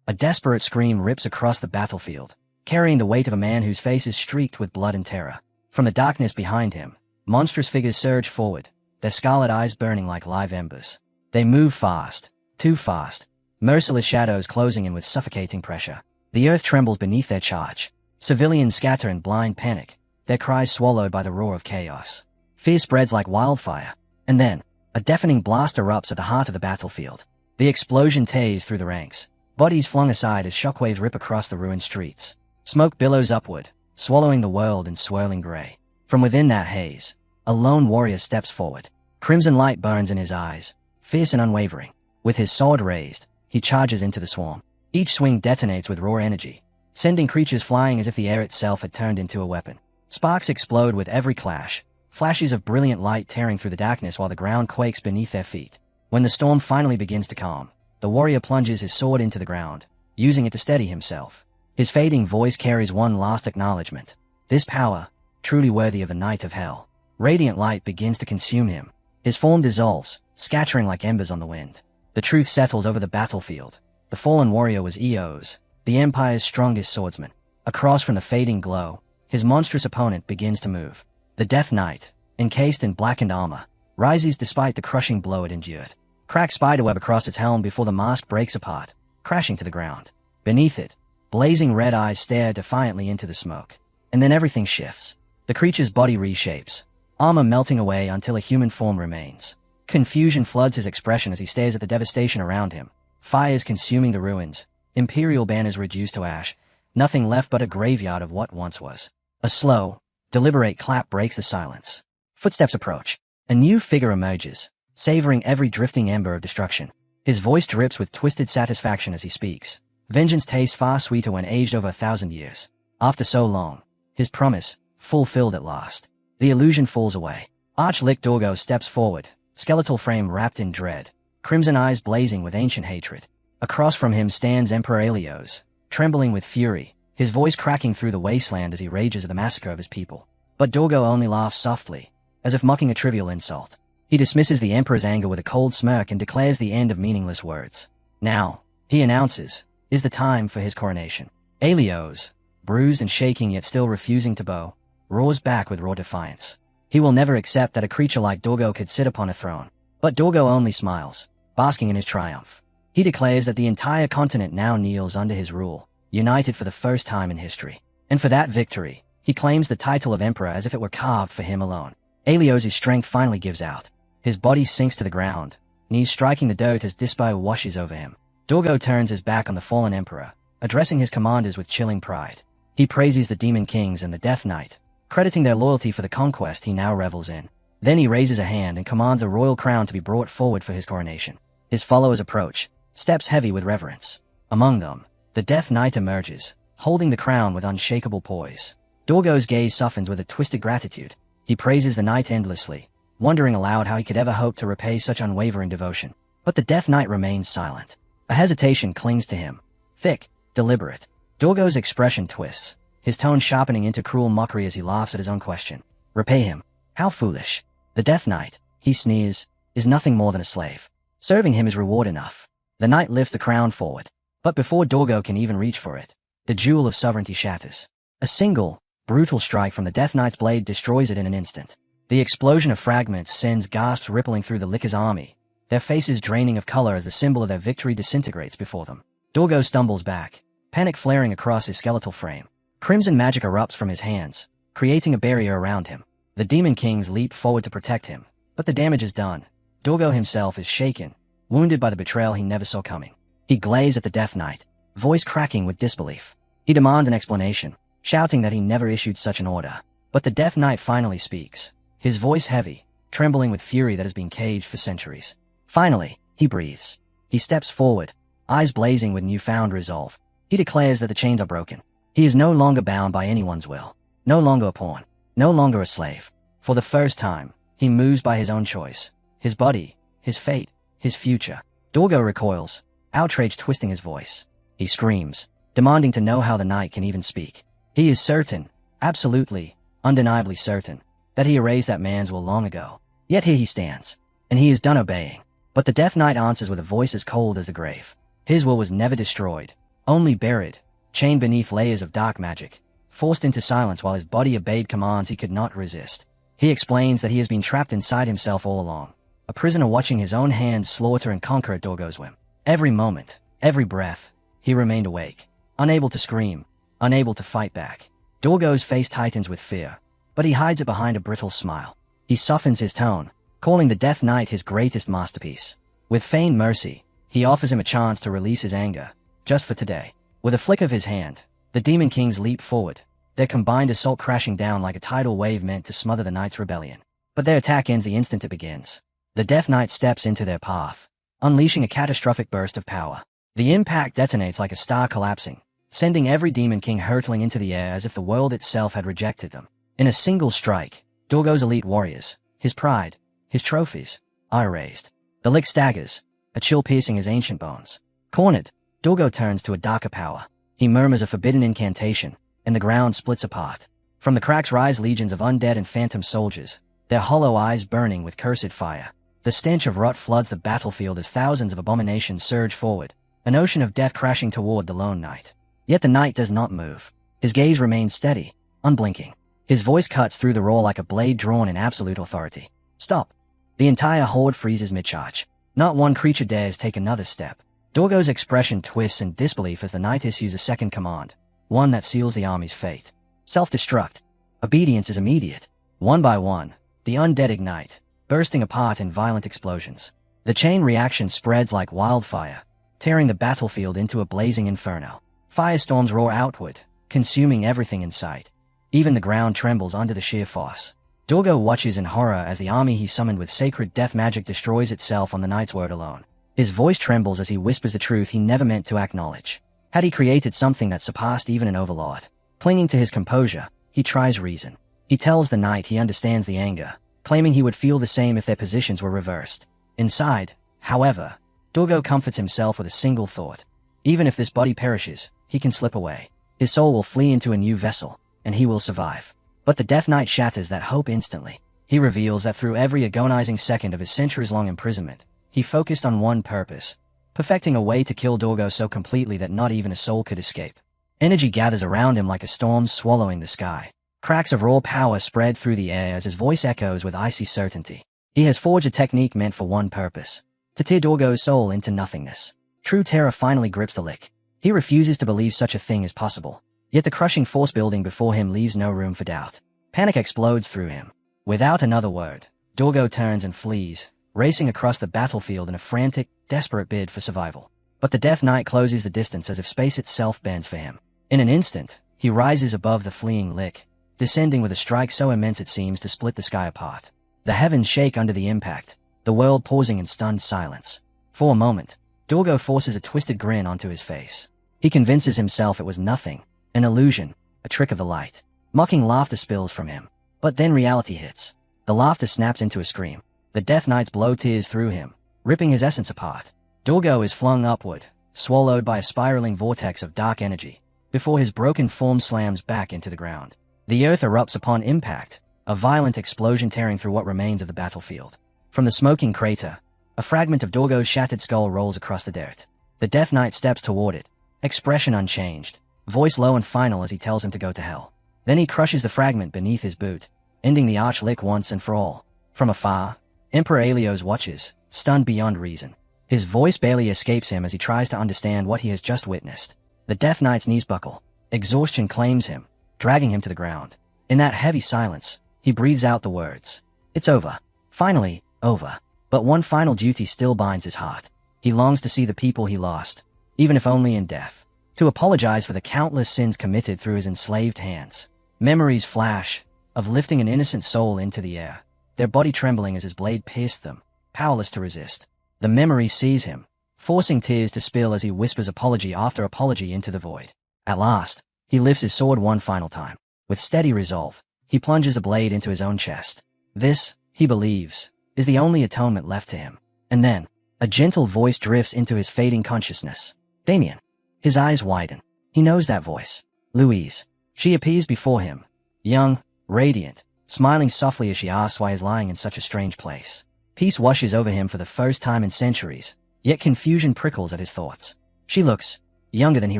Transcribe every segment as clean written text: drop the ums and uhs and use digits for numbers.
A desperate scream rips across the battlefield, carrying the weight of a man whose face is streaked with blood and terror. From the darkness behind him, monstrous figures surge forward, their scarlet eyes burning like live embers. They move fast, too fast, merciless shadows closing in with suffocating pressure. The earth trembles beneath their charge. Civilians scatter in blind panic, their cries swallowed by the roar of chaos. Fear spreads like wildfire, and then, a deafening blast erupts at the heart of the battlefield. The explosion tears through the ranks, bodies flung aside as shockwaves rip across the ruined streets. Smoke billows upward, swallowing the world in swirling gray. From within that haze, a lone warrior steps forward. Crimson light burns in his eyes, fierce and unwavering. With his sword raised, he charges into the swarm. Each swing detonates with raw energy, sending creatures flying as if the air itself had turned into a weapon. Sparks explode with every clash, flashes of brilliant light tearing through the darkness while the ground quakes beneath their feet. When the storm finally begins to calm, the warrior plunges his sword into the ground, using it to steady himself. His fading voice carries one last acknowledgement. This power, truly worthy of a knight of hell. Radiant light begins to consume him. His form dissolves, scattering like embers on the wind. The truth settles over the battlefield. The fallen warrior was Eos, the Empire's strongest swordsman. Across from the fading glow, his monstrous opponent begins to move. The Death Knight, encased in blackened armor, rises despite the crushing blow it endured. Crack spiderweb across its helm before the mask breaks apart, crashing to the ground. Beneath it, blazing red eyes stare defiantly into the smoke. And then everything shifts. The creature's body reshapes, armor melting away until a human form remains. Confusion floods his expression as he stares at the devastation around him. Fires consuming the ruins, imperial banners reduced to ash, nothing left but a graveyard of what once was. A slow, deliberate clap breaks the silence. Footsteps approach. A new figure emerges, savoring every drifting ember of destruction. His voice drips with twisted satisfaction as he speaks. Vengeance tastes far sweeter when aged over 1,000 years. After so long, his promise, fulfilled at last. The illusion falls away. Archlich Dorggo steps forward, skeletal frame wrapped in dread, crimson eyes blazing with ancient hatred. Across from him stands Emperor Elios, trembling with fury, his voice cracking through the wasteland as he rages at the massacre of his people. But Dorggo only laughs softly, as if mocking a trivial insult. He dismisses the Emperor's anger with a cold smirk and declares the end of meaningless words. Now, he announces, is the time for his coronation. Elios, bruised and shaking yet still refusing to bow, roars back with raw defiance. He will never accept that a creature like Dorggo could sit upon a throne. But Dorggo only smiles, basking in his triumph. He declares that the entire continent now kneels under his rule, united for the first time in history. And for that victory, he claims the title of emperor as if it were carved for him alone. Elios' strength finally gives out. His body sinks to the ground, knees striking the dirt as despair washes over him. Dorggo turns his back on the fallen emperor, addressing his commanders with chilling pride. He praises the Demon Kings and the Death Knight, crediting their loyalty for the conquest he now revels in. Then he raises a hand and commands a royal crown to be brought forward for his coronation. His followers approach, steps heavy with reverence. Among them, the Death Knight emerges, holding the crown with unshakable poise. Dorggo's gaze softens with a twisted gratitude. He praises the knight endlessly, wondering aloud how he could ever hope to repay such unwavering devotion. But the Death Knight remains silent. A hesitation clings to him, thick, deliberate. Dorggo's expression twists, his tone sharpening into cruel mockery as he laughs at his own question. Repay him? How foolish. The Death Knight, he sneers, is nothing more than a slave. Serving him is reward enough. The knight lifts the crown forward. But before Dorggo can even reach for it, the jewel of sovereignty shatters. A single, brutal strike from the Death Knight's blade destroys it in an instant. The explosion of fragments sends gasps rippling through the Licker's army, their faces draining of color as the symbol of their victory disintegrates before them. Dorggo stumbles back, panic flaring across his skeletal frame. Crimson magic erupts from his hands, creating a barrier around him. The Demon Kings leap forward to protect him, but the damage is done. Dorggo himself is shaken, wounded by the betrayal he never saw coming. He glazes at the Death Knight, voice cracking with disbelief. He demands an explanation, shouting that he never issued such an order. But the Death Knight finally speaks, his voice heavy, trembling with fury that has been caged for centuries. Finally, he breathes. He steps forward, eyes blazing with newfound resolve. He declares that the chains are broken. He is no longer bound by anyone's will, no longer a pawn, no longer a slave. For the first time, he moves by his own choice, his body, his fate, his future. Dorggo recoils, outrage twisting his voice. He screams, demanding to know how the knight can even speak. He is certain, absolutely, undeniably certain, that he erased that man's will long ago. Yet here he stands, and he is done obeying. But the Death Knight answers with a voice as cold as the grave. His will was never destroyed, only buried, chained beneath layers of dark magic, forced into silence while his body obeyed commands he could not resist. He explains that he has been trapped inside himself all along, a prisoner watching his own hands slaughter and conquer at Dorggo's whim. Every moment, every breath, he remained awake, unable to scream, unable to fight back. Dorggo's face tightens with fear, but he hides it behind a brittle smile. He softens his tone, calling the Death Knight his greatest masterpiece. With feigned mercy, he offers him a chance to release his anger, just for today. With a flick of his hand, the Demon Kings leap forward, their combined assault crashing down like a tidal wave meant to smother the Knight's rebellion. But their attack ends the instant it begins. The Death Knight steps into their path, unleashing a catastrophic burst of power. The impact detonates like a star collapsing, sending every Demon King hurtling into the air as if the world itself had rejected them. In a single strike, Dorggo's elite warriors, his pride, his trophies, are erased. The Lich staggers, a chill piercing his ancient bones. Cornered, Dorggo turns to a darker power. He murmurs a forbidden incantation, and the ground splits apart. From the cracks rise legions of undead and phantom soldiers, their hollow eyes burning with cursed fire. The stench of rot floods the battlefield as thousands of abominations surge forward, an ocean of death crashing toward the lone knight. Yet the knight does not move. His gaze remains steady, unblinking. His voice cuts through the roar like a blade drawn in absolute authority. Stop. The entire horde freezes mid-charge. Not one creature dares take another step. Dorggo's expression twists in disbelief as the knight issues a second command, one that seals the army's fate. Self-destruct. Obedience is immediate. One by one, the undead ignite, bursting apart in violent explosions. The chain reaction spreads like wildfire, tearing the battlefield into a blazing inferno. Firestorms roar outward, consuming everything in sight. Even the ground trembles under the sheer force. Dorggo watches in horror as the army he summoned with sacred death magic destroys itself on the knight's word alone. His voice trembles as he whispers the truth he never meant to acknowledge. Had he created something that surpassed even an overlord? Clinging to his composure, he tries reason. He tells the knight he understands the anger, claiming he would feel the same if their positions were reversed. Inside, however, Dorggo comforts himself with a single thought. Even if this body perishes, he can slip away. His soul will flee into a new vessel, and he will survive. But the Death Knight shatters that hope instantly. He reveals that through every agonizing second of his centuries-long imprisonment, he focused on one purpose, perfecting a way to kill Dorggo so completely that not even a soul could escape. Energy gathers around him like a storm swallowing the sky. Cracks of raw power spread through the air as his voice echoes with icy certainty. He has forged a technique meant for one purpose, to tear Dorggo's soul into nothingness. True terror finally grips the Lich. He refuses to believe such a thing is possible. Yet the crushing force building before him leaves no room for doubt. Panic explodes through him. Without another word, Dorggo turns and flees, racing across the battlefield in a frantic, desperate bid for survival. But the Death Knight closes the distance as if space itself bends for him. In an instant, he rises above the fleeing Lich, descending with a strike so immense it seems to split the sky apart. The heavens shake under the impact, the world pausing in stunned silence. For a moment, Dorggo forces a twisted grin onto his face. He convinces himself it was nothing, an illusion, a trick of the light. Mocking laughter spills from him. But then reality hits. The laughter snaps into a scream. The Death Knights blow tears through him, ripping his essence apart. Dorggo is flung upward, swallowed by a spiraling vortex of dark energy, before his broken form slams back into the ground. The earth erupts upon impact, a violent explosion tearing through what remains of the battlefield. From the smoking crater, a fragment of Dorggo's shattered skull rolls across the dirt. The Death Knight steps toward it, expression unchanged, voice low and final as he tells him to go to hell. Then he crushes the fragment beneath his boot, ending the Arch-Lich once and for all. From afar, Emperor Aelios watches, stunned beyond reason. His voice barely escapes him as he tries to understand what he has just witnessed. The Death Knight's knees buckle. Exhaustion claims him, dragging him to the ground. In that heavy silence, he breathes out the words. It's over. Finally, over. But one final duty still binds his heart. He longs to see the people he lost, even if only in death. To apologize for the countless sins committed through his enslaved hands. Memories flash, of lifting an innocent soul into the air, their body trembling as his blade pierced them, powerless to resist. The memory seize him, forcing tears to spill as he whispers apology after apology into the void. At last, he lifts his sword one final time. With steady resolve, he plunges the blade into his own chest. This, he believes, is the only atonement left to him. And then, a gentle voice drifts into his fading consciousness. Damien. His eyes widen. He knows that voice. Louise. She appears before him, young, radiant, smiling softly as she asks why he's lying in such a strange place. Peace washes over him for the first time in centuries, yet confusion prickles at his thoughts. She looks younger than he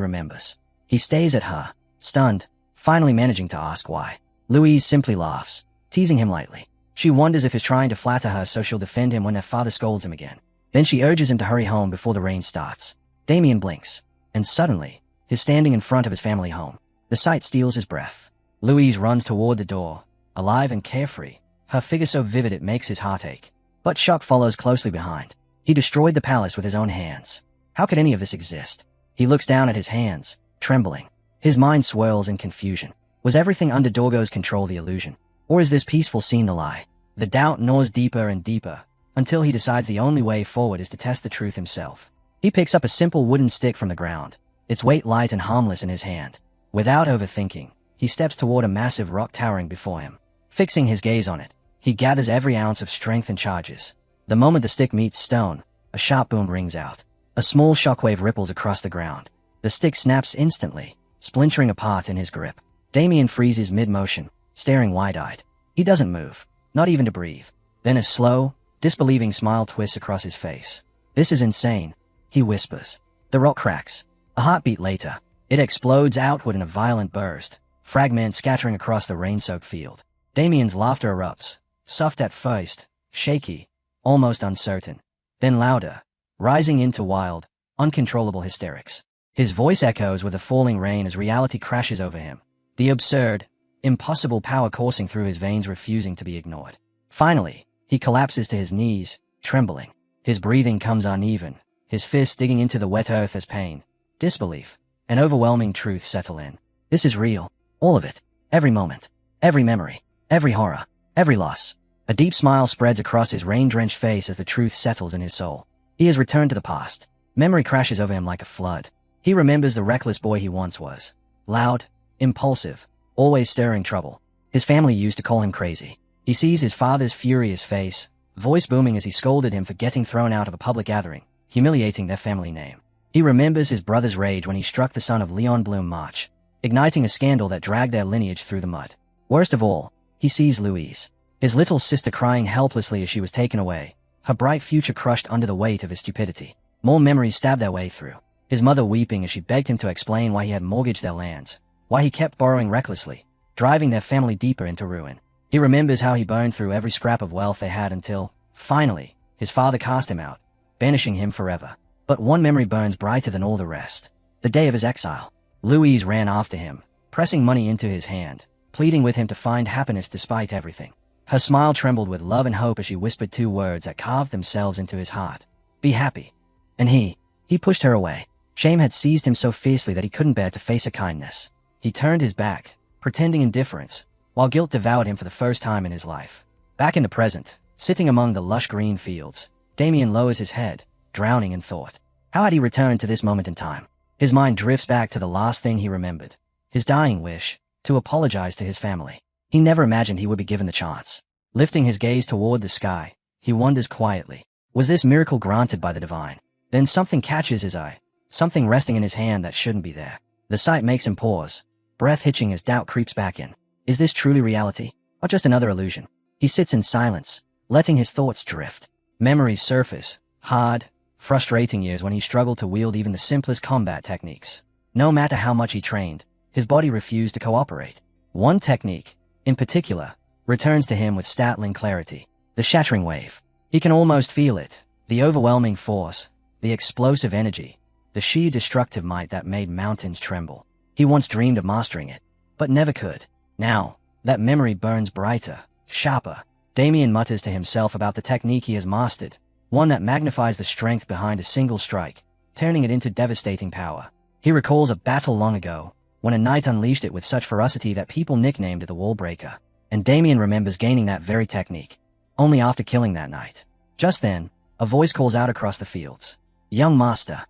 remembers. He stares at her, stunned, finally managing to ask why. Louise simply laughs, teasing him lightly. She wonders if he's trying to flatter her so she'll defend him when their father scolds him again. Then she urges him to hurry home before the rain starts. Damien blinks, and suddenly, he's standing in front of his family home. The sight steals his breath. Louise runs toward the door, alive and carefree, her figure so vivid it makes his heart ache. But shock follows closely behind. He destroyed the palace with his own hands. How could any of this exist? He looks down at his hands, trembling. His mind swirls in confusion. Was everything under Dorggo's control the illusion? Or is this peaceful scene the lie? The doubt gnaws deeper and deeper, until he decides the only way forward is to test the truth himself. He picks up a simple wooden stick from the ground, its weight light and harmless in his hand. Without overthinking, he steps toward a massive rock towering before him. Fixing his gaze on it, he gathers every ounce of strength and charges. The moment the stick meets stone, a sharp boom rings out. A small shockwave ripples across the ground. The stick snaps instantly, splintering apart in his grip. Damien freezes mid-motion, staring wide-eyed. He doesn't move, not even to breathe. Then a slow, disbelieving smile twists across his face. "This is insane," he whispers. The rock cracks. A heartbeat later, it explodes outward in a violent burst, fragments scattering across the rain-soaked field. Damien's laughter erupts, soft at first, shaky, almost uncertain, then louder, rising into wild, uncontrollable hysterics. His voice echoes with the falling rain as reality crashes over him. The absurd, impossible power coursing through his veins refusing to be ignored. Finally, he collapses to his knees, trembling. His breathing comes uneven, his fists digging into the wet earth as pain, disbelief, and overwhelming truth settle in. This is real. All of it. Every moment. Every memory. Every horror. Every loss. A deep smile spreads across his rain-drenched face as the truth settles in his soul. He has returned to the past. Memory crashes over him like a flood. He remembers the reckless boy he once was. Loud, impulsive, always stirring trouble. His family used to call him crazy. He sees his father's furious face, voice booming as he scolded him for getting thrown out of a public gathering, humiliating their family name. He remembers his brother's rage when he struck the son of Leon Bloom March, igniting a scandal that dragged their lineage through the mud. Worst of all, he sees Louise, his little sister crying helplessly as she was taken away, her bright future crushed under the weight of his stupidity. More memories stab their way through. His mother weeping as she begged him to explain why he had mortgaged their lands, why he kept borrowing recklessly, driving their family deeper into ruin. He remembers how he burned through every scrap of wealth they had until, finally, his father cast him out, banishing him forever. But one memory burns brighter than all the rest. The day of his exile. Louise ran after him, pressing money into his hand, pleading with him to find happiness despite everything. Her smile trembled with love and hope as she whispered two words that carved themselves into his heart. "Be happy." And he pushed her away. Shame had seized him so fiercely that he couldn't bear to face her kindness. He turned his back, pretending indifference, while guilt devoured him for the first time in his life. Back in the present, sitting among the lush green fields, Damien lowers his head, drowning in thought. How had he returned to this moment in time? His mind drifts back to the last thing he remembered. His dying wish, to apologize to his family. He never imagined he would be given the chance. Lifting his gaze toward the sky, he wonders quietly, was this miracle granted by the divine? Then something catches his eye, something resting in his hand that shouldn't be there. The sight makes him pause, breath hitching as doubt creeps back in. Is this truly reality, or just another illusion? He sits in silence, letting his thoughts drift. Memories surface, hard, frustrating years when he struggled to wield even the simplest combat techniques. No matter how much he trained, his body refused to cooperate. One technique, in particular, returns to him with startling clarity. The shattering wave. He can almost feel it, the overwhelming force, the explosive energy, the sheer destructive might that made mountains tremble. He once dreamed of mastering it, but never could. Now, that memory burns brighter, sharper. Damien mutters to himself about the technique he has mastered, one that magnifies the strength behind a single strike, turning it into devastating power. He recalls a battle long ago, when a knight unleashed it with such ferocity that people nicknamed it the Wall Breaker. And Damien remembers gaining that very technique, only after killing that knight. Just then, a voice calls out across the fields. "Young master."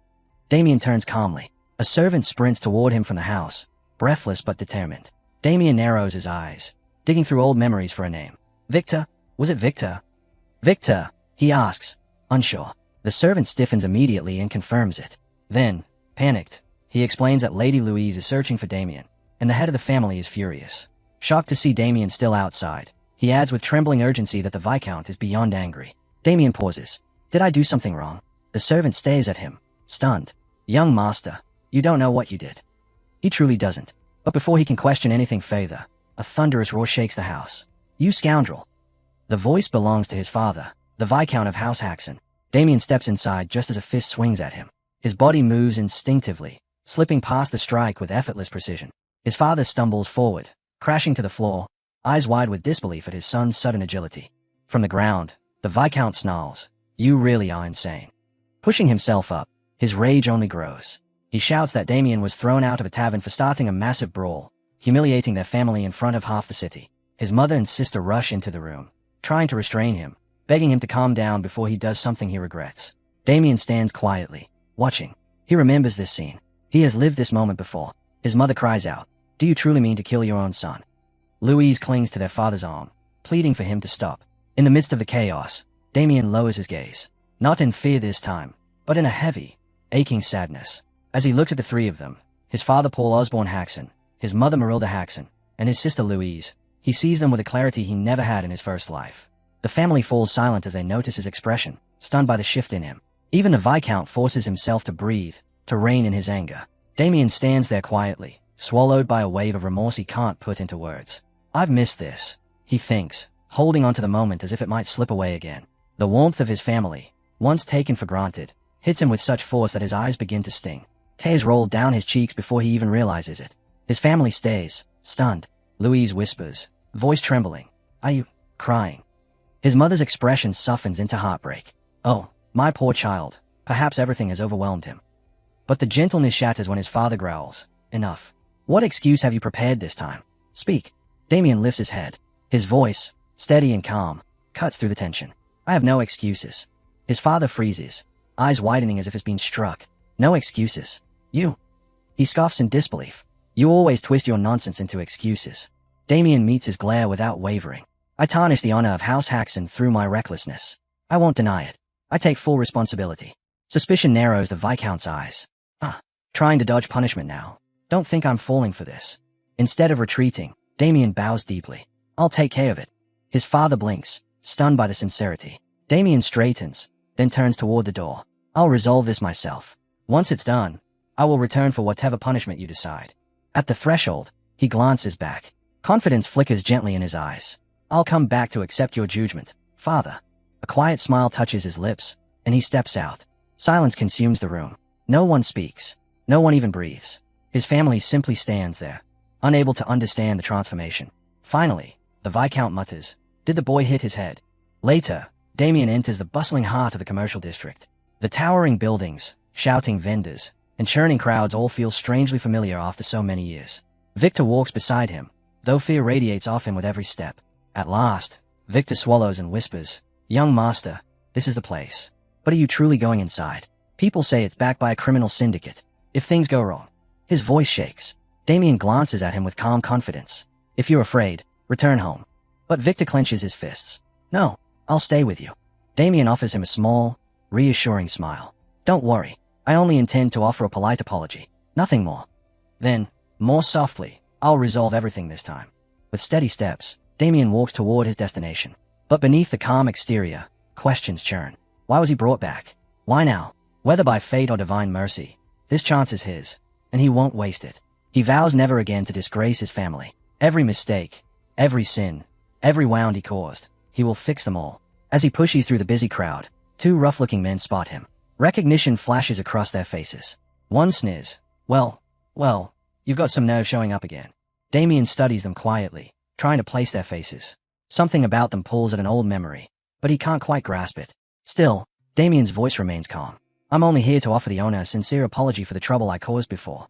Damien turns calmly. A servant sprints toward him from the house, breathless but determined. Damien narrows his eyes, digging through old memories for a name. "Victor? Was it Victor?" "Victor?" he asks, unsure. The servant stiffens immediately and confirms it. Then, panicked, he explains that Lady Louise is searching for Damien, and the head of the family is furious. Shocked to see Damien still outside, he adds with trembling urgency that the Viscount is beyond angry. Damien pauses. "Did I do something wrong?" The servant stares at him, stunned. "Young master, You don't know what you did. He truly doesn't. But before he can question anything further, a thunderous roar shakes the house. You scoundrel! The voice belongs to his father, the Viscount of House Haxon. Damien steps inside just as a fist swings at him. His body moves instinctively, slipping past the strike with effortless precision. His father stumbles forward, crashing to the floor, eyes wide with disbelief at his son's sudden agility. From the ground, the Viscount snarls, "You really are insane." Pushing himself up, his rage only grows. He shouts that Damien was thrown out of a tavern for starting a massive brawl, humiliating their family in front of half the city. His mother and sister rush into the room, trying to restrain him, begging him to calm down before he does something he regrets. Damien stands quietly, watching. He remembers this scene. He has lived this moment before. His mother cries out, "Do you truly mean to kill your own son?" Louise clings to their father's arm, pleading for him to stop. In the midst of the chaos, Damien lowers his gaze. Not in fear this time, but in a heavy, aching sadness. As he looks at the three of them, his father Paul Osborne Haxon, his mother Marilda Haxon, and his sister Louise, he sees them with a clarity he never had in his first life. The family falls silent as they notice his expression, stunned by the shift in him. Even the Viscount forces himself to breathe, to rein in his anger. Damien stands there quietly, swallowed by a wave of remorse he can't put into words. I've missed this, he thinks, holding onto the moment as if it might slip away again. The warmth of his family, once taken for granted, hits him with such force that his eyes begin to sting. Tears roll down his cheeks before he even realizes it. His family stays, stunned. Louise whispers, voice trembling, "Are you crying?" His mother's expression softens into heartbreak. "Oh, my poor child, perhaps everything has overwhelmed him." But the gentleness shatters when his father growls, "Enough. What excuse have you prepared this time? Speak." Damien lifts his head. His voice, steady and calm, cuts through the tension. "I have no excuses." His father freezes, eyes widening as if it's been struck. "No excuses. You." He scoffs in disbelief. "You always twist your nonsense into excuses." Damien meets his glare without wavering. "I tarnish the honor of House Haxon through my recklessness. I won't deny it. I take full responsibility." Suspicion narrows the Viscount's eyes. Trying to dodge punishment now. Don't think I'm falling for this." Instead of retreating, Damien bows deeply. "I'll take care of it." His father blinks, stunned by the sincerity. Damien straightens, then turns toward the door. "I'll resolve this myself. Once it's done, I will return for whatever punishment you decide." At the threshold, he glances back. Confidence flickers gently in his eyes. "I'll come back to accept your judgment, father." A quiet smile touches his lips, and he steps out. Silence consumes the room. No one speaks. No one even breathes. His family simply stands there, unable to understand the transformation. Finally, the Viscount mutters, "Did the boy hit his head?" Later, Damien enters the bustling heart of the commercial district. The towering buildings, shouting vendors, and churning crowds all feel strangely familiar after so many years. Victor walks beside him, though fear radiates off him with every step. At last, Victor swallows and whispers, "Young master, this is the place. But are you truly going inside? People say it's backed by a criminal syndicate. If things go wrong." His voice shakes. Damien glances at him with calm confidence. "If you're afraid, return home." But Victor clenches his fists. "No, I'll stay with you." Damien offers him a small, reassuring smile. "Don't worry, I only intend to offer a polite apology, nothing more." Then, more softly, "I'll resolve everything this time." With steady steps, Damien walks toward his destination. But beneath the calm exterior, questions churn. Why was he brought back? Why now? Whether by fate or divine mercy, this chance is his, and he won't waste it. He vows never again to disgrace his family. Every mistake, every sin, every wound he caused, he will fix them all. As he pushes through the busy crowd, two rough-looking men spot him. Recognition flashes across their faces. One sneers, well, you've got some nerve showing up again." Damien studies them quietly, trying to place their faces. Something about them pulls at an old memory, but he can't quite grasp it. Still, Damien's voice remains calm. "I'm only here to offer the owner a sincere apology for the trouble I caused before."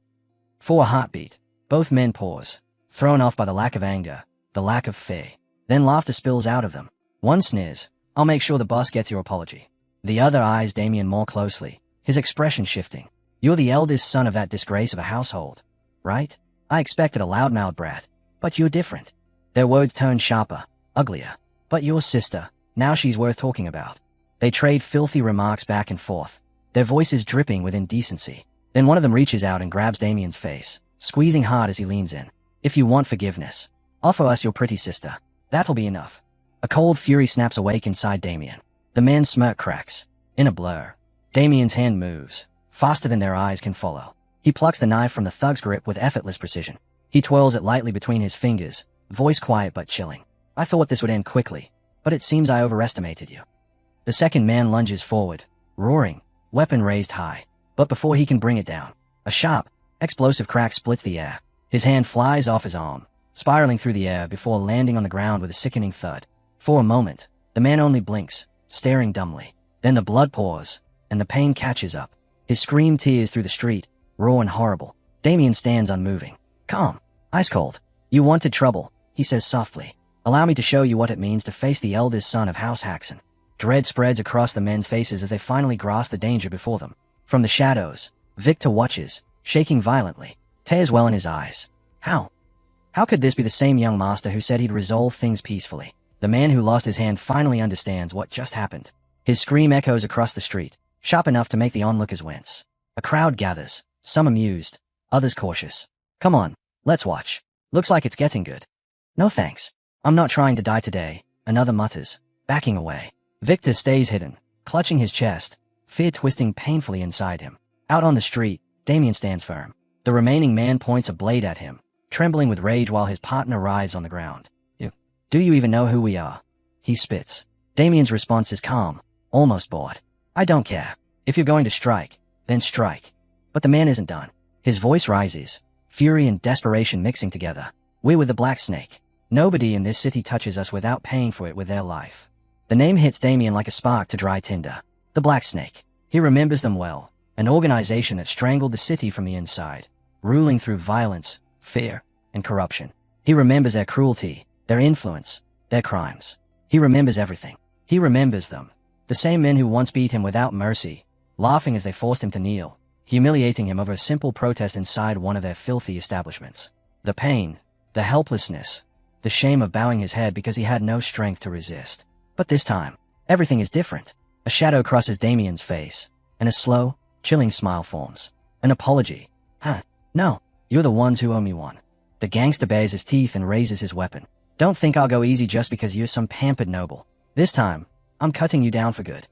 For a heartbeat, both men pause, thrown off by the lack of anger, the lack of fear. Then laughter spills out of them. One sneers, "I'll make sure the boss gets your apology." The other eyes Damien more closely, his expression shifting. "You're the eldest son of that disgrace of a household, right? I expected a loudmouth brat, but you're different." Their words turn sharper, uglier. "But your sister, now she's worth talking about." They trade filthy remarks back and forth, their voices dripping with indecency. Then one of them reaches out and grabs Damien's face, squeezing hard as he leans in. "If you want forgiveness, offer us your pretty sister. That'll be enough." A cold fury snaps awake inside Damien. The man's smirk cracks. In a blur, Damien's hand moves, faster than their eyes can follow. He He plucks the knife from the thug's grip with effortless precision. He twirls it lightly between his fingers, voice quiet but chilling. I thought this would end quickly, but it seems I overestimated you. The second man lunges forward, roaring, weapon raised high. But before he can bring it down, a sharp, explosive crack splits the air. His hand flies off his arm, spiraling through the air before landing on the ground with a sickening thud. For a moment, the man only blinks, staring dumbly. Then the blood pours, and the pain catches up. His scream tears through the street, raw and horrible. Damien stands unmoving, calm, ice cold. You wanted trouble, he says softly. Allow me to show you what it means to face the eldest son of House Haxon. Dread spreads across the men's faces as they finally grasp the danger before them. From the shadows, Victor watches, shaking violently, tears well in his eyes. How could this be the same young master who said he'd resolve things peacefully? The man who lost his hand finally understands what just happened. His scream echoes across the street, sharp enough to make the onlookers wince. A crowd gathers, some amused, others cautious. Come on, let's watch. Looks like it's getting good. No thanks. I'm not trying to die today, another mutters, backing away. Victor stays hidden, clutching his chest, fear twisting painfully inside him. Out on the street, Damien stands firm. The remaining man points a blade at him, trembling with rage while his partner writhes on the ground. Do you even know who we are? He spits. Damien's response is calm, almost bored. I don't care. If you're going to strike, then strike. But the man isn't done. His voice rises, fury and desperation mixing together. We're with the Black Snake. Nobody in this city touches us without paying for it with their life. The name hits Damien like a spark to dry tinder. The Black Snake. He remembers them well. An organization that strangled the city from the inside, ruling through violence, fear, and corruption. He remembers their cruelty, their influence, their crimes. He remembers everything. He remembers them. The same men who once beat him without mercy, laughing as they forced him to kneel, humiliating him over a simple protest inside one of their filthy establishments. The pain, the helplessness, the shame of bowing his head because he had no strength to resist. But this time, everything is different. A shadow crosses Damien's face, and a slow, chilling smile forms. An apology. No, you're the ones who owe me one. The gangster bares his teeth and raises his weapon. Don't think I'll go easy just because you're some pampered noble. This time, I'm cutting you down for good.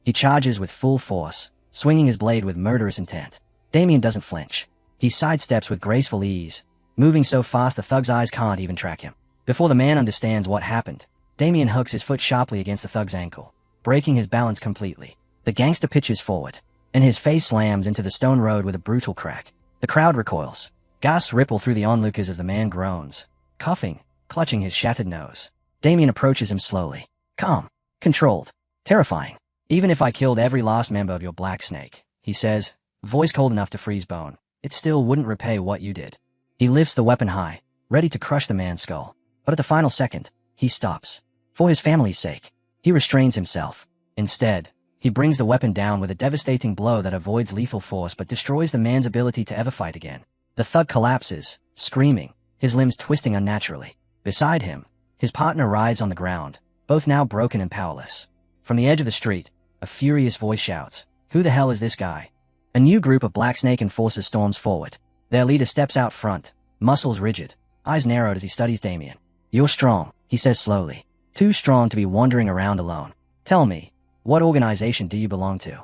He charges with full force, swinging his blade with murderous intent. Damien doesn't flinch. He sidesteps with graceful ease, moving so fast the thug's eyes can't even track him. Before the man understands what happened, Damien hooks his foot sharply against the thug's ankle, breaking his balance completely. The gangster pitches forward, and his face slams into the stone road with a brutal crack. The crowd recoils. Gasps ripple through the onlookers as the man groans, coughing, clutching his shattered nose. Damien approaches him slowly, calm, controlled, terrifying. Even if I killed every last member of your Black Snake, he says, voice cold enough to freeze bone, it still wouldn't repay what you did. He lifts the weapon high, ready to crush the man's skull. But at the final second, he stops. For his family's sake, he restrains himself. Instead, he brings the weapon down with a devastating blow that avoids lethal force but destroys the man's ability to ever fight again. The thug collapses, screaming, his limbs twisting unnaturally. Beside him, his partner writhes on the ground, both now broken and powerless. From the edge of the street, a furious voice shouts, "Who the hell is this guy?" A new group of Black Snake enforcers storms forward. Their leader steps out front, muscles rigid, eyes narrowed as he studies Damien. "You're strong," he says slowly. "Too strong to be wandering around alone. Tell me, what organization do you belong to?"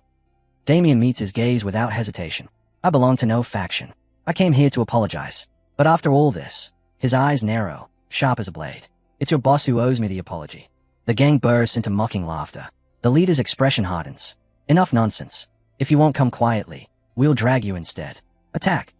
Damien meets his gaze without hesitation. "I belong to no faction. I came here to apologize. But after all this," his eyes narrow, sharp as a blade, "it's your boss who owes me the apology." The gang bursts into mocking laughter. The leader's expression hardens. "Enough nonsense. If you won't come quietly, we'll drag you instead. Attack."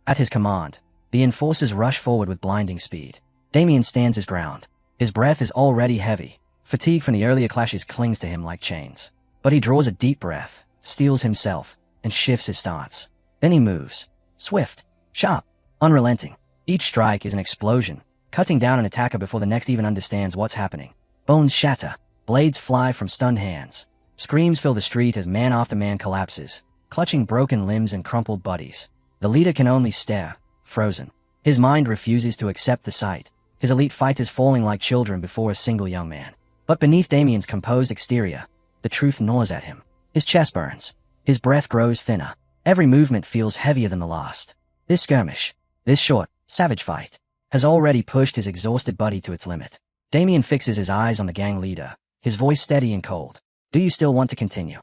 At his command, the enforcers rush forward with blinding speed. Damien stands his ground. His breath is already heavy. Fatigue from the earlier clashes clings to him like chains. But he draws a deep breath, steels himself, and shifts his stance. Then he moves. Swift, sharp, unrelenting. Each strike is an explosion, cutting down an attacker before the next even understands what's happening. Bones shatter. Blades fly from stunned hands. Screams fill the street as man after man collapses, clutching broken limbs and crumpled bodies. The leader can only stare, frozen. His mind refuses to accept the sight. His elite fighters falling like children before a single young man. But beneath Damien's composed exterior, the truth gnaws at him. His chest burns. His breath grows thinner. Every movement feels heavier than the last. This skirmish, this short, savage fight, has already pushed his exhausted body to its limit. Damien fixes his eyes on the gang leader, his voice steady and cold. "Do you still want to continue?"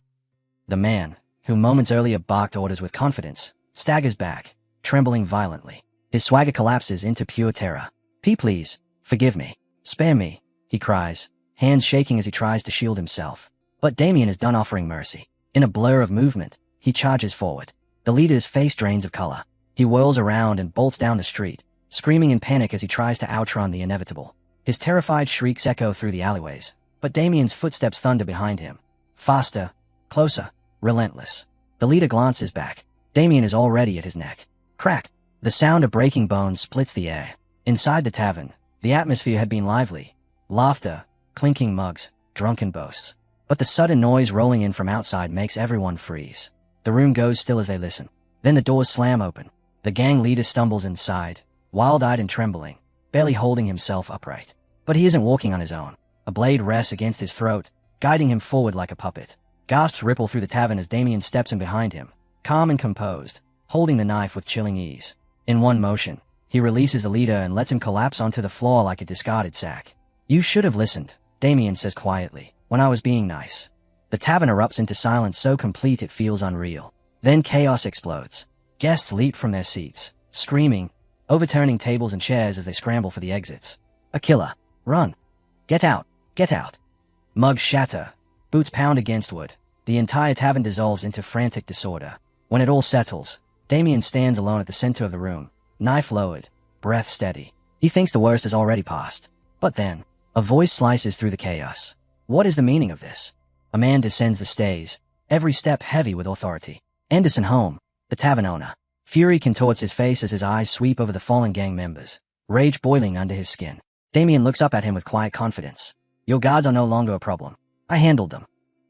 The man, who moments earlier barked orders with confidence, staggers back, trembling violently. His swagger collapses into pure terror. Please, forgive me. Spare me, he cries, hands shaking as he tries to shield himself. But Damien is done offering mercy. In a blur of movement, he charges forward. The leader's face drains of color. He whirls around and bolts down the street, screaming in panic as he tries to outrun the inevitable. His terrified shrieks echo through the alleyways, but Damien's footsteps thunder behind him. Faster, closer, relentless. The leader glances back. Damien is already at his neck. Crack! The sound of breaking bones splits the air. Inside the tavern, the atmosphere had been lively. Laughter, clinking mugs, drunken boasts. But the sudden noise rolling in from outside makes everyone freeze. The room goes still as they listen. Then the doors slam open. The gang leader stumbles inside, wild-eyed and trembling, barely holding himself upright. But he isn't walking on his own. A blade rests against his throat, guiding him forward like a puppet. Gasps ripple through the tavern as Damien steps in behind him, calm and composed, holding the knife with chilling ease. In one motion, he releases the leader and lets him collapse onto the floor like a discarded sack. You should have listened, Damien says quietly, when I was being nice. The tavern erupts into silence so complete it feels unreal. Then chaos explodes. Guests leap from their seats, screaming, overturning tables and chairs as they scramble for the exits. A killer. Run. Get out. Get out. Mugs shatter. Boots pound against wood. The entire tavern dissolves into frantic disorder. When it all settles, Damien stands alone at the center of the room, knife lowered, breath steady. He thinks the worst has already passed. But then, a voice slices through the chaos. What is the meaning of this? A man descends the stairs, every step heavy with authority. Anderson Home, the tavern owner. Fury contorts his face as his eyes sweep over the fallen gang members, rage boiling under his skin. Damien looks up at him with quiet confidence. Your guards are no longer a problem. I handled them.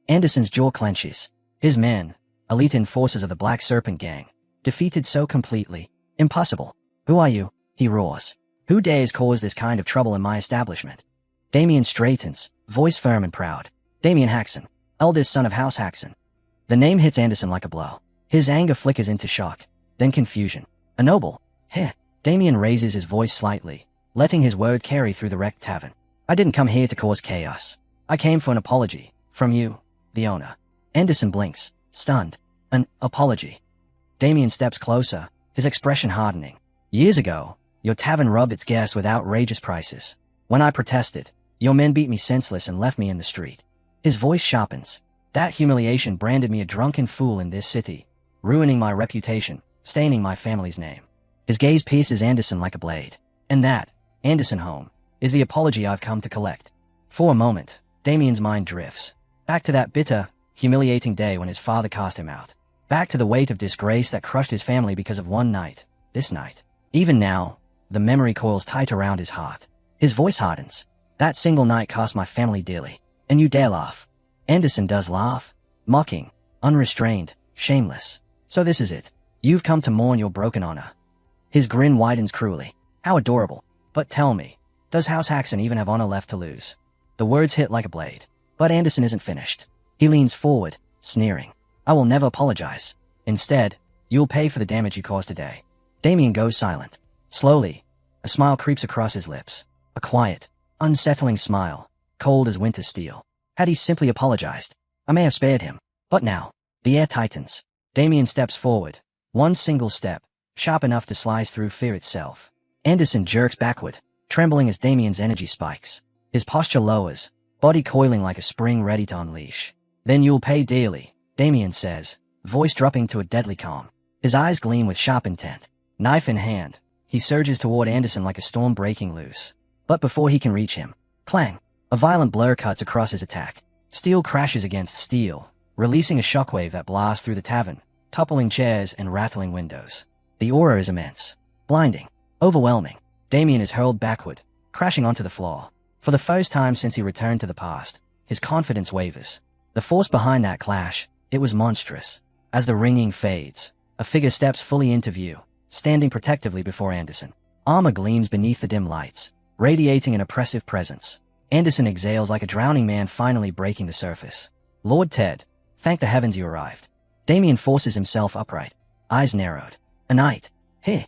Anderson's jaw clenches. His men, elite enforcers of the Black Serpent gang, defeated so completely. Impossible. Who are you? He roars. Who dares cause this kind of trouble in my establishment? Damien straightens, voice firm and proud. Damien Haxon, eldest son of House Haxon. The name hits Anderson like a blow. His anger flickers into shock, then confusion. A noble. Heh. Damien raises his voice slightly, letting his word carry through the wrecked tavern. I didn't come here to cause chaos. I came for an apology. From you, the owner. Anderson blinks, stunned. An apology. Damien steps closer, his expression hardening. Years ago, your tavern rubbed its guests with outrageous prices. When I protested, your men beat me senseless and left me in the street. His voice sharpens. That humiliation branded me a drunken fool in this city, ruining my reputation, staining my family's name. His gaze pierces Anderson like a blade. And that, Anderson Home, is the apology I've come to collect. For a moment, Damien's mind drifts. Back to that bitter, humiliating day when his father cast him out. Back to the weight of disgrace that crushed his family because of one night, this night. Even now, the memory coils tight around his heart. His voice hardens. That single night cost my family dearly. And you dare laugh. Anderson does laugh. Mocking, unrestrained, shameless. So this is it. You've come to mourn your broken honor. His grin widens cruelly. How adorable. But tell me, does House Haxon even have honor left to lose? The words hit like a blade. But Anderson isn't finished. He leans forward, sneering. I will never apologize. Instead, you'll pay for the damage you caused today. Damien goes silent. Slowly, a smile creeps across his lips. A quiet, unsettling smile, cold as winter steel. Had he simply apologized, I may have spared him. But now, the air tightens. Damien steps forward. One single step, sharp enough to slice through fear itself. Anderson jerks backward, trembling as Damien's energy spikes. His posture lowers, body coiling like a spring ready to unleash. Then you'll pay dearly, Damien says, voice dropping to a deadly calm. His eyes gleam with sharp intent. Knife in hand, he surges toward Anderson like a storm breaking loose. But before he can reach him, clang! A violent blur cuts across his attack. Steel crashes against steel, releasing a shockwave that blasts through the tavern, toppling chairs and rattling windows. The aura is immense, blinding, overwhelming. Damien is hurled backward, crashing onto the floor. For the first time since he returned to the past, his confidence wavers. The force behind that clash, it was monstrous. As the ringing fades, a figure steps fully into view, standing protectively before Anderson. Armor gleams beneath the dim lights, radiating an oppressive presence. Anderson exhales like a drowning man finally breaking the surface. Lord Ted, thank the heavens you arrived. Damien forces himself upright, eyes narrowed. A knight. Hey.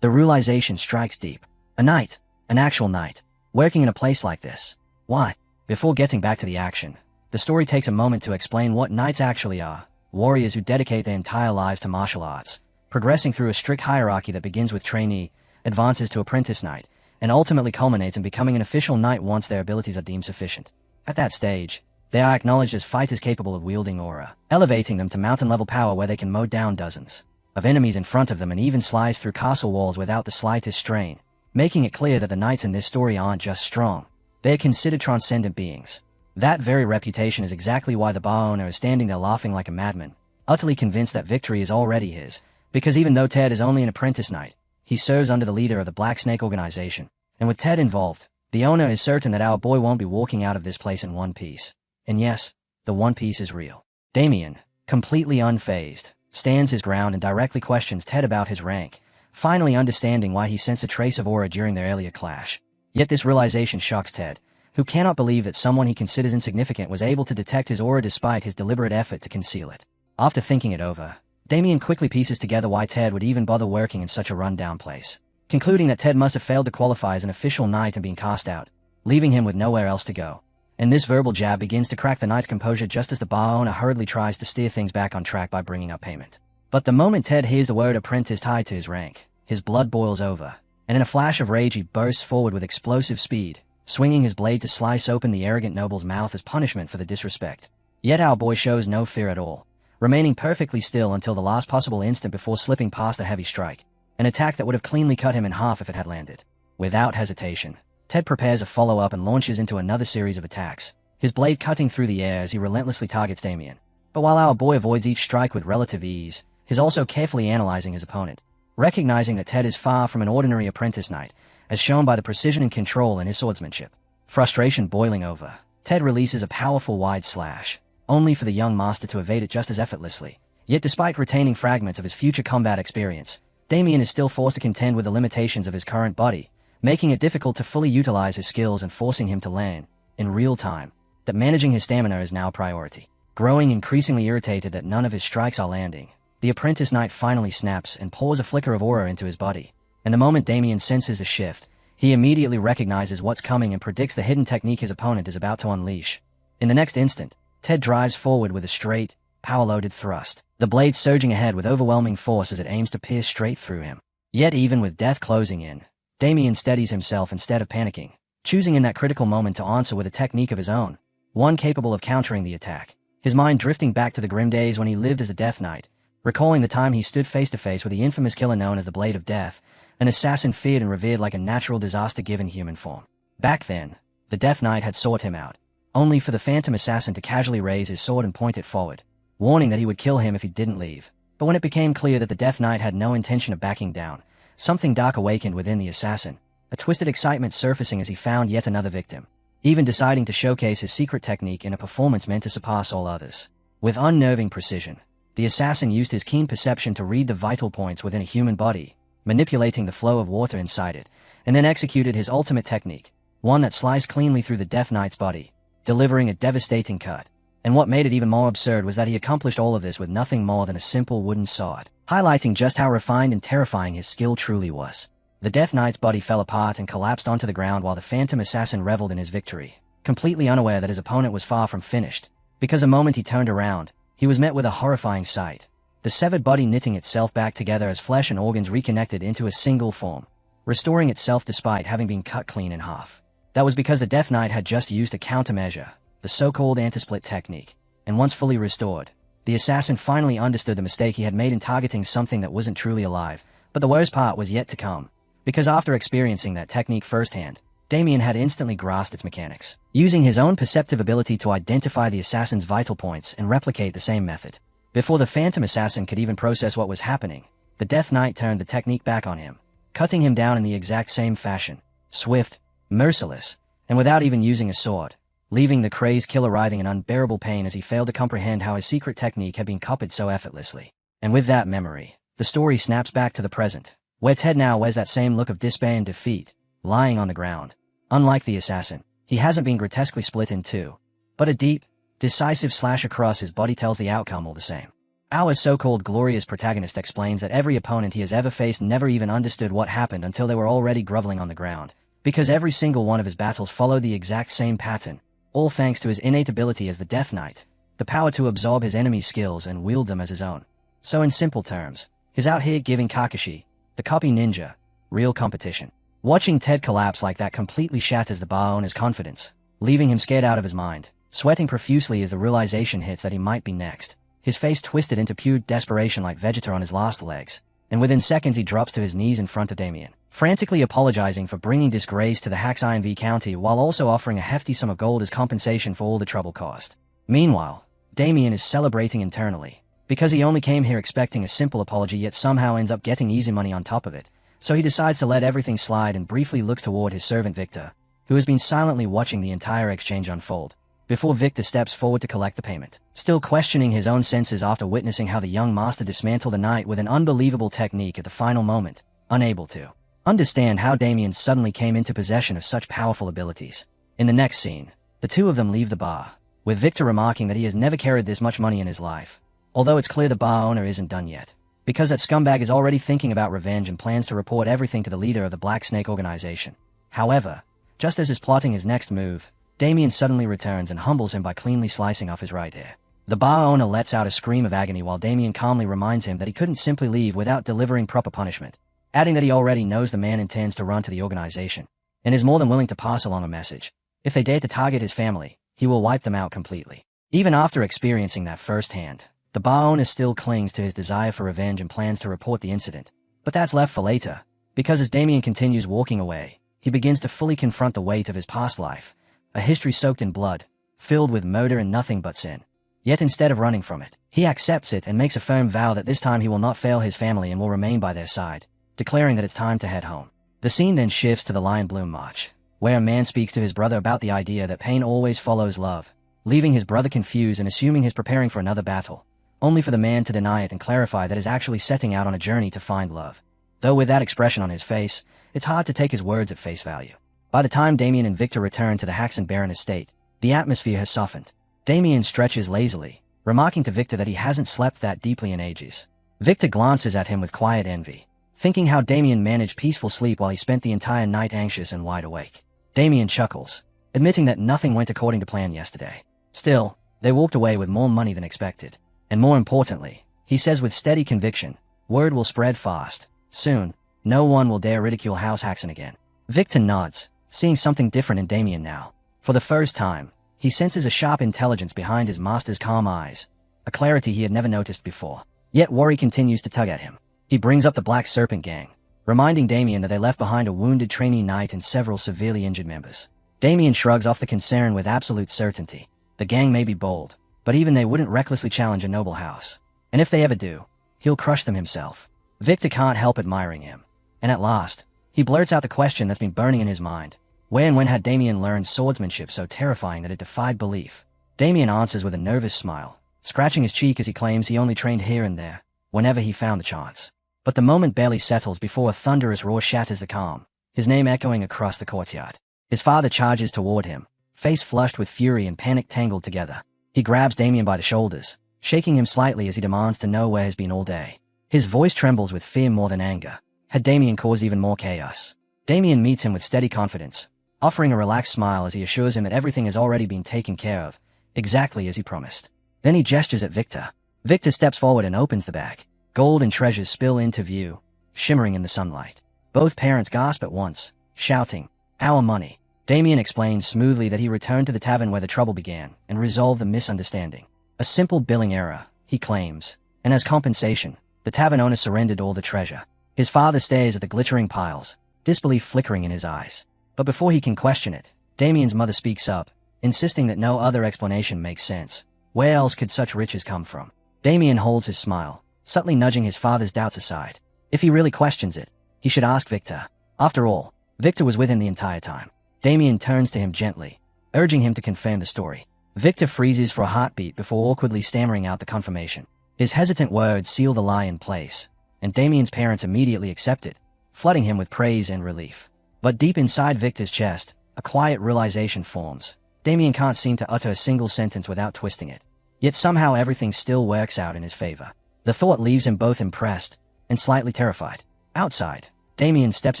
The realization strikes deep. A knight. An actual knight. Working in a place like this. Why? Before getting back to the action, the story takes a moment to explain what knights actually are. Warriors who dedicate their entire lives to martial arts, progressing through a strict hierarchy that begins with trainee, advances to apprentice knight, and ultimately culminates in becoming an official knight once their abilities are deemed sufficient. At that stage, they are acknowledged as fighters capable of wielding aura, elevating them to mountain-level power where they can mow down dozens of enemies in front of them and even slice through castle walls without the slightest strain, making it clear that the knights in this story aren't just strong, they are considered transcendent beings. That very reputation is exactly why the bar owner is standing there laughing like a madman, utterly convinced that victory is already his, because even though Ted is only an apprentice knight, he serves under the leader of the Black Snake organization, and with Ted involved, the owner is certain that our boy won't be walking out of this place in one piece. And yes, the one piece is real. Damien, completely unfazed, stands his ground and directly questions Ted about his rank, finally understanding why he sensed a trace of aura during their earlier clash. Yet this realization shocks Ted, who cannot believe that someone he considers insignificant was able to detect his aura despite his deliberate effort to conceal it. After thinking it over, Damien quickly pieces together why Ted would even bother working in such a run-down place, concluding that Ted must have failed to qualify as an official knight and been cast out, leaving him with nowhere else to go. And this verbal jab begins to crack the knight's composure just as the bar owner hurriedly tries to steer things back on track by bringing up payment. But the moment Ted hears the word apprentice tied to his rank, his blood boils over, and in a flash of rage he bursts forward with explosive speed, swinging his blade to slice open the arrogant noble's mouth as punishment for the disrespect. Yet our boy shows no fear at all, remaining perfectly still until the last possible instant before slipping past a heavy strike, an attack that would have cleanly cut him in half if it had landed. Without hesitation, Ted prepares a follow-up and launches into another series of attacks, his blade cutting through the air as he relentlessly targets Damien. But while our boy avoids each strike with relative ease, he's also carefully analyzing his opponent, recognizing that Ted is far from an ordinary apprentice knight, as shown by the precision and control in his swordsmanship. Frustration boiling over, Ted releases a powerful wide slash, only for the young master to evade it just as effortlessly. Yet despite retaining fragments of his future combat experience, Damien is still forced to contend with the limitations of his current body, making it difficult to fully utilize his skills and forcing him to learn, in real time, that managing his stamina is now a priority. Growing increasingly irritated that none of his strikes are landing, the apprentice knight finally snaps and pours a flicker of aura into his body, and the moment Damien senses the shift, he immediately recognizes what's coming and predicts the hidden technique his opponent is about to unleash. In the next instant, Ted drives forward with a straight, power-loaded thrust, the blade surging ahead with overwhelming force as it aims to pierce straight through him. Yet even with death closing in, Damien steadies himself instead of panicking, choosing in that critical moment to answer with a technique of his own, one capable of countering the attack, his mind drifting back to the grim days when he lived as a Death Knight, recalling the time he stood face-to-face with the infamous killer known as the Blade of Death, an assassin feared and revered like a natural disaster given human form. Back then, the Death Knight had sought him out, only for the phantom assassin to casually raise his sword and point it forward, warning that he would kill him if he didn't leave. But when it became clear that the Death Knight had no intention of backing down, something dark awakened within the assassin, a twisted excitement surfacing as he found yet another victim, even deciding to showcase his secret technique in a performance meant to surpass all others. With unnerving precision, the assassin used his keen perception to read the vital points within a human body, manipulating the flow of water inside it, and then executed his ultimate technique, one that sliced cleanly through the Death Knight's body, delivering a devastating cut. And what made it even more absurd was that he accomplished all of this with nothing more than a simple wooden sword, highlighting just how refined and terrifying his skill truly was. The Death Knight's body fell apart and collapsed onto the ground while the phantom assassin reveled in his victory, completely unaware that his opponent was far from finished, because the moment he turned around, he was met with a horrifying sight, the severed body knitting itself back together as flesh and organs reconnected into a single form, restoring itself despite having been cut clean in half. That was because the Death Knight had just used a countermeasure, the so-called anti-split technique, and once fully restored, the assassin finally understood the mistake he had made in targeting something that wasn't truly alive. But the worst part was yet to come, because after experiencing that technique firsthand, Damien had instantly grasped its mechanics, using his own perceptive ability to identify the assassin's vital points and replicate the same method. Before the phantom assassin could even process what was happening, the Death Knight turned the technique back on him, cutting him down in the exact same fashion, swift, merciless, and without even using a sword, leaving the crazed killer writhing in unbearable pain as he failed to comprehend how his secret technique had been copied so effortlessly. And with that memory, the story snaps back to the present, where Ted now wears that same look of despair and defeat, lying on the ground. Unlike the assassin, he hasn't been grotesquely split in two, but a deep, decisive slash across his body tells the outcome all the same. Our so-called glorious protagonist explains that every opponent he has ever faced never even understood what happened until they were already groveling on the ground, because every single one of his battles followed the exact same pattern, all thanks to his innate ability as the Death Knight, the power to absorb his enemy's skills and wield them as his own. So in simple terms, He's out here giving Kakashi, the copy ninja, real competition. Watching Ted collapse like that completely shatters the bar owner's confidence, leaving him scared out of his mind, sweating profusely as the realization hits that he might be next. His face twisted into pure desperation like Vegeta on his last legs, and within seconds he drops to his knees in front of Damien, frantically apologizing for bringing disgrace to the Hax-Iron V County while also offering a hefty sum of gold as compensation for all the trouble caused. Meanwhile, Damien is celebrating internally, because he only came here expecting a simple apology yet somehow ends up getting easy money on top of it, so he decides to let everything slide and briefly looks toward his servant Victor, who has been silently watching the entire exchange unfold, before Victor steps forward to collect the payment, still questioning his own senses after witnessing how the young master dismantled the knight with an unbelievable technique at the final moment, unable to understand how Damien suddenly came into possession of such powerful abilities. In the next scene, the two of them leave the bar, with Victor remarking that he has never carried this much money in his life, although it's clear the bar owner isn't done yet, because that scumbag is already thinking about revenge and plans to report everything to the leader of the Black Snake organization. However, just as he's plotting his next move, Damien suddenly returns and humbles him by cleanly slicing off his right ear. The bar owner lets out a scream of agony while Damien calmly reminds him that he couldn't simply leave without delivering proper punishment, adding that he already knows the man intends to run to the organization, and is more than willing to pass along a message. If they dare to target his family, he will wipe them out completely. Even after experiencing that firsthand, the bar owner still clings to his desire for revenge and plans to report the incident. But that's left for later, because as Damien continues walking away, he begins to fully confront the weight of his past life, a history soaked in blood, filled with murder and nothing but sin. Yet instead of running from it, he accepts it and makes a firm vow that this time he will not fail his family and will remain by their side, declaring that it's time to head home. The scene then shifts to the Lion Bloom March, where a man speaks to his brother about the idea that pain always follows love, leaving his brother confused and assuming he's preparing for another battle, only for the man to deny it and clarify that he's actually setting out on a journey to find love. Though with that expression on his face, it's hard to take his words at face value. By the time Damien and Victor return to the Haxan Baron estate, the atmosphere has softened. Damien stretches lazily, remarking to Victor that he hasn't slept that deeply in ages. Victor glances at him with quiet envy, thinking how Damien managed peaceful sleep while he spent the entire night anxious and wide awake. Damien chuckles, admitting that nothing went according to plan yesterday. Still, they walked away with more money than expected. And more importantly, he says with steady conviction, word will spread fast. Soon, no one will dare ridicule House Haxan again. Victor nods, seeing something different in Damien now. For the first time, he senses a sharp intelligence behind his master's calm eyes, a clarity he had never noticed before. Yet worry continues to tug at him. He brings up the Black Serpent gang, reminding Damien that they left behind a wounded trainee knight and several severely injured members. Damien shrugs off the concern with absolute certainty. The gang may be bold, but even they wouldn't recklessly challenge a noble house. And if they ever do, he'll crush them himself. Victor can't help admiring him. And at last, he blurts out the question that's been burning in his mind. Where and when had Damien learned swordsmanship so terrifying that it defied belief? Damien answers with a nervous smile, scratching his cheek as he claims he only trained here and there, whenever he found the chance. But the moment barely settles before a thunderous roar shatters the calm, his name echoing across the courtyard. His father charges toward him, face flushed with fury and panic tangled together. He grabs Damien by the shoulders, shaking him slightly as he demands to know where he's been all day. His voice trembles with fear more than anger. Had Damien caused even more chaos? Damien meets him with steady confidence, offering a relaxed smile as he assures him that everything has already been taken care of, exactly as he promised. Then he gestures at Victor. Victor steps forward and opens the bag. Gold and treasures spill into view, shimmering in the sunlight. Both parents gasp at once, shouting, "Our money!" Damien explains smoothly that he returned to the tavern where the trouble began and resolved the misunderstanding. A simple billing error, he claims, and as compensation, the tavern owner surrendered all the treasure. His father stares at the glittering piles, disbelief flickering in his eyes. But before he can question it, Damien's mother speaks up, insisting that no other explanation makes sense. Where else could such riches come from? Damien holds his smile, subtly nudging his father's doubts aside. If he really questions it, he should ask Victor. After all, Victor was with him the entire time. Damien turns to him gently, urging him to confirm the story. Victor freezes for a heartbeat before awkwardly stammering out the confirmation. His hesitant words seal the lie in place, and Damien's parents immediately accept it, flooding him with praise and relief. But deep inside Victor's chest, a quiet realization forms. Damien can't seem to utter a single sentence without twisting it. Yet somehow everything still works out in his favor. The thought leaves him both impressed and slightly terrified. Outside, Damien steps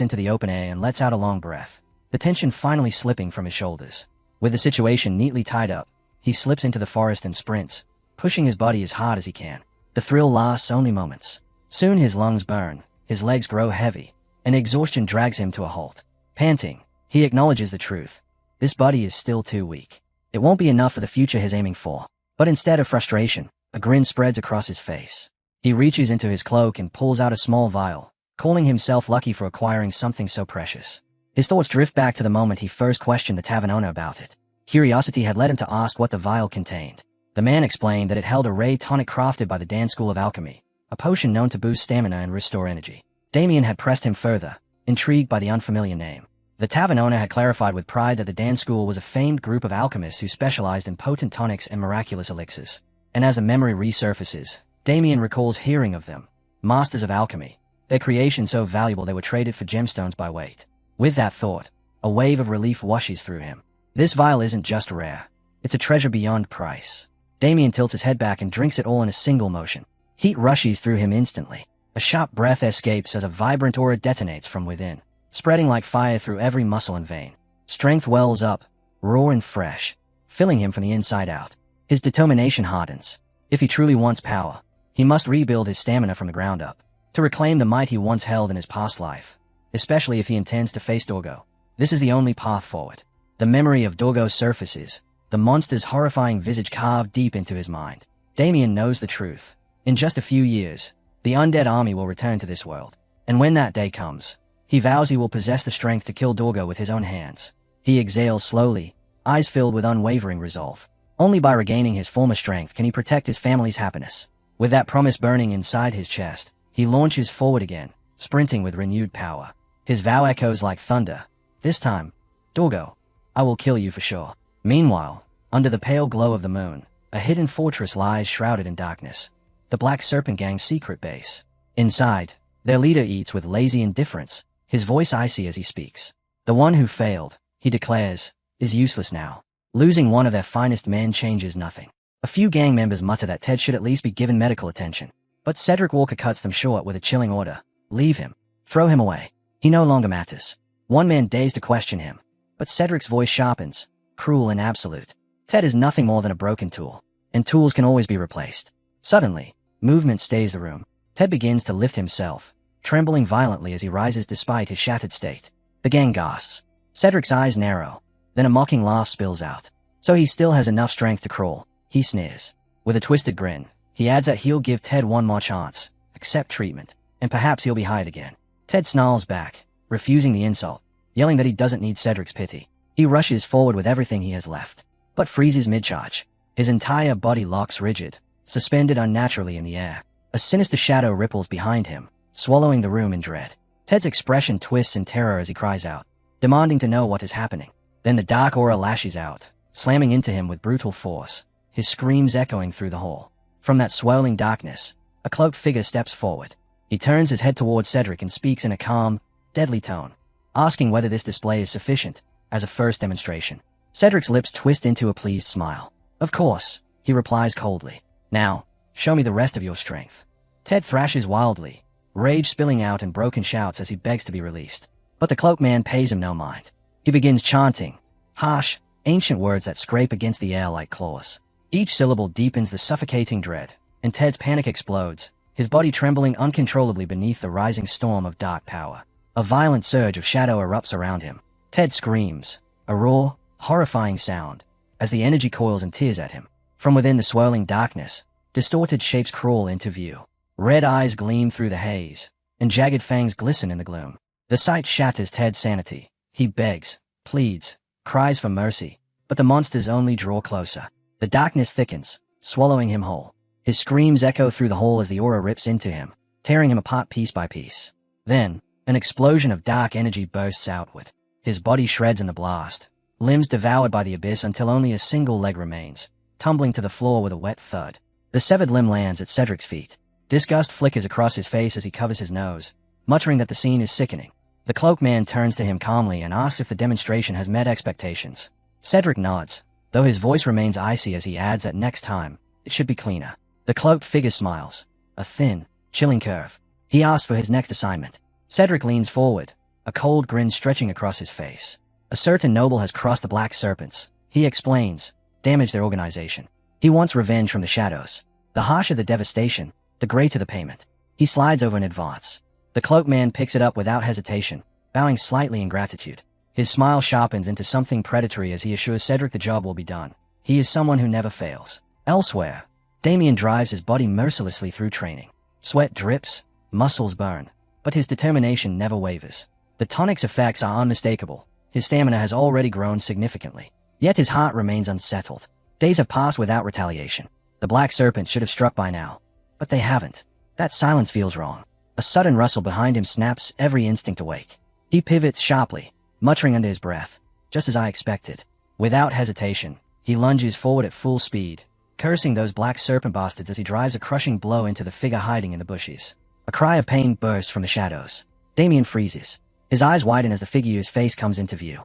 into the open air and lets out a long breath, the tension finally slipping from his shoulders. With the situation neatly tied up, he slips into the forest and sprints, pushing his body as hard as he can. The thrill lasts only moments. Soon his lungs burn, his legs grow heavy, and exhaustion drags him to a halt. Panting, he acknowledges the truth. This body is still too weak. It won't be enough for the future he's aiming for. But instead of frustration, a grin spreads across his face. He reaches into his cloak and pulls out a small vial, calling himself lucky for acquiring something so precious. His thoughts drift back to the moment he first questioned the tavern owner about it. Curiosity had led him to ask what the vial contained. The man explained that it held a ray tonic crafted by the Dan School of Alchemy, a potion known to boost stamina and restore energy. Damien had pressed him further, intrigued by the unfamiliar name. The tavern owner had clarified with pride that the Dan School was a famed group of alchemists who specialized in potent tonics and miraculous elixirs. And as the memory resurfaces, Damien recalls hearing of them, masters of alchemy, their creation so valuable they were traded for gemstones by weight. With that thought, a wave of relief washes through him. This vial isn't just rare, it's a treasure beyond price. Damien tilts his head back and drinks it all in a single motion. Heat rushes through him instantly. A sharp breath escapes as a vibrant aura detonates from within, spreading like fire through every muscle and vein. Strength wells up, raw and fresh, filling him from the inside out. His determination hardens. If he truly wants power, he must rebuild his stamina from the ground up, to reclaim the might he once held in his past life, especially if he intends to face Dorggo. This is the only path forward. The memory of Dorggo surfaces, the monster's horrifying visage carved deep into his mind. Damien knows the truth. In just a few years, the undead army will return to this world, and when that day comes, he vows he will possess the strength to kill Dorggo with his own hands. He exhales slowly, eyes filled with unwavering resolve. Only by regaining his former strength can he protect his family's happiness. With that promise burning inside his chest, he launches forward again, sprinting with renewed power. His vow echoes like thunder. This time, Dorggo, I will kill you for sure. Meanwhile, under the pale glow of the moon, a hidden fortress lies shrouded in darkness. The Black Serpent Gang's secret base. Inside, their leader eats with lazy indifference, his voice icy as he speaks. The one who failed, he declares, is useless now. Losing one of their finest men changes nothing. A few gang members mutter that Ted should at least be given medical attention. But Cedric Walker cuts them short with a chilling order. Leave him. Throw him away. He no longer matters. One man dares to question him. But Cedric's voice sharpens, cruel and absolute. Ted is nothing more than a broken tool, and tools can always be replaced. Suddenly, movement stays the room. Ted begins to lift himself, trembling violently as he rises despite his shattered state. The gang gasps. Cedric's eyes narrow. Then a mocking laugh spills out. So he still has enough strength to crawl, he sneers. With a twisted grin, he adds that he'll give Ted one more chance, accept treatment, and perhaps he'll be hired again. Ted snarls back, refusing the insult, yelling that he doesn't need Cedric's pity. He rushes forward with everything he has left, but freezes mid-charge. His entire body locks rigid, suspended unnaturally in the air. A sinister shadow ripples behind him, swallowing the room in dread. Ted's expression twists in terror as he cries out, demanding to know what is happening. Then the dark aura lashes out, slamming into him with brutal force, his screams echoing through the hall. From that swirling darkness, a cloaked figure steps forward. He turns his head towards Cedric and speaks in a calm, deadly tone, asking whether this display is sufficient, as a first demonstration. Cedric's lips twist into a pleased smile. Of course, he replies coldly. Now, show me the rest of your strength. Ted thrashes wildly, rage spilling out in broken shouts as he begs to be released. But the cloaked man pays him no mind. He begins chanting, harsh, ancient words that scrape against the air like claws. Each syllable deepens the suffocating dread, and Ted's panic explodes, his body trembling uncontrollably beneath the rising storm of dark power. A violent surge of shadow erupts around him. Ted screams, a raw, horrifying sound, as the energy coils and tears at him. From within the swirling darkness, distorted shapes crawl into view. Red eyes gleam through the haze, and jagged fangs glisten in the gloom. The sight shatters Ted's sanity. He begs, pleads, cries for mercy, but the monsters only draw closer. The darkness thickens, swallowing him whole. His screams echo through the hall as the aura rips into him, tearing him apart piece by piece. Then, an explosion of dark energy bursts outward. His body shreds in the blast, limbs devoured by the abyss until only a single leg remains, tumbling to the floor with a wet thud. The severed limb lands at Cedric's feet. Disgust flickers across his face as he covers his nose, muttering that the scene is sickening. The cloaked man turns to him calmly and asks if the demonstration has met expectations. Cedric nods, though his voice remains icy as he adds that next time, it should be cleaner. The cloaked figure smiles, a thin, chilling curve. He asks for his next assignment. Cedric leans forward, a cold grin stretching across his face. A certain noble has crossed the Black Serpents, he explains, damaged their organization. He wants revenge from the shadows. The harsher the devastation, the greater the payment. He slides over in advance. The cloaked man picks it up without hesitation, bowing slightly in gratitude. His smile sharpens into something predatory as he assures Cedric the job will be done. He is someone who never fails. Elsewhere, Damien drives his body mercilessly through training. Sweat drips, muscles burn, but his determination never wavers. The tonic's effects are unmistakable. His stamina has already grown significantly. Yet his heart remains unsettled. Days have passed without retaliation. The Black Serpent should have struck by now. But they haven't. That silence feels wrong. A sudden rustle behind him snaps every instinct awake. He pivots sharply, muttering under his breath, just as I expected. Without hesitation, he lunges forward at full speed, cursing those Black Serpent bastards as he drives a crushing blow into the figure hiding in the bushes. A cry of pain bursts from the shadows. Damien freezes. His eyes widen as the figure's face comes into view.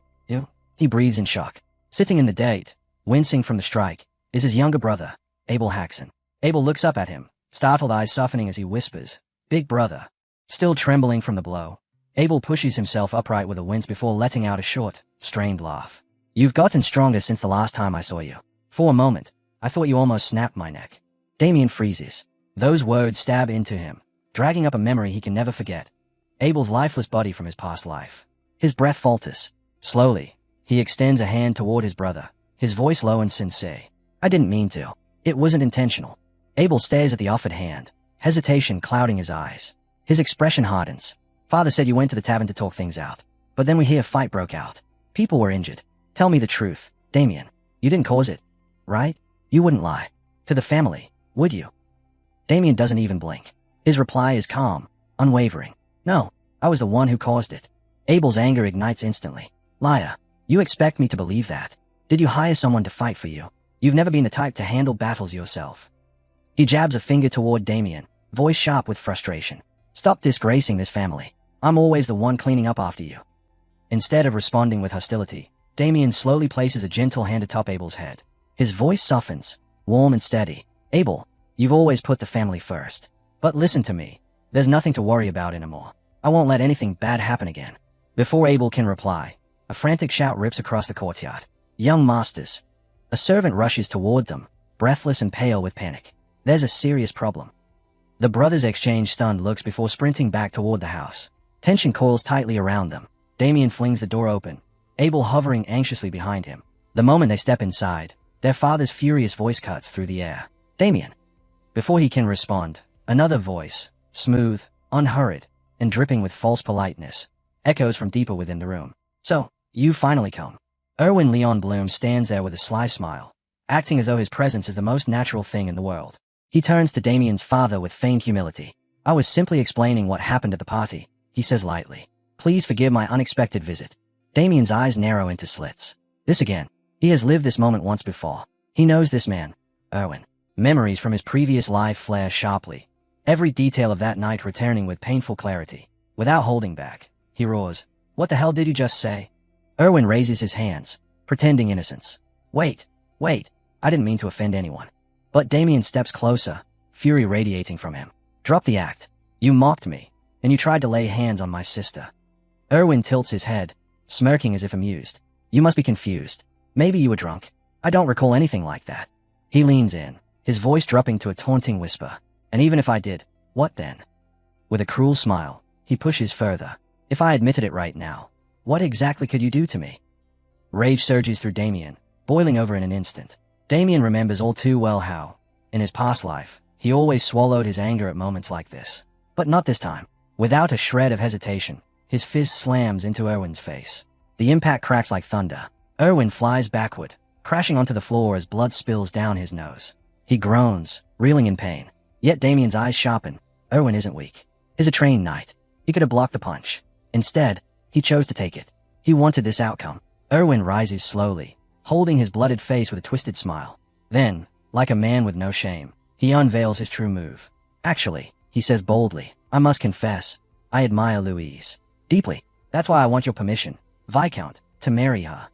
He breathes in shock. Sitting in the date, wincing from the strike, is his younger brother, Abel Haxon. Abel looks up at him, startled eyes softening as he whispers, "Big brother." Still trembling from the blow, Abel pushes himself upright with a wince before letting out a short, strained laugh. "You've gotten stronger since the last time I saw you. For a moment, I thought you almost snapped my neck." Damien freezes. Those words stab into him, dragging up a memory he can never forget. Abel's lifeless body from his past life. His breath falters. Slowly, he extends a hand toward his brother, his voice low and sincere. "I didn't mean to. It wasn't intentional." Abel stares at the offered hand, hesitation clouding his eyes. His expression hardens. "Father said you went to the tavern to talk things out. But then we hear a fight broke out. People were injured. Tell me the truth, Damien. You didn't cause it, right? You wouldn't lie. To the family, would you?" Damien doesn't even blink. His reply is calm, unwavering. "No, I was the one who caused it." Abel's anger ignites instantly. "Liar. You expect me to believe that? Did you hire someone to fight for you? You've never been the type to handle battles yourself." He jabs a finger toward Damien, voice sharp with frustration. "Stop disgracing this family. I'm always the one cleaning up after you." Instead of responding with hostility, Damien slowly places a gentle hand atop Abel's head. His voice softens, warm and steady. "Abel, you've always put the family first. But listen to me. There's nothing to worry about anymore. I won't let anything bad happen again." Before Abel can reply, a frantic shout rips across the courtyard. "Young masters." A servant rushes toward them, breathless and pale with panic. There's a serious problem. The brothers exchange stunned looks before sprinting back toward the house. Tension coils tightly around them. Damien flings the door open, Abel hovering anxiously behind him. The moment they step inside, their father's furious voice cuts through the air. "Damien!" Before he can respond, another voice, smooth, unhurried, and dripping with false politeness, echoes from deeper within the room. "So, you finally come." Erwin Leon Bloom stands there with a sly smile, acting as though his presence is the most natural thing in the world. He turns to Damien's father with feigned humility. "I was simply explaining what happened at the party," he says lightly. "Please forgive my unexpected visit." Damien's eyes narrow into slits. This again. He has lived this moment once before. He knows this man, Erwin. Memories from his previous life flare sharply, every detail of that night returning with painful clarity. Without holding back, he roars, "What the hell did you just say?" Erwin raises his hands, pretending innocence. Wait, I didn't mean to offend anyone." But Damien steps closer, fury radiating from him. "Drop the act. You mocked me, and you tried to lay hands on my sister." Erwin tilts his head, smirking as if amused. "You must be confused. Maybe you were drunk. I don't recall anything like that." He leans in, his voice dropping to a taunting whisper. "And even if I did, what then?" With a cruel smile, he pushes further. "If I admitted it right now, what exactly could you do to me?" Rage surges through Damien, boiling over in an instant. Damien remembers all too well how, in his past life, he always swallowed his anger at moments like this. But not this time. Without a shred of hesitation, his fist slams into Erwin's face. The impact cracks like thunder. Erwin flies backward, crashing onto the floor as blood spills down his nose. He groans, reeling in pain. Yet Damien's eyes sharpen. Erwin isn't weak. He's a trained knight. He could have blocked the punch. Instead, he chose to take it. He wanted this outcome. Erwin rises slowly, holding his blooded face with a twisted smile. Then, like a man with no shame, he unveils his true move. "Actually," he says boldly, "I must confess, I admire Louise. Deeply. That's why I want your permission, Viscount, to marry her."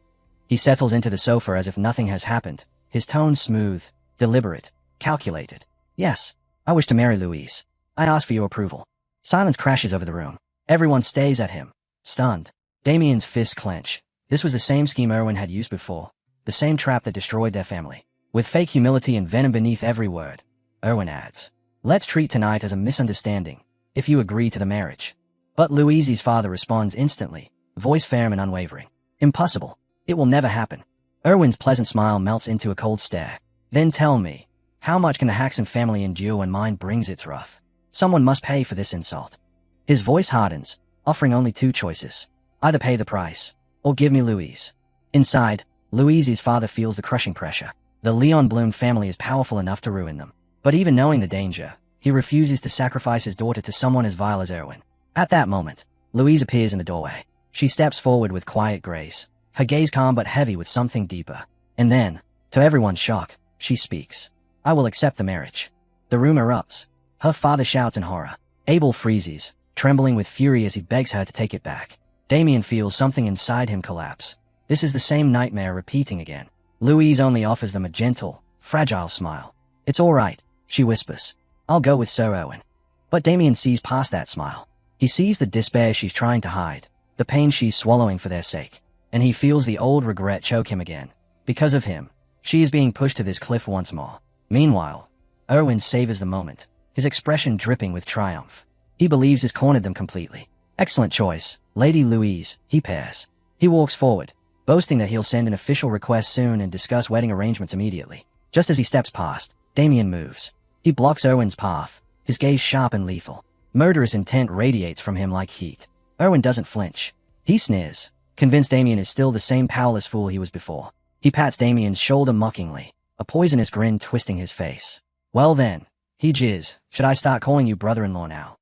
He settles into the sofa as if nothing has happened, his tone smooth, deliberate, calculated. "Yes, I wish to marry Louise. I ask for your approval." Silence crashes over the room. Everyone stays at him, stunned. Damien's fists clench. This was the same scheme Erwin had used before, the same trap that destroyed their family. With fake humility and venom beneath every word, Erwin adds, "Let's treat tonight as a misunderstanding, if you agree to the marriage. But Louise's father responds instantly, voice firm and unwavering. Impossible. It will never happen. Erwin's pleasant smile melts into a cold stare. Then tell me, how much can the Haxon family endure when mine brings its wrath? Someone must pay for this insult. His voice hardens, offering only two choices. Either pay the price, or give me Louise. Inside, Louise's father feels the crushing pressure. The Leon Bloom family is powerful enough to ruin them. But even knowing the danger, he refuses to sacrifice his daughter to someone as vile as Erwin. At that moment, Louise appears in the doorway. She steps forward with quiet grace, her gaze calm but heavy with something deeper. And then, to everyone's shock, she speaks. I will accept the marriage. The room erupts. Her father shouts in horror. Abel freezes, trembling with fury as he begs her to take it back. Damien feels something inside him collapse. This is the same nightmare repeating again. Louise only offers them a gentle, fragile smile. It's all right, she whispers. I'll go with Sir Owen. But Damien sees past that smile. He sees the despair she's trying to hide, the pain she's swallowing for their sake. And he feels the old regret choke him again. Because of him, she is being pushed to this cliff once more. Meanwhile, Erwin savors the moment, his expression dripping with triumph. He believes he's cornered them completely. Excellent choice, Lady Louise, he pairs. He walks forward, boasting that he'll send an official request soon and discuss wedding arrangements immediately. Just as he steps past, Damien moves. He blocks Erwin's path, his gaze sharp and lethal. Murderous intent radiates from him like heat. Erwin doesn't flinch. He sneers, convinced Damien is still the same powerless fool he was before. He pats Damien's shoulder mockingly, a poisonous grin twisting his face. Well then, he jizz, should I start calling you brother-in-law now?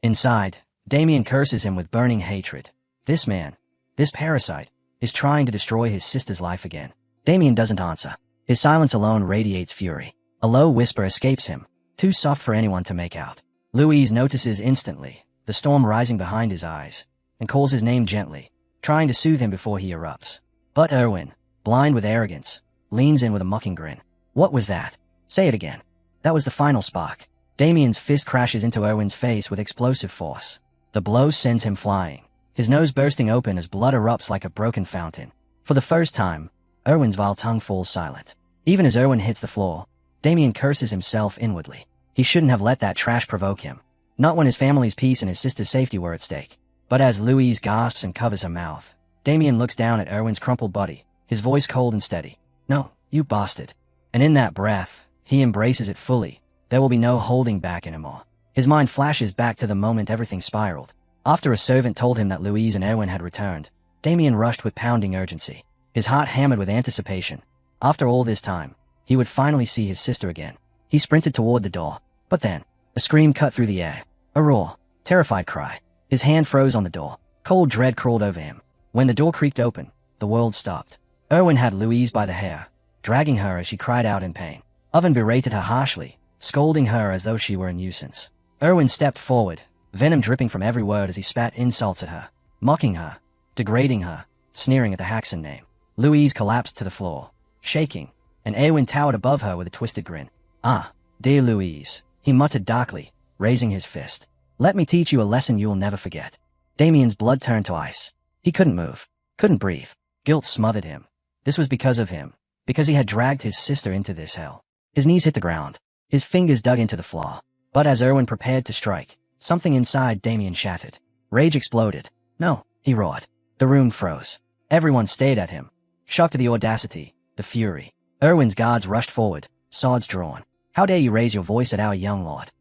Inside, Damien curses him with burning hatred. This man, this parasite, is trying to destroy his sister's life again. Damien doesn't answer. His silence alone radiates fury. A low whisper escapes him, too soft for anyone to make out. Louise notices instantly, the storm rising behind his eyes, and calls his name gently, trying to soothe him before he erupts. But Erwin, blind with arrogance, leans in with a mocking grin. What was that? Say it again. That was the final spark. Damien's fist crashes into Erwin's face with explosive force. The blow sends him flying, his nose bursting open as blood erupts like a broken fountain. For the first time, Erwin's vile tongue falls silent. Even as Erwin hits the floor, Damien curses himself inwardly. He shouldn't have let that trash provoke him. Not when his family's peace and his sister's safety were at stake. But as Louise gasps and covers her mouth, Damien looks down at Erwin's crumpled body, his voice cold and steady. No, you bastard. And in that breath, he embraces it fully. There will be no holding back anymore. His mind flashes back to the moment everything spiraled. After a servant told him that Louise and Erwin had returned, Damien rushed with pounding urgency, his heart hammered with anticipation. After all this time, he would finally see his sister again. He sprinted toward the door, but then, a scream cut through the air. A roar, terrified cry. His hand froze on the door. Cold dread crawled over him. When the door creaked open, the world stopped. Erwin had Louise by the hair, dragging her as she cried out in pain. Oven berated her harshly, scolding her as though she were a nuisance. Erwin stepped forward, venom dripping from every word as he spat insults at her, mocking her, degrading her, sneering at the Haxon name. Louise collapsed to the floor, shaking, and Erwin towered above her with a twisted grin. Ah, dear Louise, he muttered darkly, raising his fist. Let me teach you a lesson you will never forget. Damien's blood turned to ice. He couldn't move, couldn't breathe. Guilt smothered him. This was because of him, because he had dragged his sister into this hell. His knees hit the ground, his fingers dug into the floor. But as Erwin prepared to strike, something inside Damien shattered. Rage exploded. No, he roared. The room froze. Everyone stared at him, shocked at the audacity, the fury. Erwin's guards rushed forward, swords drawn. How dare you raise your voice at our young lord?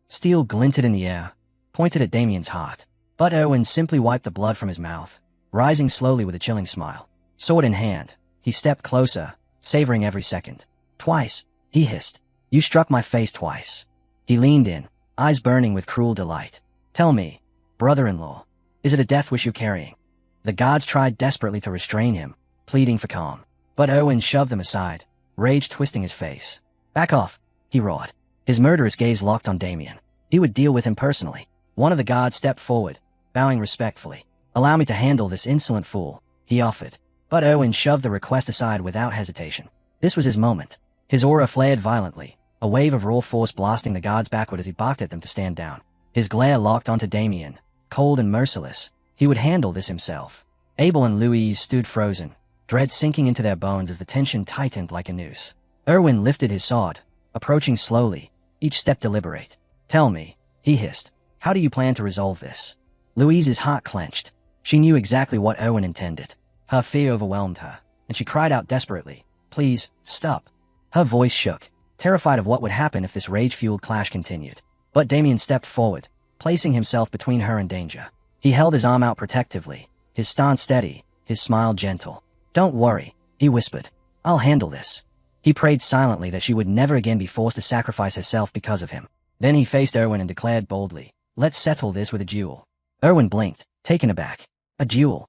Steel glinted in the air, pointed at Damien's heart. But Erwin simply wiped the blood from his mouth, rising slowly with a chilling smile. Sword in hand, he stepped closer, savoring every second. Twice, he hissed. You struck my face twice. He leaned in, eyes burning with cruel delight. Tell me, brother-in-law, is it a death wish you're carrying? The guards tried desperately to restrain him, pleading for calm. But Erwin shoved them aside, rage twisting his face. Back off, he roared. His murderous gaze locked on Damien. He would deal with him personally. One of the guards stepped forward, bowing respectfully. Allow me to handle this insolent fool, he offered. But Erwin shoved the request aside without hesitation. This was his moment. His aura flared violently, a wave of raw force blasting the guards backward as he barked at them to stand down. His glare locked onto Damien, cold and merciless. He would handle this himself. Abel and Louise stood frozen, dread sinking into their bones as the tension tightened like a noose. Erwin lifted his sword, approaching slowly, each step deliberate. Tell me, he hissed, How do you plan to resolve this? Louise's heart clenched. She knew exactly what Erwin intended. Her fear overwhelmed her, and she cried out desperately, "Please, stop." Her voice shook, terrified of what would happen if this rage-fueled clash continued. But Damien stepped forward, placing himself between her and danger. He held his arm out protectively, his stance steady, his smile gentle. "Don't worry," he whispered. "I'll handle this." He prayed silently that she would never again be forced to sacrifice herself because of him. Then he faced Erwin and declared boldly, "Let's settle this with a duel." Erwin blinked, taken aback. "A duel?"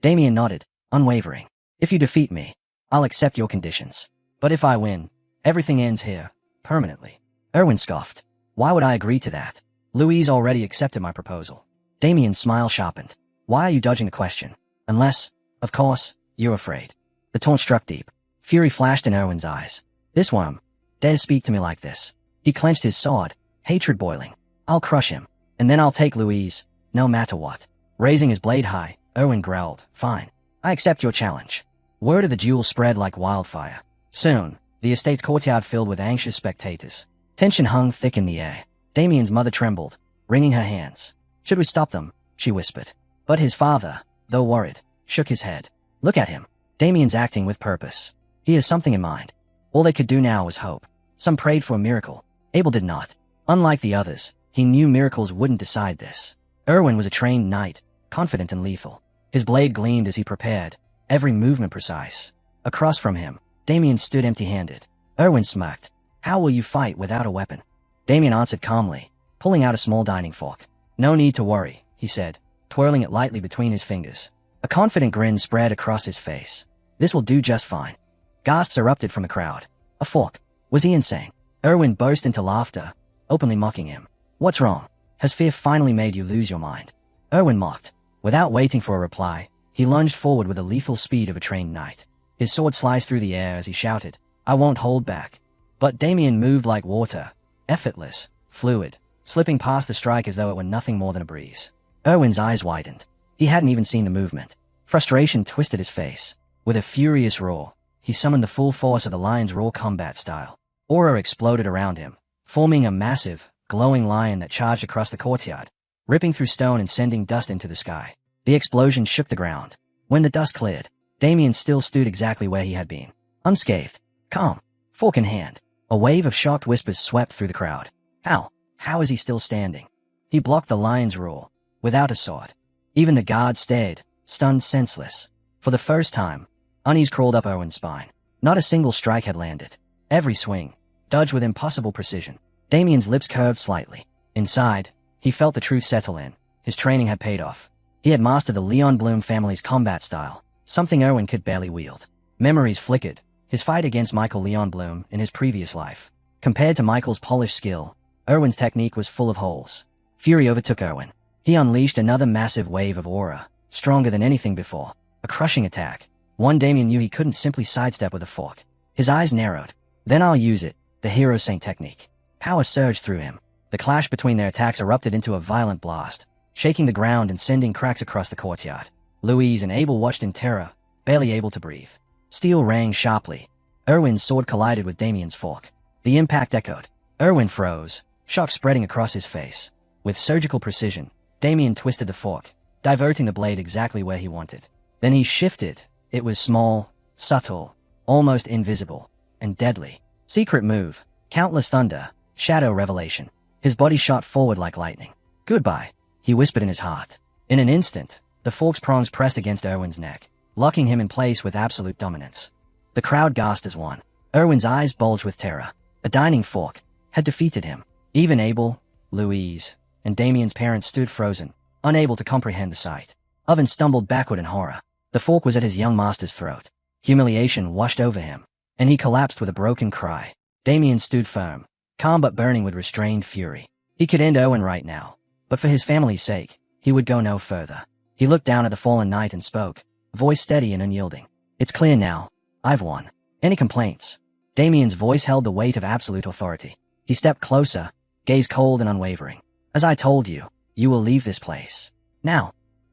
Damien nodded, unwavering. "If you defeat me, I'll accept your conditions. But if I win, everything ends here, permanently." Erwin scoffed. "Why would I agree to that? Louise already accepted my proposal." Damien's smile sharpened. "Why are you dodging the question? Unless, of course, you're afraid." The taunt struck deep. Fury flashed in Erwin's eyes. "This worm dares speak to me like this." He clenched his sword, hatred boiling. "I'll crush him, and then I'll take Louise, no matter what." Raising his blade high, Erwin growled, "Fine. I accept your challenge." Word of the duel spread like wildfire. Soon, the estate's courtyard filled with anxious spectators. Tension hung thick in the air. Damien's mother trembled, wringing her hands. "Should we stop them?" she whispered. But his father, though worried, shook his head. "Look at him. Damien's acting with purpose. He has something in mind." All they could do now was hope. Some prayed for a miracle. Abel did not. Unlike the others, he knew miracles wouldn't decide this. Erwin was a trained knight, confident and lethal. His blade gleamed as he prepared, every movement precise. Across from him, Damien stood empty-handed. Erwin smirked. "How will you fight without a weapon?" Damien answered calmly, pulling out a small dining fork. "No need to worry," he said, twirling it lightly between his fingers. A confident grin spread across his face. "This will do just fine." Gasps erupted from the crowd. A fork? Was he insane? Erwin burst into laughter, openly mocking him. "What's wrong? Has fear finally made you lose your mind?" Erwin mocked. Without waiting for a reply, he lunged forward with the lethal speed of a trained knight. His sword sliced through the air as he shouted, "I won't hold back." But Damien moved like water, effortless, fluid, slipping past the strike as though it were nothing more than a breeze. Erwin's eyes widened. He hadn't even seen the movement. Frustration twisted his face. With a furious roar, he summoned the full force of the lion's raw combat style. Aura exploded around him, forming a massive, glowing lion that charged across the courtyard, ripping through stone and sending dust into the sky. The explosion shook the ground. When the dust cleared, Damien still stood exactly where he had been, unscathed, calm, fork in hand. A wave of shocked whispers swept through the crowd. How is he still standing? He blocked the lion's roar, without a sword. Even the guards stared, stunned senseless. For the first time, unease crawled up Erwin's spine. Not a single strike had landed. Every swing, dodged with impossible precision. Damien's lips curved slightly. Inside, he felt the truth settle in. His training had paid off. He had mastered the Leon Bloom family's combat style, something Erwin could barely wield. Memories flickered. His fight against Michael Leon Bloom in his previous life. Compared to Michael's polished skill, Erwin's technique was full of holes. Fury overtook Erwin. He unleashed another massive wave of aura, stronger than anything before. A crushing attack. One Damien knew he couldn't simply sidestep with a fork. His eyes narrowed. "Then I'll use it," the hero saint technique. Power surged through him. The clash between their attacks erupted into a violent blast, shaking the ground and sending cracks across the courtyard. Louise and Abel watched in terror, barely able to breathe. Steel rang sharply. Erwin's sword collided with Damien's fork. The impact echoed. Erwin froze, shock spreading across his face. With surgical precision, Damien twisted the fork, diverting the blade exactly where he wanted. Then he shifted. It was small, subtle, almost invisible, and deadly. Secret move, countless thunder, shadow revelation. His body shot forward like lightning. "Goodbye," he whispered in his heart. In an instant, the fork's prongs pressed against Erwin's neck, locking him in place with absolute dominance. The crowd gasped as one. Erwin's eyes bulged with terror. A dining fork had defeated him. Even Abel, Louise, and Damien's parents stood frozen, unable to comprehend the sight. Oven stumbled backward in horror. The fork was at his young master's throat. Humiliation washed over him, and he collapsed with a broken cry. Damien stood firm, calm but burning with restrained fury. He could end Erwin right now, but for his family's sake, he would go no further. He looked down at the fallen knight and spoke, voice steady and unyielding. "It's clear now. I've won. Any complaints?" Damien's voice held the weight of absolute authority. He stepped closer, gaze cold and unwavering. "As I told you, you will leave this place. Now."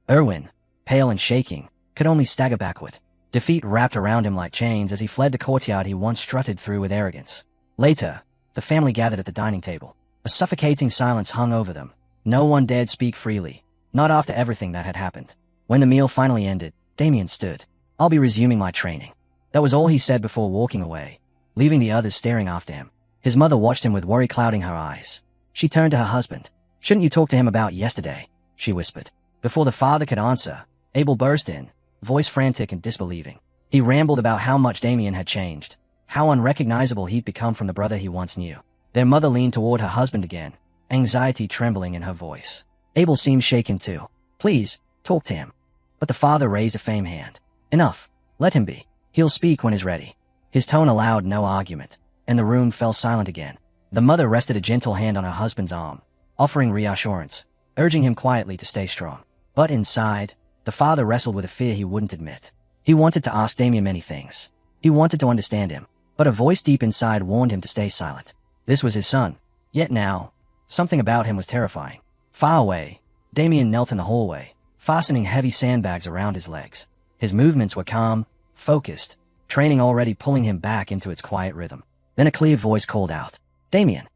Erwin, pale and shaking, could only stagger backward. Defeat wrapped around him like chains as he fled the courtyard he once strutted through with arrogance. Later, the family gathered at the dining table. A suffocating silence hung over them, No one dared speak freely, not after everything that had happened. When the meal finally ended, Damien stood. I'll be resuming my training. That was all he said before walking away, leaving the others staring after him. His mother watched him with worry clouding her eyes. She turned to her husband. Shouldn't you talk to him about yesterday? She whispered. Before the father could answer, Abel burst in, voice frantic and disbelieving. He rambled about how much Damien had changed, how unrecognizable he'd become from the brother he once knew. Their mother leaned toward her husband again, anxiety trembling in her voice. Abel seemed shaken too. Please, talk to him. But the father raised a firm hand. Enough. Let him be. He'll speak when he's ready. His tone allowed no argument, and the room fell silent again. The mother rested a gentle hand on her husband's arm, offering reassurance, urging him quietly to stay strong. But inside, the father wrestled with a fear he wouldn't admit. He wanted to ask Damien many things. He wanted to understand him, but a voice deep inside warned him to stay silent. This was his son. Yet now, something about him was terrifying. Far away, Damien knelt in the hallway, fastening heavy sandbags around his legs. His movements were calm, focused, training already pulling him back into its quiet rhythm. Then a clear voice called out, Damien.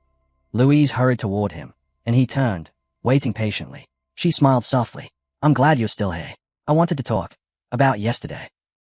Louise hurried toward him, and he turned, waiting patiently. She smiled softly. I'm glad you're still here. I wanted to talk about yesterday.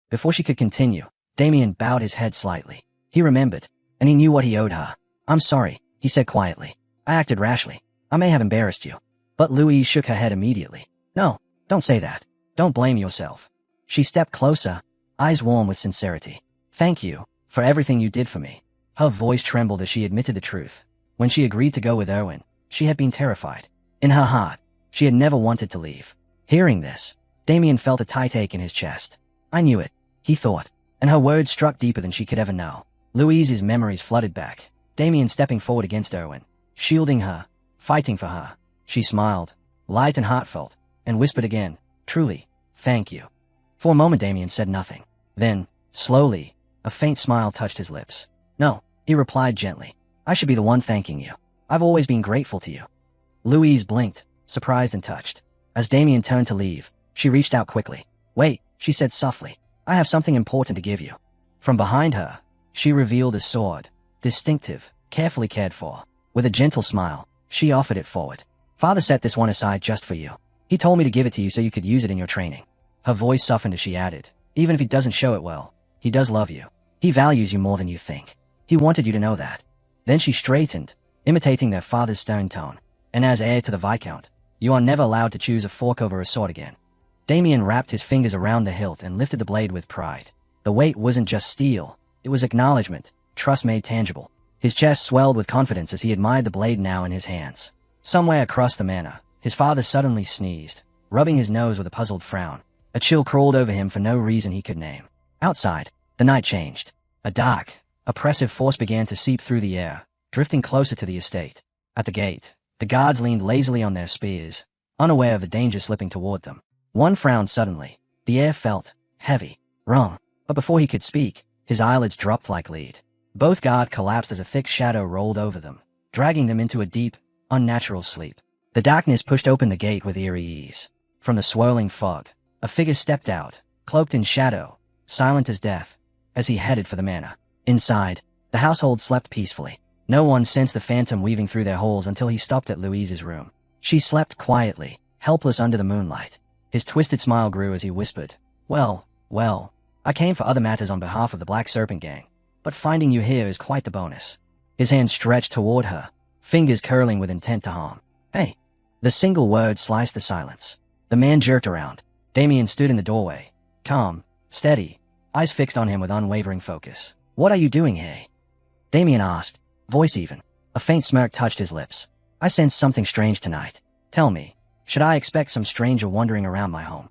Before she could continue, Damien bowed his head slightly. He remembered, and he knew what he owed her. I'm sorry, he said quietly. I acted rashly. I may have embarrassed you. But Louise shook her head immediately. No, don't say that. Don't blame yourself. She stepped closer, eyes warm with sincerity. Thank you for everything you did for me. Her voice trembled as she admitted the truth. When she agreed to go with Erwin, she had been terrified. In her heart, she had never wanted to leave. Hearing this, Damien felt a tight ache in his chest. I knew it, he thought, and her words struck deeper than she could ever know. Louise's memories flooded back, Damien stepping forward against Erwin, shielding her, fighting for her. She smiled, light and heartfelt, and whispered again, truly, thank you. For a moment Damien said nothing. Then, slowly, a faint smile touched his lips. No, he replied gently. I should be the one thanking you. I've always been grateful to you. Louise blinked, surprised and touched. As Damien turned to leave, she reached out quickly. Wait, she said softly. I have something important to give you. From behind her, she revealed a sword, distinctive, carefully cared for. With a gentle smile, she offered it forward. Father set this one aside just for you. He told me to give it to you so you could use it in your training. Her voice softened as she added, even if he doesn't show it well, he does love you. He values you more than you think. He wanted you to know that. Then she straightened, imitating their father's stern tone. And as heir to the Viscount, you are never allowed to choose a fork over a sword again. Damien wrapped his fingers around the hilt and lifted the blade with pride. The weight wasn't just steel, it was acknowledgement, trust made tangible. His chest swelled with confidence as he admired the blade now in his hands. Somewhere across the manor, his father suddenly sneezed, rubbing his nose with a puzzled frown. A chill crawled over him for no reason he could name. Outside, the night changed. A dark, oppressive force began to seep through the air, drifting closer to the estate. At the gate, the guards leaned lazily on their spears, unaware of the danger slipping toward them. One frowned suddenly. The air felt heavy, wrong. But before he could speak, his eyelids dropped like lead. Both guards collapsed as a thick shadow rolled over them, dragging them into a deep, unnatural sleep. The darkness pushed open the gate with eerie ease. From the swirling fog, a figure stepped out, cloaked in shadow, silent as death, as he headed for the manor. Inside, the household slept peacefully. No one sensed the phantom weaving through their halls until he stopped at Louise's room. She slept quietly, helpless under the moonlight. His twisted smile grew as he whispered, well, I came for other matters on behalf of the Black Serpent Gang, but finding you here is quite the bonus. His hand stretched toward her, fingers curling with intent to harm. Hey! The single word sliced the silence. The man jerked around. Damien stood in the doorway, calm, steady, eyes fixed on him with unwavering focus. What are you doing here? Damien asked, voice even. A faint smirk touched his lips. I sense something strange tonight. Tell me, should I expect some stranger wandering around my home?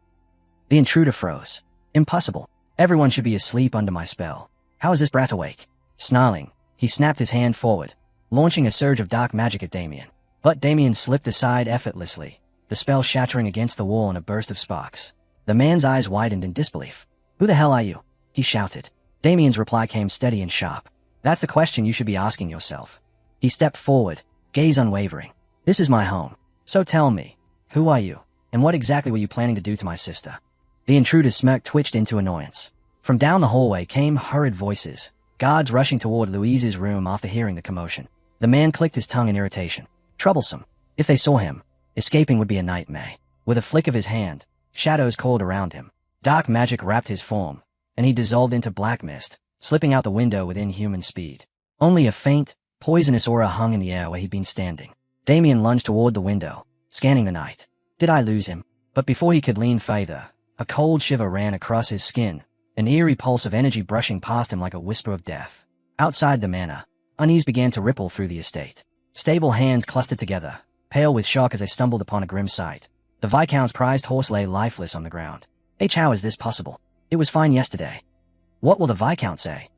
The intruder froze. Impossible. Everyone should be asleep under my spell. How is this brat awake? Snarling, he snapped his hand forward, launching a surge of dark magic at Damien. But Damien slipped aside effortlessly, the spell shattering against the wall in a burst of sparks. The man's eyes widened in disbelief. Who the hell are you? He shouted. Damien's reply came steady and sharp. That's the question you should be asking yourself. He stepped forward, gaze unwavering. This is my home. So tell me, who are you, and what exactly were you planning to do to my sister? The intruder's smirk twitched into annoyance. From down the hallway came hurried voices, guards rushing toward Louise's room after hearing the commotion. The man clicked his tongue in irritation. Troublesome. If they saw him, Escaping would be a nightmare. With a flick of his hand, shadows coiled around him. Dark magic wrapped his form, and he dissolved into black mist, slipping out the window with inhuman speed. Only a faint, poisonous aura hung in the air where he'd been standing. Damien lunged toward the window, scanning the night. Did I lose him? But before he could lean further, a cold shiver ran across his skin, an eerie pulse of energy brushing past him like a whisper of death. Outside the manor, unease began to ripple through the estate. Stable hands clustered together, pale with shock as they stumbled upon a grim sight. The Viscount's prized horse lay lifeless on the ground. How is this possible? It was fine yesterday. What will the Viscount say?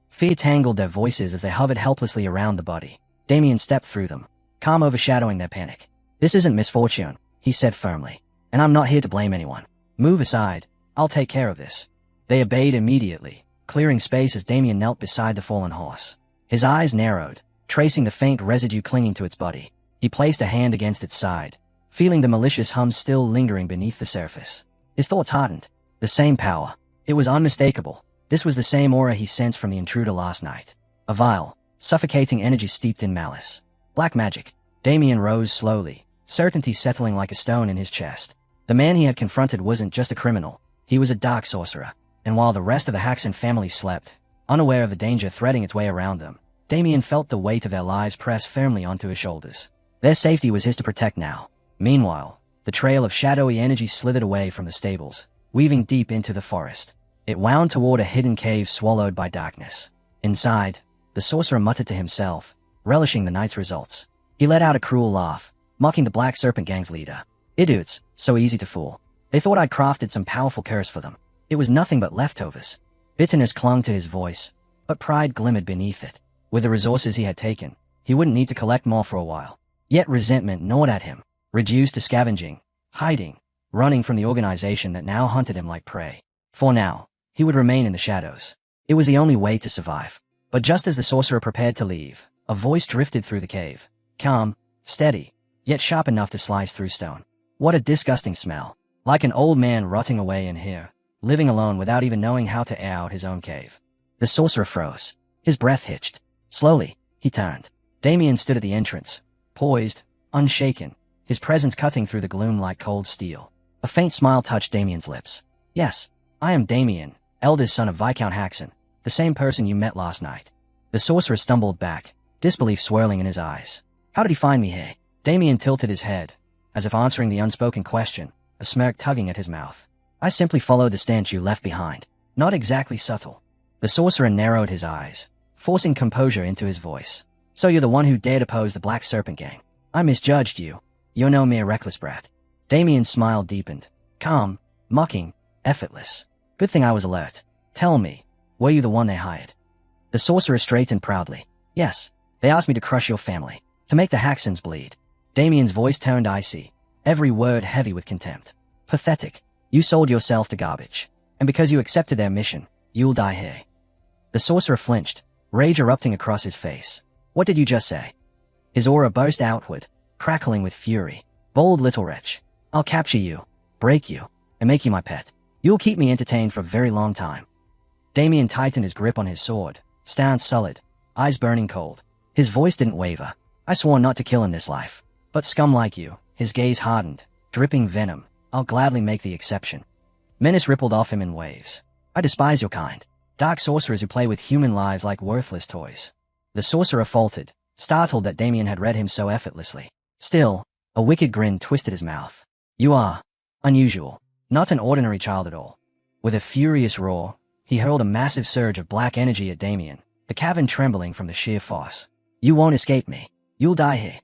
Fear tangled their voices as they hovered helplessly around the body. Damien stepped through them, calm overshadowing their panic. This isn't misfortune, he said firmly. And I'm not here to blame anyone. Move aside, I'll take care of this. They obeyed immediately, clearing space as Damien knelt beside the fallen horse. His eyes narrowed, tracing the faint residue clinging to its body. He placed a hand against its side, feeling the malicious hum still lingering beneath the surface. His thoughts hardened. The same power. It was unmistakable. This was the same aura he sensed from the intruder last night. A vile, suffocating energy steeped in malice. Black magic. Damien rose slowly, certainty settling like a stone in his chest. The man he had confronted wasn't just a criminal. He was a dark sorcerer. And while the rest of the Haxon family slept, unaware of the danger threading its way around them, Damien felt the weight of their lives press firmly onto his shoulders. Their safety was his to protect now. Meanwhile, the trail of shadowy energy slithered away from the stables, weaving deep into the forest. It wound toward a hidden cave swallowed by darkness. Inside, the sorcerer muttered to himself, relishing the night's results. He let out a cruel laugh, mocking the Black Serpent Gang's leader. Idiots, so easy to fool. They thought I'd crafted some powerful curse for them. It was nothing but leftovers. Bitterness clung to his voice, but pride glimmered beneath it. With the resources he had taken, he wouldn't need to collect more for a while. Yet resentment gnawed at him, reduced to scavenging, hiding, running from the organization that now hunted him like prey. For now, he would remain in the shadows. It was the only way to survive. But just as the sorcerer prepared to leave, a voice drifted through the cave. Calm, steady, yet sharp enough to slice through stone. What a disgusting smell. Like an old man rotting away in here, living alone without even knowing how to air out his own cave. The sorcerer froze. His breath hitched. Slowly, he turned. Damien stood at the entrance, poised, unshaken, his presence cutting through the gloom like cold steel. A faint smile touched Damien's lips. Yes, I am Damien, eldest son of Viscount Haxon, the same person you met last night. The sorcerer stumbled back, disbelief swirling in his eyes. How did he find me here? Damien tilted his head, as if answering the unspoken question, a smirk tugging at his mouth. I simply followed the stench you left behind. Not exactly subtle. The sorcerer narrowed his eyes, forcing composure into his voice. So you're the one who dared oppose the Black Serpent Gang. I misjudged you. You're no mere reckless brat. Damien's smile deepened. Calm, mocking, effortless. Good thing I was alert. Tell me, were you the one they hired? The sorcerer straightened proudly. Yes, they asked me to crush your family, to make the Haxons bleed. Damien's voice turned icy, every word heavy with contempt. Pathetic. You sold yourself to garbage. And because you accepted their mission, you'll die here. The sorcerer flinched, rage erupting across his face. What did you just say? His aura burst outward, crackling with fury. Bold little wretch. I'll capture you, break you, and make you my pet. You'll keep me entertained for a very long time. Damien tightened his grip on his sword, stance solid, eyes burning cold. His voice didn't waver. I swore not to kill in this life. But scum like you, his gaze hardened, dripping venom. I'll gladly make the exception. Menace rippled off him in waves. I despise your kind. Dark sorcerers who play with human lives like worthless toys. The sorcerer faltered, startled that Damien had read him so effortlessly. Still, a wicked grin twisted his mouth. You are unusual. Not an ordinary child at all. With a furious roar, he hurled a massive surge of black energy at Damien, the cavern trembling from the sheer force. You won't escape me. You'll die here.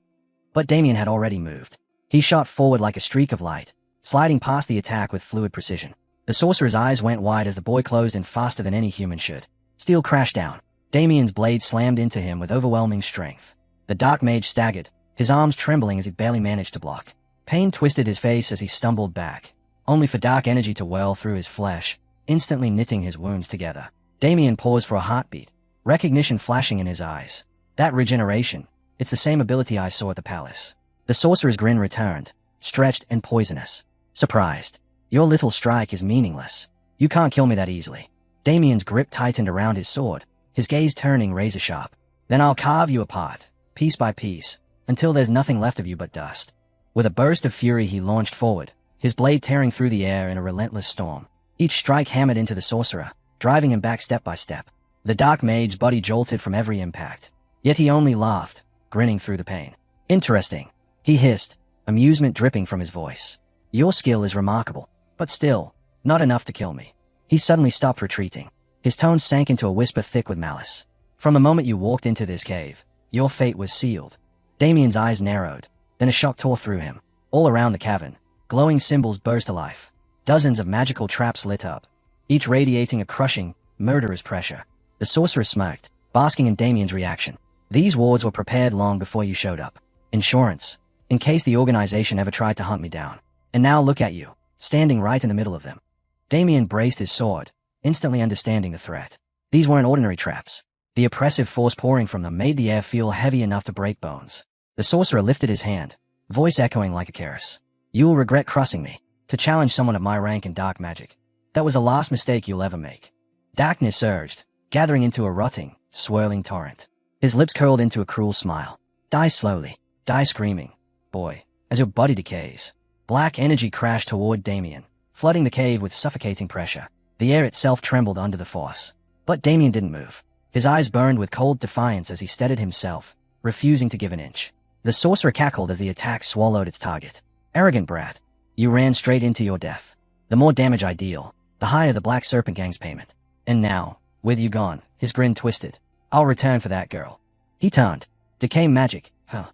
But Damien had already moved. He shot forward like a streak of light, sliding past the attack with fluid precision. The sorcerer's eyes went wide as the boy closed in faster than any human should. Steel crashed down. Damien's blade slammed into him with overwhelming strength. The dark mage staggered, his arms trembling as he barely managed to block. Pain twisted his face as he stumbled back, only for dark energy to whirl through his flesh, instantly knitting his wounds together. Damien paused for a heartbeat, recognition flashing in his eyes. That regeneration, it's the same ability I saw at the palace. The sorcerer's grin returned, stretched and poisonous. Surprised. Your little strike is meaningless. You can't kill me that easily. Damien's grip tightened around his sword, his gaze turning razor-sharp. Then I'll carve you apart, piece by piece, until there's nothing left of you but dust. With a burst of fury he launched forward, his blade tearing through the air in a relentless storm. Each strike hammered into the sorcerer, driving him back step by step. The dark mage's body jolted from every impact. Yet he only laughed, grinning through the pain. Interesting, he hissed, amusement dripping from his voice. Your skill is remarkable, but still, not enough to kill me. He suddenly stopped retreating. His tone sank into a whisper thick with malice. From the moment you walked into this cave, your fate was sealed. Damien's eyes narrowed, then a shock tore through him. All around the cavern, glowing symbols burst to life. Dozens of magical traps lit up, each radiating a crushing, murderous pressure. The sorcerer smirked, basking in Damien's reaction. These wards were prepared long before you showed up. Insurance, in case the organization ever tried to hunt me down. And now look at you, standing right in the middle of them. Damien braced his sword, instantly understanding the threat. These weren't ordinary traps. The oppressive force pouring from them made the air feel heavy enough to break bones. The sorcerer lifted his hand, voice echoing like a curse. You will regret crossing me, to challenge someone of my rank in dark magic. That was the last mistake you'll ever make. Darkness surged, gathering into a rotting, swirling torrent. His lips curled into a cruel smile. Die slowly, die screaming, boy, as your body decays. Black energy crashed toward Damien, flooding the cave with suffocating pressure. The air itself trembled under the force. But Damien didn't move. His eyes burned with cold defiance as he steadied himself, refusing to give an inch. The sorcerer cackled as the attack swallowed its target. Arrogant brat, you ran straight into your death. The more damage I deal, the higher the Black Serpent Gang's payment. And now, with you gone, his grin twisted. I'll return for that girl. He turned. Decay magic, huh?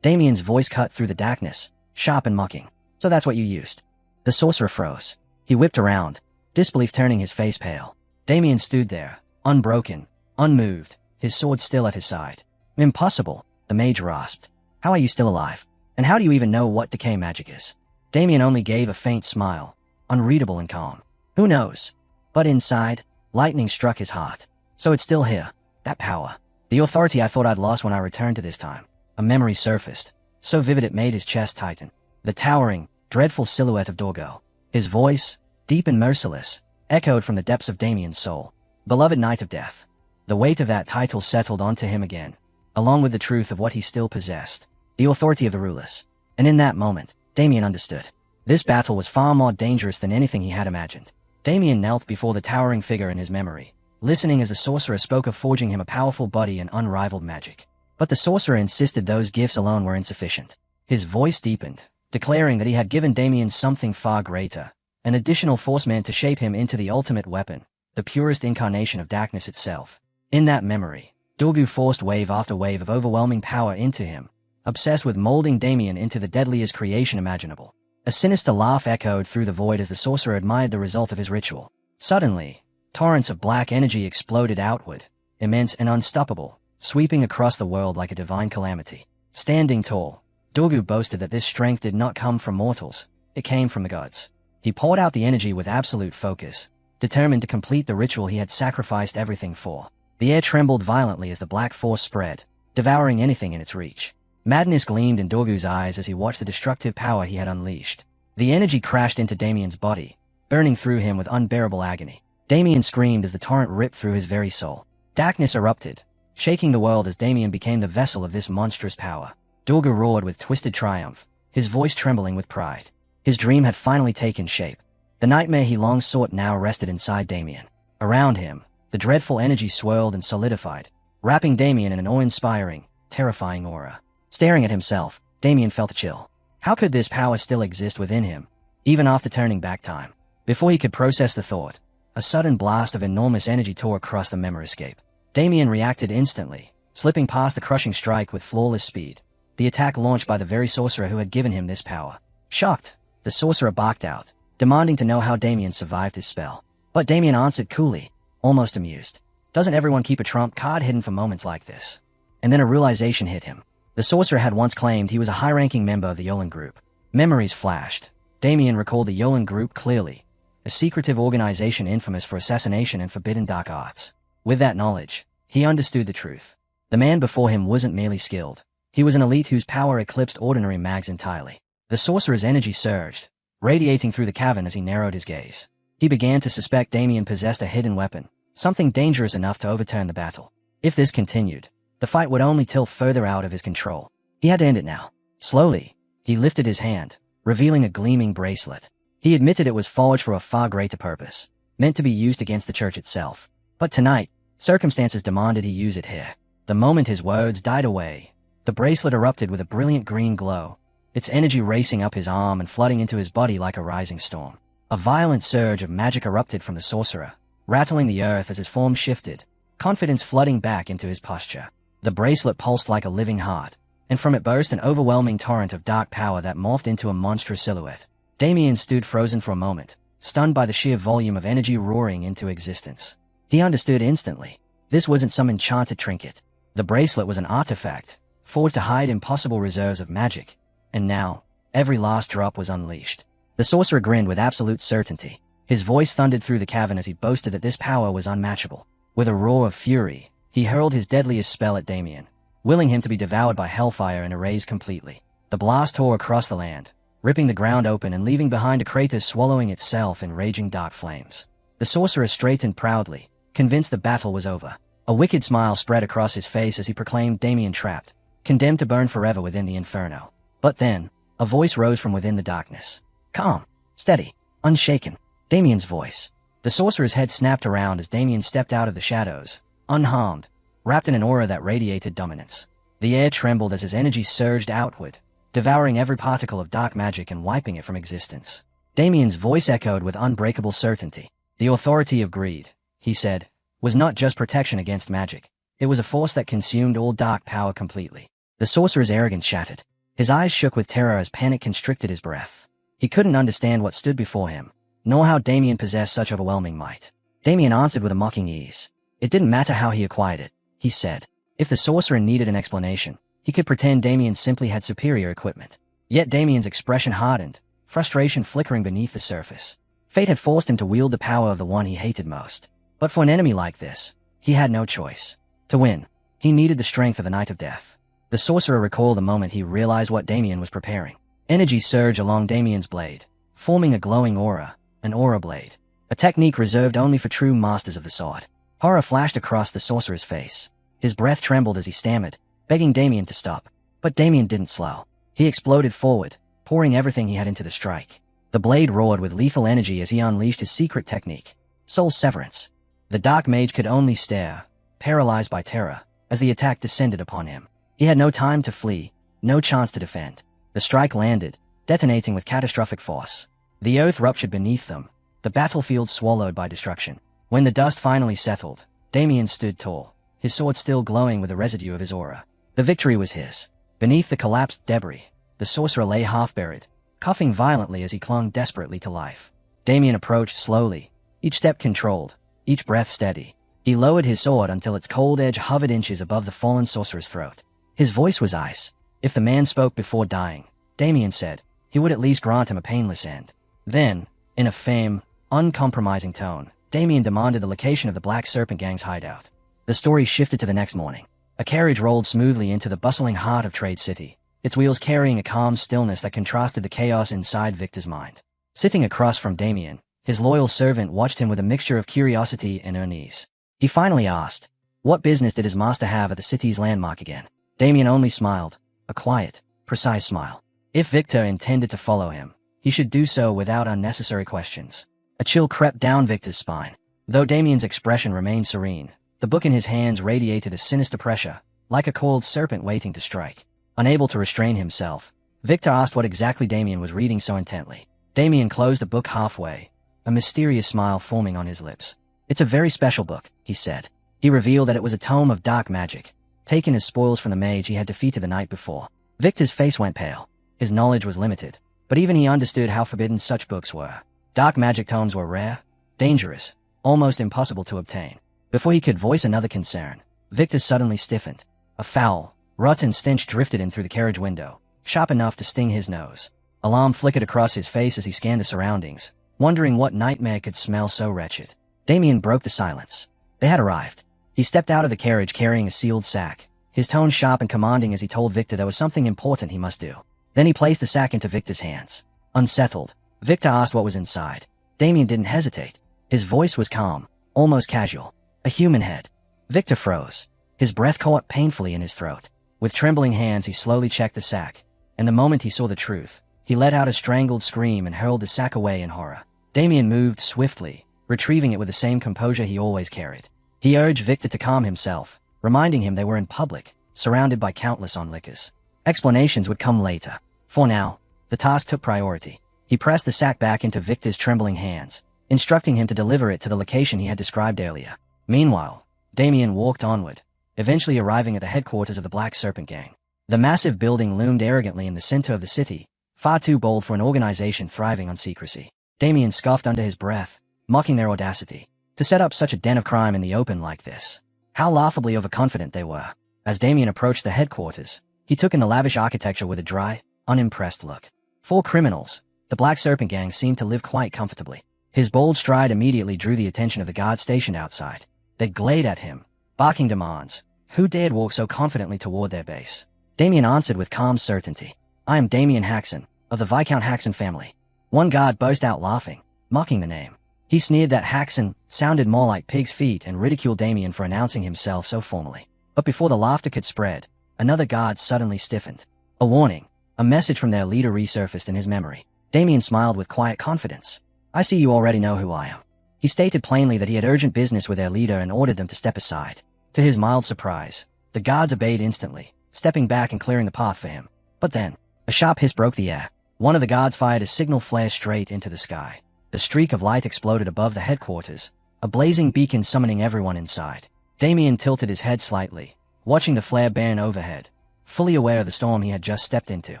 Damien's voice cut through the darkness, sharp and mocking. So that's what you used. The sorcerer froze. He whipped around, disbelief turning his face pale. Damien stood there, unbroken, unmoved, his sword still at his side. Impossible, the mage rasped. How are you still alive? And how do you even know what decay magic is? Damien only gave a faint smile, unreadable and calm. Who knows? But inside, lightning struck his heart. So it's still here, that power. The authority I thought I'd lost when I returned to this time. A memory surfaced, so vivid it made his chest tighten. The towering, dreadful silhouette of Dorggo. His voice, deep and merciless, echoed from the depths of Damien's soul. Beloved Knight of Death. The weight of that title settled onto him again, along with the truth of what he still possessed. The authority of the rulers. And in that moment, Damien understood. This battle was far more dangerous than anything he had imagined. Damien knelt before the towering figure in his memory, listening as the sorcerer spoke of forging him a powerful body and unrivaled magic. But the sorcerer insisted those gifts alone were insufficient. His voice deepened, declaring that he had given Damien something far greater, an additional force meant to shape him into the ultimate weapon, the purest incarnation of darkness itself. In that memory, Dorggo forced wave after wave of overwhelming power into him, obsessed with molding Damien into the deadliest creation imaginable. A sinister laugh echoed through the void as the sorcerer admired the result of his ritual. Suddenly, torrents of black energy exploded outward, immense and unstoppable, sweeping across the world like a divine calamity. Standing tall, Dorggo boasted that this strength did not come from mortals, it came from the gods. He poured out the energy with absolute focus, determined to complete the ritual he had sacrificed everything for. The air trembled violently as the black force spread, devouring anything in its reach. Madness gleamed in Dorggo's eyes as he watched the destructive power he had unleashed. The energy crashed into Damien's body, burning through him with unbearable agony. Damien screamed as the torrent ripped through his very soul. Darkness erupted, shaking the world as Damien became the vessel of this monstrous power. Dorggo roared with twisted triumph, his voice trembling with pride. His dream had finally taken shape. The nightmare he long sought now rested inside Damien. Around him, the dreadful energy swirled and solidified, wrapping Damien in an awe-inspiring, terrifying aura. Staring at himself, Damien felt a chill. How could this power still exist within him, even after turning back time? Before he could process the thought, a sudden blast of enormous energy tore across the memoriscape. Damien reacted instantly, slipping past the crushing strike with flawless speed, the attack launched by the very sorcerer who had given him this power. Shocked, the sorcerer barked out, demanding to know how Damien survived his spell. But Damien answered coolly, almost amused. Doesn't everyone keep a trump card hidden for moments like this? And then a realization hit him. The sorcerer had once claimed he was a high-ranking member of the Yolan group. Memories flashed. Damien recalled the Yolan group clearly, a secretive organization infamous for assassination and forbidden dark arts. With that knowledge, he understood the truth. The man before him wasn't merely skilled. He was an elite whose power eclipsed ordinary mags entirely. The sorcerer's energy surged, radiating through the cavern as he narrowed his gaze. He began to suspect Damien possessed a hidden weapon, something dangerous enough to overturn the battle. If this continued, the fight would only tilt further out of his control. He had to end it now. Slowly, He lifted his hand, revealing a gleaming bracelet. He admitted it was forged for a far greater purpose, meant to be used against the church itself. But tonight, circumstances demanded he use it here. The moment his words died away, the bracelet erupted with a brilliant green glow, its energy racing up his arm and flooding into his body like a rising storm. A violent surge of magic erupted from the sorcerer, rattling the earth as his form shifted, confidence flooding back into his posture. The bracelet pulsed like a living heart, and from it burst an overwhelming torrent of dark power that morphed into a monstrous silhouette. Damien stood frozen for a moment, stunned by the sheer volume of energy roaring into existence. He understood instantly. This wasn't some enchanted trinket. The bracelet was an artifact, forged to hide impossible reserves of magic, and now, every last drop was unleashed. The sorcerer grinned with absolute certainty. His voice thundered through the cavern as he boasted that this power was unmatchable. With a roar of fury, he hurled his deadliest spell at Damien, willing him to be devoured by hellfire and erased completely. The blast tore across the land, ripping the ground open and leaving behind a crater swallowing itself in raging dark flames. The sorcerer straightened proudly, convinced the battle was over. A wicked smile spread across his face as he proclaimed Damien trapped, condemned to burn forever within the inferno. But then, a voice rose from within the darkness. Calm, steady, unshaken. Damien's voice. The sorcerer's head snapped around as Damien stepped out of the shadows, unharmed, wrapped in an aura that radiated dominance. The air trembled as his energy surged outward, devouring every particle of dark magic and wiping it from existence. Damien's voice echoed with unbreakable certainty. The authority of greed, he said, was not just protection against magic. It was a force that consumed all dark power completely. The sorcerer's arrogance shattered. His eyes shook with terror as panic constricted his breath. He couldn't understand what stood before him, nor how Damien possessed such overwhelming might. Damien answered with a mocking ease. It didn't matter how he acquired it, he said. If the sorcerer needed an explanation, he could pretend Damien simply had superior equipment. Yet Damien's expression hardened, frustration flickering beneath the surface. Fate had forced him to wield the power of the one he hated most. But for an enemy like this, he had no choice. To win, he needed the strength of the Knight of Death. The sorcerer recalled the moment he realized what Damien was preparing. Energy surged along Damien's blade, forming a glowing aura, an aura blade. A technique reserved only for true masters of the sword. Horror flashed across the sorcerer's face. His breath trembled as he stammered, begging Damien to stop. But Damien didn't slow. He exploded forward, pouring everything he had into the strike. The blade roared with lethal energy as he unleashed his secret technique, Soul Severance. The dark mage could only stare, paralyzed by terror, as the attack descended upon him. He had no time to flee, no chance to defend. The strike landed, detonating with catastrophic force. The earth ruptured beneath them, the battlefield swallowed by destruction. When the dust finally settled, Damien stood tall, his sword still glowing with the residue of his aura. The victory was his. Beneath the collapsed debris, the sorcerer lay half-buried, coughing violently as he clung desperately to life. Damien approached slowly, each step controlled, each breath steady. He lowered his sword until its cold edge hovered inches above the fallen sorcerer's throat. His voice was ice. If the man spoke before dying, Damien said, he would at least grant him a painless end. Then, in a firm, uncompromising tone, Damien demanded the location of the Black Serpent Gang's hideout. The story shifted to the next morning. A carriage rolled smoothly into the bustling heart of Trade City, its wheels carrying a calm stillness that contrasted the chaos inside Victor's mind. Sitting across from Damien, his loyal servant watched him with a mixture of curiosity and unease. He finally asked, what business did his master have at the city's landmark again? Damien only smiled, a quiet, precise smile. If Victor intended to follow him, he should do so without unnecessary questions. A chill crept down Victor's spine. Though Damien's expression remained serene, the book in his hands radiated a sinister pressure, like a coiled serpent waiting to strike. Unable to restrain himself, Victor asked what exactly Damien was reading so intently. Damien closed the book halfway, a mysterious smile forming on his lips. It's a very special book, he said. He revealed that it was a tome of dark magic, taken as spoils from the mage he had defeated the night before. Victor's face went pale. His knowledge was limited, but even he understood how forbidden such books were. Dark magic tomes were rare, dangerous, almost impossible to obtain. Before he could voice another concern, Victor suddenly stiffened. A foul, rotten stench drifted in through the carriage window, sharp enough to sting his nose. Alarm flickered across his face as he scanned the surroundings, wondering what nightmare could smell so wretched. Damien broke the silence. They had arrived. He stepped out of the carriage carrying a sealed sack, his tone sharp and commanding as he told Victor there was something important he must do. Then he placed the sack into Victor's hands. Unsettled, Victor asked what was inside. Damien didn't hesitate. His voice was calm, almost casual. A human head. Victor froze. His breath caught painfully in his throat. With trembling hands he slowly checked the sack, and the moment he saw the truth, he let out a strangled scream and hurled the sack away in horror. Damien moved swiftly, retrieving it with the same composure he always carried. He urged Victor to calm himself, reminding him they were in public, surrounded by countless onlookers. Explanations would come later. For now, the task took priority. He pressed the sack back into Victor's trembling hands, instructing him to deliver it to the location he had described earlier. Meanwhile, Damien walked onward, eventually arriving at the headquarters of the Black Serpent Gang. The massive building loomed arrogantly in the center of the city, far too bold for an organization thriving on secrecy. Damien scoffed under his breath, mocking their audacity. To set up such a den of crime in the open like this. How laughably overconfident they were. As Damien approached the headquarters, he took in the lavish architecture with a dry, unimpressed look. For criminals, the Black Serpent Gang seemed to live quite comfortably. His bold stride immediately drew the attention of the guards stationed outside. They glared at him, barking demands. Who dared walk so confidently toward their base? Damien answered with calm certainty. I am Damien Haxon, of the Viscount Haxon family. One guard burst out laughing, mocking the name. He sneered that Haxon sounded more like pig's feet and ridiculed Damien for announcing himself so formally. But before the laughter could spread, another guard suddenly stiffened. A warning, a message from their leader resurfaced in his memory. Damien smiled with quiet confidence. I see you already know who I am. He stated plainly that he had urgent business with their leader and ordered them to step aside. To his mild surprise, the guards obeyed instantly, stepping back and clearing the path for him. But then, a sharp hiss broke the air. One of the guards fired a signal flare straight into the sky. The streak of light exploded above the headquarters, a blazing beacon summoning everyone inside. Damien tilted his head slightly, watching the flare burn overhead, fully aware of the storm he had just stepped into.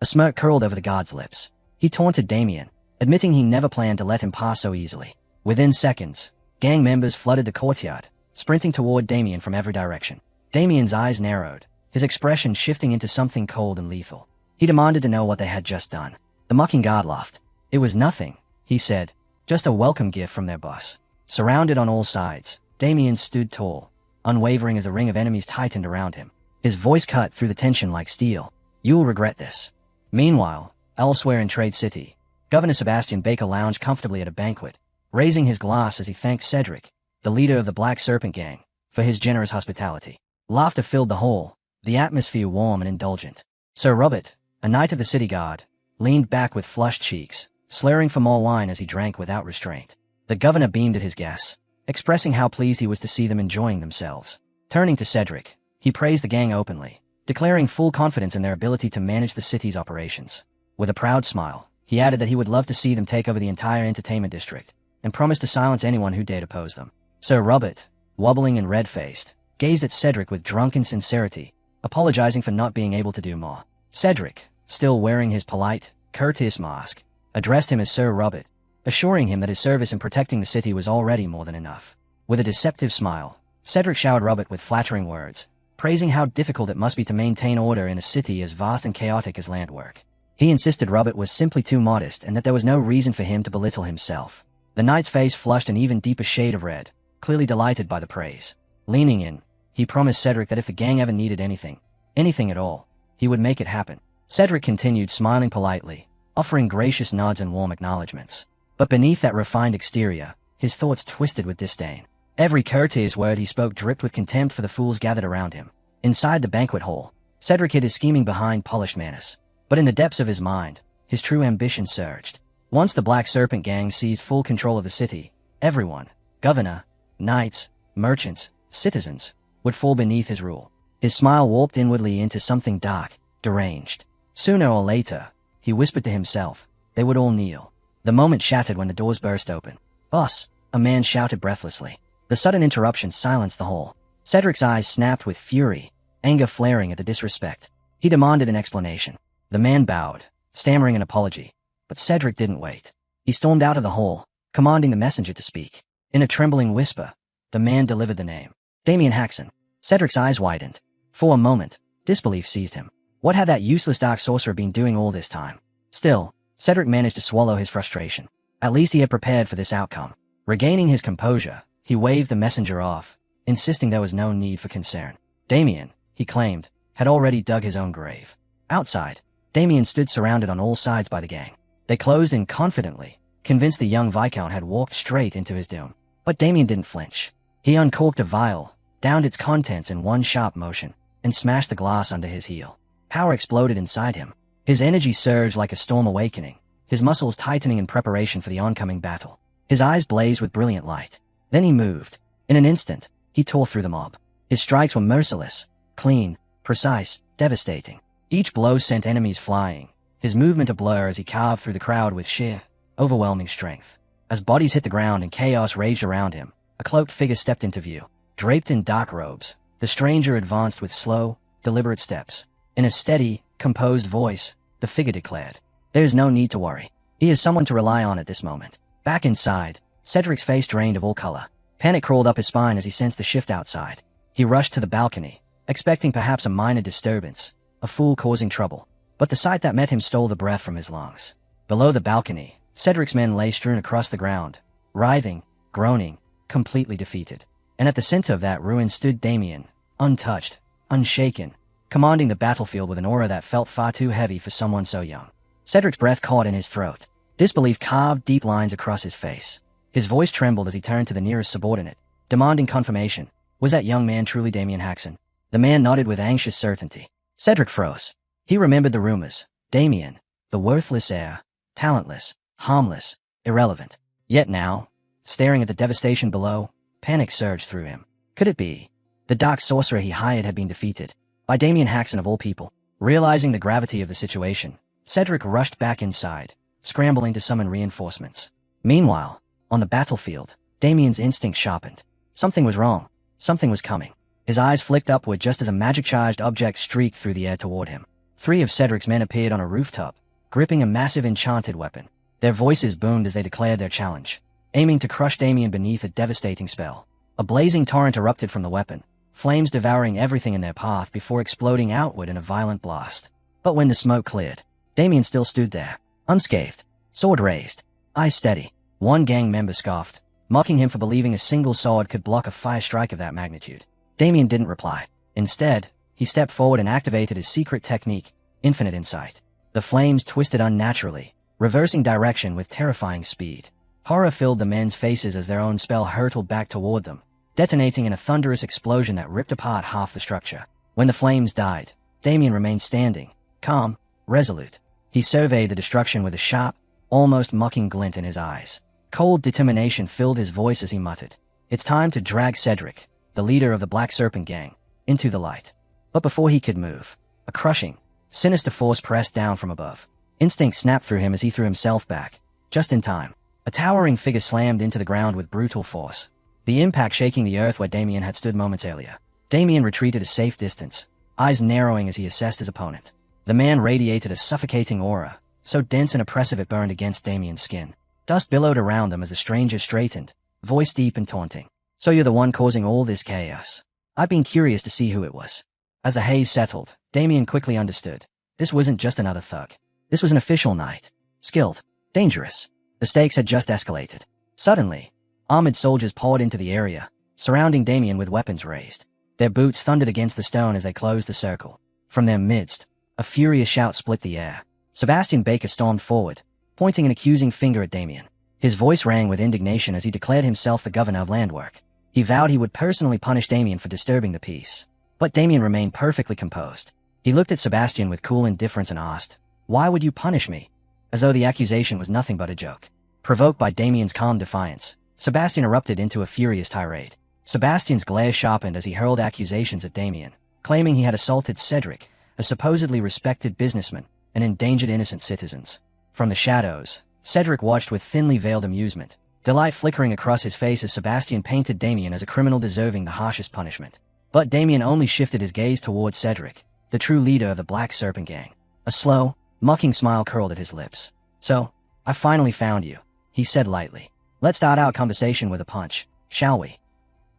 A smirk curled over the guard's lips. He taunted Damien, admitting he never planned to let him pass so easily. Within seconds, gang members flooded the courtyard, sprinting toward Damien from every direction. Damien's eyes narrowed, his expression shifting into something cold and lethal. He demanded to know what they had just done. The mocking guard laughed. It was nothing, he said, just a welcome gift from their boss. Surrounded on all sides, Damien stood tall, unwavering as a ring of enemies tightened around him. His voice cut through the tension like steel. You'll regret this. Meanwhile, elsewhere in Trade City, Governor Sebastian Baker lounged comfortably at a banquet, raising his glass as he thanked Cedric, the leader of the Black Serpent Gang, for his generous hospitality. Laughter filled the hall, the atmosphere warm and indulgent. Sir Robert, a knight of the city guard, leaned back with flushed cheeks, slurring for more wine as he drank without restraint. The governor beamed at his guests, expressing how pleased he was to see them enjoying themselves. Turning to Cedric, he praised the gang openly, declaring full confidence in their ability to manage the city's operations. With a proud smile, he added that he would love to see them take over the entire entertainment district, and promised to silence anyone who dared oppose them. Sir Robert, wobbling and red-faced, gazed at Cedric with drunken sincerity, apologizing for not being able to do more. Cedric, still wearing his polite, courteous mask, addressed him as Sir Robert, assuring him that his service in protecting the city was already more than enough. With a deceptive smile, Cedric showered Robert with flattering words, praising how difficult it must be to maintain order in a city as vast and chaotic as Landwork. He insisted Robert was simply too modest and that there was no reason for him to belittle himself. The knight's face flushed an even deeper shade of red, clearly delighted by the praise. Leaning in, he promised Cedric that if the gang ever needed anything at all, he would make it happen. Cedric continued smiling politely, offering gracious nods and warm acknowledgments. But beneath that refined exterior, his thoughts twisted with disdain. Every courteous word he spoke dripped with contempt for the fools gathered around him. Inside the banquet hall, Cedric hid his scheming behind polished manners. But in the depths of his mind, his true ambition surged. Once the Black Serpent Gang seized full control of the city, everyone, governor, knights, merchants, citizens, would fall beneath his rule. His smile warped inwardly into something dark, deranged. Sooner or later, he whispered to himself, they would all kneel. The moment shattered when the doors burst open. Boss, a man shouted breathlessly. The sudden interruption silenced the hall. Cedric's eyes snapped with fury, anger flaring at the disrespect. He demanded an explanation. The man bowed, stammering an apology. But Cedric didn't wait. He stormed out of the hall, commanding the messenger to speak. In a trembling whisper, the man delivered the name. Damien Haxon. Cedric's eyes widened. For a moment, disbelief seized him. What had that useless dark sorcerer been doing all this time? Still, Cedric managed to swallow his frustration. At least he had prepared for this outcome. Regaining his composure, he waved the messenger off, insisting there was no need for concern. Damien, he claimed, had already dug his own grave. Outside, Damien stood surrounded on all sides by the gang. They closed in confidently, convinced the young Viscount had walked straight into his doom. But Damien didn't flinch. He uncorked a vial, downed its contents in one sharp motion, and smashed the glass under his heel. Power exploded inside him. His energy surged like a storm awakening, his muscles tightening in preparation for the oncoming battle. His eyes blazed with brilliant light. Then he moved. In an instant, he tore through the mob. His strikes were merciless, clean, precise, devastating. Each blow sent enemies flying, his movement a blur as he carved through the crowd with sheer, overwhelming strength. As bodies hit the ground and chaos raged around him, a cloaked figure stepped into view. Draped in dark robes, the stranger advanced with slow, deliberate steps. In a steady, composed voice, the figure declared, "There is no need to worry. He is someone to rely on at this moment." Back inside, Cedric's face drained of all color. Panic crawled up his spine as he sensed the shift outside. He rushed to the balcony, expecting perhaps a minor disturbance, a fool causing trouble. But the sight that met him stole the breath from his lungs. Below the balcony, Cedric's men lay strewn across the ground, writhing, groaning, completely defeated. And at the center of that ruin stood Damien, untouched, unshaken, commanding the battlefield with an aura that felt far too heavy for someone so young. Cedric's breath caught in his throat. Disbelief carved deep lines across his face. His voice trembled as he turned to the nearest subordinate, demanding confirmation. Was that young man truly Damien Haxon? The man nodded with anxious certainty. Cedric froze. He remembered the rumors. Damien, the worthless heir, talentless, harmless, irrelevant. Yet now, staring at the devastation below, panic surged through him. Could it be? The dark sorcerer he hired had been defeated. By Damien Haxon of all people. Realizing the gravity of the situation, Cedric rushed back inside, scrambling to summon reinforcements. Meanwhile, on the battlefield, Damien's instinct sharpened. Something was wrong. Something was coming. His eyes flicked upward just as a magic-charged object streaked through the air toward him. 3 of Cedric's men appeared on a rooftop, gripping a massive enchanted weapon. Their voices boomed as they declared their challenge, aiming to crush Damien beneath a devastating spell. A blazing torrent erupted from the weapon, flames devouring everything in their path before exploding outward in a violent blast. But when the smoke cleared, Damien still stood there, unscathed, sword raised, eyes steady. One gang member scoffed, mocking him for believing a single sword could block a fire strike of that magnitude. Damien didn't reply. Instead, he stepped forward and activated his secret technique, Infinite Insight. The flames twisted unnaturally, reversing direction with terrifying speed. Horror filled the men's faces as their own spell hurtled back toward them, detonating in a thunderous explosion that ripped apart half the structure. When the flames died, Damien remained standing, calm, resolute. He surveyed the destruction with a sharp, almost mocking glint in his eyes. Cold determination filled his voice as he muttered, "It's time to drag Cedric, the leader of the Black Serpent Gang, into the light." But before he could move, a crushing, sinister force pressed down from above. Instinct snapped through him as he threw himself back, just in time. A towering figure slammed into the ground with brutal force, the impact shaking the earth where Damien had stood moments earlier. Damien retreated a safe distance, eyes narrowing as he assessed his opponent. The man radiated a suffocating aura, so dense and oppressive it burned against Damien's skin. Dust billowed around them as the stranger straightened, voice deep and taunting. "So you're the one causing all this chaos. I've been curious to see who it was." As the haze settled, Damien quickly understood. This wasn't just another thug. This was an official knight. Skilled. Dangerous. The stakes had just escalated. Suddenly, armored soldiers poured into the area, surrounding Damien with weapons raised. Their boots thundered against the stone as they closed the circle. From their midst, a furious shout split the air. Sebastian Baker stormed forward, pointing an accusing finger at Damien. His voice rang with indignation as he declared himself the governor of Landwork. He vowed he would personally punish Damien for disturbing the peace. But Damien remained perfectly composed. He looked at Sebastian with cool indifference and asked, "Why would you punish me?" As though the accusation was nothing but a joke. Provoked by Damien's calm defiance, Sebastian erupted into a furious tirade. Sebastian's glare sharpened as he hurled accusations at Damien, claiming he had assaulted Cedric, a supposedly respected businessman, and endangered innocent citizens. From the shadows, Cedric watched with thinly veiled amusement, delight flickering across his face as Sebastian painted Damien as a criminal deserving the harshest punishment. But Damien only shifted his gaze towards Cedric, the true leader of the Black Serpent Gang. A slow, mocking smile curled at his lips. "So, I finally found you," he said lightly. "Let's start our conversation with a punch, shall we?"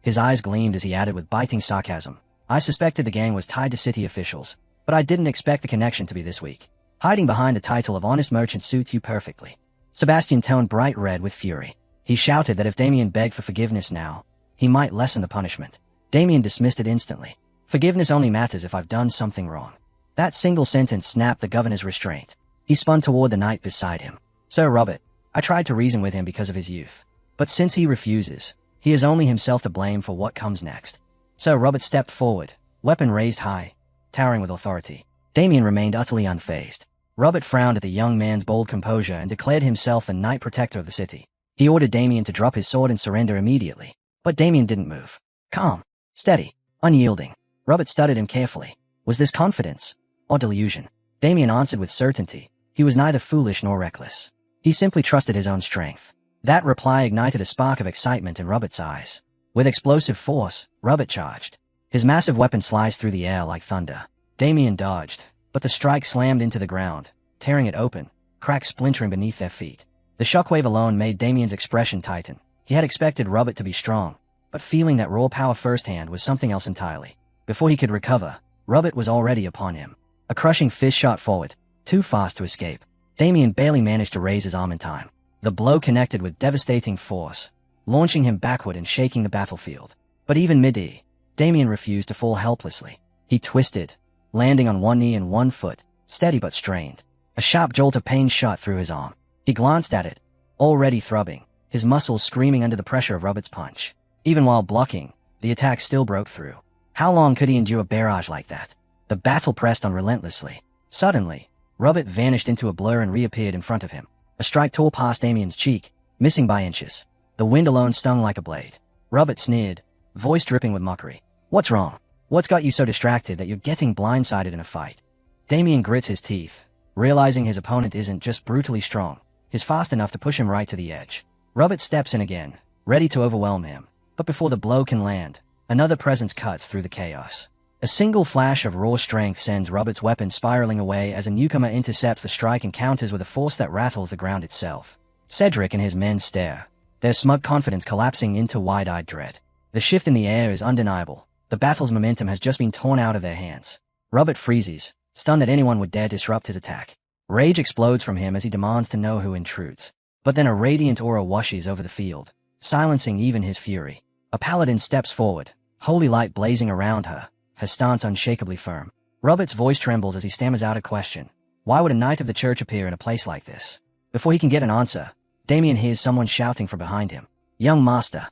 His eyes gleamed as he added with biting sarcasm, "I suspected the gang was tied to city officials, but I didn't expect the connection to be this weak. Hiding behind the title of honest merchant suits you perfectly." Sebastian toned bright red with fury. He shouted that if Damien begged for forgiveness now, he might lessen the punishment. Damien dismissed it instantly. "Forgiveness only matters if I've done something wrong." That single sentence snapped the governor's restraint. He spun toward the knight beside him. "Sir Robert, I tried to reason with him because of his youth. But since he refuses, he has only himself to blame for what comes next." Sir Robert stepped forward, weapon raised high, towering with authority. Damien remained utterly unfazed. Robert frowned at the young man's bold composure and declared himself the Knight Protector of the city. He ordered Damien to drop his sword and surrender immediately. But Damien didn't move. Calm, steady, unyielding. Robert studied him carefully. Was this confidence or delusion? Damien answered with certainty. He was neither foolish nor reckless. He simply trusted his own strength. That reply ignited a spark of excitement in Robert's eyes. With explosive force, Robert charged. His massive weapon sliced through the air like thunder. Damien dodged, but the strike slammed into the ground, tearing it open, cracks splintering beneath their feet. The shockwave alone made Damien's expression tighten. He had expected Robert to be strong, but feeling that raw power firsthand was something else entirely. Before he could recover, Robert was already upon him. A crushing fist shot forward, too fast to escape. Damien barely managed to raise his arm in time. The blow connected with devastating force, launching him backward and shaking the battlefield. But even mid-E, Damien refused to fall helplessly. He twisted, landing on one knee and one foot, steady but strained. A sharp jolt of pain shot through his arm. He glanced at it, already throbbing, his muscles screaming under the pressure of Robert's punch. Even while blocking, the attack still broke through. How long could he endure a barrage like that? The battle pressed on relentlessly. Suddenly, Robert vanished into a blur and reappeared in front of him. A strike tore past Damien's cheek, missing by inches. The wind alone stung like a blade. Robert sneered, voice dripping with mockery. What's wrong? What's got you so distracted that you're getting blindsided in a fight? Damien grits his teeth, realizing his opponent isn't just brutally strong, he's fast enough to push him right to the edge. Robert steps in again, ready to overwhelm him. But before the blow can land, another presence cuts through the chaos. A single flash of raw strength sends Robert's weapon spiraling away as a newcomer intercepts the strike and counters with a force that rattles the ground itself. Cedric and his men stare, their smug confidence collapsing into wide-eyed dread. The shift in the air is undeniable. The battle's momentum has just been torn out of their hands. Robert freezes, stunned that anyone would dare disrupt his attack. Rage explodes from him as he demands to know who intrudes. But then a radiant aura washes over the field, silencing even his fury. A paladin steps forward, holy light blazing around her, her stance unshakably firm. Robert's voice trembles as he stammers out a question. Why would a knight of the church appear in a place like this? Before he can get an answer, Damien hears someone shouting from behind him. Young master.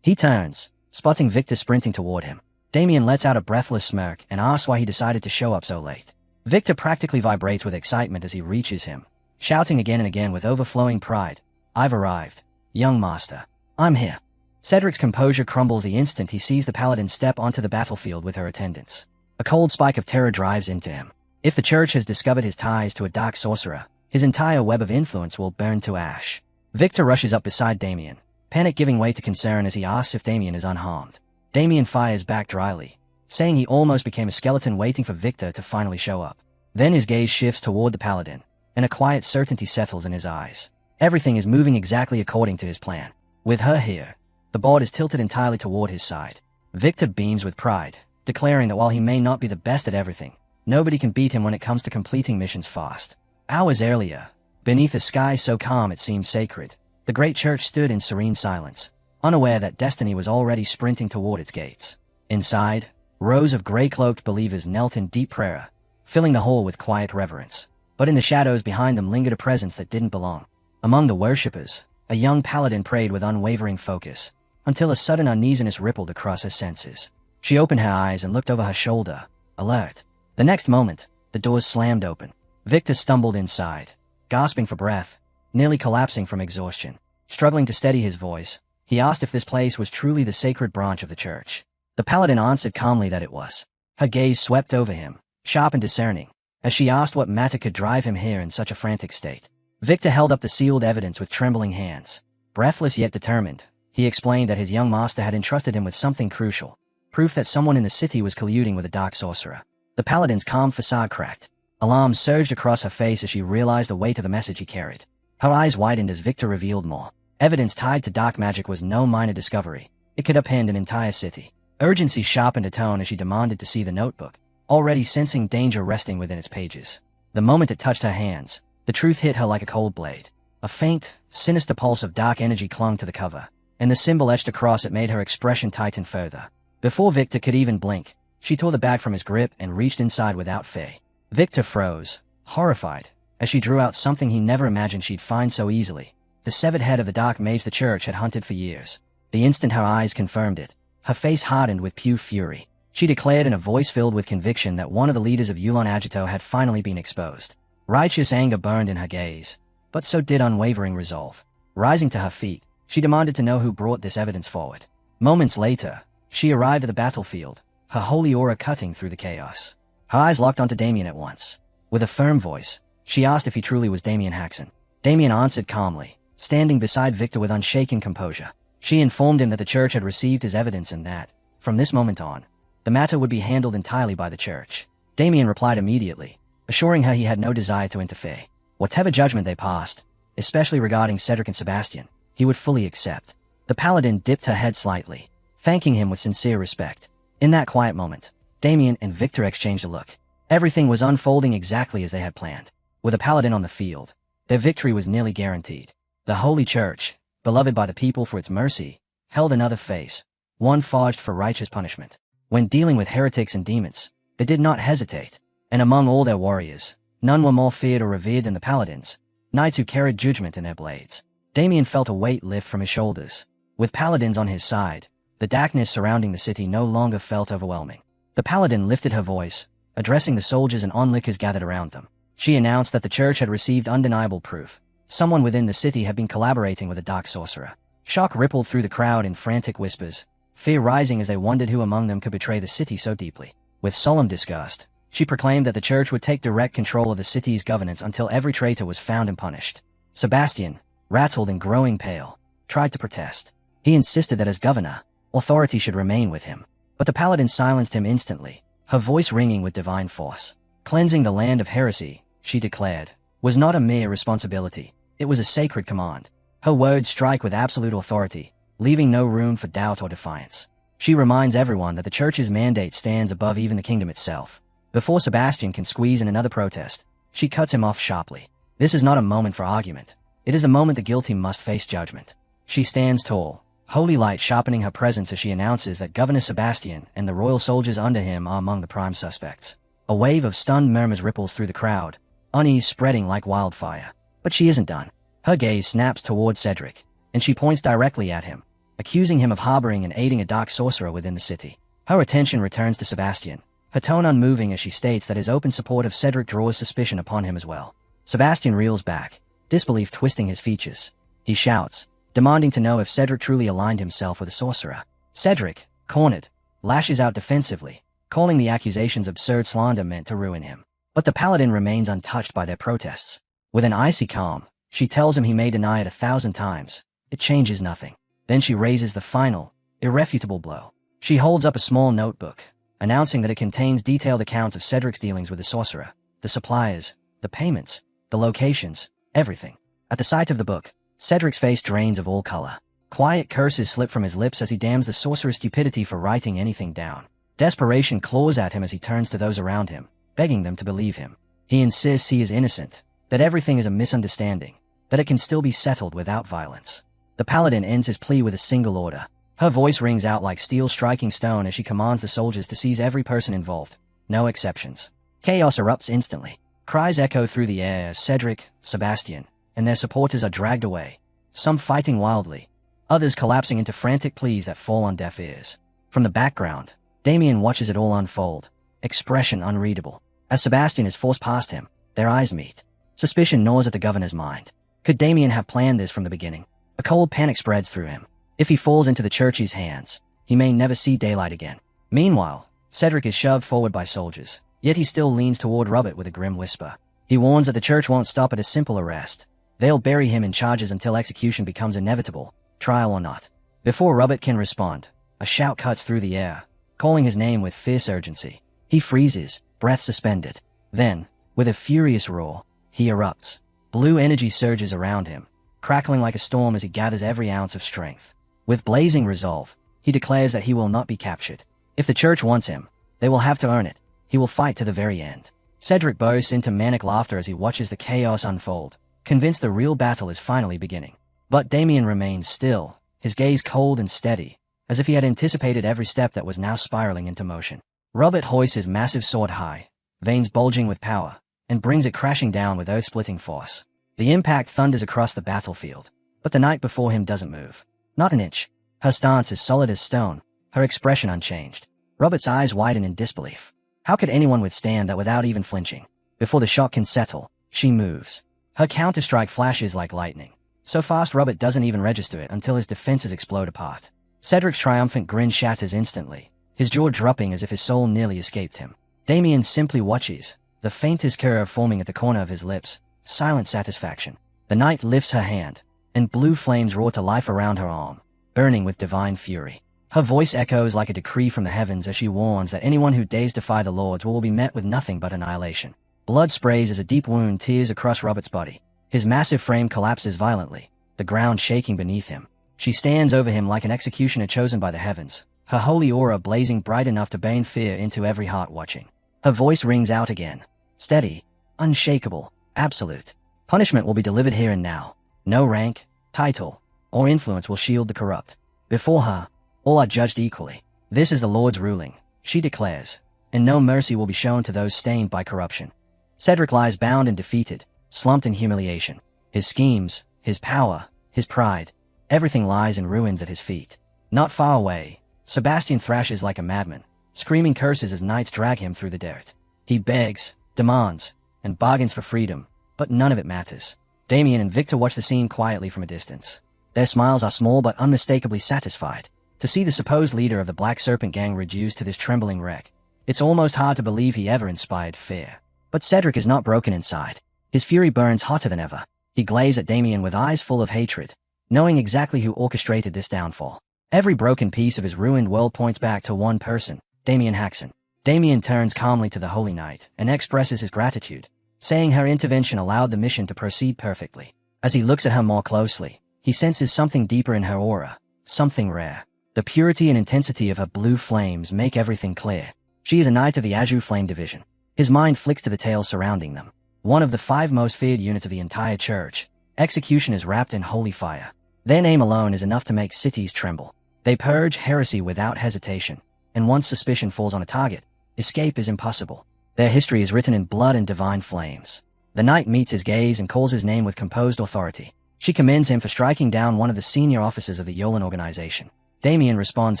He turns, spotting Victor sprinting toward him. Damien lets out a breathless smirk and asks why he decided to show up so late. Victor practically vibrates with excitement as he reaches him, shouting again and again with overflowing pride. I've arrived. Young master. I'm here. Cedric's composure crumbles the instant he sees the paladin step onto the battlefield with her attendants. A cold spike of terror drives into him. If the church has discovered his ties to a dark sorcerer, his entire web of influence will burn to ash. Victor rushes up beside Damien, panic giving way to concern as he asks if Damien is unharmed. Damien fires back dryly, saying he almost became a skeleton waiting for Victor to finally show up. Then his gaze shifts toward the paladin, and a quiet certainty settles in his eyes. Everything is moving exactly according to his plan. With her here, the board is tilted entirely toward his side. Victor beams with pride, declaring that while he may not be the best at everything, nobody can beat him when it comes to completing missions fast. Hours earlier, beneath a sky so calm it seemed sacred, the great church stood in serene silence, unaware that destiny was already sprinting toward its gates. Inside, rows of gray-cloaked believers knelt in deep prayer, filling the hall with quiet reverence. But in the shadows behind them lingered a presence that didn't belong. Among the worshippers, a young paladin prayed with unwavering focus, until a sudden uneasiness rippled across her senses. She opened her eyes and looked over her shoulder, alert. The next moment, the doors slammed open. Victor stumbled inside, gasping for breath, nearly collapsing from exhaustion. Struggling to steady his voice, he asked if this place was truly the sacred branch of the church. The paladin answered calmly that it was. Her gaze swept over him, sharp and discerning, as she asked what matter could drive him here in such a frantic state. Victor held up the sealed evidence with trembling hands. Breathless yet determined, he explained that his young master had entrusted him with something crucial, proof that someone in the city was colluding with a dark sorcerer. The paladin's calm facade cracked. Alarm surged across her face as she realized the weight of the message he carried. Her eyes widened as Victor revealed more. Evidence tied to dark magic was no minor discovery. It could upend an entire city. Urgency sharpened her tone as she demanded to see the notebook, already sensing danger resting within its pages. The moment it touched her hands, the truth hit her like a cold blade. A faint, sinister pulse of dark energy clung to the cover, and the symbol etched across it made her expression tighten further. Before Victor could even blink, she tore the bag from his grip and reached inside without fear. Victor froze, horrified, as she drew out something he never imagined she'd find so easily. The severed head of the dark mage the church had hunted for years. The instant her eyes confirmed it, her face hardened with pure fury. She declared in a voice filled with conviction that one of the leaders of Yulon Agito had finally been exposed. Righteous anger burned in her gaze, but so did unwavering resolve. Rising to her feet, she demanded to know who brought this evidence forward. Moments later, she arrived at the battlefield, her holy aura cutting through the chaos. Her eyes locked onto Damien at once. With a firm voice, she asked if he truly was Damien Haxon. Damien answered calmly, standing beside Victor with unshaken composure. She informed him that the church had received his evidence and that, from this moment on, the matter would be handled entirely by the church. Damien replied immediately, assuring her he had no desire to interfere. Whatever judgment they passed, especially regarding Cedric and Sebastian, he would fully accept. The paladin dipped her head slightly, thanking him with sincere respect. In that quiet moment, Damien and Victor exchanged a look. Everything was unfolding exactly as they had planned. With a paladin on the field, their victory was nearly guaranteed. The Holy Church, beloved by the people for its mercy, held another face, one forged for righteous punishment. When dealing with heretics and demons, they did not hesitate, and among all their warriors, none were more feared or revered than the paladins, knights who carried judgment in their blades. Damien felt a weight lift from his shoulders. With paladins on his side, the darkness surrounding the city no longer felt overwhelming. The paladin lifted her voice, addressing the soldiers and onlookers gathered around them. She announced that the church had received undeniable proof. Someone within the city had been collaborating with a dark sorcerer. Shock rippled through the crowd in frantic whispers, fear rising as they wondered who among them could betray the city so deeply. With solemn disgust, she proclaimed that the church would take direct control of the city's governance until every traitor was found and punished. Sebastian, rattled and growing pale, tried to protest. He insisted that as governor, authority should remain with him. But the paladin silenced him instantly, her voice ringing with divine force. Cleansing the land of heresy, she declared, was not a mere responsibility. It was a sacred command. Her words strike with absolute authority, leaving no room for doubt or defiance. She reminds everyone that the church's mandate stands above even the kingdom itself. Before Sebastian can squeeze in another protest, she cuts him off sharply. This is not a moment for argument. It is the moment the guilty must face judgment. She stands tall, holy light sharpening her presence as she announces that Governor Sebastian and the royal soldiers under him are among the prime suspects. A wave of stunned murmurs ripples through the crowd, unease spreading like wildfire. But she isn't done. Her gaze snaps towards Cedric, and she points directly at him, accusing him of harboring and aiding a dark sorcerer within the city. Her attention returns to Sebastian, her tone unmoving as she states that his open support of Cedric draws suspicion upon him as well. Sebastian reels back, disbelief twisting his features. He shouts, demanding to know if Cedric truly aligned himself with a sorcerer. Cedric, cornered, lashes out defensively, calling the accusations absurd slander meant to ruin him. But the paladin remains untouched by their protests. With an icy calm, she tells him he may deny it 1,000 times. It changes nothing. Then she raises the final, irrefutable blow. She holds up a small notebook, announcing that it contains detailed accounts of Cedric's dealings with the sorcerer, the suppliers, the payments, the locations, everything. At the sight of the book, Cedric's face drains of all color. Quiet curses slip from his lips as he damns the sorcerer's stupidity for writing anything down. Desperation claws at him as he turns to those around him, begging them to believe him. He insists he is innocent, that everything is a misunderstanding, that it can still be settled without violence. The paladin ends his plea with a single order. Her voice rings out like steel striking stone as she commands the soldiers to seize every person involved. No exceptions. Chaos erupts instantly. Cries echo through the air as Cedric, Sebastian, and their supporters are dragged away, some fighting wildly, others collapsing into frantic pleas that fall on deaf ears. From the background, Damien watches it all unfold, expression unreadable. As Sebastian is forced past him, their eyes meet. Suspicion gnaws at the governor's mind. Could Damien have planned this from the beginning? A cold panic spreads through him. If he falls into the church's hands, he may never see daylight again. Meanwhile, Cedric is shoved forward by soldiers, yet he still leans toward Robert with a grim whisper. He warns that the church won't stop at a simple arrest. They'll bury him in charges until execution becomes inevitable, trial or not. Before Robert can respond, a shout cuts through the air, calling his name with fierce urgency. He freezes, breath suspended. Then, with a furious roar, he erupts. Blue energy surges around him, crackling like a storm as he gathers every ounce of strength. With blazing resolve, he declares that he will not be captured. If the church wants him, they will have to earn it. He will fight to the very end. Cedric bursts into manic laughter as he watches the chaos unfold, convinced the real battle is finally beginning. But Damien remains still, his gaze cold and steady, as if he had anticipated every step that was now spiraling into motion. Robert hoists his massive sword high, veins bulging with power, and brings it crashing down with earth-splitting force. The impact thunders across the battlefield, but the knight before him doesn't move. Not an inch. Her stance is solid as stone, her expression unchanged. Robert's eyes widen in disbelief. How could anyone withstand that without even flinching? Before the shock can settle, She moves. Her counter-strike flashes like lightning. So fast Robert doesn't even register it until his defenses explode apart. Cedric's triumphant grin shatters instantly, his jaw dropping as if his soul nearly escaped him. Damien simply watches, the faintest curve forming at the corner of his lips, silent satisfaction. The knight lifts her hand, and blue flames roar to life around her arm, burning with divine fury. Her voice echoes like a decree from the heavens as she warns that anyone who dares defy the lords will be met with nothing but annihilation. Blood sprays as a deep wound tears across Robert's body. His massive frame collapses violently, the ground shaking beneath him. She stands over him like an executioner chosen by the heavens, her holy aura blazing bright enough to bane fear into every heart watching. Her voice rings out again, steady, unshakable, absolute. Punishment will be delivered here and now. No rank, title, or influence will shield the corrupt. Before her, all are judged equally. This is the Lord's ruling, she declares, and no mercy will be shown to those stained by corruption. Cedric lies bound and defeated, slumped in humiliation. His schemes, his power, his pride, everything lies in ruins at his feet. Not far away, Sebastian thrashes like a madman, screaming curses as knights drag him through the dirt. He begs, demands, and bargains for freedom, but none of it matters. Damien and Victor watch the scene quietly from a distance. Their smiles are small but unmistakably satisfied. To see the supposed leader of the Black Serpent gang reduced to this trembling wreck, it's almost hard to believe he ever inspired fear. But Cedric is not broken inside. His fury burns hotter than ever. He glazes at Damien with eyes full of hatred, knowing exactly who orchestrated this downfall. Every broken piece of his ruined world points back to one person, Damien Haxon. Damien turns calmly to the Holy Knight and expresses his gratitude, saying her intervention allowed the mission to proceed perfectly. As he looks at her more closely, he senses something deeper in her aura, something rare. The purity and intensity of her blue flames make everything clear. She is a knight of the Azure Flame Division. His mind flicks to the tales surrounding them. One of the 5 most feared units of the entire church, executioners wrapped in holy fire. Their name alone is enough to make cities tremble. They purge heresy without hesitation, and once suspicion falls on a target, escape is impossible. Their history is written in blood and divine flames. The knight meets his gaze and calls his name with composed authority. She commends him for striking down one of the senior officers of the Yolan organization. Damien responds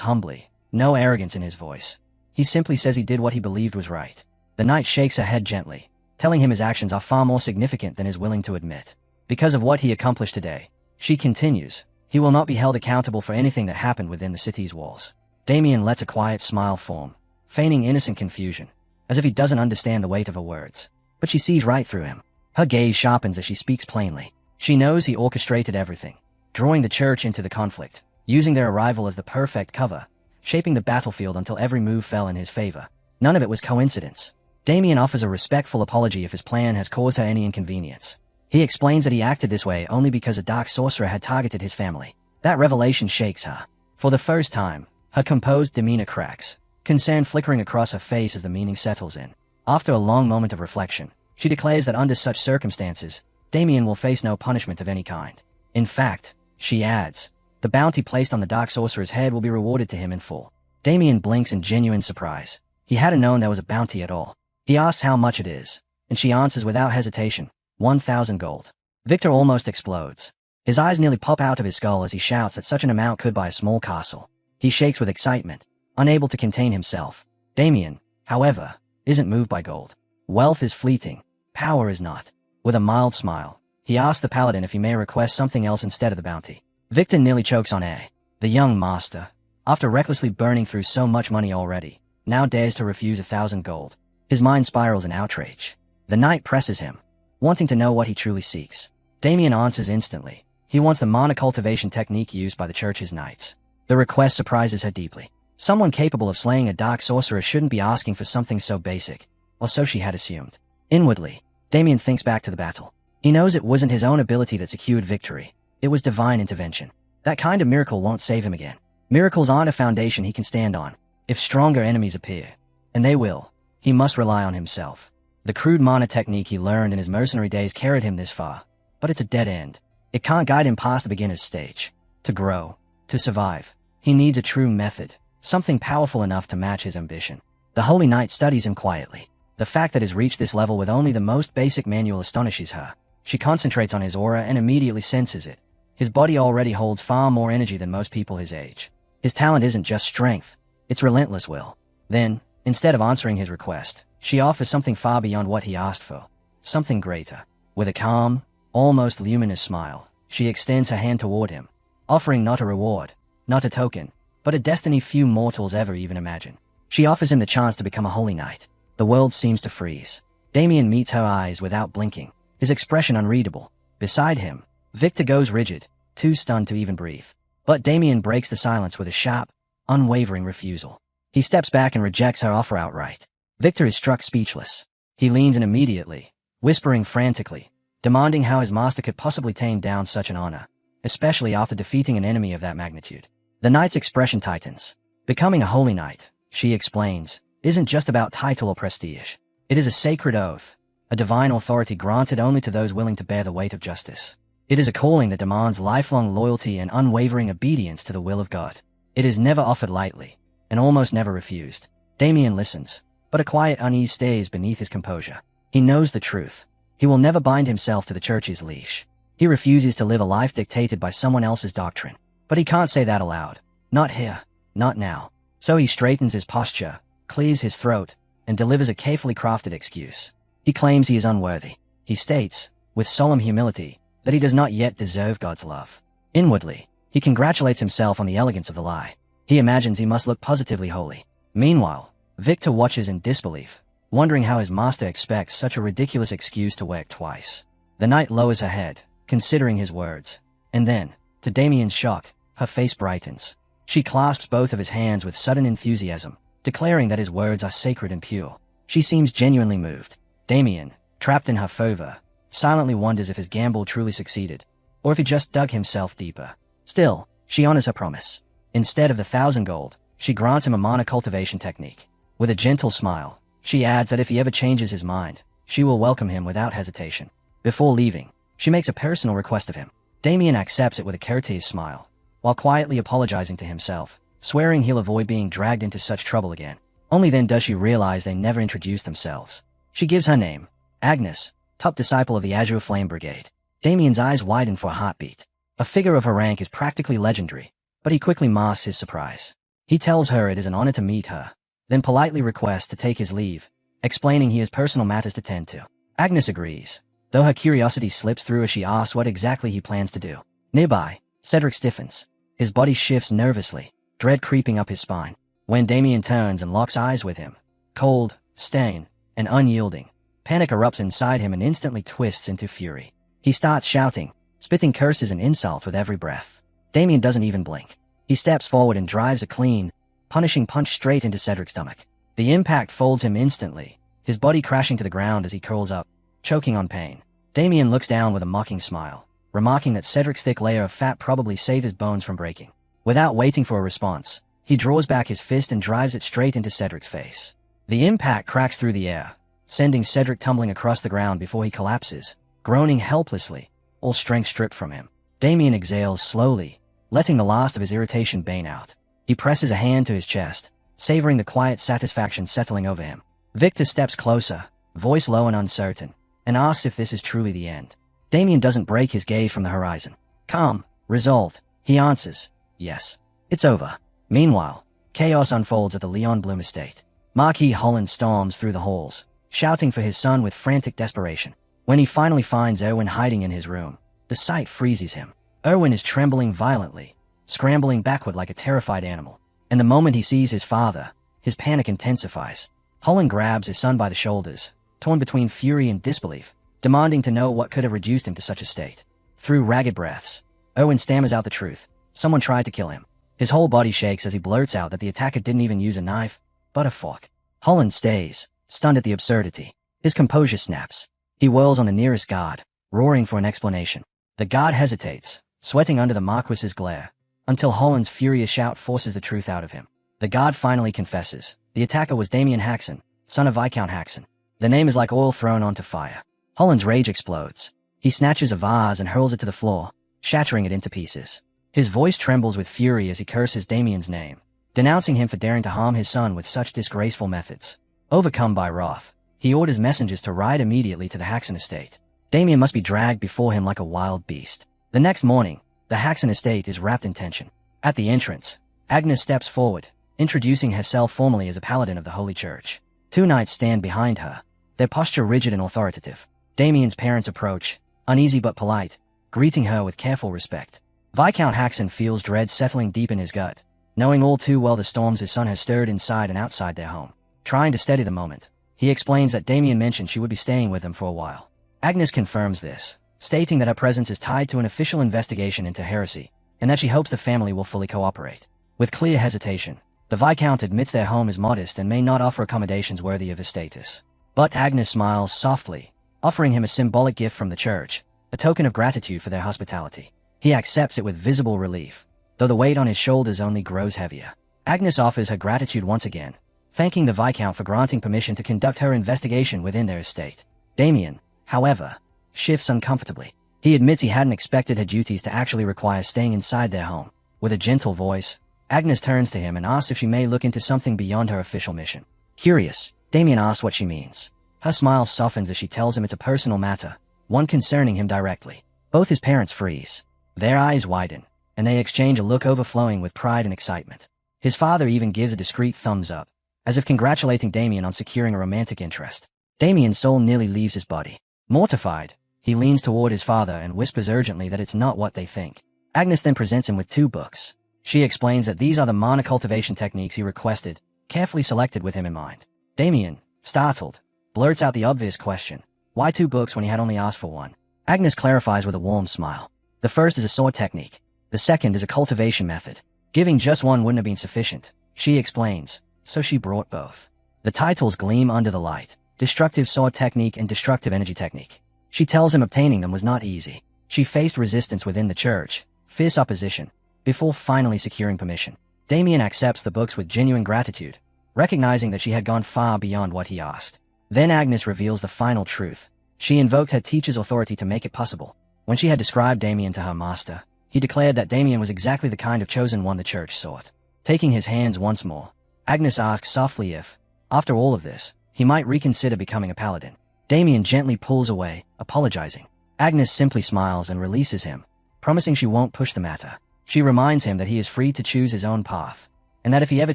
humbly, no arrogance in his voice. He simply says he did what he believed was right. The knight shakes her head gently, telling him his actions are far more significant than is willing to admit. Because of what he accomplished today, she continues, he will not be held accountable for anything that happened within the city's walls. Damien lets a quiet smile form, feigning innocent confusion, as if he doesn't understand the weight of her words. But she sees right through him. Her gaze sharpens as she speaks plainly. She knows he orchestrated everything, drawing the church into the conflict, using their arrival as the perfect cover, shaping the battlefield until every move fell in his favor. None of it was coincidence. Damien offers a respectful apology if his plan has caused her any inconvenience. He explains that he acted this way only because a dark sorcerer had targeted his family. That revelation shakes her. For the first time, her composed demeanor cracks, concern flickering across her face as the meaning settles in. After a long moment of reflection, she declares that under such circumstances, Damien will face no punishment of any kind. In fact, she adds, the bounty placed on the dark sorcerer's head will be rewarded to him in full. Damien blinks in genuine surprise. He hadn't known there was a bounty at all. He asks how much it is, and she answers without hesitation, 1,000 gold. Victor almost explodes. His eyes nearly pop out of his skull as he shouts that such an amount could buy a small castle. He shakes with excitement, unable to contain himself. Damien, however, isn't moved by gold. Wealth is fleeting, power is not. With a mild smile, he asks the paladin if he may request something else instead of the bounty. Victor nearly chokes on air. The young master, after recklessly burning through so much money already, now dares to refuse 1,000 gold. His mind spirals in outrage. The knight presses him, wanting to know what he truly seeks. Damien answers instantly. He wants the mana cultivation technique used by the church's knights. The request surprises her deeply. Someone capable of slaying a dark sorcerer shouldn't be asking for something so basic, or so she had assumed. Inwardly, Damien thinks back to the battle. He knows it wasn't his own ability that secured victory. It was divine intervention. That kind of miracle won't save him again. Miracles aren't a foundation he can stand on. If stronger enemies appear, and they will, he must rely on himself. The crude mana technique he learned in his mercenary days carried him this far, but it's a dead end. It can't guide him past the beginner's stage. To grow, to survive, he needs a true method, something powerful enough to match his ambition. The Holy Knight studies him quietly. The fact that he's reached this level with only the most basic manual astonishes her. She concentrates on his aura and immediately senses it. His body already holds far more energy than most people his age. His talent isn't just strength, it's relentless will. Then, instead of answering his request, she offers something far beyond what he asked for. Something greater. With a calm, almost luminous smile, she extends her hand toward him, offering not a reward, not a token, but a destiny few mortals ever even imagine. She offers him the chance to become a holy knight. The world seems to freeze. Damien meets her eyes without blinking, his expression unreadable. Beside him, Victor goes rigid, too stunned to even breathe. But Damien breaks the silence with a sharp, unwavering refusal. He steps back and rejects her offer outright. Victor is struck speechless. He leans in immediately, whispering frantically, demanding how his master could possibly tame down such an honor, especially after defeating an enemy of that magnitude. The knight's expression tightens. Becoming a holy knight, she explains, isn't just about title or prestige. It is a sacred oath, a divine authority granted only to those willing to bear the weight of justice. It is a calling that demands lifelong loyalty and unwavering obedience to the will of God. It is never offered lightly, and almost never refused. Damien listens, but a quiet unease stays beneath his composure. He knows the truth. He will never bind himself to the church's leash. He refuses to live a life dictated by someone else's doctrine. But he can't say that aloud. Not here. Not now. So he straightens his posture, clears his throat, and delivers a carefully crafted excuse. He claims he is unworthy. He states, with solemn humility, that he does not yet deserve God's love. Inwardly, he congratulates himself on the elegance of the lie. He imagines he must look positively holy. Meanwhile, Victor watches in disbelief, wondering how his master expects such a ridiculous excuse to work twice. The knight lowers her head, considering his words, and then, to Damien's shock, her face brightens. She clasps both of his hands with sudden enthusiasm, declaring that his words are sacred and pure. She seems genuinely moved. Damien, trapped in her fervor, silently wonders if his gamble truly succeeded, or if he just dug himself deeper. Still, she honors her promise. Instead of the 1,000 gold, she grants him a mana cultivation technique. With a gentle smile, she adds that if he ever changes his mind, she will welcome him without hesitation. Before leaving, she makes a personal request of him. Damien accepts it with a courteous smile, while quietly apologizing to himself, swearing he'll avoid being dragged into such trouble again. Only then does she realize they never introduced themselves. She gives her name, Agnes, top disciple of the Azure Flame Brigade. Damien's eyes widen for a heartbeat. A figure of her rank is practically legendary, but he quickly masks his surprise. He tells her it is an honor to meet her, then politely requests to take his leave, explaining he has personal matters to tend to. Agnes agrees, though her curiosity slips through as she asks what exactly he plans to do. Nearby, Cedric stiffens. His body shifts nervously, dread creeping up his spine. When Damien turns and locks eyes with him, cold, stern, and unyielding, panic erupts inside him and instantly twists into fury. He starts shouting, spitting curses and insults with every breath. Damien doesn't even blink. He steps forward and drives a clean, punishing punch straight into Cedric's stomach. The impact folds him instantly, his body crashing to the ground as he curls up, choking on pain. Damien looks down with a mocking smile, remarking that Cedric's thick layer of fat probably saved his bones from breaking. Without waiting for a response, he draws back his fist and drives it straight into Cedric's face. The impact cracks through the air, sending Cedric tumbling across the ground before he collapses, groaning helplessly, all strength stripped from him. Damien exhales slowly, letting the last of his irritation bane out. He presses a hand to his chest, savoring the quiet satisfaction settling over him. Victor steps closer, voice low and uncertain, and asks if this is truly the end. Damien doesn't break his gaze from the horizon. Calm, resolved, he answers, yes, it's over. Meanwhile, chaos unfolds at the Leon Bloom estate. Marquis Holland storms through the halls, shouting for his son with frantic desperation. When he finally finds Erwin hiding in his room, the sight freezes him. Erwin is trembling violently, scrambling backward like a terrified animal. And the moment he sees his father, his panic intensifies. Holland grabs his son by the shoulders, torn between fury and disbelief, demanding to know what could have reduced him to such a state. Through ragged breaths, Erwin stammers out the truth. Someone tried to kill him. His whole body shakes as he blurts out that the attacker didn't even use a knife, but a fork. Holland stays, stunned at the absurdity. His composure snaps. He whirls on the nearest guard, roaring for an explanation. The guard hesitates, sweating under the Marquis's glare, until Holland's furious shout forces the truth out of him. The guard finally confesses. The attacker was Damien Haxon, son of Viscount Haxon. The name is like oil thrown onto fire. Holland's rage explodes. He snatches a vase and hurls it to the floor, shattering it into pieces. His voice trembles with fury as he curses Damien's name, denouncing him for daring to harm his son with such disgraceful methods. Overcome by wrath, he orders messengers to ride immediately to the Haxon estate. Damien must be dragged before him like a wild beast. The next morning, the Haxon estate is wrapped in tension. At the entrance, Agnes steps forward, introducing herself formally as a paladin of the Holy Church. Two knights stand behind her, their posture rigid and authoritative. Damien's parents approach, uneasy but polite, greeting her with careful respect. Viscount Haxon feels dread settling deep in his gut, knowing all too well the storms his son has stirred inside and outside their home. Trying to steady the moment, he explains that Damien mentioned she would be staying with them for a while. Agnes confirms this, stating that her presence is tied to an official investigation into heresy, and that she hopes the family will fully cooperate. With clear hesitation, the Viscount admits their home is modest and may not offer accommodations worthy of his status. But Agnes smiles softly, offering him a symbolic gift from the church, a token of gratitude for their hospitality. He accepts it with visible relief, though the weight on his shoulders only grows heavier. Agnes offers her gratitude once again, thanking the Viscount for granting permission to conduct her investigation within their estate. Damien, however, shifts uncomfortably. He admits he hadn't expected her duties to actually require staying inside their home. With a gentle voice, Agnes turns to him and asks if she may look into something beyond her official mission. Curious, Damien asks what she means. Her smile softens as she tells him it's a personal matter, one concerning him directly. Both his parents freeze. Their eyes widen, and they exchange a look overflowing with pride and excitement. His father even gives a discreet thumbs up, as if congratulating Damien on securing a romantic interest. Damien's soul nearly leaves his body. Mortified, he leans toward his father and whispers urgently that it's not what they think. Agnes then presents him with 2 books. She explains that these are the mana cultivation techniques he requested, carefully selected with him in mind. Damien, startled, blurts out the obvious question, why 2 books when he had only asked for 1? Agnes clarifies with a warm smile. The first is a sword technique. The second is a cultivation method. Giving just one wouldn't have been sufficient, she explains, so she brought both. The titles gleam under the light, Destructive Sword Technique and Destructive Energy Technique. She tells him obtaining them was not easy. She faced resistance within the church, fierce opposition, before finally securing permission. Damien accepts the books with genuine gratitude, recognizing that she had gone far beyond what he asked. Then Agnes reveals the final truth. She invoked her teacher's authority to make it possible. When she had described Damien to her master, he declared that Damien was exactly the kind of chosen one the church sought. Taking his hands once more, Agnes asks softly if, after all of this, he might reconsider becoming a paladin. Damien gently pulls away, apologizing. Agnes simply smiles and releases him, promising she won't push the matter. She reminds him that he is free to choose his own path, and that if he ever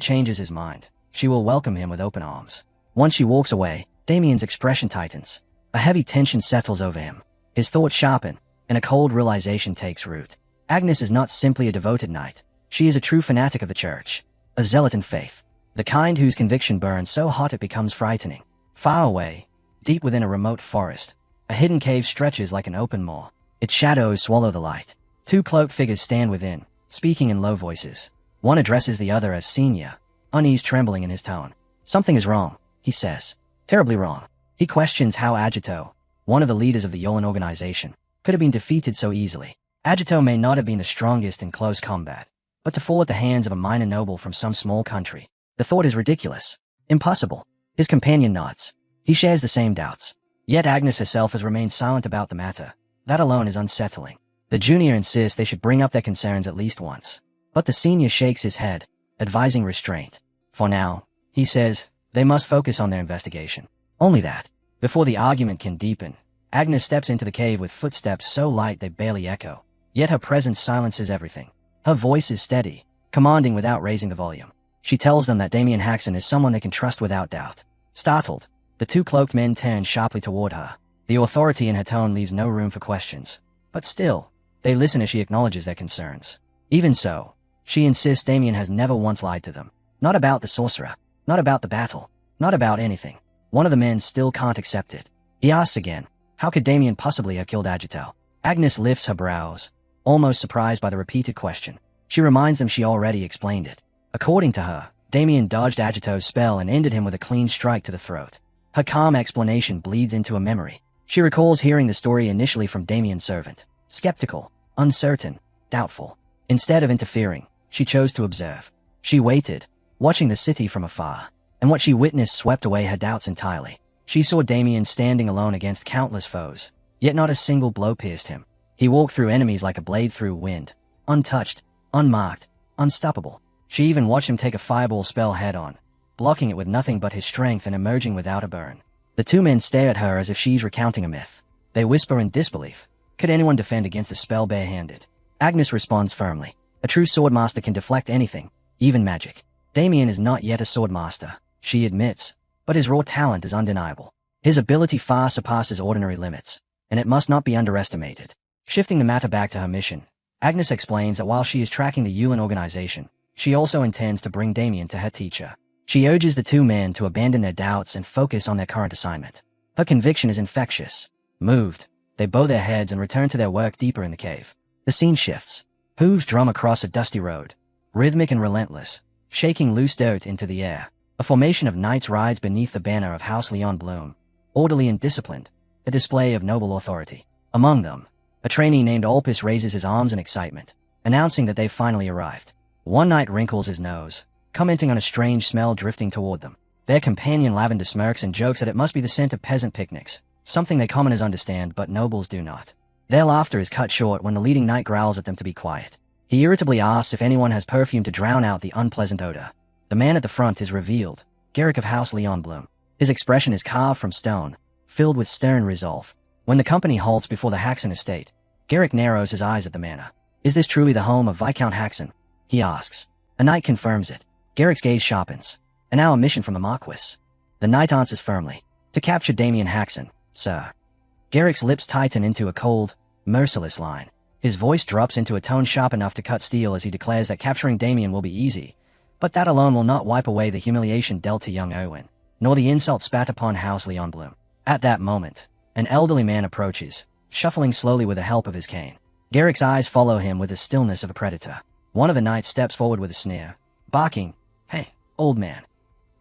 changes his mind, she will welcome him with open arms. Once she walks away, Damien's expression tightens. A heavy tension settles over him. His thoughts sharpen, and a cold realization takes root. Agnes is not simply a devoted knight. She is a true fanatic of the church, a zealot in faith, the kind whose conviction burns so hot it becomes frightening. Far away, deep within a remote forest, a hidden cave stretches like an open maw. Its shadows swallow the light. 2 cloaked figures stand within, speaking in low voices. One addresses the other as senior, unease trembling in his tone. Something is wrong, he says. Terribly wrong. He questions how Agito, one of the leaders of the Yolan organization, could have been defeated so easily. Agito may not have been the strongest in close combat, but to fall at the hands of a minor noble from some small country, the thought is ridiculous. Impossible. His companion nods. He shares the same doubts. Yet Agnes herself has remained silent about the matter. That alone is unsettling. The junior insists they should bring up their concerns at least once. But the senior shakes his head, advising restraint. For now, he says, they must focus on their investigation. Only that. Before the argument can deepen, Agnes steps into the cave with footsteps so light they barely echo. Yet her presence silences everything. Her voice is steady, commanding without raising the volume. She tells them that Damien Haxon is someone they can trust without doubt. Startled, the 2 cloaked men turn sharply toward her. The authority in her tone leaves no room for questions. But still, they listen as she acknowledges their concerns. Even so, she insists Damien has never once lied to them. Not about the sorcerer, not about the battle, not about anything. One of the men still can't accept it. He asks again, how could Damien possibly have killed Agito? Agnes lifts her brows, almost surprised by the repeated question. She reminds them she already explained it. According to her, Damien dodged Agito's spell and ended him with a clean strike to the throat. Her calm explanation bleeds into a memory. She recalls hearing the story initially from Damien's servant. Skeptical, uncertain, doubtful. Instead of interfering, she chose to observe. She waited, watching the city from afar, and what she witnessed swept away her doubts entirely. She saw Damien standing alone against countless foes, yet not a single blow pierced him. He walked through enemies like a blade through wind, untouched, unmarked, unstoppable. She even watched him take a fireball spell head-on, blocking it with nothing but his strength and emerging without a burn. The 2 men stare at her as if she's recounting a myth. They whisper in disbelief. Could anyone defend against a spell barehanded? Agnes responds firmly. A true swordmaster can deflect anything, even magic. Damien is not yet a swordmaster, she admits, but his raw talent is undeniable. His ability far surpasses ordinary limits, and it must not be underestimated. Shifting the matter back to her mission, Agnes explains that while she is tracking the Yulin organization, she also intends to bring Damien to her teacher. She urges the two men to abandon their doubts and focus on their current assignment. Her conviction is infectious. Moved, they bow their heads and return to their work deeper in the cave. The scene shifts. Hooves drum across a dusty road, rhythmic and relentless, shaking loose dirt into the air. A formation of knights rides beneath the banner of House Leon Bloom, orderly and disciplined, a display of noble authority. Among them, a trainee named Olpus raises his arms in excitement, announcing that they've finally arrived. One knight wrinkles his nose, commenting on a strange smell drifting toward them. Their companion Lavender smirks and jokes that it must be the scent of peasant picnics, something they commoners understand but nobles do not. Their laughter is cut short when the leading knight growls at them to be quiet. He irritably asks if anyone has perfume to drown out the unpleasant odor. The man at the front is revealed, Garrick of House Leon Bloom. His expression is carved from stone, filled with stern resolve. When the company halts before the Haxon estate, Garrick narrows his eyes at the manor. Is this truly the home of Viscount Haxon? He asks. A knight confirms it. Garrick's gaze sharpens. And now a mission from the Marquis. The knight answers firmly. To capture Damien Haxon, sir. Garrick's lips tighten into a cold, merciless line. His voice drops into a tone sharp enough to cut steel as he declares that capturing Damien will be easy, but that alone will not wipe away the humiliation dealt to young Owen, nor the insult spat upon House Leon Bloom. At that moment, an elderly man approaches, shuffling slowly with the help of his cane. Garrick's eyes follow him with the stillness of a predator. One of the knights steps forward with a sneer, barking, "Hey, old man."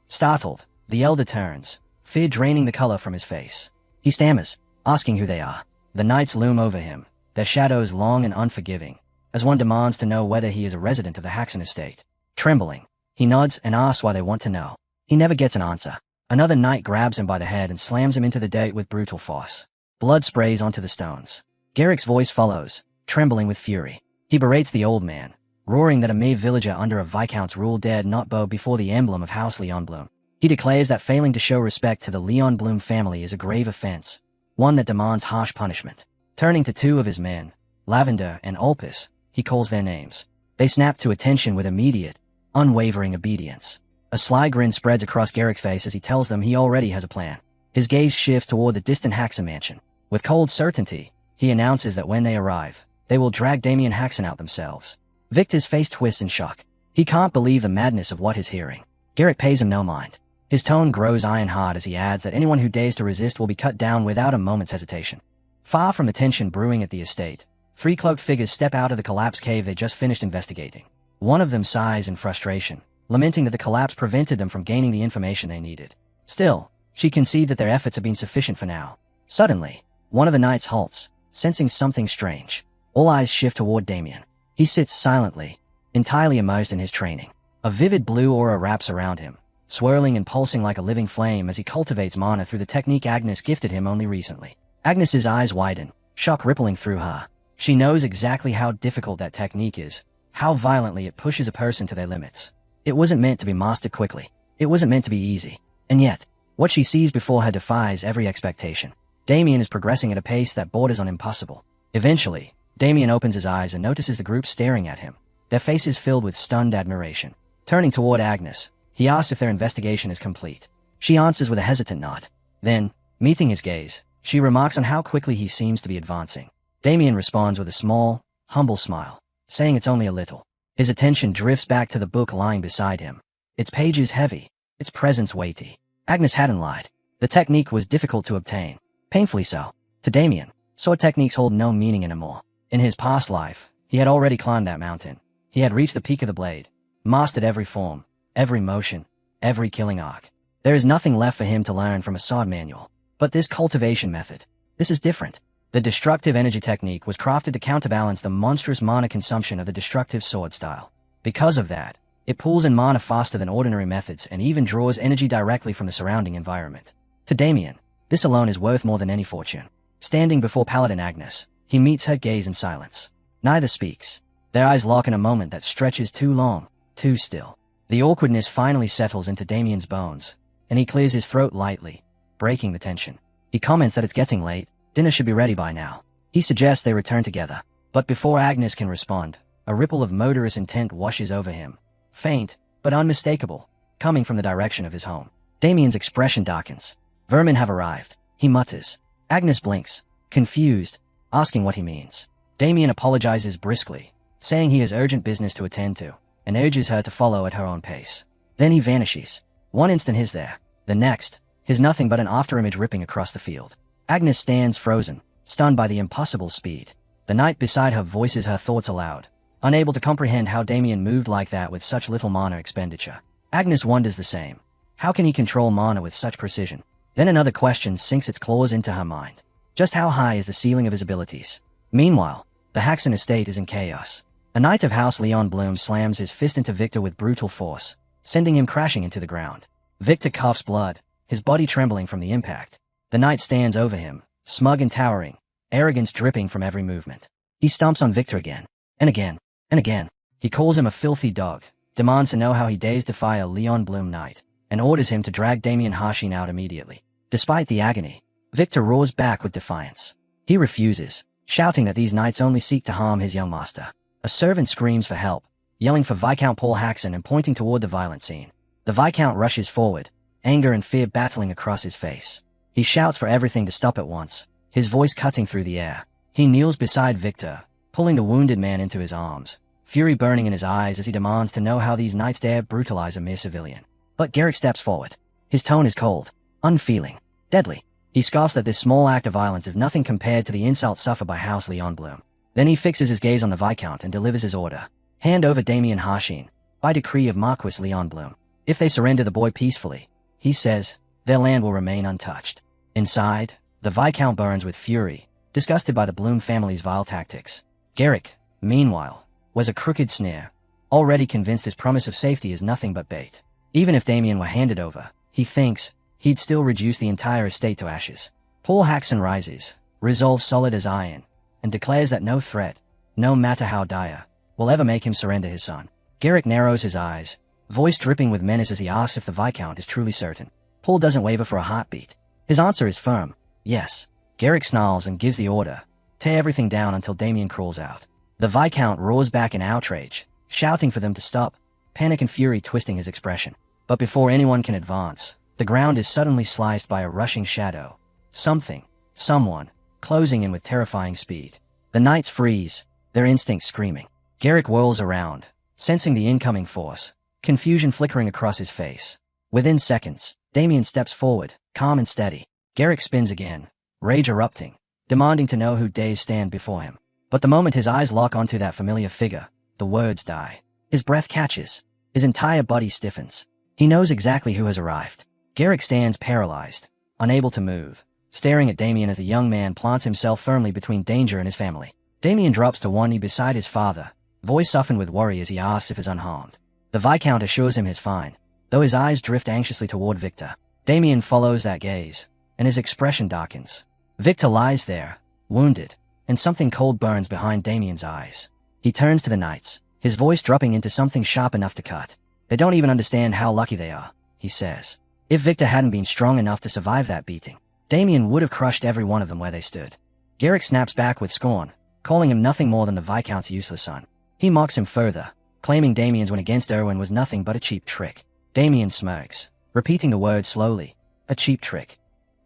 Startled, the elder turns, fear draining the color from his face. He stammers, asking who they are. The knights loom over him, their shadows long and unforgiving, as one demands to know whether he is a resident of the Haxon estate. Trembling, he nods and asks why they want to know. He never gets an answer. Another knight grabs him by the head and slams him into the dirt with brutal force. Blood sprays onto the stones. Garrick's voice follows, trembling with fury. He berates the old man, roaring that a mere villager under a viscount's rule dared not bow before the emblem of House Leon Bloom. He declares that failing to show respect to the Leon Bloom family is a grave offense, one that demands harsh punishment. Turning to two of his men, Lavender and Olpus, he calls their names. They snap to attention with immediate, unwavering obedience. A sly grin spreads across Garrick's face as he tells them he already has a plan. His gaze shifts toward the distant Haxon mansion. With cold certainty, he announces that when they arrive, they will drag Damien Haxon out themselves. Victor's face twists in shock. He can't believe the madness of what he's hearing. Garrick pays him no mind. His tone grows iron-hard as he adds that anyone who dares to resist will be cut down without a moment's hesitation. Far from the tension brewing at the estate, three cloaked figures step out of the collapsed cave they just finished investigating. One of them sighs in frustration, lamenting that the collapse prevented them from gaining the information they needed. Still, she concedes that their efforts have been sufficient for now. Suddenly, one of the knights halts, sensing something strange. All eyes shift toward Damien. He sits silently, entirely immersed in his training. A vivid blue aura wraps around him, swirling and pulsing like a living flame as he cultivates mana through the technique Agnes gifted him only recently. Agnes's eyes widen, shock rippling through her. She knows exactly how difficult that technique is, how violently it pushes a person to their limits. It wasn't meant to be mastered quickly. It wasn't meant to be easy. And yet, what she sees before her defies every expectation. Damien is progressing at a pace that borders on impossible. Eventually, Damien opens his eyes and notices the group staring at him, their faces filled with stunned admiration. Turning toward Agnes, he asks if their investigation is complete. She answers with a hesitant nod. Then, meeting his gaze, she remarks on how quickly he seems to be advancing. Damien responds with a small, humble smile, saying it's only a little. His attention drifts back to the book lying beside him. Its pages heavy, its presence weighty. Agnes hadn't lied. The technique was difficult to obtain. Painfully so. To Damien, sword techniques hold no meaning anymore. In his past life, he had already climbed that mountain. He had reached the peak of the blade, mastered every form, every motion, every killing arc. There is nothing left for him to learn from a sword manual. But this cultivation method, this is different. The destructive energy technique was crafted to counterbalance the monstrous mana consumption of the destructive sword style. Because of that, it pulls in mana faster than ordinary methods and even draws energy directly from the surrounding environment. To Damien, this alone is worth more than any fortune. Standing before Paladin Agnes, he meets her gaze in silence. Neither speaks. Their eyes lock in a moment that stretches too long, too still. The awkwardness finally settles into Damien's bones, and he clears his throat lightly, breaking the tension. He comments that it's getting late, dinner should be ready by now. He suggests they return together, but before Agnes can respond, a ripple of murderous intent washes over him. Faint, but unmistakable, coming from the direction of his home. Damien's expression darkens. Vermin have arrived, he mutters. Agnes blinks, confused, asking what he means. Damien apologizes briskly, saying he has urgent business to attend to, and urges her to follow at her own pace. Then he vanishes. One instant he's there, the next, he's nothing but an afterimage ripping across the field. Agnes stands frozen, stunned by the impossible speed. The knight beside her voices her thoughts aloud, unable to comprehend how Damien moved like that with such little mana expenditure. Agnes wonders the same. How can he control mana with such precision? Then another question sinks its claws into her mind. Just how high is the ceiling of his abilities? Meanwhile, the Haxon estate is in chaos. A knight of House Leon Bloom slams his fist into Victor with brutal force, sending him crashing into the ground. Victor coughs blood, his body trembling from the impact. The knight stands over him, smug and towering, arrogance dripping from every movement. He stomps on Victor again, and again, and again. He calls him a filthy dog, demands to know how he dares defy a Leon Bloom knight, and orders him to drag Damien Hashin out immediately. Despite the agony, Victor roars back with defiance. He refuses, shouting that these knights only seek to harm his young master. A servant screams for help, yelling for Viscount Paul Haxon and pointing toward the violent scene. The Viscount rushes forward, anger and fear battling across his face. He shouts for everything to stop at once, his voice cutting through the air. He kneels beside Victor, pulling the wounded man into his arms, fury burning in his eyes as he demands to know how these knights dare brutalize a mere civilian. But Garrick steps forward. His tone is cold, unfeeling, deadly. He scoffs that this small act of violence is nothing compared to the insult suffered by House Leon Bloom. Then he fixes his gaze on the Viscount and delivers his order. Hand over Damien Hashin, by decree of Marquis Leon Bloom. If they surrender the boy peacefully, he says, their land will remain untouched. Inside, the Viscount burns with fury, disgusted by the Bloom family's vile tactics. Garrick, meanwhile, was a crooked snare, already convinced his promise of safety is nothing but bait. Even if Damien were handed over, he thinks, he'd still reduce the entire estate to ashes. Paul Haxon rises, resolve solid as iron, and declares that no threat, no matter how dire, will ever make him surrender his son. Garrick narrows his eyes, voice dripping with menace as he asks if the Viscount is truly certain. Paul doesn't waver for a heartbeat. His answer is firm, yes. Garrick snarls and gives the order, tear everything down until Damien crawls out. The Viscount roars back in outrage, shouting for them to stop, panic and fury twisting his expression. But before anyone can advance, the ground is suddenly sliced by a rushing shadow. Something, someone, closing in with terrifying speed. The knights freeze, their instincts screaming. Garrick whirls around, sensing the incoming force, confusion flickering across his face. Within seconds, Damien steps forward, calm and steady. Garrick spins again, rage erupting, demanding to know who dares stand before him. But the moment his eyes lock onto that familiar figure, the words die. His breath catches, his entire body stiffens. He knows exactly who has arrived. Garrick stands paralyzed, unable to move, staring at Damien as the young man plants himself firmly between danger and his family. Damien drops to one knee beside his father, voice softened with worry as he asks if he's unharmed. The Viscount assures him he's fine, though his eyes drift anxiously toward Victor. Damien follows that gaze, and his expression darkens. Victor lies there, wounded, and something cold burns behind Damien's eyes. He turns to the knights, his voice dropping into something sharp enough to cut. They don't even understand how lucky they are, he says. If Victor hadn't been strong enough to survive that beating, Damien would have crushed every one of them where they stood. Garrick snaps back with scorn, calling him nothing more than the Viscount's useless son. He mocks him further, claiming Damien's win against Erwin was nothing but a cheap trick. Damien smirks, repeating the word slowly, a cheap trick.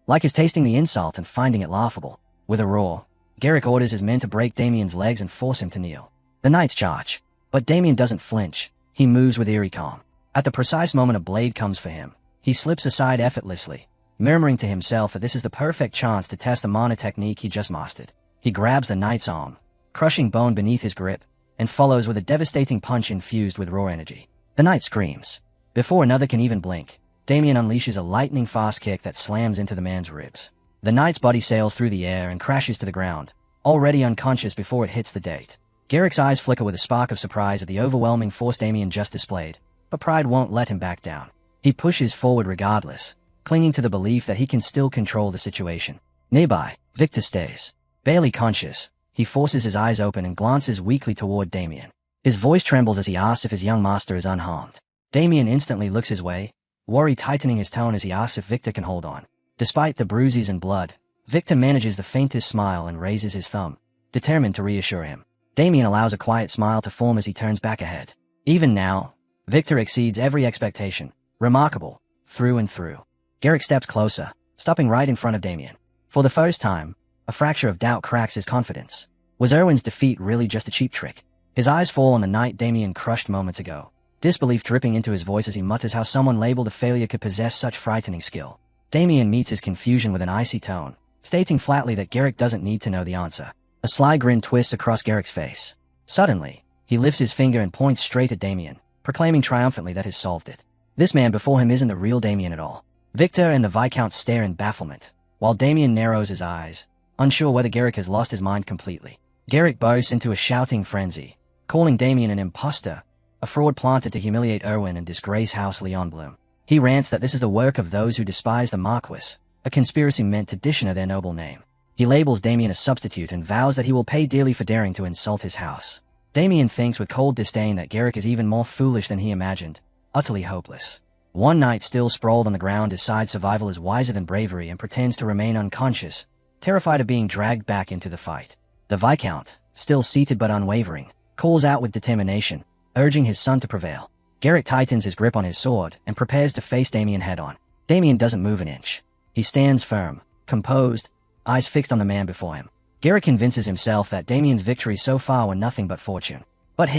Like he's tasting the insult and finding it laughable. With a roar, Garrick orders his men to break Damien's legs and force him to kneel. The knights charge, but Damien doesn't flinch. He moves with eerie calm. At the precise moment a blade comes for him, he slips aside effortlessly, murmuring to himself that this is the perfect chance to test the mana technique he just mastered. He grabs the knight's arm, crushing bone beneath his grip, and follows with a devastating punch infused with raw energy. The knight screams. Before another can even blink, Damien unleashes a lightning-fast kick that slams into the man's ribs. The knight's body sails through the air and crashes to the ground, already unconscious before it hits the date. Garrick's eyes flicker with a spark of surprise at the overwhelming force Damien just displayed, but pride won't let him back down. He pushes forward regardless, clinging to the belief that he can still control the situation. Nearby, Victor stays. Barely conscious, he forces his eyes open and glances weakly toward Damien. His voice trembles as he asks if his young master is unharmed. Damien instantly looks his way, worry tightening his tone as he asks if Victor can hold on. Despite the bruises and blood, Victor manages the faintest smile and raises his thumb, determined to reassure him. Damien allows a quiet smile to form as he turns back ahead. Even now, Victor exceeds every expectation, remarkable, through and through. Garrick steps closer, stopping right in front of Damien. For the first time, a fracture of doubt cracks his confidence. Was Erwin's defeat really just a cheap trick? His eyes fall on the knight Damien crushed moments ago, disbelief dripping into his voice as he mutters how someone labeled a failure could possess such frightening skill. Damien meets his confusion with an icy tone, stating flatly that Garrick doesn't need to know the answer. A sly grin twists across Garrick's face. Suddenly, he lifts his finger and points straight at Damien, proclaiming triumphantly that he's solved it. This man before him isn't the real Damien at all. Victor and the Viscount stare in bafflement, while Damien narrows his eyes, unsure whether Garrick has lost his mind completely. Garrick bursts into a shouting frenzy, calling Damien an imposter, a fraud planted to humiliate Erwin and disgrace House Leonbloom. He rants that this is the work of those who despise the Marquis, a conspiracy meant to dishonor their noble name. He labels Damien a substitute and vows that he will pay dearly for daring to insult his house. Damien thinks with cold disdain that Garrick is even more foolish than he imagined, utterly hopeless. One knight still sprawled on the ground decides survival is wiser than bravery and pretends to remain unconscious, terrified of being dragged back into the fight. The Viscount, still seated but unwavering, calls out with determination, urging his son to prevail. Garrick tightens his grip on his sword and prepares to face Damien head-on. Damien doesn't move an inch. He stands firm, composed, eyes fixed on the man before him. Garrick convinces himself that Damien's victories so far were nothing but fortune. But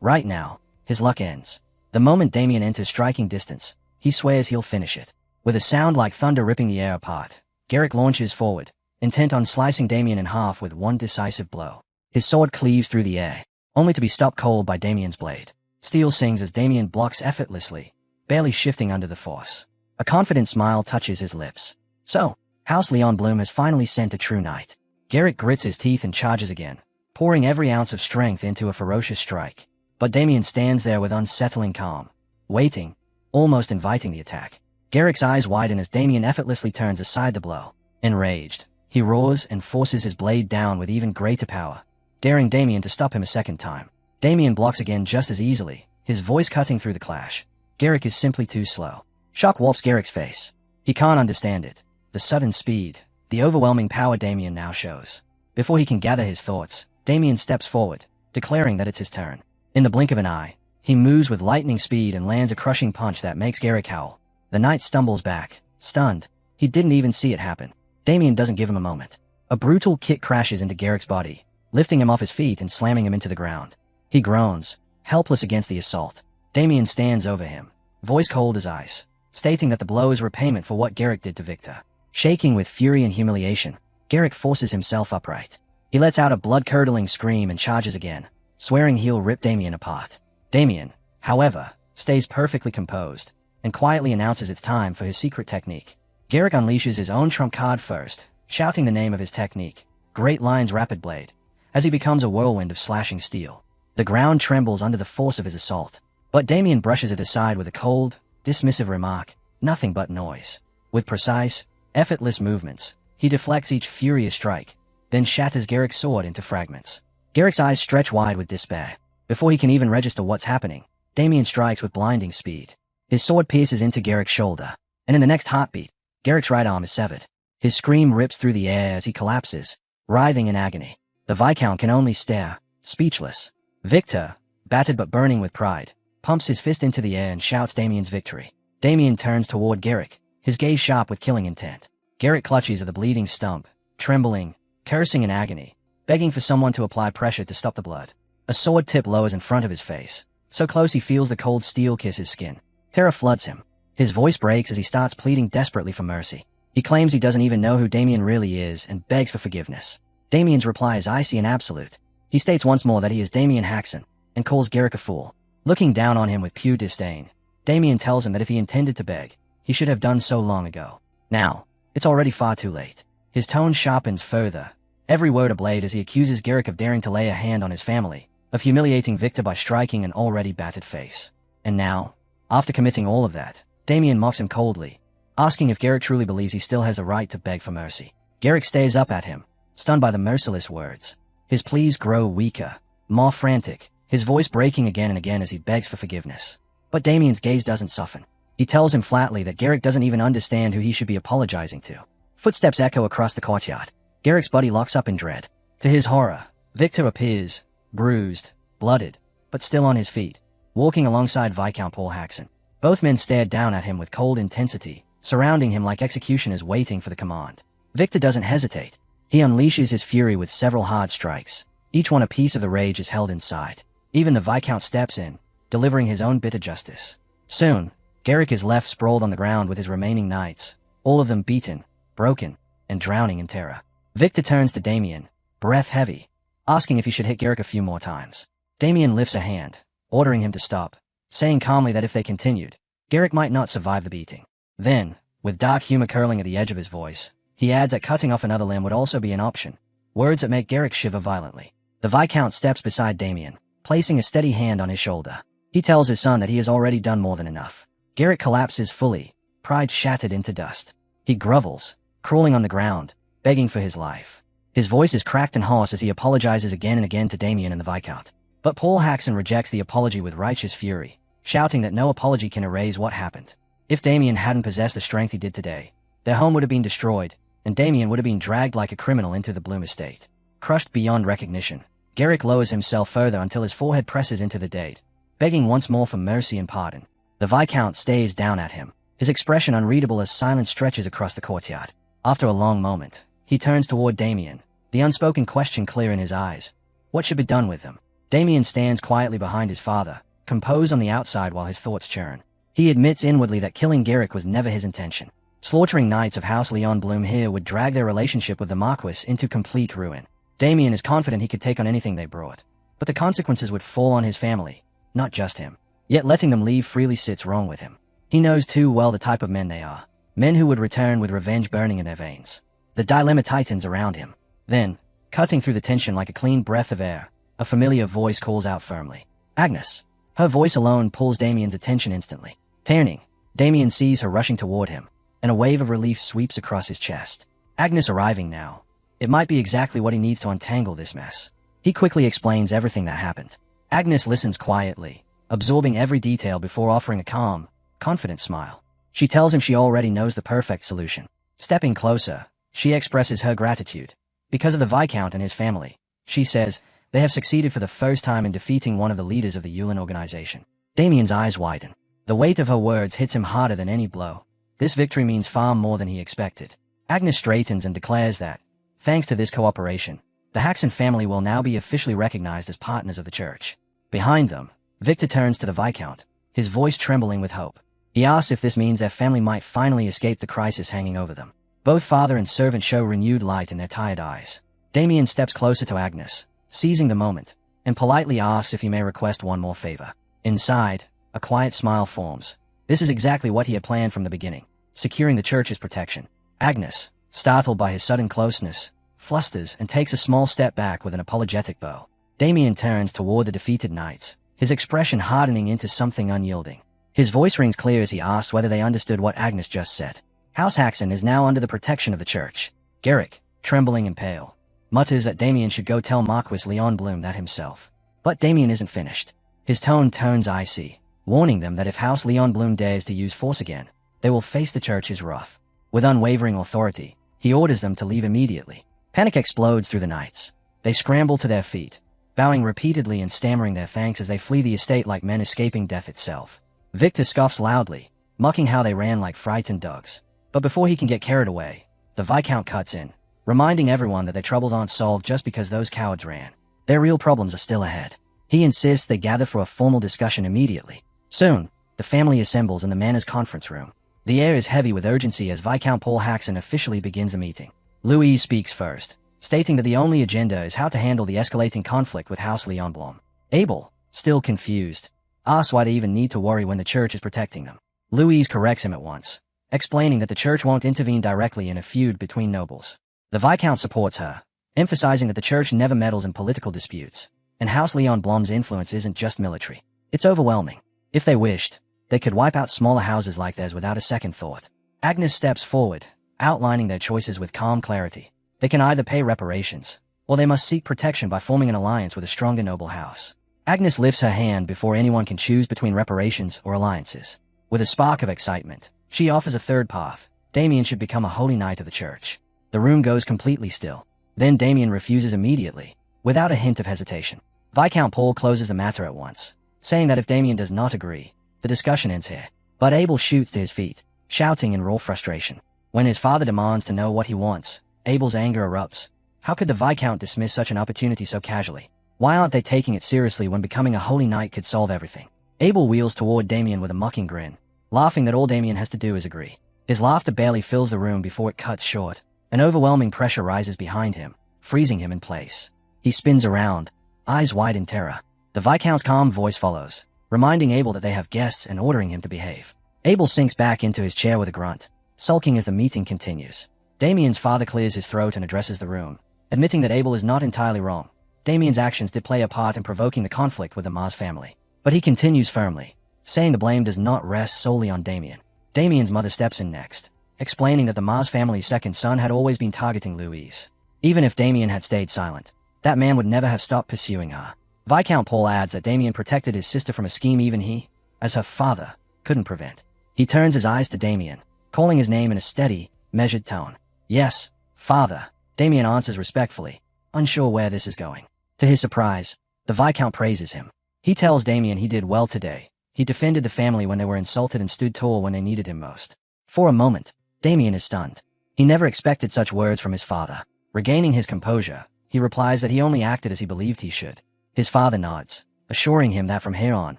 right now, his luck ends. The moment Damien enters striking distance, he swears he'll finish it. With a sound like thunder ripping the air apart, Garrick launches forward, intent on slicing Damien in half with one decisive blow. His sword cleaves through the air, only to be stopped cold by Damien's blade. Steel sings as Damien blocks effortlessly, barely shifting under the force. A confident smile touches his lips. So, House Leonbloom has finally sent a true knight. Garrick grits his teeth and charges again, pouring every ounce of strength into a ferocious strike. But Damien stands there with unsettling calm, waiting, almost inviting the attack. Garrick's eyes widen as Damien effortlessly turns aside the blow. Enraged, he roars and forces his blade down with even greater power, daring Damien to stop him a second time. Damien blocks again just as easily, his voice cutting through the clash. Garrick is simply too slow. Shock warps Garrick's face. He can't understand it. The sudden speed, the overwhelming power Damien now shows. Before he can gather his thoughts, Damien steps forward, declaring that it's his turn. In the blink of an eye, he moves with lightning speed and lands a crushing punch that makes Garrick howl. The knight stumbles back, stunned. He didn't even see it happen. Damien doesn't give him a moment. A brutal kick crashes into Garrick's body, lifting him off his feet and slamming him into the ground. He groans, helpless against the assault. Damien stands over him, voice cold as ice, stating that the blow is repayment for what Garrick did to Victor. Shaking with fury and humiliation, Garrick forces himself upright. He lets out a blood-curdling scream and charges again, swearing he'll rip Damien apart. Damien, however, stays perfectly composed, and quietly announces it's time for his secret technique. Garrick unleashes his own trump card first, shouting the name of his technique, Great Lion's Rapid Blade, as he becomes a whirlwind of slashing steel. The ground trembles under the force of his assault, but Damien brushes it aside with a cold, dismissive remark, nothing but noise. With precise, effortless movements, he deflects each furious strike, then shatters Garrick's sword into fragments. Garrick's eyes stretch wide with despair. Before he can even register what's happening, Damien strikes with blinding speed. His sword pierces into Garrick's shoulder, and in the next heartbeat, Garrick's right arm is severed. His scream rips through the air as he collapses, writhing in agony. The Viscount can only stare, speechless. Victor, battered but burning with pride, pumps his fist into the air and shouts Damien's victory. Damien turns toward Garrick, his gaze sharp with killing intent. Garrick clutches at the bleeding stump, trembling, cursing in agony, begging for someone to apply pressure to stop the blood. A sword tip lowers in front of his face, so close he feels the cold steel kiss his skin. Terror floods him. His voice breaks as he starts pleading desperately for mercy. He claims he doesn't even know who Damien really is and begs for forgiveness. Damien's reply is icy and absolute. He states once more that he is Damien Haxon, and calls Garrick a fool. Looking down on him with pure disdain, Damien tells him that if he intended to beg, he should have done so long ago. Now, it's already far too late. His tone sharpens further, every word a blade as he accuses Garrick of daring to lay a hand on his family, of humiliating Victor by striking an already battered face. And now, after committing all of that, Damien mocks him coldly, asking if Garrick truly believes he still has the right to beg for mercy. Garrick stares up at him, stunned by the merciless words. His pleas grow weaker, more frantic, his voice breaking again and again as he begs for forgiveness. But Damien's gaze doesn't soften. He tells him flatly that Garrick doesn't even understand who he should be apologizing to. Footsteps echo across the courtyard. Garrick's body locks up in dread. To his horror, Victor appears, bruised, blooded, but still on his feet, walking alongside Viscount Paul Haxon. Both men stared down at him with cold intensity, surrounding him like executioners waiting for the command. Victor doesn't hesitate. He unleashes his fury with several hard strikes. Each one a piece of the rage is held inside. Even the Viscount steps in, delivering his own bitter justice. Soon, Garrick is left sprawled on the ground with his remaining knights, all of them beaten, broken, and drowning in terror. Victor turns to Damien, breath heavy, asking if he should hit Garrick a few more times. Damien lifts a hand, ordering him to stop, saying calmly that if they continued, Garrick might not survive the beating. Then, with dark humor curling at the edge of his voice, he adds that cutting off another limb would also be an option, words that make Garrick shiver violently. The Viscount steps beside Damien, placing a steady hand on his shoulder. He tells his son that he has already done more than enough. Garrick collapses fully, pride shattered into dust. He grovels, crawling on the ground, begging for his life. His voice is cracked and hoarse as he apologizes again and again to Damien and the Viscount. But Paul Haxon rejects the apology with righteous fury, shouting that no apology can erase what happened. If Damien hadn't possessed the strength he did today, their home would have been destroyed, and Damien would have been dragged like a criminal into the Bloom estate. Crushed beyond recognition, Garrick lowers himself further until his forehead presses into the date, begging once more for mercy and pardon. The Viscount stares down at him, his expression unreadable as silence stretches across the courtyard. After a long moment, he turns toward Damien, the unspoken question clear in his eyes. What should be done with them? Damien stands quietly behind his father, composed on the outside while his thoughts churn. He admits inwardly that killing Garrick was never his intention. Slaughtering knights of House Leon Bloom here would drag their relationship with the Marquis into complete ruin. Damien is confident he could take on anything they brought, but the consequences would fall on his family, not just him. Yet letting them leave freely sits wrong with him. He knows too well the type of men they are, men who would return with revenge burning in their veins. The dilemma tightens around him. Then, cutting through the tension like a clean breath of air, a familiar voice calls out firmly. Agnes. Her voice alone pulls Damien's attention instantly. Turning, Damien sees her rushing toward him, and a wave of relief sweeps across his chest. Agnes arriving now. It might be exactly what he needs to untangle this mess. He quickly explains everything that happened. Agnes listens quietly, absorbing every detail before offering a calm, confident smile. She tells him she already knows the perfect solution. Stepping closer, she expresses her gratitude. Because of the Viscount and his family, she says, they have succeeded for the first time in defeating one of the leaders of the Yulin organization. Damien's eyes widen. The weight of her words hits him harder than any blow. This victory means far more than he expected. Agnes straightens and declares that, thanks to this cooperation, the Haxon family will now be officially recognized as partners of the church. Behind them, Victor turns to the Viscount, his voice trembling with hope. He asks if this means their family might finally escape the crisis hanging over them. Both father and servant show renewed light in their tired eyes. Damien steps closer to Agnes, seizing the moment, and politely asks if he may request one more favor. Inside, a quiet smile forms. This is exactly what he had planned from the beginning, securing the church's protection. Agnes, startled by his sudden closeness, flusters and takes a small step back with an apologetic bow. Damien turns toward the defeated knights, his expression hardening into something unyielding. His voice rings clear as he asks whether they understood what Agnes just said. House Haxon is now under the protection of the church. Garrick, trembling and pale, mutters that Damien should go tell Marquis Leon Bloom that himself. But Damien isn't finished. His tone turns icy, warning them that if House Leon Bloom dares to use force again, they will face the church's wrath. With unwavering authority, he orders them to leave immediately. Panic explodes through the knights. They scramble to their feet, bowing repeatedly and stammering their thanks as they flee the estate like men escaping death itself. Victor scoffs loudly, mocking how they ran like frightened dogs. But before he can get carried away, the Viscount cuts in, reminding everyone that their troubles aren't solved just because those cowards ran. Their real problems are still ahead. He insists they gather for a formal discussion immediately. Soon, the family assembles in the manor's conference room. The air is heavy with urgency as Viscount Paul Haxon officially begins the meeting. Louise speaks first, stating that the only agenda is how to handle the escalating conflict with House Leon Bloom. Abel, still confused, asks why they even need to worry when the church is protecting them. Louise corrects him at once, explaining that the church won't intervene directly in a feud between nobles. The Viscount supports her, emphasizing that the church never meddles in political disputes, and House Leon Blom's influence isn't just military. It's overwhelming. If they wished, they could wipe out smaller houses like theirs without a second thought. Agnes steps forward, outlining their choices with calm clarity. They can either pay reparations, or they must seek protection by forming an alliance with a stronger noble house. Agnes lifts her hand before anyone can choose between reparations or alliances. With a spark of excitement, she offers a third path. Damien should become a holy knight of the church. The room goes completely still. Then Damien refuses immediately, without a hint of hesitation. Viscount Paul closes the matter at once, saying that if Damien does not agree, the discussion ends here. But Abel shoots to his feet, shouting in raw frustration. When his father demands to know what he wants, Abel's anger erupts. How could the Viscount dismiss such an opportunity so casually? Why aren't they taking it seriously when becoming a holy knight could solve everything? Abel wheels toward Damien with a mocking grin, laughing that all Damien has to do is agree. His laughter barely fills the room before it cuts short. An overwhelming pressure rises behind him, freezing him in place. He spins around, eyes wide in terror. The Viscount's calm voice follows, reminding Abel that they have guests and ordering him to behave. Abel sinks back into his chair with a grunt, sulking as the meeting continues. Damien's father clears his throat and addresses the room, admitting that Abel is not entirely wrong. Damien's actions did play a part in provoking the conflict with the Mars family. But he continues firmly, saying the blame does not rest solely on Damien. Damien's mother steps in next, explaining that the Mars family's second son had always been targeting Louise. Even if Damien had stayed silent, that man would never have stopped pursuing her. Viscount Paul adds that Damien protected his sister from a scheme even he, as her father, couldn't prevent. He turns his eyes to Damien, calling his name in a steady, measured tone. Yes, father, Damien answers respectfully, unsure where this is going. To his surprise, the Viscount praises him. He tells Damien he did well today. He defended the family when they were insulted and stood tall when they needed him most. For a moment, Damien is stunned. He never expected such words from his father. Regaining his composure, he replies that he only acted as he believed he should. His father nods, assuring him that from here on,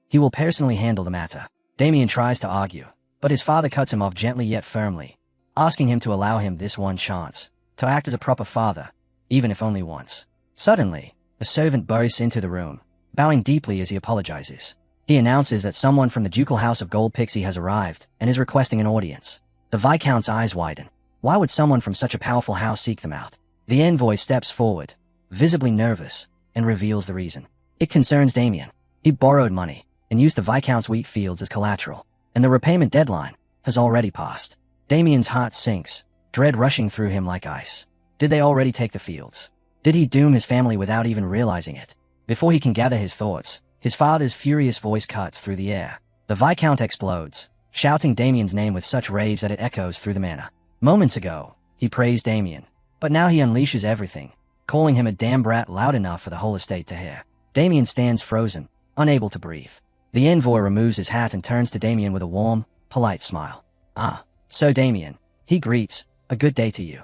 he will personally handle the matter. Damien tries to argue, but his father cuts him off gently yet firmly, asking him to allow him this one chance, to act as a proper father, even if only once. Suddenly, a servant bursts into the room, bowing deeply as he apologizes. He announces that someone from the ducal house of Gold Pixie has arrived and is requesting an audience. The Viscount's eyes widen. Why would someone from such a powerful house seek them out? The envoy steps forward, visibly nervous, and reveals the reason. It concerns Damien. He borrowed money and used the Viscount's wheat fields as collateral, and the repayment deadline has already passed. Damien's heart sinks, dread rushing through him like ice. Did they already take the fields? Did he doom his family without even realizing it? Before he can gather his thoughts, his father's furious voice cuts through the air. The Viscount explodes, shouting Damien's name with such rage that it echoes through the manor. Moments ago, he praised Damien, but now he unleashes everything, calling him a damn brat loud enough for the whole estate to hear. Damien stands frozen, unable to breathe. The envoy removes his hat and turns to Damien with a warm, polite smile. Ah, so Damien, he greets, a good day to you.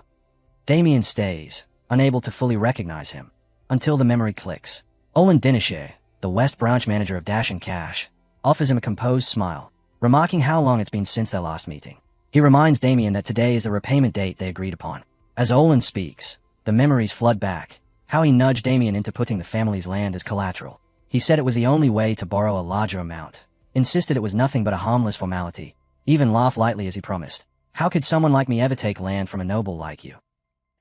Damien stays, unable to fully recognize him, until the memory clicks. Olin Dinisher, the West Branch manager of Dash and Cash, offers him a composed smile, remarking how long it's been since their last meeting. He reminds Damien that today is the repayment date they agreed upon. As Olin speaks, the memories flood back, how he nudged Damien into putting the family's land as collateral. He said it was the only way to borrow a larger amount, insisted it was nothing but a harmless formality, even laughed lightly as he promised. How could someone like me ever take land from a noble like you?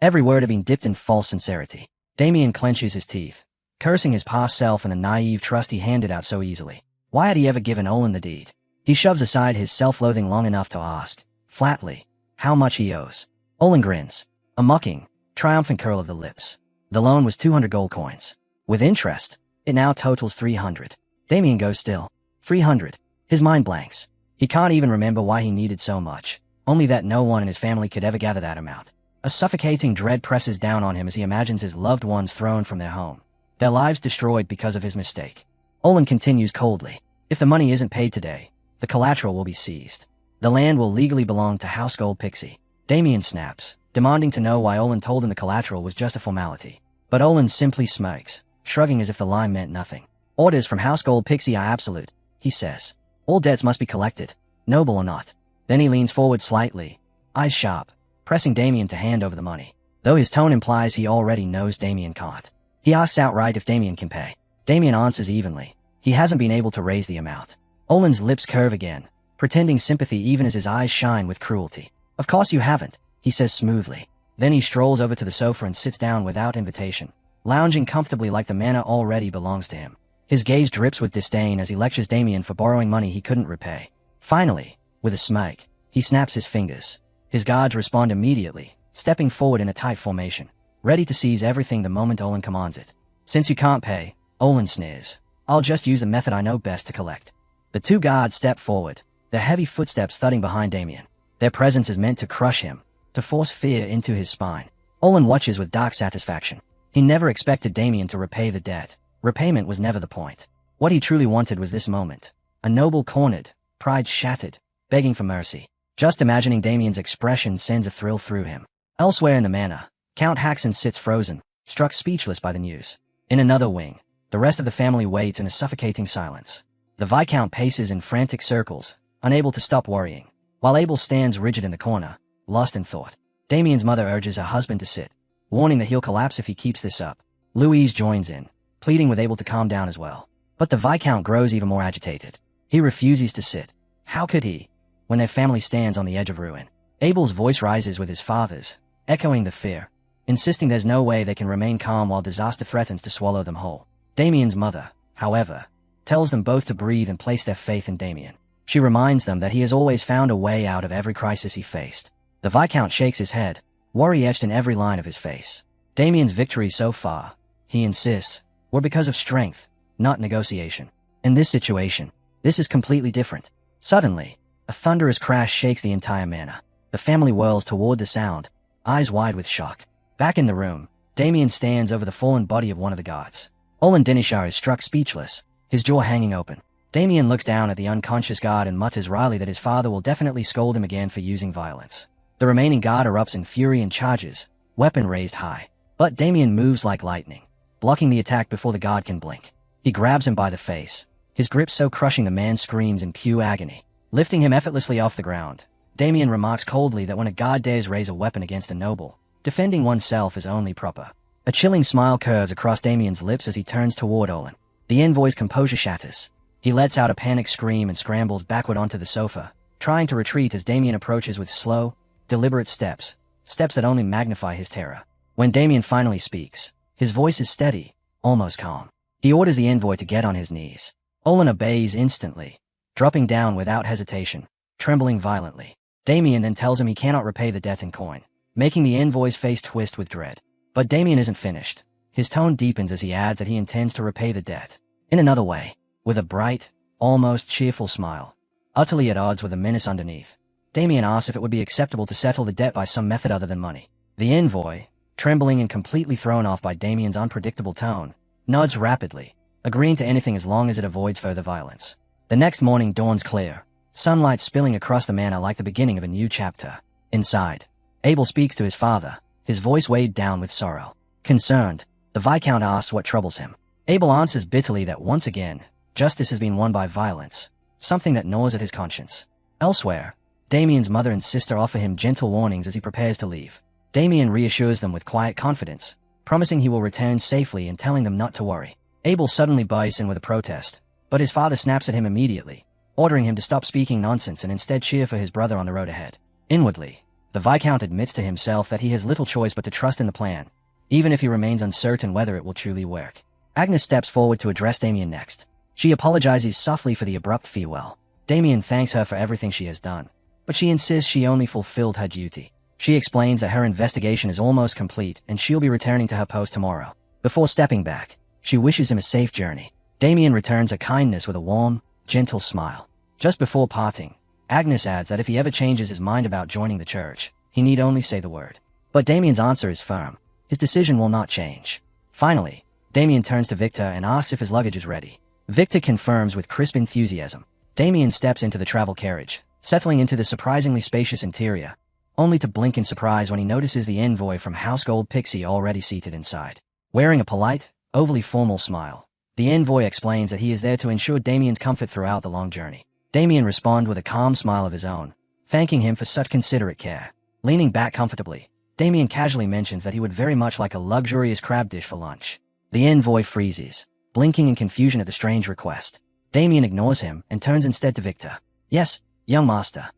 Every word had been dipped in false sincerity. Damien clenches his teeth, cursing his past self and the naive trust he handed out so easily. Why had he ever given Olin the deed? He shoves aside his self-loathing long enough to ask, flatly, how much he owes. Olin grins, a mocking, triumphant curl of the lips. The loan was 200 gold coins. With interest, it now totals 300. Damien goes still. 300. His mind blanks. He can't even remember why he needed so much, only that no one in his family could ever gather that amount. A suffocating dread presses down on him as he imagines his loved ones thrown from their home, their lives destroyed because of his mistake. Olin continues coldly. If the money isn't paid today, the collateral will be seized. The land will legally belong to House Gold Pixie. Damien snaps, demanding to know why Olin told him the collateral was just a formality. But Olin simply smirks, shrugging as if the line meant nothing. Orders from House Gold Pixie are absolute, he says. All debts must be collected, noble or not. Then he leans forward slightly, eyes sharp, pressing Damien to hand over the money, though his tone implies he already knows Damien can't. He asks outright if Damien can pay. Damien answers evenly. He hasn't been able to raise the amount. Olin's lips curve again, pretending sympathy even as his eyes shine with cruelty. Of course you haven't, he says smoothly. Then he strolls over to the sofa and sits down without invitation, lounging comfortably like the manor already belongs to him. His gaze drips with disdain as he lectures Damien for borrowing money he couldn't repay. Finally, with a smirk, he snaps his fingers. His guards respond immediately, stepping forward in a tight formation, ready to seize everything the moment Olin commands it. Since you can't pay, Olin sneers, I'll just use the method I know best to collect. The two guards step forward, their heavy footsteps thudding behind Damien. Their presence is meant to crush him, to force fear into his spine. Olin watches with dark satisfaction. He never expected Damien to repay the debt. Repayment was never the point. What he truly wanted was this moment. A noble cornered, pride shattered, begging for mercy. Just imagining Damien's expression sends a thrill through him. Elsewhere in the manor, Count Haxon sits frozen, struck speechless by the news. In another wing, the rest of the family waits in a suffocating silence. The Viscount paces in frantic circles, unable to stop worrying, while Abel stands rigid in the corner, lost in thought. Damien's mother urges her husband to sit, warning that he'll collapse if he keeps this up. Louise joins in, pleading with Abel to calm down as well. But the Viscount grows even more agitated. He refuses to sit. How could he, when their family stands on the edge of ruin? Abel's voice rises with his father's, echoing the fear, insisting there's no way they can remain calm while disaster threatens to swallow them whole. Damien's mother, however, tells them both to breathe and place their faith in Damien. She reminds them that he has always found a way out of every crisis he faced. The Viscount shakes his head, worry etched in every line of his face. Damien's victories so far, he insists, were because of strength, not negotiation. In this situation, this is completely different. Suddenly, a thunderous crash shakes the entire manor. The family whirls toward the sound, eyes wide with shock. Back in the room, Damien stands over the fallen body of one of the guards. Olin Dinishar is struck speechless, his jaw hanging open. Damien looks down at the unconscious guard and mutters wryly that his father will definitely scold him again for using violence. The remaining guard erupts in fury and charges, weapon raised high. But Damien moves like lightning, blocking the attack before the guard can blink. He grabs him by the face, his grip so crushing the man screams in pure agony. Lifting him effortlessly off the ground, Damien remarks coldly that when a guard dares raise a weapon against a noble, defending oneself is only proper. A chilling smile curves across Damien's lips as he turns toward Olin. The envoy's composure shatters. He lets out a panicked scream and scrambles backward onto the sofa, trying to retreat as Damien approaches with slow, deliberate steps that only magnify his terror. When Damien finally speaks, his voice is steady, almost calm. He orders the envoy to get on his knees. Olin obeys instantly, dropping down without hesitation, trembling violently. Damien then tells him he cannot repay the debt in coin, making the envoy's face twist with dread. But Damien isn't finished. His tone deepens as he adds that he intends to repay the debt in another way, with a bright, almost cheerful smile, utterly at odds with the menace underneath. Damien asks if it would be acceptable to settle the debt by some method other than money. The envoy, trembling and completely thrown off by Damien's unpredictable tone, nods rapidly, agreeing to anything as long as it avoids further violence. The next morning dawns clear, sunlight spilling across the manor like the beginning of a new chapter. Inside, Abel speaks to his father, his voice weighed down with sorrow. Concerned, the Viscount asks what troubles him. Abel answers bitterly that once again, justice has been won by violence, something that gnaws at his conscience. Elsewhere, Damien's mother and sister offer him gentle warnings as he prepares to leave. Damien reassures them with quiet confidence, promising he will return safely and telling them not to worry. Abel suddenly buys in with a protest, but his father snaps at him immediately, ordering him to stop speaking nonsense and instead cheer for his brother on the road ahead. Inwardly, the Viscount admits to himself that he has little choice but to trust in the plan, even if he remains uncertain whether it will truly work. Agnes steps forward to address Damien next. She apologizes softly for the abrupt farewell. Damien thanks her for everything she has done, but she insists she only fulfilled her duty. She explains that her investigation is almost complete and she'll be returning to her post tomorrow. Before stepping back, she wishes him a safe journey. Damien returns her kindness with a warm, gentle smile. Just before parting, Agnes adds that if he ever changes his mind about joining the church, he need only say the word. But Damien's answer is firm. His decision will not change. Finally, Damien turns to Victor and asks if his luggage is ready. Victor confirms with crisp enthusiasm. Damien steps into the travel carriage, settling into the surprisingly spacious interior, only to blink in surprise when he notices the envoy from House Gold Pixie already seated inside. Wearing a polite, overly formal smile, the envoy explains that he is there to ensure Damien's comfort throughout the long journey. Damien responds with a calm smile of his own, thanking him for such considerate care. Leaning back comfortably, Damien casually mentions that he would very much like a luxurious crab dish for lunch. The envoy freezes, blinking in confusion at the strange request. Damien ignores him and turns instead to Victor. "Yes, young master."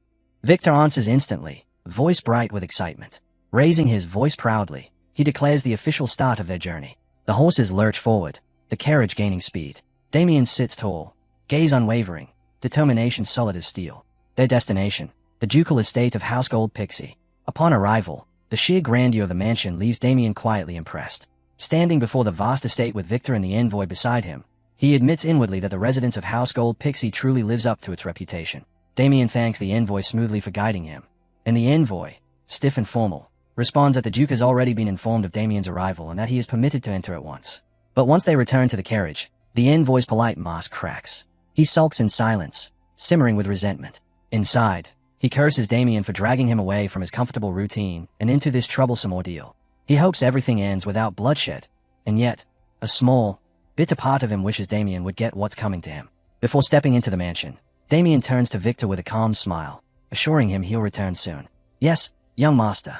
Victor answers instantly, voice bright with excitement. Raising his voice proudly, he declares the official start of their journey. The horses lurch forward, the carriage gaining speed. Damien sits tall, gaze unwavering, determination solid as steel. Their destination, the ducal estate of House Gold Pixie. Upon arrival, the sheer grandeur of the mansion leaves Damien quietly impressed. Standing before the vast estate with Victor and the envoy beside him, he admits inwardly that the residence of House Gold Pixie truly lives up to its reputation. Damien thanks the envoy smoothly for guiding him, and the envoy, stiff and formal, responds that the Duke has already been informed of Damien's arrival and that he is permitted to enter at once. But once they return to the carriage, the envoy's polite mask cracks. He sulks in silence, simmering with resentment. Inside, He curses Damien for dragging him away from his comfortable routine and into this troublesome ordeal. He hopes everything ends without bloodshed, and yet, a small, bitter part of him wishes Damien would get what's coming to him. Before stepping into the mansion, Damien turns to Victor with a calm smile, assuring him he'll return soon. Yes, young master.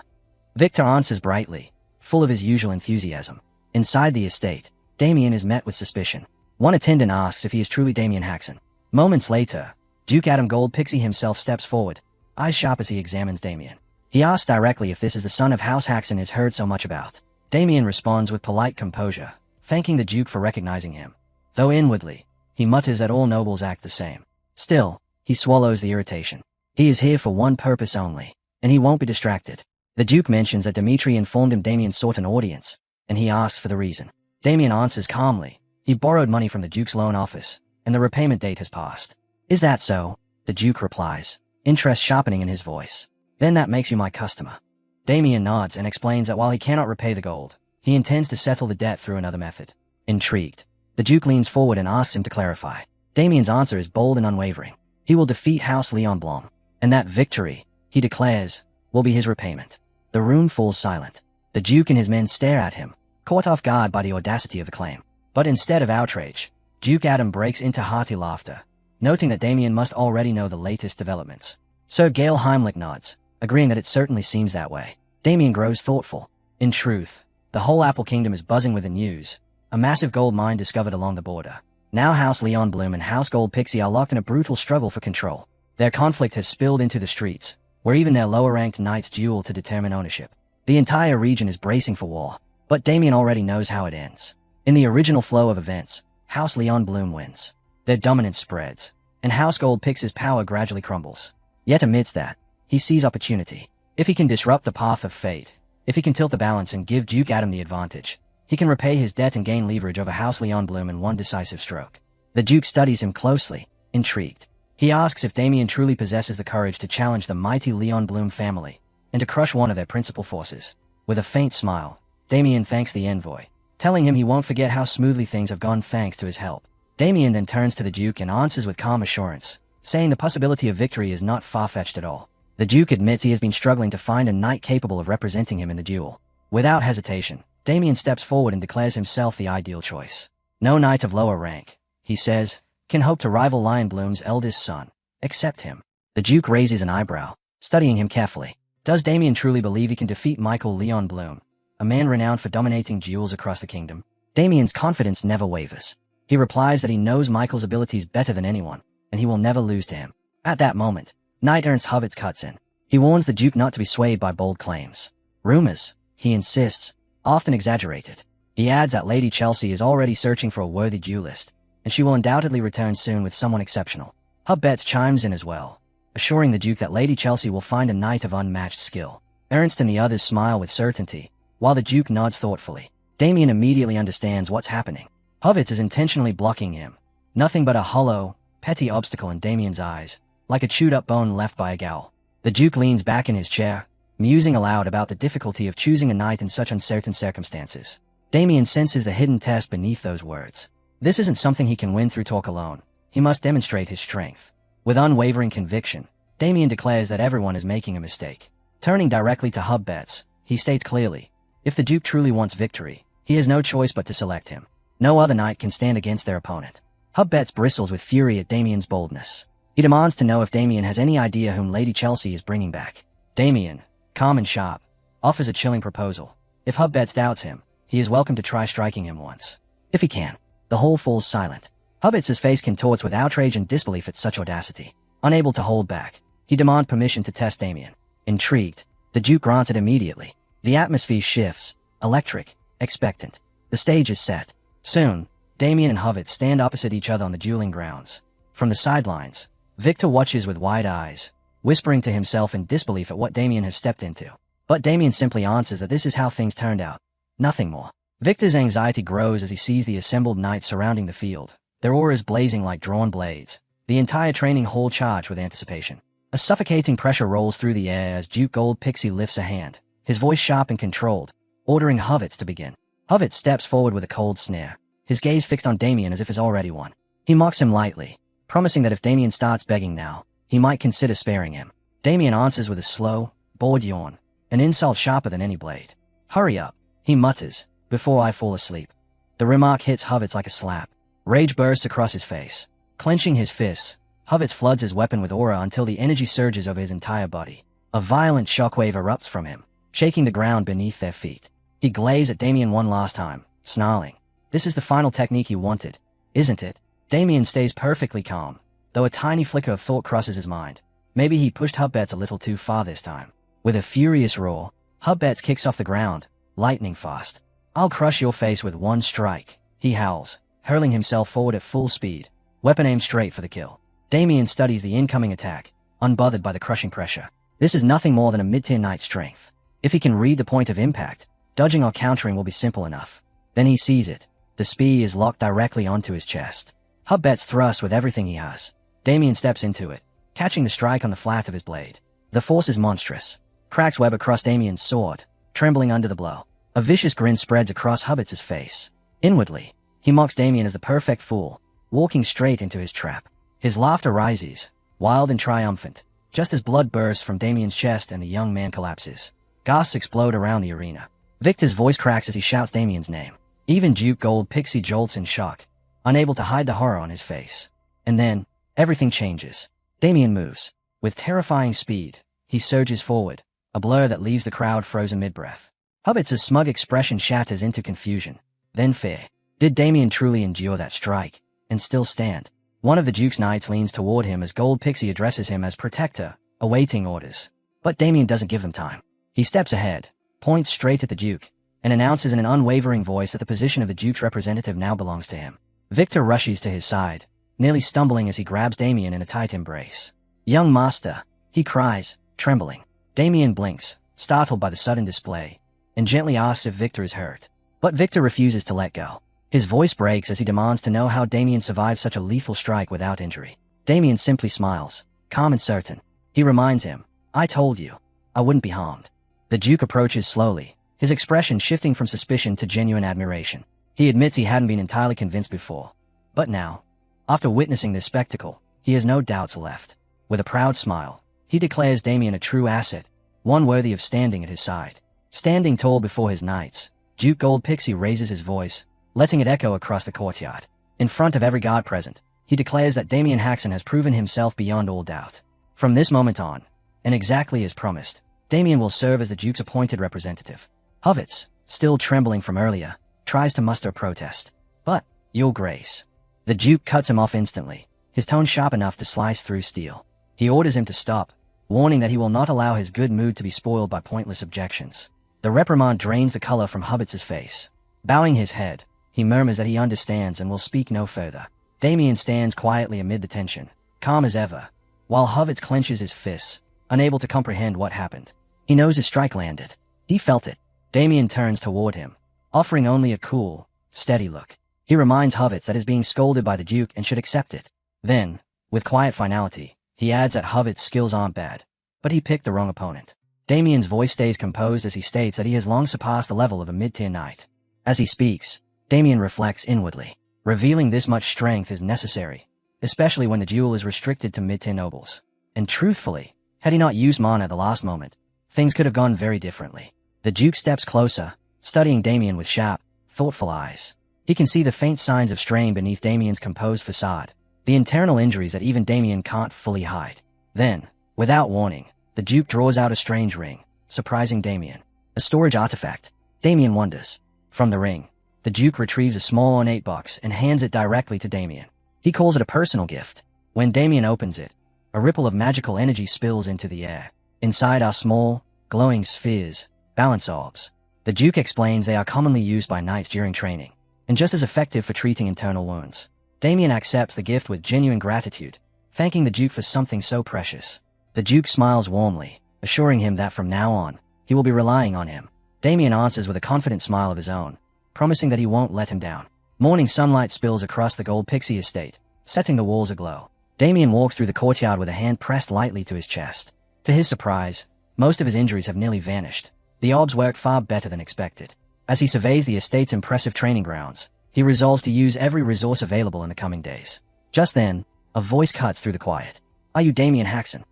Victor answers brightly, full of his usual enthusiasm. Inside the estate, Damien is met with suspicion. One attendant asks if he is truly Damien Haxon. Moments later, Duke Adam Gold Pixie himself steps forward, eyes sharp as he examines Damien. He asks directly if this is the son of House Haxon is heard so much about. Damien responds with polite composure, thanking the Duke for recognizing him. Though inwardly, he mutters that all nobles act the same. Still, he swallows the irritation. He is here for one purpose only, and he won't be distracted. The Duke mentions that Dimitri informed him Damien sought an audience, and he asks for the reason. Damien answers calmly, he borrowed money from the Duke's loan office, and the repayment date has passed. Is that so? The Duke replies, interest sharpening in his voice. Then that makes you my customer. Damien nods and explains that while he cannot repay the gold, he intends to settle the debt through another method. Intrigued, the Duke leans forward and asks him to clarify. Damien's answer is bold and unwavering. He will defeat House Leon Blom, and that victory, he declares, will be his repayment. The room falls silent. The Duke and his men stare at him, caught off guard by the audacity of the claim. But instead of outrage, Duke Adam breaks into hearty laughter, noting that Damien must already know the latest developments. Sir Gale Heimlich nods, agreeing that it certainly seems that way. Damien grows thoughtful. In truth, the whole Apple Kingdom is buzzing with the news. A massive gold mine discovered along the border. Now House Leon Bloom and House Gold Pixie are locked in a brutal struggle for control. Their conflict has spilled into the streets, where even their lower-ranked knights duel to determine ownership. The entire region is bracing for war, but Damien already knows how it ends. In the original flow of events, House Leon Bloom wins. Their dominance spreads, and House Gold Pixie's power gradually crumbles. Yet amidst that, he sees opportunity. If he can disrupt the path of fate, if he can tilt the balance and give Duke Adam the advantage, he can repay his debt and gain leverage over House Leon Bloom in one decisive stroke. The Duke studies him closely, intrigued. He asks if Damien truly possesses the courage to challenge the mighty Leon Bloom family, and to crush one of their principal forces. With a faint smile, Damien thanks the envoy, telling him he won't forget how smoothly things have gone thanks to his help. Damien then turns to the Duke and answers with calm assurance, saying the possibility of victory is not far-fetched at all. The Duke admits he has been struggling to find a knight capable of representing him in the duel. Without hesitation, Damien steps forward and declares himself the ideal choice. No knight of lower rank, he says, can hope to rival Lion Bloom's eldest son, except him. The Duke raises an eyebrow, studying him carefully. Does Damien truly believe he can defeat Michael Leon Bloom, a man renowned for dominating duels across the kingdom? Damien's confidence never wavers. He replies that he knows Michael's abilities better than anyone, and he will never lose to him. At that moment, Knight Ernst Hovitz cuts in. He warns the Duke not to be swayed by bold claims. Rumors, he insists, often exaggerated. He adds that Lady Chelsea is already searching for a worthy duelist, and she will undoubtedly return soon with someone exceptional. Hubbets chimes in as well, assuring the Duke that Lady Chelsea will find a knight of unmatched skill. Ernst and the others smile with certainty, while the Duke nods thoughtfully. Damien immediately understands what's happening. Hovitz is intentionally blocking him. Nothing but a hollow, petty obstacle in Damien's eyes, like a chewed-up bone left by a ghoul. The Duke leans back in his chair, musing aloud about the difficulty of choosing a knight in such uncertain circumstances. Damien senses the hidden test beneath those words. This isn't something he can win through talk alone. He must demonstrate his strength. With unwavering conviction, Damien declares that everyone is making a mistake. Turning directly to Hubbets, he states clearly, if the Duke truly wants victory, he has no choice but to select him. No other knight can stand against their opponent. Hubbets bristles with fury at Damien's boldness. He demands to know if Damien has any idea whom Lady Chelsea is bringing back. Damien, calm and sharp, offers a chilling proposal. If Hubbets doubts him, he is welcome to try striking him once. If he can. The whole falls silent. Hubbets' face contorts with outrage and disbelief at such audacity. Unable to hold back, he demands permission to test Damien. Intrigued, the Duke grants it immediately. The atmosphere shifts, electric, expectant. The stage is set. Soon, Damien and Hubbets stand opposite each other on the dueling grounds. From the sidelines, Victor watches with wide eyes, whispering to himself in disbelief at what Damien has stepped into. But Damien simply answers that this is how things turned out. Nothing more. Victor's anxiety grows as he sees the assembled knights surrounding the field, their auras blazing like drawn blades, the entire training hall charged with anticipation. A suffocating pressure rolls through the air as Duke Gold Pixie lifts a hand, his voice sharp and controlled, ordering Hubbets to begin. Hubbets steps forward with a cold sneer, his gaze fixed on Damien as if he's already won. He mocks him lightly, promising that if Damien starts begging now, he might consider sparing him. Damien answers with a slow, bored yawn, an insult sharper than any blade. Hurry up, he mutters, before I fall asleep. The remark hits Hovitz like a slap. Rage bursts across his face. Clenching his fists, Hovitz floods his weapon with aura until the energy surges over his entire body. A violent shockwave erupts from him, shaking the ground beneath their feet. He glazes at Damien one last time, snarling. This is the final technique you wanted, isn't it? Damien stays perfectly calm, though a tiny flicker of thought crosses his mind. Maybe he pushed Hubbets a little too far this time. With a furious roar, Hubbets kicks off the ground, lightning fast. I'll crush your face with one strike, he howls, hurling himself forward at full speed, weapon aimed straight for the kill. Damien studies the incoming attack, unbothered by the crushing pressure. This is nothing more than a mid-tier knight's strength. If he can read the point of impact, dodging or countering will be simple enough. Then he sees it. The spear is locked directly onto his chest. Hubbets thrusts with everything he has. Damien steps into it, catching the strike on the flat of his blade. The force is monstrous. Cracks web across Damien's sword, trembling under the blow. A vicious grin spreads across Hubbets' face. Inwardly, he mocks Damien as the perfect fool, walking straight into his trap. His laughter rises, wild and triumphant, just as blood bursts from Damien's chest and the young man collapses. Gasps explode around the arena. Victor's voice cracks as he shouts Damien's name. Even Duke Gold Pixie jolts in shock, unable to hide the horror on his face. And then, everything changes. Damien moves. With terrifying speed, he surges forward, a blur that leaves the crowd frozen mid-breath. Hubbets' smug expression shatters into confusion, then fear. Did Damien truly endure that strike, and still stand? One of the Duke's knights leans toward him as Gold Pixie addresses him as protector, awaiting orders. But Damien doesn't give them time. He steps ahead, points straight at the Duke, and announces in an unwavering voice that the position of the Duke's representative now belongs to him. Victor rushes to his side, nearly stumbling as he grabs Damien in a tight embrace. "Young master," he cries, trembling. Damien blinks, startled by the sudden display, and gently asks if Victor is hurt. But Victor refuses to let go. His voice breaks as he demands to know how Damien survived such a lethal strike without injury. Damien simply smiles, calm and certain. He reminds him, "I told you, I wouldn't be harmed." The Duke approaches slowly, his expression shifting from suspicion to genuine admiration. He admits he hadn't been entirely convinced before. But now, after witnessing this spectacle, he has no doubts left. With a proud smile, he declares Damien a true asset, one worthy of standing at his side. Standing tall before his knights, Duke Gold Pixie raises his voice, letting it echo across the courtyard. In front of every guard present, he declares that Damien Haxon has proven himself beyond all doubt. From this moment on, and exactly as promised, Damien will serve as the Duke's appointed representative. Hovitz, still trembling from earlier, tries to muster a protest. "But, Your Grace." The Duke cuts him off instantly, his tone sharp enough to slice through steel. He orders him to stop, warning that he will not allow his good mood to be spoiled by pointless objections. The reprimand drains the color from Hubbets' face. Bowing his head, he murmurs that he understands and will speak no further. Damien stands quietly amid the tension, calm as ever, while Hubbets clenches his fists, unable to comprehend what happened. He knows his strike landed. He felt it. Damien turns toward him, offering only a cool, steady look. He reminds Hubbets that he is being scolded by the Duke and should accept it. Then, with quiet finality, he adds that Hubbets' skills aren't bad, but he picked the wrong opponent. Damien's voice stays composed as he states that he has long surpassed the level of a mid-tier knight. As he speaks, Damien reflects inwardly. Revealing this much strength is necessary, especially when the duel is restricted to mid-tier nobles. And truthfully, had he not used mana at the last moment, things could have gone very differently. The Duke steps closer, studying Damien with sharp, thoughtful eyes. He can see the faint signs of strain beneath Damien's composed facade, the internal injuries that even Damien can't fully hide. Then, without warning, the Duke draws out a strange ring, surprising Damien. A storage artifact. Damien wonders. From the ring, the Duke retrieves a small ornate box and hands it directly to Damien. He calls it a personal gift. When Damien opens it, a ripple of magical energy spills into the air. Inside are small, glowing spheres, balance orbs. The Duke explains they are commonly used by knights during training, and just as effective for treating internal wounds. Damien accepts the gift with genuine gratitude, thanking the Duke for something so precious. The Duke smiles warmly, assuring him that from now on, he will be relying on him. Damien answers with a confident smile of his own, promising that he won't let him down. Morning sunlight spills across the Gold Pixie estate, setting the walls aglow. Damien walks through the courtyard with a hand pressed lightly to his chest. To his surprise, most of his injuries have nearly vanished. The orbs worked far better than expected. As he surveys the estate's impressive training grounds, he resolves to use every resource available in the coming days. Just then, a voice cuts through the quiet. "Are you Damien Haxon?"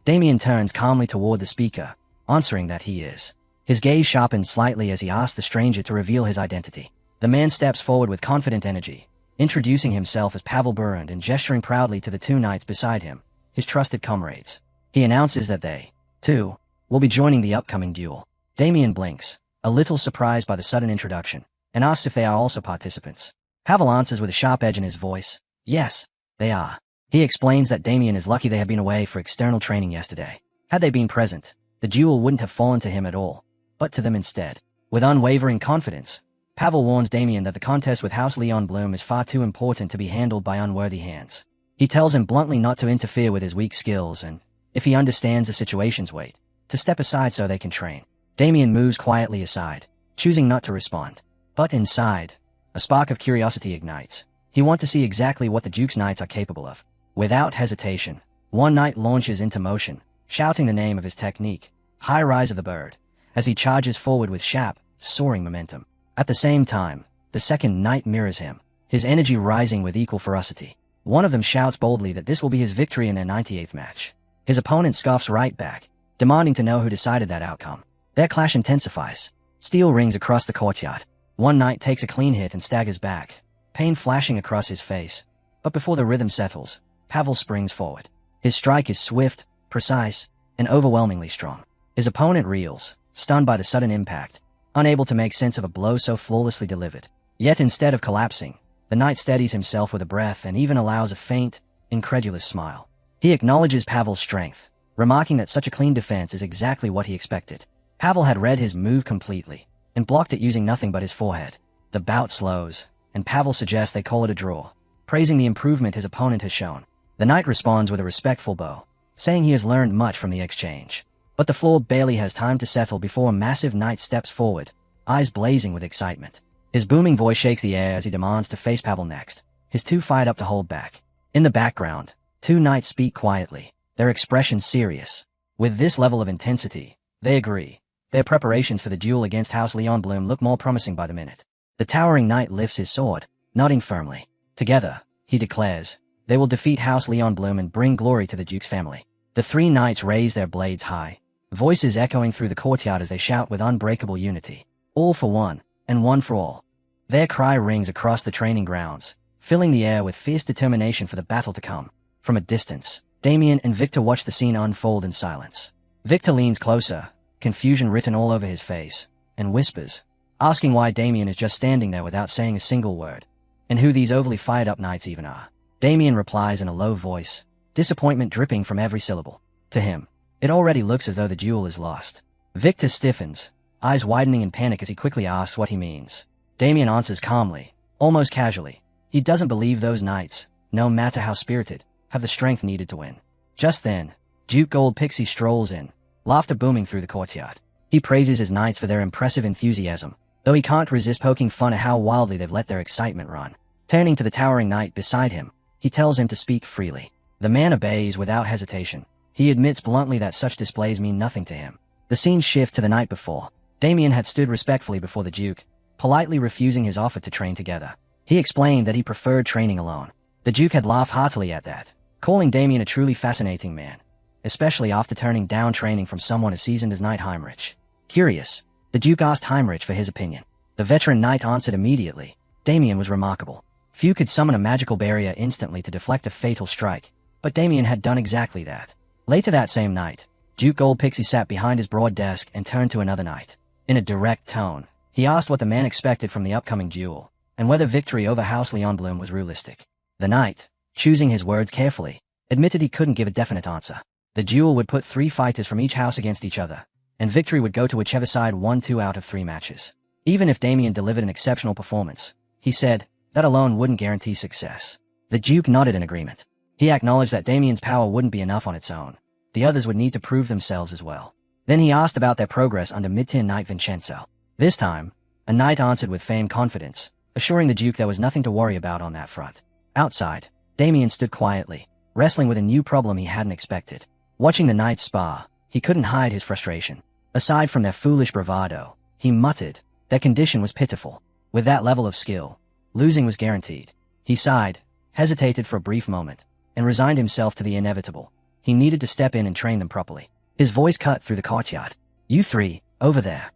Damien turns calmly toward the speaker, answering that he is. His gaze sharpens slightly as he asks the stranger to reveal his identity. The man steps forward with confident energy, introducing himself as Pavel Burund and gesturing proudly to the two knights beside him, his trusted comrades. He announces that they, too, will be joining the upcoming duel. Damien blinks, a little surprised by the sudden introduction, and asks if they are also participants. Pavel answers with a sharp edge in his voice, yes, they are. He explains that Damien is lucky they have been away for external training yesterday. Had they been present, the duel wouldn't have fallen to him at all, but to them instead. With unwavering confidence, Pavel warns Damien that the contest with House Leon Bloom is far too important to be handled by unworthy hands. He tells him bluntly not to interfere with his weak skills and, if he understands the situation's weight, to step aside so they can train. Damien moves quietly aside, choosing not to respond. But inside, a spark of curiosity ignites. He wants to see exactly what the Duke's knights are capable of. Without hesitation, one knight launches into motion, shouting the name of his technique, High Rise of the Bird, as he charges forward with sharp, soaring momentum. At the same time, the second knight mirrors him, his energy rising with equal ferocity. One of them shouts boldly that this will be his victory in their 98th match. His opponent scoffs right back, demanding to know who decided that outcome. Their clash intensifies. Steel rings across the courtyard. One knight takes a clean hit and staggers back, pain flashing across his face. But before the rhythm settles, Pavel springs forward. His strike is swift, precise, and overwhelmingly strong. His opponent reels, stunned by the sudden impact, unable to make sense of a blow so flawlessly delivered. Yet instead of collapsing, the knight steadies himself with a breath and even allows a faint, incredulous smile. He acknowledges Pavel's strength, remarking that such a clean defense is exactly what he expected. Pavel had read his move completely, and blocked it using nothing but his forehead. The bout slows, and Pavel suggests they call it a draw, praising the improvement his opponent has shown. The knight responds with a respectful bow, saying he has learned much from the exchange. But the floor barely has time to settle before a massive knight steps forward, eyes blazing with excitement. His booming voice shakes the air as he demands to face Pavel next, his two fired up to hold back. In the background, two knights speak quietly, their expressions serious. With this level of intensity, they agree. Their preparations for the duel against House Leon Bloom look more promising by the minute. The towering knight lifts his sword, nodding firmly. Together, he declares, they will defeat House Leon Bloom and bring glory to the Duke's family. The three knights raise their blades high, voices echoing through the courtyard as they shout with unbreakable unity. All for one, and one for all. Their cry rings across the training grounds, filling the air with fierce determination for the battle to come. From a distance, Damien and Victor watch the scene unfold in silence. Victor leans closer, confusion written all over his face, and whispers, asking why Damien is just standing there without saying a single word, and who these overly fired-up knights even are. Damien replies in a low voice, disappointment dripping from every syllable. To him, it already looks as though the duel is lost. Victor stiffens, eyes widening in panic as he quickly asks what he means. Damien answers calmly, almost casually. He doesn't believe those knights, no matter how spirited, have the strength needed to win. Just then, Duke Gold Pixie strolls in, laughter booming through the courtyard. He praises his knights for their impressive enthusiasm, though he can't resist poking fun at how wildly they've let their excitement run. Turning to the towering knight beside him, he tells him to speak freely. The man obeys without hesitation. He admits bluntly that such displays mean nothing to him. The scene shifts to the night before. Damien had stood respectfully before the Duke, politely refusing his offer to train together. He explained that he preferred training alone. The Duke had laughed heartily at that, calling Damien a truly fascinating man, especially after turning down training from someone as seasoned as Knight Heinrich. Curious, the Duke asked Heinrich for his opinion. The veteran knight answered immediately. Damien was remarkable. Few could summon a magical barrier instantly to deflect a fatal strike, but Damien had done exactly that. Later that same night, Duke Gold Pixie sat behind his broad desk and turned to another knight. In a direct tone, he asked what the man expected from the upcoming duel, and whether victory over House Leon Bloom was realistic. The knight, choosing his words carefully, admitted he couldn't give a definite answer. The duel would put three fighters from each house against each other, and victory would go to whichever side won 2 out of 3 matches. Even if Damien delivered an exceptional performance, he said, that alone wouldn't guarantee success. The Duke nodded in agreement. He acknowledged that Damien's power wouldn't be enough on its own. The others would need to prove themselves as well. Then he asked about their progress under mid-tier knight Vincenzo. This time, a knight answered with feigned confidence, assuring the Duke there was nothing to worry about on that front. Outside, Damien stood quietly, wrestling with a new problem he hadn't expected. Watching the knights spar, he couldn't hide his frustration. Aside from their foolish bravado, he muttered, their condition was pitiful. With that level of skill, losing was guaranteed. He sighed, hesitated for a brief moment, and resigned himself to the inevitable. he needed to step in and train them properly. His voice cut through the courtyard. "You three, over there."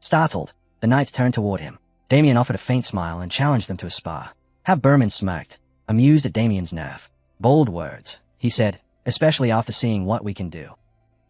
Startled, the knights turned toward him. Damien offered a faint smile and challenged them to a spar. Have Berman smirked, amused at Damien's nerve. "Bold words," he said, "especially after seeing what we can do."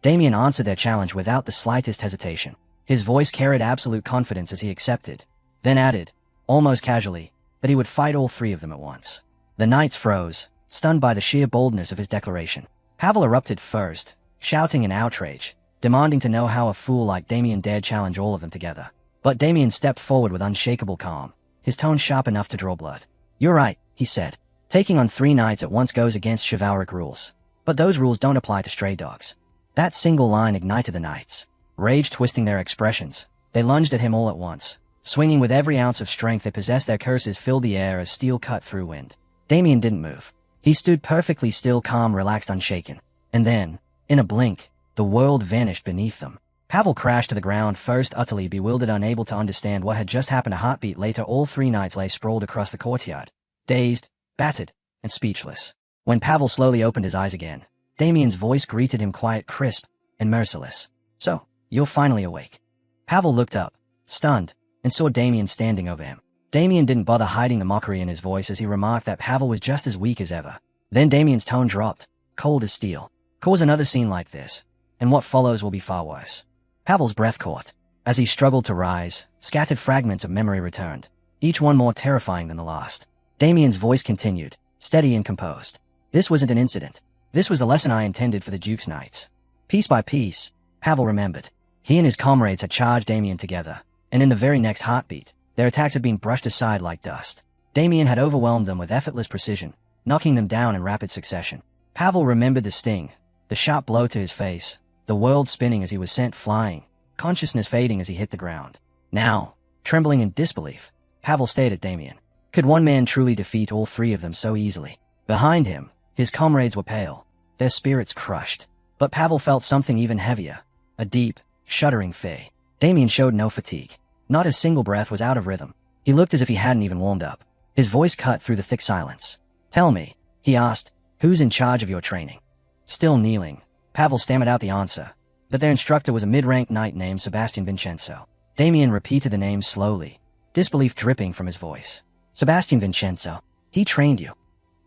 Damien answered their challenge without the slightest hesitation. His voice carried absolute confidence as he accepted, then added, almost casually, that he would fight all three of them at once. The knights froze, stunned by the sheer boldness of his declaration. Pavel erupted first, shouting in outrage, demanding to know how a fool like Damien dared challenge all of them together. But Damien stepped forward with unshakable calm, his tone sharp enough to draw blood. "You're right," he said. "Taking on 3 knights at once goes against chivalric rules. But those rules don't apply to stray dogs." That single line ignited the knights. Rage twisting their expressions, they lunged at him all at once. Swinging with every ounce of strength they possessed, their curses filled the air as steel cut through wind. Damien didn't move. He stood perfectly still, calm, relaxed, unshaken. And then, in a blink, the world vanished beneath them. Pavel crashed to the ground first, utterly bewildered, unable to understand what had just happened. A heartbeat later, all 3 knights lay sprawled across the courtyard, dazed, battered, and speechless. When Pavel slowly opened his eyes again, Damien's voice greeted him, quiet, crisp, and merciless. "So, you're finally awake." Pavel looked up, stunned, and saw Damien standing over him. Damien didn't bother hiding the mockery in his voice as he remarked that Pavel was just as weak as ever. Then Damien's tone dropped, cold as steel. "Cause another scene like this, and what follows will be far worse." Pavel's breath caught. As he struggled to rise, scattered fragments of memory returned, each one more terrifying than the last. Damien's voice continued, steady and composed. "This wasn't an incident. This was the lesson I intended for the Duke's Knights." Piece by piece, Pavel remembered. He and his comrades had charged Damien together, and in the very next heartbeat, their attacks had been brushed aside like dust. Damien had overwhelmed them with effortless precision, knocking them down in rapid succession. Pavel remembered the sting, the sharp blow to his face, the world spinning as he was sent flying, consciousness fading as he hit the ground. Now, trembling in disbelief, Pavel stared at Damien. Could one man truly defeat all 3 of them so easily? Behind him, his comrades were pale, their spirits crushed. But Pavel felt something even heavier, a deep, shuddering fear. Damien showed no fatigue. Not a single breath was out of rhythm. He looked as if he hadn't even warmed up. His voice cut through the thick silence. "Tell me," he asked, "who's in charge of your training?" Still kneeling, Pavel stammered out the answer, that their instructor was a mid-ranked knight named Sebastian Vincenzo. Damien repeated the name slowly, disbelief dripping from his voice. "Sebastian Vincenzo, he trained you?"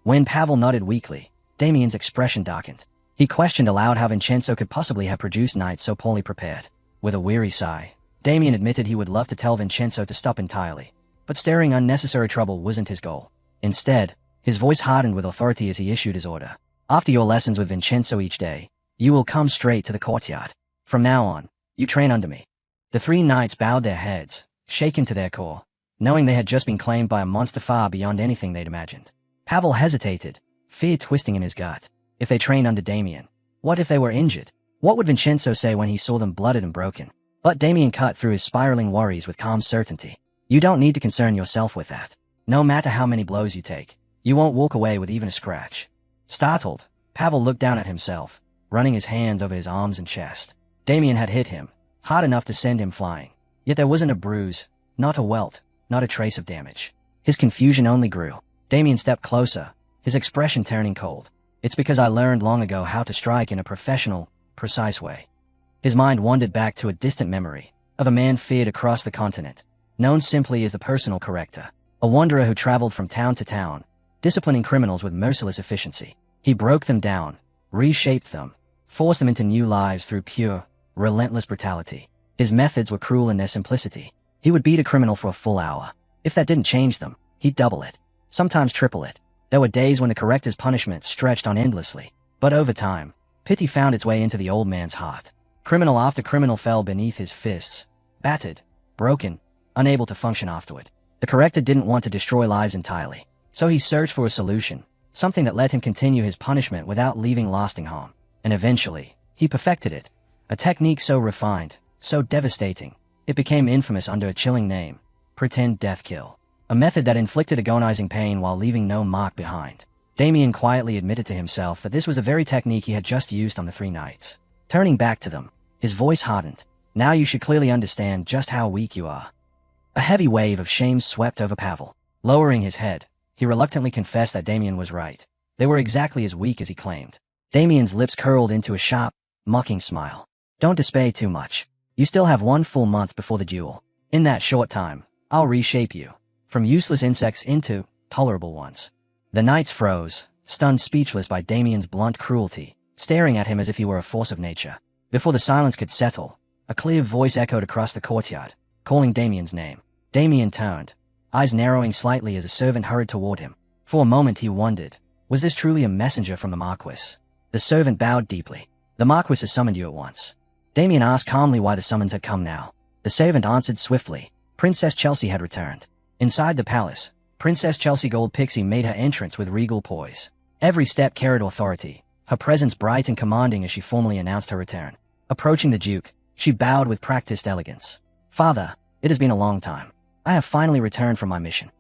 When Pavel nodded weakly, Damien's expression darkened. He questioned aloud how Vincenzo could possibly have produced knights so poorly prepared. With a weary sigh, Damien admitted he would love to tell Vincenzo to stop entirely, but stirring unnecessary trouble wasn't his goal. Instead, his voice hardened with authority as he issued his order. "After your lessons with Vincenzo each day, you will come straight to the courtyard. From now on, you train under me." The 3 knights bowed their heads, shaken to their core, knowing they had just been claimed by a monster far beyond anything they'd imagined. Pavel hesitated, fear twisting in his gut. If they trained under Damien, what if they were injured? What would Vincenzo say when he saw them blooded and broken? But Damien cut through his spiraling worries with calm certainty. "You don't need to concern yourself with that. No matter how many blows you take, you won't walk away with even a scratch." Startled, Pavel looked down at himself, running his hands over his arms and chest. Damien had hit him, hard enough to send him flying. Yet there wasn't a bruise, not a welt, not a trace of damage. His confusion only grew. Damien stepped closer, his expression turning cold. "It's because I learned long ago how to strike in a professional, precise way." His mind wandered back to a distant memory of a man feared across the continent, known simply as the personal Characte, a wanderer who traveled from town to town, disciplining criminals with merciless efficiency. He broke them down, reshaped them, forced them into new lives through pure, relentless brutality. His methods were cruel in their simplicity. He would beat a criminal for a full hour. If that didn't change them, he'd double it, sometimes triple it. There were days when the Characte's punishment stretched on endlessly, but over time, pity found its way into the old man's heart. Criminal after criminal fell beneath his fists, battered, broken, unable to function afterward. The Characte didn't want to destroy lives entirely, so he searched for a solution, something that let him continue his punishment without leaving lasting harm. And eventually, he perfected it, a technique so refined, so devastating, it became infamous under a chilling name: pretend death kill. A method that inflicted agonizing pain while leaving no mark behind. Damien quietly admitted to himself that this was the very technique he had just used on the 3 knights. Turning back to them, his voice hardened. "Now you should clearly understand just how weak you are." A heavy wave of shame swept over Pavel. Lowering his head, he reluctantly confessed that Damien was right. They were exactly as weak as he claimed. Damien's lips curled into a sharp, mocking smile. Don't despair too much. You still have 1 full month before the duel. In that short time, I'll reshape you. From useless insects into tolerable ones. The knights froze, stunned speechless by Damien's blunt cruelty, staring at him as if he were a force of nature. Before the silence could settle, a clear voice echoed across the courtyard, calling Damien's name. Damien turned, eyes narrowing slightly as a servant hurried toward him. For a moment he wondered, was this truly a messenger from the Marquis? The servant bowed deeply. The Marquis has summoned you at once. Damien asked calmly why the summons had come now. The servant answered swiftly. Princess Chelsea had returned. Inside the palace, Princess Chelsea Gold Pixie made her entrance with regal poise. Every step carried authority, her presence bright and commanding as she formally announced her return. Approaching the Duke, she bowed with practiced elegance. Father, it has been a long time. I have finally returned from my mission.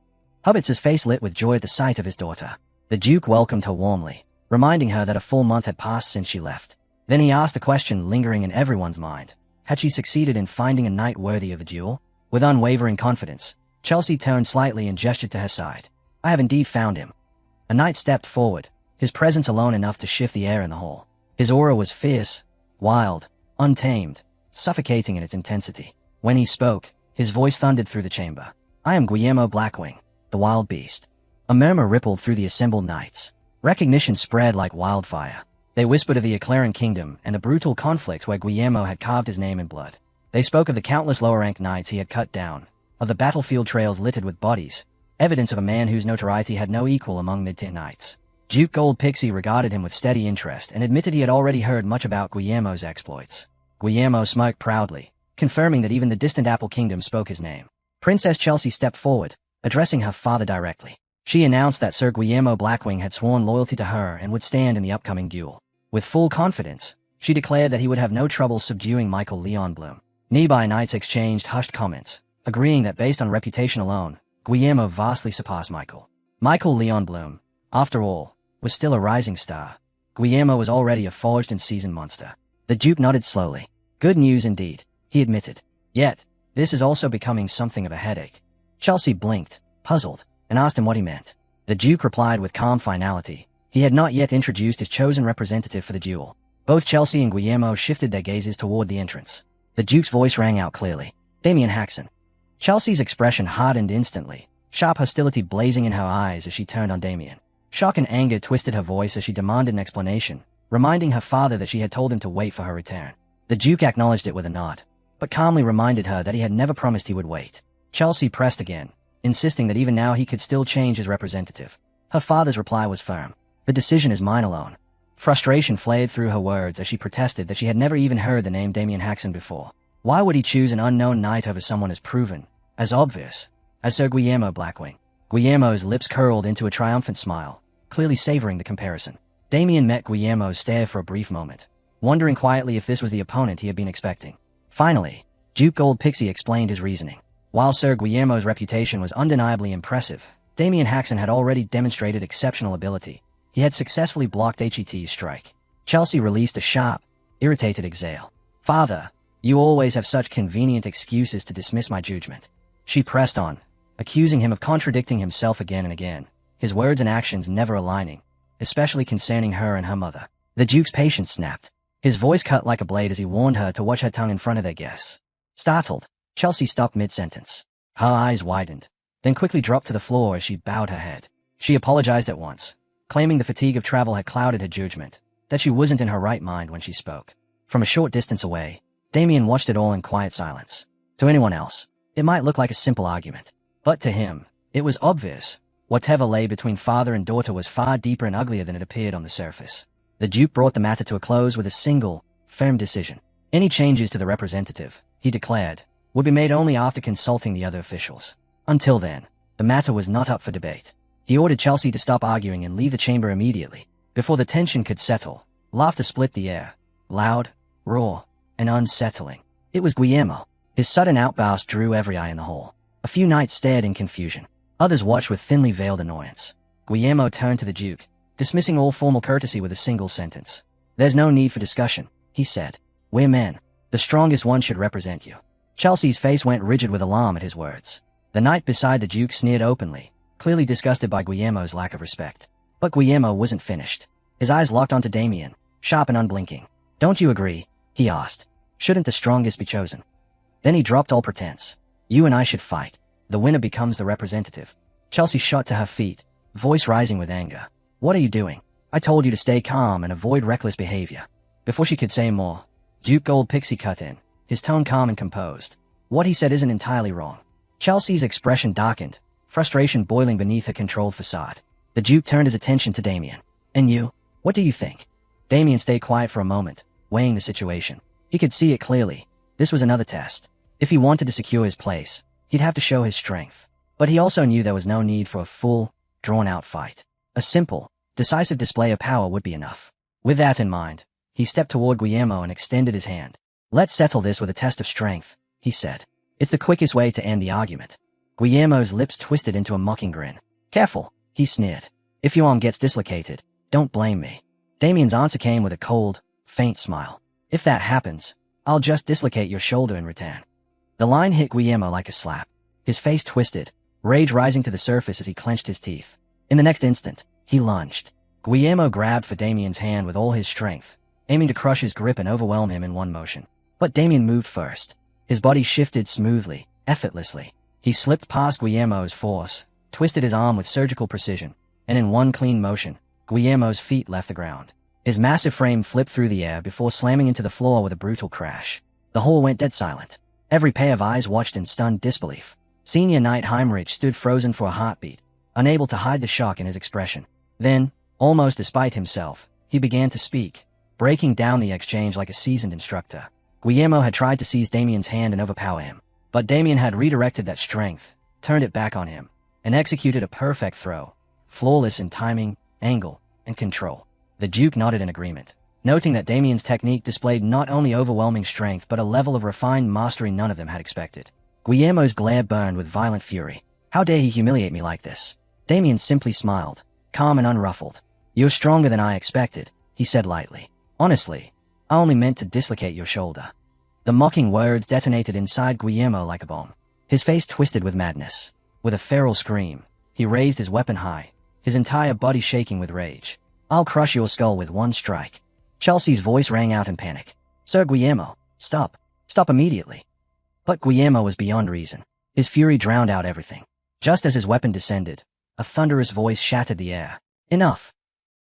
Hubbards's face lit with joy at the sight of his daughter. The Duke welcomed her warmly, reminding her that a full month had passed since she left. Then he asked the question lingering in everyone's mind. Had she succeeded in finding a knight worthy of the duel? With unwavering confidence, Chelsea turned slightly and gestured to her side. I have indeed found him. A knight stepped forward, his presence alone enough to shift the air in the hall. His aura was fierce, wild, untamed, suffocating in its intensity. When he spoke, his voice thundered through the chamber. I am Guillermo Blackwing, the wild beast. A murmur rippled through the assembled knights. Recognition spread like wildfire. They whispered of the Eclairin Kingdom and the brutal conflict where Guillermo had carved his name in blood. They spoke of the countless lower-ranked knights he had cut down, of the battlefield trails littered with bodies, evidence of a man whose notoriety had no equal among mid-tier knights. Duke Gold Pixie regarded him with steady interest and admitted he had already heard much about Guillermo's exploits. Guillermo smirked proudly, confirming that even the distant Apple Kingdom spoke his name. Princess Chelsea stepped forward, addressing her father directly. She announced that Sir Guillermo Blackwing had sworn loyalty to her and would stand in the upcoming duel. With full confidence, she declared that he would have no trouble subduing Michael Leon Bloom. Nearby knights exchanged hushed comments, agreeing that based on reputation alone, Guillermo vastly surpassed Michael. Michael Leon Bloom, after all, was still a rising star. Guillermo was already a forged and seasoned monster. The Duke nodded slowly. Good news indeed, he admitted. Yet, this is also becoming something of a headache. Chelsea blinked, puzzled, and asked him what he meant. The Duke replied with calm finality. He had not yet introduced his chosen representative for the duel. Both Chelsea and Guillermo shifted their gazes toward the entrance. The Duke's voice rang out clearly. Damien Haxon. Chelsea's expression hardened instantly, sharp hostility blazing in her eyes as she turned on Damien. Shock and anger twisted her voice as she demanded an explanation, reminding her father that she had told him to wait for her return. The Duke acknowledged it with a nod, but calmly reminded her that he had never promised he would wait. Chelsea pressed again, insisting that even now he could still change his representative. Her father's reply was firm. The decision is mine alone. Frustration flared through her words as she protested that she had never even heard the name Damien Haxon before. Why would he choose an unknown knight over someone as proven, as obvious, as Sir Guillermo Blackwing? Guillermo's lips curled into a triumphant smile, clearly savoring the comparison. Damien met Guillermo's stare for a brief moment, wondering quietly if this was the opponent he had been expecting. Finally, Duke Gold Pixie explained his reasoning. While Sir Guillermo's reputation was undeniably impressive, Damien Haxon had already demonstrated exceptional ability. He had successfully blocked HET's strike. Chelsea released a sharp, irritated exhale. Father, you always have such convenient excuses to dismiss my judgment. She pressed on, accusing him of contradicting himself again and again, his words and actions never aligning, especially concerning her and her mother. The Duke's patience snapped. His voice cut like a blade as he warned her to watch her tongue in front of their guests. Startled, Chelsea stopped mid-sentence. Her eyes widened, then quickly dropped to the floor as she bowed her head. She apologized at once, claiming the fatigue of travel had clouded her judgment, that she wasn't in her right mind when she spoke. From a short distance away, Damien watched it all in quiet silence. To anyone else, it might look like a simple argument. But to him, it was obvious. Whatever lay between father and daughter was far deeper and uglier than it appeared on the surface. The Duke brought the matter to a close with a single, firm decision. Any changes to the representative, he declared, would be made only after consulting the other officials. Until then, the matter was not up for debate. He ordered Chelsea to stop arguing and leave the chamber immediately. Before the tension could settle, laughter split the air, loud, raw, and unsettling. It was Guillermo. His sudden outburst drew every eye in the hall. A few knights stared in confusion. Others watched with thinly veiled annoyance. Guillermo turned to the Duke, dismissing all formal courtesy with a single sentence. There's no need for discussion, he said. We're men. The strongest one should represent you. Chelsea's face went rigid with alarm at his words. The knight beside the Duke sneered openly, clearly disgusted by Guillermo's lack of respect. But Guillermo wasn't finished. His eyes locked onto Damien, sharp and unblinking. Don't you agree? He asked. Shouldn't the strongest be chosen? Then he dropped all pretense. You and I should fight. The winner becomes the representative. Chelsea shot to her feet, voice rising with anger. What are you doing? I told you to stay calm and avoid reckless behavior. Before she could say more, Duke Gold Pixie cut in, his tone calm and composed. What he said isn't entirely wrong. Chelsea's expression darkened, frustration boiling beneath her controlled facade. The Duke turned his attention to Damien. And you? What do you think? Damien stayed quiet for a moment, weighing the situation. He could see it clearly. This was another test. If he wanted to secure his place, he'd have to show his strength. But he also knew there was no need for a full, drawn-out fight. A simple, decisive display of power would be enough. With that in mind, he stepped toward Guillermo and extended his hand. Let's settle this with a test of strength, he said. It's the quickest way to end the argument. Guillermo's lips twisted into a mocking grin. Careful, he sneered. If your arm gets dislocated, don't blame me. Damien's answer came with a cold, faint smile. If that happens, I'll just dislocate your shoulder in return. The line hit Guillermo like a slap. His face twisted, rage rising to the surface as he clenched his teeth. In the next instant, he lunged. Guillermo grabbed for Damien's hand with all his strength, aiming to crush his grip and overwhelm him in one motion. But Damien moved first. His body shifted smoothly, effortlessly. He slipped past Guillermo's force, twisted his arm with surgical precision, and in one clean motion, Guillermo's feet left the ground. His massive frame flipped through the air before slamming into the floor with a brutal crash. The hall went dead silent. Every pair of eyes watched in stunned disbelief. Senior Knight Heinrich stood frozen for a heartbeat, unable to hide the shock in his expression. Then, almost despite himself, he began to speak, breaking down the exchange like a seasoned instructor. Guillermo had tried to seize Damien's hand and overpower him, but Damien had redirected that strength, turned it back on him, and executed a perfect throw, flawless in timing, angle, and control. The Duke nodded in agreement, noting that Damien's technique displayed not only overwhelming strength but a level of refined mastery none of them had expected. Guillermo's glare burned with violent fury. How dare he humiliate me like this? Damien simply smiled, calm and unruffled. You're stronger than I expected, he said lightly. Honestly, I only meant to dislocate your shoulder. The mocking words detonated inside Guillermo like a bomb. His face twisted with madness. With a feral scream, he raised his weapon high, his entire body shaking with rage. I'll crush your skull with one strike. Chelsea's voice rang out in panic. Sir Guillermo, stop. Stop immediately. But Guillermo was beyond reason. His fury drowned out everything. Just as his weapon descended, a thunderous voice shattered the air. Enough.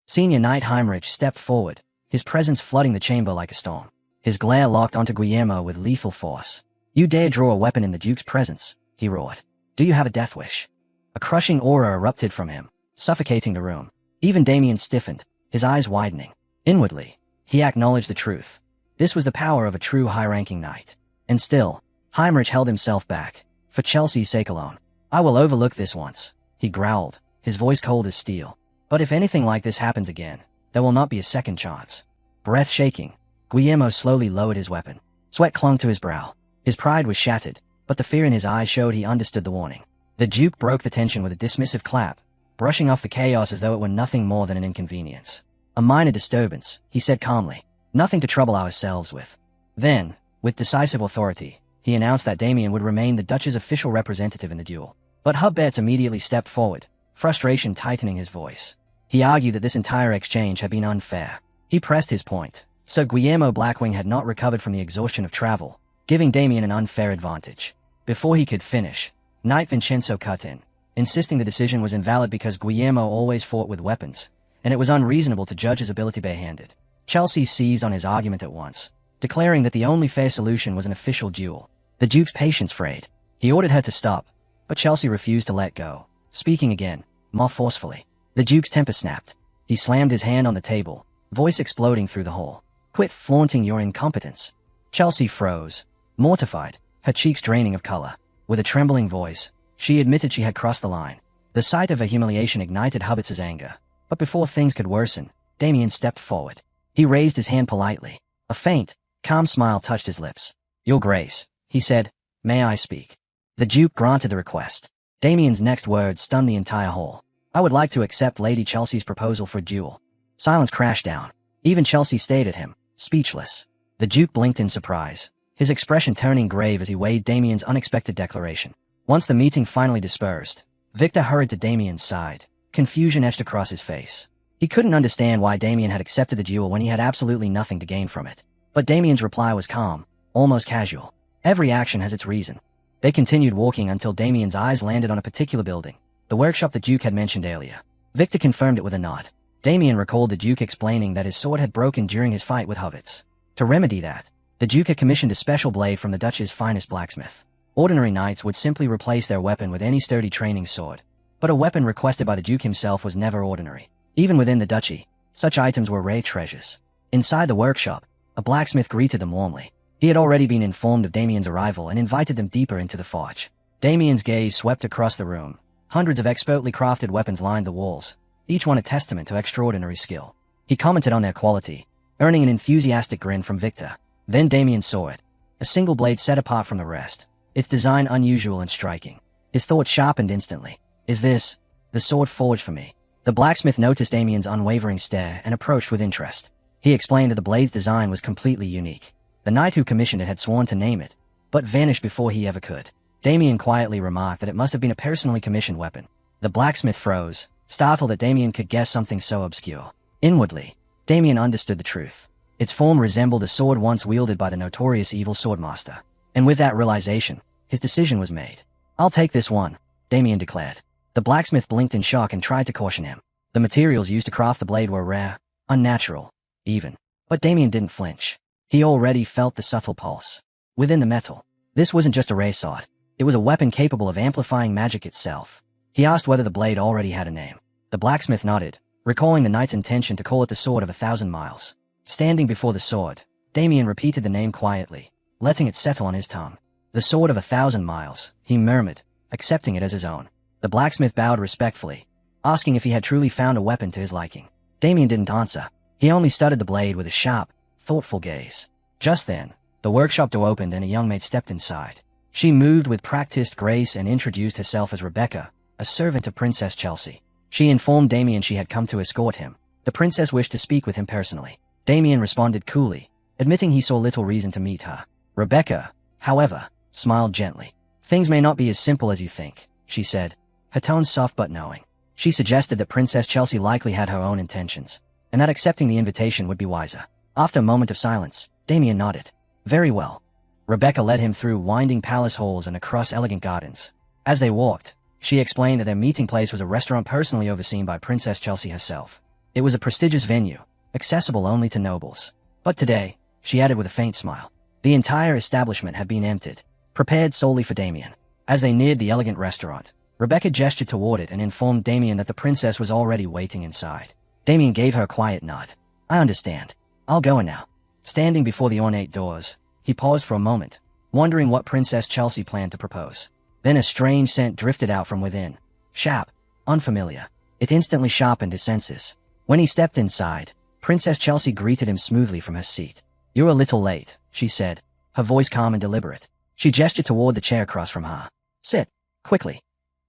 Senior Knight Heinrich stepped forward, his presence flooding the chamber like a storm. His glare locked onto Guillermo with lethal force. You dare draw a weapon in the Duke's presence, he roared. Do you have a death wish? A crushing aura erupted from him, suffocating the room. Even Damien stiffened, his eyes widening. Inwardly, he acknowledged the truth. This was the power of a true high-ranking knight. And still, Heinrich held himself back, for Chelsea's sake alone. I will overlook this once, he growled, his voice cold as steel. But if anything like this happens again, there will not be a second chance. Breath shaking, Guillermo slowly lowered his weapon. Sweat clung to his brow. His pride was shattered, but the fear in his eyes showed he understood the warning. The Duke broke the tension with a dismissive clap, brushing off the chaos as though it were nothing more than an inconvenience. A minor disturbance, he said calmly. Nothing to trouble ourselves with. Then, with decisive authority, he announced that Damien would remain the Dutch's official representative in the duel. But Hubbert immediately stepped forward, frustration tightening his voice. He argued that this entire exchange had been unfair. He pressed his point. So Guillermo Blackwing had not recovered from the exhaustion of travel, giving Damien an unfair advantage. Before he could finish, Knight Vincenzo cut in, insisting the decision was invalid because Guillermo always fought with weapons, and it was unreasonable to judge his ability barehanded. Chelsea seized on his argument at once, declaring that the only fair solution was an official duel. The Duke's patience frayed. He ordered her to stop, but Chelsea refused to let go, speaking again, more forcefully. The Duke's temper snapped. He slammed his hand on the table, voice exploding through the hall. Quit flaunting your incompetence. Chelsea froze, mortified, her cheeks draining of color. With a trembling voice, she admitted she had crossed the line. The sight of her humiliation ignited Hubbart's anger. But before things could worsen, Damien stepped forward. He raised his hand politely. A faint, calm smile touched his lips. Your Grace, he said, may I speak? The Duke granted the request. Damien's next words stunned the entire hall. I would like to accept Lady Chelsea's proposal for a duel. Silence crashed down. Even Chelsea stayed at him, speechless. The Duke blinked in surprise, his expression turning grave as he weighed Damien's unexpected declaration. Once the meeting finally dispersed, Victor hurried to Damien's side, confusion etched across his face. He couldn't understand why Damien had accepted the duel when he had absolutely nothing to gain from it. But Damien's reply was calm, almost casual. Every action has its reason. They continued walking until Damien's eyes landed on a particular building, the workshop the Duke had mentioned earlier. Victor confirmed it with a nod. Damien recalled the Duke explaining that his sword had broken during his fight with hobbits. To remedy that, the Duke had commissioned a special blade from the Duch's finest blacksmith. Ordinary knights would simply replace their weapon with any sturdy training sword, but a weapon requested by the Duke himself was never ordinary. Even within the duchy, such items were rare treasures. Inside the workshop, a blacksmith greeted them warmly. He had already been informed of Damien's arrival and invited them deeper into the forge. Damien's gaze swept across the room. Hundreds of expertly crafted weapons lined the walls, each one a testament to extraordinary skill. He commented on their quality, earning an enthusiastic grin from Victor. Then Damien saw it, a single blade set apart from the rest, its design unusual and striking. His thoughts sharpened instantly. Is this the sword forged for me? The blacksmith noticed Damien's unwavering stare and approached with interest. He explained that the blade's design was completely unique. The knight who commissioned it had sworn to name it, but vanished before he ever could. Damien quietly remarked that it must have been a personally commissioned weapon. The blacksmith froze, startled that Damien could guess something so obscure. Inwardly, Damien understood the truth. Its form resembled a sword once wielded by the notorious evil swordmaster. And with that realization, his decision was made. I'll take this one, Damien declared. The blacksmith blinked in shock and tried to caution him. The materials used to craft the blade were rare, unnatural, even. But Damien didn't flinch. He already felt the subtle pulse within the metal. This wasn't just a ray sword. It was a weapon capable of amplifying magic itself. He asked whether the blade already had a name. The blacksmith nodded, recalling the knight's intention to call it the Sword of 1,000 Miles. Standing before the sword, Damien repeated the name quietly, letting it settle on his tongue. The Sword of 1,000 Miles, he murmured, accepting it as his own. The blacksmith bowed respectfully, asking if he had truly found a weapon to his liking. Damien didn't answer. He only studied the blade with a sharp, thoughtful gaze. Just then, the workshop door opened and a young maid stepped inside. She moved with practiced grace and introduced herself as Rebecca, a servant of Princess Chelsea. She informed Damien she had come to escort him. The princess wished to speak with him personally. Damien responded coolly, admitting he saw little reason to meet her. Rebecca, however, smiled gently. Things may not be as simple as you think, she said, her tone soft but knowing. She suggested that Princess Chelsea likely had her own intentions, and that accepting the invitation would be wiser. After a moment of silence, Damien nodded. Very well. Rebecca led him through winding palace halls and across elegant gardens. As they walked, she explained that their meeting place was a restaurant personally overseen by Princess Chelsea herself. It was a prestigious venue, accessible only to nobles. But today, she added with a faint smile, the entire establishment had been emptied, prepared solely for Damien. As they neared the elegant restaurant, Rebecca gestured toward it and informed Damien that the princess was already waiting inside. Damien gave her a quiet nod. I understand. I'll go in now. Standing before the ornate doors, he paused for a moment, wondering what Princess Chelsea planned to propose. Then a strange scent drifted out from within. Sharp, unfamiliar. It instantly sharpened his senses. When he stepped inside, Princess Chelsea greeted him smoothly from her seat. You're a little late, she said, her voice calm and deliberate. She gestured toward the chair across from her. Sit, quickly.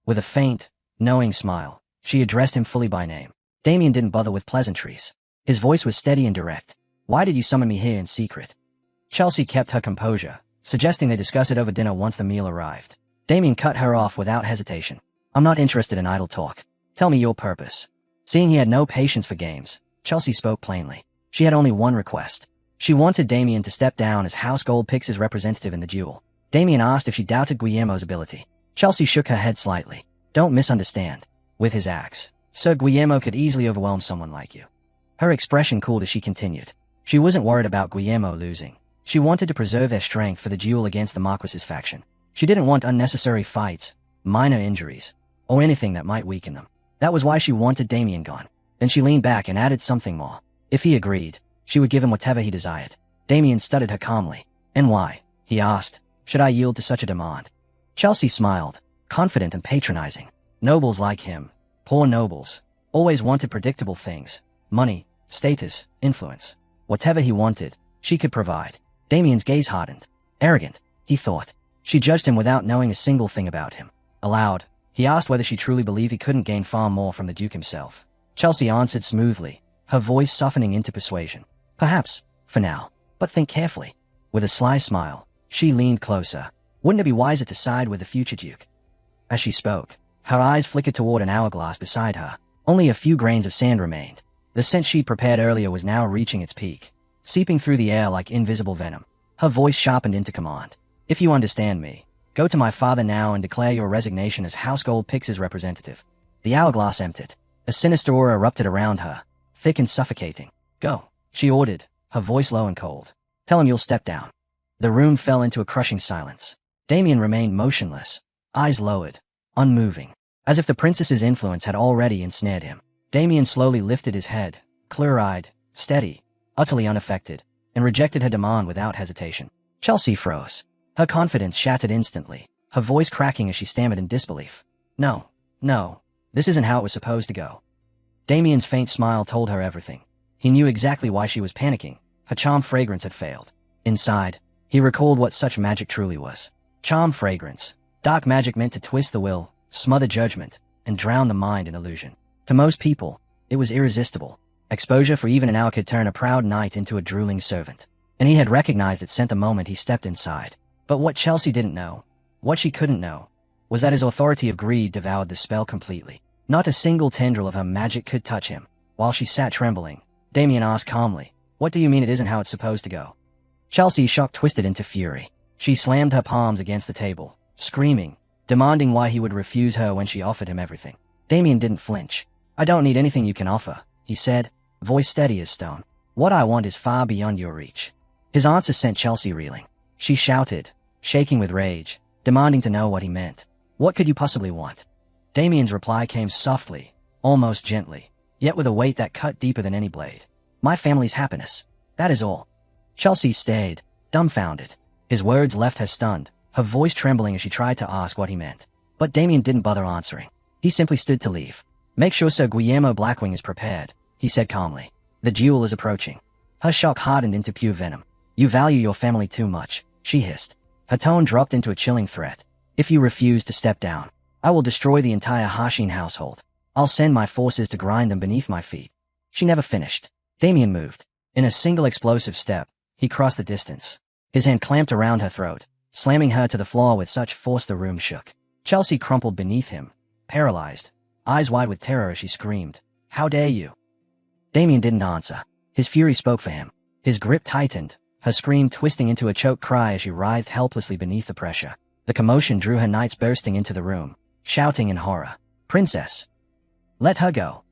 With a faint, knowing smile, she addressed him fully by name. Damien didn't bother with pleasantries. His voice was steady and direct. Why did you summon me here in secret? Chelsea kept her composure, suggesting they discuss it over dinner once the meal arrived. Damien cut her off without hesitation. I'm not interested in idle talk. Tell me your purpose. Seeing he had no patience for games, Chelsea spoke plainly. She had only one request. She wanted Damien to step down as House Gold Pix's representative in the duel. Damien asked if she doubted Guillermo's ability. Chelsea shook her head slightly. Don't misunderstand. With his axe, Sir Guillermo could easily overwhelm someone like you. Her expression cooled as she continued. She wasn't worried about Guillermo losing. She wanted to preserve their strength for the duel against the Marquis's faction. She didn't want unnecessary fights, minor injuries, or anything that might weaken them. That was why she wanted Damien gone. Then she leaned back and added something more. If he agreed, she would give him whatever he desired. Damien studied her calmly. And why, he asked, should I yield to such a demand? Chelsea smiled, confident and patronizing. Nobles like him, poor nobles, always wanted predictable things. Money, status, influence. Whatever he wanted, she could provide. Damien's gaze hardened. Arrogant, he thought. She judged him without knowing a single thing about him. Aloud, he asked whether she truly believed he couldn't gain far more from the Duke himself. Chelsea answered smoothly, her voice softening into persuasion. Perhaps, for now, but think carefully. With a sly smile, she leaned closer. Wouldn't it be wiser to side with the future Duke? As she spoke, her eyes flickered toward an hourglass beside her. Only a few grains of sand remained. The scent she'd prepared earlier was now reaching its peak, seeping through the air like invisible venom. Her voice sharpened into command. If you understand me, go to my father now and declare your resignation as Household Pix's representative. The hourglass emptied. A sinister aura erupted around her, thick and suffocating. Go, she ordered, her voice low and cold. Tell him you'll step down. The room fell into a crushing silence. Damien remained motionless, eyes lowered, unmoving, as if the princess's influence had already ensnared him. Damien slowly lifted his head, clear-eyed, steady, utterly unaffected, and rejected her demand without hesitation. Chelsea froze. Her confidence shattered instantly, her voice cracking as she stammered in disbelief. No, this isn't how it was supposed to go. Damien's faint smile told her everything. He knew exactly why she was panicking. Her charm fragrance had failed. Inside, he recalled what such magic truly was. Charm fragrance. Dark magic meant to twist the will, smother judgment, and drown the mind in illusion. To most people, it was irresistible. Exposure for even an hour could turn a proud knight into a drooling servant. And he had recognized it the moment he stepped inside. But what Chelsea didn't know, what she couldn't know, was that his authority of greed devoured the spell completely. Not a single tendril of her magic could touch him. While she sat trembling, Damien asked calmly, "What do you mean it isn't how it's supposed to go?" Chelsea's shock twisted into fury. She slammed her palms against the table, screaming, demanding why he would refuse her when she offered him everything. Damien didn't flinch. "I don't need anything you can offer," he said, voice steady as stone. "What I want is far beyond your reach." His answer sent Chelsea reeling. She shouted, shaking with rage, demanding to know what he meant. "What could you possibly want?" Damien's reply came softly, almost gently, yet with a weight that cut deeper than any blade. "My family's happiness. That is all." Chelsea stayed, dumbfounded. His words left her stunned, her voice trembling as she tried to ask what he meant. But Damien didn't bother answering. He simply stood to leave. "Make sure Sir Guillermo Blackwing is prepared," he said calmly. "The duel is approaching." Her shock hardened into pure venom. "You value your family too much," she hissed. Her tone dropped into a chilling threat. "If you refuse to step down, I will destroy the entire Hashin household. I'll send my forces to grind them beneath my feet." She never finished. Damien moved. In a single explosive step, he crossed the distance. His hand clamped around her throat, slamming her to the floor with such force the room shook. Chelsea crumpled beneath him, paralyzed, eyes wide with terror as she screamed, "How dare you!" Damien didn't answer. His fury spoke for him. His grip tightened, her scream twisting into a choked cry as she writhed helplessly beneath the pressure. The commotion drew her knights bursting into the room, shouting in horror, "Princess! Let her go!"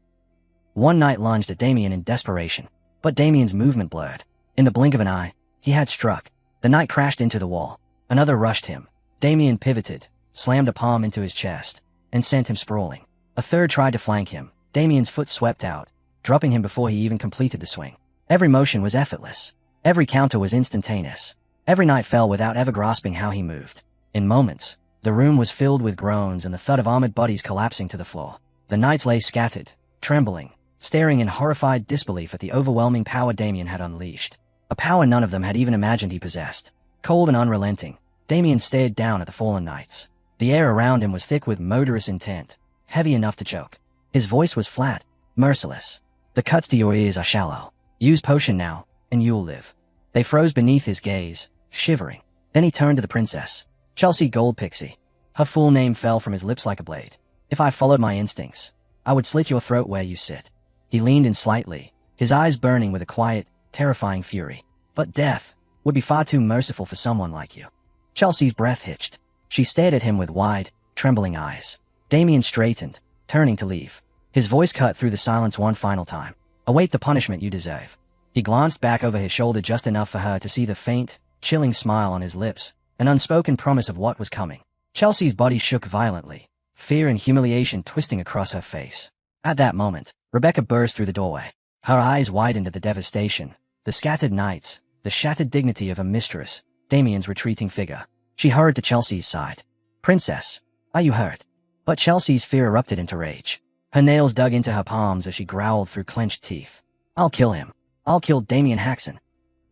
One knight lunged at Damien in desperation, but Damien's movement blurred. In the blink of an eye, he had struck. The knight crashed into the wall. Another rushed him. Damien pivoted, slammed a palm into his chest, and sent him sprawling. A third tried to flank him. Damien's foot swept out, dropping him before he even completed the swing. Every motion was effortless. Every counter was instantaneous. Every knight fell without ever grasping how he moved. In moments, the room was filled with groans and the thud of armored bodies collapsing to the floor. The knights lay scattered, trembling, staring in horrified disbelief at the overwhelming power Damien had unleashed. A power none of them had even imagined he possessed. Cold and unrelenting, Damien stared down at the fallen knights. The air around him was thick with murderous intent, heavy enough to choke. His voice was flat, merciless. "The cuts to your ears are shallow. Use potion now, and you'll live." They froze beneath his gaze, shivering. Then he turned to the princess. "Chelsea Goldpixie." Her full name fell from his lips like a blade. "If I followed my instincts, I would slit your throat where you sit." He leaned in slightly, his eyes burning with a quiet, terrifying fury. "But death would be far too merciful for someone like you." Chelsea's breath hitched. She stared at him with wide, trembling eyes. Damien straightened, turning to leave. His voice cut through the silence one final time. "Await the punishment you deserve." He glanced back over his shoulder just enough for her to see the faint, chilling smile on his lips, an unspoken promise of what was coming. Chelsea's body shook violently, fear and humiliation twisting across her face. At that moment, Rebecca burst through the doorway. Her eyes widened at the devastation, the scattered knights, the shattered dignity of her mistress, Damien's retreating figure. She hurried to Chelsea's side. "Princess, are you hurt?" But Chelsea's fear erupted into rage. Her nails dug into her palms as she growled through clenched teeth. "I'll kill him. I'll kill Damien Haxon."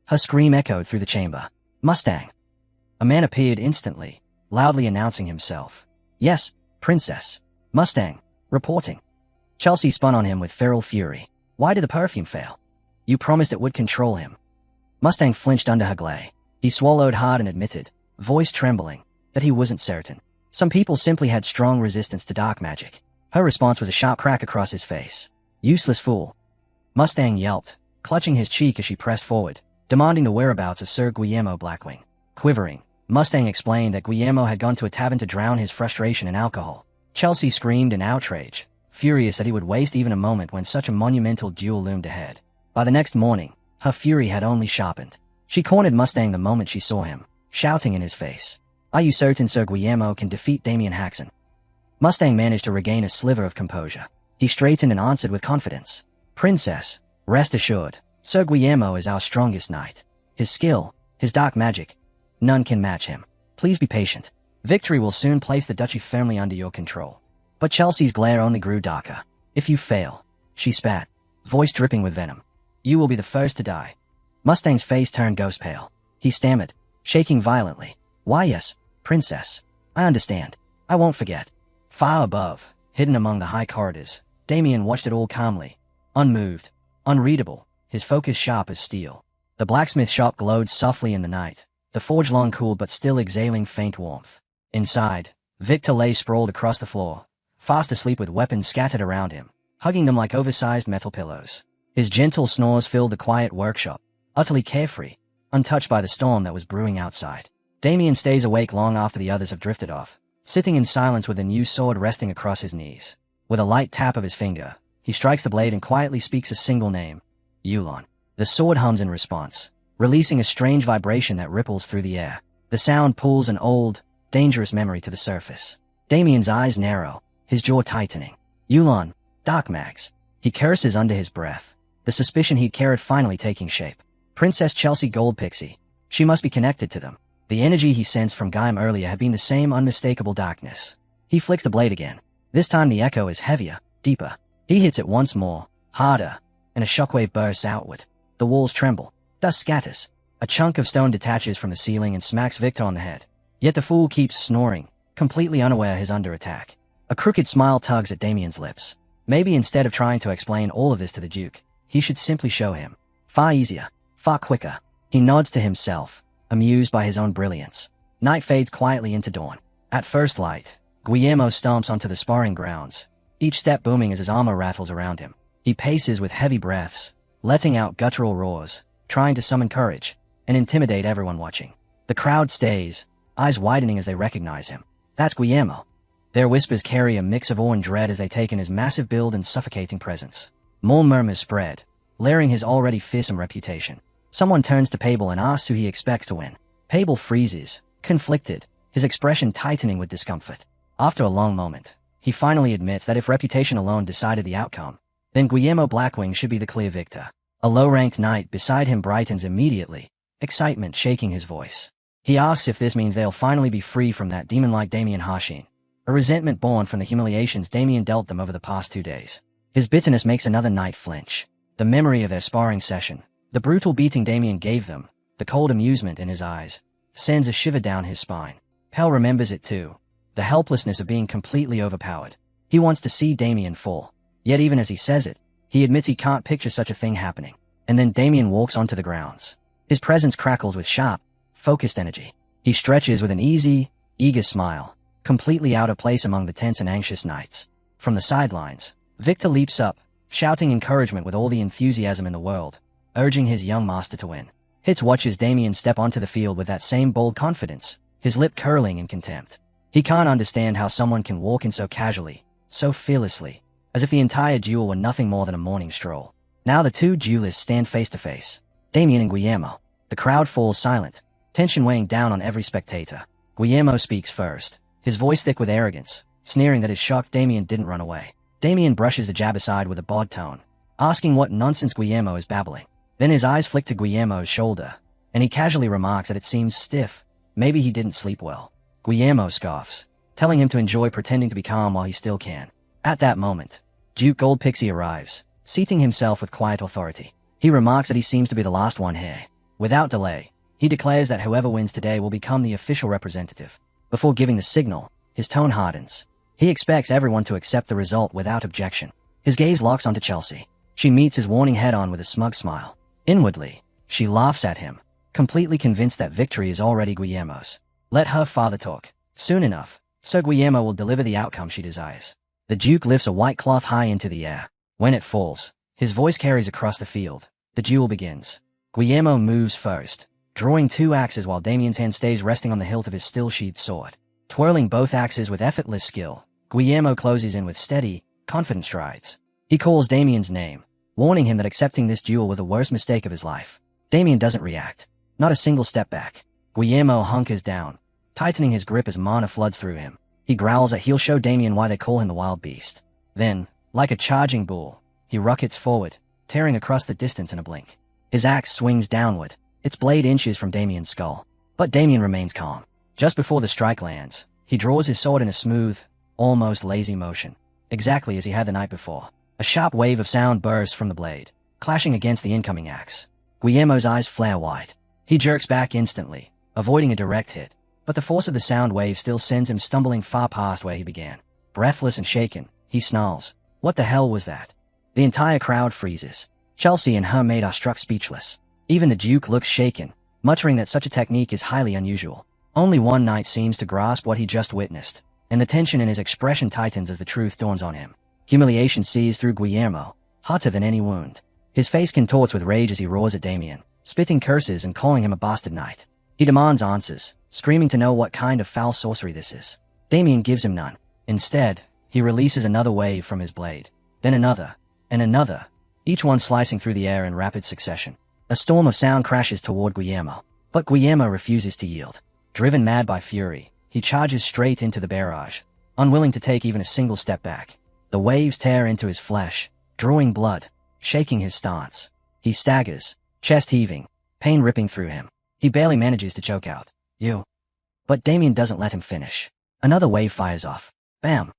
Her scream echoed through the chamber. "Mustang!" A man appeared instantly, loudly announcing himself. "Yes, Princess. Mustang. Reporting." Chelsea spun on him with feral fury. "Why did the perfume fail? You promised it would control him." Mustang flinched under her glare. He swallowed hard and admitted, voice trembling, that he wasn't certain. Some people simply had strong resistance to dark magic. Her response was a sharp crack across his face. "Useless fool. Mustang yelped, clutching his cheek as she pressed forward, demanding the whereabouts of Sir Guillermo Blackwing. Quivering, Mustang explained that Guillermo had gone to a tavern to drown his frustration in alcohol. Chelsea screamed in outrage, furious that he would waste even a moment when such a monumental duel loomed ahead. By the next morning, her fury had only sharpened. She cornered Mustang the moment she saw him, shouting in his face, "Are you certain Sir Guillermo can defeat Damien Haxon?" Mustang managed to regain a sliver of composure. He straightened and answered with confidence, "Princess, rest assured, Sir Guillermo is our strongest knight. His skill, his dark magic, none can match him. Please be patient. Victory will soon place the duchy firmly under your control." But Chelsea's glare only grew darker. "If you fail," she spat, voice dripping with venom, "you will be the first to die." Mustang's face turned ghost pale. He stammered, shaking violently, "Why yes, princess. I understand. I won't forget." Far above, hidden among the high corridors, Damien watched it all calmly, unmoved, unreadable, his focus sharp as steel. The blacksmith shop glowed softly in the night, the forge long cooled but still exhaling faint warmth. Inside, Victor lay sprawled across the floor, fast asleep with weapons scattered around him, hugging them like oversized metal pillows. His gentle snores filled the quiet workshop, utterly carefree, untouched by the storm that was brewing outside. Damien stays awake long after the others have drifted off, sitting in silence with a new sword resting across his knees. With a light tap of his finger, he strikes the blade and quietly speaks a single name, Yulon. The sword hums in response, releasing a strange vibration that ripples through the air. The sound pulls an old, dangerous memory to the surface. Damien's eyes narrow, his jaw tightening. Yulon, dark mags. He curses under his breath, the suspicion he'd carried finally taking shape. Princess Chelsea Goldpixie. She must be connected to them. The energy he sensed from Gaim earlier had been the same unmistakable darkness. He flicks the blade again. This time the echo is heavier, deeper. He hits it once more, harder, and a shockwave bursts outward. The walls tremble. Dust scatters. A chunk of stone detaches from the ceiling and smacks Victor on the head. Yet the fool keeps snoring, completely unaware he's under attack. A crooked smile tugs at Damien's lips. Maybe instead of trying to explain all of this to the Duke, he should simply show him. Far easier, far quicker. He nods to himself, amused by his own brilliance. Night fades quietly into dawn. At first light, Guillermo stomps onto the sparring grounds, each step booming as his armor rattles around him. He paces with heavy breaths, letting out guttural roars, trying to summon courage and intimidate everyone watching. The crowd stays, eyes widening as they recognize him. That's Guillermo. Their whispers carry a mix of awe and dread as they take in his massive build and suffocating presence. More murmurs spread, layering his already fearsome reputation. Someone turns to Abel and asks who he expects to win. Abel freezes, conflicted, his expression tightening with discomfort. After a long moment, he finally admits that if reputation alone decided the outcome, then Guillermo Blackwing should be the clear victor. A low-ranked knight beside him brightens immediately, excitement shaking his voice. He asks if this means they'll finally be free from that demon-like Damien Harshin, a resentment born from the humiliations Damien dealt them over the past 2 days. His bitterness makes another knight flinch. The memory of their sparring session, the brutal beating Damien gave them, the cold amusement in his eyes, sends a shiver down his spine. Pell remembers it too, the helplessness of being completely overpowered. He wants to see Damien fall, yet even as he says it, he admits he can't picture such a thing happening. And then Damien walks onto the grounds. His presence crackles with sharp, focused energy. He stretches with an easy, eager smile, completely out of place among the tense and anxious knights. From the sidelines, Victor leaps up, shouting encouragement with all the enthusiasm in the world, urging his young master to win. Hitz watches Damien step onto the field with that same bold confidence, his lip curling in contempt. He can't understand how someone can walk in so casually, so fearlessly, as if the entire duel were nothing more than a morning stroll. Now the two duelists stand face to face, Damien and Guillermo. The crowd falls silent, tension weighing down on every spectator. Guillermo speaks first, his voice thick with arrogance, sneering that his shocked Damien didn't run away. Damien brushes the jab aside with a bored tone, asking what nonsense Guillermo is babbling. Then his eyes flick to Guillermo's shoulder, and he casually remarks that it seems stiff. Maybe he didn't sleep well. Guillermo scoffs, telling him to enjoy pretending to be calm while he still can. At that moment, Duke Goldpixie arrives, seating himself with quiet authority. He remarks that he seems to be the last one here. Without delay, he declares that whoever wins today will become the official representative. Before giving the signal, his tone hardens. He expects everyone to accept the result without objection. His gaze locks onto Chelsea. She meets his warning head-on with a smug smile. Inwardly, she laughs at him, completely convinced that victory is already Guillermo's. Let her father talk. Soon enough, Sir Guillermo will deliver the outcome she desires. The Duke lifts a white cloth high into the air. When it falls, His voice carries across the field. The duel begins. Guillermo moves first, drawing 2 axes while Damien's hand stays resting on the hilt of his still-sheathed sword. Twirling both axes with effortless skill, Guillermo closes in with steady, confident strides. He calls Damien's name, warning him that accepting this duel was the worst mistake of his life. Damien doesn't react. Not a single step back. Guillermo hunkers down, tightening his grip as mana floods through him. He growls that he'll show Damien why they call him the Wild Beast. Then, like a charging bull, he rockets forward, tearing across the distance in a blink. His axe swings downward, its blade inches from Damien's skull. But Damien remains calm. Just before the strike lands, he draws his sword in a smooth, almost lazy motion, exactly as he had the night before. A sharp wave of sound bursts from the blade, clashing against the incoming axe. Guillermo's eyes flare wide. He jerks back instantly, avoiding a direct hit, but the force of the sound wave still sends him stumbling far past where he began. Breathless and shaken, he snarls, "What the hell was that?" The entire crowd freezes. Chelsea and her maid are struck speechless. Even the Duke looks shaken, muttering that such a technique is highly unusual. Only one knight seems to grasp what he just witnessed, and the tension in his expression tightens as the truth dawns on him. Humiliation sees through Guillermo, hotter than any wound. His face contorts with rage as he roars at Damien, spitting curses and calling him a bastard knight. He demands answers, screaming to know what kind of foul sorcery this is. Damien gives him none. Instead, he releases another wave from his blade, then another, and another, each one slicing through the air in rapid succession. A storm of sound crashes toward Guillermo, but Guillermo refuses to yield. Driven mad by fury, he charges straight into the barrage, unwilling to take even a single step back. The waves tear into his flesh, drawing blood, shaking his stance. He staggers, chest heaving, pain ripping through him. He barely manages to choke out, "You." But Damien doesn't let him finish. Another wave fires off. Bam!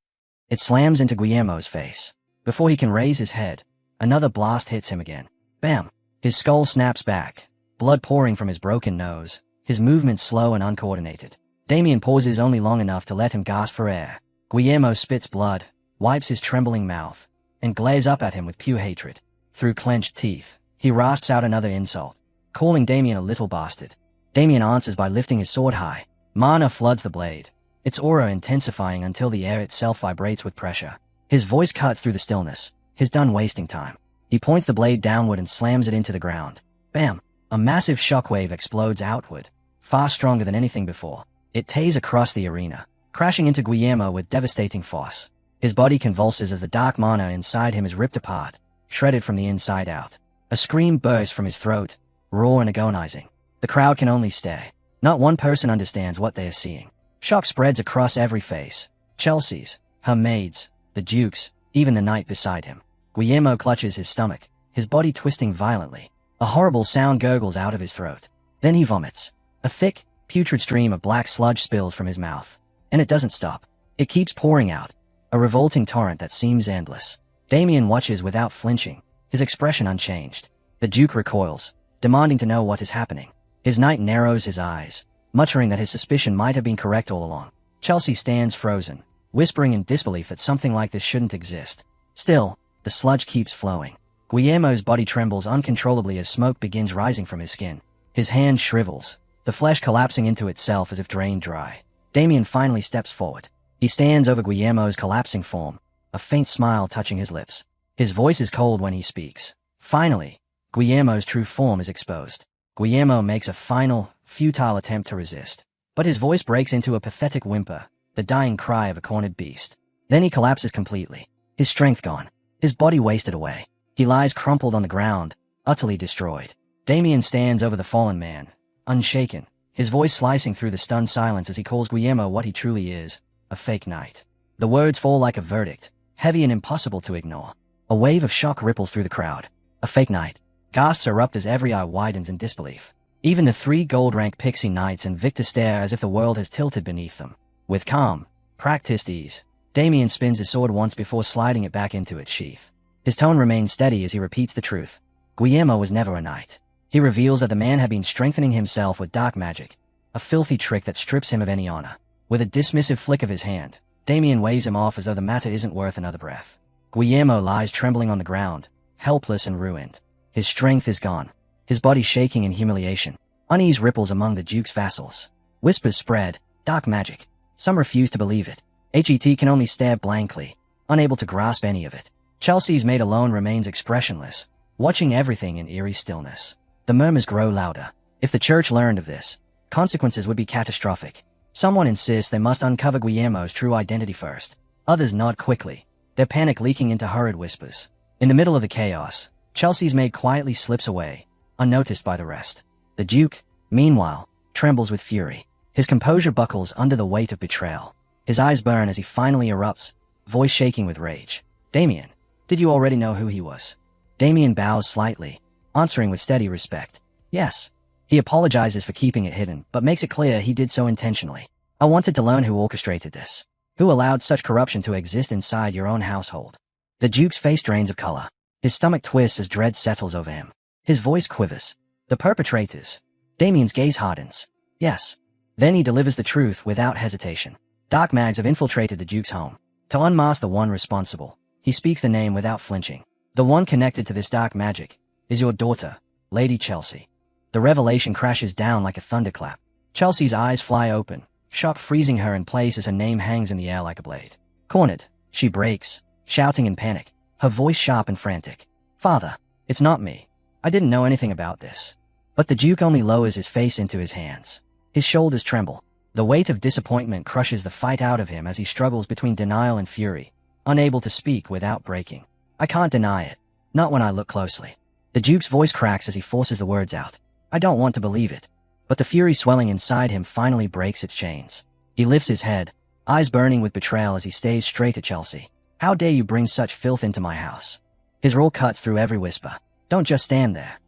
It slams into Guillermo's face. Before he can raise his head, another blast hits him again. Bam! His skull snaps back, blood pouring from his broken nose, his movements slow and uncoordinated. Damien pauses only long enough to let him gasp for air. Guillermo spits blood, wipes his trembling mouth, and glares up at him with pure hatred. Through clenched teeth, he rasps out another insult, calling Damien a little bastard. Damien answers by lifting his sword high. Mana floods the blade, its aura intensifying until the air itself vibrates with pressure. His voice cuts through the stillness. He's done wasting time. He points the blade downward and slams it into the ground. Bam! A massive shockwave explodes outward, far stronger than anything before. It tears across the arena, crashing into Guillermo with devastating force. His body convulses as the dark mana inside him is ripped apart, shredded from the inside out. A scream bursts from his throat, raw and agonizing. The crowd can only stare. Not one person understands what they are seeing. Shock spreads across every face. Chelsea's, her maid's, the Duke's, even the knight beside him. Guillermo clutches his stomach, his body twisting violently. A horrible sound gurgles out of his throat. Then he vomits. A thick, putrid stream of black sludge spills from his mouth. And it doesn't stop. It keeps pouring out. A revolting torrent that seems endless. Damien watches without flinching, his expression unchanged. The Duke recoils, demanding to know what is happening. His knight narrows his eyes, muttering that his suspicion might have been correct all along. Chelsea stands frozen, whispering in disbelief that something like this shouldn't exist. Still, the sludge keeps flowing. Guillermo's body trembles uncontrollably as smoke begins rising from his skin. His hand shrivels, the flesh collapsing into itself as if drained dry. Damien finally steps forward. He stands over Guillermo's collapsing form, a faint smile touching his lips. His voice is cold when he speaks. Finally, Guillermo's true form is exposed. Guillermo makes a final, futile attempt to resist, but his voice breaks into a pathetic whimper, the dying cry of a cornered beast. Then he collapses completely, his strength gone, his body wasted away. He lies crumpled on the ground, utterly destroyed. Damien stands over the fallen man, unshaken, his voice slicing through the stunned silence as he calls Guillermo what he truly is, a fake knight. The words fall like a verdict, heavy and impossible to ignore. A wave of shock ripples through the crowd. A fake knight. Gasps erupt as every eye widens in disbelief. Even the 3 gold-rank pixie knights and Victor stare as if the world has tilted beneath them. With calm, practiced ease, Damien spins his sword once before sliding it back into its sheath. His tone remains steady as he repeats the truth. Guillermo was never a knight. He reveals that the man had been strengthening himself with dark magic, a filthy trick that strips him of any honor. With a dismissive flick of his hand, Damien waves him off as though the matter isn't worth another breath. Guillermo lies trembling on the ground, helpless and ruined. His strength is gone, his body shaking in humiliation. Unease ripples among the Duke's vassals. Whispers spread, dark magic. Some refuse to believe it. Het can only stare blankly, unable to grasp any of it. Chelsea's maid alone remains expressionless, watching everything in eerie stillness. The murmurs grow louder. If the church learned of this, consequences would be catastrophic. Someone insists they must uncover Guillermo's true identity first. Others nod quickly, their panic leaking into hurried whispers. In the middle of the chaos, Chelsea's maid quietly slips away, unnoticed by the rest. The Duke, meanwhile, trembles with fury. His composure buckles under the weight of betrayal. His eyes burn as he finally erupts, voice shaking with rage. Damien, did you already know who he was? Damien bows slightly, answering with steady respect. Yes. He apologizes for keeping it hidden, but makes it clear he did so intentionally. I wanted to learn who orchestrated this. Who allowed such corruption to exist inside your own household? The Duke's face drains of color. His stomach twists as dread settles over him. His voice quivers. The perpetrators. Damien's gaze hardens. Yes. Then he delivers the truth without hesitation. Dark mags have infiltrated the Duke's home. To unmask the one responsible, he speaks the name without flinching. The one connected to this dark magic is your daughter, Lady Chelsea. The revelation crashes down like a thunderclap. Chelsea's eyes fly open, shock freezing her in place as her name hangs in the air like a blade. Cornered, she breaks, shouting in panic, her voice sharp and frantic. Father, it's not me. I didn't know anything about this. But the Duke only lowers his face into his hands. His shoulders tremble. The weight of disappointment crushes the fight out of him as he struggles between denial and fury, unable to speak without breaking. I can't deny it. Not when I look closely. The Duke's voice cracks as he forces the words out. I don't want to believe it. But the fury swelling inside him finally breaks its chains. He lifts his head, eyes burning with betrayal as he stares straight at Chelsea. How dare you bring such filth into my house? His roar cuts through every whisper. Don't just stand there.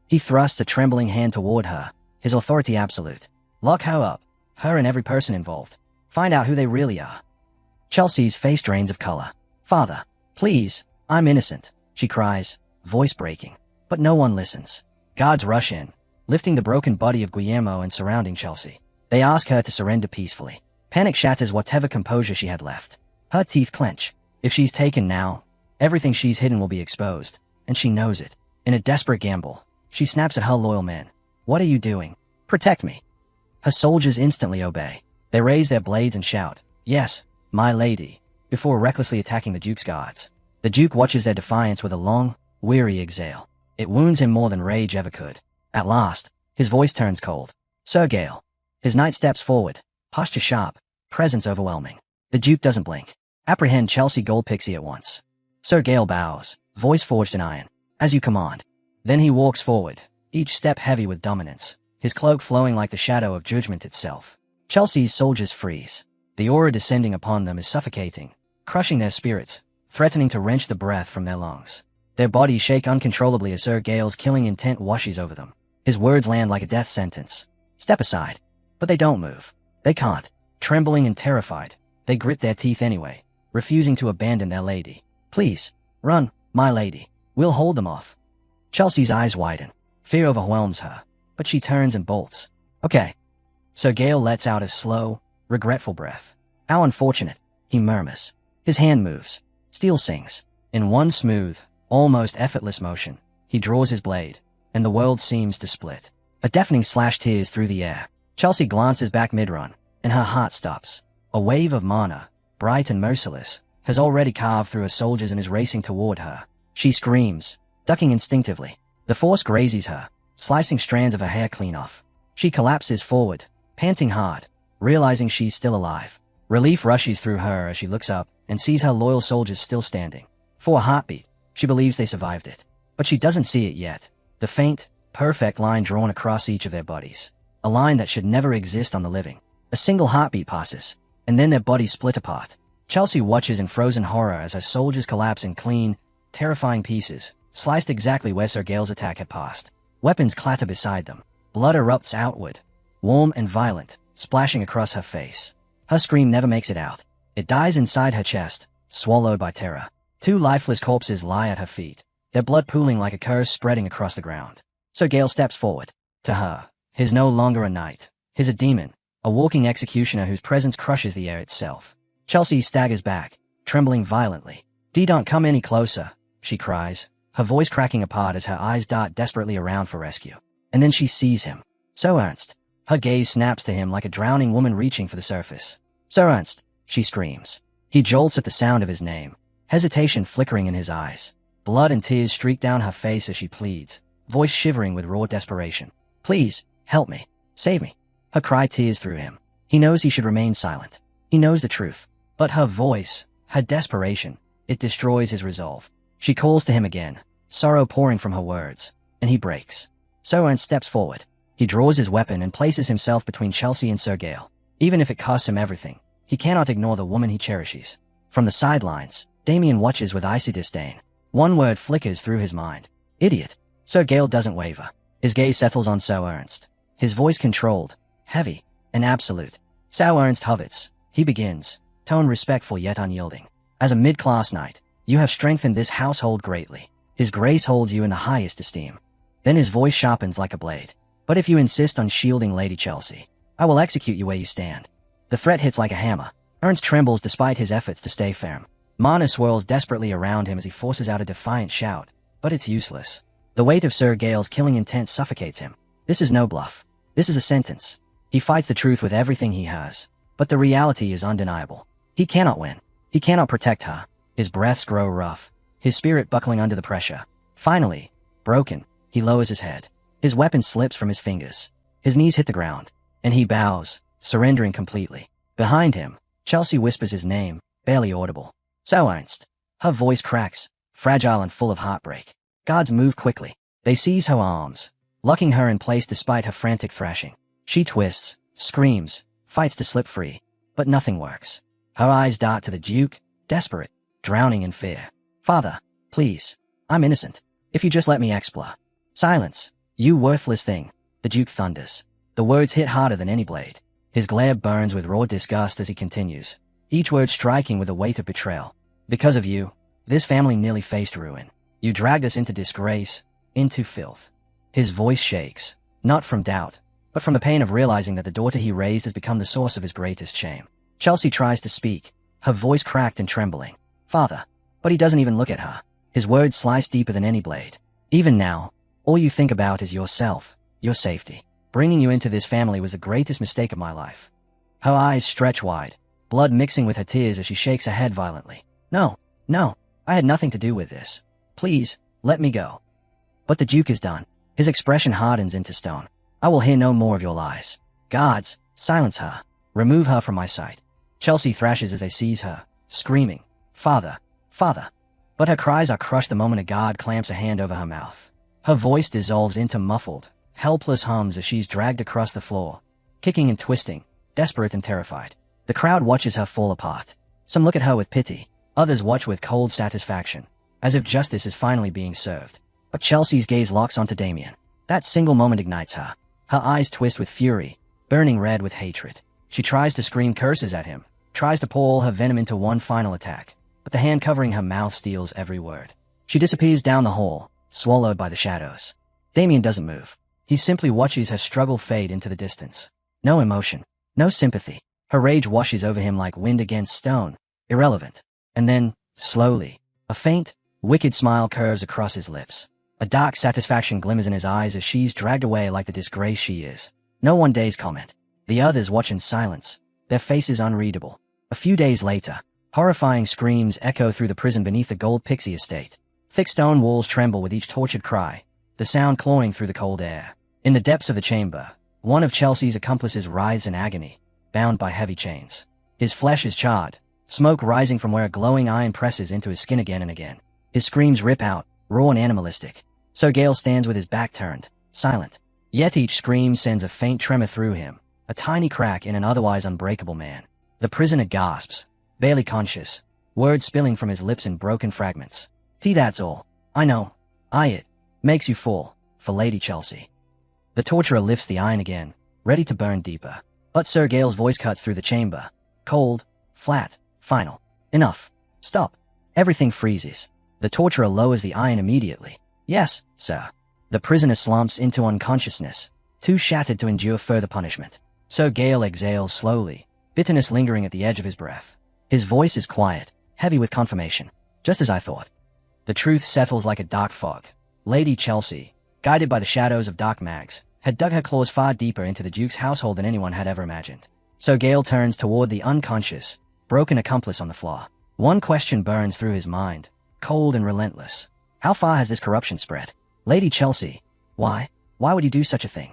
He thrusts a trembling hand toward her, his authority absolute. Lock her up, her and every person involved. Find out who they really are. Chelsea's face drains of color. Father, please, I'm innocent, she cries, voice breaking. But no one listens. Guards rush in, lifting the broken body of Guillermo and surrounding Chelsea. They ask her to surrender peacefully. Panic shatters whatever composure she had left. Her teeth clench. If she's taken now, everything she's hidden will be exposed, and she knows it. In a desperate gamble, she snaps at her loyal men. What are you doing? Protect me. Her soldiers instantly obey. They raise their blades and shout, Yes, my lady, before recklessly attacking the Duke's guards. The Duke watches their defiance with a long, weary exhale. It wounds him more than rage ever could. At last, his voice turns cold. Sir Gale. His knight steps forward, posture sharp, presence overwhelming. The Duke doesn't blink. Apprehend Chelsea Goldpixie at once. Sir Gale bows, voice forged in iron. As you command. Then he walks forward, each step heavy with dominance, his cloak flowing like the shadow of judgment itself. Chelsea's soldiers freeze. The aura descending upon them is suffocating, crushing their spirits, threatening to wrench the breath from their lungs. Their bodies shake uncontrollably as Sir Gale's killing intent washes over them. His words land like a death sentence. Step aside. But they don't move. They can't. Trembling and terrified, they grit their teeth anyway, refusing to abandon their lady. Please, run, my lady. We'll hold them off. Chelsea's eyes widen. Fear overwhelms her, but she turns and bolts. Okay. Sir Gale lets out a slow, regretful breath. How unfortunate, he murmurs. His hand moves. Steel sings. In one smooth, almost effortless motion, he draws his blade, and the world seems to split. A deafening slash tears through the air. Chelsea glances back mid-run, and her heart stops. A wave of mana, bright and merciless, has already carved through her soldiers and is racing toward her. She screams, ducking instinctively. The force grazes her, slicing strands of her hair clean off. She collapses forward, panting hard, realizing she's still alive. Relief rushes through her as she looks up and sees her loyal soldiers still standing. For a heartbeat, she believes they survived it. But she doesn't see it yet. The faint, perfect line drawn across each of their bodies. A line that should never exist on the living. A single heartbeat passes, and then their bodies split apart. Chelsea watches in frozen horror as her soldiers collapse in clean, terrifying pieces, sliced exactly where Sir Gale's attack had passed. Weapons clatter beside them. Blood erupts outward, warm and violent, splashing across her face. Her scream never makes it out. It dies inside her chest, swallowed by terror. Two lifeless corpses lie at her feet, their blood pooling like a curse spreading across the ground. Sir Gale steps forward. To her, he's no longer a knight. He's a demon, a walking executioner whose presence crushes the air itself. Chelsea staggers back, trembling violently. Don't come any closer, she cries, her voice cracking apart as her eyes dart desperately around for rescue. And then she sees him. So Ernst. Her gaze snaps to him like a drowning woman reaching for the surface. Sir Ernst, she screams. He jolts at the sound of his name, hesitation flickering in his eyes. Blood and tears streak down her face as she pleads, voice shivering with raw desperation. Please, help me. Save me. Her cry tears through him. He knows he should remain silent. He knows the truth. But her voice, her desperation, it destroys his resolve. She calls to him again, sorrow pouring from her words, and he breaks. Soren steps forward. He draws his weapon and places himself between Chelsea and Sir Gale. Even if it costs him everything, he cannot ignore the woman he cherishes. From the sidelines, Damien watches with icy disdain. One word flickers through his mind. Idiot. Sir Gale doesn't waver. His gaze settles on Sir Ernst. His voice controlled, heavy, and absolute. Sir Ernst hovers. He begins, tone respectful yet unyielding. As a mid-class knight, you have strengthened this household greatly. His grace holds you in the highest esteem. Then his voice sharpens like a blade. But if you insist on shielding Lady Chelsea, I will execute you where you stand. The threat hits like a hammer. Ernst trembles despite his efforts to stay firm. Mana swirls desperately around him as he forces out a defiant shout, but it's useless. The weight of Sir Gale's killing intent suffocates him. This is no bluff. This is a sentence. He fights the truth with everything he has, but the reality is undeniable. He cannot win. He cannot protect her. His breaths grow rough, his spirit buckling under the pressure. Finally, broken, he lowers his head. His weapon slips from his fingers. His knees hit the ground, and he bows, surrendering completely. Behind him, Chelsea whispers his name, barely audible. So Ernst. Her voice cracks, fragile and full of heartbreak. Guards move quickly. They seize her arms, locking her in place despite her frantic thrashing. She twists, screams, fights to slip free, but nothing works. Her eyes dart to the Duke, desperate, drowning in fear. Father, please, I'm innocent. If you just let me explore. Silence, you worthless thing, the Duke thunders. The words hit harder than any blade. His glare burns with raw disgust as he continues, each word striking with the weight of betrayal. Because of you, this family nearly faced ruin. You dragged us into disgrace, into filth. His voice shakes, not from doubt, but from the pain of realizing that the daughter he raised has become the source of his greatest shame. Chelsea tries to speak, her voice cracked and trembling. Father. But he doesn't even look at her. His words slice deeper than any blade. Even now, all you think about is yourself, your safety. Bringing you into this family was the greatest mistake of my life. Her eyes stretch wide, blood mixing with her tears as she shakes her head violently. No, I had nothing to do with this. Please, let me go. But the Duke is done. His expression hardens into stone. I will hear no more of your lies. Guards, silence her. Remove her from my sight. Chelsea thrashes as they seize her, screaming, Father, Father. But her cries are crushed the moment a guard clamps a hand over her mouth. Her voice dissolves into muffled, helpless hums as she's dragged across the floor, kicking and twisting, desperate and terrified. The crowd watches her fall apart. Some look at her with pity. Others watch with cold satisfaction, as if justice is finally being served. But Chelsea's gaze locks onto Damien. That single moment ignites her. Her eyes twist with fury, burning red with hatred. She tries to scream curses at him, tries to pour all her venom into one final attack, but the hand covering her mouth steals every word. She disappears down the hall, swallowed by the shadows. Damien doesn't move. He simply watches her struggle fade into the distance. No emotion, no sympathy. Her rage washes over him like wind against stone, irrelevant. And then, slowly, a faint, wicked smile curves across his lips. A dark satisfaction glimmers in his eyes as she's dragged away like the disgrace she is. No one dares comment. The others watch in silence, their faces unreadable. A few days later, horrifying screams echo through the prison beneath the gold pixie estate. Thick stone walls tremble with each tortured cry, the sound clawing through the cold air. In the depths of the chamber, one of Chelsea's accomplices writhes in agony, bound by heavy chains. His flesh is charred, smoke rising from where a glowing iron presses into his skin again and again. His screams rip out, raw and animalistic. Sir Gale stands with his back turned, silent. Yet each scream sends a faint tremor through him, a tiny crack in an otherwise unbreakable man. The prisoner gasps, barely conscious, words spilling from his lips in broken fragments. That's all. I know. It makes you fall, for Lady Chelsea. The torturer lifts the iron again, ready to burn deeper. But Sir Gale's voice cuts through the chamber. Cold, flat, final. Enough. Stop. Everything freezes. The torturer lowers the iron immediately. Yes, sir. The prisoner slumps into unconsciousness, too shattered to endure further punishment. Sir Gale exhales slowly, bitterness lingering at the edge of his breath. His voice is quiet, heavy with confirmation. Just as I thought. The truth settles like a dark fog. Lady Chelsea, guided by the shadows of dark mags, had dug her claws far deeper into the Duke's household than anyone had ever imagined. Sir Gale turns toward the unconscious, broken accomplice on the floor. One question burns through his mind, cold and relentless. How far has this corruption spread? Lady Chelsea, why would you do such a thing?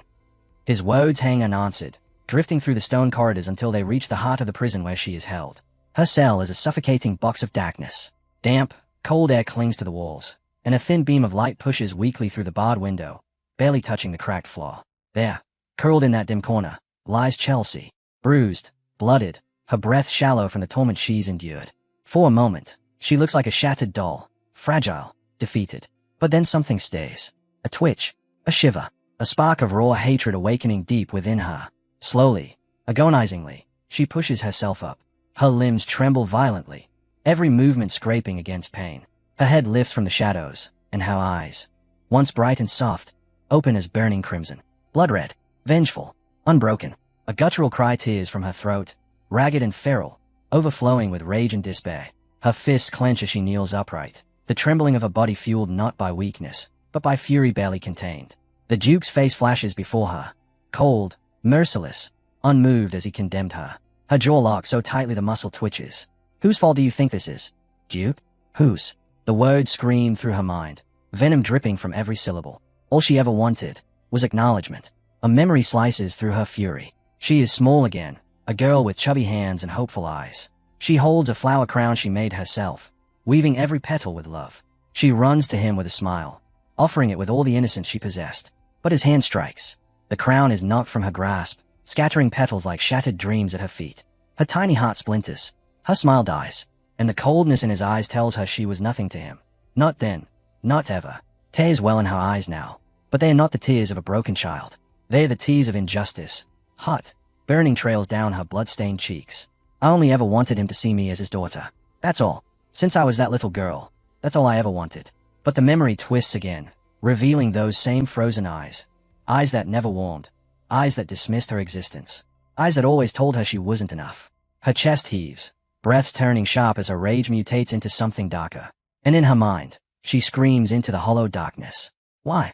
His words hang unanswered, drifting through the stone corridors until they reach the heart of the prison where she is held. Her cell is a suffocating box of darkness. Damp, cold air clings to the walls, and a thin beam of light pushes weakly through the barred window, barely touching the cracked floor. There, curled in that dim corner, lies Chelsea, bruised, blooded, her breath shallow from the torment she's endured. For a moment, she looks like a shattered doll, fragile, defeated. But then something stays. A twitch, a shiver, a spark of raw hatred awakening deep within her. Slowly, agonizingly, she pushes herself up. Her limbs tremble violently, every movement scraping against pain. Her head lifts from the shadows, and her eyes, once bright and soft, open as burning crimson. Blood-red, vengeful, unbroken. A guttural cry tears from her throat, ragged and feral, overflowing with rage and despair. Her fists clench as she kneels upright, the trembling of her body fueled not by weakness, but by fury barely contained. The Duke's face flashes before her, cold, merciless, unmoved as he condemned her. Her jaw locks so tightly the muscle twitches. Whose fault do you think this is, Duke? Whose? The words scream through her mind, venom dripping from every syllable. All she ever wanted was acknowledgement. A memory slices through her fury. She is small again, a girl with chubby hands and hopeful eyes. She holds a flower crown she made herself, weaving every petal with love. She runs to him with a smile, offering it with all the innocence she possessed. But his hand strikes. The crown is knocked from her grasp, scattering petals like shattered dreams at her feet. Her tiny heart splinters. Her smile dies, and the coldness in his eyes tells her she was nothing to him. Not then, not ever. Tears well in her eyes now, but they are not the tears of a broken child. They are the tears of injustice. Hot, burning trails down her blood-stained cheeks. I only ever wanted him to see me as his daughter. That's all. Since I was that little girl, that's all I ever wanted. But the memory twists again, revealing those same frozen eyes. Eyes that never warmed. Eyes that dismissed her existence. Eyes that always told her she wasn't enough. Her chest heaves, breaths turning sharp as her rage mutates into something darker. And in her mind, she screams into the hollow darkness. Why?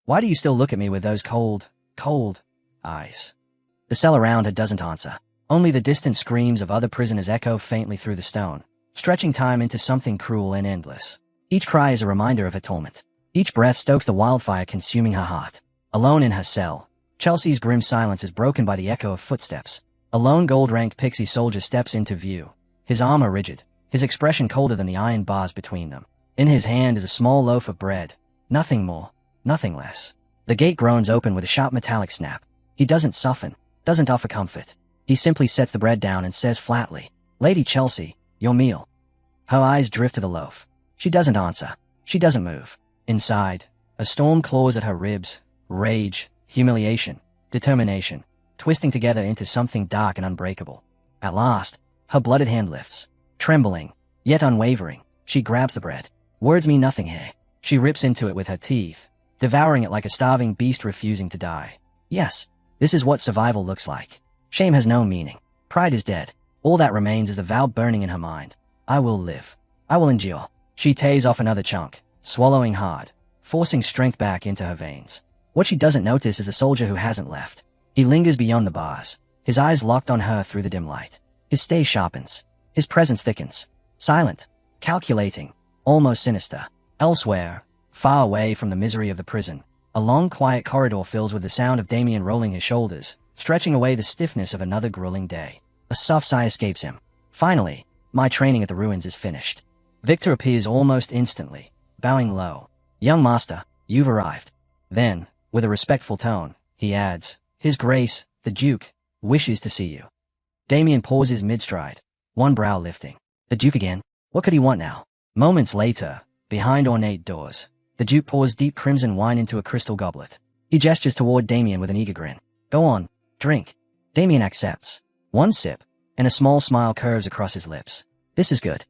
Why do you still look at me with those cold, cold eyes? The cell around her doesn't answer. Only the distant screams of other prisoners echo faintly through the stone, stretching time into something cruel and endless. Each cry is a reminder of her torment. Each breath stokes the wildfire consuming her heart. Alone in her cell, Chelsea's grim silence is broken by the echo of footsteps. A lone gold-ranked pixie soldier steps into view, his armor rigid, his expression colder than the iron bars between them. In his hand is a small loaf of bread. Nothing more, nothing less. The gate groans open with a sharp metallic snap. He doesn't soften, doesn't offer comfort. He simply sets the bread down and says flatly, "Lady Chelsea, your meal." Her eyes drift to the loaf. She doesn't answer. She doesn't move. Inside, a storm claws at her ribs. Rage, humiliation, determination, twisting together into something dark and unbreakable. At last, her blooded hand lifts. Trembling, yet unwavering, she grabs the bread. Words mean nothing here. She rips into it with her teeth, devouring it like a starving beast refusing to die. Yes, this is what survival looks like. Shame has no meaning. Pride is dead. All that remains is the vow burning in her mind. I will live. I will endure. She tears off another chunk, swallowing hard, forcing strength back into her veins. What she doesn't notice is the soldier who hasn't left. He lingers beyond the bars, his eyes locked on her through the dim light. His stare sharpens. His presence thickens. Silent, calculating, almost sinister. Elsewhere, far away from the misery of the prison, a long quiet corridor fills with the sound of Damien rolling his shoulders, stretching away the stiffness of another grueling day. A soft sigh escapes him. Finally, my training at the ruins is finished. Victor appears almost instantly, bowing low. Young master, you've arrived. Then, with a respectful tone, he adds, His Grace, the Duke, wishes to see you. Damien pauses mid-stride, one brow lifting. The Duke again? What could he want now? Moments later, behind ornate doors, the Duke pours deep crimson wine into a crystal goblet. He gestures toward Damien with an eager grin. Go on, drink. Damien accepts. One sip, and a small smile curves across his lips. This is good.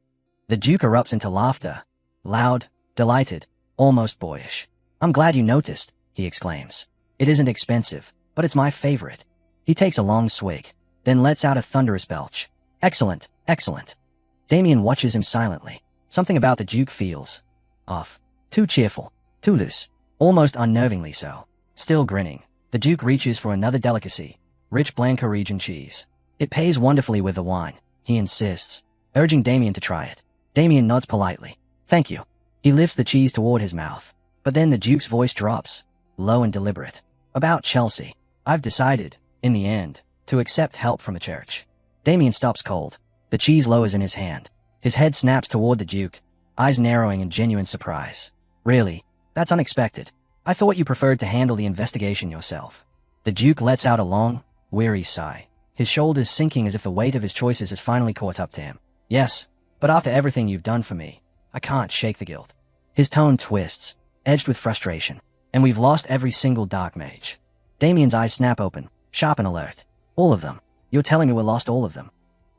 The Duke erupts into laughter, loud, delighted, almost boyish. I'm glad you noticed, he exclaims. It isn't expensive, but it's my favorite. He takes a long swig, then lets out a thunderous belch. Excellent, excellent. Damien watches him silently. Something about the Duke feels off. Too cheerful, too loose, almost unnervingly so. Still grinning, the Duke reaches for another delicacy, rich Blanca region cheese. It pays wonderfully with the wine, he insists, urging Damien to try it. Damien nods politely. Thank you. He lifts the cheese toward his mouth. But then the Duke's voice drops, low and deliberate. About Chelsea. I've decided, in the end, to accept help from the church. Damien stops cold. The cheese lowers in his hand. His head snaps toward the Duke, eyes narrowing in genuine surprise. Really? That's unexpected. I thought you preferred to handle the investigation yourself. The Duke lets out a long, weary sigh, his shoulders sinking as if the weight of his choices has finally caught up to him. Yes, but after everything you've done for me, I can't shake the guilt. His tone twists, edged with frustration. And we've lost every single dark mage. Damien's eyes snap open, sharp and alert. All of them. You're telling me we lost all of them?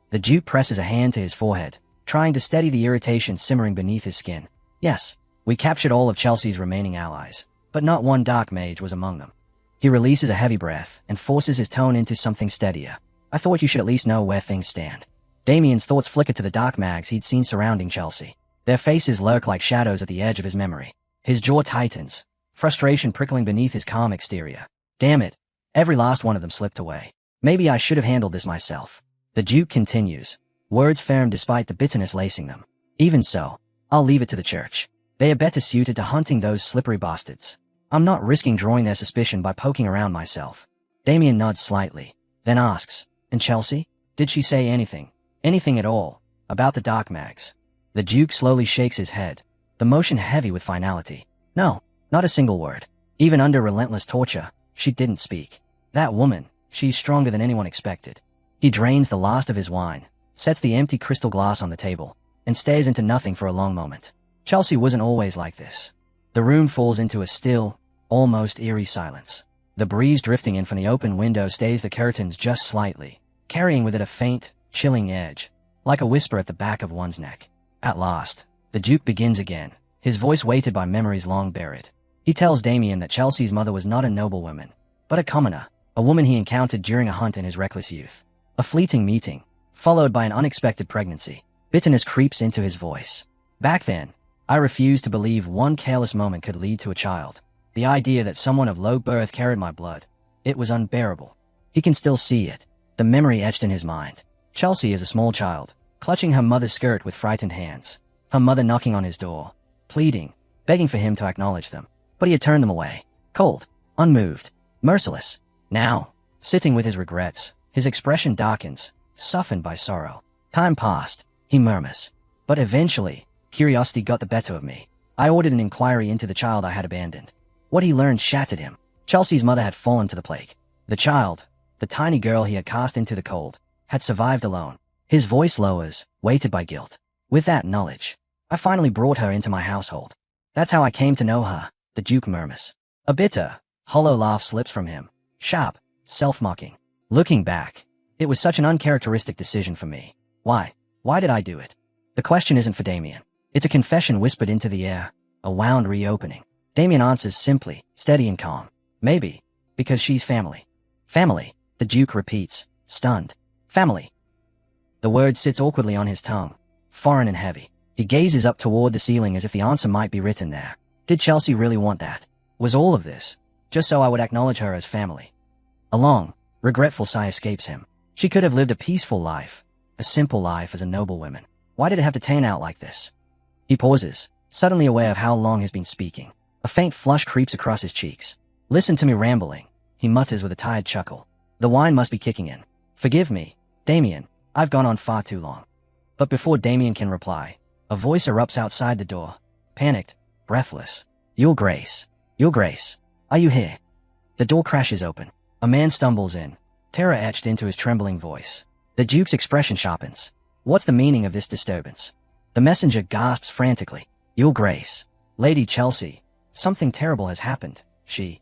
The Duke presses a hand to his forehead, trying to steady the irritation simmering beneath his skin. Yes, we captured all of Chelsea's remaining allies, but not one dark mage was among them. He releases a heavy breath and forces his tone into something steadier. I thought you should at least know where things stand. Damien's thoughts flicker to the dark mags he'd seen surrounding Chelsea. Their faces lurk like shadows at the edge of his memory. His jaw tightens, frustration prickling beneath his calm exterior. Damn it. Every last one of them slipped away. Maybe I should have handled this myself. The Duke continues, words firm despite the bitterness lacing them. Even so, I'll leave it to the church. They are better suited to hunting those slippery bastards. I'm not risking drawing their suspicion by poking around myself. Damien nods slightly, then asks, and Chelsea? Did she say anything? Anything at all? About the dark mags? The Duke slowly shakes his head, the motion heavy with finality. No, not a single word. Even under relentless torture, she didn't speak. That woman, she's stronger than anyone expected. He drains the last of his wine, sets the empty crystal glass on the table, and stares into nothing for a long moment. Chelsea wasn't always like this. The room falls into a still, almost eerie silence. The breeze drifting in from the open window stays the curtains just slightly, carrying with it a faint, chilling edge, like a whisper at the back of one's neck. At last, the Duke begins again, his voice weighted by memories long buried. He tells Damien that Chelsea's mother was not a noblewoman, but a commoner, a woman he encountered during a hunt in his reckless youth. A fleeting meeting, followed by an unexpected pregnancy. Bitterness creeps into his voice. Back then, I refused to believe one careless moment could lead to a child. The idea that someone of low birth carried my blood, it was unbearable. He can still see it, the memory etched in his mind. Chelsea is a small child, clutching her mother's skirt with frightened hands. Her mother knocking on his door, pleading, begging for him to acknowledge them. But he had turned them away. Cold, unmoved, merciless. Now, sitting with his regrets, his expression darkens, softened by sorrow. Time passed, he murmurs. But eventually, curiosity got the better of me. I ordered an inquiry into the child I had abandoned. What he learned shattered him. Chelsea's mother had fallen to the plague. The child, the tiny girl he had cast into the cold, had survived alone. His voice lowers, weighted by guilt. With that knowledge, I finally brought her into my household. That's how I came to know her, the Duke murmurs. A bitter, hollow laugh slips from him, sharp, self-mocking. Looking back, it was such an uncharacteristic decision for me. Why? Why did I do it? The question isn't for Damien. It's a confession whispered into the air, a wound reopening. Damien answers simply, steady and calm. Maybe, because she's family. Family, the Duke repeats, stunned. Family. The word sits awkwardly on his tongue, foreign and heavy. He gazes up toward the ceiling as if the answer might be written there. Did Chelsea really want that? Was all of this just so I would acknowledge her as family? A long, regretful sigh escapes him. She could have lived a peaceful life, a simple life as a noblewoman. Why did it have to turn out like this? He pauses, suddenly aware of how long he's been speaking. A faint flush creeps across his cheeks. Listen to me rambling, he mutters with a tired chuckle. The wine must be kicking in. Forgive me, Damien, I've gone on far too long. But before Damien can reply, a voice erupts outside the door, panicked, breathless. Your Grace, are you here? The door crashes open. A man stumbles in, terror etched into his trembling voice. The Duke's expression sharpens. What's the meaning of this disturbance? The messenger gasps frantically. Your Grace, Lady Chelsea, something terrible has happened, she.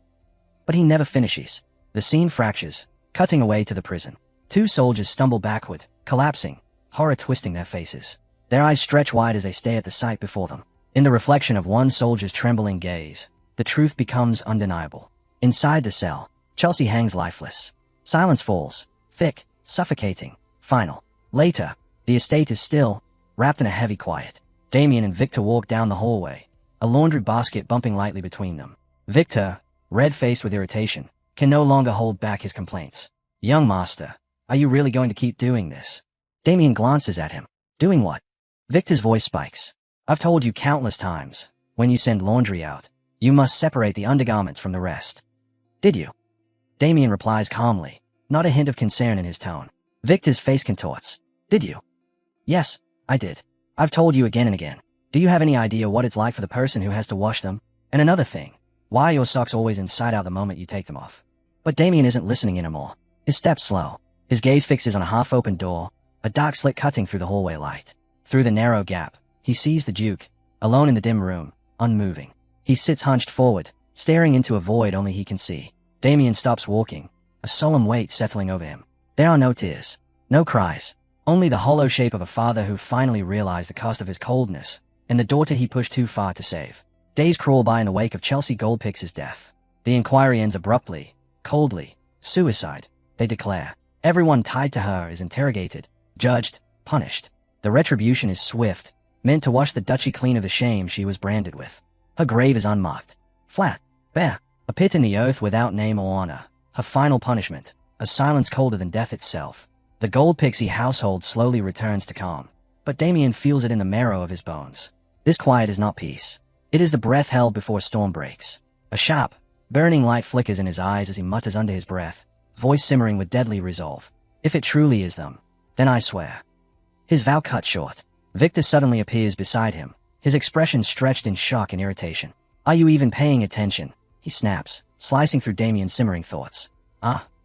But he never finishes. The scene fractures, cutting away to the prison. Two soldiers stumble backward, collapsing, horror twisting their faces. Their eyes stretch wide as they stare at the sight before them. In the reflection of one soldier's trembling gaze, the truth becomes undeniable. Inside the cell, Chelsea hangs lifeless. Silence falls, thick, suffocating, final. Later, the estate is still, wrapped in a heavy quiet. Damien and Victor walk down the hallway, a laundry basket bumping lightly between them. Victor, red-faced with irritation, can no longer hold back his complaints. Young master, are you really going to keep doing this? Damien glances at him. Doing what? Victor's voice spikes. I've told you countless times, when you send laundry out, you must separate the undergarments from the rest. Did you? Damien replies calmly, not a hint of concern in his tone. Victor's face contorts. Did you? Yes, I did. I've told you again and again. Do you have any idea what it's like for the person who has to wash them? And another thing, why are your socks always inside out the moment you take them off? But Damien isn't listening anymore. His steps slow. His gaze fixes on a half-open door, a dark slit cutting through the hallway light. Through the narrow gap, he sees the Duke, alone in the dim room, unmoving. He sits hunched forward, staring into a void only he can see. Damien stops walking, a solemn weight settling over him. There are no tears, no cries, only the hollow shape of a father who finally realized the cost of his coldness, and the daughter he pushed too far to save. Days crawl by in the wake of Chelsea Goldpix's death. The inquiry ends abruptly, coldly. Suicide, they declare. Everyone tied to her is interrogated, judged, punished. The retribution is swift, meant to wash the duchy clean of the shame she was branded with. Her grave is unmarked. Flat, bare, a pit in the earth without name or honor. Her final punishment, a silence colder than death itself. The Gold Pixie household slowly returns to calm, but Damien feels it in the marrow of his bones. This quiet is not peace. It is the breath held before storm breaks. A sharp, burning light flickers in his eyes as he mutters under his breath, voice simmering with deadly resolve. If it truly is them, then I swear. His vow cut short. Victor suddenly appears beside him, his expression stretched in shock and irritation. Are you even paying attention? He snaps, slicing through Damien's simmering thoughts.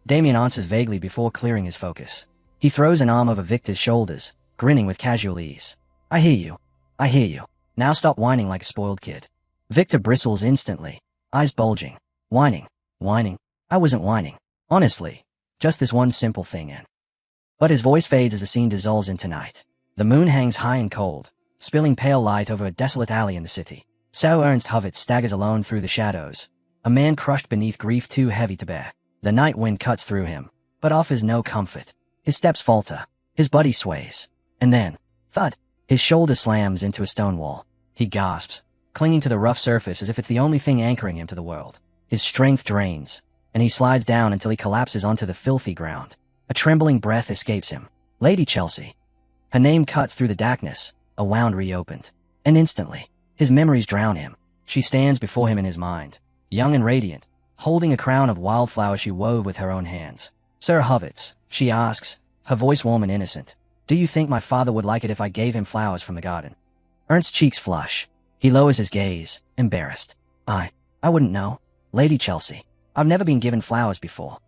Damien answers vaguely before clearing his focus. He throws an arm over Victor's shoulders, grinning with casual ease. I hear you. I hear you. Now stop whining like a spoiled kid. Victor bristles instantly, eyes bulging. Whining. Whining. I wasn't whining. Honestly. Just this one simple thing and... But his voice fades as the scene dissolves into night. The moon hangs high and cold, spilling pale light over a desolate alley in the city. Sir Ernst Hovitz staggers alone through the shadows, a man crushed beneath grief too heavy to bear. The night wind cuts through him, but offers no comfort. His steps falter, his body sways, and then, thud, his shoulder slams into a stone wall. He gasps, clinging to the rough surface as if it's the only thing anchoring him to the world. His strength drains, and he slides down until he collapses onto the filthy ground. A trembling breath escapes him. Lady Chelsea. Her name cuts through the darkness, a wound reopened. And instantly, his memories drown him. She stands before him in his mind, young and radiant, holding a crown of wildflowers she wove with her own hands. Sir Hovitz, she asks, her voice warm and innocent. Do you think my father would like it if I gave him flowers from the garden? Ernst's cheeks flush. He lowers his gaze, embarrassed. I wouldn't know. Lady Chelsea. I've never been given flowers before.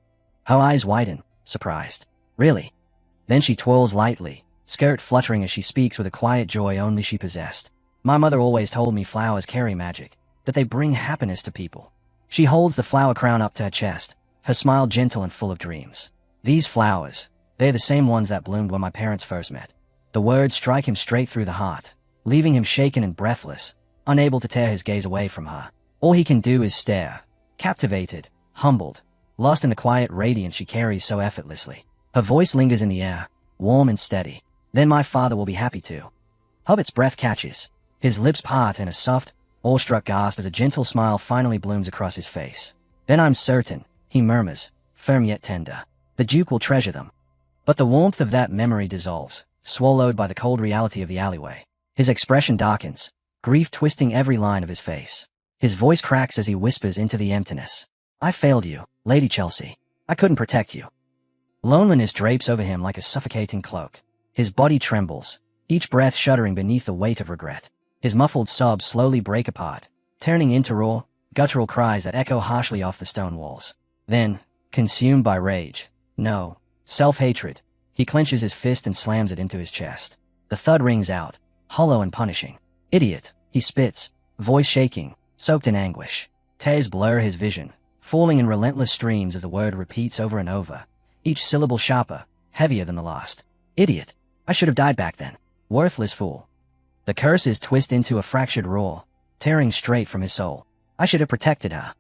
Her eyes widen, surprised. Really? Then she twirls lightly, skirt fluttering as she speaks with a quiet joy only she possessed. My mother always told me flowers carry magic, that they bring happiness to people. She holds the flower crown up to her chest, her smile gentle and full of dreams. These flowers, they're the same ones that bloomed when my parents first met. The words strike him straight through the heart, leaving him shaken and breathless, unable to tear his gaze away from her. All he can do is stare, captivated, humbled, lost in the quiet radiance she carries so effortlessly. Her voice lingers in the air, warm and steady. Then my father will be happy too. Hobbit's breath catches. His lips part in a soft, awestruck gasp as a gentle smile finally blooms across his face. Then I'm certain, he murmurs, firm yet tender. The Duke will treasure them. But the warmth of that memory dissolves, swallowed by the cold reality of the alleyway. His expression darkens, grief twisting every line of his face. His voice cracks as he whispers into the emptiness. I failed you, Lady Chelsea. I couldn't protect you. Loneliness drapes over him like a suffocating cloak. His body trembles, each breath shuddering beneath the weight of regret. His muffled sobs slowly break apart, turning into raw, guttural cries that echo harshly off the stone walls. Then, consumed by rage, no, self-hatred, he clenches his fist and slams it into his chest. The thud rings out, hollow and punishing. Idiot, he spits, voice shaking, soaked in anguish. Tears blur his vision, falling in relentless streams as the word repeats over and over, each syllable sharper, heavier than the last. Idiot. I should have died back then. Worthless fool. The curses twist into a fractured roar, tearing straight from his soul. I should have protected her.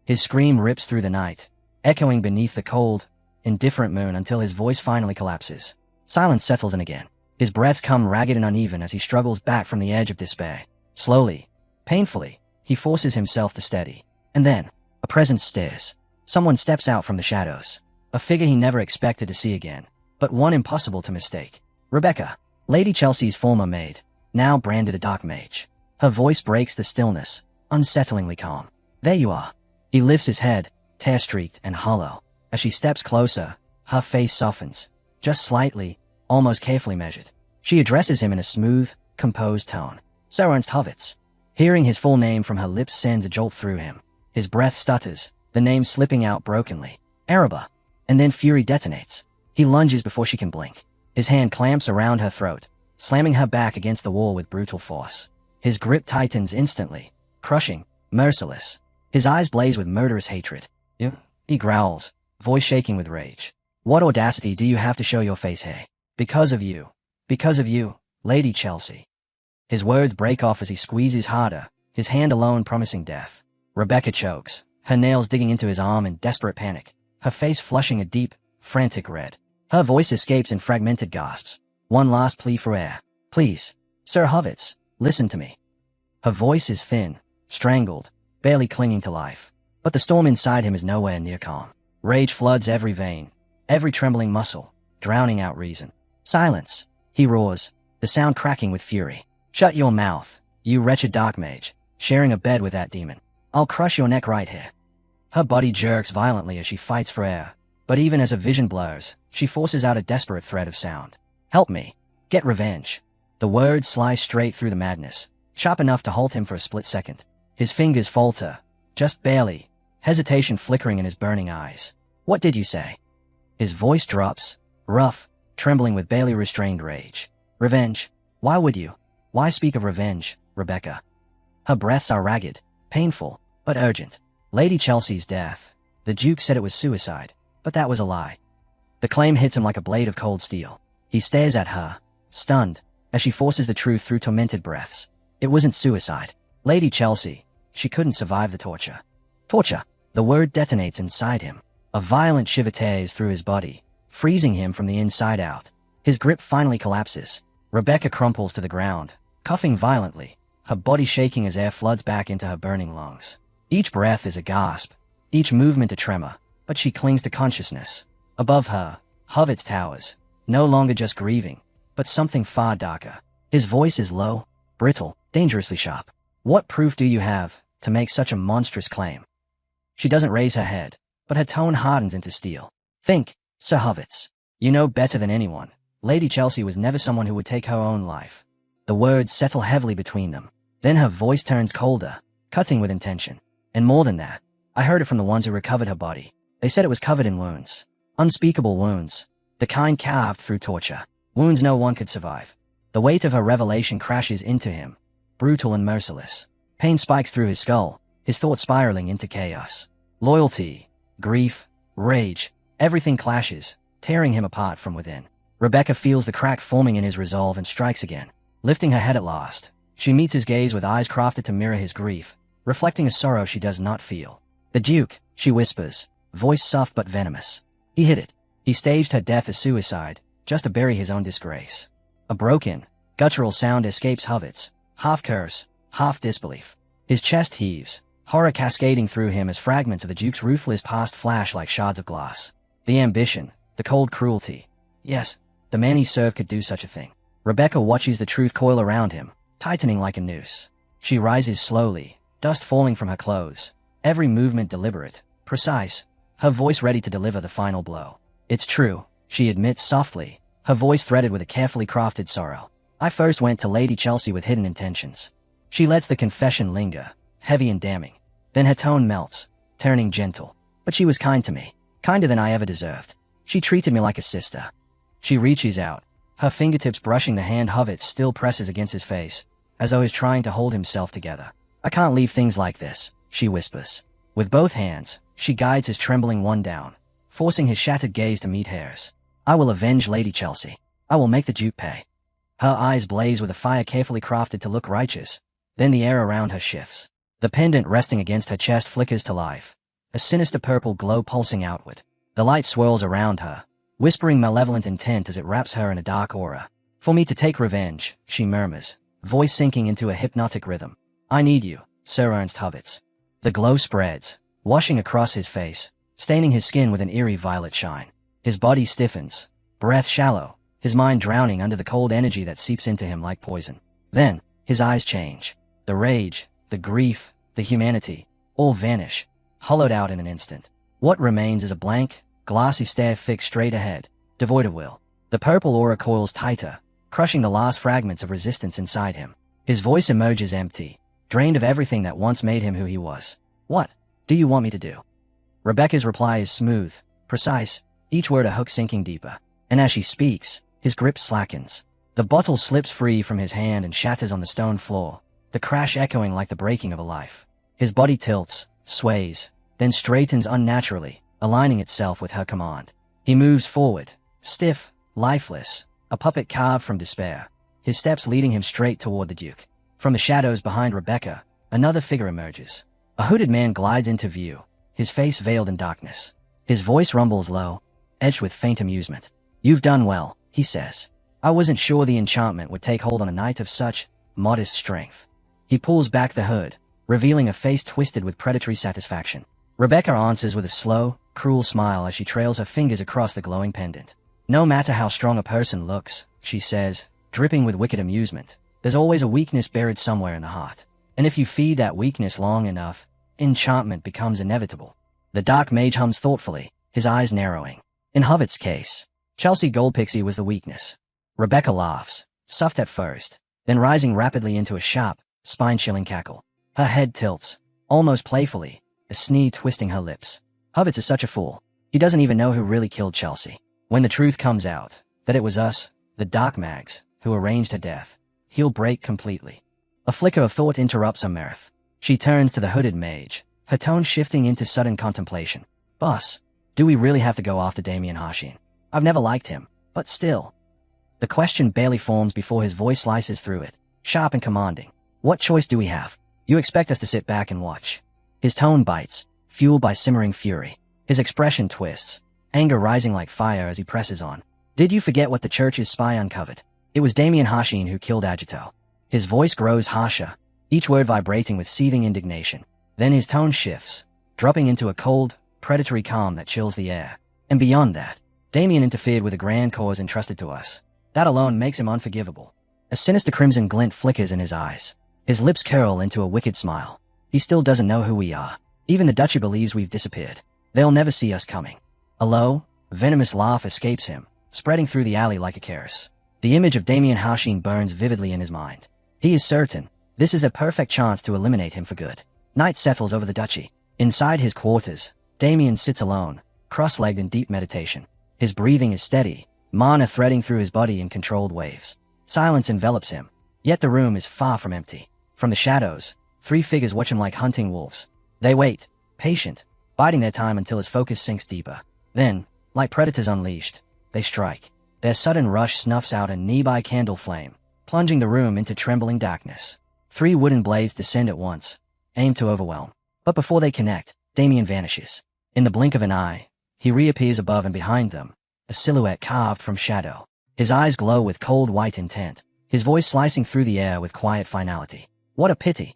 His scream rips through the night, echoing beneath the cold, indifferent moon until his voice finally collapses. Silence settles in again. His breaths come ragged and uneven as he struggles back from the edge of despair. Slowly, painfully, he forces himself to steady. And then, a presence stares. Someone steps out from the shadows. A figure he never expected to see again, but one impossible to mistake. Rebecca, Lady Chelsea's former maid, now branded a dark mage. Her voice breaks the stillness, unsettlingly calm. There you are. He lifts his head, tear-streaked and hollow. As she steps closer, her face softens, just slightly, almost carefully measured. She addresses him in a smooth, composed tone. Sir Ernst Hovitz. Hearing his full name from her lips sends a jolt through him. His breath stutters, the name slipping out brokenly. Araba. And then fury detonates. He lunges before she can blink. His hand clamps around her throat, slamming her back against the wall with brutal force. His grip tightens instantly, crushing, merciless. His eyes blaze with murderous hatred. You? He growls, voice shaking with rage. What audacity do you have to show your face, hey? Because of you, Lady Chelsea. His words break off as he squeezes harder, his hand alone promising death. Rebecca chokes, her nails digging into his arm in desperate panic, her face flushing a deep, frantic red. Her voice escapes in fragmented gasps. One last plea for air. Please, Sir Hovitz, listen to me. Her voice is thin, strangled, barely clinging to life. But the storm inside him is nowhere near calm. Rage floods every vein, every trembling muscle, drowning out reason. Silence, he roars, the sound cracking with fury. Shut your mouth, you wretched dark mage, sharing a bed with that demon. I'll crush your neck right here. Her body jerks violently as she fights for air, but even as her vision blurs, she forces out a desperate thread of sound. Help me. Get revenge. The words slice straight through the madness, sharp enough to halt him for a split second. His fingers falter, just barely, hesitation flickering in his burning eyes. What did you say? His voice drops, rough, trembling with barely restrained rage. Revenge. Why would you? Why speak of revenge, Rebecca? Her breaths are ragged, painful, but urgent. Lady Chelsea's death. The Duke said it was suicide, but that was a lie. The claim hits him like a blade of cold steel. He stares at her, stunned, as she forces the truth through tormented breaths. It wasn't suicide. Lady Chelsea. She couldn't survive the torture. Torture. The word detonates inside him. A violent shiver tears through his body, freezing him from the inside out. His grip finally collapses. Rebecca crumples to the ground, coughing violently, her body shaking as air floods back into her burning lungs. Each breath is a gasp, each movement a tremor, but she clings to consciousness. Above her, Hovitz towers, no longer just grieving, but something far darker. His voice is low, brittle, dangerously sharp. What proof do you have to make such a monstrous claim? She doesn't raise her head, but her tone hardens into steel. Think, Sir Hovitz. You know better than anyone. Lady Chelsea was never someone who would take her own life. The words settle heavily between them. Then her voice turns colder, cutting with intention. And more than that, I heard it from the ones who recovered her body. They said it was covered in wounds. Unspeakable wounds. The kind carved through torture. Wounds no one could survive. The weight of her revelation crashes into him, brutal and merciless. Pain spikes through his skull, his thoughts spiraling into chaos. Loyalty, grief, rage, everything clashes, tearing him apart from within. Rebecca feels the crack forming in his resolve and strikes again. Lifting her head at last, she meets his gaze with eyes crafted to mirror his grief, reflecting a sorrow she does not feel. The Duke, she whispers, voice soft but venomous. He hid it. He staged her death as suicide, just to bury his own disgrace. A broken, guttural sound escapes Hovitz, half curse, half disbelief. His chest heaves, horror cascading through him as fragments of the Duke's ruthless past flash like shards of glass. The ambition, the cold cruelty. Yes, the man he served could do such a thing. Rebecca watches the truth coil around him, tightening like a noose. She rises slowly, dust falling from her clothes, every movement deliberate, precise, her voice ready to deliver the final blow. It's true, she admits softly, her voice threaded with a carefully crafted sorrow. I first went to Lady Chelsea with hidden intentions. She lets the confession linger, heavy and damning. Then her tone melts, turning gentle. But she was kind to me, kinder than I ever deserved. She treated me like a sister. She reaches out, her fingertips brushing the hand Hovitz still presses against his face, as though he's trying to hold himself together. I can't leave things like this, she whispers. With both hands, she guides his trembling one down, forcing his shattered gaze to meet hers. I will avenge Lady Chelsea. I will make the Duke pay. Her eyes blaze with a fire carefully crafted to look righteous. Then the air around her shifts. The pendant resting against her chest flickers to life, a sinister purple glow pulsing outward. The light swirls around her, whispering malevolent intent as it wraps her in a dark aura. For me to take revenge, she murmurs, voice sinking into a hypnotic rhythm. I need you, Sir Ernst Hovitz. The glow spreads, washing across his face, staining his skin with an eerie violet shine. His body stiffens, breath shallow, his mind drowning under the cold energy that seeps into him like poison. Then, his eyes change. The rage, the grief, the humanity, all vanish, hollowed out in an instant. What remains is a blank, glassy stare fixed straight ahead, devoid of will. The purple aura coils tighter, crushing the last fragments of resistance inside him. His voice emerges empty, drained of everything that once made him who he was. What do you want me to do? Rebecca's reply is smooth, precise, each word a hook sinking deeper. And as she speaks, his grip slackens. The bottle slips free from his hand and shatters on the stone floor, the crash echoing like the breaking of a life. His body tilts, sways, then straightens unnaturally, aligning itself with her command. He moves forward, stiff, lifeless, a puppet carved from despair, his steps leading him straight toward the Duke. From the shadows behind Rebecca, another figure emerges. A hooded man glides into view, his face veiled in darkness. His voice rumbles low, edged with faint amusement. "You've done well," he says. "I wasn't sure the enchantment would take hold on a knight of such modest strength." He pulls back the hood, revealing a face twisted with predatory satisfaction. Rebecca answers with a slow, cruel smile as she trails her fingers across the glowing pendant. "No matter how strong a person looks," she says, dripping with wicked amusement, "there's always a weakness buried somewhere in the heart. And if you feed that weakness long enough, enchantment becomes inevitable." The dark mage hums thoughtfully, his eyes narrowing. In Hovet's case, Chelsea Goldpixie was the weakness. Rebecca laughs, soft at first, then rising rapidly into a sharp, spine-chilling cackle. Her head tilts, almost playfully, a sneer twisting her lips. Hovitz is such a fool. He doesn't even know who really killed Chelsea. When the truth comes out, that it was us, the Dark Mags, who arranged her death, he'll break completely. A flicker of thought interrupts her mirth. She turns to the hooded mage, her tone shifting into sudden contemplation. "Boss, do we really have to go after Damien Harshin? I've never liked him, but still." The question barely forms before his voice slices through it, sharp and commanding. "What choice do we have? You expect us to sit back and watch?" His tone bites, fueled by simmering fury. His expression twists, anger rising like fire as he presses on. "Did you forget what the church's spy uncovered? It was Damien Harshin who killed Agito." His voice grows harsher, each word vibrating with seething indignation. Then his tone shifts, dropping into a cold, predatory calm that chills the air. "And beyond that, Damien interfered with a grand cause entrusted to us. That alone makes him unforgivable." A sinister crimson glint flickers in his eyes. His lips curl into a wicked smile. "He still doesn't know who we are. Even the Duchy believes we've disappeared. They'll never see us coming." A low, venomous laugh escapes him, spreading through the alley like a curse. The image of Damien Harshin burns vividly in his mind. He is certain this is a perfect chance to eliminate him for good. Night settles over the Duchy. Inside his quarters, Damien sits alone, cross-legged in deep meditation. His breathing is steady, mana threading through his body in controlled waves. Silence envelops him, yet the room is far from empty. From the shadows, three figures watch him like hunting wolves. They wait, patient, biding their time until his focus sinks deeper. Then, like predators unleashed, they strike. Their sudden rush snuffs out a nearby candle flame, plunging the room into trembling darkness. Three wooden blades descend at once, aimed to overwhelm. But before they connect, Damien vanishes. In the blink of an eye, he reappears above and behind them, a silhouette carved from shadow. His eyes glow with cold white intent, his voice slicing through the air with quiet finality. "What a pity."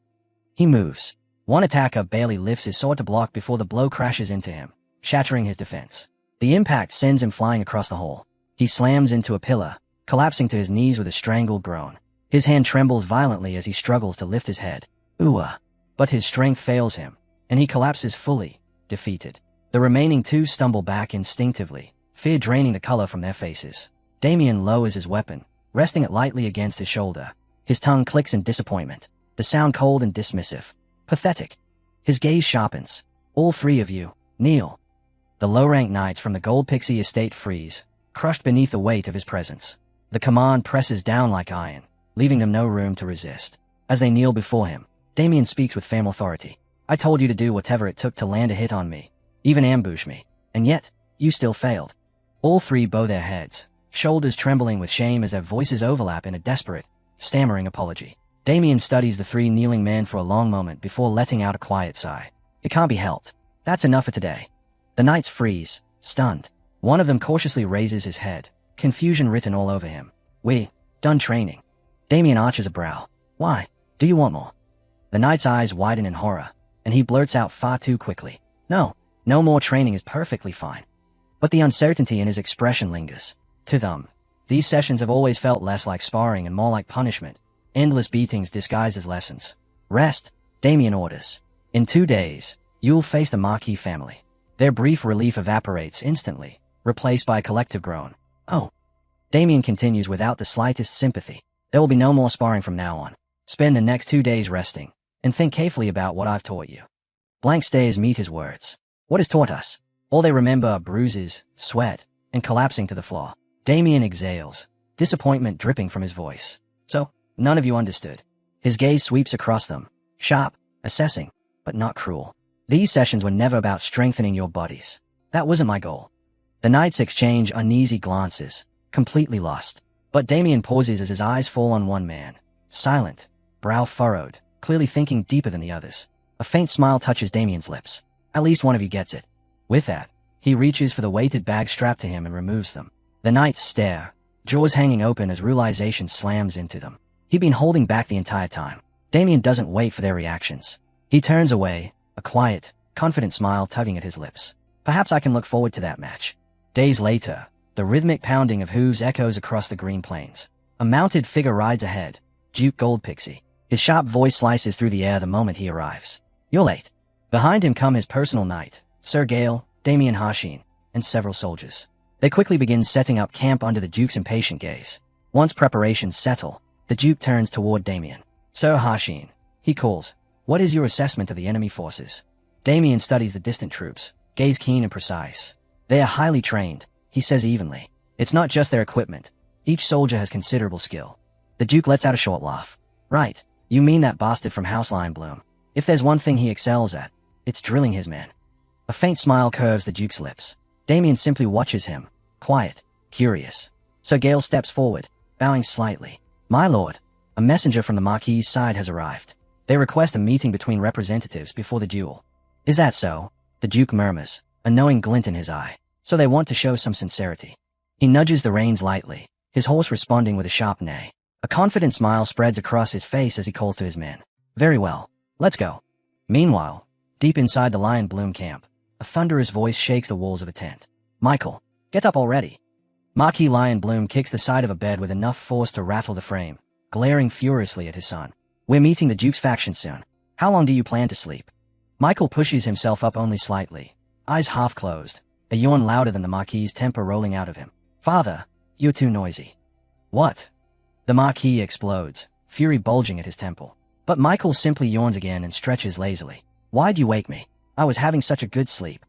He moves. One attacker barely lifts his sword to block before the blow crashes into him, shattering his defense. The impact sends him flying across the hall. He slams into a pillar, collapsing to his knees with a strangled groan. His hand trembles violently as he struggles to lift his head. But his strength fails him, and he collapses fully, defeated. The remaining two stumble back instinctively, fear draining the color from their faces. Damien lowers his weapon, resting it lightly against his shoulder. His tongue clicks in disappointment, the sound cold and dismissive. "Pathetic." His gaze sharpens. "All three of you, kneel." The low-ranked knights from the Gold Pixie estate freeze, crushed beneath the weight of his presence. The command presses down like iron, leaving them no room to resist. As they kneel before him, Damien speaks with firm authority. "I told you to do whatever it took to land a hit on me, even ambush me, and yet, you still failed." All three bow their heads, shoulders trembling with shame as their voices overlap in a desperate, stammering apology. Damien studies the three kneeling men for a long moment before letting out a quiet sigh. "It can't be helped. That's enough for today." The knights freeze, stunned. One of them cautiously raises his head, confusion written all over him. "We done training." Damien arches a brow. "Why? Do you want more?" The knight's eyes widen in horror, and he blurts out far too quickly. "No more training is perfectly fine." But the uncertainty in his expression lingers. To them, these sessions have always felt less like sparring and more like punishment, Endless beatings disguised as lessons. Rest, Damien orders. In 2 days, you'll face the Marquis family. Their brief relief evaporates instantly, replaced by a collective groan. Oh. Damien continues without the slightest sympathy. There will be no more sparring from now on. Spend the next 2 days resting, and think carefully about what I've taught you. Blank stares meet his words. What is taught us? All they remember are bruises, sweat, and collapsing to the floor. Damien exhales, disappointment dripping from his voice. So, none of you understood. His gaze sweeps across them, sharp, assessing, but not cruel. These sessions were never about strengthening your bodies. That wasn't my goal. The knights exchange uneasy glances, completely lost. But Damien pauses as his eyes fall on one man. Silent, brow furrowed, clearly thinking deeper than the others. A faint smile touches Damien's lips. At least one of you gets it. With that, he reaches for the weighted bag strapped to him and removes them. The knights stare, jaws hanging open as realization slams into them. He'd been holding back the entire time. Damien doesn't wait for their reactions. He turns away, a quiet, confident smile tugging at his lips. Perhaps I can look forward to that match. Days later, the rhythmic pounding of hooves echoes across the green plains. A mounted figure rides ahead, Duke Goldpixie. His sharp voice slices through the air the moment he arrives. You're late. Behind him come his personal knight, Sir Gale, Damien Hashin, and several soldiers. They quickly begin setting up camp under the Duke's impatient gaze. Once preparations settle, the Duke turns toward Damien. Sir Hashin, he calls, what is your assessment of the enemy forces? Damien studies the distant troops, gaze keen and precise. They are highly trained, he says evenly. It's not just their equipment. Each soldier has considerable skill. The Duke lets out a short laugh. Right, you mean that bastard from House Lionbloom. If there's one thing he excels at, it's drilling his men. A faint smile curves the Duke's lips. Damien simply watches him, quiet, curious. Sir Gale steps forward, bowing slightly. My lord, a messenger from the Marquis's side has arrived. They request a meeting between representatives before the duel. Is that so? The Duke murmurs, a knowing glint in his eye. So they want to show some sincerity. He nudges the reins lightly, his horse responding with a sharp neigh. A confident smile spreads across his face as he calls to his men. Very well, let's go. Meanwhile, deep inside the Lion Bloom camp, a thunderous voice shakes the walls of a tent. Michael, get up already. Marquis Lion Bloom kicks the side of a bed with enough force to rattle the frame, glaring furiously at his son. We're meeting the Duke's faction soon. How long do you plan to sleep? Michael pushes himself up only slightly, eyes half closed, a yawn louder than the Marquis's temper rolling out of him. Father, you're too noisy. What? The Marquis explodes, fury bulging at his temple. But Michael simply yawns again and stretches lazily. Why'd you wake me? I was having such a good sleep.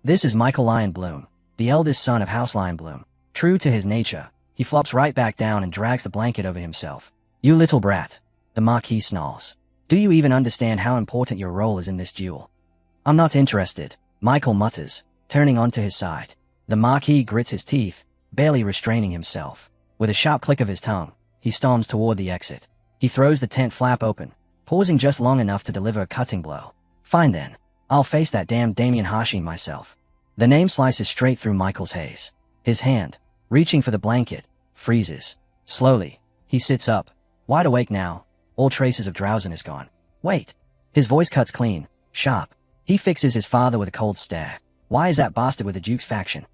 This is Michael Lion Bloom, the eldest son of House Lion Bloom. True to his nature, he flops right back down and drags the blanket over himself. You little brat, the Marquis snarls. Do you even understand how important your role is in this duel? I'm not interested, Michael mutters, turning onto his side. The Marquis grits his teeth, barely restraining himself. With a sharp click of his tongue, he storms toward the exit. He throws the tent flap open, pausing just long enough to deliver a cutting blow. Fine then. I'll face that damned Damien Hashin myself. The name slices straight through Michael's haze. His hand, reaching for the blanket, freezes. Slowly, he sits up, wide awake now, all traces of drowsiness gone. Wait. His voice cuts clean, sharp. He fixes his father with a cold stare. Why is that bastard with the Duke's faction?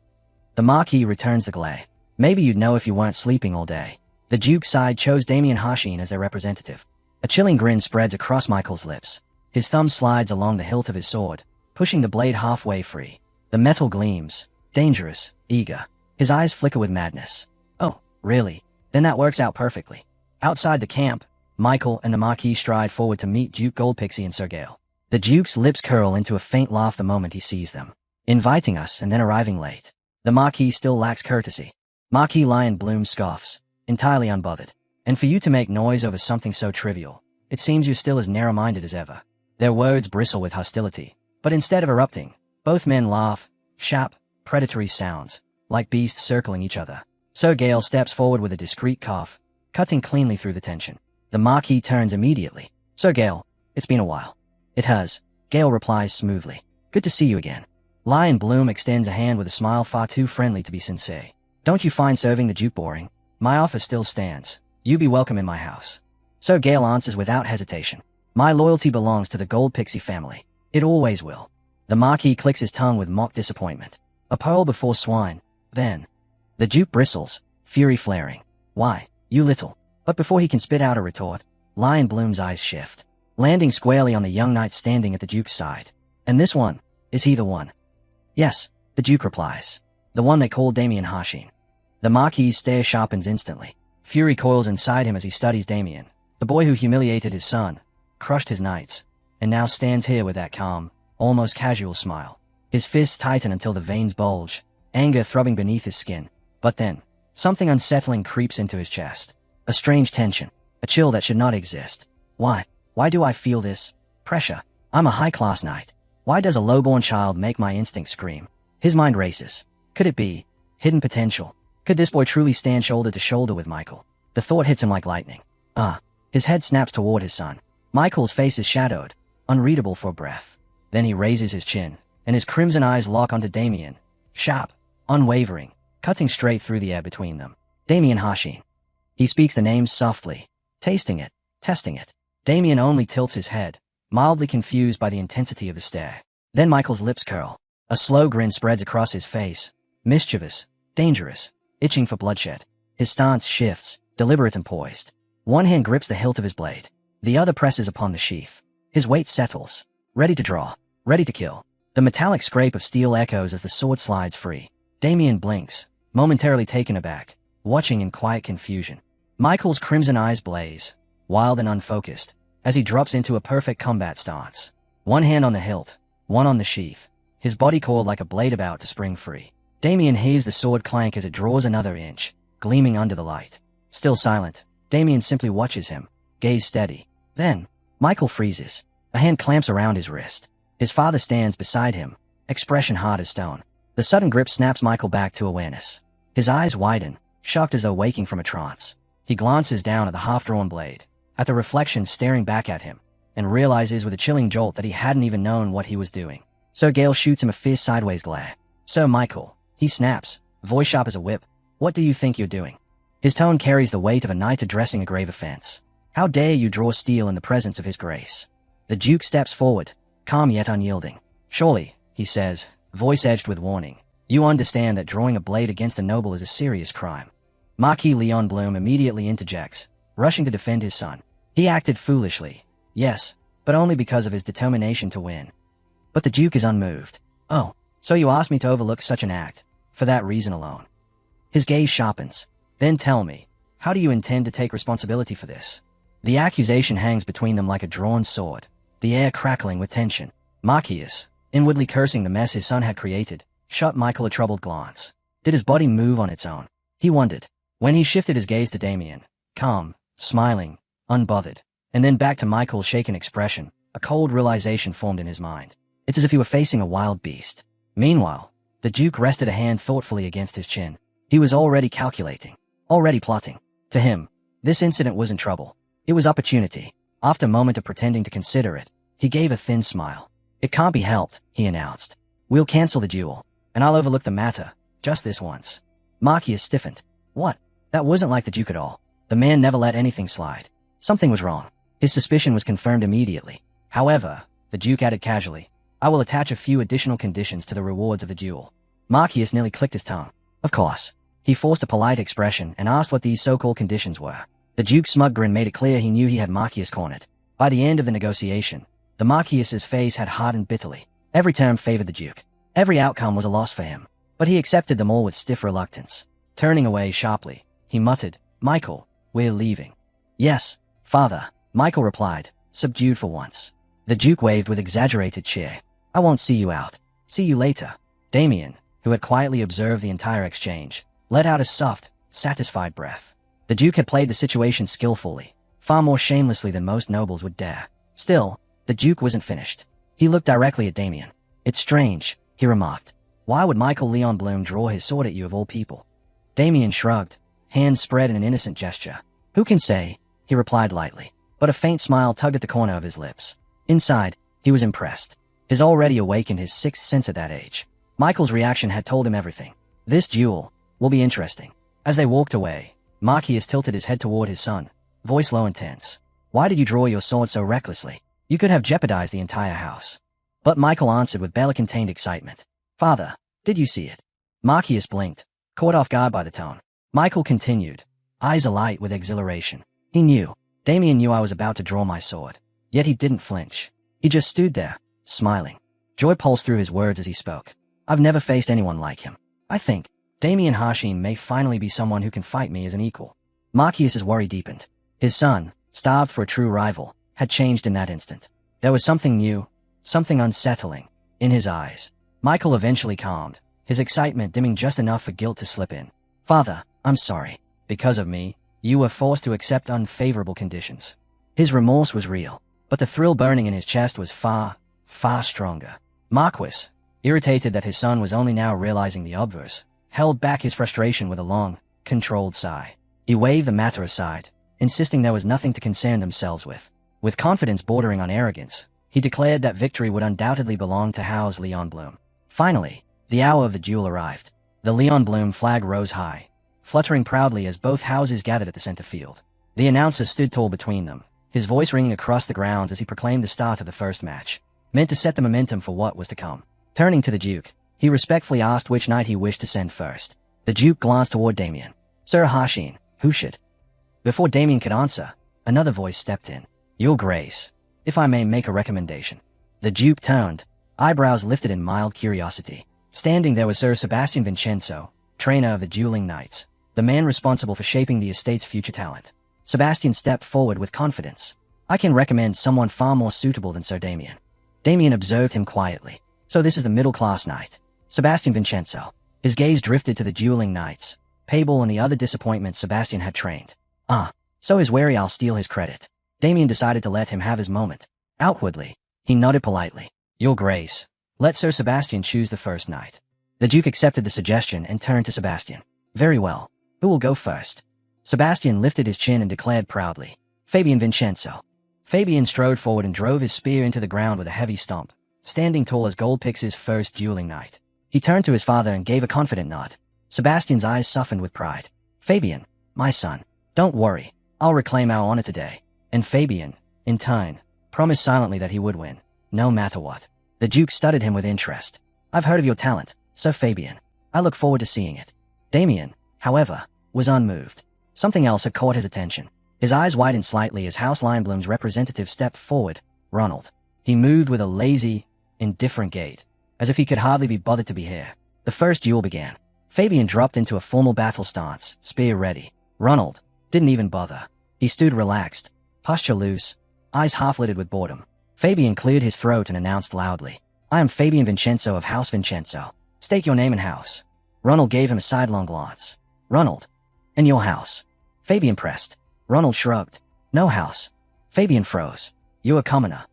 The Marquis returns the glare. Maybe you'd know if you weren't sleeping all day. The Duke's side chose Damien Hashin as their representative. A chilling grin spreads across Michael's lips. His thumb slides along the hilt of his sword, pushing the blade halfway free. The metal gleams, dangerous, eager. His eyes flicker with madness. Oh, really? Then that works out perfectly. Outside the camp, Michael and the Marquis stride forward to meet Duke Goldpixie and Sir Gale. The Duke's lips curl into a faint laugh the moment he sees them. Inviting us and then arriving late. The Marquis still lacks courtesy. Marquis Lion Bloom scoffs, entirely unbothered. And for you to make noise over something so trivial, it seems you're still as narrow-minded as ever. Their words bristle with hostility, but instead of erupting, both men laugh, sharp, predatory sounds, like beasts circling each other. Sir Gale steps forward with a discreet cough, cutting cleanly through the tension. The Marquis turns immediately. Sir Gale, it's been a while. It has, Gale replies smoothly. Good to see you again. Lion Bloom extends a hand with a smile far too friendly to be sincere. Don't you find serving the Duke boring? My offer still stands. You be welcome in my house. Sir Gale answers without hesitation. My loyalty belongs to the Goldpixie family. It always will. The Marquis clicks his tongue with mock disappointment. A pearl before swine, then. The Duke bristles, fury flaring. Why, you little. But before he can spit out a retort, Lion Bloom's eyes shift, landing squarely on the young knight standing at the Duke's side. And this one, is he the one? Yes, the Duke replies. The one they call Damien Hashin. The Marquis's stare sharpens instantly. Fury coils inside him as he studies Damien, the boy who humiliated his son, crushed his knights, and now stands here with that calm, almost casual smile. His fists tighten until the veins bulge, anger throbbing beneath his skin. But then, something unsettling creeps into his chest. A strange tension, a chill that should not exist. Why do I feel this pressure? I'm a high-class knight. Why does a lowborn child make my instinct scream? His mind races. Could it be hidden potential? Could this boy truly stand shoulder to shoulder with Michael? The thought hits him like lightning. His head snaps toward his son. Michael's face is shadowed, unreadable for breath. Then he raises his chin, and his crimson eyes lock onto Damien. Sharp, unwavering, cutting straight through the air between them. Damien Hashin. He speaks the name softly, tasting it, testing it. Damien only tilts his head, mildly confused by the intensity of the stare. Then Michael's lips curl. A slow grin spreads across his face. Mischievous, dangerous, itching for bloodshed. His stance shifts, deliberate and poised. One hand grips the hilt of his blade. The other presses upon the sheath. His weight settles. Ready to draw. Ready to kill. The metallic scrape of steel echoes as the sword slides free. Damien blinks, momentarily taken aback, watching in quiet confusion. Michael's crimson eyes blaze, wild and unfocused, as he drops into a perfect combat stance. One hand on the hilt, one on the sheath, his body coiled like a blade about to spring free. Damien hears the sword clank as it draws another inch, gleaming under the light. Still silent, Damien simply watches him, gaze steady. Then, Michael freezes. A hand clamps around his wrist. His father stands beside him, expression hard as stone. The sudden grip snaps Michael back to awareness. His eyes widen, shocked as though waking from a trance. He glances down at the half-drawn blade, at the reflection staring back at him, and realizes with a chilling jolt that he hadn't even known what he was doing. Sir Gale shoots him a fierce sideways glare. Sir Michael, he snaps, voice sharp as a whip. What do you think you're doing? His tone carries the weight of a knight addressing a grave offense. How dare you draw steel in the presence of his grace? The Duke steps forward, calm yet unyielding. Surely, he says, voice edged with warning, you understand that drawing a blade against a noble is a serious crime. Marquis Leon Bloom immediately interjects, rushing to defend his son. He acted foolishly, yes, but only because of his determination to win. But the Duke is unmoved. Oh, so you asked me to overlook such an act, for that reason alone. His gaze sharpens. Then tell me, how do you intend to take responsibility for this? The accusation hangs between them like a drawn sword, the air crackling with tension. Marquis, inwardly cursing the mess his son had created, shot Michael a troubled glance. Did his body move on its own? He wondered. When he shifted his gaze to Damien, calm, smiling, unbothered, and then back to Michael's shaken expression, a cold realization formed in his mind. It's as if he were facing a wild beast. Meanwhile, the Duke rested a hand thoughtfully against his chin. He was already calculating, already plotting. To him, this incident wasn't trouble. It was opportunity. After a moment of pretending to consider it, he gave a thin smile. It can't be helped, he announced. We'll cancel the duel, and I'll overlook the matter, just this once. Marquis stiffened. What? That wasn't like the Duke at all. The man never let anything slide. Something was wrong. His suspicion was confirmed immediately. However, the Duke added casually, I will attach a few additional conditions to the rewards of the duel. Marquis nearly clicked his tongue. Of course. He forced a polite expression and asked what these so-called conditions were. The Duke's smug grin made it clear he knew he had Marquis cornered. By the end of the negotiation, the Marquis's face had hardened bitterly. Every term favored the Duke. Every outcome was a loss for him. But he accepted them all with stiff reluctance. Turning away sharply, he muttered, Michael, we're leaving. Yes, father, Michael replied, subdued for once. The Duke waved with exaggerated cheer. I won't see you out. See you later. Damien, who had quietly observed the entire exchange, let out a soft, satisfied breath. The Duke had played the situation skillfully, far more shamelessly than most nobles would dare. Still, the Duke wasn't finished. He looked directly at Damien. It's strange, he remarked. Why would Michael Leon Bloom draw his sword at you of all people? Damien shrugged, hands spread in an innocent gesture. Who can say? He replied lightly, but a faint smile tugged at the corner of his lips. Inside, he was impressed. His already awakened his sixth sense at that age. Michael's reaction had told him everything. This duel will be interesting. As they walked away, Marquis tilted his head toward his son, voice low and tense. Why did you draw your sword so recklessly? You could have jeopardized the entire house. But Michael answered with barely contained excitement. Father, did you see it? Marquis blinked, caught off guard by the tone. Michael continued, eyes alight with exhilaration. He knew. Damien knew I was about to draw my sword, yet he didn't flinch. He just stood there, smiling. Joy pulsed through his words as he spoke. I've never faced anyone like him. I think Damien Harshin may finally be someone who can fight me as an equal. Marcius's worry deepened. His son, starved for a true rival, had changed in that instant. There was something new, something unsettling, in his eyes. Michael eventually calmed, his excitement dimming just enough for guilt to slip in. Father, I'm sorry. Because of me, you were forced to accept unfavorable conditions. His remorse was real, but the thrill burning in his chest was far, far stronger. Marquis, irritated that his son was only now realizing the obverse, held back his frustration with a long, controlled sigh. He waved the matter aside, insisting there was nothing to concern themselves with. With confidence bordering on arrogance, he declared that victory would undoubtedly belong to House Leon Bloom. Finally, the hour of the duel arrived. The Leon Bloom flag rose high, fluttering proudly as both houses gathered at the center field. The announcer stood tall between them, his voice ringing across the grounds as he proclaimed the start of the first match, meant to set the momentum for what was to come. Turning to the Duke, he respectfully asked which knight he wished to send first. The Duke glanced toward Damien. Sir Harshin, who should? Before Damien could answer, another voice stepped in. Your Grace, if I may make a recommendation. The Duke turned, eyebrows lifted in mild curiosity. Standing there was Sir Sebastian Vincenzo, trainer of the dueling knights, the man responsible for shaping the estate's future talent. Sebastian stepped forward with confidence. I can recommend someone far more suitable than Sir Damien. Damien observed him quietly. So this is the middle-class knight, Sebastian Vincenzo. His gaze drifted to the dueling knights, Abel and the other disappointments Sebastian had trained. So he's wary I'll steal his credit. Damien decided to let him have his moment. Outwardly, he nodded politely. Your Grace, let Sir Sebastian choose the first knight. The Duke accepted the suggestion and turned to Sebastian. Very well. Who will go first? Sebastian lifted his chin and declared proudly. Fabian Vincenzo. Fabian strode forward and drove his spear into the ground with a heavy stomp, standing tall as Goldpix's first dueling knight. He turned to his father and gave a confident nod. Sebastian's eyes softened with pride. Fabian, my son, don't worry. I'll reclaim our honor today. And Fabian, in turn, promised silently that he would win, no matter what. The Duke studied him with interest. I've heard of your talent, Sir Fabian. I look forward to seeing it. Damien, however, was unmoved. Something else had caught his attention. His eyes widened slightly as House Lionbloom's representative stepped forward, Ronald. He moved with a lazy, indifferent gait, as if he could hardly be bothered to be here. The first duel began. Fabian dropped into a formal battle stance, spear ready. Ronald didn't even bother. He stood relaxed, posture loose, eyes half-lidded with boredom. Fabian cleared his throat and announced loudly. I am Fabian Vincenzo of House Vincenzo. State your name and house. Ronald gave him a sidelong glance. Ronald. And your house. Fabian pressed. Ronald shrugged. No house. Fabian froze. You a commoner.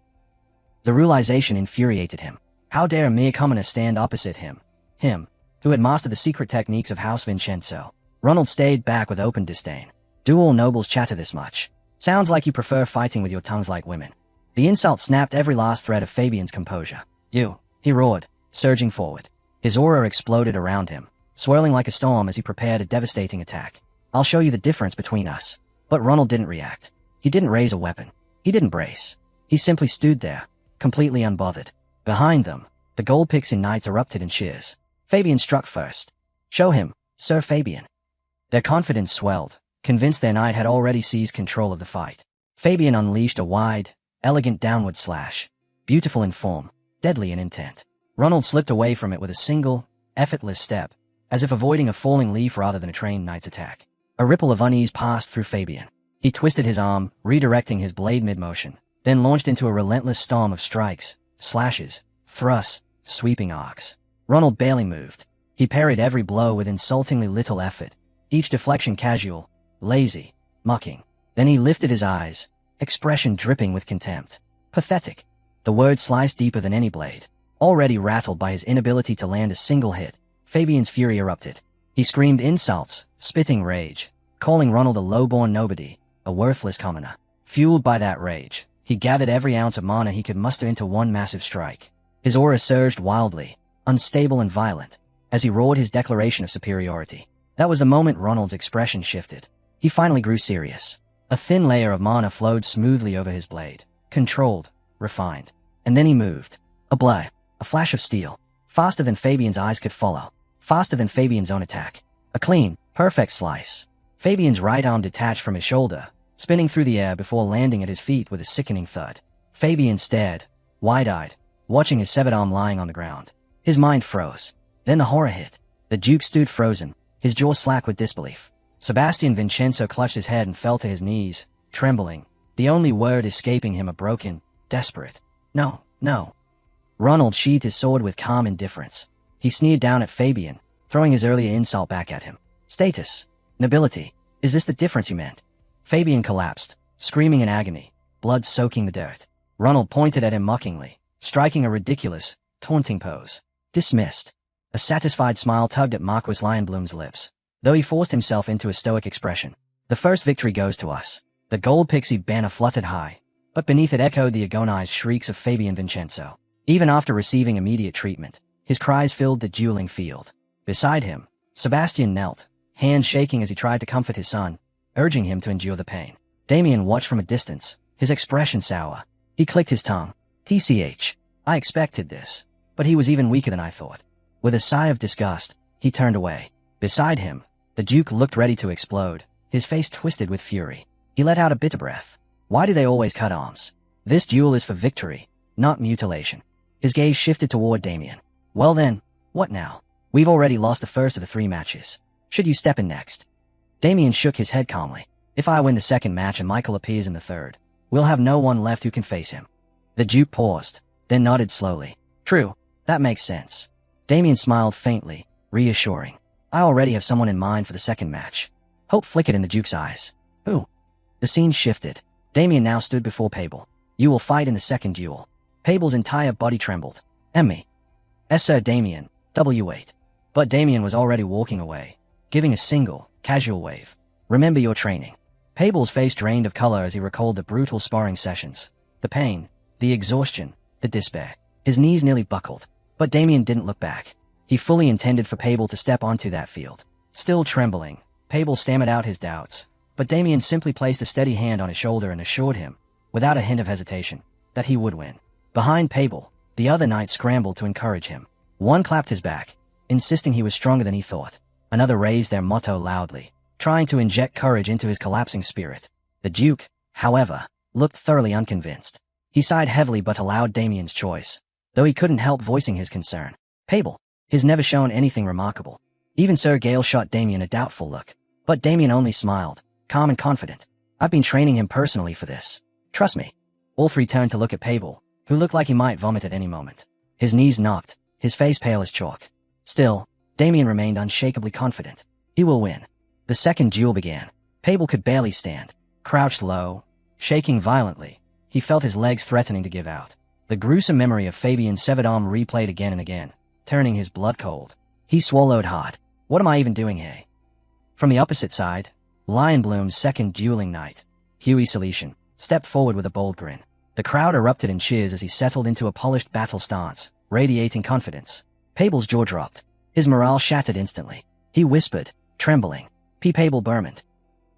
The realization infuriated him. How dare a mere commoner stand opposite him? Him, who had mastered the secret techniques of House Vincenzo. Ronald stayed back with open disdain. Do all nobles chatter this much? Sounds like you prefer fighting with your tongues like women. The insult snapped every last thread of Fabian's composure. You, he roared, surging forward. His aura exploded around him, swirling like a storm as he prepared a devastating attack. I'll show you the difference between us. But Ronald didn't react. He didn't raise a weapon. He didn't brace. He simply stood there, completely unbothered. Behind them, the Goldpixin knights erupted in cheers. Fabian struck first. Show him, Sir Fabian. Their confidence swelled, convinced their knight had already seized control of the fight. Fabian unleashed a wide, elegant downward slash, beautiful in form, deadly in intent. Ronald slipped away from it with a single, effortless step, as if avoiding a falling leaf rather than a trained knight's attack. A ripple of unease passed through Fabian. He twisted his arm, redirecting his blade mid-motion, then launched into a relentless storm of strikes, slashes, thrusts, sweeping arcs. Ronald barely moved. He parried every blow with insultingly little effort, each deflection casual, lazy, mocking. Then he lifted his eyes, expression dripping with contempt. Pathetic. The word sliced deeper than any blade. Already rattled by his inability to land a single hit, Fabian's fury erupted. He screamed insults, spitting rage, calling Ronald a low-born nobody, a worthless commoner. Fueled by that rage, he gathered every ounce of mana he could muster into one massive strike. His aura surged wildly, unstable and violent, as he roared his declaration of superiority. That was the moment Ronald's expression shifted. He finally grew serious. A thin layer of mana flowed smoothly over his blade, controlled, refined. And then he moved. A blur, a flash of steel, faster than Fabian's eyes could follow, faster than Fabian's own attack. A clean, perfect slice. Fabian's right arm detached from his shoulder, spinning through the air before landing at his feet with a sickening thud. Fabian stared, wide-eyed, watching his severed arm lying on the ground. His mind froze. Then the horror hit. The Duke stood frozen, his jaw slack with disbelief. Sebastian Vincenzo clutched his head and fell to his knees, trembling, the only word escaping him a broken, desperate, "No, no." Ronald sheathed his sword with calm indifference. He sneered down at Fabian, throwing his earlier insult back at him. "Status. Nobility. Is this the difference you meant?" Fabian collapsed, screaming in agony, blood soaking the dirt. Ronald pointed at him mockingly, striking a ridiculous, taunting pose. "Dismissed." A satisfied smile tugged at Marquis Lionbloom's lips, though he forced himself into a stoic expression. "The first victory goes to us." The gold pixie banner fluttered high, but beneath it echoed the agonized shrieks of Fabian Vincenzo. Even after receiving immediate treatment, his cries filled the dueling field. Beside him, Sebastian knelt, hands shaking as he tried to comfort his son, urging him to endure the pain. Damien watched from a distance, his expression sour. He clicked his tongue. "TCH. I expected this, but he was even weaker than I thought." With a sigh of disgust, he turned away. Beside him, the Duke looked ready to explode, his face twisted with fury. He let out a bitter breath. Why do they always cut arms? This duel is for victory, not mutilation. His gaze shifted toward Damien. "Well then, what now? We've already lost the first of the 3 matches. Should you step in next?" Damien shook his head calmly. "If I win the second match and Michael appears in the third, we'll have no one left who can face him." The Duke paused, then nodded slowly. "True, that makes sense." Damien smiled faintly, reassuring. "I already have someone in mind for the second match." Hope flickered in the Duke's eyes. "Who?" The scene shifted. Damien now stood before Abel. "You will fight in the second duel." Abel's entire body trembled. "Emmy." "Yes, Sir Damien, W8. But Damien was already walking away, giving a single, casual wave. "Remember your training." Abel's face drained of color as he recalled the brutal sparring sessions. The pain, the exhaustion, the despair. His knees nearly buckled. But Damien didn't look back. He fully intended for Abel to step onto that field. Still trembling, Abel stammered out his doubts, but Damien simply placed a steady hand on his shoulder and assured him, without a hint of hesitation, that he would win. Behind Abel, the other knights scrambled to encourage him. One clapped his back, insisting he was stronger than he thought. Another raised their motto loudly, trying to inject courage into his collapsing spirit. The Duke, however, looked thoroughly unconvinced. He sighed heavily but allowed Damien's choice, though he couldn't help voicing his concern. "Abel, he's never shown anything remarkable." Even Sir Gale shot Damien a doubtful look. But Damien only smiled, calm and confident. "I've been training him personally for this. Trust me." All 3 turned to look at Abel, who looked like he might vomit at any moment. His knees knocked, his face pale as chalk. Still, Damien remained unshakably confident. He will win. The second duel began. Abel could barely stand. Crouched low, shaking violently, he felt his legs threatening to give out. The gruesome memory of Fabian's severed arm replayed again and again, turning his blood cold. He swallowed hard. "What am I even doing here?" From the opposite side, Lionbloom's second dueling knight, Huey Salesian, stepped forward with a bold grin. The crowd erupted in cheers as he settled into a polished battle stance, radiating confidence. Abel's jaw dropped. His morale shattered instantly. He whispered, trembling, "Peep Abel Bermond."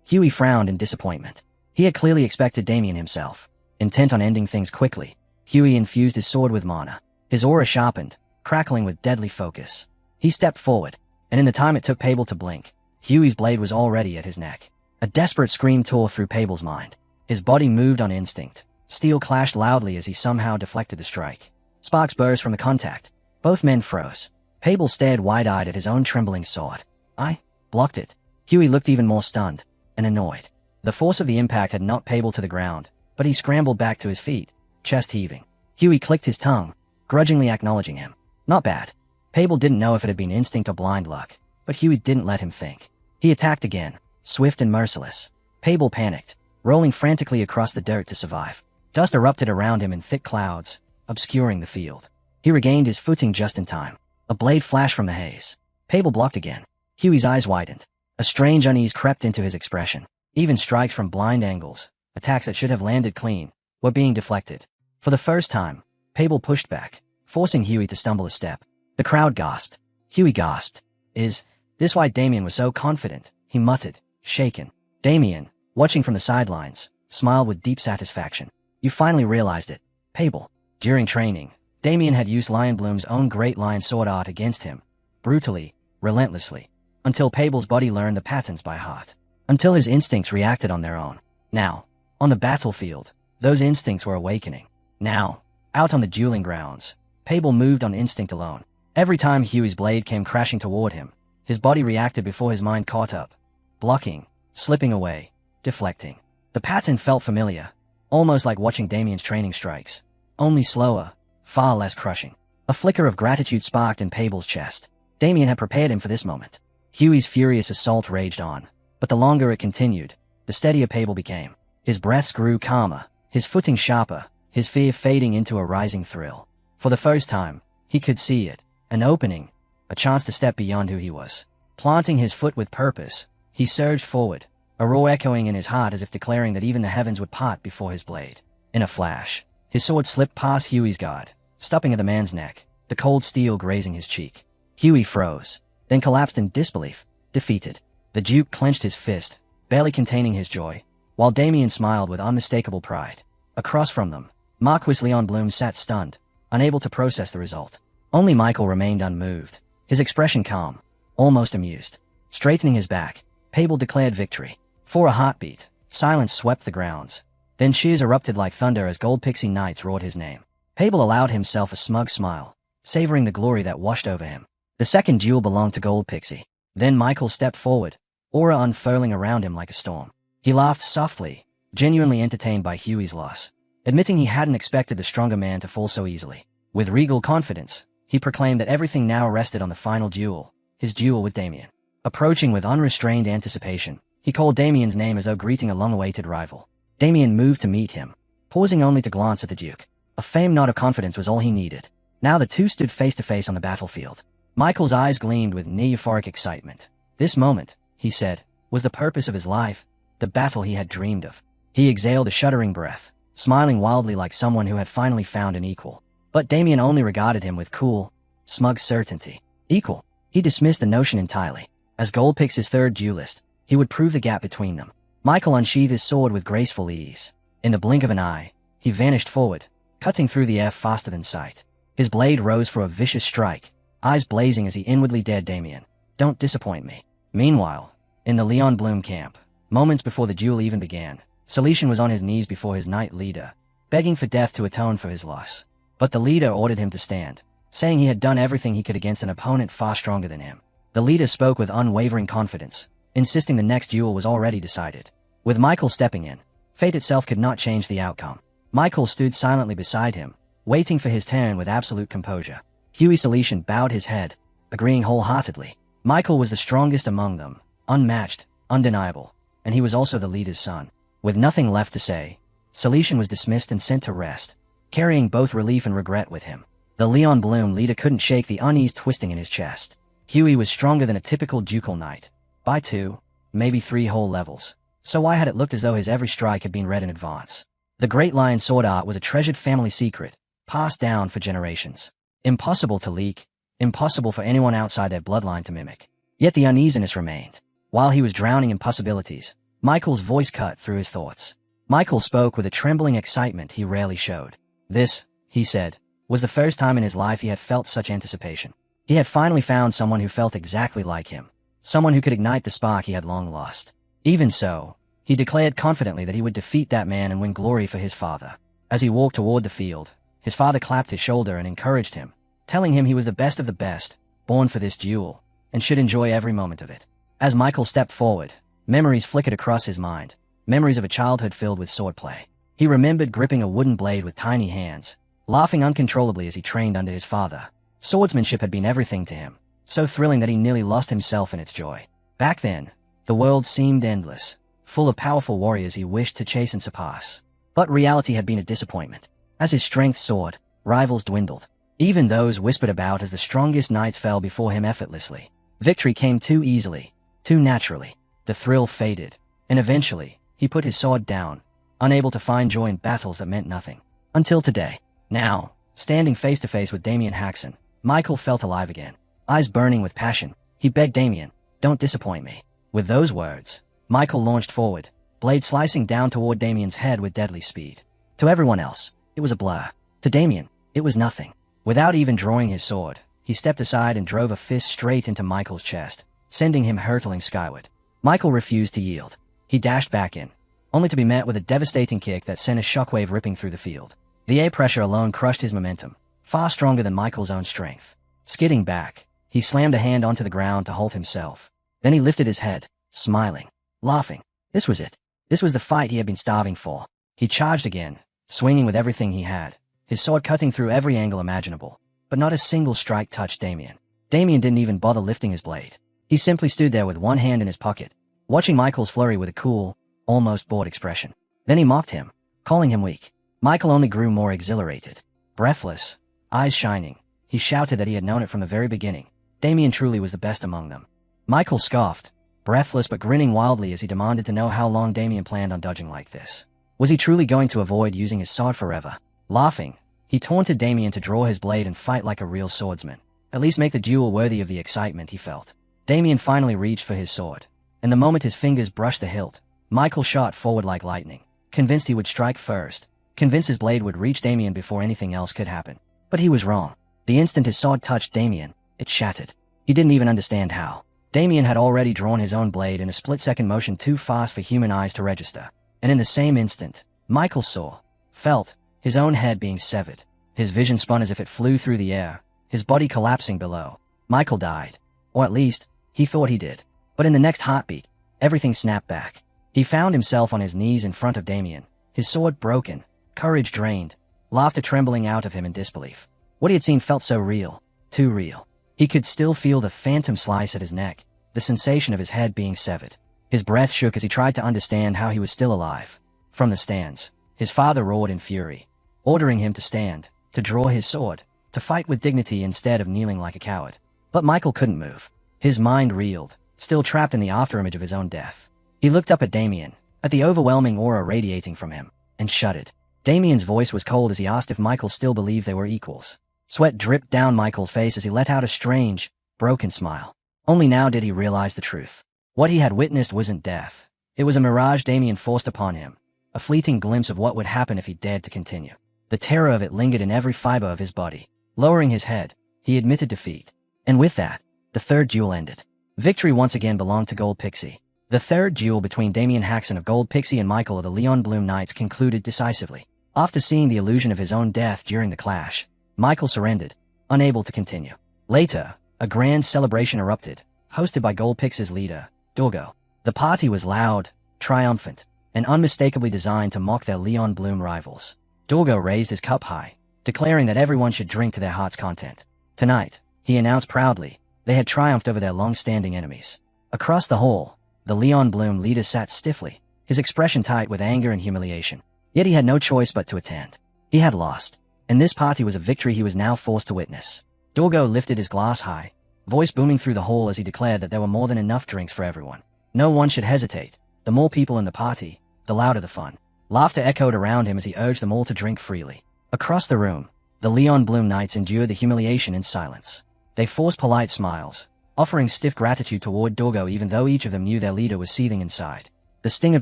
Huey frowned in disappointment. He had clearly expected Damien himself. Intent on ending things quickly, Huey infused his sword with mana. His aura sharpened, crackling with deadly focus. He stepped forward, and in the time it took Abel to blink, Huey's blade was already at his neck. A desperate scream tore through Abel's mind. His body moved on instinct. Steel clashed loudly as he somehow deflected the strike. Sparks burst from the contact. Both men froze. Abel stared wide-eyed at his own trembling sword. "I blocked it." Huey looked even more stunned and annoyed. The force of the impact had knocked Abel to the ground, but he scrambled back to his feet, chest heaving. Huey clicked his tongue, grudgingly acknowledging him. Not bad. Abel didn't know if it had been instinct or blind luck, but Huey didn't let him think. He attacked again, swift and merciless. Abel panicked, rolling frantically across the dirt to survive. Dust erupted around him in thick clouds, obscuring the field. He regained his footing just in time. A blade flashed from the haze. Abel blocked again. Huey's eyes widened. A strange unease crept into his expression. Even strikes from blind angles, attacks that should have landed clean, were being deflected. For the first time, Abel pushed back, forcing Huey to stumble a step. The crowd gasped. Huey gasped. "Is this why Damien was so confident?" he muttered, shaken. Damien, watching from the sidelines, smiled with deep satisfaction. "You finally realized it, Abel." During training, Damien had used Lionbloom's own Great Lion sword art against him, brutally, relentlessly, until Abel's body learned the patterns by heart. Until his instincts reacted on their own. Now, on the battlefield, those instincts were awakening. Now, out on the dueling grounds, Abel moved on instinct alone. Every time Huey's blade came crashing toward him, his body reacted before his mind caught up, blocking, slipping away, deflecting. The pattern felt familiar, almost like watching Damien's training strikes, only slower, far less crushing. A flicker of gratitude sparked in Abel's chest. Damien had prepared him for this moment. Huey's furious assault raged on, but the longer it continued, the steadier Abel became. His breaths grew calmer, his footing sharper, his fear fading into a rising thrill. For the first time, he could see it, an opening, a chance to step beyond who he was. Planting his foot with purpose, he surged forward, a roar echoing in his heart as if declaring that even the heavens would part before his blade. In a flash, his sword slipped past Huey's guard, stopping at the man's neck, the cold steel grazing his cheek. Huey froze, then collapsed in disbelief, defeated. The Duke clenched his fist, barely containing his joy, while Damien smiled with unmistakable pride. Across from them, Marquis Leon Bloom sat stunned, unable to process the result. Only Michael remained unmoved, his expression calm, almost amused. Straightening his back, Abel declared victory. For a heartbeat, silence swept the grounds. Then cheers erupted like thunder as Gold Pixie Knights roared his name. Abel allowed himself a smug smile, savoring the glory that washed over him. The second duel belonged to Gold Pixie. Then Michael stepped forward, aura unfurling around him like a storm. He laughed softly, genuinely entertained by Huey's loss, admitting he hadn't expected the stronger man to fall so easily. With regal confidence, he proclaimed that everything now rested on the final duel, his duel with Damien. Approaching with unrestrained anticipation, he called Damien's name as though greeting a long-awaited rival. Damien moved to meet him, pausing only to glance at the Duke. A faint nod of confidence was all he needed. Now the two stood face to face on the battlefield. Michael's eyes gleamed with near euphoric excitement. This moment, he said, was the purpose of his life, the battle he had dreamed of. He exhaled a shuddering breath, smiling wildly like someone who had finally found an equal. But Damien only regarded him with cool, smug certainty. Equal? He dismissed the notion entirely. As Gold Pixie's third duelist, he would prove the gap between them. Michael unsheathed his sword with graceful ease. In the blink of an eye, he vanished forward, cutting through the air faster than sight. His blade rose for a vicious strike, eyes blazing as he inwardly dared Damien. Don't disappoint me. Meanwhile, in the Leon Bloom camp, moments before the duel even began, Celestian was on his knees before his knight leader, begging for death to atone for his loss. But the leader ordered him to stand, saying he had done everything he could against an opponent far stronger than him. The leader spoke with unwavering confidence, insisting the next duel was already decided. With Michael stepping in, fate itself could not change the outcome. Michael stood silently beside him, waiting for his turn with absolute composure. Huey Celestian bowed his head, agreeing wholeheartedly. Michael was the strongest among them, unmatched, undeniable, and he was also the leader's son. With nothing left to say, Celestian was dismissed and sent to rest, carrying both relief and regret with him. The Leon Bloom leader couldn't shake the unease twisting in his chest. Huey was stronger than a typical ducal knight, by 2, maybe 3 whole levels. So why had it looked as though his every strike had been read in advance? The Great Lion sword art was a treasured family secret, passed down for generations. Impossible to leak, impossible for anyone outside their bloodline to mimic. Yet the uneasiness remained. While he was drowning in possibilities, Michael's voice cut through his thoughts. Michael spoke with a trembling excitement he rarely showed. This, he said, was the first time in his life he had felt such anticipation. He had finally found someone who felt exactly like him, someone who could ignite the spark he had long lost. Even so, he declared confidently that he would defeat that man and win glory for his father. As he walked toward the field, his father clapped his shoulder and encouraged him, telling him he was the best of the best, born for this duel, and should enjoy every moment of it. As Michael stepped forward, memories flickered across his mind, memories of a childhood filled with swordplay. He remembered gripping a wooden blade with tiny hands, laughing uncontrollably as he trained under his father. Swordsmanship had been everything to him, so thrilling that he nearly lost himself in its joy. Back then, the world seemed endless, full of powerful warriors he wished to chase and surpass. But reality had been a disappointment. As his strength soared, rivals dwindled. Even those whispered about as the strongest knights fell before him effortlessly. Victory came too easily, too naturally. The thrill faded, and eventually, he put his sword down, unable to find joy in battles that meant nothing. Until today. Now, standing face to face with Damien Haxon, Michael felt alive again. Eyes burning with passion, he begged Damien, "Don't disappoint me." With those words, Michael launched forward, blade slicing down toward Damien's head with deadly speed. To everyone else, it was a blur. To Damien, it was nothing. Without even drawing his sword, he stepped aside and drove a fist straight into Michael's chest, sending him hurtling skyward. Michael refused to yield. He dashed back in, only to be met with a devastating kick that sent a shockwave ripping through the field. The air pressure alone crushed his momentum, far stronger than Michael's own strength. Skidding back, he slammed a hand onto the ground to halt himself. Then he lifted his head, smiling, laughing. This was it. This was the fight he had been starving for. He charged again, swinging with everything he had, his sword cutting through every angle imaginable. But not a single strike touched Damien. Damien didn't even bother lifting his blade. He simply stood there with one hand in his pocket, watching Michael's flurry with a cool, almost bored expression. Then he mocked him, calling him weak. Michael only grew more exhilarated. Breathless, eyes shining, he shouted that he had known it from the very beginning. Damien truly was the best among them. Michael scoffed, breathless but grinning wildly as he demanded to know how long Damien planned on dodging like this. Was he truly going to avoid using his sword forever? Laughing, he taunted Damien to draw his blade and fight like a real swordsman. At least make the duel worthy of the excitement he felt. Damien finally reached for his sword, and the moment his fingers brushed the hilt, Michael shot forward like lightning, convinced he would strike first, convinced his blade would reach Damien before anything else could happen. But he was wrong. The instant his sword touched Damien, it shattered. He didn't even understand how. Damien had already drawn his own blade in a split-second motion too fast for human eyes to register, and in the same instant, Michael saw, felt, his own head being severed. His vision spun as if it flew through the air, his body collapsing below. Michael died. Or at least, he thought he did. But in the next heartbeat, everything snapped back. He found himself on his knees in front of Damien, his sword broken, courage drained, laughter trembling out of him in disbelief. What he had seen felt so real, too real. He could still feel the phantom slice at his neck, the sensation of his head being severed. His breath shook as he tried to understand how he was still alive. From the stands, his father roared in fury, ordering him to stand, to draw his sword, to fight with dignity instead of kneeling like a coward. But Michael couldn't move. His mind reeled, still trapped in the afterimage of his own death. He looked up at Damien, at the overwhelming aura radiating from him, and shuddered. Damien's voice was cold as he asked if Michael still believed they were equals. Sweat dripped down Michael's face as he let out a strange, broken smile. Only now did he realize the truth. What he had witnessed wasn't death. It was a mirage Damien forced upon him, a fleeting glimpse of what would happen if he dared to continue. The terror of it lingered in every fiber of his body. Lowering his head, he admitted defeat. And with that, the third duel ended. Victory once again belonged to Gold Pixie. The third duel between Damien Haxon of Gold Pixie and Michael of the Leon Bloom Knights concluded decisively. After seeing the illusion of his own death during the clash, Michael surrendered, unable to continue. Later, a grand celebration erupted, hosted by Gold Pixie's leader, Dorggo. The party was loud, triumphant, and unmistakably designed to mock their Leon Bloom rivals. Dorggo raised his cup high, declaring that everyone should drink to their heart's content. Tonight, he announced proudly, they had triumphed over their long-standing enemies. Across the hall, the Leon Bloom leader sat stiffly, his expression tight with anger and humiliation. Yet he had no choice but to attend. He had lost, and this party was a victory he was now forced to witness. Dorggo lifted his glass high, voice booming through the hall as he declared that there were more than enough drinks for everyone. No one should hesitate. The more people in the party, the louder the fun. Laughter echoed around him as he urged them all to drink freely. Across the room, the Leon Bloom Knights endured the humiliation in silence. They forced polite smiles, offering stiff gratitude toward Dorggo even though each of them knew their leader was seething inside. The sting of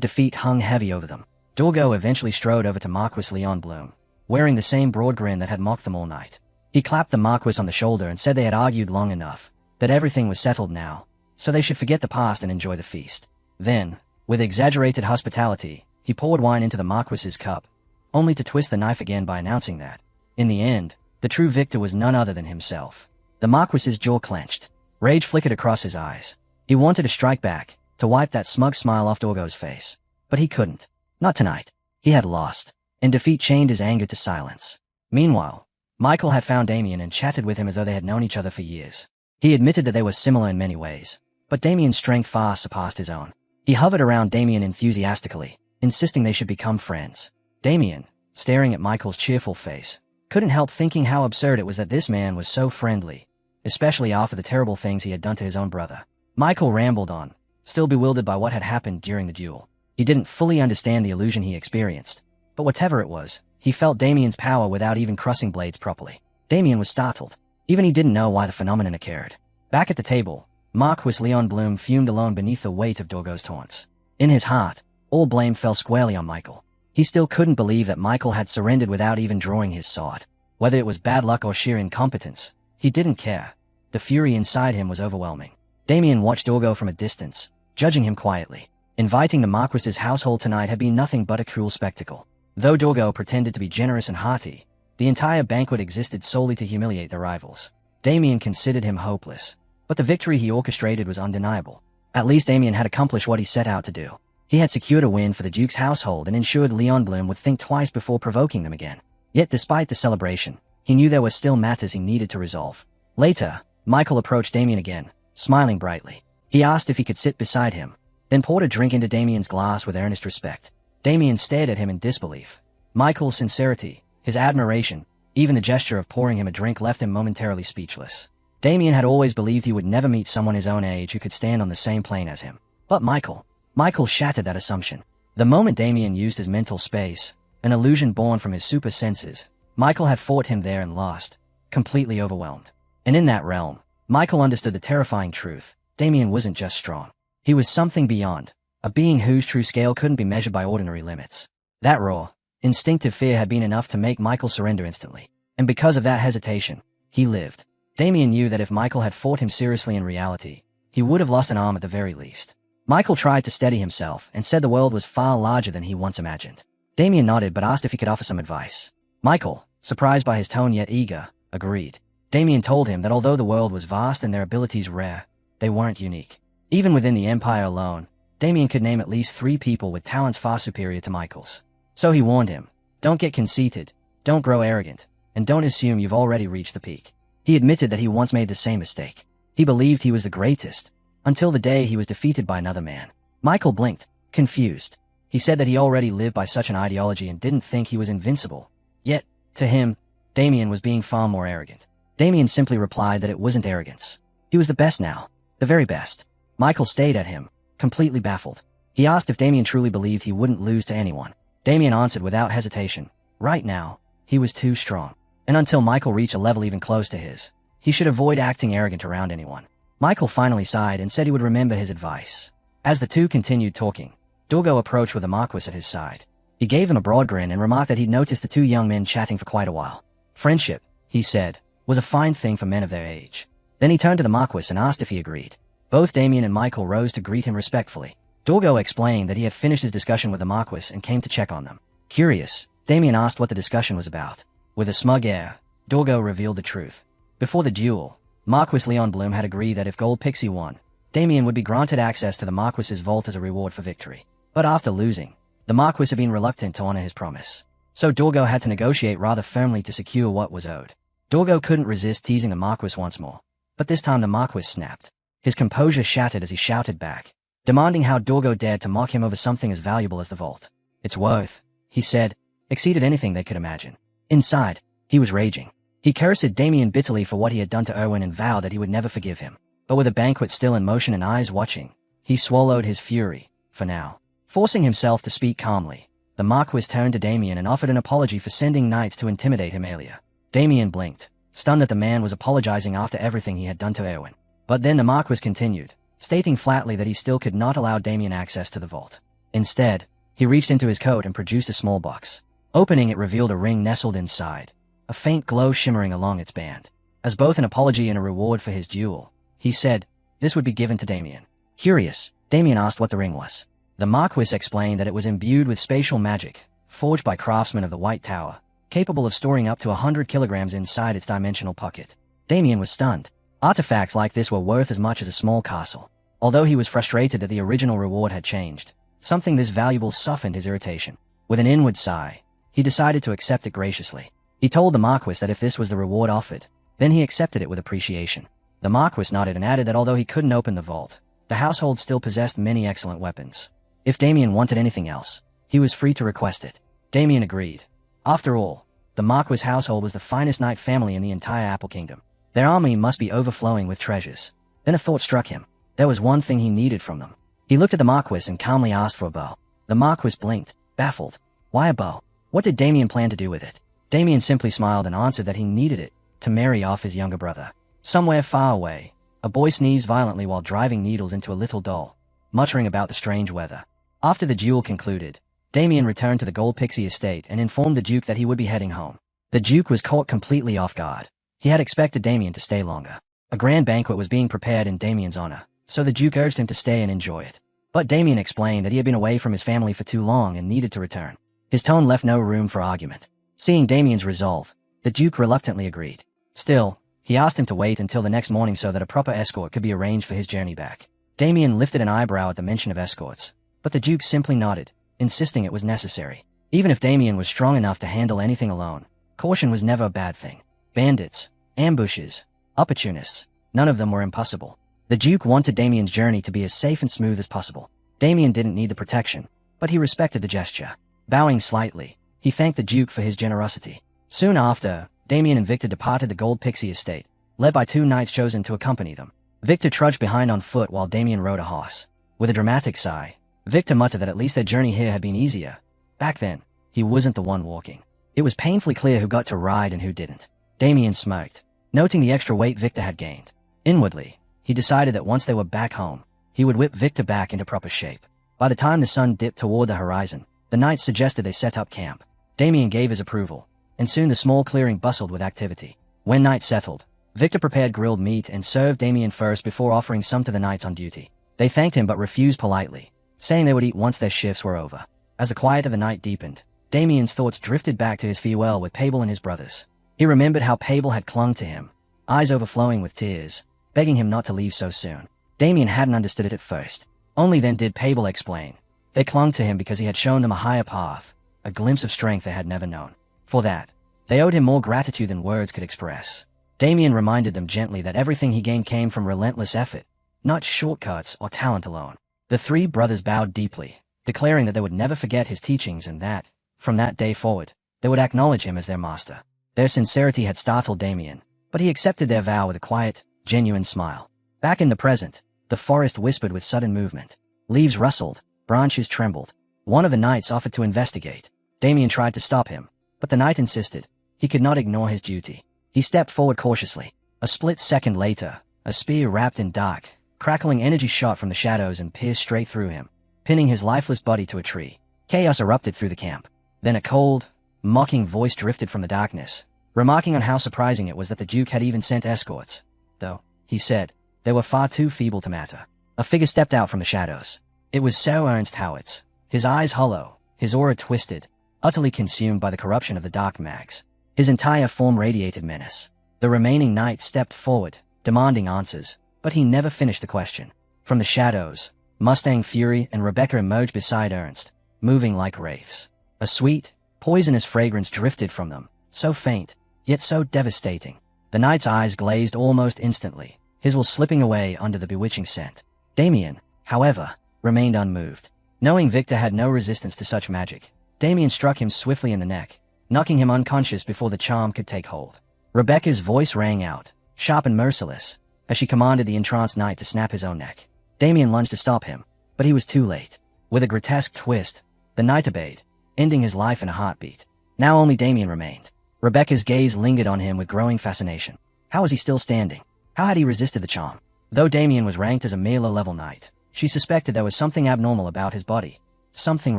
defeat hung heavy over them. Dorggo eventually strode over to Marquis Leon Bloom, wearing the same broad grin that had mocked them all night. He clapped the Marquis on the shoulder and said they had argued long enough, that everything was settled now, so they should forget the past and enjoy the feast. Then, with exaggerated hospitality, he poured wine into the Marquis's cup, only to twist the knife again by announcing that, in the end, the true victor was none other than himself. The Marquis's jaw clenched. Rage flickered across his eyes. He wanted to strike back, to wipe that smug smile off Dorggo's face. But he couldn't. Not tonight. He had lost, and defeat chained his anger to silence. Meanwhile, Michael had found Damien and chatted with him as though they had known each other for years. He admitted that they were similar in many ways, but Damien's strength far surpassed his own. He hovered around Damien enthusiastically, insisting they should become friends. Damien, staring at Michael's cheerful face, couldn't help thinking how absurd it was that this man was so friendly, especially after the terrible things he had done to his own brother. Michael rambled on, still bewildered by what had happened during the duel. He didn't fully understand the illusion he experienced, but whatever it was, he felt Damien's power without even crossing blades properly. Damien was startled. Even he didn't know why the phenomenon occurred. Back at the table, Marquis Leon Bloom fumed alone beneath the weight of Dorggo's taunts. In his heart, all blame fell squarely on Michael. He still couldn't believe that Michael had surrendered without even drawing his sword. Whether it was bad luck or sheer incompetence, he didn't care. The fury inside him was overwhelming. Damien watched Dorggo from a distance, judging him quietly. Inviting the Marquis's household tonight had been nothing but a cruel spectacle. Though Dorggo pretended to be generous and hearty, the entire banquet existed solely to humiliate their rivals. Damien considered him hopeless, but the victory he orchestrated was undeniable. At least Damien had accomplished what he set out to do. He had secured a win for the Duke's household and ensured Leon Bloom would think twice before provoking them again. Yet despite the celebration, he knew there were still matters he needed to resolve. Later, Michael approached Damien again, smiling brightly. He asked if he could sit beside him, then poured a drink into Damien's glass with earnest respect. Damien stared at him in disbelief. Michael's sincerity, his admiration, even the gesture of pouring him a drink left him momentarily speechless. Damien had always believed he would never meet someone his own age who could stand on the same plane as him. But Michael shattered that assumption. The moment Damien used his mental space, an illusion born from his super senses, Michael had fought him there and lost, completely overwhelmed. And in that realm, Michael understood the terrifying truth. Damien wasn't just strong. He was something beyond, a being whose true scale couldn't be measured by ordinary limits. That raw, instinctive fear had been enough to make Michael surrender instantly. And because of that hesitation, he lived. Damien knew that if Michael had fought him seriously in reality, he would have lost an arm at the very least. Michael tried to steady himself and said the world was far larger than he once imagined. Damien nodded but asked if he could offer some advice. Michael, surprised by his tone yet eager, agreed. Damien told him that although the world was vast and their abilities rare, they weren't unique. Even within the Empire alone, Damien could name at least 3 people with talents far superior to Michael's. So he warned him, don't get conceited, don't grow arrogant, and don't assume you've already reached the peak. He admitted that he once made the same mistake. He believed he was the greatest, until the day he was defeated by another man. Michael blinked, confused. He said that he already lived by such an ideology and didn't think he was invincible. Yet, to him, Damien was being far more arrogant. Damien simply replied that it wasn't arrogance. He was the best now, the very best. Michael stayed at him, completely baffled. He asked if Damien truly believed he wouldn't lose to anyone. Damien answered without hesitation. Right now, he was too strong. And until Michael reached a level even close to his, he should avoid acting arrogant around anyone. Michael finally sighed and said he would remember his advice. As the two continued talking, Dorggo approached with the Marquis at his side. He gave him a broad grin and remarked that he'd noticed the two young men chatting for quite a while. Friendship, he said, was a fine thing for men of their age. Then he turned to the Marquis and asked if he agreed. Both Damien and Michael rose to greet him respectfully. Dorggo explained that he had finished his discussion with the Marquis and came to check on them. Curious, Damien asked what the discussion was about. With a smug air, Dorggo revealed the truth. Before the duel, Marquis Leon Bloom had agreed that if Gold Pixie won, Damien would be granted access to the Marquis's vault as a reward for victory. But after losing, the Marquis had been reluctant to honor his promise. So Dorggo had to negotiate rather firmly to secure what was owed. Dorggo couldn't resist teasing the Marquis once more. But this time the Marquis snapped. His composure shattered as he shouted back, demanding how Dorggo dared to mock him over something as valuable as the vault. Its worth, he said, exceeded anything they could imagine. Inside, he was raging. He cursed Damien bitterly for what he had done to Erwin and vowed that he would never forgive him. But with the banquet still in motion and eyes watching, he swallowed his fury, for now. Forcing himself to speak calmly, the Marquis turned to Damien and offered an apology for sending knights to intimidate him earlier. Damien blinked, stunned that the man was apologizing after everything he had done to Erwin. But then the Marquis continued, stating flatly that he still could not allow Damien access to the vault. Instead, he reached into his coat and produced a small box. Opening it revealed a ring nestled inside, a faint glow shimmering along its band. As both an apology and a reward for his duel, he said, this would be given to Damien. Curious, Damien asked what the ring was. The Marquis explained that it was imbued with spatial magic, forged by craftsmen of the White Tower, capable of storing up to 100 kilograms inside its dimensional pocket. Damien was stunned. Artifacts like this were worth as much as a small castle. Although he was frustrated that the original reward had changed, something this valuable softened his irritation. With an inward sigh, he decided to accept it graciously. He told the Marquis that if this was the reward offered, then he accepted it with appreciation. The Marquis nodded and added that although he couldn't open the vault, the household still possessed many excellent weapons. If Damien wanted anything else, he was free to request it. Damien agreed. After all, the Marquis household was the finest knight family in the entire Apple Kingdom. Their army must be overflowing with treasures. Then a thought struck him. There was one thing he needed from them. He looked at the Marquis and calmly asked for a bow. The Marquis blinked, baffled. Why a bow? What did Damien plan to do with it? Damien simply smiled and answered that he needed it to marry off his younger brother. Somewhere far away, a boy sneezed violently while driving needles into a little doll, muttering about the strange weather. After the duel concluded, Damien returned to the Gold Pixie estate and informed the Duke that he would be heading home. The Duke was caught completely off guard. He had expected Damien to stay longer. A grand banquet was being prepared in Damien's honor, so the Duke urged him to stay and enjoy it. But Damien explained that he had been away from his family for too long and needed to return. His tone left no room for argument. Seeing Damien's resolve, the Duke reluctantly agreed. Still, he asked him to wait until the next morning so that a proper escort could be arranged for his journey back. Damien lifted an eyebrow at the mention of escorts, but the Duke simply nodded, insisting it was necessary. Even if Damien was strong enough to handle anything alone, caution was never a bad thing. Bandits, ambushes, opportunists, none of them were impossible. The Duke wanted Damien's journey to be as safe and smooth as possible. Damien didn't need the protection, but he respected the gesture. Bowing slightly, he thanked the Duke for his generosity. Soon after, Damien and Victor departed the Gold Pixie estate, led by 2 knights chosen to accompany them. Victor trudged behind on foot while Damien rode a horse. With a dramatic sigh, Victor muttered that at least their journey here had been easier. Back then, he wasn't the one walking. It was painfully clear who got to ride and who didn't. Damien smirked, noting the extra weight Victor had gained. Inwardly, he decided that once they were back home, he would whip Victor back into proper shape. By the time the sun dipped toward the horizon, the knights suggested they set up camp. Damien gave his approval, and soon the small clearing bustled with activity. When night settled, Victor prepared grilled meat and served Damien first before offering some to the knights on duty. They thanked him but refused politely, saying they would eat once their shifts were over. As the quiet of the night deepened, Damien's thoughts drifted back to his farewell with Abel and his brothers. He remembered how Abel had clung to him, eyes overflowing with tears, begging him not to leave so soon. Damien hadn't understood it at first. Only then did Abel explain. They clung to him because he had shown them a higher path, a glimpse of strength they had never known. For that, they owed him more gratitude than words could express. Damien reminded them gently that everything he gained came from relentless effort, not shortcuts or talent alone. The 3 brothers bowed deeply, declaring that they would never forget his teachings and that, from that day forward, they would acknowledge him as their master. Their sincerity had startled Damien, but he accepted their vow with a quiet, genuine smile. Back in the present, the forest whispered with sudden movement. Leaves rustled, branches trembled. One of the knights offered to investigate. Damien tried to stop him, but the knight insisted. He could not ignore his duty. He stepped forward cautiously. A split second later, a spear wrapped in dark, crackling energy shot from the shadows and pierced straight through him, pinning his lifeless body to a tree. Chaos erupted through the camp. Then a cold, mocking voice drifted from the darkness, remarking on how surprising it was that the Duke had even sent escorts. Though, he said, they were far too feeble to matter. A figure stepped out from the shadows. It was Sir Ernst Howitz, his eyes hollow, his aura twisted, utterly consumed by the corruption of the dark mags. His entire form radiated menace. The remaining knights stepped forward, demanding answers, but he never finished the question. From the shadows, Mustang Fury and Rebecca emerged beside Ernst, moving like wraiths. A sweet, poisonous fragrance drifted from them, so faint, yet so devastating. The knight's eyes glazed almost instantly, his will slipping away under the bewitching scent. Damien, however, remained unmoved. Knowing Victor had no resistance to such magic, Damien struck him swiftly in the neck, knocking him unconscious before the charm could take hold. Rebecca's voice rang out, sharp and merciless, as she commanded the entranced knight to snap his own neck. Damien lunged to stop him, but he was too late. With a grotesque twist, the knight obeyed, ending his life in a heartbeat. Now only Damien remained. Rebecca's gaze lingered on him with growing fascination. How was he still standing? How had he resisted the charm? Though Damien was ranked as a mere low-level knight, she suspected there was something abnormal about his body. Something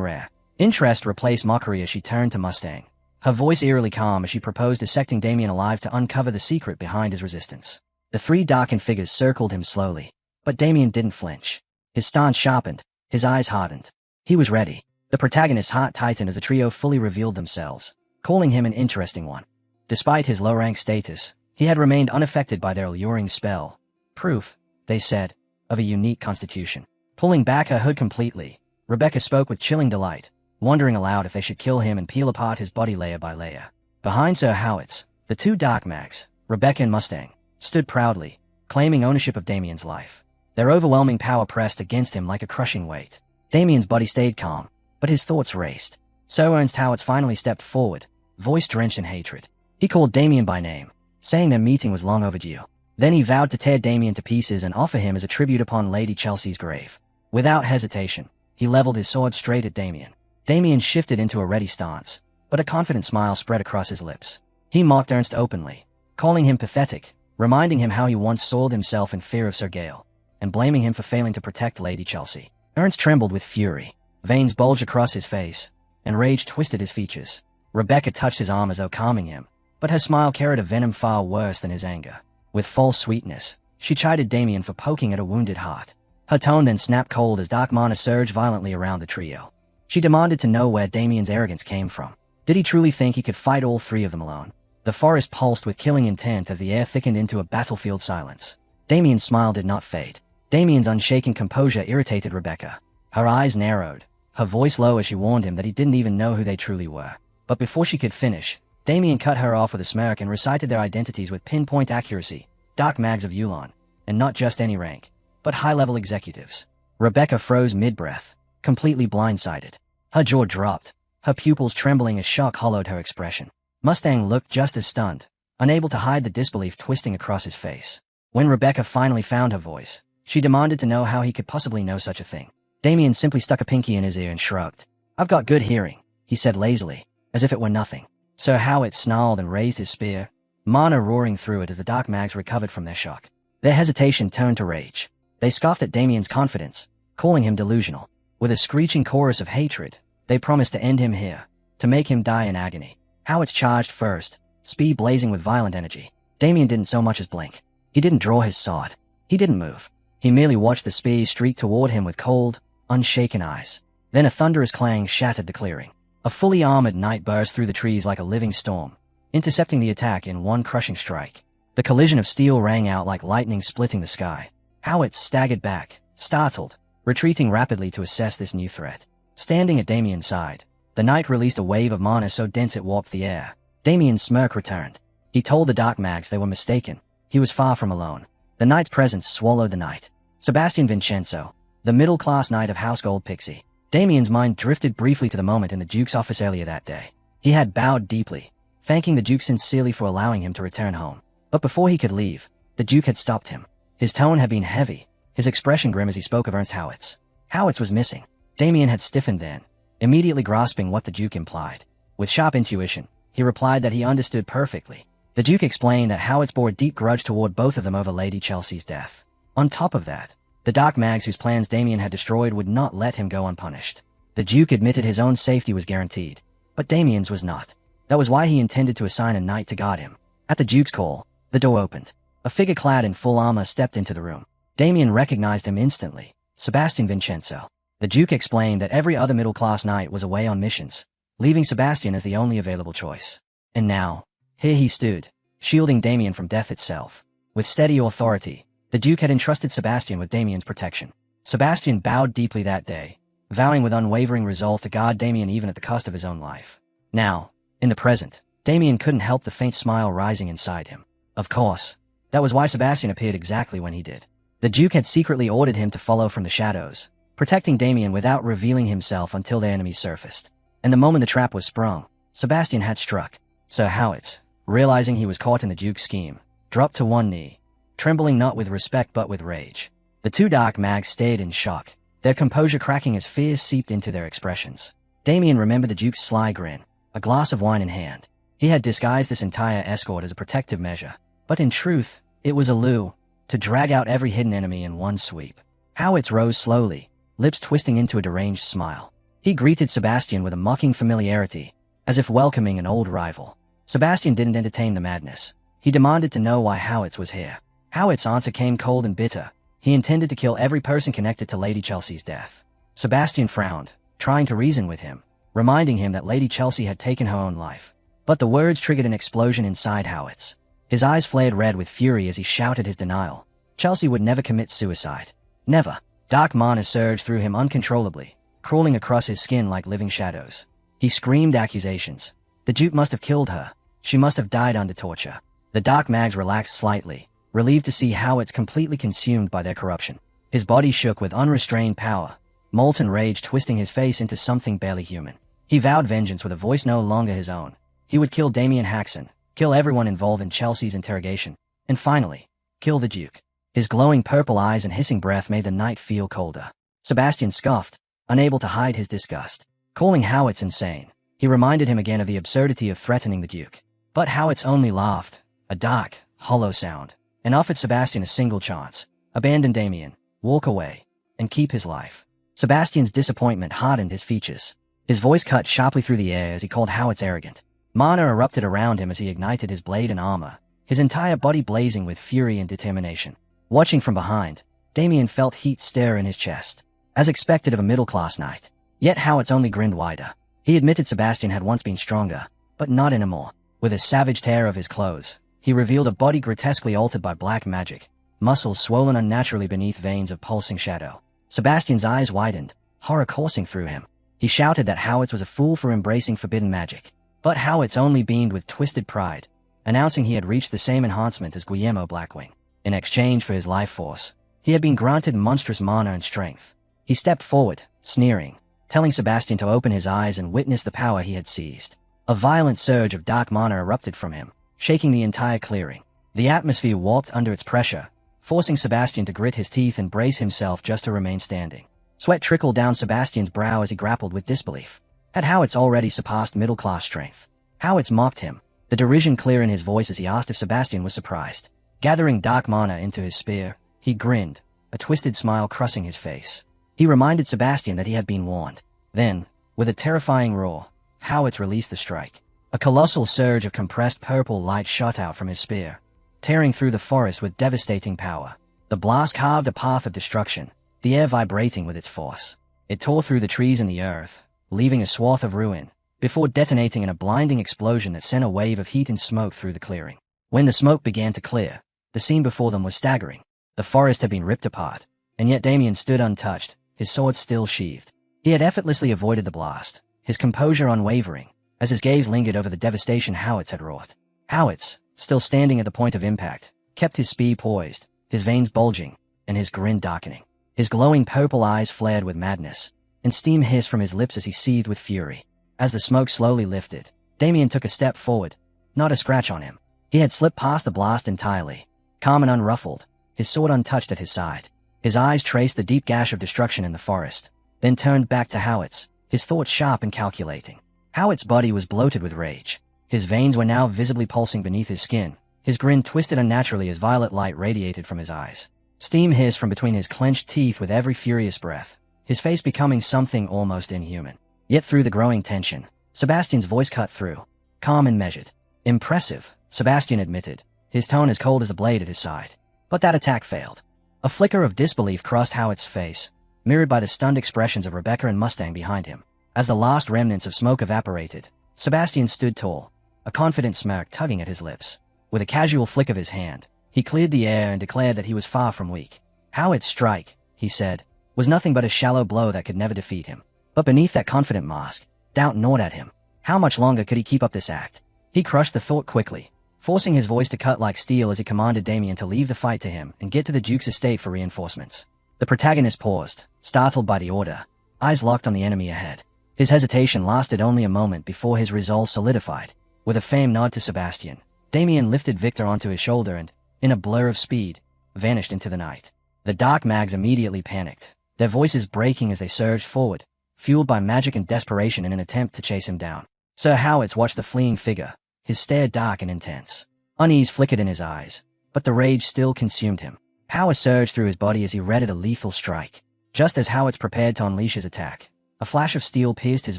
rare. Interest replaced mockery as she turned to Mustang, her voice eerily calm as she proposed dissecting Damien alive to uncover the secret behind his resistance. The 3 darkened figures circled him slowly, but Damien didn't flinch. His stance sharpened, his eyes hardened. He was ready. The protagonist's heart tightened as the trio fully revealed themselves, calling him an interesting one. Despite his low-rank status, he had remained unaffected by their alluring spell. Proof, they said, of a unique constitution. Pulling back her hood completely, Rebecca spoke with chilling delight, wondering aloud if they should kill him and peel apart his body layer by layer. Behind Sir Howitz, the 2 dark mags, Rebecca and Mustang, stood proudly, claiming ownership of Damien's life. Their overwhelming power pressed against him like a crushing weight. Damien's body stayed calm, but his thoughts raced. Sir Ernst Howitz finally stepped forward, voice drenched in hatred. He called Damien by name, saying their meeting was long overdue. Then he vowed to tear Damien to pieces and offer him as a tribute upon Lady Chelsea's grave. Without hesitation, he leveled his sword straight at Damien. Damien shifted into a ready stance, but a confident smile spread across his lips. He mocked Ernst openly, calling him pathetic, reminding him how he once soiled himself in fear of Sir Gale, and blaming him for failing to protect Lady Chelsea. Ernst trembled with fury. Veins bulged across his face, and rage twisted his features. Rebecca touched his arm as though calming him, but her smile carried a venom far worse than his anger. With false sweetness, she chided Damien for poking at a wounded heart. Her tone then snapped cold as dark mana surged violently around the trio. She demanded to know where Damien's arrogance came from. Did he truly think he could fight all three of them alone? The forest pulsed with killing intent as the air thickened into a battlefield silence. Damien's smile did not fade. Damien's unshaken composure irritated Rebecca. Her eyes narrowed, her voice low as she warned him that he didn't even know who they truly were. But before she could finish, Damien cut her off with a smirk and recited their identities with pinpoint accuracy. Dark mags of Yulon, and not just any rank, but high-level executives. Rebecca froze mid-breath, completely blindsided. Her jaw dropped, her pupils trembling as shock hollowed her expression. Mustang looked just as stunned, unable to hide the disbelief twisting across his face. When Rebecca finally found her voice, she demanded to know how he could possibly know such a thing. Damien simply stuck a pinky in his ear and shrugged. "I've got good hearing," he said lazily, as if it were nothing. Sir Howard snarled and raised his spear, mana roaring through it as the dark mags recovered from their shock. Their hesitation turned to rage. They scoffed at Damien's confidence, calling him delusional. With a screeching chorus of hatred, they promised to end him here, to make him die in agony. Howard charged first, speed blazing with violent energy. Damien didn't so much as blink. He didn't draw his sword. He didn't move. He merely watched the spear streak toward him with cold, unshaken eyes. Then a thunderous clang shattered the clearing. A fully armored knight burst through the trees like a living storm, intercepting the attack in one crushing strike. The collision of steel rang out like lightning splitting the sky. Howard staggered back, startled, retreating rapidly to assess this new threat. Standing at Damien's side, the knight released a wave of mana so dense it warped the air. Damien's smirk returned. He told the dark mags they were mistaken. He was far from alone. The knight's presence swallowed the knight. Sebastian Vincenzo, the middle-class knight of House Gold Pixie. Damien's mind drifted briefly to the moment in the Duke's office earlier that day. He had bowed deeply, thanking the Duke sincerely for allowing him to return home. But before he could leave, the Duke had stopped him. His tone had been heavy, his expression grim as he spoke of Ernst Howitz. Howitz was missing. Damien had stiffened then, immediately grasping what the Duke implied. With sharp intuition, he replied that he understood perfectly. The Duke explained that Howitz bore a deep grudge toward both of them over Lady Chelsea's death. On top of that, the dark mags whose plans Damien had destroyed would not let him go unpunished. The Duke admitted his own safety was guaranteed, but Damien's was not. That was why he intended to assign a knight to guard him. At the Duke's call, the door opened. A figure clad in full armor stepped into the room. Damien recognized him instantly. Sebastian Vincenzo. The Duke explained that every other middle-class knight was away on missions, leaving Sebastian as the only available choice. And now, here he stood, shielding Damien from death itself. With steady authority, the Duke had entrusted Sebastian with Damien's protection. Sebastian bowed deeply that day, vowing with unwavering resolve to guard Damien even at the cost of his own life. Now, in the present, Damien couldn't help the faint smile rising inside him. Of course, that was why Sebastian appeared exactly when he did. The Duke had secretly ordered him to follow from the shadows, protecting Damien without revealing himself until their enemies surfaced. And the moment the trap was sprung, Sebastian had struck. Sir Howitz, realizing he was caught in the Duke's scheme, dropped to one knee, trembling not with respect but with rage. The two dark mags stayed in shock, their composure cracking as fear seeped into their expressions. Damien remembered the Duke's sly grin, a glass of wine in hand. He had disguised this entire escort as a protective measure, but in truth, it was a lure to drag out every hidden enemy in one sweep. Howitz rose slowly, lips twisting into a deranged smile. He greeted Sebastian with a mocking familiarity, as if welcoming an old rival. Sebastian didn't entertain the madness. He demanded to know why Howitz was here. Howitz's answer came cold and bitter. He intended to kill every person connected to Lady Chelsea's death. Sebastian frowned, trying to reason with him, reminding him that Lady Chelsea had taken her own life. But the words triggered an explosion inside Howitz. His eyes flared red with fury as he shouted his denial. Chelsea would never commit suicide. Never. Dark mana surged through him uncontrollably, crawling across his skin like living shadows. He screamed accusations. The Duke must have killed her. She must have died under torture. The dark mags relaxed slightly, relieved to see Howitz completely consumed by their corruption. His body shook with unrestrained power, molten rage twisting his face into something barely human. He vowed vengeance with a voice no longer his own. He would kill Damien Haxon, kill everyone involved in Chelsea's interrogation, and finally, kill the Duke. His glowing purple eyes and hissing breath made the night feel colder. Sebastian scoffed, unable to hide his disgust. Calling Howitz insane, he reminded him again of the absurdity of threatening the Duke. But Howitz only laughed, a dark, hollow sound, and offered Sebastian a single chance. Abandon Damien, walk away, and keep his life. Sebastian's disappointment hardened his features. His voice cut sharply through the air as he called Howitz arrogant. Mana erupted around him as he ignited his blade and armor, his entire body blazing with fury and determination. Watching from behind, Damien felt heat stir in his chest, as expected of a middle-class knight. Yet Howitt's only grinned wider. He admitted Sebastian had once been stronger, but not anymore. With a savage tear of his clothes, he revealed a body grotesquely altered by black magic, muscles swollen unnaturally beneath veins of pulsing shadow. Sebastian's eyes widened, horror coursing through him. He shouted that Howitz was a fool for embracing forbidden magic. But Howitz only beamed with twisted pride, announcing he had reached the same enhancement as Guillermo Blackwing. In exchange for his life force, he had been granted monstrous mana and strength. He stepped forward, sneering, telling Sebastian to open his eyes and witness the power he had seized. A violent surge of dark mana erupted from him, shaking the entire clearing. The atmosphere warped under its pressure, forcing Sebastian to grit his teeth and brace himself just to remain standing. Sweat trickled down Sebastian's brow as he grappled with disbelief. Had Howitz already surpassed middle-class strength? Howitz mocked him, the derision clear in his voice as he asked if Sebastian was surprised. Gathering dark mana into his spear, he grinned, a twisted smile crossing his face. He reminded Sebastian that he had been warned. Then, with a terrifying roar, Howitz released the strike. A colossal surge of compressed purple light shot out from his spear, tearing through the forest with devastating power. The blast carved a path of destruction, the air vibrating with its force. It tore through the trees and the earth, leaving a swath of ruin, before detonating in a blinding explosion that sent a wave of heat and smoke through the clearing. When the smoke began to clear, the scene before them was staggering. The forest had been ripped apart, and yet Damien stood untouched, his sword still sheathed. He had effortlessly avoided the blast, his composure unwavering, as his gaze lingered over the devastation Howitz had wrought. Howitz, still standing at the point of impact, kept his spear poised, his veins bulging, and his grin darkening. His glowing purple eyes flared with madness, and steam hissed from his lips as he seethed with fury. As the smoke slowly lifted, Damien took a step forward, not a scratch on him. He had slipped past the blast entirely, calm and unruffled, his sword untouched at his side. His eyes traced the deep gash of destruction in the forest, then turned back to Howitz, his thoughts sharp and calculating. Howitz's body was bloated with rage. His veins were now visibly pulsing beneath his skin, his grin twisted unnaturally as violet light radiated from his eyes. Steam hissed from between his clenched teeth with every furious breath, his face becoming something almost inhuman. Yet through the growing tension, Sebastian's voice cut through, calm and measured. Impressive, Sebastian admitted, his tone as cold as the blade at his side. But that attack failed. A flicker of disbelief crossed Howitz's face, mirrored by the stunned expressions of Rebecca and Mustang behind him. As the last remnants of smoke evaporated, Sebastian stood tall, a confident smirk tugging at his lips. With a casual flick of his hand, he cleared the air and declared that he was far from weak. Howitz's strike, he said, was nothing but a shallow blow that could never defeat him. But beneath that confident mask, doubt gnawed at him. How much longer could he keep up this act? He crushed the thought quickly, forcing his voice to cut like steel as he commanded Damien to leave the fight to him and get to the Duke's estate for reinforcements. The protagonist paused, startled by the order, eyes locked on the enemy ahead. His hesitation lasted only a moment before his resolve solidified. With a faint nod to Sebastian, Damien lifted Victor onto his shoulder and, in a blur of speed, vanished into the night. The dark mags immediately panicked, their voices breaking as they surged forward, fueled by magic and desperation in an attempt to chase him down. Sir Howitz watched the fleeing figure, his stare dark and intense. Unease flickered in his eyes, but the rage still consumed him. Power surged through his body as he readied a lethal strike. Just as Howitz prepared to unleash his attack, a flash of steel pierced his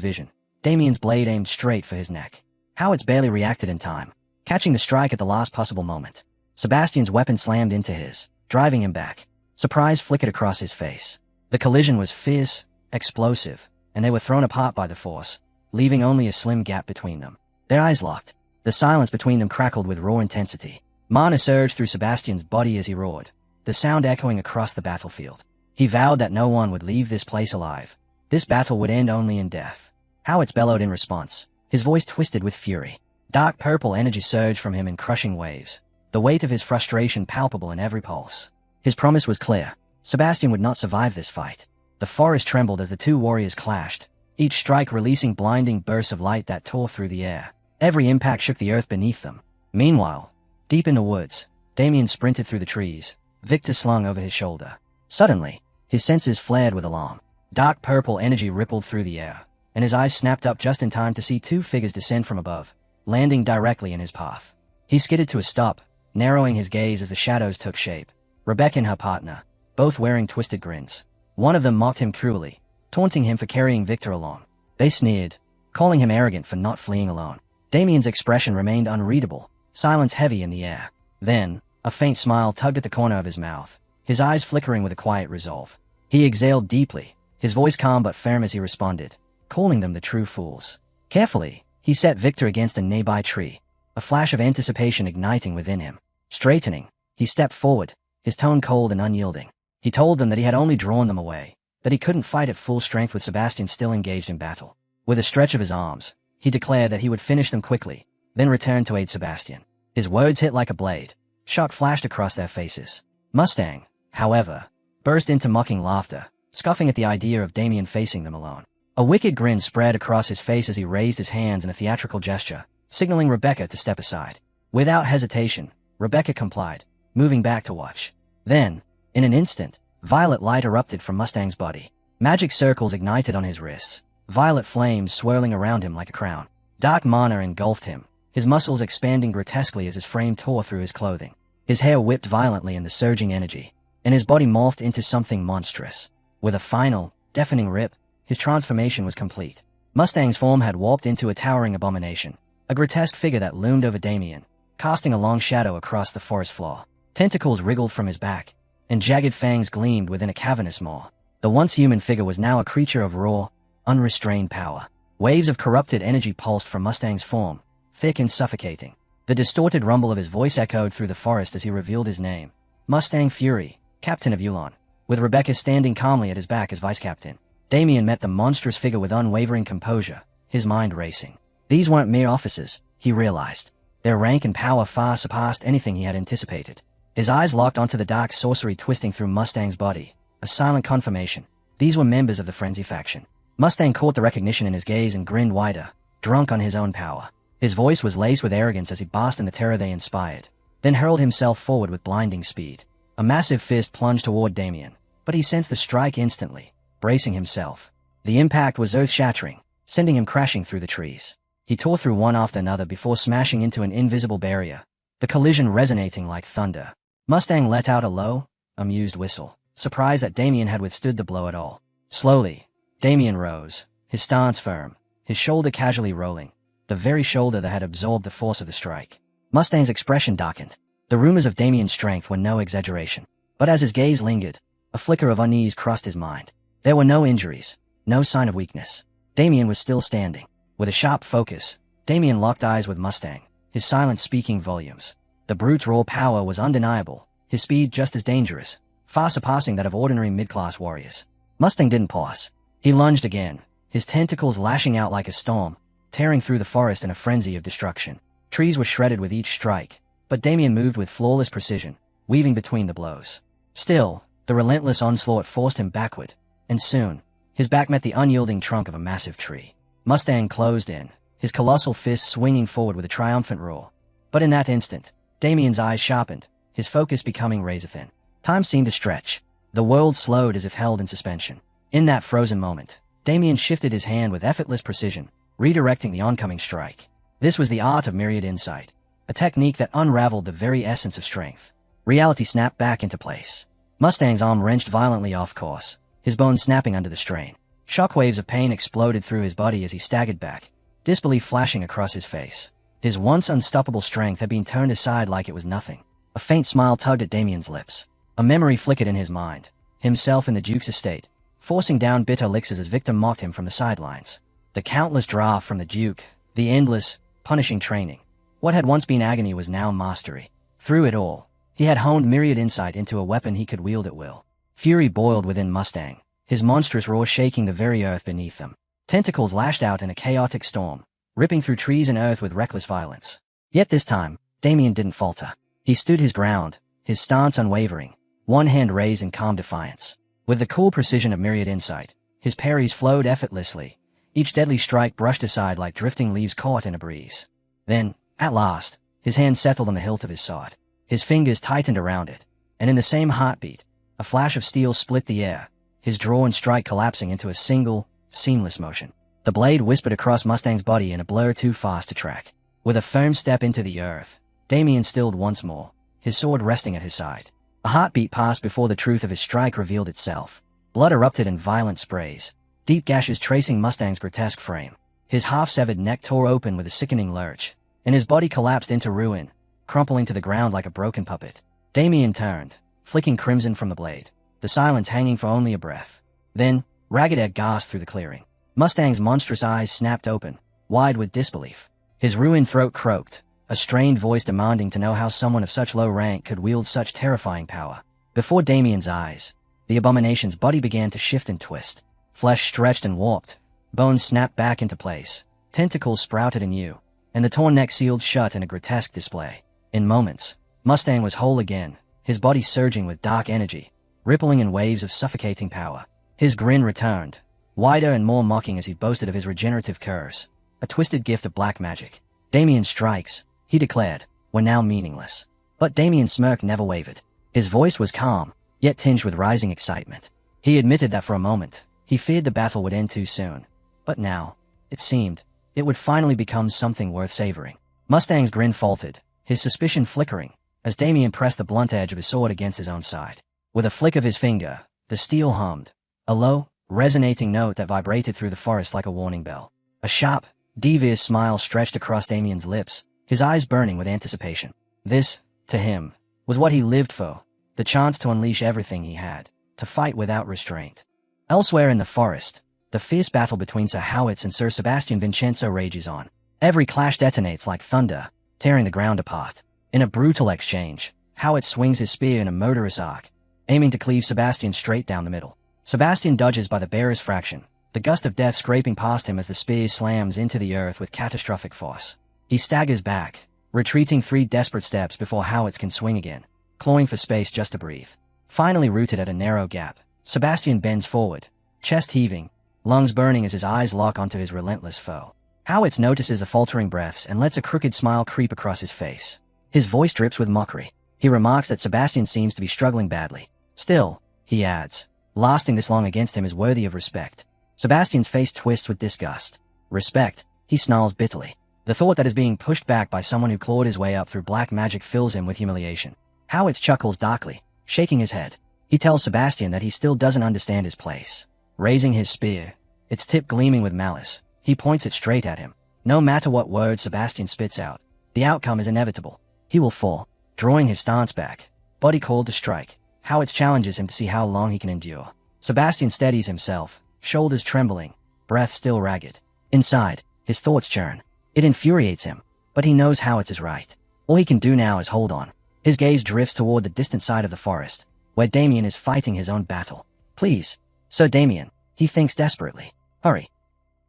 vision. Damien's blade aimed straight for his neck. Howitz barely reacted in time, catching the strike at the last possible moment. Sebastian's weapon slammed into his, driving him back. Surprise flickered across his face. The collision was fierce, explosive, and they were thrown apart by the force, leaving only a slim gap between them. Their eyes locked. The silence between them crackled with raw intensity. Mana surged through Sebastian's body as he roared, the sound echoing across the battlefield. He vowed that no one would leave this place alive. This battle would end only in death. Howitz bellowed in response, his voice twisted with fury. Dark purple energy surged from him in crushing waves, the weight of his frustration palpable in every pulse. His promise was clear. Sebastian would not survive this fight. The forest trembled as the two warriors clashed, each strike releasing blinding bursts of light that tore through the air. Every impact shook the earth beneath them. Meanwhile, deep in the woods, Damien sprinted through the trees, Victor slung over his shoulder. Suddenly, his senses flared with alarm. Dark purple energy rippled through the air, and his eyes snapped up just in time to see two figures descend from above, landing directly in his path. He skidded to a stop, narrowing his gaze as the shadows took shape. Rebecca and her partner, both wearing twisted grins. One of them mocked him cruelly, taunting him for carrying Victor along. They sneered, calling him arrogant for not fleeing alone. Damien's expression remained unreadable, silence heavy in the air. Then, a faint smile tugged at the corner of his mouth. his eyes flickering with a quiet resolve. He exhaled deeply, his voice calm but firm as he responded, calling them the true fools. Carefully, he set Victor against a nearby tree, a flash of anticipation igniting within him. Straightening, he stepped forward, his tone cold and unyielding. He told them that he had only drawn them away, that he couldn't fight at full strength with Sebastian still engaged in battle. With a stretch of his arms, he declared that he would finish them quickly, then return to aid Sebastian. His words hit like a blade. Shock flashed across their faces. Mustang, however, burst into mocking laughter, scoffing at the idea of Damien facing them alone. A wicked grin spread across his face as he raised his hands in a theatrical gesture, signaling Rebecca to step aside. Without hesitation, Rebecca complied, moving back to watch. Then, in an instant, violet light erupted from Mustang's body. Magic circles ignited on his wrists, violet flames swirling around him like a crown. Dark mana engulfed him, his muscles expanding grotesquely as his frame tore through his clothing. His hair whipped violently in the surging energy, and his body morphed into something monstrous. With a final, deafening rip, his transformation was complete. Mustang's form had warped into a towering abomination, a grotesque figure that loomed over Damien, casting a long shadow across the forest floor. Tentacles wriggled from his back, and jagged fangs gleamed within a cavernous maw. The once human figure was now a creature of raw, unrestrained power. Waves of corrupted energy pulsed from Mustang's form, thick and suffocating. The distorted rumble of his voice echoed through the forest as he revealed his name. Mustang Fury, Captain of Yulon, with Rebecca standing calmly at his back as vice-captain. Damien met the monstrous figure with unwavering composure, his mind racing. These weren't mere officers, he realized. Their rank and power far surpassed anything he had anticipated. His eyes locked onto the dark sorcery twisting through Mustang's body, a silent confirmation. These were members of the Frenzy faction. Mustang caught the recognition in his gaze and grinned wider, drunk on his own power. His voice was laced with arrogance as he basked in the terror they inspired, then hurled himself forward with blinding speed. A massive fist plunged toward Damien, but he sensed the strike instantly, bracing himself. The impact was earth-shattering, sending him crashing through the trees. He tore through one after another before smashing into an invisible barrier, the collision resonating like thunder. Mustang let out a low, amused whistle, surprised that Damien had withstood the blow at all. Slowly, Damien rose, his stance firm, his shoulder casually rolling, the very shoulder that had absorbed the force of the strike. Mustang's expression darkened. The rumors of Damien's strength were no exaggeration. But as his gaze lingered, a flicker of unease crossed his mind. There were no injuries, no sign of weakness. Damien was still standing. With a sharp focus, Damien locked eyes with Mustang, his silence speaking volumes. The brute's raw power was undeniable, his speed just as dangerous, far surpassing that of ordinary mid-class warriors. Mustang didn't pause. He lunged again, his tentacles lashing out like a storm, tearing through the forest in a frenzy of destruction. Trees were shredded with each strike, but Damien moved with flawless precision, weaving between the blows. Still, the relentless onslaught forced him backward, and soon, his back met the unyielding trunk of a massive tree. Mustang closed in, his colossal fist swinging forward with a triumphant roar. But in that instant, Damien's eyes sharpened, his focus becoming razor-thin. Time seemed to stretch. The world slowed as if held in suspension. In that frozen moment, Damien shifted his hand with effortless precision, redirecting the oncoming strike. This was the art of myriad insight, a technique that unraveled the very essence of strength. Reality snapped back into place. Mustang's arm wrenched violently off course, his bones snapping under the strain. Shockwaves of pain exploded through his body as he staggered back, disbelief flashing across his face. His once unstoppable strength had been turned aside like it was nothing. A faint smile tugged at Damien's lips. A memory flickered in his mind, himself in the Duke's estate, forcing down bitter elixirs as Victor mocked him from the sidelines. The countless draft from the Duke, the endless, punishing training. What had once been agony was now mastery. Through it all, he had honed myriad insight into a weapon he could wield at will. Fury boiled within Mustang, his monstrous roar shaking the very earth beneath them. Tentacles lashed out in a chaotic storm, ripping through trees and earth with reckless violence. Yet this time, Damien didn't falter. He stood his ground, his stance unwavering, one hand raised in calm defiance. With the cool precision of myriad insight, his parries flowed effortlessly, each deadly strike brushed aside like drifting leaves caught in a breeze. Then, at last, his hand settled on the hilt of his sword. His fingers tightened around it, and in the same heartbeat, a flash of steel split the air, his draw and strike collapsing into a single, seamless motion. The blade whispered across Mustang's body in a blur too fast to track. With a firm step into the earth, Damien stilled once more, his sword resting at his side. A heartbeat passed before the truth of his strike revealed itself. Blood erupted in violent sprays, deep gashes tracing Mustang's grotesque frame. His half-severed neck tore open with a sickening lurch, and his body collapsed into ruin, crumpling to the ground like a broken puppet. Damien turned, flicking crimson from the blade, the silence hanging for only a breath. Then, Ragged Egg gasped through the clearing. Mustang's monstrous eyes snapped open, wide with disbelief. His ruined throat croaked, a strained voice demanding to know how someone of such low rank could wield such terrifying power. Before Damien's eyes, the abomination's body began to shift and twist. Flesh stretched and warped, bones snapped back into place, tentacles sprouted anew, and the torn neck sealed shut in a grotesque display. In moments, Mustang was whole again, his body surging with dark energy, rippling in waves of suffocating power. His grin returned, wider and more mocking as he boasted of his regenerative curse, a twisted gift of black magic. Damien's strikes, he declared, were now meaningless. But Damien's smirk never wavered. His voice was calm, yet tinged with rising excitement. He admitted that for a moment, he feared the battle would end too soon. But now, it seemed, it would finally become something worth savoring. Mustang's grin faltered, his suspicion flickering, as Damien pressed the blunt edge of his sword against his own side. With a flick of his finger, the steel hummed, a low, resonating note that vibrated through the forest like a warning bell. A sharp, devious smile stretched across Damien's lips, his eyes burning with anticipation. This, to him, was what he lived for, the chance to unleash everything he had, to fight without restraint. Elsewhere in the forest, the fierce battle between Sir Howitz and Sir Sebastian Vincenzo rages on. Every clash detonates like thunder, tearing the ground apart. In a brutal exchange, Howitz swings his spear in a murderous arc, aiming to cleave Sebastian straight down the middle. Sebastian dodges by the barest fraction, the gust of death scraping past him as the spear slams into the earth with catastrophic force. He staggers back, retreating 3 desperate steps before Howitz can swing again, clawing for space just to breathe. Finally rooted at a narrow gap, Sebastian bends forward, chest heaving, lungs burning as his eyes lock onto his relentless foe. Howitz notices the faltering breaths and lets a crooked smile creep across his face. His voice drips with mockery. He remarks that Sebastian seems to be struggling badly. Still, he adds, lasting this long against him is worthy of respect. Sebastian's face twists with disgust. Respect, he snarls bitterly. The thought that is being pushed back by someone who clawed his way up through black magic fills him with humiliation. Howitz chuckles darkly, shaking his head. He tells Sebastian that he still doesn't understand his place. Raising his spear, its tip gleaming with malice, he points it straight at him. No matter what words Sebastian spits out, the outcome is inevitable. He will fall, drawing his stance back, body coiled to strike. Howitz challenges him to see how long he can endure. Sebastian steadies himself, shoulders trembling, breath still ragged. Inside, his thoughts churn. It infuriates him, but he knows Howitz is right. All he can do now is hold on. His gaze drifts toward the distant side of the forest, where Damien is fighting his own battle. Please, Sir Damien, he thinks desperately. Hurry.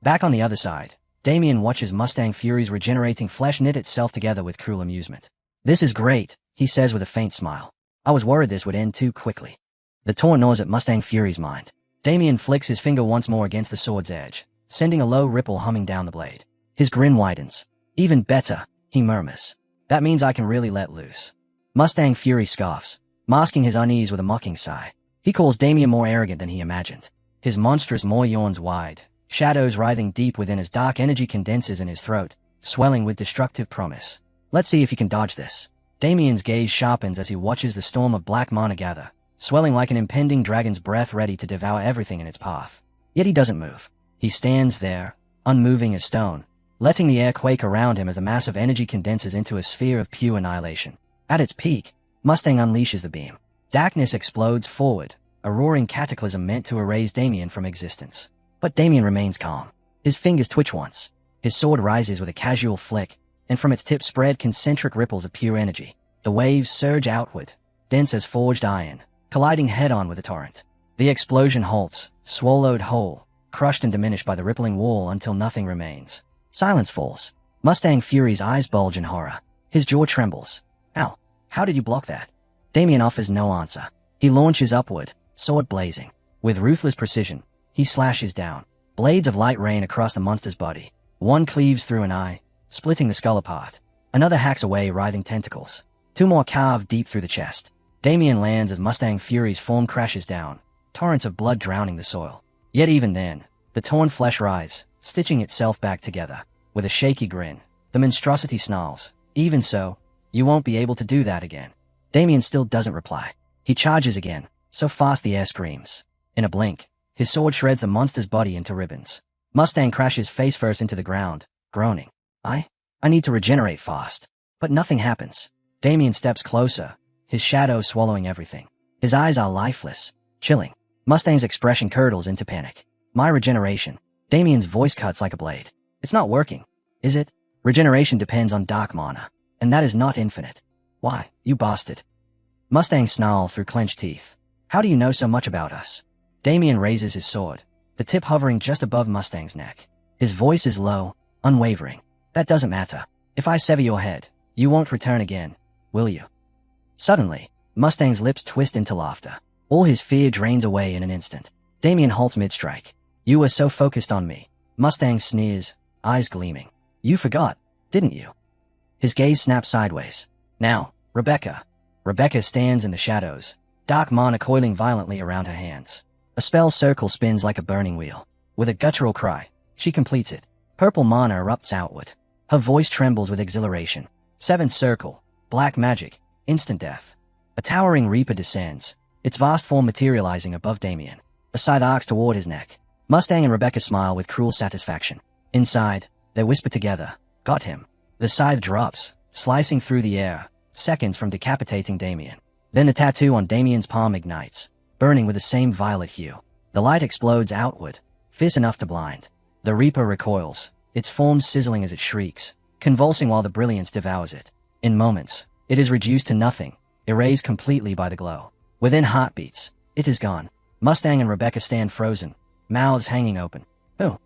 Back on the other side, Damien watches Mustang Fury's regenerating flesh knit itself together with cruel amusement. This is great, he says with a faint smile. I was worried this would end too quickly. The torn gnaws at Mustang Fury's mind. Damien flicks his finger once more against the sword's edge, sending a low ripple humming down the blade. His grin widens. Even better, he murmurs. That means I can really let loose. Mustang Fury scoffs, masking his unease with a mocking sigh. He calls Damien more arrogant than he imagined. His monstrous maw yawns wide, shadows writhing deep within as dark energy condenses in his throat, swelling with destructive promise. Let's see if you can dodge this. Damien's gaze sharpens as he watches the storm of black mana gather, swelling like an impending dragon's breath ready to devour everything in its path. Yet he doesn't move. He stands there, unmoving as stone, letting the air quake around him as the mass of energy condenses into a sphere of pure annihilation. At its peak, Mustang unleashes the beam. Darkness explodes forward, a roaring cataclysm meant to erase Damien from existence. But Damien remains calm. His fingers twitch once. His sword rises with a casual flick, and from its tip spread concentric ripples of pure energy. The waves surge outward, dense as forged iron, colliding head-on with the torrent. The explosion halts, swallowed whole, crushed and diminished by the rippling wall until nothing remains. Silence falls. Mustang Fury's eyes bulge in horror. His jaw trembles. Ow, how did you block that? Damien offers no answer. He launches upward, sword blazing. With ruthless precision, he slashes down. Blades of light rain across the monster's body. One cleaves through an eye, splitting the skull apart. Another hacks away writhing tentacles. 2 more carve deep through the chest. Damien lands as Mustang Fury's form crashes down, torrents of blood drowning the soil. Yet even then, the torn flesh writhes, stitching itself back together. With a shaky grin, the monstrosity snarls. Even so, you won't be able to do that again. Damien still doesn't reply. He charges again, so fast the air screams. In a blink, his sword shreds the monster's body into ribbons. Mustang crashes face first into the ground, groaning. I need to regenerate fast. But nothing happens. Damien steps closer, his shadow swallowing everything. His eyes are lifeless, chilling. Mustang's expression curdles into panic. My regeneration. Damien's voice cuts like a blade. It's not working, is it? Regeneration depends on dark mana, and that is not infinite. Why, you bastard. Mustang snarls through clenched teeth. How do you know so much about us? Damien raises his sword, the tip hovering just above Mustang's neck. His voice is low, unwavering. That doesn't matter. If I sever your head, you won't return again, will you? Suddenly, Mustang's lips twist into laughter. All his fear drains away in an instant. Damien halts mid-strike. You were so focused on me. Mustang sneers, eyes gleaming. You forgot, didn't you? His gaze snaps sideways. Now, Rebecca. Rebecca stands in the shadows, dark mana coiling violently around her hands. A spell circle spins like a burning wheel. With a guttural cry, she completes it. Purple mana erupts outward. Her voice trembles with exhilaration. Seventh circle, black magic, instant death. A towering reaper descends, its vast form materializing above Damien. A scythe arcs toward his neck. Mustang and Rebecca smile with cruel satisfaction. Inside, they whisper together, got him. The scythe drops, slicing through the air, seconds from decapitating Damien. Then the tattoo on Damien's palm ignites, burning with the same violet hue. The light explodes outward, fierce enough to blind. The reaper recoils, its form sizzling as it shrieks, convulsing while the brilliance devours it. In moments, it is reduced to nothing, erased completely by the glow. Within heartbeats, it is gone. Mustang and Rebecca stand frozen, mouths hanging open. Oh.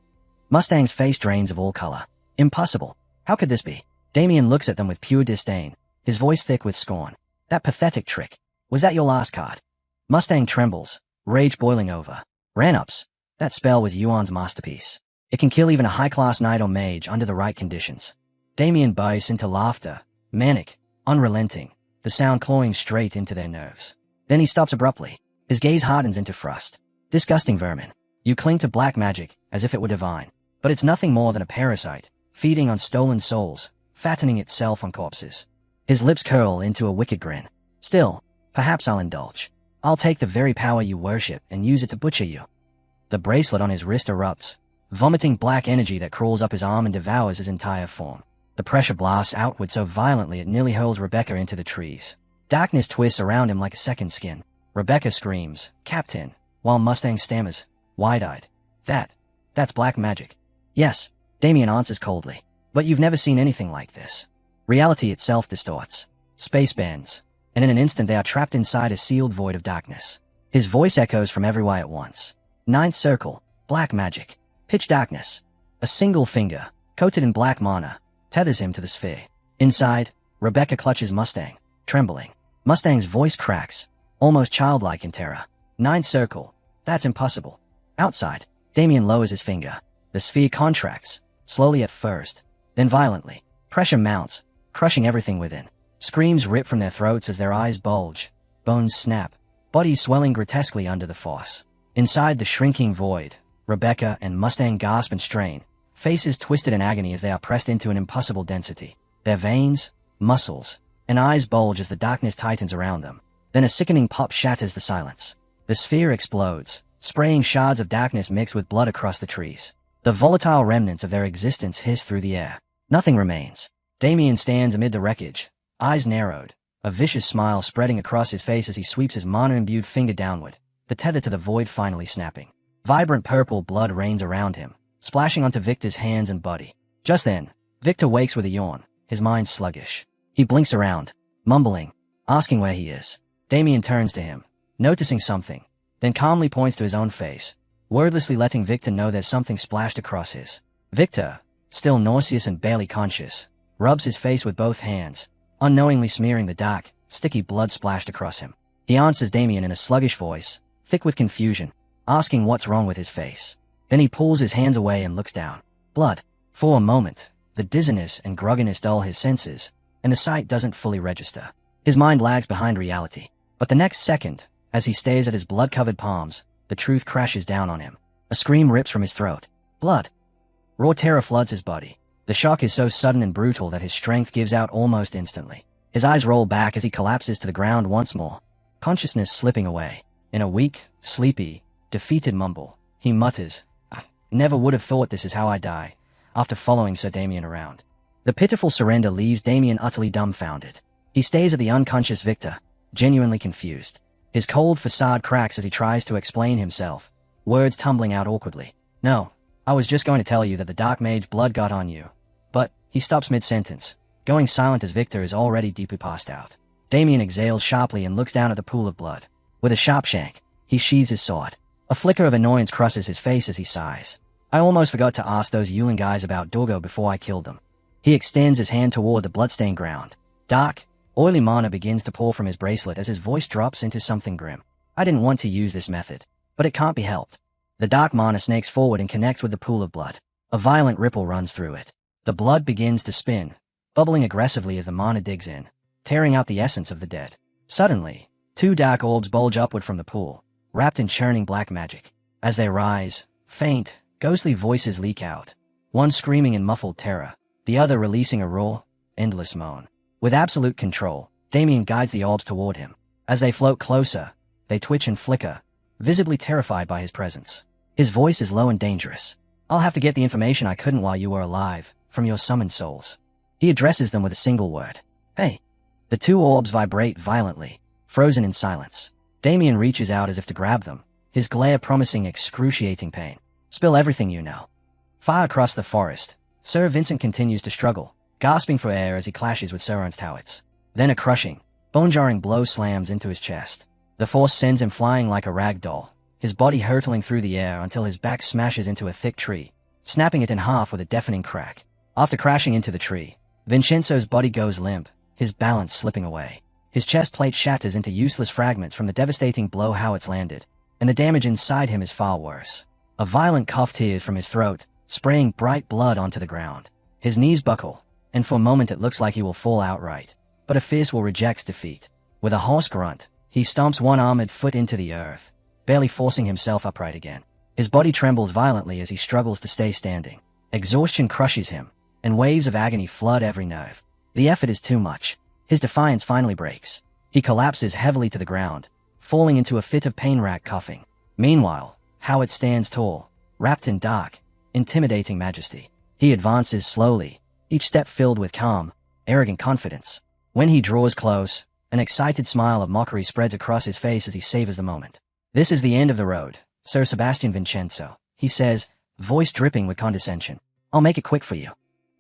Mustang's face drains of all color. Impossible. How could this be? Damien looks at them with pure disdain, his voice thick with scorn. That pathetic trick. Was that your last card? Mustang trembles, rage boiling over. Ranups. That spell was Yuan's masterpiece. It can kill even a high-class knight or mage under the right conditions. Damien bursts into laughter, manic, unrelenting, the sound clawing straight into their nerves. Then he stops abruptly. His gaze hardens into frost. Disgusting vermin. You cling to black magic as if it were divine. But it's nothing more than a parasite, feeding on stolen souls, fattening itself on corpses. His lips curl into a wicked grin. Still, perhaps I'll indulge. I'll take the very power you worship and use it to butcher you. The bracelet on his wrist erupts, vomiting black energy that crawls up his arm and devours his entire form. The pressure blasts outward so violently it nearly hurls Rebecca into the trees. Darkness twists around him like a second skin. Rebecca screams, Captain, while Mustang stammers, wide-eyed. That's black magic. Yes, Damien answers coldly. But you've never seen anything like this. Reality itself distorts. Space bends, and in an instant they are trapped inside a sealed void of darkness. His voice echoes from everywhere at once. Ninth circle, black magic, pitch darkness. A single finger, coated in black mana, tethers him to the sphere. Inside, Rebecca clutches Mustang, trembling. Mustang's voice cracks, almost childlike in terror. Ninth circle, that's impossible. Outside, Damien lowers his finger. The sphere contracts, slowly at first, then violently. Pressure mounts, crushing everything within. Screams rip from their throats as their eyes bulge. Bones snap, bodies swelling grotesquely under the force. Inside the shrinking void, Rebecca and Mustang gasp and strain, faces twisted in agony as they are pressed into an impossible density. Their veins, muscles, and eyes bulge as the darkness tightens around them. Then a sickening pop shatters the silence. The sphere explodes, spraying shards of darkness mixed with blood across the trees. The volatile remnants of their existence hiss through the air. Nothing remains. Damien stands amid the wreckage, eyes narrowed, a vicious smile spreading across his face as he sweeps his mana-imbued finger downward, the tether to the void finally snapping. Vibrant purple blood rains around him, splashing onto Victor's hands and body. Just then, Victor wakes with a yawn, his mind sluggish. He blinks around, mumbling, asking where he is. Damien turns to him, noticing something, then calmly points to his own face, wordlessly letting Victor know there's something splashed across his. Victor, still nauseous and barely conscious, rubs his face with both hands, unknowingly smearing the dark, sticky blood splashed across him. He answers Damien in a sluggish voice, thick with confusion, asking what's wrong with his face. Then he pulls his hands away and looks down. Blood. For a moment, the dizziness and grogginess dull his senses, and the sight doesn't fully register. His mind lags behind reality. But the next second, as he stares at his blood-covered palms, the truth crashes down on him. A scream rips from his throat. Blood. Raw terror floods his body. The shock is so sudden and brutal that his strength gives out almost instantly. His eyes roll back as he collapses to the ground once more, consciousness slipping away. In a weak, sleepy, defeated mumble, he mutters, I never would have thought this is how I die, after following Sir Damien around. The pitiful surrender leaves Damien utterly dumbfounded. He stares at the unconscious Victor, genuinely confused. His cold facade cracks as he tries to explain himself, words tumbling out awkwardly. No, I was just going to tell you that the dark mage blood got on you. But, he stops mid-sentence, going silent as Victor is already deeply passed out. Damien exhales sharply and looks down at the pool of blood. With a sharp shank, he sheathes his sword. A flicker of annoyance crosses his face as he sighs. I almost forgot to ask those Yulin guys about Dorggo before I killed them. He extends his hand toward the bloodstained ground. Dark, oily mana begins to pour from his bracelet as his voice drops into something grim. I didn't want to use this method, but it can't be helped. The dark mana snakes forward and connects with the pool of blood. A violent ripple runs through it. The blood begins to spin, bubbling aggressively as the mana digs in, tearing out the essence of the dead. Suddenly, two dark orbs bulge upward from the pool, wrapped in churning black magic. As they rise, faint, ghostly voices leak out, one screaming in muffled terror, the other releasing a raw, endless moan. With absolute control, Damien guides the orbs toward him. As they float closer, they twitch and flicker, visibly terrified by his presence. His voice is low and dangerous. I'll have to get the information I couldn't while you were alive, from your summoned souls. He addresses them with a single word. Hey. The two orbs vibrate violently, frozen in silence. Damien reaches out as if to grab them, his glare promising excruciating pain. Spill everything you know. Far across the forest, Sir Vincent continues to struggle, gasping for air as he clashes with Sir Ernstowitz. Then a crushing, bone-jarring blow slams into his chest. The force sends him flying like a rag doll, his body hurtling through the air until his back smashes into a thick tree, snapping it in half with a deafening crack. After crashing into the tree, Vincenzo's body goes limp, his balance slipping away. His chest plate shatters into useless fragments from the devastating blow how it's landed, and the damage inside him is far worse. A violent cough tears from his throat, spraying bright blood onto the ground. His knees buckle, and for a moment it looks like he will fall outright. But a fierce will rejects defeat. With a hoarse grunt, he stomps one armored foot into the earth, barely forcing himself upright again. His body trembles violently as he struggles to stay standing. Exhaustion crushes him, and waves of agony flood every nerve. The effort is too much. His defiance finally breaks. He collapses heavily to the ground, falling into a fit of pain-racked coughing. Meanwhile, Howard stands tall, wrapped in dark, intimidating majesty. He advances slowly, each step filled with calm, arrogant confidence. When he draws close, an excited smile of mockery spreads across his face as he savors the moment. This is the end of the road, Sir Sebastian Vincenzo, he says, voice dripping with condescension. I'll make it quick for you.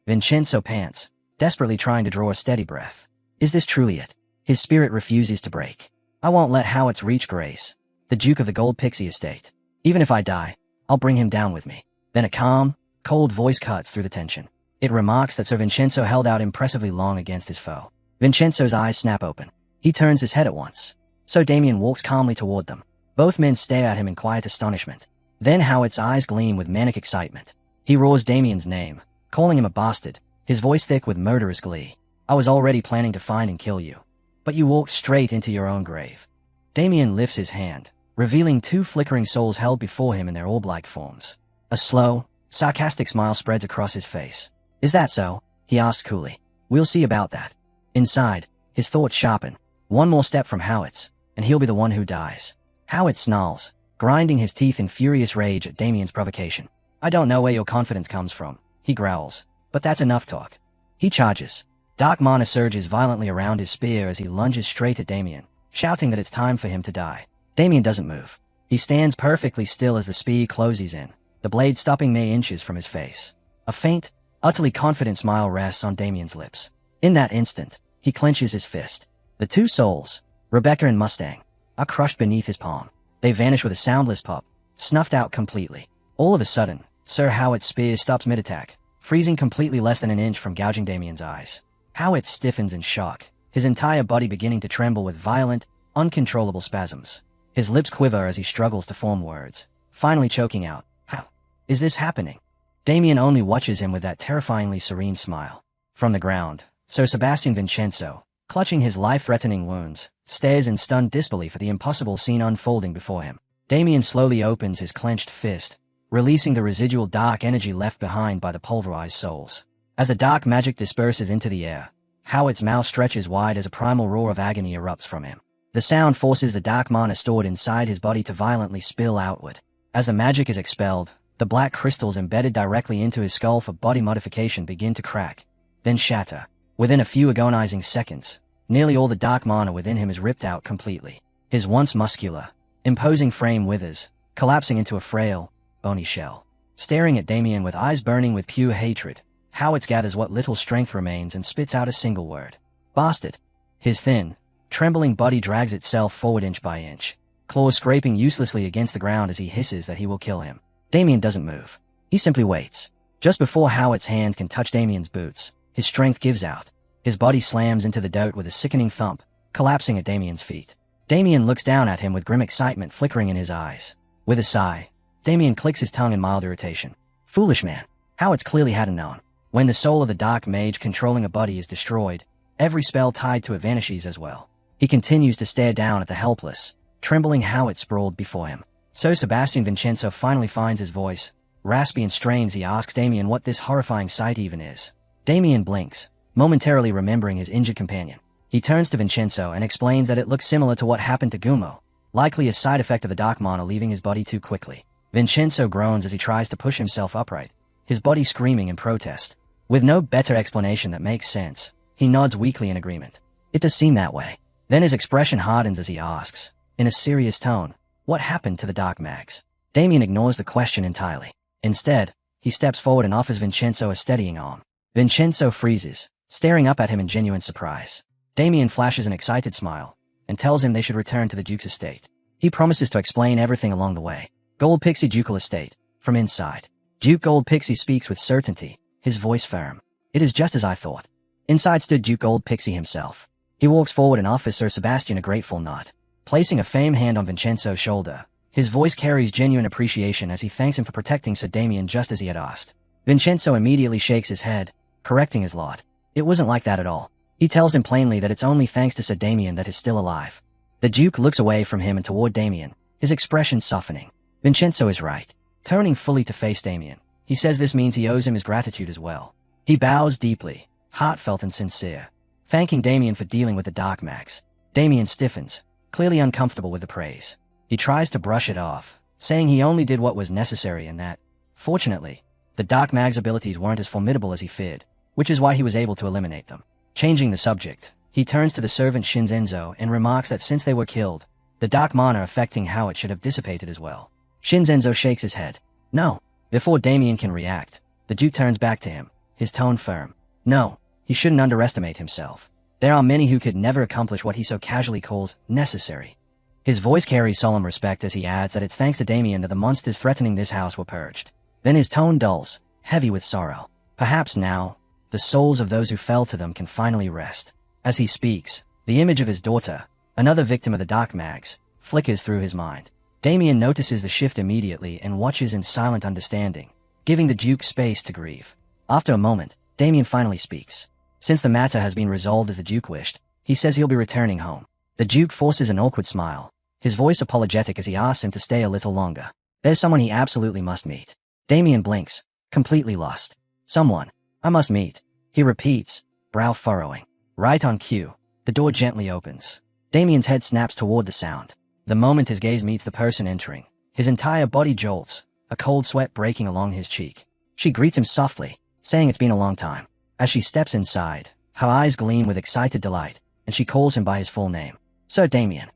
Vincenzo pants, desperately trying to draw a steady breath. Is this truly it? His spirit refuses to break. I won't let Howitz reach Grace, the Duke of the Gold Pixie Estate. Even if I die, I'll bring him down with me. Then a calm, cold voice cuts through the tension. It remarks that Sir Vincenzo held out impressively long against his foe. Vincenzo's eyes snap open. He turns his head at once. So Damien walks calmly toward them. Both men stare at him in quiet astonishment. Then Howitz's eyes gleam with manic excitement. He roars Damien's name, calling him a bastard, his voice thick with murderous glee. I was already planning to find and kill you. But you walked straight into your own grave. Damien lifts his hand, revealing two flickering souls held before him in their orb-like forms. A slow, sarcastic smile spreads across his face. Is that so? He asks coolly. We'll see about that. Inside, his thoughts sharpen. One more step from Howitz, and he'll be the one who dies. Howitz snarls, grinding his teeth in furious rage at Damien's provocation. I don't know where your confidence comes from, he growls, but that's enough talk. He charges. Dark mana surges violently around his spear as he lunges straight at Damien, shouting that it's time for him to die. Damien doesn't move. He stands perfectly still as the spear closes in, the blade stopping mere inches from his face. A faint, utterly confident smile rests on Damien's lips. In that instant, he clenches his fist. The two souls, Rebecca and Mustang, are crushed beneath his palm. They vanish with a soundless pop, snuffed out completely. All of a sudden, Sir Howit's spear stops mid-attack, freezing completely less than an inch from gouging Damien's eyes. Howitz stiffens in shock, his entire body beginning to tremble with violent, uncontrollable spasms. His lips quiver as he struggles to form words, finally choking out, How is this happening? Damien only watches him with that terrifyingly serene smile. From the ground, Sir Sebastian Vincenzo, clutching his life-threatening wounds, stares in stunned disbelief at the impossible scene unfolding before him. Damien slowly opens his clenched fist, releasing the residual dark energy left behind by the pulverized souls. As the dark magic disperses into the air, Howit's mouth stretches wide as a primal roar of agony erupts from him. The sound forces the dark mana stored inside his body to violently spill outward. As the magic is expelled, the black crystals embedded directly into his skull for body modification begin to crack, then shatter. Within a few agonizing seconds, nearly all the dark mana within him is ripped out completely. His once muscular, imposing frame withers, collapsing into a frail, bony shell. Staring at Damien with eyes burning with pure hatred, Howitz gathers what little strength remains and spits out a single word. Bastard. His thin, trembling body drags itself forward inch by inch, claws scraping uselessly against the ground as he hisses that he will kill him. Damien doesn't move. He simply waits. Just before Howitz's hands can touch Damien's boots, his strength gives out. His body slams into the dirt with a sickening thump, collapsing at Damien's feet. Damien looks down at him with grim excitement flickering in his eyes. With a sigh, Damien clicks his tongue in mild irritation. Foolish man. Howitz clearly hadn't known. When the soul of the dark mage controlling a body is destroyed, every spell tied to it vanishes as well. He continues to stare down at the helpless, trembling Howitz sprawled before him. So Sebastian Vincenzo finally finds his voice. Raspy and strained, he asks Damien what this horrifying sight even is. Damien blinks, momentarily remembering his injured companion. He turns to Vincenzo and explains that it looks similar to what happened to Gumo, likely a side effect of the dark mana leaving his body too quickly. Vincenzo groans as he tries to push himself upright, his body screaming in protest. With no better explanation that makes sense, he nods weakly in agreement. It does seem that way. Then his expression hardens as he asks, in a serious tone, what happened to the dark mags? Damien ignores the question entirely. Instead, he steps forward and offers Vincenzo a steadying arm. Vincenzo freezes, staring up at him in genuine surprise. Damien flashes an excited smile, and tells him they should return to the Duke's estate. He promises to explain everything along the way. Gold Pixie Ducal Estate, from inside. Duke Gold Pixie speaks with certainty, his voice firm. It is just as I thought. Inside stood Duke Gold Pixie himself. He walks forward and offers Sir Sebastian a grateful nod. Placing a firm hand on Vincenzo's shoulder, his voice carries genuine appreciation as he thanks him for protecting Sir Damien just as he had asked. Vincenzo immediately shakes his head, correcting his lord. It wasn't like that at all. He tells him plainly that it's only thanks to Sir Damien that he's still alive. The Duke looks away from him and toward Damien, his expression softening. Vincenzo is right. Turning fully to face Damien, he says this means he owes him his gratitude as well. He bows deeply, heartfelt and sincere, thanking Damien for dealing with the dark mags. Damien stiffens, clearly uncomfortable with the praise. He tries to brush it off, saying he only did what was necessary and that, fortunately, the dark mag's abilities weren't as formidable as he feared, which is why he was able to eliminate them. Changing the subject, he turns to the servant Shinzenzo and remarks that since they were killed, the dark mana affecting Howitz should have dissipated as well. Shinzenzo shakes his head. No. Before Damien can react, the Duke turns back to him, his tone firm. No, he shouldn't underestimate himself. There are many who could never accomplish what he so casually calls necessary. His voice carries solemn respect as he adds that it's thanks to Damien that the monsters threatening this house were purged. Then his tone dulls, heavy with sorrow. Perhaps now, the souls of those who fell to them can finally rest. As he speaks, the image of his daughter, another victim of the dark mags, flickers through his mind. Damien notices the shift immediately and watches in silent understanding, giving the Duke space to grieve. After a moment, Damien finally speaks. Since the matter has been resolved as the Duke wished, he says he'll be returning home. The Duke forces an awkward smile, his voice apologetic as he asks him to stay a little longer. There's someone he absolutely must meet. Damien blinks, completely lost. Someone I must meet, he repeats, brow furrowing. Right on cue, the door gently opens. Damien's head snaps toward the sound. The moment his gaze meets the person entering, his entire body jolts, a cold sweat breaking along his cheek. She greets him softly, saying it's been a long time. As she steps inside, her eyes gleam with excited delight, and she calls him by his full name. Sir Damien.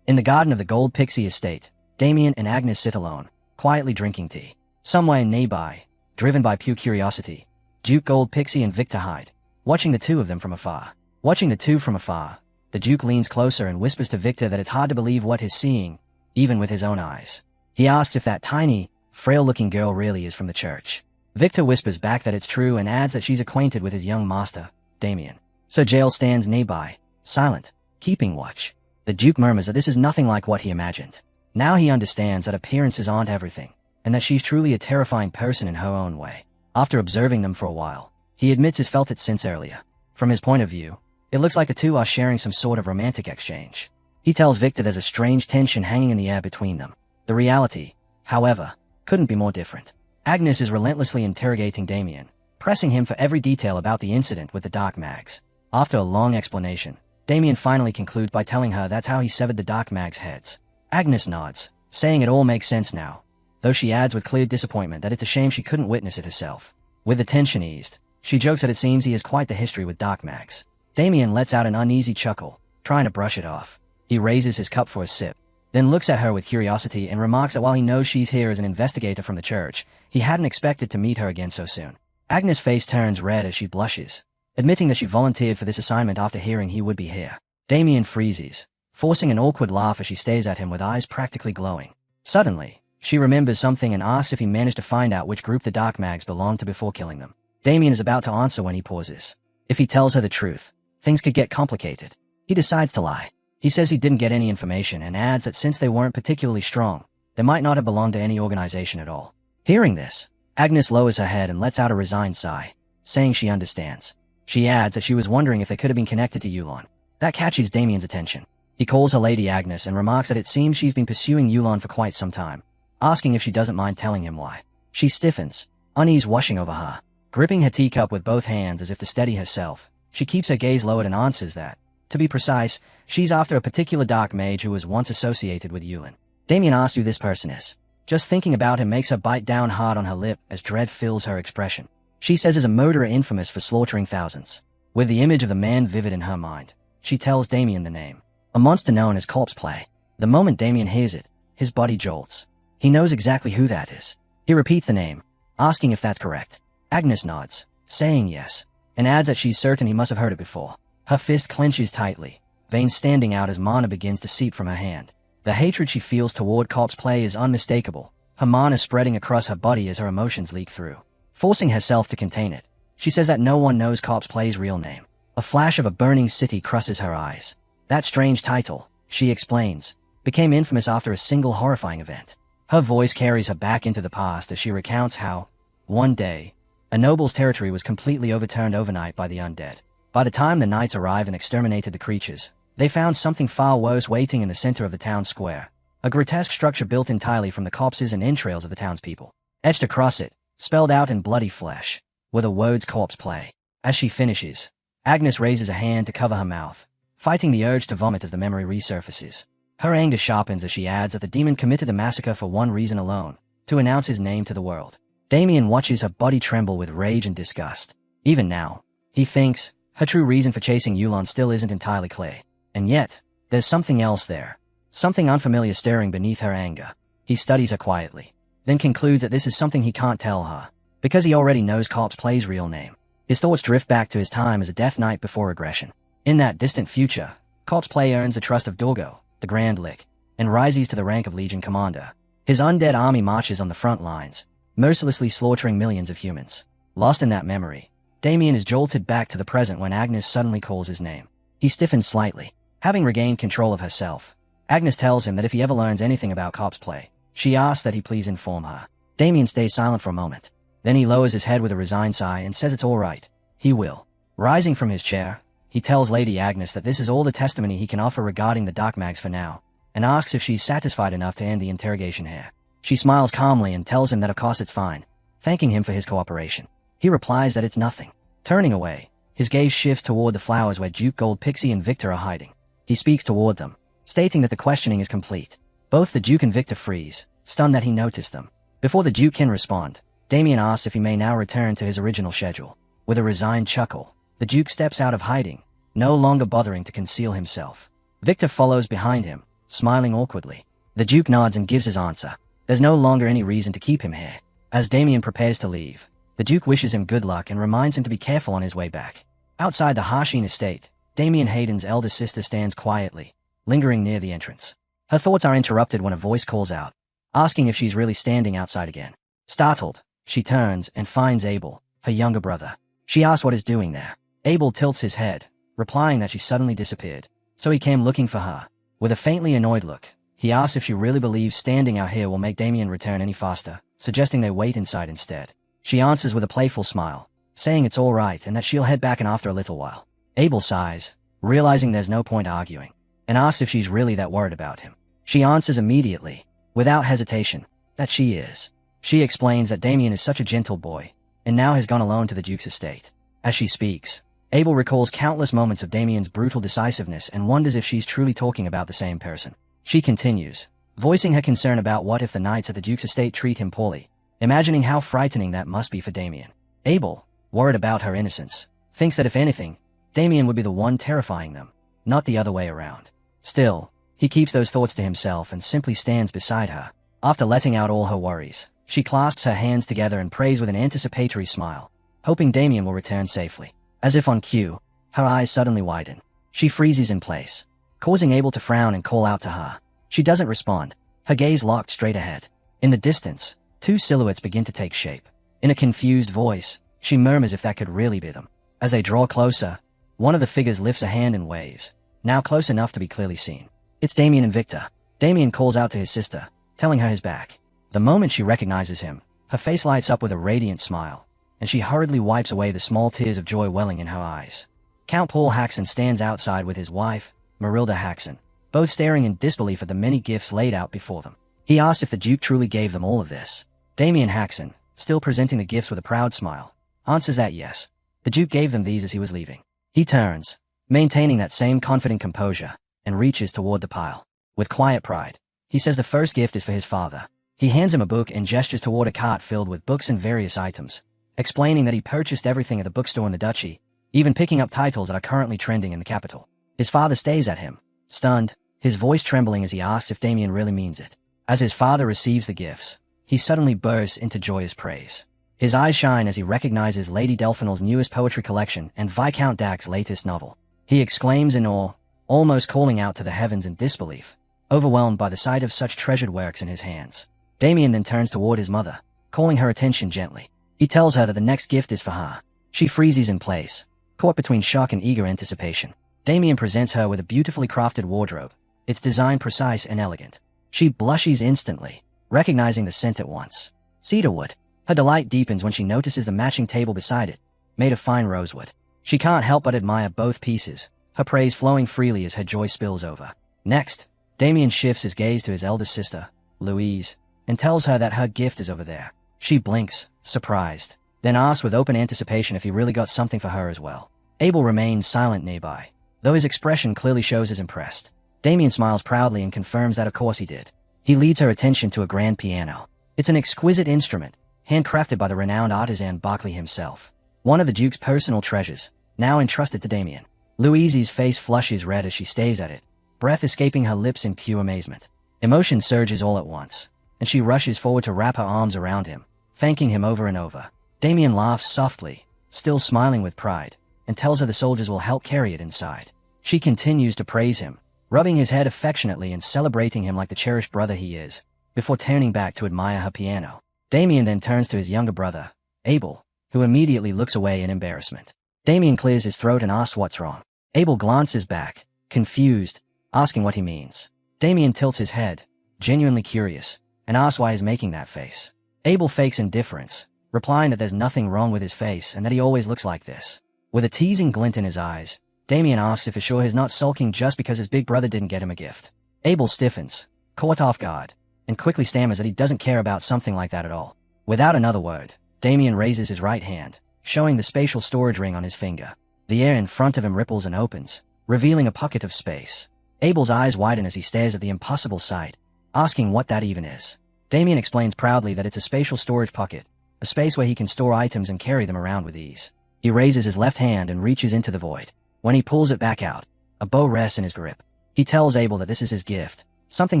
In the garden of the Gold Pixie estate, Damien and Agnes sit alone, quietly drinking tea. Somewhere nearby, driven by pure curiosity, Duke Gold Pixie and Victor hide, watching the two of them from afar. Watching the two from afar, the Duke leans closer and whispers to Victor that it's hard to believe what he's seeing, even with his own eyes. He asks if that tiny, frail-looking girl really is from the church. Victor whispers back that it's true and adds that she's acquainted with his young master, Damien. Sir Jael stands nearby, silent, keeping watch. The Duke murmurs that this is nothing like what he imagined. Now he understands that appearances aren't everything, and that she's truly a terrifying person in her own way. After observing them for a while, he admits he's felt it since earlier. From his point of view, it looks like the two are sharing some sort of romantic exchange. He tells Victor there's a strange tension hanging in the air between them. The reality, however, couldn't be more different. Agnes is relentlessly interrogating Damien, pressing him for every detail about the incident with the dark mags. After a long explanation, Damien finally concludes by telling her that's how he severed the dark mags' heads. Agnes nods, saying it all makes sense now, though she adds with clear disappointment that it's a shame she couldn't witness it herself. With the tension eased, she jokes that it seems he has quite the history with dark mags. Damien lets out an uneasy chuckle, trying to brush it off. He raises his cup for a sip, then looks at her with curiosity and remarks that while he knows she's here as an investigator from the church, he hadn't expected to meet her again so soon. Agnes' face turns red as she blushes, admitting that she volunteered for this assignment after hearing he would be here. Damien freezes, forcing an awkward laugh as she stares at him with eyes practically glowing. Suddenly, she remembers something and asks if he managed to find out which group the Dark Mags belonged to before killing them. Damien is about to answer when he pauses. If he tells her the truth, things could get complicated. He decides to lie. He says he didn't get any information and adds that since they weren't particularly strong, they might not have belonged to any organization at all. Hearing this, Agnes lowers her head and lets out a resigned sigh, saying she understands. She adds that she was wondering if they could have been connected to Yulon. That catches Damien's attention. He calls her Lady Agnes and remarks that it seems she's been pursuing Yulon for quite some time, asking if she doesn't mind telling him why. She stiffens, unease washing over her. Gripping her teacup with both hands as if to steady herself, she keeps her gaze lowered and answers that, to be precise, she's after a particular dark mage who was once associated with Yulon. Damien asks who this person is. Just thinking about him makes her bite down hard on her lip as dread fills her expression. She says is a murderer infamous for slaughtering thousands. With the image of the man vivid in her mind, she tells Damien the name. A monster known as corpse play. The moment Damien hears it, his body jolts. He knows exactly who that is. He repeats the name, asking if that's correct. Agnes nods, saying yes, and adds that she's certain he must have heard it before. Her fist clenches tightly, veins standing out as mana begins to seep from her hand. The hatred she feels toward corpse play is unmistakable, her mana spreading across her body as her emotions leak through. Forcing herself to contain it, she says that no one knows corpse play's real name. A flash of a burning city crosses her eyes. That strange title, she explains, became infamous after a single horrifying event. Her voice carries her back into the past as she recounts how, one day, a noble's territory was completely overturned overnight by the undead. By the time the knights arrived and exterminated the creatures, they found something far worse waiting in the center of the town square. A grotesque structure built entirely from the corpses and entrails of the townspeople. Etched across it, spelled out in bloody flesh, were the words corpse play. As she finishes, Agnes raises a hand to cover her mouth, fighting the urge to vomit as the memory resurfaces. Her anger sharpens as she adds that the demon committed the massacre for one reason alone, to announce his name to the world. Damien watches her body tremble with rage and disgust. Even now, he thinks, her true reason for chasing Yulon still isn't entirely clear. And yet, there's something else there. Something unfamiliar stirring beneath her anger. He studies her quietly, then concludes that this is something he can't tell her, because he already knows corpse play's real name. His thoughts drift back to his time as a death knight before aggression. In that distant future, corpse play earns the trust of Dorggo, the Grand Lich, and rises to the rank of Legion Commander. His undead army marches on the front lines, mercilessly slaughtering millions of humans. Lost in that memory, Damien is jolted back to the present when Agnes suddenly calls his name. He stiffens slightly. Having regained control of herself, Agnes tells him that if he ever learns anything about corpse play, she asks that he please inform her. Damien stays silent for a moment. Then he lowers his head with a resigned sigh and says it's all right. He will. Rising from his chair, he tells Lady Agnes that this is all the testimony he can offer regarding the Dark Mags for now, and asks if she's satisfied enough to end the interrogation here. She smiles calmly and tells him that of course it's fine, thanking him for his cooperation. He replies that it's nothing. Turning away, his gaze shifts toward the flowers where Duke Gold, Pixie, and Victor are hiding. He speaks toward them, stating that the questioning is complete. Both the Duke and Victor freeze, stunned that he noticed them. Before the Duke can respond, Damien asks if he may now return to his original schedule. With a resigned chuckle, the Duke steps out of hiding, no longer bothering to conceal himself. Victor follows behind him, smiling awkwardly. The Duke nods and gives his answer. There's no longer any reason to keep him here. As Damien prepares to leave, the Duke wishes him good luck and reminds him to be careful on his way back. Outside the Harshin estate, Damien Hayden's eldest sister stands quietly, lingering near the entrance. Her thoughts are interrupted when a voice calls out, asking if she's really standing outside again. Startled, she turns and finds Abel, her younger brother. She asks what he's doing there. Abel tilts his head, replying that she suddenly disappeared, so he came looking for her. With a faintly annoyed look, he asks if she really believes standing out here will make Damien return any faster, suggesting they wait inside instead. She answers with a playful smile, saying it's all right and that she'll head back in after a little while. Abel sighs, realizing there's no point arguing, and asks if she's really that worried about him. She answers immediately, without hesitation, that she is. She explains that Damien is such a gentle boy, and now has gone alone to the Duke's estate. As she speaks, Abel recalls countless moments of Damien's brutal decisiveness and wonders if she's truly talking about the same person. She continues, voicing her concern about what if the knights at the Duke's estate treat him poorly, imagining how frightening that must be for Damien. Abel, worried about her innocence, thinks that if anything, Damien would be the one terrifying them, not the other way around. Still, He keeps those thoughts to himself and simply stands beside her. After letting out all her worries, she clasps her hands together and prays with an anticipatory smile, hoping Damien will return safely. As if on cue, her eyes suddenly widen. She freezes in place, causing Abel to frown and call out to her. She doesn't respond, her gaze locked straight ahead. In the distance, two silhouettes begin to take shape. In a confused voice, she murmurs if that could really be them. As they draw closer, one of the figures lifts a hand and waves, now close enough to be clearly seen. It's Damien and Victor. Damien calls out to his sister, telling her he's back. The moment she recognizes him, her face lights up with a radiant smile, and she hurriedly wipes away the small tears of joy welling in her eyes. Count Paul Haxon stands outside with his wife, Marilda Haxon, both staring in disbelief at the many gifts laid out before them. He asks if the Duke truly gave them all of this. Damien Haxon, still presenting the gifts with a proud smile, answers that yes. The Duke gave them these as he was leaving. He turns, maintaining that same confident composure, and reaches toward the pile. With quiet pride, he says the first gift is for his father. He hands him a book and gestures toward a cart filled with books and various items, explaining that he purchased everything at the bookstore in the duchy, even picking up titles that are currently trending in the capital. His father stares at him, stunned, his voice trembling as he asks if Damien really means it. As his father receives the gifts, he suddenly bursts into joyous praise. His eyes shine as he recognizes Lady Delphinel's newest poetry collection and Viscount Dac's latest novel. He exclaims in awe, almost calling out to the heavens in disbelief, overwhelmed by the sight of such treasured works in his hands. Damien then turns toward his mother, calling her attention gently. He tells her that the next gift is for her. She freezes in place, caught between shock and eager anticipation. Damien presents her with a beautifully crafted wardrobe, its design precise and elegant. She blushes instantly, recognizing the scent at once. Cedarwood. Her delight deepens when she notices the matching table beside it, made of fine rosewood. She can't help but admire both pieces, her praise flowing freely as her joy spills over. Next, Damien shifts his gaze to his eldest sister, Louise, and tells her that her gift is over there. She blinks, surprised, then asks with open anticipation if he really got something for her as well. Abel remains silent nearby, though his expression clearly shows he's impressed. Damien smiles proudly and confirms that of course he did. He leads her attention to a grand piano. It's an exquisite instrument, handcrafted by the renowned artisan Barclay himself. One of the Duke's personal treasures, now entrusted to Damien. Louise's face flushes red as she stares at it, breath escaping her lips in pure amazement. Emotion surges all at once, and she rushes forward to wrap her arms around him, thanking him over and over. Damien laughs softly, still smiling with pride, and tells her the soldiers will help carry it inside. She continues to praise him, rubbing his head affectionately and celebrating him like the cherished brother he is, before turning back to admire her piano. Damien then turns to his younger brother, Abel, who immediately looks away in embarrassment. Damien clears his throat and asks what's wrong. Abel glances back, confused, asking what he means. Damien tilts his head, genuinely curious, and asks why he's making that face. Abel fakes indifference, replying that there's nothing wrong with his face and that he always looks like this. With a teasing glint in his eyes, Damien asks if he's sure he's not sulking just because his big brother didn't get him a gift. Abel stiffens, caught off guard, and quickly stammers that he doesn't care about something like that at all. Without another word, Damien raises his right hand, showing the spatial storage ring on his finger. The air in front of him ripples and opens, revealing a pocket of space. Abel's eyes widen as he stares at the impossible sight, asking what that even is. Damien explains proudly that it's a spatial storage pocket, a space where he can store items and carry them around with ease. He raises his left hand and reaches into the void. When he pulls it back out, a bow rests in his grip. He tells Abel that this is his gift, something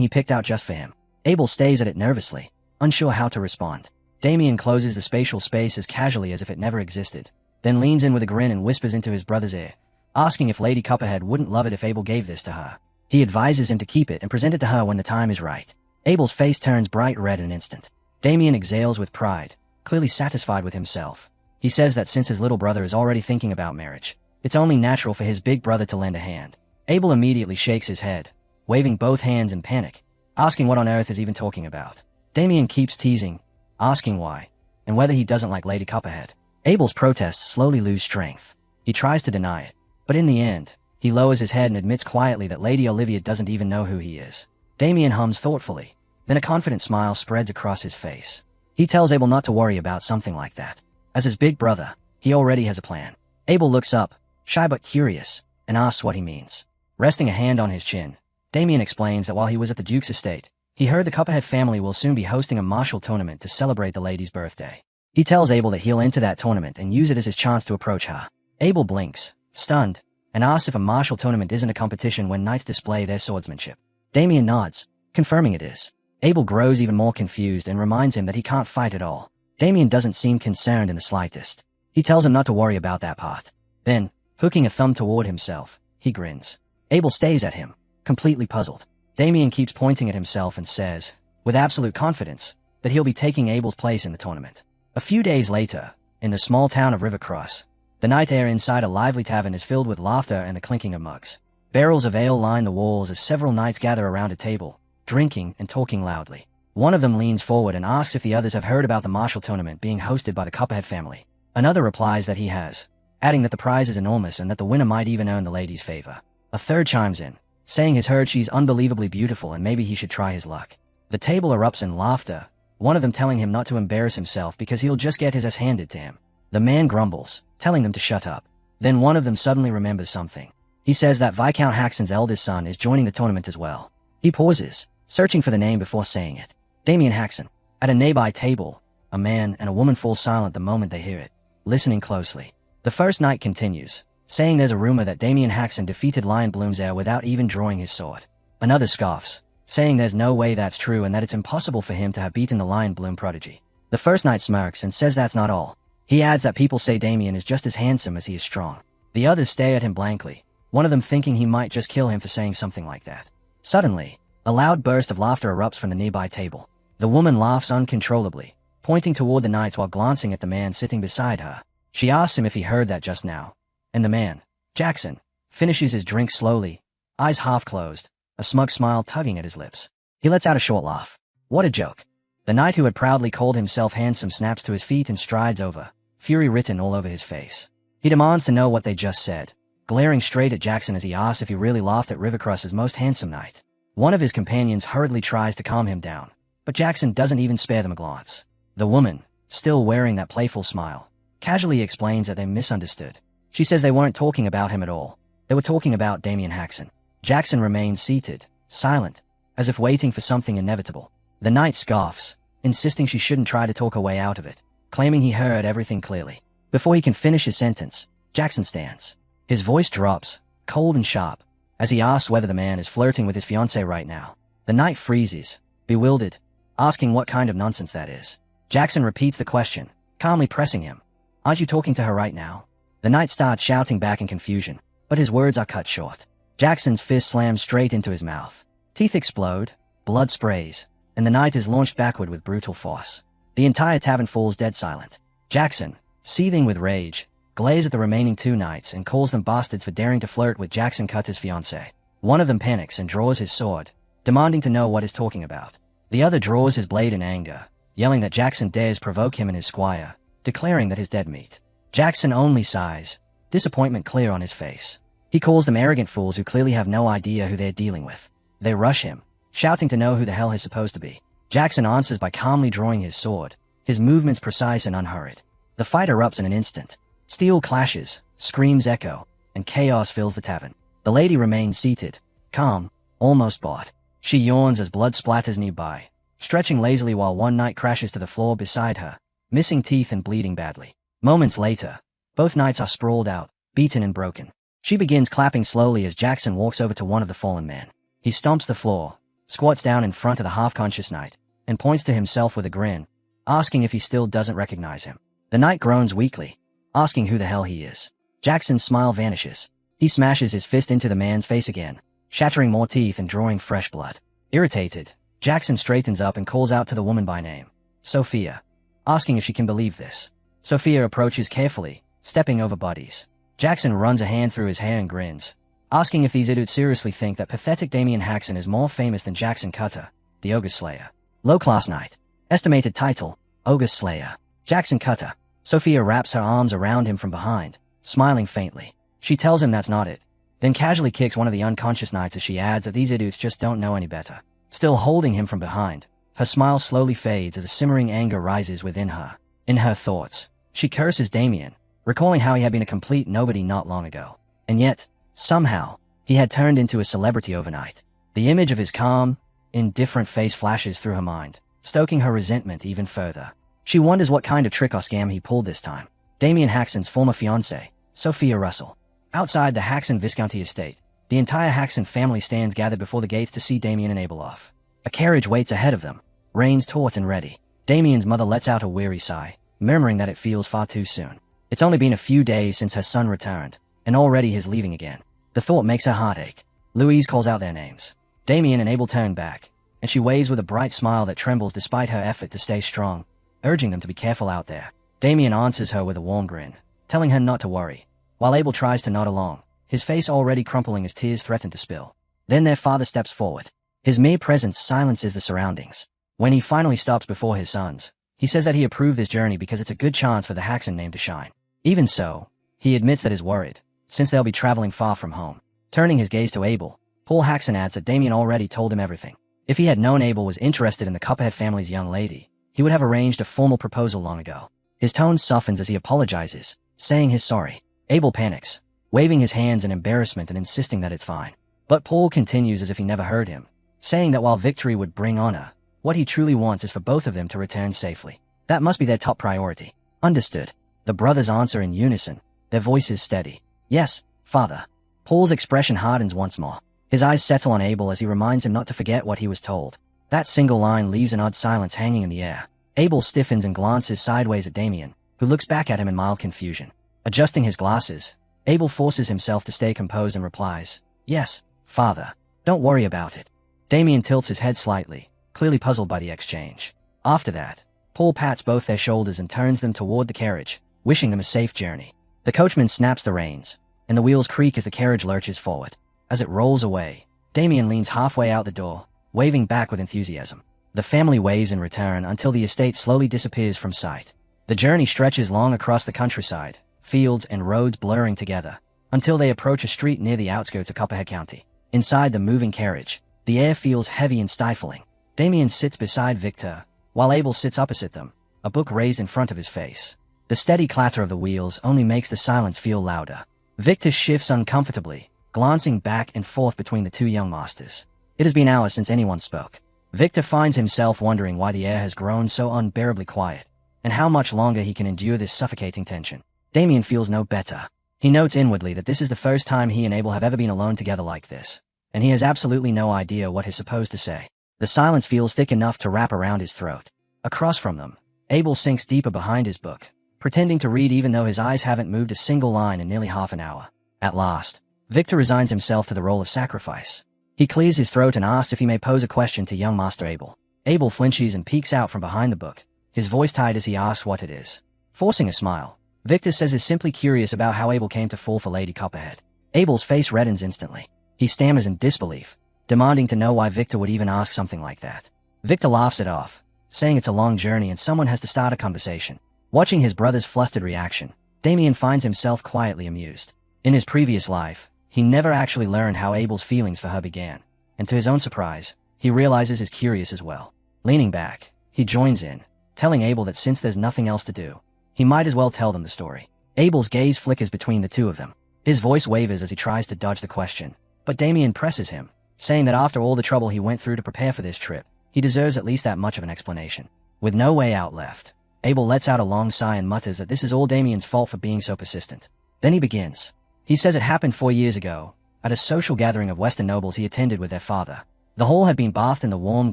he picked out just for him. Abel stays at it nervously, unsure how to respond. Damien closes the spatial space as casually as if it never existed, then leans in with a grin and whispers into his brother's ear, asking if Lady Copperhead wouldn't love it if Abel gave this to her. He advises him to keep it and present it to her when the time is right. Abel's face turns bright red in an instant. Damien exhales with pride, clearly satisfied with himself. He says that since his little brother is already thinking about marriage, it's only natural for his big brother to lend a hand. Abel immediately shakes his head, waving both hands in panic, asking what on earth is even talking about. Damien keeps teasing, asking why, and whether he doesn't like Lady Copperhead. Abel's protests slowly lose strength. He tries to deny it, but in the end, he lowers his head and admits quietly that Lady Olivia doesn't even know who he is. Damien hums thoughtfully, then a confident smile spreads across his face. He tells Abel not to worry about something like that. As his big brother, he already has a plan. Abel looks up, shy but curious, and asks what he means. Resting a hand on his chin, Damien explains that while he was at the Duke's estate, he heard the Copperhead family will soon be hosting a martial tournament to celebrate the lady's birthday. He tells Abel that he'll enter that tournament and use it as his chance to approach her. Abel blinks, stunned, and asks if a martial tournament isn't a competition when knights display their swordsmanship. Damien nods, confirming it is. Abel grows even more confused and reminds him that he can't fight at all. Damien doesn't seem concerned in the slightest. He tells him not to worry about that part. Then, hooking a thumb toward himself, he grins. Abel stays at him, completely puzzled. Damien keeps pointing at himself and says, with absolute confidence, that he'll be taking Abel's place in the tournament. A few days later, in the small town of Regress, the night air inside a lively tavern is filled with laughter and the clinking of mugs. Barrels of ale line the walls as several knights gather around a table, drinking and talking loudly. One of them leans forward and asks if the others have heard about the martial tournament being hosted by the Copperhead family. Another replies that he has, adding that the prize is enormous and that the winner might even earn the lady's favor. A third chimes in, saying he's heard she's unbelievably beautiful and maybe he should try his luck. The table erupts in laughter, one of them telling him not to embarrass himself because he'll just get his ass handed to him. The man grumbles, telling them to shut up. Then one of them suddenly remembers something. He says that Viscount Haxon's eldest son is joining the tournament as well. He pauses, searching for the name before saying it. Damien Haxon. At a nearby table, a man and a woman fall silent the moment they hear it, listening closely. The first knight continues, saying there's a rumor that Damien Haxon defeated Lion Bloomsare without even drawing his sword. Another scoffs, saying there's no way that's true and that it's impossible for him to have beaten the Lion Bloom prodigy. The first knight smirks and says that's not all. He adds that people say Damien is just as handsome as he is strong. The others stare at him blankly, one of them thinking he might just kill him for saying something like that. Suddenly, a loud burst of laughter erupts from the nearby table. The woman laughs uncontrollably, pointing toward the knights while glancing at the man sitting beside her. She asks him if he heard that just now. And the man, Jackson, finishes his drink slowly, eyes half closed, a smug smile tugging at his lips. He lets out a short laugh. What a joke. The knight who had proudly called himself handsome snaps to his feet and strides over, fury written all over his face. He demands to know what they just said, glaring straight at Jackson as he asks if he really laughed at Rivercross's most handsome knight. One of his companions hurriedly tries to calm him down, but Jackson doesn't even spare them a glance. The woman, still wearing that playful smile, casually explains that they misunderstood. She says they weren't talking about him at all. They were talking about Damien Haxon. Jackson remains seated, silent, as if waiting for something inevitable. The knight scoffs, insisting she shouldn't try to talk her way out of it, claiming he heard everything clearly. Before he can finish his sentence, Jackson stands. His voice drops, cold and sharp, as he asks whether the man is flirting with his fiancée right now. The knight freezes, bewildered, asking what kind of nonsense that is. Jackson repeats the question, calmly pressing him. Aren't you talking to her right now? The knight starts shouting back in confusion, but his words are cut short. Jackson's fist slams straight into his mouth. Teeth explode, blood sprays, and the knight is launched backward with brutal force. The entire tavern falls dead silent. Jackson, seething with rage, glares at the remaining two knights and calls them bastards for daring to flirt with Jackson Cutter's fiancée. One of them panics and draws his sword, demanding to know what he's talking about. The other draws his blade in anger, yelling that Jackson dares provoke him and his squire, declaring that he's dead meat. Jackson only sighs, disappointment clear on his face. He calls them arrogant fools who clearly have no idea who they're dealing with. They rush him, shouting to know who the hell he's supposed to be. Jackson answers by calmly drawing his sword, his movements precise and unhurried. The fight erupts in an instant. Steel clashes, screams echo, and chaos fills the tavern. The lady remains seated, calm, almost bored. She yawns as blood splatters nearby, stretching lazily while one knight crashes to the floor beside her, missing teeth and bleeding badly. Moments later, both knights are sprawled out, beaten and broken. She begins clapping slowly as Jackson walks over to one of the fallen men. He stomps the floor, squats down in front of the half-conscious knight, and points to himself with a grin, asking if he still doesn't recognize him. The knight groans weakly, asking who the hell he is. Jackson's smile vanishes. He smashes his fist into the man's face again, shattering more teeth and drawing fresh blood. Irritated, Jackson straightens up and calls out to the woman by name, Sophia, asking if she can believe this. Sophia approaches carefully, stepping over bodies. Jackson runs a hand through his hair and grins, asking if these idiots seriously think that pathetic Damien Haxon is more famous than Jackson Cutter, the Ogre Slayer. Low-class knight. Estimated title, Ogre Slayer. Jackson Cutter. Sophia wraps her arms around him from behind, smiling faintly. She tells him that's not it, then casually kicks one of the unconscious knights as she adds that these idiots just don't know any better. Still holding him from behind, her smile slowly fades as a simmering anger rises within her. In her thoughts, she curses Damien, recalling how he had been a complete nobody not long ago. And yet, somehow, he had turned into a celebrity overnight. The image of his calm, indifferent face flashes through her mind, stoking her resentment even further. She wonders what kind of trick or scam he pulled this time. Damien Haxon's former fiancée, Sophia Russell. Outside the Haxon Viscounty estate, The entire Haxon family stands gathered before the gates to see Damien and Abel off. A carriage waits ahead of them, reins taut and ready. Damien's mother lets out a weary sigh, murmuring that it feels far too soon. It's only been a few days since her son returned, and already he's leaving again. The thought makes her heart ache. Louise calls out their names. Damien and Abel turn back, and she waves with a bright smile that trembles despite her effort to stay strong, urging them to be careful out there. Damien answers her with a warm grin, telling her not to worry, while Abel tries to nod along, his face already crumpling as tears threaten to spill. Then their father steps forward. His mere presence silences the surroundings. When he finally stops before his sons, he says that he approved this journey because it's a good chance for the Haxon name to shine. Even so, he admits that he's worried, since they'll be traveling far from home. Turning his gaze to Abel, Paul Haxon adds that Damien already told him everything. If he had known Abel was interested in the Copperhead family's young lady, he would have arranged a formal proposal long ago. His tone softens as he apologizes, saying he's sorry. Abel panics, waving his hands in embarrassment and insisting that it's fine. But Paul continues as if he never heard him, saying that while victory would bring honor, what he truly wants is for both of them to return safely. That must be their top priority. Understood. The brothers answer in unison, their voices steady. Yes, father. Paul's expression hardens once more. His eyes settle on Abel as he reminds him not to forget what he was told. That single line leaves an odd silence hanging in the air. Abel stiffens and glances sideways at Damien, who looks back at him in mild confusion. Adjusting his glasses, Abel forces himself to stay composed and replies, "Yes, father. Don't worry about it." Damien tilts his head slightly, clearly puzzled by the exchange. After that, Paul pats both their shoulders and turns them toward the carriage, wishing them a safe journey. The coachman snaps the reins, and the wheels creak as the carriage lurches forward. As it rolls away, Damien leans halfway out the door, waving back with enthusiasm. The family waves in return until the estate slowly disappears from sight. The journey stretches long across the countryside, fields and roads blurring together, until they approach a street near the outskirts of Copperhead County. Inside the moving carriage, the air feels heavy and stifling. Damien sits beside Victor, while Abel sits opposite them, a book raised in front of his face. The steady clatter of the wheels only makes the silence feel louder. Victor shifts uncomfortably, glancing back and forth between the two young masters. It has been hours since anyone spoke. Victor finds himself wondering why the air has grown so unbearably quiet, and how much longer he can endure this suffocating tension. Damien feels no better. He notes inwardly that this is the first time he and Abel have ever been alone together like this, and he has absolutely no idea what he's supposed to say. The silence feels thick enough to wrap around his throat. Across from them, Abel sinks deeper behind his book, pretending to read even though his eyes haven't moved a single line in nearly half an hour. At last, Victor resigns himself to the role of sacrifice. He clears his throat and asks if he may pose a question to young Master Abel. Abel flinches and peeks out from behind the book, his voice tight as he asks what it is. Forcing a smile, Victor says he's simply curious about how Abel came to fall for Lady Copperhead. Abel's face reddens instantly. He stammers in disbelief, demanding to know why Victor would even ask something like that. Victor laughs it off, saying it's a long journey and someone has to start a conversation. Watching his brother's flustered reaction, Damien finds himself quietly amused. In his previous life, he never actually learned how Abel's feelings for her began, and to his own surprise, he realizes he's curious as well. Leaning back, he joins in, telling Abel that since there's nothing else to do, he might as well tell them the story. Abel's gaze flickers between the two of them. His voice wavers as he tries to dodge the question, but Damien presses him, saying that after all the trouble he went through to prepare for this trip, he deserves at least that much of an explanation. With no way out left, Abel lets out a long sigh and mutters that this is all Damien's fault for being so persistent. Then he begins. He says it happened 4 years ago, at a social gathering of Western nobles he attended with their father. The hall had been bathed in the warm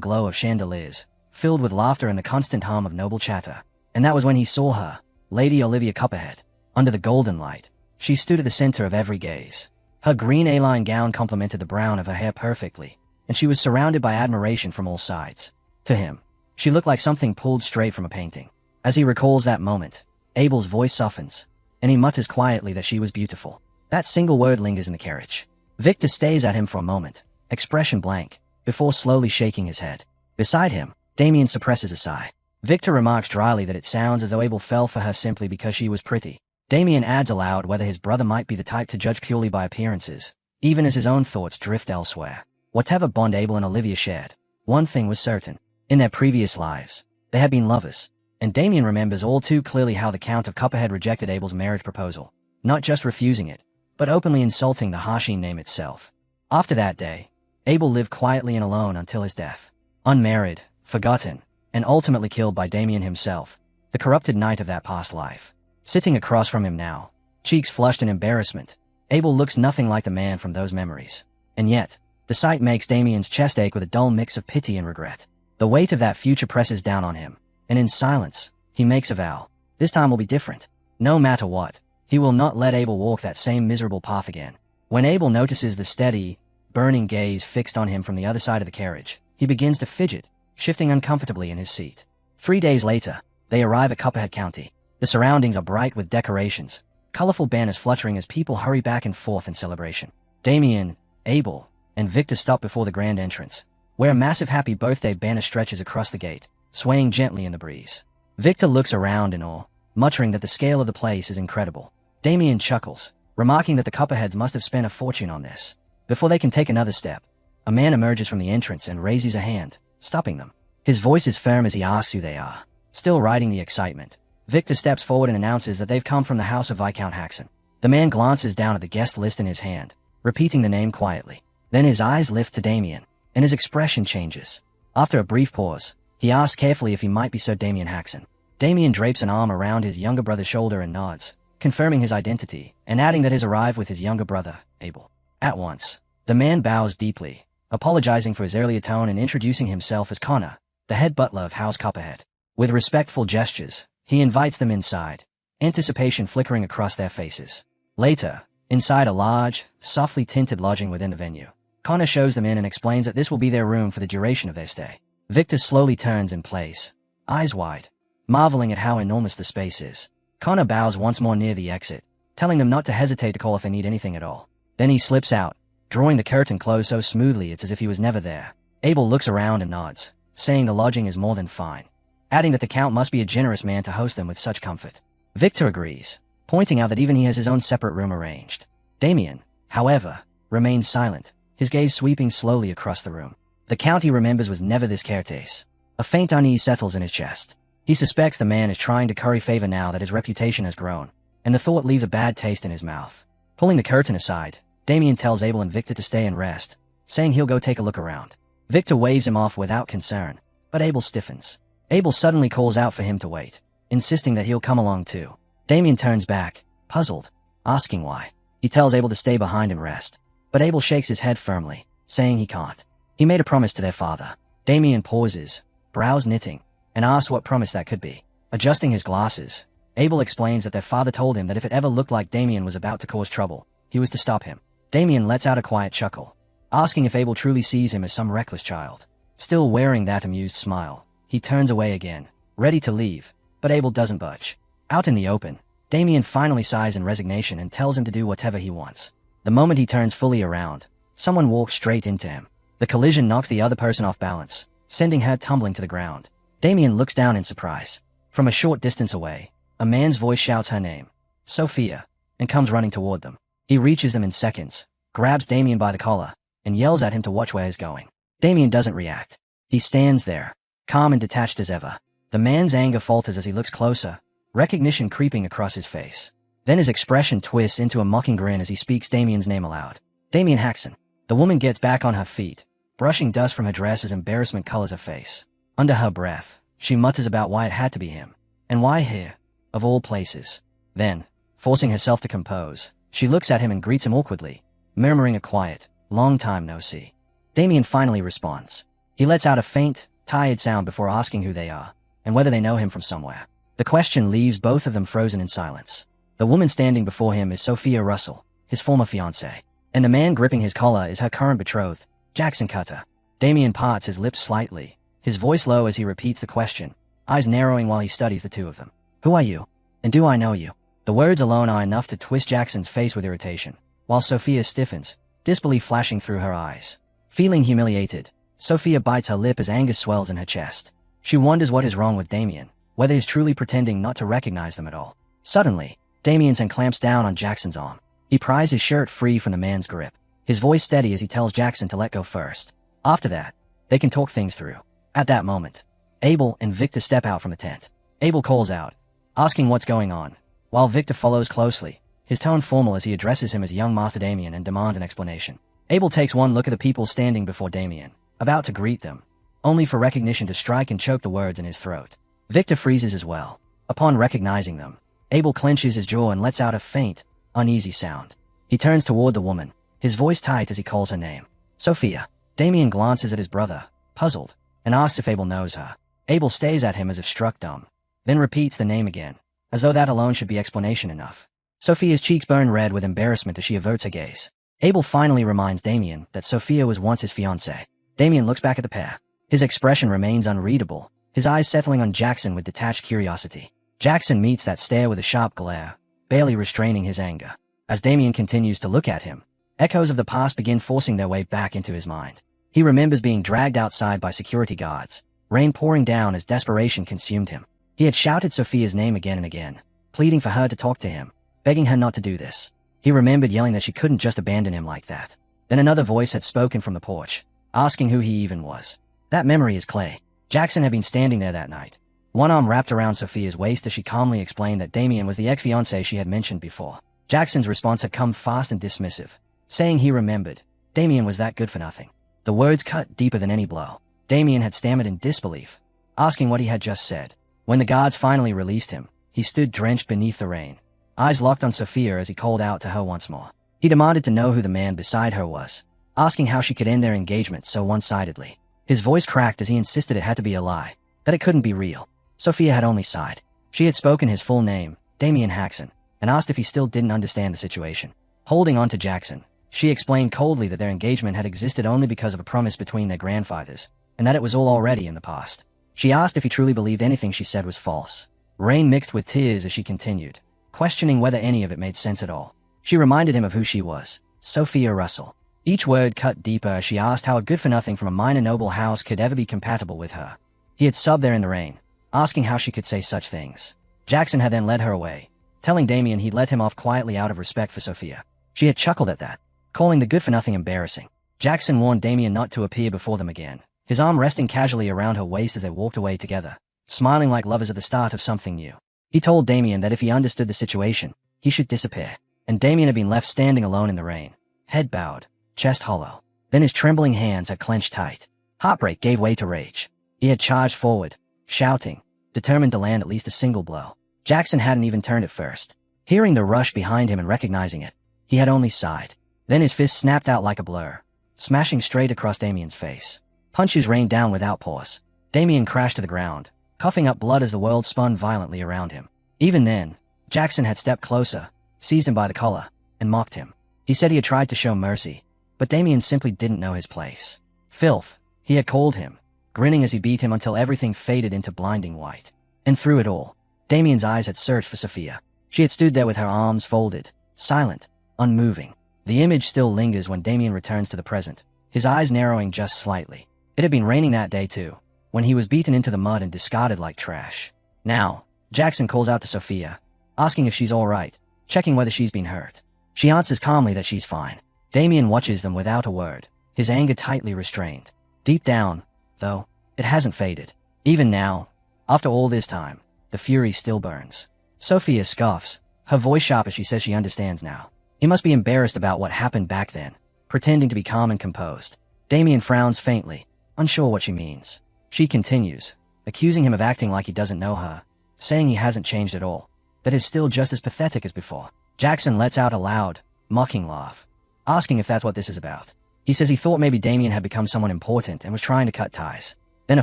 glow of chandeliers, filled with laughter and the constant hum of noble chatter. And that was when he saw her, Lady Olivia Copperhead. Under the golden light, she stood at the center of every gaze. Her green A-line gown complemented the brown of her hair perfectly, and she was surrounded by admiration from all sides. To him, she looked like something pulled straight from a painting. As he recalls that moment, Abel's voice softens, and he mutters quietly that she was beautiful. That single word lingers in the carriage. Victor stays at him for a moment, expression blank, before slowly shaking his head. Beside him, Damien suppresses a sigh. Victor remarks dryly that it sounds as though Abel fell for her simply because she was pretty. Damien adds aloud whether his brother might be the type to judge purely by appearances, even as his own thoughts drift elsewhere. Whatever bond Abel and Olivia shared, one thing was certain. In their previous lives, they had been lovers, and Damien remembers all too clearly how the Count of Copperhead rejected Abel's marriage proposal, not just refusing it, but openly insulting the Harshin name itself. After that day, Abel lived quietly and alone until his death. Unmarried, forgotten, and ultimately killed by Damien himself, the corrupted knight of that past life. Sitting across from him now, cheeks flushed in embarrassment, Abel looks nothing like the man from those memories. And yet, the sight makes Damien's chest ache with a dull mix of pity and regret. The weight of that future presses down on him, and in silence, he makes a vow. This time will be different. No matter what, he will not let Abel walk that same miserable path again. When Abel notices the steady, burning gaze fixed on him from the other side of the carriage, he begins to fidget, shifting uncomfortably in his seat. 3 days later, they arrive at Copperhead County. The surroundings are bright with decorations, colorful banners fluttering as people hurry back and forth in celebration. Damien, Abel, and Victor stop before the grand entrance, where a massive happy birthday banner stretches across the gate, swaying gently in the breeze. Victor looks around in awe, muttering that the scale of the place is incredible. Damien chuckles, remarking that the Copperheads must have spent a fortune on this. Before they can take another step, a man emerges from the entrance and raises a hand, stopping them. His voice is firm as he asks who they are. Still riding the excitement, Victor steps forward and announces that they've come from the house of Viscount Haxon. The man glances down at the guest list in his hand, repeating the name quietly. Then his eyes lift to Damien, and his expression changes. After a brief pause, he asks carefully if he might be Sir Damien Haxon. Damien drapes an arm around his younger brother's shoulder and nods, confirming his identity, and adding that he's arrived with his younger brother, Abel. At once, the man bows deeply, apologizing for his earlier tone and introducing himself as Connor, the head butler of House Copperhead. With respectful gestures, he invites them inside, anticipation flickering across their faces. Later, inside a large, softly tinted lodging within the venue, Connor shows them in and explains that this will be their room for the duration of their stay. Victor slowly turns in place, eyes wide, marveling at how enormous the space is. Connor bows once more near the exit, telling them not to hesitate to call if they need anything at all. Then he slips out, drawing the curtain closed so smoothly it's as if he was never there. Abel looks around and nods, saying the lodging is more than fine, adding that the Count must be a generous man to host them with such comfort. Victor agrees, pointing out that even he has his own separate room arranged. Damien, however, remains silent, his gaze sweeping slowly across the room. The Count he remembers was never this Characte. A faint unease settles in his chest. He suspects the man is trying to curry favor now that his reputation has grown, and the thought leaves a bad taste in his mouth. Pulling the curtain aside, Damien tells Abel and Victor to stay and rest, saying he'll go take a look around. Victor waves him off without concern, but Abel stiffens. Abel suddenly calls out for him to wait, insisting that he'll come along too. Damien turns back, puzzled, asking why. He tells Abel to stay behind and rest, but Abel shakes his head firmly, saying he can't. He made a promise to their father. Damien pauses, brows knitting, and asks what promise that could be. Adjusting his glasses, Abel explains that their father told him that if it ever looked like Damien was about to cause trouble, he was to stop him. Damien lets out a quiet chuckle, asking if Abel truly sees him as some reckless child. Still wearing that amused smile, he turns away again, ready to leave, but Abel doesn't budge. Out in the open, Damien finally sighs in resignation and tells him to do whatever he wants. The moment he turns fully around, someone walks straight into him. The collision knocks the other person off balance, sending her tumbling to the ground. Damien looks down in surprise. From a short distance away, a man's voice shouts her name, Sophia, and comes running toward them. He reaches them in seconds, grabs Damien by the collar, and yells at him to watch where he's going. Damien doesn't react. He stands there, calm and detached as ever. The man's anger falters as he looks closer, recognition creeping across his face. Then his expression twists into a mocking grin as he speaks Damien's name aloud. Damien Haxon. The woman gets back on her feet, brushing dust from her dress as embarrassment colors her face. Under her breath, she mutters about why it had to be him, and why here, of all places. Then, forcing herself to compose, she looks at him and greets him awkwardly, murmuring a quiet, long time no see. Damien finally responds. He lets out a faint, tired sound before asking who they are, and whether they know him from somewhere. The question leaves both of them frozen in silence. The woman standing before him is Sophia Russell, his former fiancée, and the man gripping his collar is her current betrothed, Jackson Cutter. Damien parts his lips slightly, his voice low as he repeats the question, eyes narrowing while he studies the two of them. Who are you? And do I know you? The words alone are enough to twist Jackson's face with irritation, while Sophia stiffens, disbelief flashing through her eyes. Feeling humiliated, Sophia bites her lip as anger swells in her chest. She wonders what is wrong with Damien, whether he's truly pretending not to recognize them at all. Suddenly, Damien's hand clamps down on Jackson's arm. He pries his shirt free from the man's grip, his voice steady as he tells Jackson to let go first. After that, they can talk things through. At that moment, Abel and Victor step out from the tent. Abel calls out, asking what's going on, while Victor follows closely, his tone formal as he addresses him as young Master Damien and demands an explanation. Abel takes one look at the people standing before Damien, about to greet them, only for recognition to strike and choke the words in his throat. Victor freezes as well. Upon recognizing them, Abel clenches his jaw and lets out a faint, uneasy sound. He turns toward the woman, his voice tight as he calls her name. Sophia. Damien glances at his brother, puzzled, and asks if Abel knows her. Abel stares at him as if struck dumb, then repeats the name again, as though that alone should be explanation enough. Sophia's cheeks burn red with embarrassment as she averts her gaze. Abel finally reminds Damien that Sophia was once his fiancée. Damien looks back at the pair. His expression remains unreadable, his eyes settling on Jackson with detached curiosity. Jackson meets that stare with a sharp glare, barely restraining his anger. As Damien continues to look at him, echoes of the past begin forcing their way back into his mind. He remembers being dragged outside by security guards, rain pouring down as desperation consumed him. He had shouted Sophia's name again and again, pleading for her to talk to him, begging her not to do this. He remembered yelling that she couldn't just abandon him like that. Then another voice had spoken from the porch, asking who he even was. That memory is clear. Jackson had been standing there that night, one arm wrapped around Sophia's waist as she calmly explained that Damien was the ex-fiancé she had mentioned before. Jackson's response had come fast and dismissive, saying he remembered. Damien was that good for nothing. The words cut deeper than any blow. Damien had stammered in disbelief, asking what he had just said. When the guards finally released him, he stood drenched beneath the rain, eyes locked on Sophia as he called out to her once more. He demanded to know who the man beside her was, asking how she could end their engagement so one-sidedly. His voice cracked as he insisted it had to be a lie, that it couldn't be real. Sophia had only sighed. She had spoken his full name, Damien Haxon, and asked if he still didn't understand the situation. Holding on to Jackson, she explained coldly that their engagement had existed only because of a promise between their grandfathers, and that it was all already in the past. She asked if he truly believed anything she said was false. Rain mixed with tears as she continued, questioning whether any of it made sense at all. She reminded him of who she was, Sophia Russell. Each word cut deeper as she asked how a good-for-nothing from a minor noble house could ever be compatible with her. He had sobbed there in the rain, asking how she could say such things. Jackson had then led her away, telling Damien he'd let him off quietly out of respect for Sophia. She had chuckled at that, calling the good-for-nothing embarrassing. Jackson warned Damien not to appear before them again, his arm resting casually around her waist as they walked away together, smiling like lovers at the start of something new. He told Damien that if he understood the situation, he should disappear, and Damien had been left standing alone in the rain, head bowed, chest hollow. Then his trembling hands had clenched tight. Heartbreak gave way to rage. He had charged forward, shouting, determined to land at least a single blow. Jackson hadn't even turned at first. Hearing the rush behind him and recognizing it, he had only sighed. Then his fist snapped out like a blur, smashing straight across Damien's face. Punches rained down without pause. Damien crashed to the ground, coughing up blood as the world spun violently around him. Even then, Jackson had stepped closer, seized him by the collar, and mocked him. He said he had tried to show mercy, but Damien simply didn't know his place. Filth, he had called him, grinning as he beat him until everything faded into blinding white. And through it all, Damien's eyes had searched for Sophia. She had stood there with her arms folded, silent, unmoving. The image still lingers when Damien returns to the present, his eyes narrowing just slightly. It had been raining that day too, when he was beaten into the mud and discarded like trash. Now, Jackson calls out to Sophia, asking if she's all right, checking whether she's been hurt. She answers calmly that she's fine. Damien watches them without a word, his anger tightly restrained. Deep down, though, it hasn't faded. Even now, after all this time, the fury still burns. Sophia scoffs, her voice sharp as she says she understands now. He must be embarrassed about what happened back then, pretending to be calm and composed. Damien frowns faintly, unsure what she means. She continues, accusing him of acting like he doesn't know her, saying he hasn't changed at all, that is still just as pathetic as before. Jackson lets out a loud, mocking laugh, asking if that's what this is about. He says he thought maybe Damien had become someone important and was trying to cut ties. Then a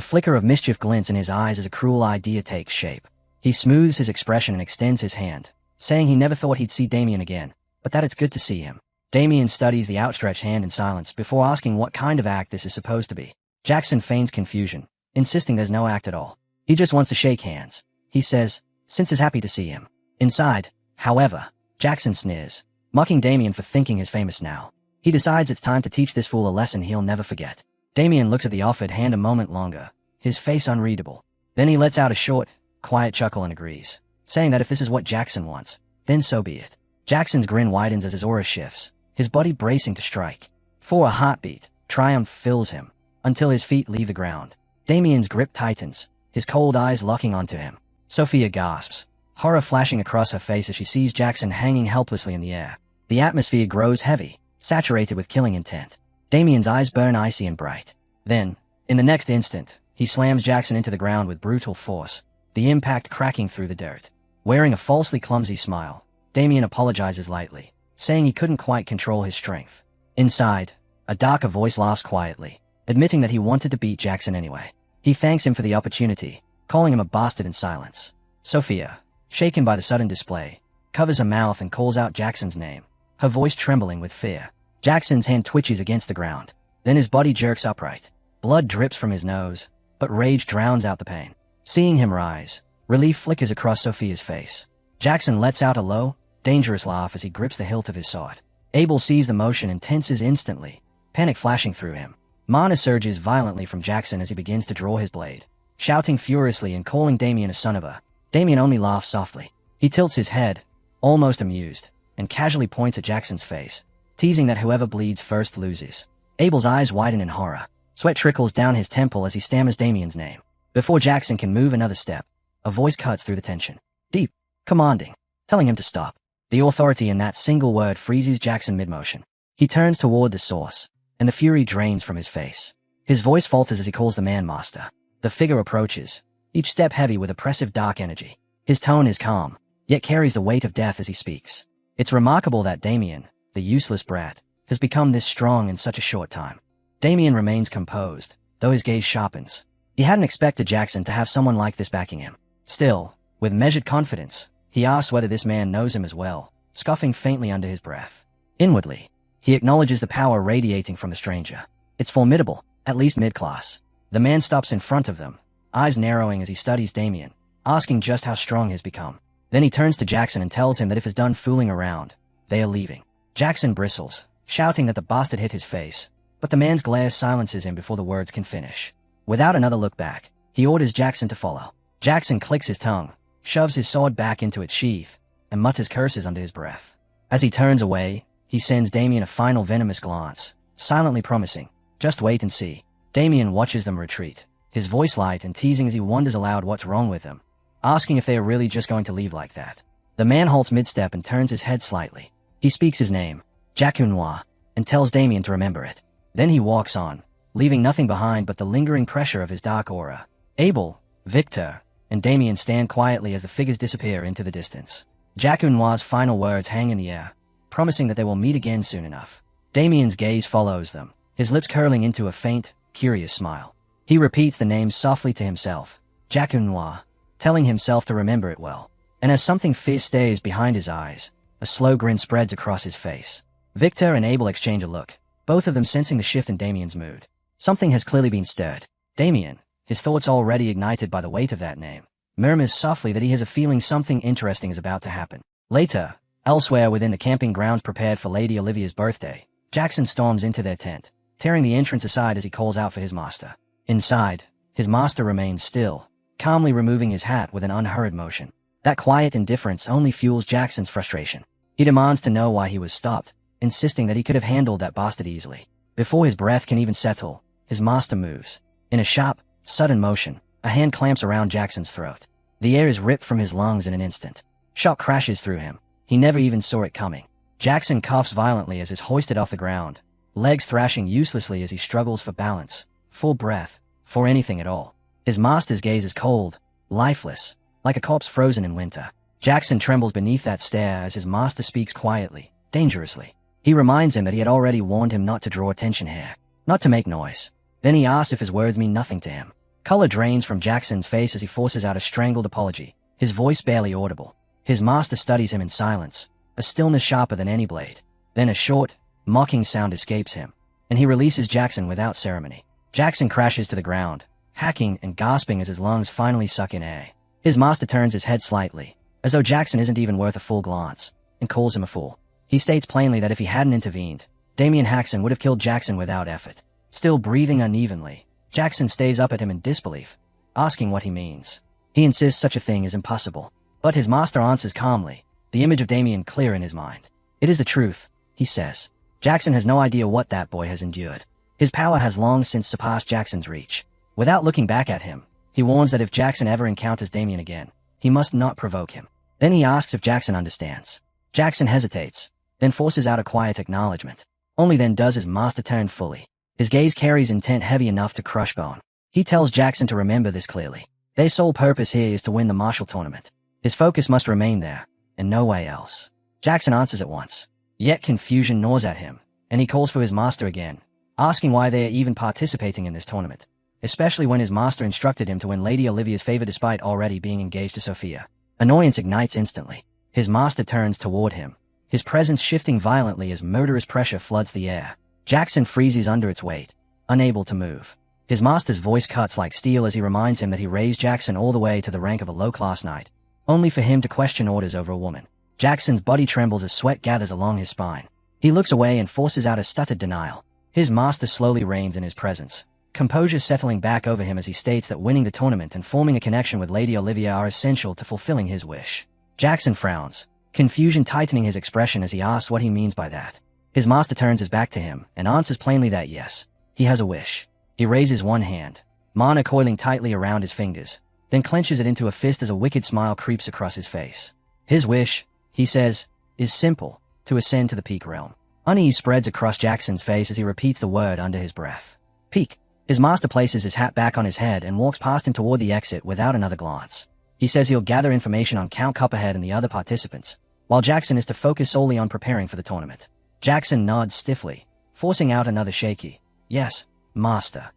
flicker of mischief glints in his eyes as a cruel idea takes shape. He smooths his expression and extends his hand, saying he never thought he'd see Damien again, but that it's good to see him. Damien studies the outstretched hand in silence before asking what kind of act this is supposed to be. Jackson feigns confusion, insisting there's no act at all. He just wants to shake hands, he says, since he's happy to see him. Inside, however, Jackson sneers, mocking Damien for thinking he's famous now. He decides it's time to teach this fool a lesson he'll never forget. Damien looks at the offered hand a moment longer, his face unreadable. Then he lets out a short, quiet chuckle and agrees, saying that if this is what Jackson wants, then so be it. Jackson's grin widens as his aura shifts, his body bracing to strike. For a heartbeat, triumph fills him, until his feet leave the ground. Damien's grip tightens, his cold eyes locking onto him. Sophia gasps, horror flashing across her face as she sees Jackson hanging helplessly in the air. The atmosphere grows heavy, saturated with killing intent. Damien's eyes burn icy and bright. Then, in the next instant, he slams Jackson into the ground with brutal force, the impact cracking through the dirt. Wearing a falsely clumsy smile, Damien apologizes lightly, saying he couldn't quite control his strength. Inside, a darker voice laughs quietly, admitting that he wanted to beat Jackson anyway. He thanks him for the opportunity, calling him a bastard in silence. Sophia, shaken by the sudden display, covers her mouth and calls out Jackson's name, her voice trembling with fear. Jackson's hand twitches against the ground. Then his body jerks upright. Blood drips from his nose, but rage drowns out the pain. Seeing him rise, relief flickers across Sophia's face. Jackson lets out a low, dangerous laugh as he grips the hilt of his sword. Abel sees the motion and tenses instantly, panic flashing through him. Mana surges violently from Jackson as he begins to draw his blade, shouting furiously and calling Damien a son of a. Damien only laughs softly. He tilts his head, almost amused, and casually points at Jackson's face, teasing that whoever bleeds first loses. Abel's eyes widen in horror. Sweat trickles down his temple as he stammers Damien's name. Before Jackson can move another step, a voice cuts through the tension. Deep, commanding, telling him to stop. The authority in that single word freezes Jackson mid-motion. He turns toward the source, and the fury drains from his face. His voice falters as he calls the man master. The figure approaches, each step heavy with oppressive dark energy. His tone is calm, yet carries the weight of death as he speaks. It's remarkable that Damien, the useless brat, has become this strong in such a short time. Damien remains composed, though his gaze sharpens. He hadn't expected Jackson to have someone like this backing him. Still, with measured confidence, he asks whether this man knows him as well, scoffing faintly under his breath. Inwardly, he acknowledges the power radiating from the stranger. It's formidable, at least mid-class. The man stops in front of them, eyes narrowing as he studies Damien, asking just how strong he's become. Then he turns to Jackson and tells him that if he's done fooling around, they are leaving. Jackson bristles, shouting that the bastard hit his face, but the man's glare silences him before the words can finish. Without another look back, he orders Jackson to follow. Jackson clicks his tongue, shoves his sword back into its sheath, and mutters curses under his breath. As he turns away, he sends Damien a final venomous glance, silently promising, "Just wait and see." Damien watches them retreat, his voice light and teasing as he wonders aloud what's wrong with them, asking if they are really just going to leave like that. The man halts mid-step and turns his head slightly. He speaks his name, Jacunwa, and tells Damien to remember it. Then he walks on, leaving nothing behind but the lingering pressure of his dark aura. Abel, Victor, and Damien stand quietly as the figures disappear into the distance. Jacunwa's final words hang in the air, promising that they will meet again soon enough. Damien's gaze follows them, his lips curling into a faint, curious smile. He repeats the name softly to himself, Jacunwa, telling himself to remember it well. And as something fierce stays behind his eyes, a slow grin spreads across his face. Victor and Abel exchange a look, both of them sensing the shift in Damien's mood. Something has clearly been stirred. Damien, his thoughts already ignited by the weight of that name, murmurs softly that he has a feeling something interesting is about to happen. Later, elsewhere within the camping grounds prepared for Lady Olivia's birthday, Jackson storms into their tent, tearing the entrance aside as he calls out for his master. Inside, his master remains still, calmly removing his hat with an unhurried motion. That quiet indifference only fuels Jackson's frustration. He demands to know why he was stopped, insisting that he could have handled that bastard easily. Before his breath can even settle, his master moves. In a sharp, sudden motion, a hand clamps around Jackson's throat. The air is ripped from his lungs in an instant. Shock crashes through him. He never even saw it coming. Jackson coughs violently as is hoisted off the ground, legs thrashing uselessly as he struggles for balance, full breath, for anything at all. His master's gaze is cold, lifeless, like a corpse frozen in winter. Jackson trembles beneath that stare as his master speaks quietly, dangerously. He reminds him that he had already warned him not to draw attention here, not to make noise. Then he asks if his words mean nothing to him. Color drains from Jackson's face as he forces out a strangled apology, his voice barely audible. His master studies him in silence, a stillness sharper than any blade. Then a short, mocking sound escapes him, and he releases Jackson without ceremony. Jackson crashes to the ground, hacking and gasping as his lungs finally suck in air. His master turns his head slightly, as though Jackson isn't even worth a full glance, and calls him a fool. He states plainly that if he hadn't intervened, Damien Haxon would have killed Jackson without effort. Still breathing unevenly, Jackson stays up at him in disbelief, asking what he means. He insists such a thing is impossible, but his master answers calmly, the image of Damien clear in his mind. "It is the truth," he says. Jackson has no idea what that boy has endured. His power has long since surpassed Jackson's reach. Without looking back at him, he warns that if Jackson ever encounters Damien again, he must not provoke him. Then he asks if Jackson understands. Jackson hesitates, then forces out a quiet acknowledgement. Only then does his master turn fully. His gaze carries intent heavy enough to crush bone. He tells Jackson to remember this clearly. Their sole purpose here is to win the martial tournament. His focus must remain there, and no way else. Jackson answers at once. Yet confusion gnaws at him, and he calls for his master again, asking why they are even participating in this tournament, especially when his master instructed him to win Lady Olivia's favor despite already being engaged to Sophia. Annoyance ignites instantly. His master turns toward him, his presence shifting violently as murderous pressure floods the air. Jackson freezes under its weight, unable to move. His master's voice cuts like steel as he reminds him that he raised Jackson all the way to the rank of a low-class knight, only for him to question orders over a woman. Jackson's body trembles as sweat gathers along his spine. He looks away and forces out a stuttered denial. His master slowly reigns in his presence, composure settling back over him as he states that winning the tournament and forming a connection with Lady Olivia are essential to fulfilling his wish. Jackson frowns, confusion tightening his expression as he asks what he means by that. His master turns his back to him and answers plainly that yes, he has a wish. He raises one hand, mana coiling tightly around his fingers, then clenches it into a fist as a wicked smile creeps across his face. His wish, he says, is simple, to ascend to the peak realm. Unease spreads across Jackson's face as he repeats the word under his breath. Peak. His master places his hat back on his head and walks past him toward the exit without another glance. He says he'll gather information on Count Copperhead and the other participants, while Jackson is to focus solely on preparing for the tournament. Jackson nods stiffly, forcing out another shaky, yes, master.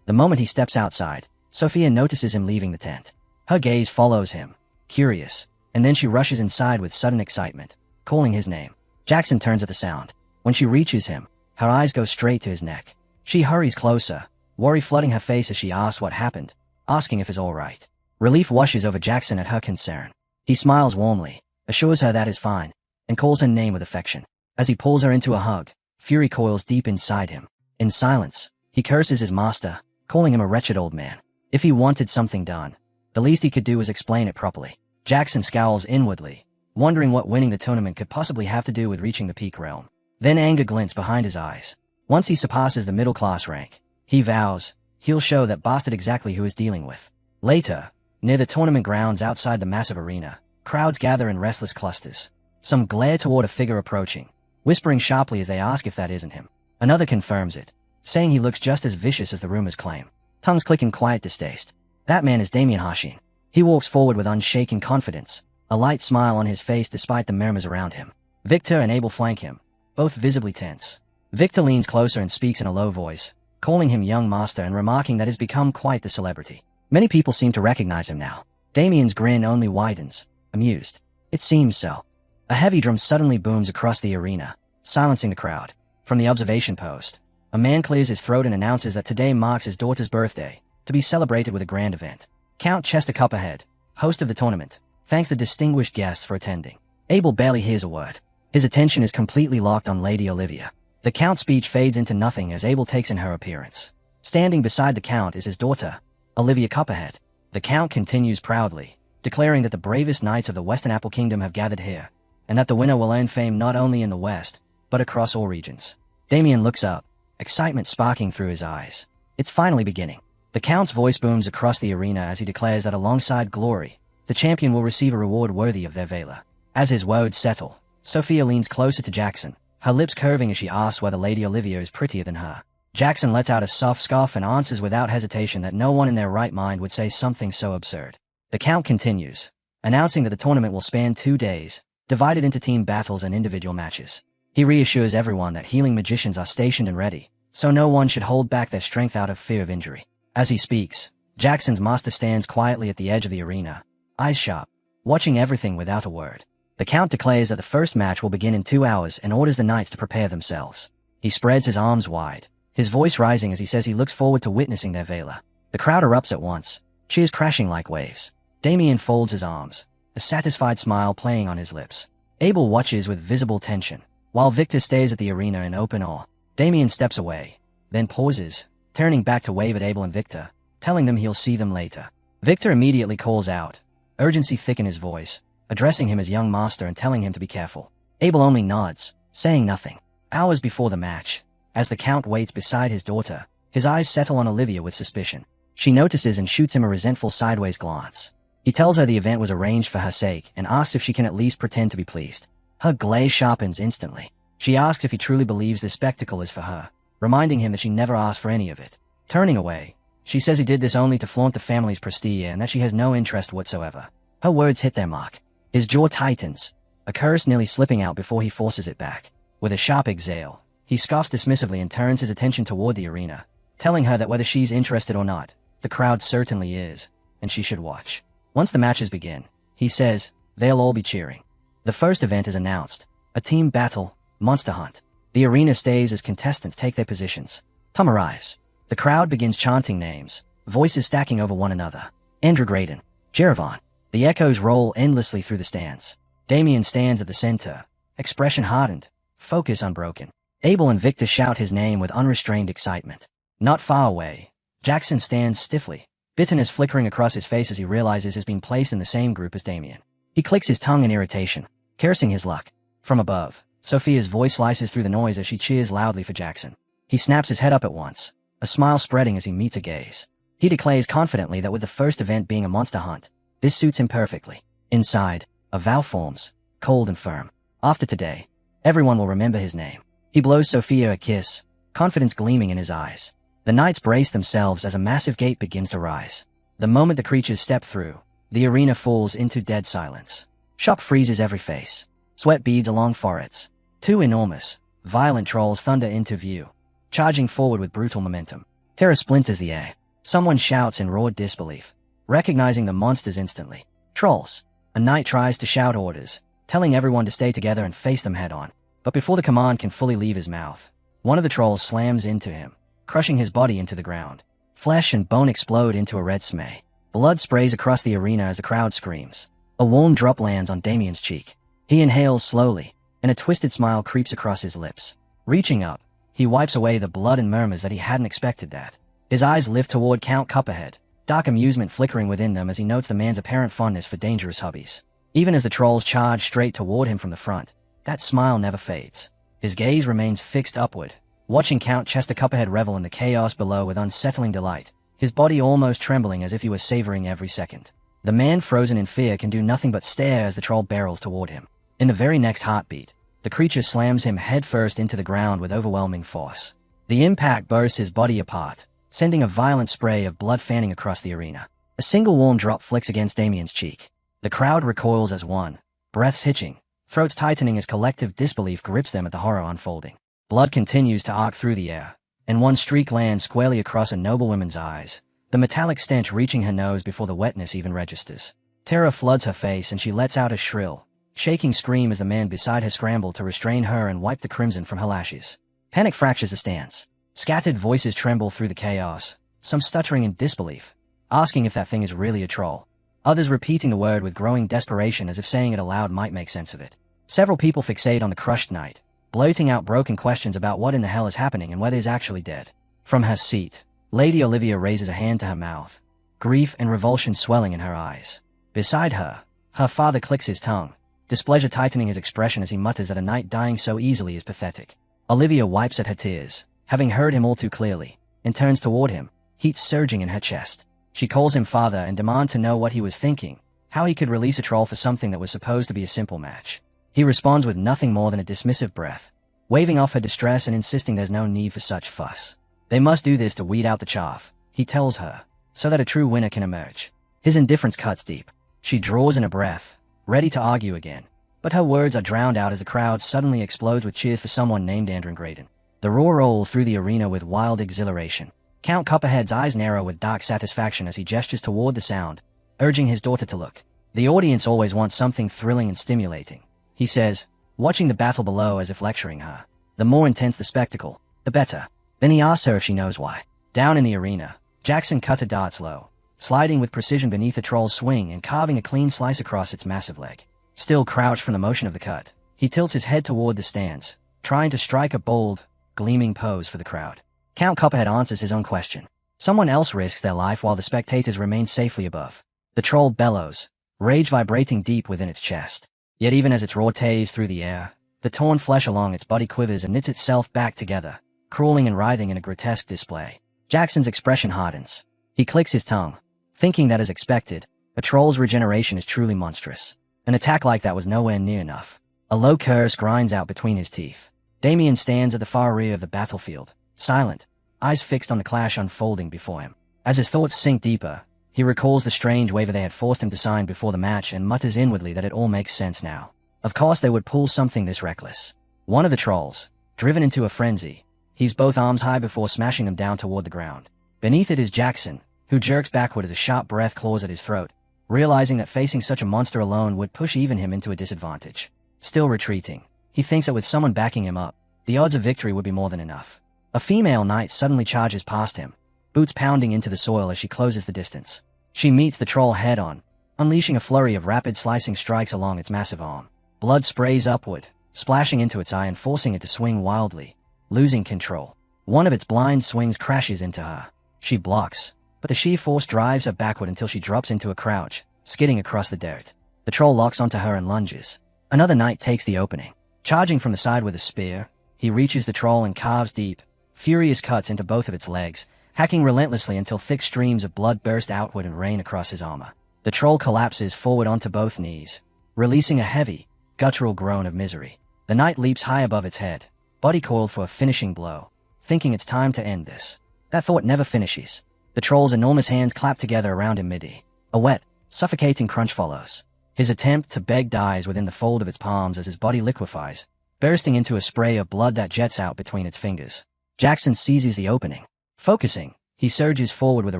The moment he steps outside, Sophia notices him leaving the tent. Her gaze follows him, curious, and then she rushes inside with sudden excitement, calling his name. Jackson turns at the sound. When she reaches him, her eyes go straight to his neck. She hurries closer, worry flooding her face as she asks what happened, asking if he's all right. Relief washes over Jackson at her concern. He smiles warmly, assures her that is fine, and calls her name with affection. As he pulls her into a hug, fury coils deep inside him. In silence, he curses his master, calling him a wretched old man. If he wanted something done, the least he could do was explain it properly. Jackson scowls inwardly, wondering what winning the tournament could possibly have to do with reaching the peak realm. Then anger glints behind his eyes. Once he surpasses the middle-class rank, he vows he'll show that bastard exactly who he's dealing with. Later, near the tournament grounds outside the massive arena, crowds gather in restless clusters. Some glare toward a figure approaching, whispering sharply as they ask if that isn't him. Another confirms it, saying he looks just as vicious as the rumors claim. Tongues click in quiet distaste. That man is Damien Hashin. He walks forward with unshaken confidence, a light smile on his face despite the murmurs around him. Victor and Abel flank him, both visibly tense. Victor leans closer and speaks in a low voice, calling him young master and remarking that he's become quite the celebrity. Many people seem to recognize him now. Damien's grin only widens, amused. It seems so. A heavy drum suddenly booms across the arena, silencing the crowd. From the observation post, a man clears his throat and announces that today marks his daughter's birthday, to be celebrated with a grand event. Count Chester Copperhead, host of the tournament, thanks the distinguished guests for attending. Abel barely hears a word. His attention is completely locked on Lady Olivia. The Count's speech fades into nothing as Abel takes in her appearance. Standing beside the Count is his daughter, Olivia Copperhead. The Count continues proudly, declaring that the bravest knights of the Western Apple Kingdom have gathered here, and that the winner will earn fame not only in the West, but across all regions. Damien looks up, excitement sparking through his eyes. It's finally beginning. The Count's voice booms across the arena as he declares that alongside glory, the champion will receive a reward worthy of their valor. As his words settle, Sophia leans closer to Jackson, her lips curving as she asks whether Lady Olivia is prettier than her. Jackson lets out a soft scoff and answers without hesitation that no one in their right mind would say something so absurd. The Count continues, announcing that the tournament will span 2 days, divided into team battles and individual matches. He reassures everyone that healing magicians are stationed and ready, so no one should hold back their strength out of fear of injury. As he speaks, Jackson's master stands quietly at the edge of the arena, eyes sharp, watching everything without a word. The Count declares that the first match will begin in 2 hours and orders the knights to prepare themselves. He spreads his arms wide, his voice rising as he says he looks forward to witnessing their valor. The crowd erupts at once, cheers crashing like waves. Damien folds his arms, a satisfied smile playing on his lips. Abel watches with visible tension, while Victor stays at the arena in open awe. Damien steps away, then pauses, turning back to wave at Abel and Victor, telling them he'll see them later. Victor immediately calls out, urgency thick in his voice, addressing him as young master and telling him to be careful. Abel only nods, saying nothing. Hours before the match, as the Count waits beside his daughter, his eyes settle on Olivia with suspicion. She notices and shoots him a resentful sideways glance. He tells her the event was arranged for her sake and asks if she can at least pretend to be pleased. Her glaze sharpens instantly. She asks if he truly believes this spectacle is for her, reminding him that she never asked for any of it. Turning away, she says he did this only to flaunt the family's prestige and that she has no interest whatsoever. Her words hit their mark. His jaw tightens, a curse nearly slipping out before he forces it back. With a sharp exhale, he scoffs dismissively and turns his attention toward the arena, telling her that whether she's interested or not, the crowd certainly is, and she should watch. Once the matches begin, he says, they'll all be cheering. The first event is announced, a team battle, monster hunt. The arena stays as contestants take their positions. Tom arrives. The crowd begins chanting names, voices stacking over one another. Andrew Graydon, Jerevan. The echoes roll endlessly through the stands. Damien stands at the center, expression hardened, focus unbroken. Abel and Victor shout his name with unrestrained excitement. Not far away, Jackson stands stiffly, bitterness flickering across his face as he realizes he's been placed in the same group as Damien. He clicks his tongue in irritation, cursing his luck. From above, Sophia's voice slices through the noise as she cheers loudly for Jackson. He snaps his head up at once, a smile spreading as he meets a gaze. He declares confidently that with the first event being a monster hunt, this suits him perfectly. Inside, a vow forms, cold and firm. After today, everyone will remember his name. He blows Sophia a kiss, confidence gleaming in his eyes. The knights brace themselves as a massive gate begins to rise. The moment the creatures step through, the arena falls into dead silence. Shock freezes every face. Sweat beads along foreheads. Two enormous, violent trolls thunder into view, charging forward with brutal momentum. Terror splinters the air. Someone shouts in raw disbelief, recognizing the monsters instantly. Trolls. A knight tries to shout orders, telling everyone to stay together and face them head-on. But before the command can fully leave his mouth, one of the trolls slams into him, crushing his body into the ground. Flesh and bone explode into a red smay. Blood sprays across the arena as the crowd screams. A warm drop lands on Damien's cheek. He inhales slowly, and a twisted smile creeps across his lips. Reaching up, he wipes away the blood and murmurs that he hadn't expected that. His eyes lift toward Count Copperhead, dark amusement flickering within them as he notes the man's apparent fondness for dangerous hobbies. Even as the trolls charge straight toward him from the front, that smile never fades. His gaze remains fixed upward, watching Count Chester Copperhead revel in the chaos below with unsettling delight, his body almost trembling as if he was savoring every second. The man frozen in fear can do nothing but stare as the troll barrels toward him. In the very next heartbeat, the creature slams him headfirst into the ground with overwhelming force. The impact bursts his body apart, sending a violent spray of blood fanning across the arena. A single warm drop flicks against Damien's cheek. The crowd recoils as one, breaths hitching, throats tightening as collective disbelief grips them at the horror unfolding. Blood continues to arc through the air, and one streak lands squarely across a noblewoman's eyes, the metallic stench reaching her nose before the wetness even registers. Terror floods her face and she lets out a shrill, shaking scream as the man beside her scrambled to restrain her and wipe the crimson from her lashes. Panic fractures the stands. Scattered voices tremble through the chaos, some stuttering in disbelief, asking if that thing is really a troll. Others repeating the word with growing desperation as if saying it aloud might make sense of it. Several people fixate on the crushed knight, blurting out broken questions about what in the hell is happening and whether he's actually dead. From her seat, Lady Olivia raises a hand to her mouth, grief and revulsion swelling in her eyes. Beside her, her father clicks his tongue, displeasure tightening his expression as he mutters that a knight dying so easily is pathetic. Olivia wipes at her tears, having heard him all too clearly, and turns toward him, heat surging in her chest. She calls him father and demands to know what he was thinking, how he could release a troll for something that was supposed to be a simple match. He responds with nothing more than a dismissive breath, waving off her distress and insisting there's no need for such fuss. They must do this to weed out the chaff, he tells her, so that a true winner can emerge. His indifference cuts deep. She draws in a breath, ready to argue again, but her words are drowned out as the crowd suddenly explodes with cheers for someone named Andrew Graydon. The roar rolls through the arena with wild exhilaration. Count Copperhead's eyes narrow with dark satisfaction as he gestures toward the sound, urging his daughter to look. The audience always wants something thrilling and stimulating, he says, watching the battle below as if lecturing her. The more intense the spectacle, the better. Then he asks her if she knows why. Down in the arena, Jackson cutter darts low, sliding with precision beneath the troll's swing and carving a clean slice across its massive leg. Still crouched from the motion of the cut, he tilts his head toward the stands, trying to strike a bold, gleaming pose for the crowd. Count Copperhead answers his own question. Someone else risks their life while the spectators remain safely above. The troll bellows, rage vibrating deep within its chest. Yet even as its roar tears through the air, the torn flesh along its body quivers and knits itself back together, crawling and writhing in a grotesque display. Jackson's expression hardens. He clicks his tongue, thinking that as expected, a troll's regeneration is truly monstrous. An attack like that was nowhere near enough. A low curse grinds out between his teeth. Damien stands at the far rear of the battlefield, silent, eyes fixed on the clash unfolding before him. As his thoughts sink deeper, he recalls the strange waiver they had forced him to sign before the match and mutters inwardly that it all makes sense now. Of course they would pull something this reckless. One of the trolls, driven into a frenzy, heaves both arms high before smashing them down toward the ground. Beneath it is Jackson, who jerks backward as a sharp breath claws at his throat, realizing that facing such a monster alone would push even him into a disadvantage. Still retreating, he thinks that with someone backing him up, the odds of victory would be more than enough. A female knight suddenly charges past him, boots pounding into the soil as she closes the distance. She meets the troll head-on, unleashing a flurry of rapid slicing strikes along its massive arm. Blood sprays upward, splashing into its eye and forcing it to swing wildly, losing control. One of its blind swings crashes into her. She blocks, but the sheer force drives her backward until she drops into a crouch, skidding across the dirt. The troll locks onto her and lunges. Another knight takes the opening. Charging from the side with a spear, he reaches the troll and carves deep, furious cuts into both of its legs, hacking relentlessly until thick streams of blood burst outward and rain across his armor. The troll collapses forward onto both knees, releasing a heavy, guttural groan of misery. The knight leaps high above its head, body coiled for a finishing blow, thinking it's time to end this. That thought never finishes. The troll's enormous hands clap together around him mid-E. A wet, suffocating crunch follows. His attempt to beg dies within the fold of its palms as his body liquefies, bursting into a spray of blood that jets out between its fingers. Jackson seizes the opening. Focusing, he surges forward with a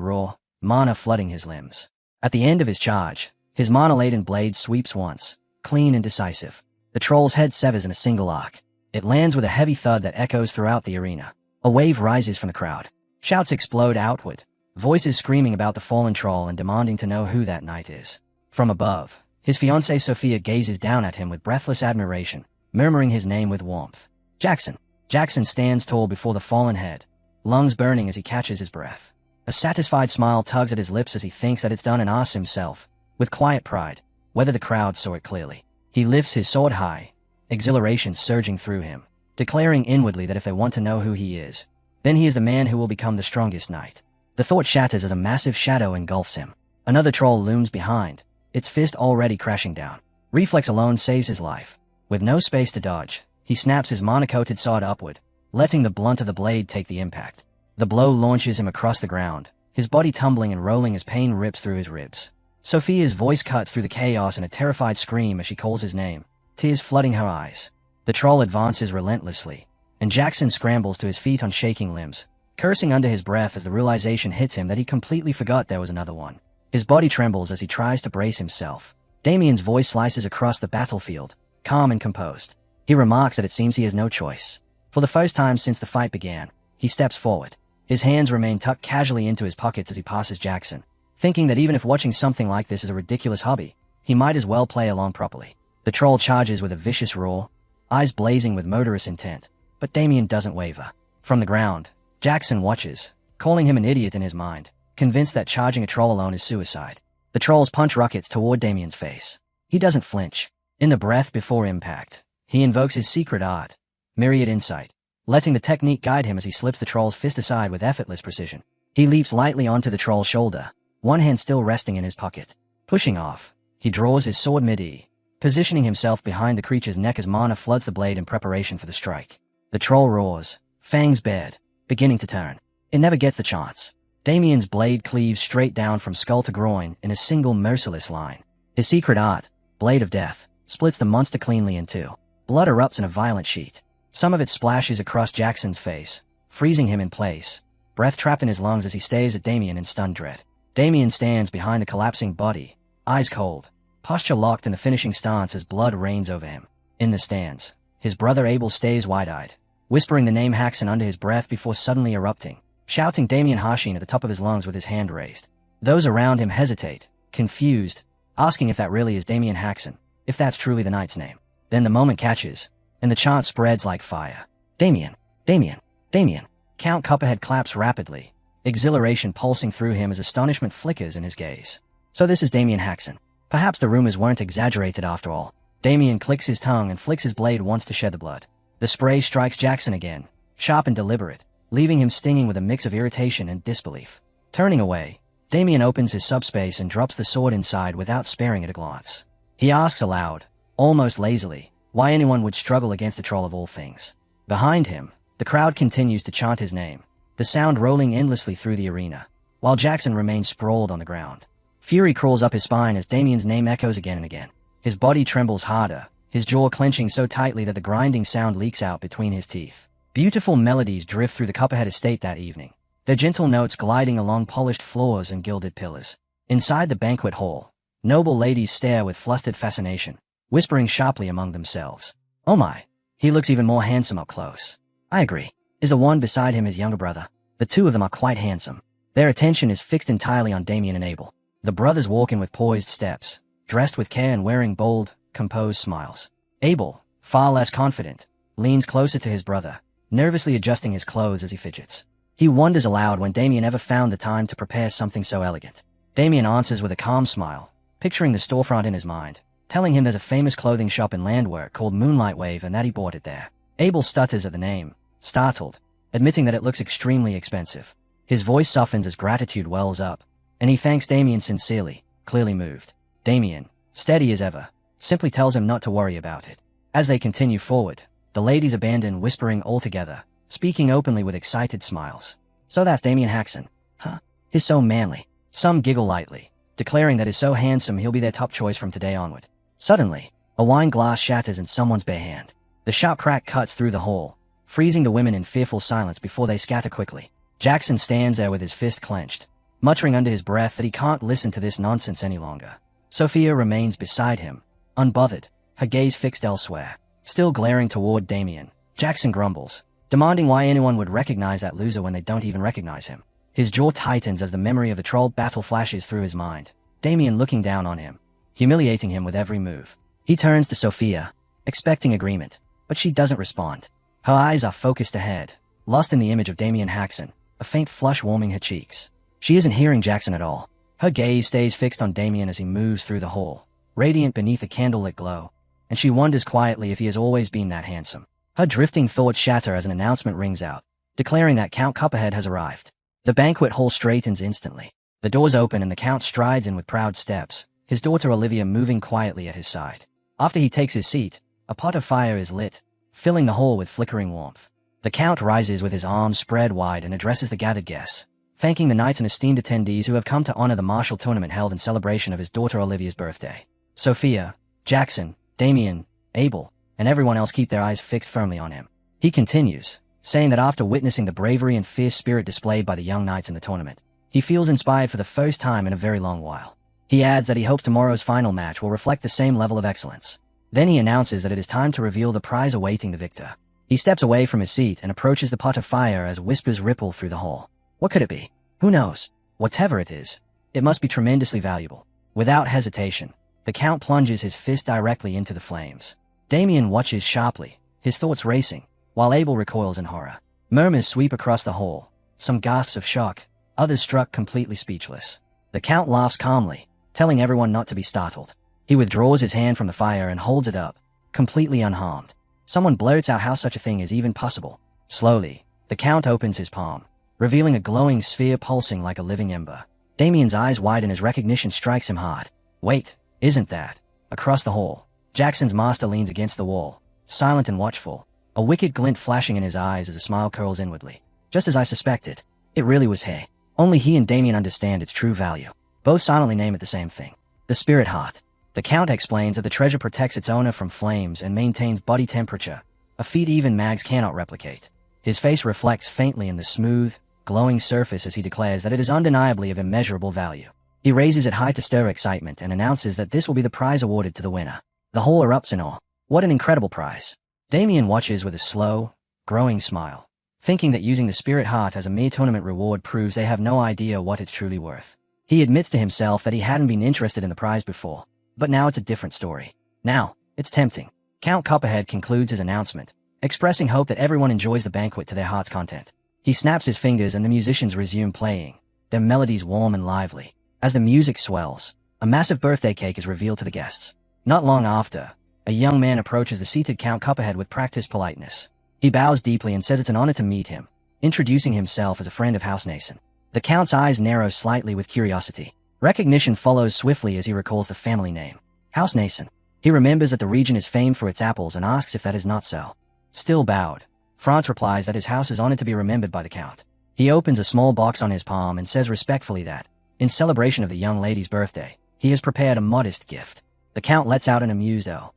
roar, mana flooding his limbs. At the end of his charge, his mana-laden blade sweeps once, clean and decisive. The troll's head severs in a single arc. It lands with a heavy thud that echoes throughout the arena. A wave rises from the crowd. Shouts explode outward, voices screaming about the fallen troll and demanding to know who that knight is. From above, his fiancée Sophia gazes down at him with breathless admiration, murmuring his name with warmth. Jackson. Jackson stands tall before the fallen head, lungs burning as he catches his breath. A satisfied smile tugs at his lips as he thinks that it's done and asks himself, with quiet pride, whether the crowd saw it clearly. He lifts his sword high, exhilaration surging through him, declaring inwardly that if they want to know who he is, then he is the man who will become the strongest knight. The thought shatters as a massive shadow engulfs him. Another troll looms behind, its fist already crashing down. Reflex alone saves his life. With no space to dodge, he snaps his mana-coated sword upward, letting the blunt of the blade take the impact. The blow launches him across the ground, his body tumbling and rolling as pain rips through his ribs. Sophia's voice cuts through the chaos in a terrified scream as she calls his name, tears flooding her eyes. The troll advances relentlessly, and Jackson scrambles to his feet on shaking limbs, cursing under his breath as the realization hits him that he completely forgot there was another one. His body trembles as he tries to brace himself. Damien's voice slices across the battlefield, calm and composed. He remarks that it seems he has no choice. For the first time since the fight began, he steps forward. His hands remain tucked casually into his pockets as he passes Jackson, thinking that even if watching something like this is a ridiculous hobby, he might as well play along properly. The troll charges with a vicious roar, eyes blazing with murderous intent, but Damien doesn't waver. From the ground, Jackson watches, calling him an idiot in his mind, convinced that charging a troll alone is suicide. The troll's punch rockets toward Damien's face. He doesn't flinch. In the breath before impact, he invokes his secret art, Myriad Insight, letting the technique guide him as he slips the troll's fist aside with effortless precision. He leaps lightly onto the troll's shoulder, one hand still resting in his pocket. Pushing off, he draws his sword mid-E, positioning himself behind the creature's neck as mana floods the blade in preparation for the strike. The troll roars, fangs bared, beginning to turn. It never gets the chance. Damien's blade cleaves straight down from skull to groin in a single merciless line. His secret art, Blade of Death, splits the monster cleanly in two. Blood erupts in a violent sheet. Some of it splashes across Jackson's face, freezing him in place, breath trapped in his lungs as he stares at Damien in stunned dread. Damien stands behind the collapsing body, eyes cold, posture locked in the finishing stance as blood rains over him. In the stands, his brother Abel stays wide-eyed, whispering the name Haxon under his breath before suddenly erupting, shouting Damien Hashin at the top of his lungs with his hand raised. Those around him hesitate, confused, asking if that really is Damien Haxon, if that's truly the knight's name. Then the moment catches, and the chant spreads like fire. Damien, Damien, Damien. Count Copperhead claps rapidly, exhilaration pulsing through him as astonishment flickers in his gaze. So this is Damien Haxon. Perhaps the rumors weren't exaggerated after all. Damien clicks his tongue and flicks his blade once to shed the blood. The spray strikes Jackson again, sharp and deliberate, leaving him stinging with a mix of irritation and disbelief. Turning away, Damien opens his subspace and drops the sword inside without sparing it a glance. He asks aloud, almost lazily, why anyone would struggle against a troll of all things. Behind him, the crowd continues to chant his name, the sound rolling endlessly through the arena, while Jackson remains sprawled on the ground. Fury crawls up his spine as Damien's name echoes again and again. His body trembles harder, his jaw clenching so tightly that the grinding sound leaks out between his teeth. Beautiful melodies drift through the Copperhead estate that evening, their gentle notes gliding along polished floors and gilded pillars. Inside the banquet hall, noble ladies stare with flustered fascination, whispering sharply among themselves. "Oh my, he looks even more handsome up close." "I agree." Is the one beside him his younger brother? The two of them are quite handsome. Their attention is fixed entirely on Damien and Abel. The brothers walk in with poised steps, dressed with care and wearing bold, composed smiles. Abel, far less confident, leans closer to his brother, nervously adjusting his clothes as he fidgets. He wonders aloud when Damien ever found the time to prepare something so elegant. Damien answers with a calm smile, picturing the storefront in his mind, telling him there's a famous clothing shop in Landwork called Moonlight Wave and that he bought it there. Abel stutters at the name, startled, admitting that it looks extremely expensive. His voice softens as gratitude wells up, and he thanks Damien sincerely, clearly moved. Damien, steady as ever, simply tells him not to worry about it. As they continue forward, the ladies abandon whispering altogether, speaking openly with excited smiles. "So that's Damien Haxon, huh? He's so manly." Some giggle lightly, declaring that he's so handsome he'll be their top choice from today onward. Suddenly, a wine glass shatters in someone's bare hand. The sharp crack cuts through the hall, freezing the women in fearful silence before they scatter quickly. Jackson stands there with his fist clenched, muttering under his breath that he can't listen to this nonsense any longer. Sophia remains beside him, unbothered, her gaze fixed elsewhere, still glaring toward Damien. Jackson grumbles, demanding why anyone would recognize that loser when they don't even recognize him. His jaw tightens as the memory of the troll battle flashes through his mind. Damien looking down on him, humiliating him with every move. He turns to Sophia, expecting agreement, but she doesn't respond. Her eyes are focused ahead, lost in the image of Damien Haxon, a faint flush warming her cheeks. She isn't hearing Jackson at all. Her gaze stays fixed on Damien as he moves through the hall, radiant beneath a candlelit glow, and she wonders quietly if he has always been that handsome. Her drifting thoughts shatter as an announcement rings out, declaring that Count Copperhead has arrived. The banquet hall straightens instantly. The doors open and the Count strides in with proud steps, his daughter Olivia moving quietly at his side. After he takes his seat, a pot of fire is lit, filling the hall with flickering warmth. The Count rises with his arms spread wide and addresses the gathered guests, thanking the knights and esteemed attendees who have come to honor the martial tournament held in celebration of his daughter Olivia's birthday. Sophia, Jackson, Damien, Abel, and everyone else keep their eyes fixed firmly on him. He continues, saying that after witnessing the bravery and fierce spirit displayed by the young knights in the tournament, he feels inspired for the first time in a very long while. He adds that he hopes tomorrow's final match will reflect the same level of excellence. Then he announces that it is time to reveal the prize awaiting the victor. He steps away from his seat and approaches the pot of fire as whispers ripple through the hall. What could it be? Who knows? Whatever it is, it must be tremendously valuable. Without hesitation, the Count plunges his fist directly into the flames. Damien watches sharply, his thoughts racing, while Abel recoils in horror. Murmurs sweep across the hall, some gasps of shock, others struck completely speechless. The Count laughs calmly, telling everyone not to be startled. He withdraws his hand from the fire and holds it up, completely unharmed. Someone blurts out how such a thing is even possible. Slowly, the Count opens his palm, revealing a glowing sphere pulsing like a living ember. Damien's eyes widen as recognition strikes him hard. Wait, isn't that? Across the hall, Jackson's master leans against the wall, silent and watchful, a wicked glint flashing in his eyes as a smile curls inwardly. Just as I suspected, it really was he. Only he and Damien understand its true value. Both silently name it the same thing. The spirit heart. The Count explains that the treasure protects its owner from flames and maintains body temperature, a feat even mags cannot replicate. His face reflects faintly in the smooth, glowing surface as he declares that it is undeniably of immeasurable value. He raises it high to stir excitement and announces that this will be the prize awarded to the winner. The hall erupts in awe. What an incredible prize. Damien watches with a slow, growing smile, thinking that using the spirit heart as a mere tournament reward proves they have no idea what it's truly worth. He admits to himself that he hadn't been interested in the prize before, but now it's a different story. Now, it's tempting. Count Copperhead concludes his announcement, expressing hope that everyone enjoys the banquet to their heart's content. He snaps his fingers and the musicians resume playing, their melodies warm and lively. As the music swells, a massive birthday cake is revealed to the guests. Not long after, a young man approaches the seated Count Copperhead with practiced politeness. He bows deeply and says it's an honor to meet him, introducing himself as a friend of House Nason. The Count's eyes narrow slightly with curiosity. Recognition follows swiftly as he recalls the family name, House Nason. He remembers that the region is famed for its apples and asks if that is not so. Still bowed, France replies that his house is honored to be remembered by the Count. He opens a small box on his palm and says respectfully that, in celebration of the young lady's birthday, he has prepared a modest gift. The Count lets out an amused "Oh."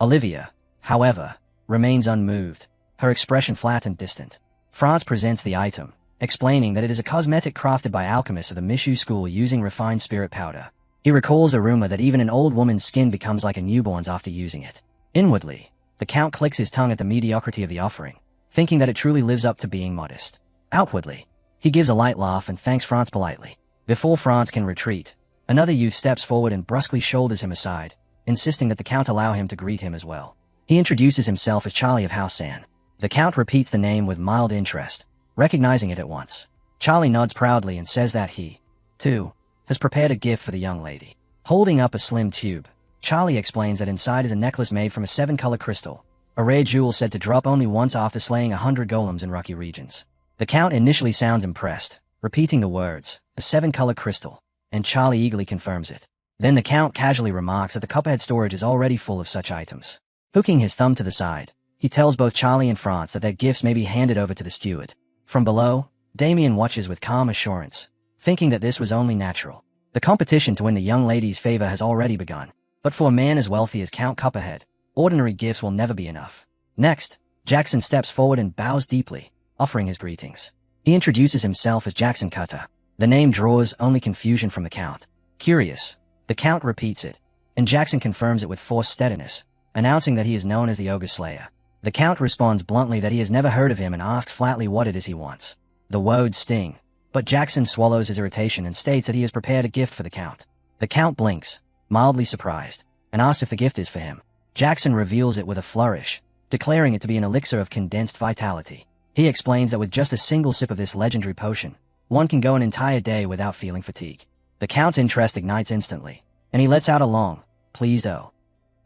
Olivia, however, remains unmoved, her expression flat and distant. Franz presents the item, explaining that it is a cosmetic crafted by alchemists of the Mishu school using refined spirit powder. He recalls a rumor that even an old woman's skin becomes like a newborn's after using it. Inwardly, the Count clicks his tongue at the mediocrity of the offering, thinking that it truly lives up to being modest. Outwardly, he gives a light laugh and thanks Franz politely. Before Franz can retreat, another youth steps forward and brusquely shoulders him aside, insisting that the Count allow him to greet him as well. He introduces himself as Charlie of House San. The Count repeats the name with mild interest, recognizing it at once. Charlie nods proudly and says that he, too, has prepared a gift for the young lady. Holding up a slim tube, Charlie explains that inside is a necklace made from a 7-color crystal, a rare jewel said to drop only once after slaying 100 golems in rocky regions. The Count initially sounds impressed, repeating the words, a 7-color crystal, and Charlie eagerly confirms it. Then the Count casually remarks that the Copperhead storage is already full of such items. Hooking his thumb to the side, he tells both Charlie and Franz that their gifts may be handed over to the steward. From below, Damien watches with calm assurance, thinking that this was only natural. The competition to win the young lady's favor has already begun. But for a man as wealthy as Count Copperhead, ordinary gifts will never be enough. Next, Jackson steps forward and bows deeply, offering his greetings. He introduces himself as Jackson Cutter. The name draws only confusion from the Count. Curious, the Count repeats it, and Jackson confirms it with forced steadiness, announcing that he is known as the Ogre Slayer. The Count responds bluntly that he has never heard of him and asks flatly what it is he wants. The words sting, but Jackson swallows his irritation and states that he has prepared a gift for the Count. The Count blinks, mildly surprised, and asks if the gift is for him. Jackson reveals it with a flourish, declaring it to be an elixir of condensed vitality. He explains that with just a single sip of this legendary potion, one can go an entire day without feeling fatigue. The Count's interest ignites instantly, and he lets out a long, pleased "oh."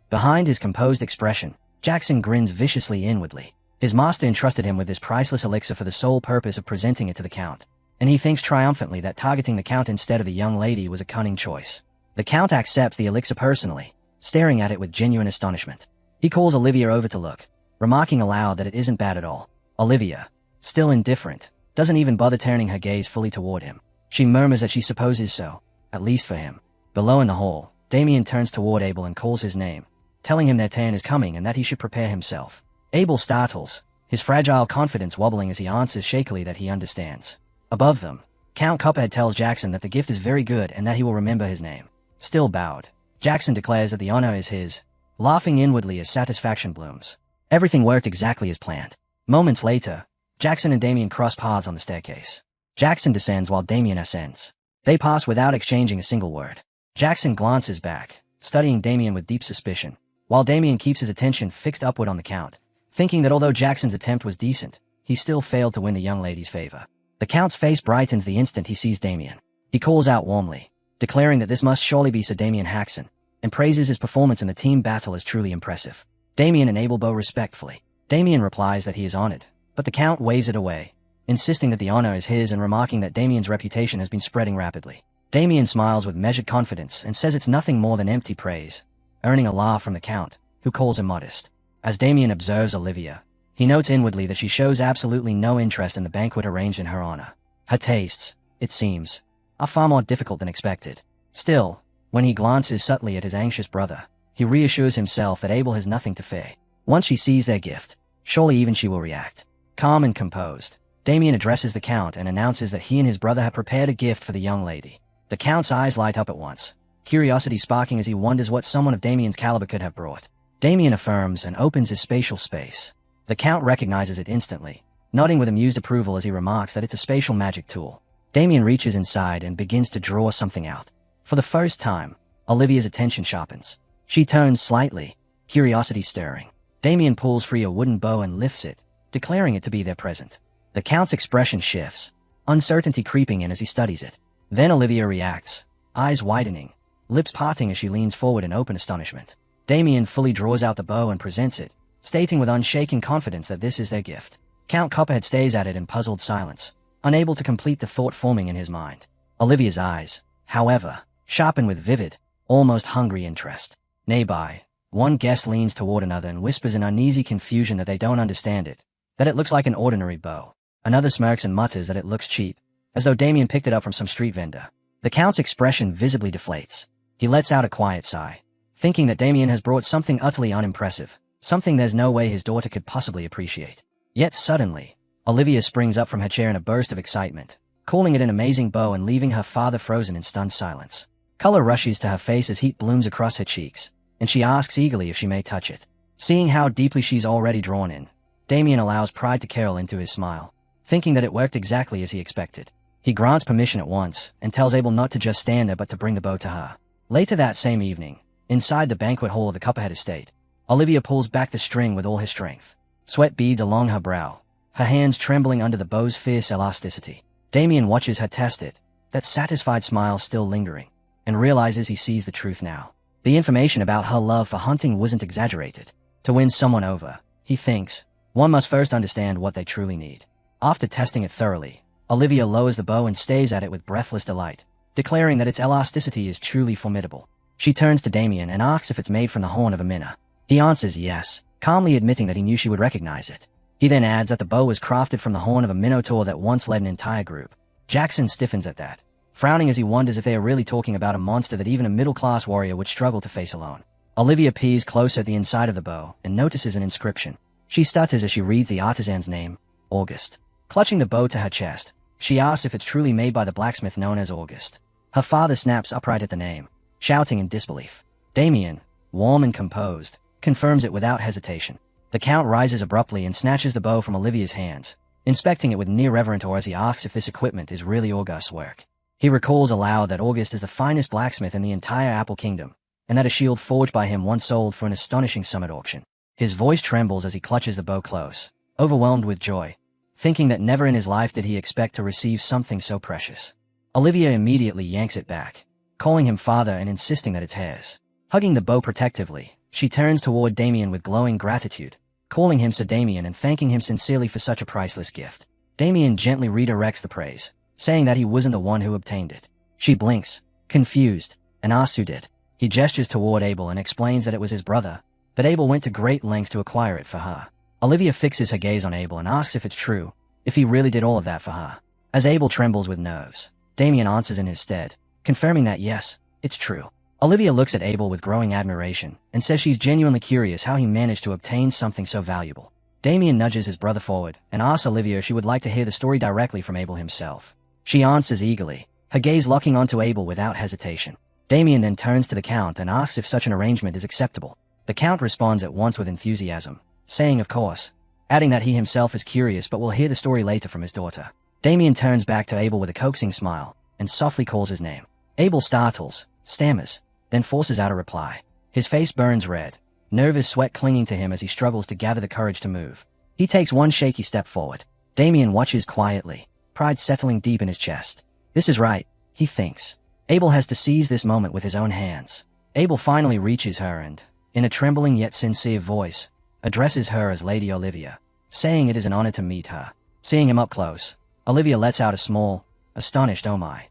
Behind his composed expression, Jackson grins viciously inwardly. His master entrusted him with this priceless elixir for the sole purpose of presenting it to the Count, and he thinks triumphantly that targeting the Count instead of the young lady was a cunning choice. The Count accepts the elixir personally, staring at it with genuine astonishment. He calls Olivia over to look, remarking aloud that it isn't bad at all. Olivia, still indifferent, doesn't even bother turning her gaze fully toward him. She murmurs that she supposes so, at least for him. Below in the hall, Damien turns toward Abel and calls his name, telling him their turn is coming and that he should prepare himself. Abel startles, his fragile confidence wobbling as he answers shakily that he understands. Above them, Count Copperhead tells Jackson that the gift is very good and that he will remember his name. Still bowed, Jackson declares that the honor is his, laughing inwardly as satisfaction blooms. Everything worked exactly as planned. Moments later, Jackson and Damien cross paths on the staircase. Jackson descends while Damien ascends. They pass without exchanging a single word. Jackson glances back, studying Damien with deep suspicion, while Damien keeps his attention fixed upward on the Count, thinking that although Jackson's attempt was decent, he still failed to win the young lady's favor. The Count's face brightens the instant he sees Damien. He calls out warmly, declaring that this must surely be Sir Damien Haxon, and praises his performance in the team battle as truly impressive. Damien and Abel bow respectfully. Damien replies that he is honored, but the Count waves it away, insisting that the honor is his and remarking that Damien's reputation has been spreading rapidly. Damien smiles with measured confidence and says it's nothing more than empty praise, earning a laugh from the Count, who calls him modest. As Damien observes Olivia, he notes inwardly that she shows absolutely no interest in the banquet arranged in her honor. Her tastes, it seems, are far more difficult than expected. Still, when he glances subtly at his anxious brother, he reassures himself that Abel has nothing to fear. Once she sees their gift, surely even she will react. Calm and composed, Damien addresses the Count and announces that he and his brother have prepared a gift for the young lady. The Count's eyes light up at once, curiosity sparking as he wonders what someone of Damien's caliber could have brought. Damien affirms and opens his spatial space. The Count recognizes it instantly, nodding with amused approval as he remarks that it's a spatial magic tool. Damien reaches inside and begins to draw something out. For the first time, Olivia's attention sharpens. She turns slightly, curiosity stirring. Damien pulls free a wooden bow and lifts it, declaring it to be their present. The Count's expression shifts, uncertainty creeping in as he studies it. Then Olivia reacts, eyes widening, lips parting as she leans forward in open astonishment. Damien fully draws out the bow and presents it, stating with unshaken confidence that this is their gift. Count Copperhead stays at it in puzzled silence, unable to complete the thought forming in his mind. Olivia's eyes, however, sharpen with vivid, almost hungry interest. Nearby, one guest leans toward another and whispers in uneasy confusion that they don't understand it, that it looks like an ordinary bow. Another smirks and mutters that it looks cheap, as though Damien picked it up from some street vendor. The Count's expression visibly deflates. He lets out a quiet sigh, thinking that Damien has brought something utterly unimpressive, something there's no way his daughter could possibly appreciate. Yet suddenly, Olivia springs up from her chair in a burst of excitement, calling it an amazing bow and leaving her father frozen in stunned silence. Color rushes to her face as heat blooms across her cheeks, and she asks eagerly if she may touch it. Seeing how deeply she's already drawn in, Damien allows pride to carol into his smile, thinking that it worked exactly as he expected. He grants permission at once, and tells Abel not to just stand there but to bring the bow to her. Later that same evening, inside the banquet hall of the Copperhead estate, Olivia pulls back the string with all her strength. Sweat beads along her brow, her hands trembling under the bow's fierce elasticity. Damien watches her test it, that satisfied smile still lingering, and realizes he sees the truth now. The information about her love for hunting wasn't exaggerated. To win someone over, he thinks, one must first understand what they truly need. After testing it thoroughly, Olivia lowers the bow and stares at it with breathless delight, declaring that its elasticity is truly formidable. She turns to Damien and asks if it's made from the horn of a minnow. He answers yes, calmly admitting that he knew she would recognize it. He then adds that the bow was crafted from the horn of a minotaur that once led an entire group. Jackson stiffens at that, frowning as he wonders if they are really talking about a monster that even a middle-class warrior would struggle to face alone. Olivia peers closer at the inside of the bow and notices an inscription. She stutters as she reads the artisan's name, August. Clutching the bow to her chest, she asks if it's truly made by the blacksmith known as August. Her father snaps upright at the name, shouting in disbelief. Damien, warm and composed, confirms it without hesitation. The Count rises abruptly and snatches the bow from Olivia's hands, inspecting it with near reverent awe as he asks if this equipment is really August's work. He recalls aloud that August is the finest blacksmith in the entire Apple Kingdom, and that a shield forged by him once sold for an astonishing sum at auction. His voice trembles as he clutches the bow close, overwhelmed with joy, thinking that never in his life did he expect to receive something so precious. Olivia immediately yanks it back, calling him father and insisting that it's hers. Hugging the bow protectively, she turns toward Damien with glowing gratitude, calling him Sir Damien and thanking him sincerely for such a priceless gift. Damien gently redirects the praise, saying that he wasn't the one who obtained it. She blinks, confused, and asks who did. He gestures toward Abel and explains that it was his brother, that Abel went to great lengths to acquire it for her. Olivia fixes her gaze on Abel and asks if it's true, if he really did all of that for her. As Abel trembles with nerves, Damien answers in his stead, confirming that yes, it's true. Olivia looks at Abel with growing admiration and says she's genuinely curious how he managed to obtain something so valuable. Damien nudges his brother forward and asks Olivia if she would like to hear the story directly from Abel himself. She answers eagerly, her gaze locking onto Abel without hesitation. Damien then turns to the Count and asks if such an arrangement is acceptable. The Count responds at once with enthusiasm, saying of course, adding that he himself is curious but will hear the story later from his daughter. Damien turns back to Abel with a coaxing smile and softly calls his name. Abel startles, stammers, then forces out a reply. His face burns red, nervous sweat clinging to him as he struggles to gather the courage to move. He takes one shaky step forward. Damien watches quietly, pride settling deep in his chest. This is right, he thinks. Abel has to seize this moment with his own hands. Abel finally reaches her and, in a trembling yet sincere voice, addresses her as Lady Olivia, saying it is an honor to meet her. Seeing him up close, Olivia lets out a small, astonished oh my.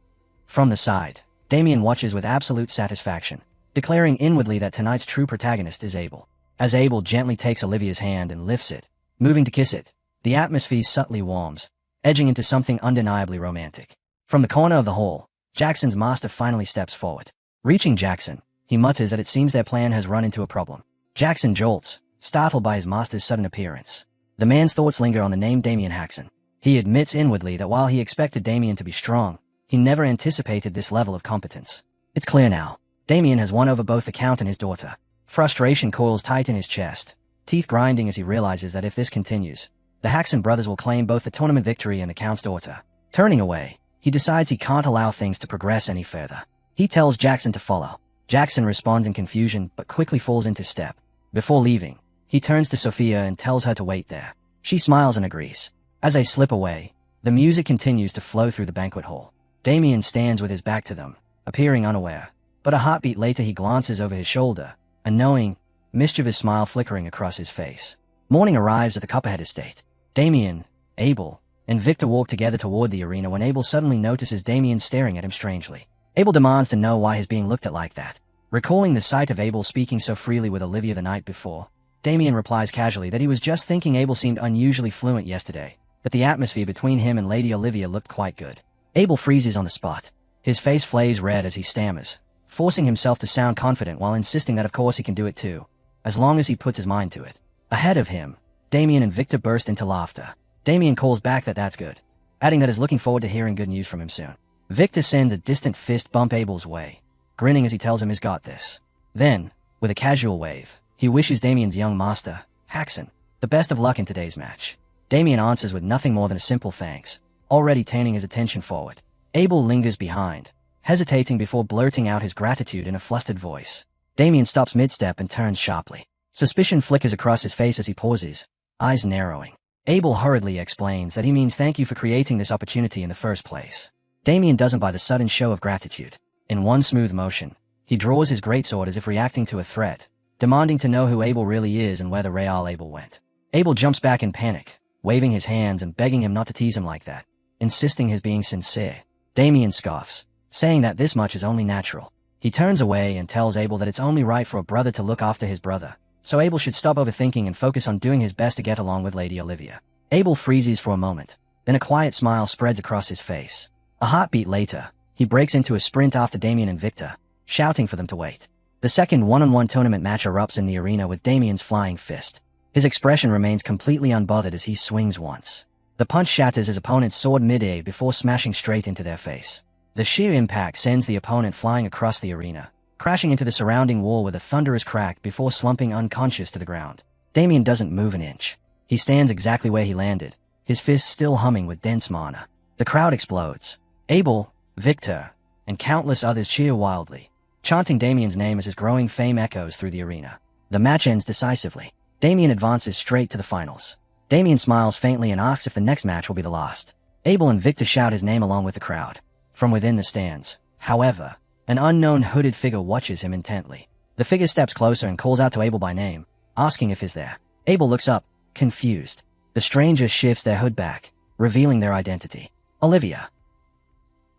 From the side, Damien watches with absolute satisfaction, declaring inwardly that tonight's true protagonist is Abel. As Abel gently takes Olivia's hand and lifts it, moving to kiss it, the atmosphere subtly warms, edging into something undeniably romantic. From the corner of the hall, Jackson's master finally steps forward. Reaching Jackson, he mutters that it seems their plan has run into a problem. Jackson jolts, startled by his master's sudden appearance. The man's thoughts linger on the name Damien Jackson. He admits inwardly that while he expected Damien to be strong, he never anticipated this level of competence. It's clear now. Damien has won over both the Count and his daughter. Frustration coils tight in his chest, teeth grinding as he realizes that if this continues, the Jackson brothers will claim both the tournament victory and the Count's daughter. Turning away, he decides he can't allow things to progress any further. He tells Jackson to follow. Jackson responds in confusion but quickly falls into step. Before leaving, he turns to Sophia and tells her to wait there. She smiles and agrees. As they slip away, the music continues to flow through the banquet hall. Damien stands with his back to them, appearing unaware, but a heartbeat later he glances over his shoulder, a knowing, mischievous smile flickering across his face. Morning arrives at the Copperhead estate. Damien, Abel, and Victor walk together toward the arena when Abel suddenly notices Damien staring at him strangely. Abel demands to know why he's being looked at like that. Recalling the sight of Abel speaking so freely with Olivia the night before, Damien replies casually that he was just thinking Abel seemed unusually fluent yesterday, but the atmosphere between him and Lady Olivia looked quite good. Abel freezes on the spot. His face flames red as he stammers, forcing himself to sound confident while insisting that of course he can do it too, as long as he puts his mind to it. Ahead of him, Damien and Victor burst into laughter. Damien calls back that that's good, adding that he's looking forward to hearing good news from him soon. Victor sends a distant fist bump Abel's way, grinning as he tells him he's got this. Then, with a casual wave, he wishes Damien's young master, Haxon, the best of luck in today's match. Damien answers with nothing more than a simple thanks, already turning his attention forward. Abel lingers behind, hesitating before blurting out his gratitude in a flustered voice. Damien stops mid-step and turns sharply. Suspicion flickers across his face as he pauses, eyes narrowing. Abel hurriedly explains that he means thank you for creating this opportunity in the first place. Damien doesn't buy the sudden show of gratitude. In one smooth motion, he draws his greatsword as if reacting to a threat, demanding to know who Abel really is and where the real Abel went. Abel jumps back in panic, waving his hands and begging him not to tease him like that, insisting his being sincere. Damien scoffs, saying that this much is only natural. He turns away and tells Abel that it's only right for a brother to look after his brother, so Abel should stop overthinking and focus on doing his best to get along with Lady Olivia. Abel freezes for a moment, then a quiet smile spreads across his face. A heartbeat later, he breaks into a sprint after Damien and Victor, shouting for them to wait. The second one-on-one tournament match erupts in the arena with Damien's flying fist. His expression remains completely unbothered as he swings once. The punch shatters his opponent's sword mid-air before smashing straight into their face. The sheer impact sends the opponent flying across the arena, crashing into the surrounding wall with a thunderous crack before slumping unconscious to the ground. Damien doesn't move an inch. He stands exactly where he landed, his fists still humming with dense mana. The crowd explodes. Abel, Victor, and countless others cheer wildly, chanting Damien's name as his growing fame echoes through the arena. The match ends decisively. Damien advances straight to the finals. Damien smiles faintly and asks if the next match will be the last. Abel and Victor shout his name along with the crowd. From within the stands, however, an unknown hooded figure watches him intently. The figure steps closer and calls out to Abel by name, asking if he's there. Abel looks up, confused. The stranger shifts their hood back, revealing their identity. Olivia.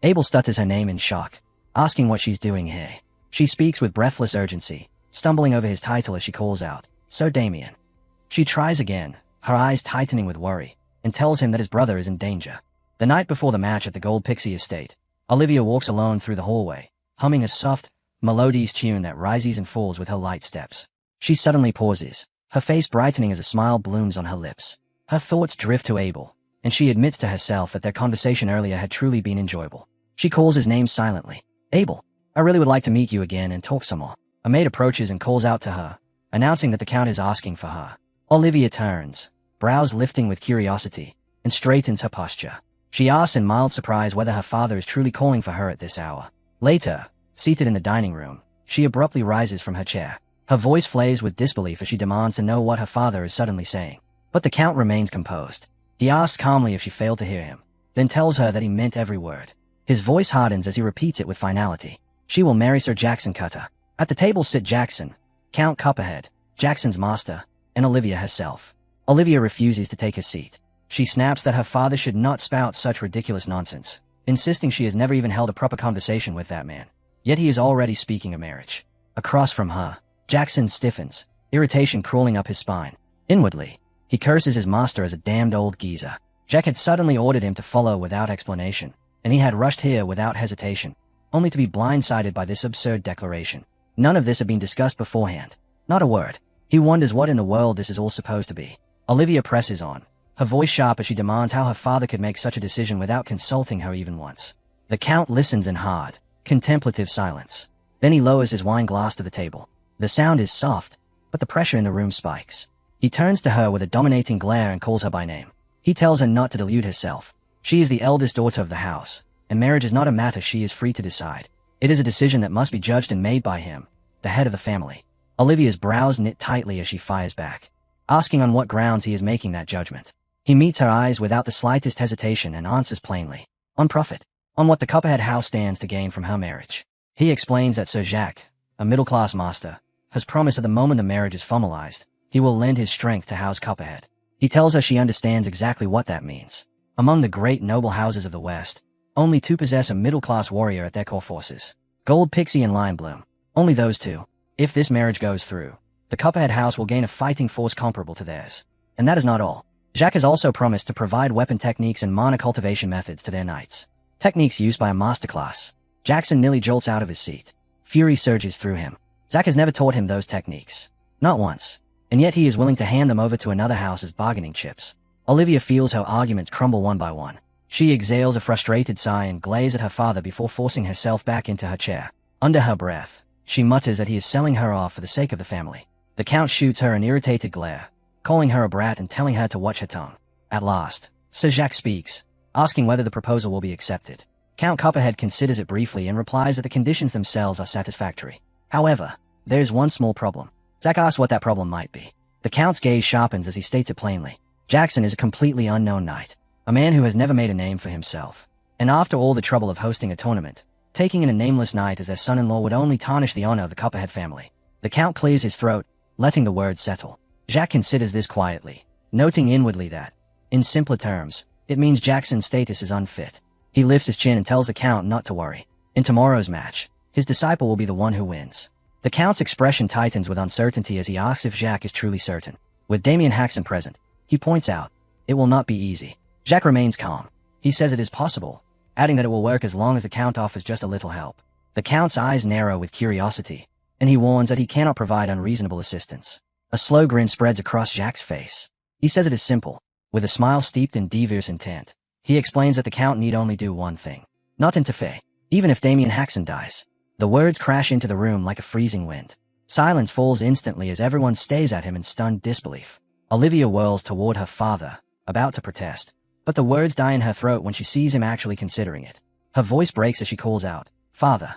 Abel stutters her name in shock, asking what she's doing here. She speaks with breathless urgency, stumbling over his title as she calls out, "So Damien." She tries again, her eyes tightening with worry, and tells him that his brother is in danger. The night before the match at the Gold Pixie Estate, Olivia walks alone through the hallway, humming a soft, melodious tune that rises and falls with her light steps. She suddenly pauses, her face brightening as a smile blooms on her lips. Her thoughts drift to Abel, and she admits to herself that their conversation earlier had truly been enjoyable. She calls his name silently. "Abel, I really would like to meet you again and talk some more." A maid approaches and calls out to her, announcing that the Count is asking for her. Olivia turns, brows lifting with curiosity, and straightens her posture. She asks in mild surprise whether her father is truly calling for her at this hour. Later, seated in the dining room, she abruptly rises from her chair. Her voice flares with disbelief as she demands to know what her father is suddenly saying. But the Count remains composed. He asks calmly if she failed to hear him, then tells her that he meant every word. His voice hardens as he repeats it with finality. She will marry Sir Jackson Cutter. At the table sit Jackson, Count Copperhead, Jackson's master, and Olivia herself. Olivia refuses to take her seat. She snaps that her father should not spout such ridiculous nonsense, insisting she has never even held a proper conversation with that man. Yet he is already speaking of marriage. Across from her, Jackson stiffens, irritation crawling up his spine. Inwardly, he curses his master as a damned old geezer. Jack had suddenly ordered him to follow without explanation, and he had rushed here without hesitation, only to be blindsided by this absurd declaration. None of this had been discussed beforehand. Not a word. He wonders what in the world this is all supposed to be. Olivia presses on, her voice sharp as she demands how her father could make such a decision without consulting her even once. The Count listens in hard, contemplative silence. Then he lowers his wine glass to the table. The sound is soft, but the pressure in the room spikes. He turns to her with a dominating glare and calls her by name. He tells her not to delude herself. She is the eldest daughter of the house, and marriage is not a matter she is free to decide. It is a decision that must be judged and made by him, the head of the family. Olivia's brows knit tightly as she fires back, asking on what grounds he is making that judgment. He meets her eyes without the slightest hesitation and answers plainly. On profit. On what the Copperhead house stands to gain from her marriage. He explains that Sir Jacques, a middle-class master, has promised that the moment the marriage is formalized, he will lend his strength to House Copperhead. He tells her she understands exactly what that means. Among the great noble houses of the West, only two possess a middle-class warrior at their core forces. Gold Pixie and Linebloom. Only those two. If this marriage goes through, the Copperhead house will gain a fighting force comparable to theirs. And that is not all. Jacques has also promised to provide weapon techniques and mana cultivation methods to their knights. Techniques used by a masterclass. Jackson nearly jolts out of his seat. Fury surges through him. Zack has never taught him those techniques. Not once. And yet he is willing to hand them over to another house as bargaining chips. Olivia feels her arguments crumble one by one. She exhales a frustrated sigh and glares at her father before forcing herself back into her chair. Under her breath, she mutters that he is selling her off for the sake of the family. The Count shoots her an irritated glare, calling her a brat and telling her to watch her tongue. At last, Sir Jacques speaks, asking whether the proposal will be accepted. Count Copperhead considers it briefly and replies that the conditions themselves are satisfactory. However, there is one small problem. Zack asks what that problem might be. The Count's gaze sharpens as he states it plainly. Jackson is a completely unknown knight, a man who has never made a name for himself. And after all the trouble of hosting a tournament, taking in a nameless knight as their son-in-law would only tarnish the honor of the Copperhead family. The Count clears his throat, letting the words settle. Jack considers this quietly, noting inwardly that, in simpler terms, it means Jackson's status is unfit. He lifts his chin and tells the Count not to worry. In tomorrow's match, his disciple will be the one who wins. The Count's expression tightens with uncertainty as he asks if Jack is truly certain. With Damien Haxon present, he points out, it will not be easy. Jack remains calm. He says it is possible, adding that it will work as long as the Count offers just a little help. The Count's eyes narrow with curiosity, and he warns that he cannot provide unreasonable assistance. A slow grin spreads across Jack's face. He says it is simple. With a smile steeped in devious intent, he explains that the Count need only do one thing. Not interfere, even if Damien Haxon dies. The words crash into the room like a freezing wind. Silence falls instantly as everyone stares at him in stunned disbelief. Olivia whirls toward her father, about to protest, but the words die in her throat when she sees him actually considering it. Her voice breaks as she calls out, "Father."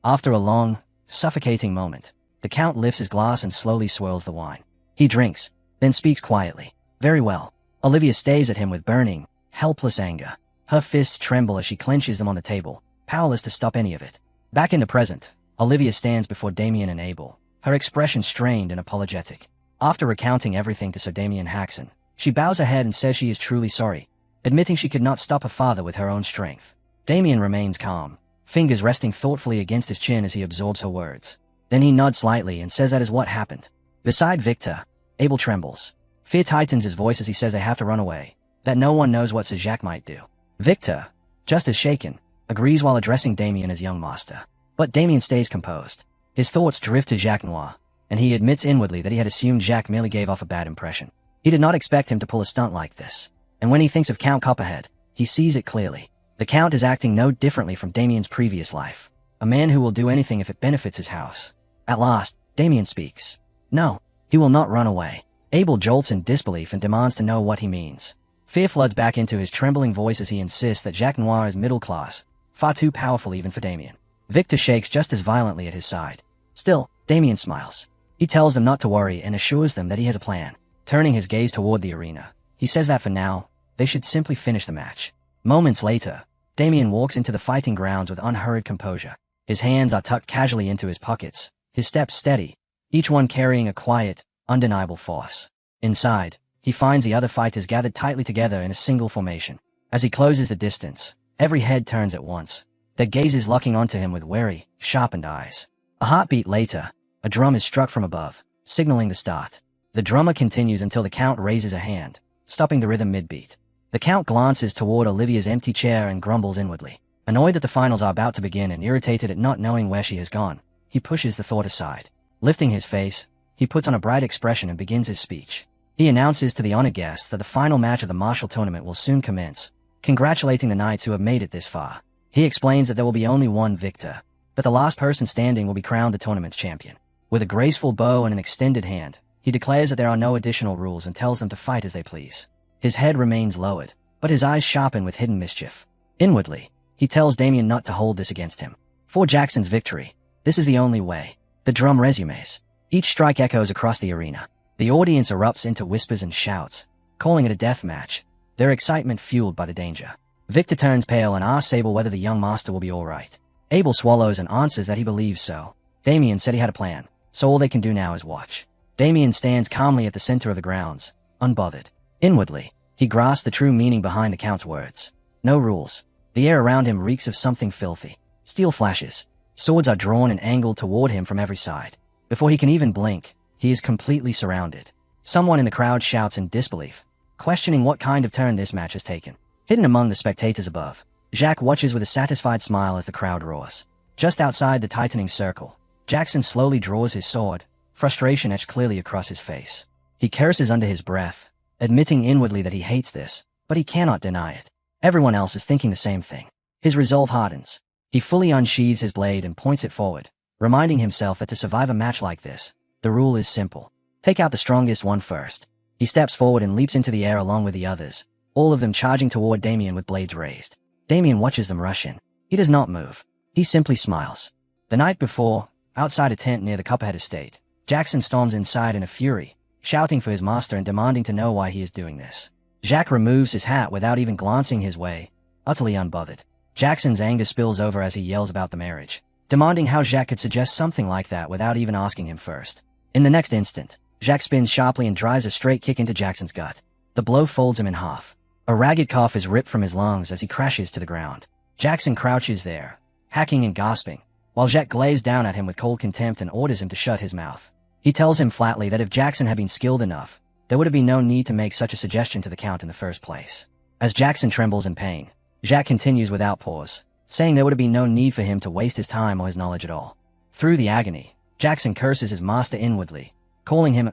After a long, suffocating moment, the Count lifts his glass and slowly swirls the wine. He drinks, then speaks quietly. "Very well." Olivia stares at him with burning, helpless anger. Her fists tremble as she clenches them on the table, powerless to stop any of it. Back in the present, Olivia stands before Damien and Abel, her expression strained and apologetic. After recounting everything to Sir Damien Haxon, she bows her head and says she is truly sorry, admitting she could not stop her father with her own strength. Damien remains calm, fingers resting thoughtfully against his chin as he absorbs her words. Then he nods slightly and says that is what happened. Beside Victor, Abel trembles. Fear tightens his voice as he says they have to run away, that no one knows what Sir Jacques might do. Victor, just as shaken, agrees while addressing Damien as young master. But Damien stays composed. His thoughts drift to Jacques Noir, and he admits inwardly that he had assumed Jacques merely gave off a bad impression. He did not expect him to pull a stunt like this. And when he thinks of Count Copperhead, he sees it clearly. The Count is acting no differently from Damien's previous life. A man who will do anything if it benefits his house. At last, Damien speaks. No, he will not run away. Abel jolts in disbelief and demands to know what he means. Fear floods back into his trembling voice as he insists that Jacques Noir is middle class, far too powerful even for Damien. Victor shakes just as violently at his side. Still, Damien smiles. He tells them not to worry and assures them that he has a plan. Turning his gaze toward the arena, he says that for now, they should simply finish the match. Moments later, Damien walks into the fighting grounds with unhurried composure. His hands are tucked casually into his pockets, his steps steady, each one carrying a quiet, undeniable force. Inside, he finds the other fighters gathered tightly together in a single formation. As he closes the distance, every head turns at once, their gazes locking onto him with wary, sharpened eyes. A heartbeat later, a drum is struck from above, signaling the start. The drummer continues until the Count raises a hand, stopping the rhythm mid-beat. The Count glances toward Olivia's empty chair and grumbles inwardly. Annoyed that the finals are about to begin and irritated at not knowing where she has gone, he pushes the thought aside. Lifting his face, he puts on a bright expression and begins his speech. He announces to the honored guests that the final match of the martial tournament will soon commence, congratulating the knights who have made it this far. He explains that there will be only one victor, but the last person standing will be crowned the tournament's champion. With a graceful bow and an extended hand, he declares that there are no additional rules and tells them to fight as they please. His head remains lowered, but his eyes sharpen with hidden mischief. Inwardly, he tells Damien not to hold this against him. For Jackson's victory, this is the only way. The drum resumes. Each strike echoes across the arena. The audience erupts into whispers and shouts, calling it a death match, their excitement fueled by the danger. Victor turns pale and asks Abel whether the young master will be alright. Abel swallows and answers that he believes so. Damien said he had a plan, so all they can do now is watch. Damien stands calmly at the center of the grounds, unbothered. Inwardly, he grasps the true meaning behind the Count's words. No rules. The air around him reeks of something filthy. Steel flashes. Swords are drawn and angled toward him from every side. Before he can even blink, he is completely surrounded. Someone in the crowd shouts in disbelief, questioning what kind of turn this match has taken. Hidden among the spectators above, Jacques watches with a satisfied smile as the crowd roars. Just outside the tightening circle, Jackson slowly draws his sword, frustration etched clearly across his face. He curses under his breath, admitting inwardly that he hates this, but he cannot deny it. Everyone else is thinking the same thing. His resolve hardens. He fully unsheathes his blade and points it forward, reminding himself that to survive a match like this, the rule is simple. Take out the strongest one first. He steps forward and leaps into the air along with the others, all of them charging toward Damien with blades raised. Damien watches them rush in. He does not move. He simply smiles. The night before, outside a tent near the Copperhead estate, Jackson storms inside in a fury, shouting for his master and demanding to know why he is doing this. Jacques removes his hat without even glancing his way, utterly unbothered. Jackson's anger spills over as he yells about the marriage, demanding how Jacques could suggest something like that without even asking him first. In the next instant, Jacques spins sharply and drives a straight kick into Jackson's gut. The blow folds him in half. A ragged cough is ripped from his lungs as he crashes to the ground. Jackson crouches there, hacking and gasping, while Jacques glares down at him with cold contempt and orders him to shut his mouth. He tells him flatly that if Jackson had been skilled enough, there would have been no need to make such a suggestion to the Count in the first place. As Jackson trembles in pain, Jacques continues without pause, saying there would have been no need for him to waste his time or his knowledge at all. Through the agony, Jackson curses his master inwardly, calling him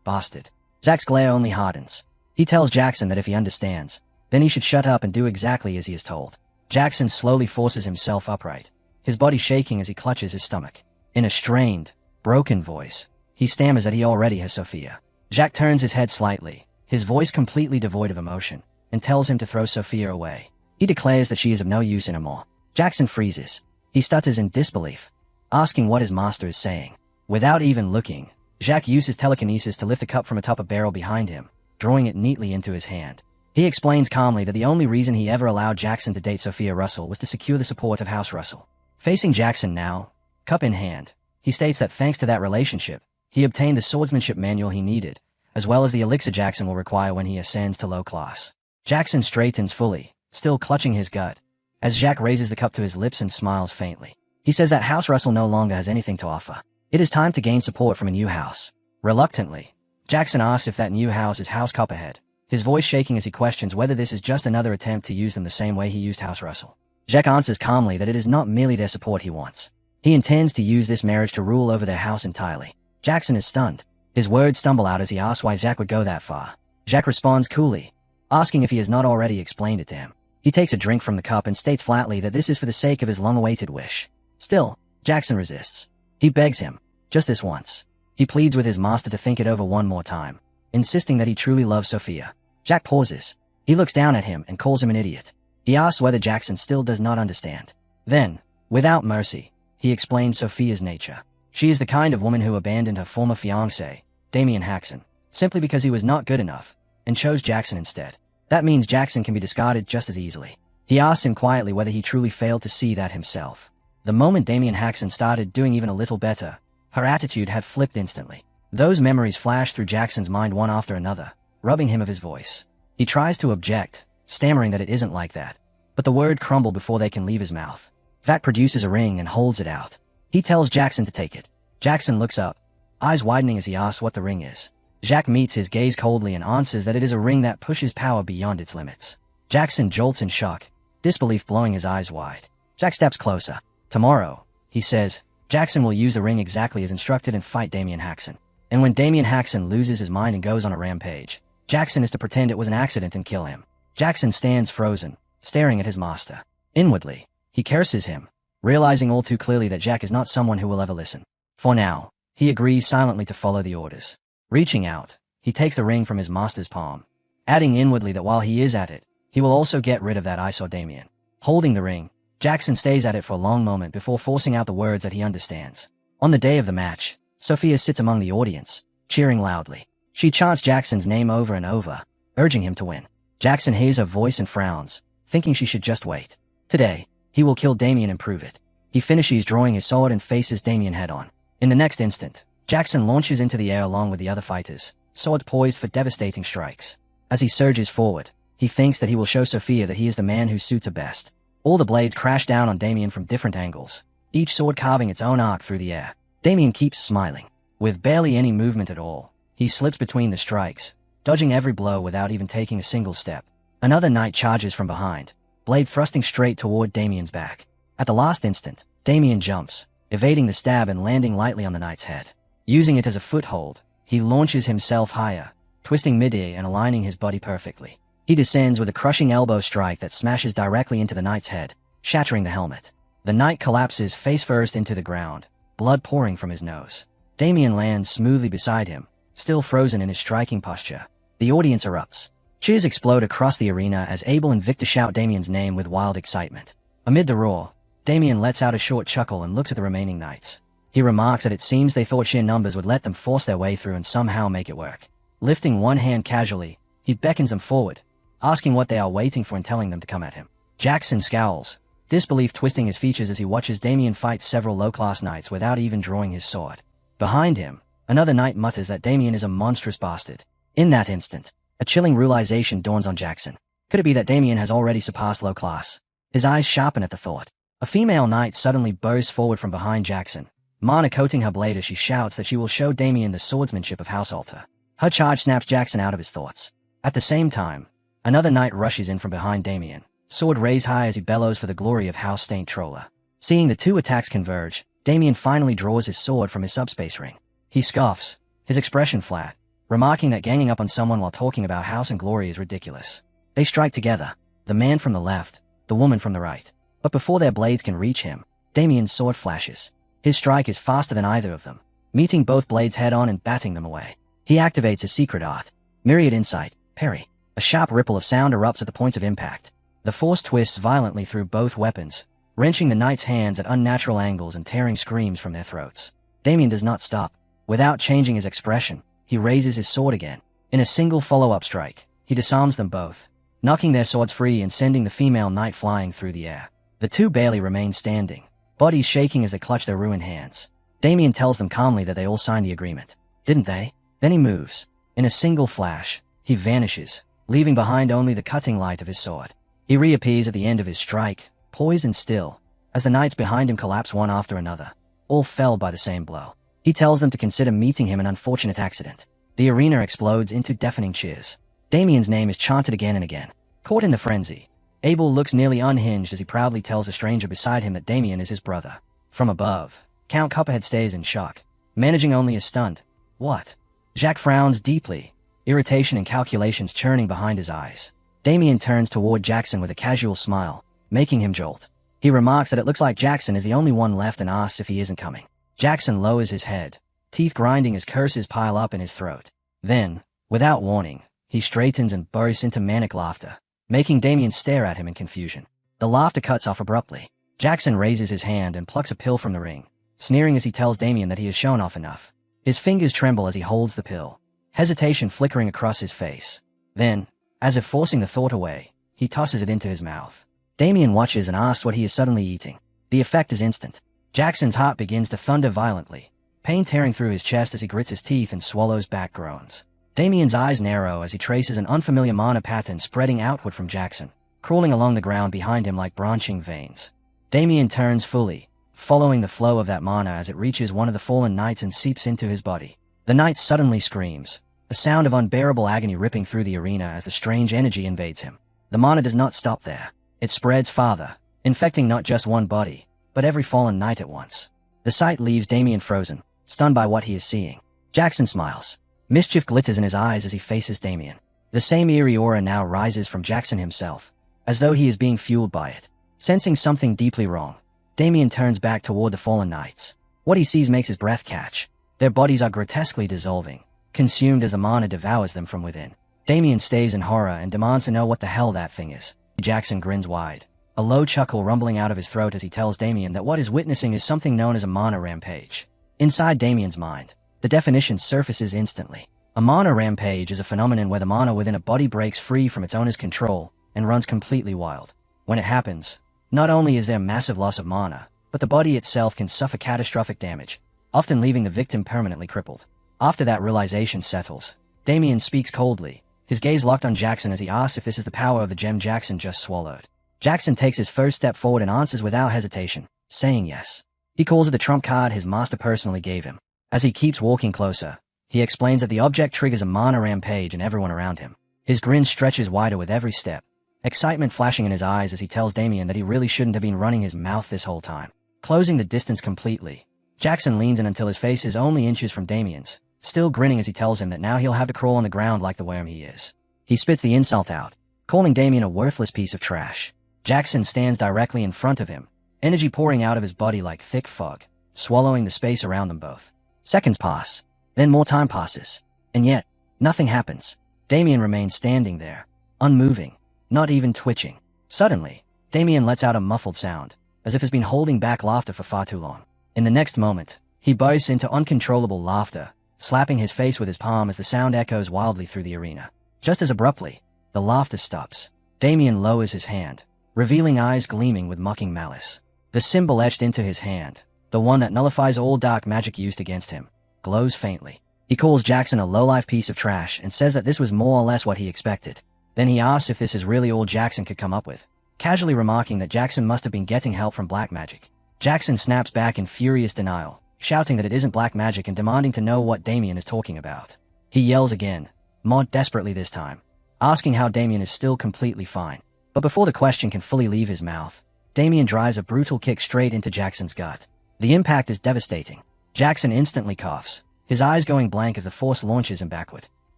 bastard. Jacques' glare only hardens. He tells Jackson that if he understands, then he should shut up and do exactly as he is told. Jackson slowly forces himself upright, his body shaking as he clutches his stomach. In a strained, broken voice, he stammers that he already has Sophia. Jacques turns his head slightly, his voice completely devoid of emotion, and tells him to throw Sophia away. He declares that she is of no use anymore. Jackson freezes. He stutters in disbelief, asking what his master is saying. Without even looking, Jacques uses telekinesis to lift the cup from atop a barrel behind him, drawing it neatly into his hand. He explains calmly that the only reason he ever allowed Jackson to date Sophia Russell was to secure the support of House Russell. Facing Jackson now, cup in hand, he states that thanks to that relationship, he obtained the swordsmanship manual he needed, as well as the elixir Jackson will require when he ascends to low class. Jackson straightens fully, still clutching his gut, as Jacques raises the cup to his lips and smiles faintly. He says that House Russell no longer has anything to offer. It is time to gain support from a new house. Reluctantly, Jackson asks if that new house is House Copperhead, his voice shaking as he questions whether this is just another attempt to use them the same way he used House Russell. Jacques answers calmly that it is not merely their support he wants. He intends to use this marriage to rule over their house entirely. Jackson is stunned. His words stumble out as he asks why Jacques would go that far. Jacques responds coolly, asking if he has not already explained it to him. He takes a drink from the cup and states flatly that this is for the sake of his long-awaited wish. Still, Jackson resists. He begs him, just this once. He pleads with his master to think it over one more time, insisting that he truly loves Sophia. Jacques pauses. He looks down at him and calls him an idiot. He asks whether Jackson still does not understand. Then, without mercy, he explains Sophia's nature. She is the kind of woman who abandoned her former fiancé, Damien Haxon, simply because he was not good enough, and chose Jackson instead. That means Jackson can be discarded just as easily. He asks him quietly whether he truly failed to see that himself. The moment Damien Haxon started doing even a little better, her attitude had flipped instantly. Those memories flashed through Jackson's mind one after another, rubbing him of his voice. He tries to object, stammering that it isn't like that, but the word crumble before they can leave his mouth. Vat produces a ring and holds it out. He tells Jackson to take it. Jackson looks up, eyes widening as he asks what the ring is. Jacques meets his gaze coldly and answers that it is a ring that pushes power beyond its limits. Jackson jolts in shock, disbelief blowing his eyes wide. Jacques steps closer. Tomorrow, he says, Jackson will use the ring exactly as instructed and fight Damien Haxon. And when Damien Haxon loses his mind and goes on a rampage, Jackson is to pretend it was an accident and kill him. Jackson stands frozen, staring at his master. Inwardly, he curses him, realizing all too clearly that Jacques is not someone who will ever listen. For now, he agrees silently to follow the orders. Reaching out, he takes the ring from his master's palm, adding inwardly that while he is at it, he will also get rid of that I saw Damien. Holding the ring, Jackson stays at it for a long moment before forcing out the words that he understands. On the day of the match, Sophia sits among the audience, cheering loudly. She chants Jackson's name over and over, urging him to win. Jackson hears her voice and frowns, thinking she should just wait. Today, he will kill Damien and prove it. He finishes drawing his sword and faces Damien head-on. In the next instant, Jackson launches into the air along with the other fighters, swords poised for devastating strikes. As he surges forward, he thinks that he will show Sophia that he is the man who suits her best. All the blades crash down on Damien from different angles, each sword carving its own arc through the air. Damien keeps smiling. With barely any movement at all, he slips between the strikes, dodging every blow without even taking a single step. Another knight charges from behind, blade thrusting straight toward Damien's back. At the last instant, Damien jumps, evading the stab and landing lightly on the knight's head. Using it as a foothold, he launches himself higher, twisting mid-air and aligning his body perfectly. He descends with a crushing elbow strike that smashes directly into the knight's head, shattering the helmet. The knight collapses face first into the ground, blood pouring from his nose. Damien lands smoothly beside him, still frozen in his striking posture. The audience erupts. Cheers explode across the arena as Abel and Victor shout Damien's name with wild excitement. Amid the roar, Damien lets out a short chuckle and looks at the remaining knights. He remarks that it seems they thought sheer numbers would let them force their way through and somehow make it work. Lifting one hand casually, he beckons them forward, asking what they are waiting for and telling them to come at him. Jackson scowls, disbelief twisting his features as he watches Damien fight several low-class knights without even drawing his sword. Behind him, another knight mutters that Damien is a monstrous bastard. In that instant, a chilling realization dawns on Jackson. Could it be that Damien has already surpassed low class? His eyes sharpen at the thought. A female knight suddenly bursts forward from behind Jackson, mana coating her blade as she shouts that she will show Damien the swordsmanship of House Altar. Her charge snaps Jackson out of his thoughts. At the same time, another knight rushes in from behind Damien, sword raised high as he bellows for the glory of House Saint Troller. Seeing the two attacks converge, Damien finally draws his sword from his subspace ring. He scoffs, his expression flat, remarking that ganging up on someone while talking about house and glory is ridiculous. They strike together, the man from the left, the woman from the right. But before their blades can reach him, Damien's sword flashes. His strike is faster than either of them, meeting both blades head-on and batting them away. He activates his secret art, Myriad Insight, Parry. A sharp ripple of sound erupts at the points of impact. The force twists violently through both weapons, wrenching the knight's hands at unnatural angles and tearing screams from their throats. Damien does not stop. Without changing his expression, he raises his sword again. In a single follow-up strike, he disarms them both, knocking their swords free and sending the female knight flying through the air. The two barely remain standing, bodies shaking as they clutch their ruined hands. Damien tells them calmly that they all signed the agreement. Didn't they? Then he moves. In a single flash, he vanishes, leaving behind only the cutting light of his sword. He reappears at the end of his strike, poised and still, as the knights behind him collapse one after another, all felled by the same blow. He tells them to consider meeting him an unfortunate accident. The arena explodes into deafening cheers. Damien's name is chanted again and again. Caught in the frenzy, Abel looks nearly unhinged as he proudly tells a stranger beside him that Damien is his brother. From above, Count Copperhead stays in shock, managing only a stunned, "What?" Jacques frowns deeply, irritation and calculations churning behind his eyes. Damien turns toward Jackson with a casual smile, making him jolt. He remarks that it looks like Jackson is the only one left and asks if he isn't coming. Jackson lowers his head, teeth grinding as curses pile up in his throat. Then, without warning, he straightens and bursts into manic laughter, making Damien stare at him in confusion. The laughter cuts off abruptly. Jackson raises his hand and plucks a pill from the ring, sneering as he tells Damien that he has shown off enough. His fingers tremble as he holds the pill, hesitation flickering across his face. Then, as if forcing the thought away, he tosses it into his mouth. Damien watches and asks what he is suddenly eating. The effect is instant. Jackson's heart begins to thunder violently, pain tearing through his chest as he grits his teeth and swallows back groans. Damien's eyes narrow as he traces an unfamiliar mana pattern spreading outward from Jackson, crawling along the ground behind him like branching veins. Damien turns fully, following the flow of that mana as it reaches one of the fallen knights and seeps into his body. The knight suddenly screams, a sound of unbearable agony ripping through the arena as the strange energy invades him. The mana does not stop there. It spreads farther, infecting not just one body, but every fallen knight at once. The sight leaves Damien frozen, stunned by what he is seeing. Jackson smiles. Mischief glitters in his eyes as he faces Damien. The same eerie aura now rises from Jackson himself, as though he is being fueled by it. Sensing something deeply wrong, Damien turns back toward the fallen knights. What he sees makes his breath catch. Their bodies are grotesquely dissolving, consumed as the mana devours them from within. Damien stays in horror and demands to know what the hell that thing is. Jackson grins wide, a low chuckle rumbling out of his throat as he tells Damien that what he's witnessing is something known as a mana rampage. Inside Damien's mind, the definition surfaces instantly. A mana rampage is a phenomenon where the mana within a body breaks free from its owner's control and runs completely wild. When it happens, not only is there massive loss of mana, but the body itself can suffer catastrophic damage, often leaving the victim permanently crippled. After that realization settles, Damien speaks coldly, his gaze locked on Jackson as he asks if this is the power of the gem Jackson just swallowed. Jackson takes his first step forward and answers without hesitation, saying yes. He calls it the trump card his master personally gave him. As he keeps walking closer, he explains that the object triggers a mana rampage in everyone around him. His grin stretches wider with every step, excitement flashing in his eyes as he tells Damien that he really shouldn't have been running his mouth this whole time. closing the distance completely. Jackson leans in until his face is only inches from Damien's, still grinning as he tells him that now he'll have to crawl on the ground like the worm he is. He spits the insult out, calling Damien a worthless piece of trash. Jackson stands directly in front of him, energy pouring out of his body like thick fog, swallowing the space around them both. Seconds pass, then more time passes, and yet, nothing happens. Damien remains standing there, unmoving, not even twitching. Suddenly, Damien lets out a muffled sound, as if he's been holding back laughter for far too long. In the next moment, he bursts into uncontrollable laughter, slapping his face with his palm as the sound echoes wildly through the arena. Just as abruptly, the laughter stops. Damien lowers his hand, revealing eyes gleaming with mocking malice. The symbol etched into his hand, the one that nullifies all dark magic used against him, glows faintly. He calls Jackson a low-life piece of trash and says that this was more or less what he expected. Then he asks if this is really all Jackson could come up with, casually remarking that Jackson must have been getting help from black magic. Jackson snaps back in furious denial, shouting that it isn't black magic and demanding to know what Damien is talking about. He yells again, more desperately this time, asking how Damien is still completely fine. But before the question can fully leave his mouth, Damien drives a brutal kick straight into Jackson's gut. The impact is devastating. Jackson instantly coughs, his eyes going blank as the force launches him backward.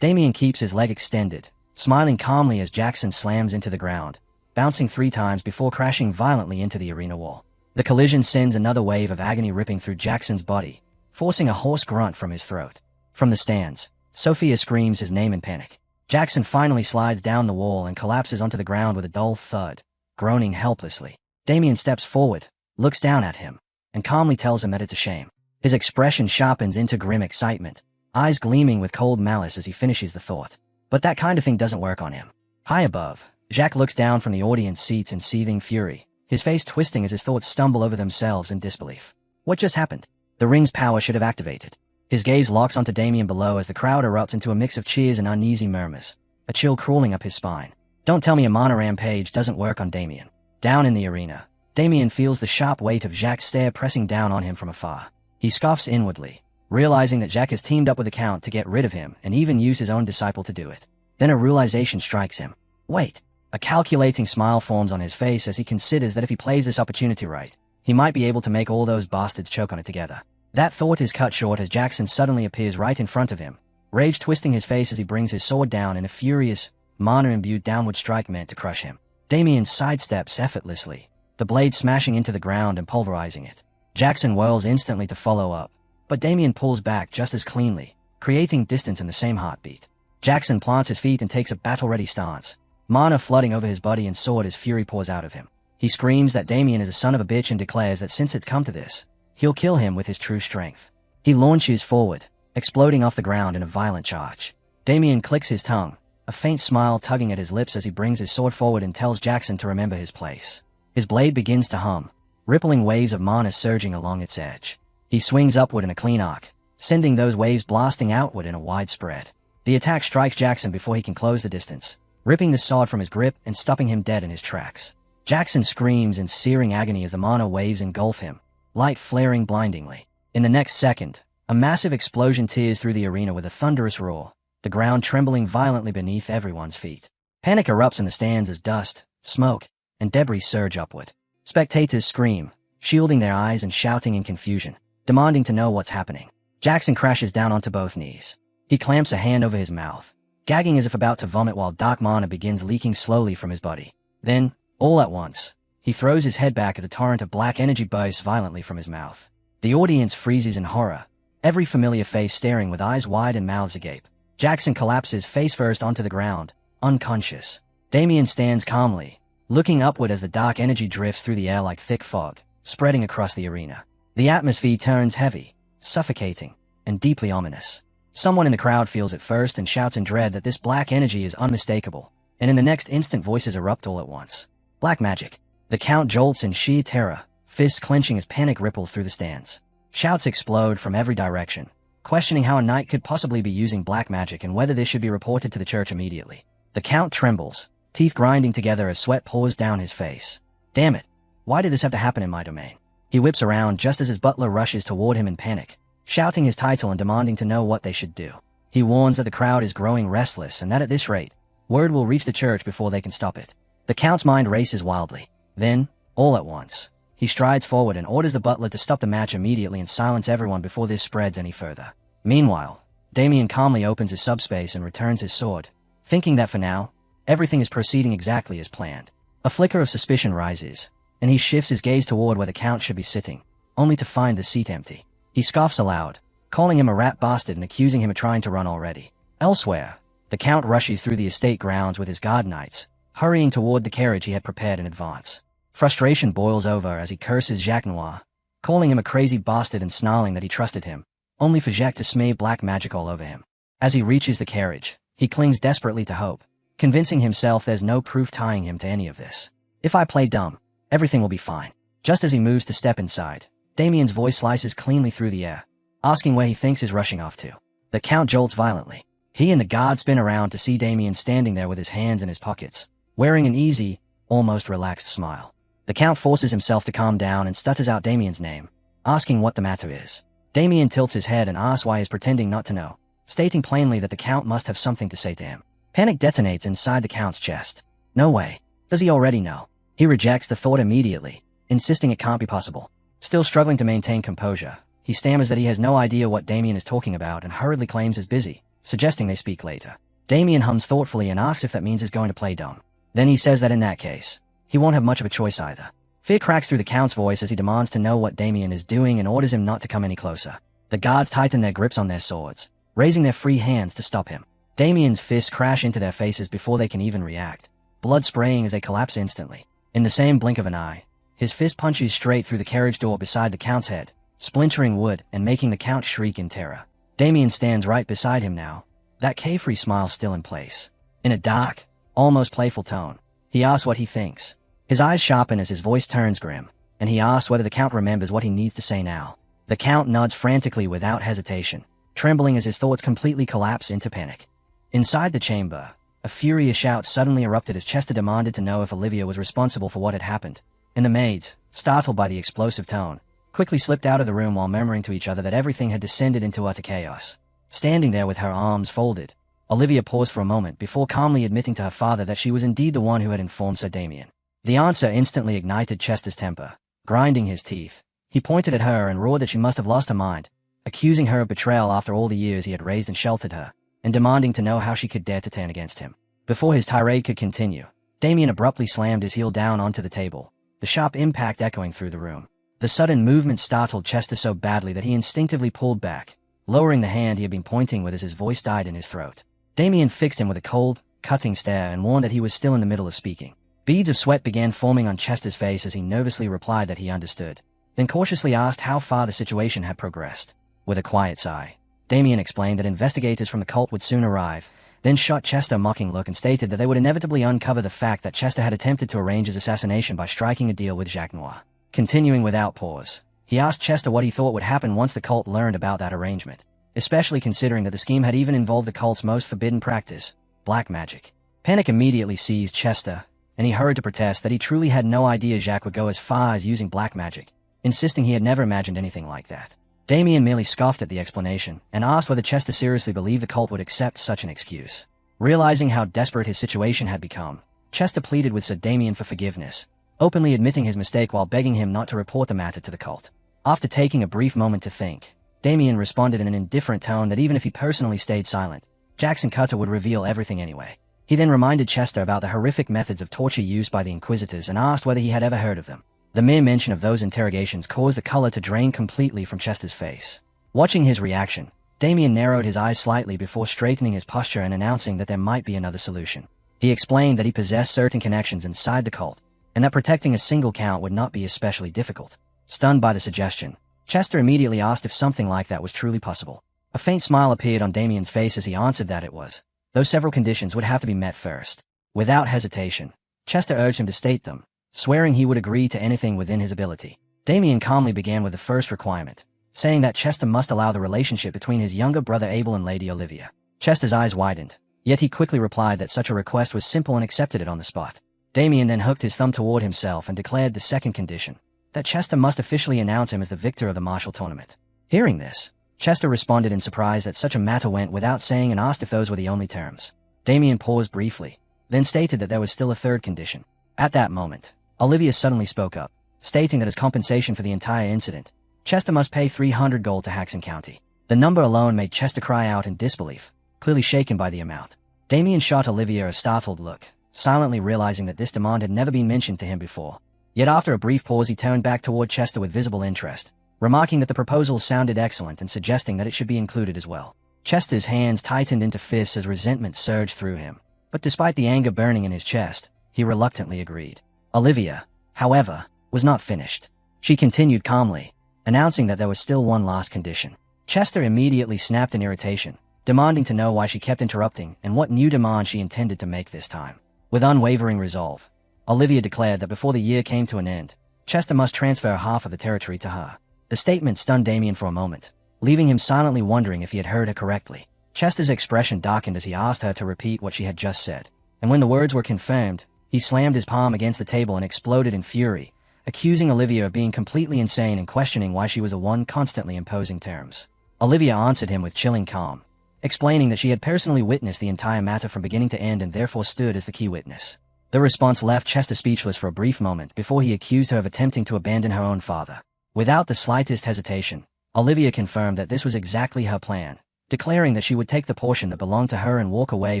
Damien keeps his leg extended, smiling calmly as Jackson slams into the ground, bouncing 3 times before crashing violently into the arena wall. The collision sends another wave of agony ripping through Jackson's body, forcing a hoarse grunt from his throat. From the stands, Sophia screams his name in panic. Jackson finally slides down the wall and collapses onto the ground with a dull thud, groaning helplessly. Damien steps forward, looks down at him, and calmly tells him that it's a shame. His expression sharpens into grim excitement, eyes gleaming with cold malice as he finishes the thought. But that kind of thing doesn't work on him. High above, Jacques looks down from the audience seats in seething fury, his face twisting as his thoughts stumble over themselves in disbelief. What just happened? The ring's power should have activated. His gaze locks onto Damien below as the crowd erupts into a mix of cheers and uneasy murmurs, a chill crawling up his spine. Don't tell me a mana rampage doesn't work on Damien. Down in the arena, Damien feels the sharp weight of Jacques' stare pressing down on him from afar. He scoffs inwardly, realizing that Jacques has teamed up with the Count to get rid of him and even used his own disciple to do it. Then a realization strikes him. Wait. A calculating smile forms on his face as he considers that if he plays this opportunity right, he might be able to make all those bastards choke on it together. That thought is cut short as Jackson suddenly appears right in front of him, rage twisting his face as he brings his sword down in a furious, mana-imbued downward strike meant to crush him. Damien sidesteps effortlessly, the blade smashing into the ground and pulverizing it. Jackson whirls instantly to follow up, but Damien pulls back just as cleanly, creating distance in the same heartbeat. Jackson plants his feet and takes a battle-ready stance, mana flooding over his body and sword as fury pours out of him. He screams that Damien is a son of a bitch and declares that since it's come to this, he'll kill him with his true strength. He launches forward, exploding off the ground in a violent charge. Damien clicks his tongue, a faint smile tugging at his lips as he brings his sword forward and tells Jackson to remember his place. His blade begins to hum, rippling waves of mana surging along its edge. He swings upward in a clean arc, sending those waves blasting outward in a wide spread. The attack strikes Jackson before he can close the distance, ripping the sword from his grip and stopping him dead in his tracks. Jackson screams in searing agony as the mana waves engulf him, light flaring blindingly. In the next second, a massive explosion tears through the arena with a thunderous roar, the ground trembling violently beneath everyone's feet. Panic erupts in the stands as dust, smoke, and debris surge upward. Spectators scream, shielding their eyes and shouting in confusion, demanding to know what's happening. Jackson crashes down onto both knees. He clamps a hand over his mouth, gagging as if about to vomit while dark mana begins leaking slowly from his body. Then, all at once, he throws his head back as a torrent of black energy bursts violently from his mouth. The audience freezes in horror, every familiar face staring with eyes wide and mouths agape. Jackson collapses face first onto the ground, unconscious. Damien stands calmly, looking upward as the dark energy drifts through the air like thick fog, spreading across the arena. The atmosphere turns heavy, suffocating, and deeply ominous. Someone in the crowd feels it first and shouts in dread that this black energy is unmistakable, and in the next instant voices erupt all at once. Black magic. The Count jolts in sheer terror, fists clenching as panic ripples through the stands. Shouts explode from every direction, questioning how a knight could possibly be using black magic and whether this should be reported to the church immediately. The Count trembles, teeth grinding together as sweat pours down his face. Damn it. Why did this have to happen in my domain? He whips around just as his butler rushes toward him in panic, shouting his title and demanding to know what they should do. He warns that the crowd is growing restless and that at this rate, word will reach the church before they can stop it. The Count's mind races wildly. Then, all at once, He strides forward and orders the butler to stop the match immediately and silence everyone before this spreads any further. Meanwhile, Damien calmly opens his subspace and returns his sword, thinking that for now, everything is proceeding exactly as planned. A flicker of suspicion rises, and he shifts his gaze toward where the Count should be sitting, only to find the seat empty. He scoffs aloud, calling him a rat bastard and accusing him of trying to run already. Elsewhere, the Count rushes through the estate grounds with his guard knights, hurrying toward the carriage he had prepared in advance. Frustration boils over as he curses Jacques Noir, calling him a crazy bastard and snarling that he trusted him, only for Jacques to smear black magic all over him. As he reaches the carriage, he clings desperately to hope, convincing himself there's no proof tying him to any of this. If I play dumb, everything will be fine. Just as he moves to step inside, Damien's voice slices cleanly through the air, asking where he thinks he's rushing off to. The Count jolts violently. He and the guard spin around to see Damien standing there with his hands in his pockets, wearing an easy, almost relaxed smile. The Count forces himself to calm down and stutters out Damien's name, asking what the matter is. Damien tilts his head and asks why he's pretending not to know, stating plainly that the Count must have something to say to him. Panic detonates inside the Count's chest. No way. Does he already know? He rejects the thought immediately, insisting it can't be possible. Still struggling to maintain composure, he stammers that he has no idea what Damien is talking about and hurriedly claims he's busy, suggesting they speak later. Damien hums thoughtfully and asks if that means he's going to play dumb. Then he says that in that case, he won't have much of a choice either. Fear cracks through the Count's voice as he demands to know what Damien is doing and orders him not to come any closer. The guards tighten their grips on their swords, raising their free hands to stop him. Damien's fists crash into their faces before they can even react, blood spraying as they collapse instantly. In the same blink of an eye, his fist punches straight through the carriage door beside the Count's head, splintering wood and making the Count shriek in terror. Damien stands right beside him now, that carefree smile still in place. In a dark, almost playful tone, he asks what he thinks. His eyes sharpen as his voice turns grim, and he asks whether the Count remembers what he needs to say now. The Count nods frantically without hesitation, trembling as his thoughts completely collapse into panic. Inside the chamber, a furious shout suddenly erupted as Chester demanded to know if Olivia was responsible for what had happened, and the maids, startled by the explosive tone, quickly slipped out of the room while murmuring to each other that everything had descended into utter chaos. Standing there with her arms folded, Olivia paused for a moment before calmly admitting to her father that she was indeed the one who had informed Sir Damien. The answer instantly ignited Chester's temper. Grinding his teeth, he pointed at her and roared that she must have lost her mind, accusing her of betrayal after all the years he had raised and sheltered her, and demanding to know how she could dare to turn against him. Before his tirade could continue, Damien abruptly slammed his heel down onto the table, the sharp impact echoing through the room. The sudden movement startled Chester so badly that he instinctively pulled back, lowering the hand he had been pointing with as his voice died in his throat. Damien fixed him with a cold, cutting stare and warned that he was still in the middle of speaking. Beads of sweat began forming on Chester's face as he nervously replied that he understood, then cautiously asked how far the situation had progressed. With a quiet sigh, Damien explained that investigators from the cult would soon arrive, then shot Chester a mocking look and stated that they would inevitably uncover the fact that Chester had attempted to arrange his assassination by striking a deal with Jacques Noir. Continuing without pause, he asked Chester what he thought would happen once the cult learned about that arrangement, especially considering that the scheme had even involved the cult's most forbidden practice, black magic. Panic immediately seized Chester, and he hurried to protest that he truly had no idea Jacques would go as far as using black magic, insisting he had never imagined anything like that. Damien merely scoffed at the explanation and asked whether Chester seriously believed the cult would accept such an excuse. Realizing how desperate his situation had become, Chester pleaded with Sir Damien for forgiveness, openly admitting his mistake while begging him not to report the matter to the cult. After taking a brief moment to think, Damien responded in an indifferent tone that even if he personally stayed silent, Jackson Cutter would reveal everything anyway. He then reminded Chester about the horrific methods of torture used by the Inquisitors and asked whether he had ever heard of them. The mere mention of those interrogations caused the color to drain completely from Chester's face. Watching his reaction, Damien narrowed his eyes slightly before straightening his posture and announcing that there might be another solution. He explained that he possessed certain connections inside the cult, and that protecting a single Count would not be especially difficult. Stunned by the suggestion, Chester immediately asked if something like that was truly possible. A faint smile appeared on Damien's face as he answered that it was, though several conditions would have to be met first. Without hesitation, Chester urged him to state them, swearing he would agree to anything within his ability. Damien calmly began with the first requirement, saying that Chester must allow the relationship between his younger brother Abel and Lady Olivia. Chester's eyes widened, yet he quickly replied that such a request was simple and accepted it on the spot. Damien then hooked his thumb toward himself and declared the second condition, that Chester must officially announce him as the victor of the martial tournament. Hearing this, Chester responded in surprise that such a matter went without saying and asked if those were the only terms. Damien paused briefly, then stated that there was still a third condition. At that moment, Olivia suddenly spoke up, stating that as compensation for the entire incident, Chester must pay 300 gold to Haxon County. The number alone made Chester cry out in disbelief, clearly shaken by the amount. Damien shot Olivia a startled look, silently realizing that this demand had never been mentioned to him before. Yet after a brief pause he turned back toward Chester with visible interest, remarking that the proposal sounded excellent and suggesting that it should be included as well. Chester's hands tightened into fists as resentment surged through him, but despite the anger burning in his chest, he reluctantly agreed. Olivia, however, was not finished. She continued calmly, announcing that there was still one last condition. Chester immediately snapped in irritation, demanding to know why she kept interrupting and what new demand she intended to make this time. With unwavering resolve, Olivia declared that before the year came to an end, Chester must transfer half of the territory to her. The statement stunned Damien for a moment, leaving him silently wondering if he had heard her correctly. Chester's expression darkened as he asked her to repeat what she had just said, and when the words were confirmed, he slammed his palm against the table and exploded in fury, accusing Olivia of being completely insane and questioning why she was the one constantly imposing terms. Olivia answered him with chilling calm, explaining that she had personally witnessed the entire matter from beginning to end and therefore stood as the key witness. The response left Chester speechless for a brief moment before he accused her of attempting to abandon her own father. Without the slightest hesitation, Olivia confirmed that this was exactly her plan, declaring that she would take the portion that belonged to her and walk away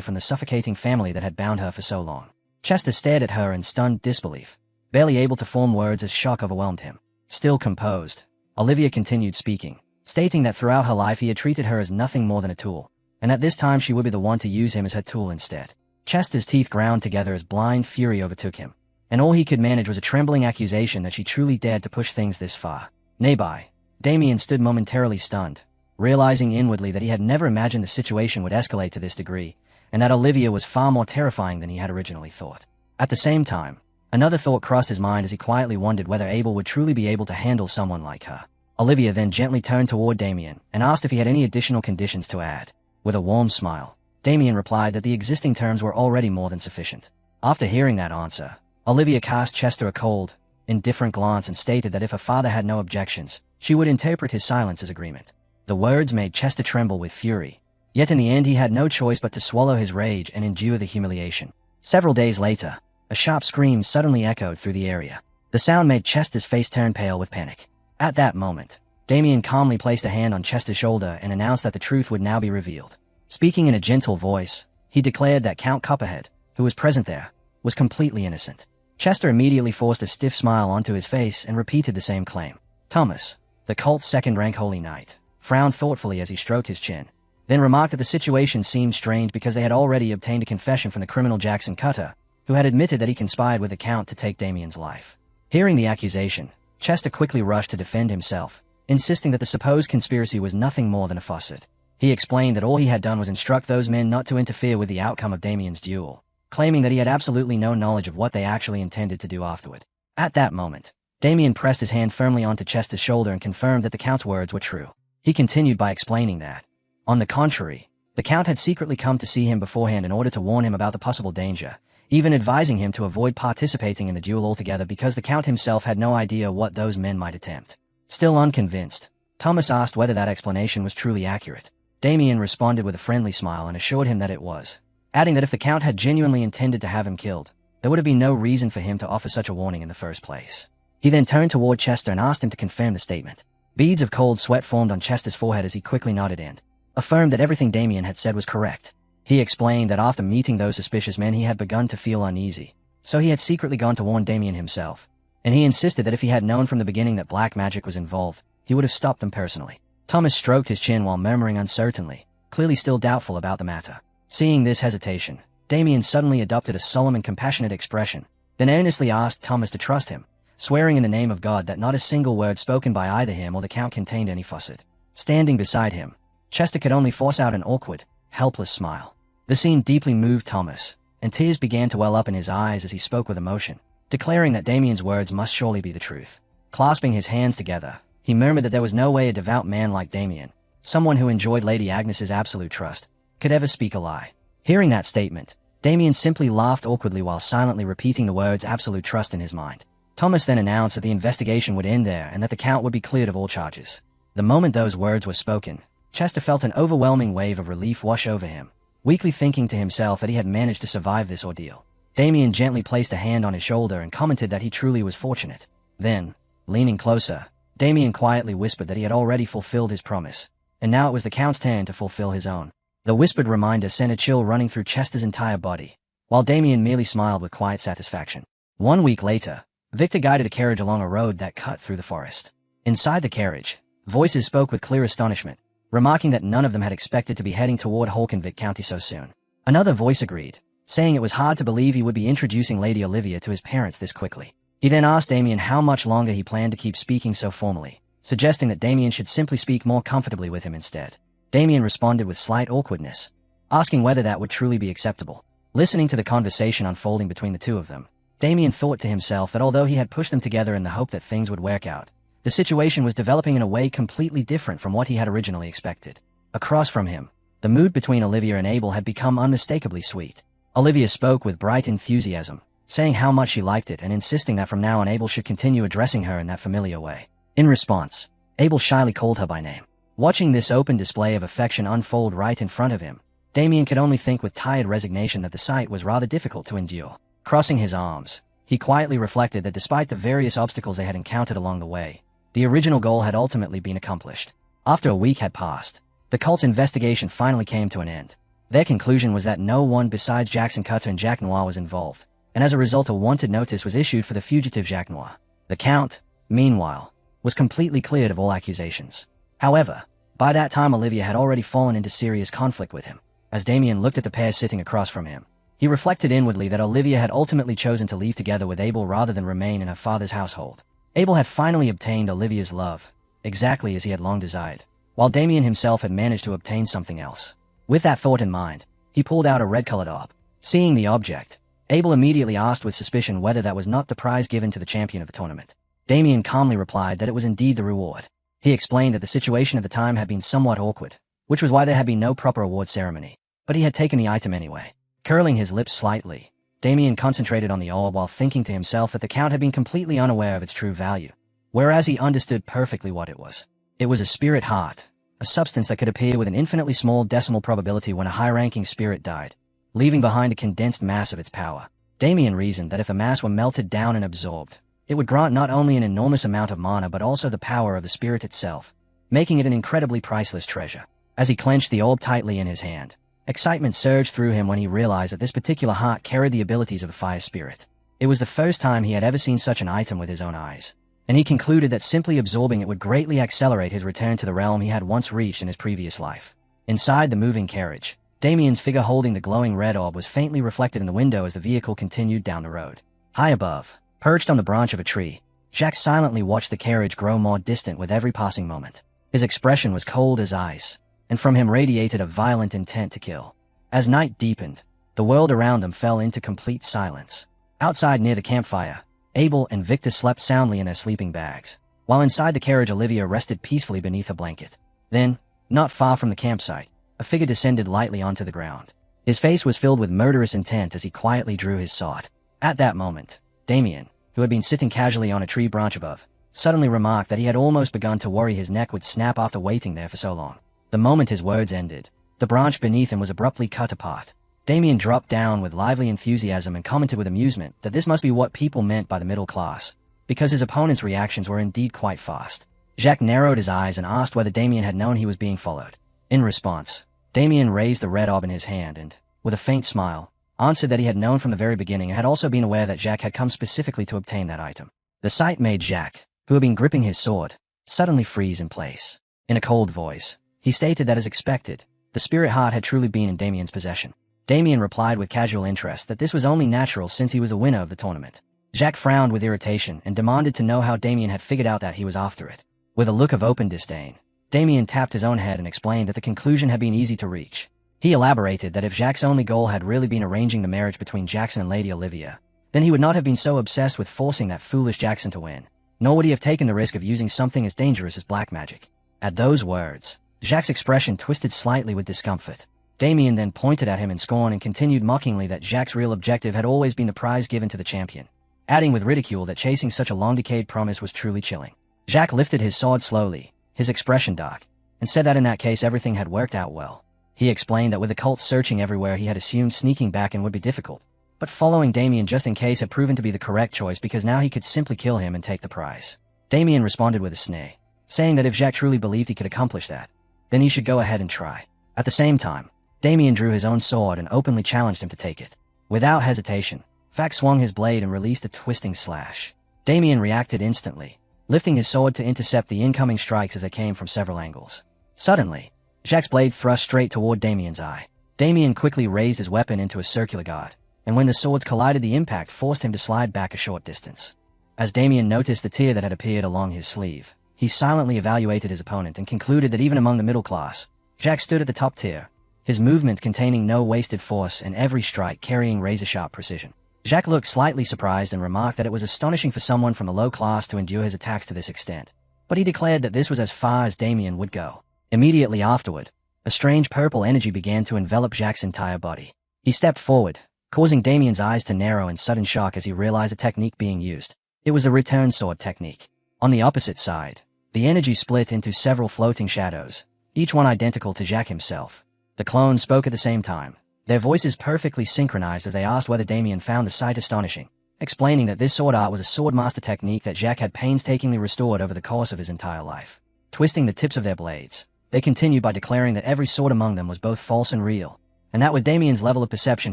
from the suffocating family that had bound her for so long. Chester stared at her in stunned disbelief, barely able to form words as shock overwhelmed him. Still composed, Olivia continued speaking, stating that throughout her life he had treated her as nothing more than a tool, and at this time she would be the one to use him as her tool instead. Chester's teeth ground together as blind fury overtook him, and all he could manage was a trembling accusation that she truly dared to push things this far. Nearby, Damien stood momentarily stunned, realizing inwardly that he had never imagined the situation would escalate to this degree, and that Olivia was far more terrifying than he had originally thought. At the same time, another thought crossed his mind as he quietly wondered whether Abel would truly be able to handle someone like her. Olivia then gently turned toward Damien and asked if he had any additional conditions to add. With a warm smile, Damien replied that the existing terms were already more than sufficient. After hearing that answer, Olivia cast Chester a cold, indifferent glance and stated that if her father had no objections, she would interpret his silence as agreement. The words made Chester tremble with fury, yet in the end he had no choice but to swallow his rage and endure the humiliation. Several days later, a sharp scream suddenly echoed through the area. The sound made Chester's face turn pale with panic. At that moment, Damien calmly placed a hand on Chester's shoulder and announced that the truth would now be revealed. Speaking in a gentle voice, he declared that Count Copperhead, who was present there, was completely innocent. Chester immediately forced a stiff smile onto his face and repeated the same claim. Thomas, the cult's second-rank holy knight, frowned thoughtfully as he stroked his chin, then remarked that the situation seemed strange because they had already obtained a confession from the criminal Jackson Cutter, who had admitted that he conspired with the Count to take Damien's life. Hearing the accusation, Chester quickly rushed to defend himself, insisting that the supposed conspiracy was nothing more than a facade. He explained that all he had done was instruct those men not to interfere with the outcome of Damien's duel, claiming that he had absolutely no knowledge of what they actually intended to do afterward. At that moment, Damien pressed his hand firmly onto Chester's shoulder and confirmed that the Count's words were true. He continued by explaining that, on the contrary, the Count had secretly come to see him beforehand in order to warn him about the possible danger, even advising him to avoid participating in the duel altogether because the Count himself had no idea what those men might attempt. Still unconvinced, Thomas asked whether that explanation was truly accurate. Damien responded with a friendly smile and assured him that it was, adding that if the Count had genuinely intended to have him killed, there would have been no reason for him to offer such a warning in the first place. He then turned toward Chester and asked him to confirm the statement. Beads of cold sweat formed on Chester's forehead as he quickly nodded and affirmed that everything Damien had said was correct. He explained that after meeting those suspicious men he had begun to feel uneasy, so he had secretly gone to warn Damien himself, and he insisted that if he had known from the beginning that black magic was involved, he would have stopped them personally. Thomas stroked his chin while murmuring uncertainly, clearly still doubtful about the matter. Seeing this hesitation, Damien suddenly adopted a solemn and compassionate expression, then earnestly asked Thomas to trust him, swearing in the name of God that not a single word spoken by either him or the Count contained any facade. Standing beside him, Chester could only force out an awkward, helpless smile. The scene deeply moved Thomas, and tears began to well up in his eyes as he spoke with emotion, declaring that Damien's words must surely be the truth. Clasping his hands together, he murmured that there was no way a devout man like Damien, someone who enjoyed Lady Agnes's absolute trust, could ever speak a lie. Hearing that statement, Damien simply laughed awkwardly while silently repeating the words absolute trust in his mind. Thomas then announced that the investigation would end there and that the Count would be cleared of all charges. The moment those words were spoken, Chester felt an overwhelming wave of relief wash over him, weakly thinking to himself that he had managed to survive this ordeal. Damien gently placed a hand on his shoulder and commented that he truly was fortunate. Then, leaning closer, Damien quietly whispered that he had already fulfilled his promise, and now it was the Count's turn to fulfill his own. The whispered reminder sent a chill running through Chester's entire body, while Damien merely smiled with quiet satisfaction. 1 week later, Victor guided a carriage along a road that cut through the forest. Inside the carriage, voices spoke with clear astonishment, remarking that none of them had expected to be heading toward Halkenvik County so soon. Another voice agreed, saying it was hard to believe he would be introducing Lady Olivia to his parents this quickly. He then asked Damien how much longer he planned to keep speaking so formally, suggesting that Damien should simply speak more comfortably with him instead. Damien responded with slight awkwardness, asking whether that would truly be acceptable. Listening to the conversation unfolding between the two of them, Damien thought to himself that although he had pushed them together in the hope that things would work out, the situation was developing in a way completely different from what he had originally expected. Across from him, the mood between Olivia and Abel had become unmistakably sweet. Olivia spoke with bright enthusiasm, saying how much she liked it and insisting that from now on Abel should continue addressing her in that familiar way. In response, Abel shyly called her by name. Watching this open display of affection unfold right in front of him, Damien could only think with tired resignation that the sight was rather difficult to endure. Crossing his arms, he quietly reflected that despite the various obstacles they had encountered along the way, the original goal had ultimately been accomplished. After a week had passed, the cult's investigation finally came to an end. Their conclusion was that no one besides Jackson Cutter and Jack Noir was involved, and as a result a wanted notice was issued for the fugitive Jack Noir. The Count, meanwhile, was completely cleared of all accusations. However, by that time Olivia had already fallen into serious conflict with him. As Damien looked at the pair sitting across from him, he reflected inwardly that Olivia had ultimately chosen to leave together with Abel rather than remain in her father's household. Abel had finally obtained Olivia's love, exactly as he had long desired, while Damien himself had managed to obtain something else. With that thought in mind, he pulled out a red-colored orb. Seeing the object, Abel immediately asked with suspicion whether that was not the prize given to the champion of the tournament. Damien calmly replied that it was indeed the reward. He explained that the situation at the time had been somewhat awkward, which was why there had been no proper award ceremony, but he had taken the item anyway. Curling his lips slightly, Damien concentrated on the orb while thinking to himself that the Count had been completely unaware of its true value, whereas he understood perfectly what it was. It was a spirit heart, a substance that could appear with an infinitely small decimal probability when a high-ranking spirit died, leaving behind a condensed mass of its power. Damien reasoned that if the mass were melted down and absorbed, it would grant not only an enormous amount of mana but also the power of the spirit itself, making it an incredibly priceless treasure. As he clenched the orb tightly in his hand, excitement surged through him when he realized that this particular heart carried the abilities of a fire spirit. It was the first time he had ever seen such an item with his own eyes, and he concluded that simply absorbing it would greatly accelerate his return to the realm he had once reached in his previous life. Inside the moving carriage, Damien's figure holding the glowing red orb was faintly reflected in the window as the vehicle continued down the road. High above, perched on the branch of a tree, Jack silently watched the carriage grow more distant with every passing moment. His expression was cold as ice, and from him radiated a violent intent to kill. As night deepened, the world around them fell into complete silence. Outside near the campfire, Abel and Victor slept soundly in their sleeping bags, while inside the carriage Olivia rested peacefully beneath a blanket. Then, not far from the campsite, a figure descended lightly onto the ground. His face was filled with murderous intent as he quietly drew his sword. At that moment, Damien, who had been sitting casually on a tree branch above, suddenly remarked that he had almost begun to worry his neck would snap after waiting there for so long. The moment his words ended, the branch beneath him was abruptly cut apart. Damien dropped down with lively enthusiasm and commented with amusement that this must be what people meant by the middle class, because his opponent's reactions were indeed quite fast. Jacques narrowed his eyes and asked whether Damien had known he was being followed. In response, Damien raised the red orb in his hand and, with a faint smile, answered that he had known from the very beginning and had also been aware that Jacques had come specifically to obtain that item. The sight made Jacques, who had been gripping his sword, suddenly freeze in place. In a cold voice, he stated that as expected, the spirit heart had truly been in Damien's possession. Damien replied with casual interest that this was only natural since he was a winner of the tournament. Jacques frowned with irritation and demanded to know how Damien had figured out that he was after it. With a look of open disdain, Damien tapped his own head and explained that the conclusion had been easy to reach. He elaborated that if Jacques' only goal had really been arranging the marriage between Jackson and Lady Olivia, then he would not have been so obsessed with forcing that foolish Jackson to win, nor would he have taken the risk of using something as dangerous as black magic. At those words, Jacques' expression twisted slightly with discomfort. Damien then pointed at him in scorn and continued mockingly that Jacques' real objective had always been the prize given to the champion, adding with ridicule that chasing such a long-decayed promise was truly chilling. Jacques lifted his sword slowly, his expression dark, and said that in that case everything had worked out well. He explained that with the cult searching everywhere he had assumed sneaking back in would be difficult, But following Damien just in case had proven to be the correct choice because now he could simply kill him and take the prize. Damien responded with a sneer, saying that if Jacques truly believed he could accomplish that, then he should go ahead and try. At the same time, Damien drew his own sword and openly challenged him to take it. Without hesitation, Jacques swung his blade and released a twisting slash. Damien reacted instantly, lifting his sword to intercept the incoming strikes as they came from several angles. Suddenly, Jacques' blade thrust straight toward Damien's eye. Damien quickly raised his weapon into a circular guard, and when the swords collided, the impact forced him to slide back a short distance. As Damien noticed the tear that had appeared along his sleeve, he silently evaluated his opponent and concluded that even among the middle class, Jacques stood at the top tier, his movement containing no wasted force and every strike carrying razor-sharp precision. Jacques looked slightly surprised and remarked that it was astonishing for someone from a low class to endure his attacks to this extent, but he declared that this was as far as Damien would go. Immediately afterward, a strange purple energy began to envelop Jacques' entire body. He stepped forward, causing Damien's eyes to narrow in sudden shock as he realized the technique being used. It was the return sword technique. On the opposite side, the energy split into several floating shadows, each one identical to Jacques himself. The clones spoke at the same time, their voices perfectly synchronized as they asked whether Damien found the sight astonishing, explaining that this sword art was a swordmaster technique that Jacques had painstakingly restored over the course of his entire life. Twisting the tips of their blades, they continued by declaring that every sword among them was both false and real, and that with Damien's level of perception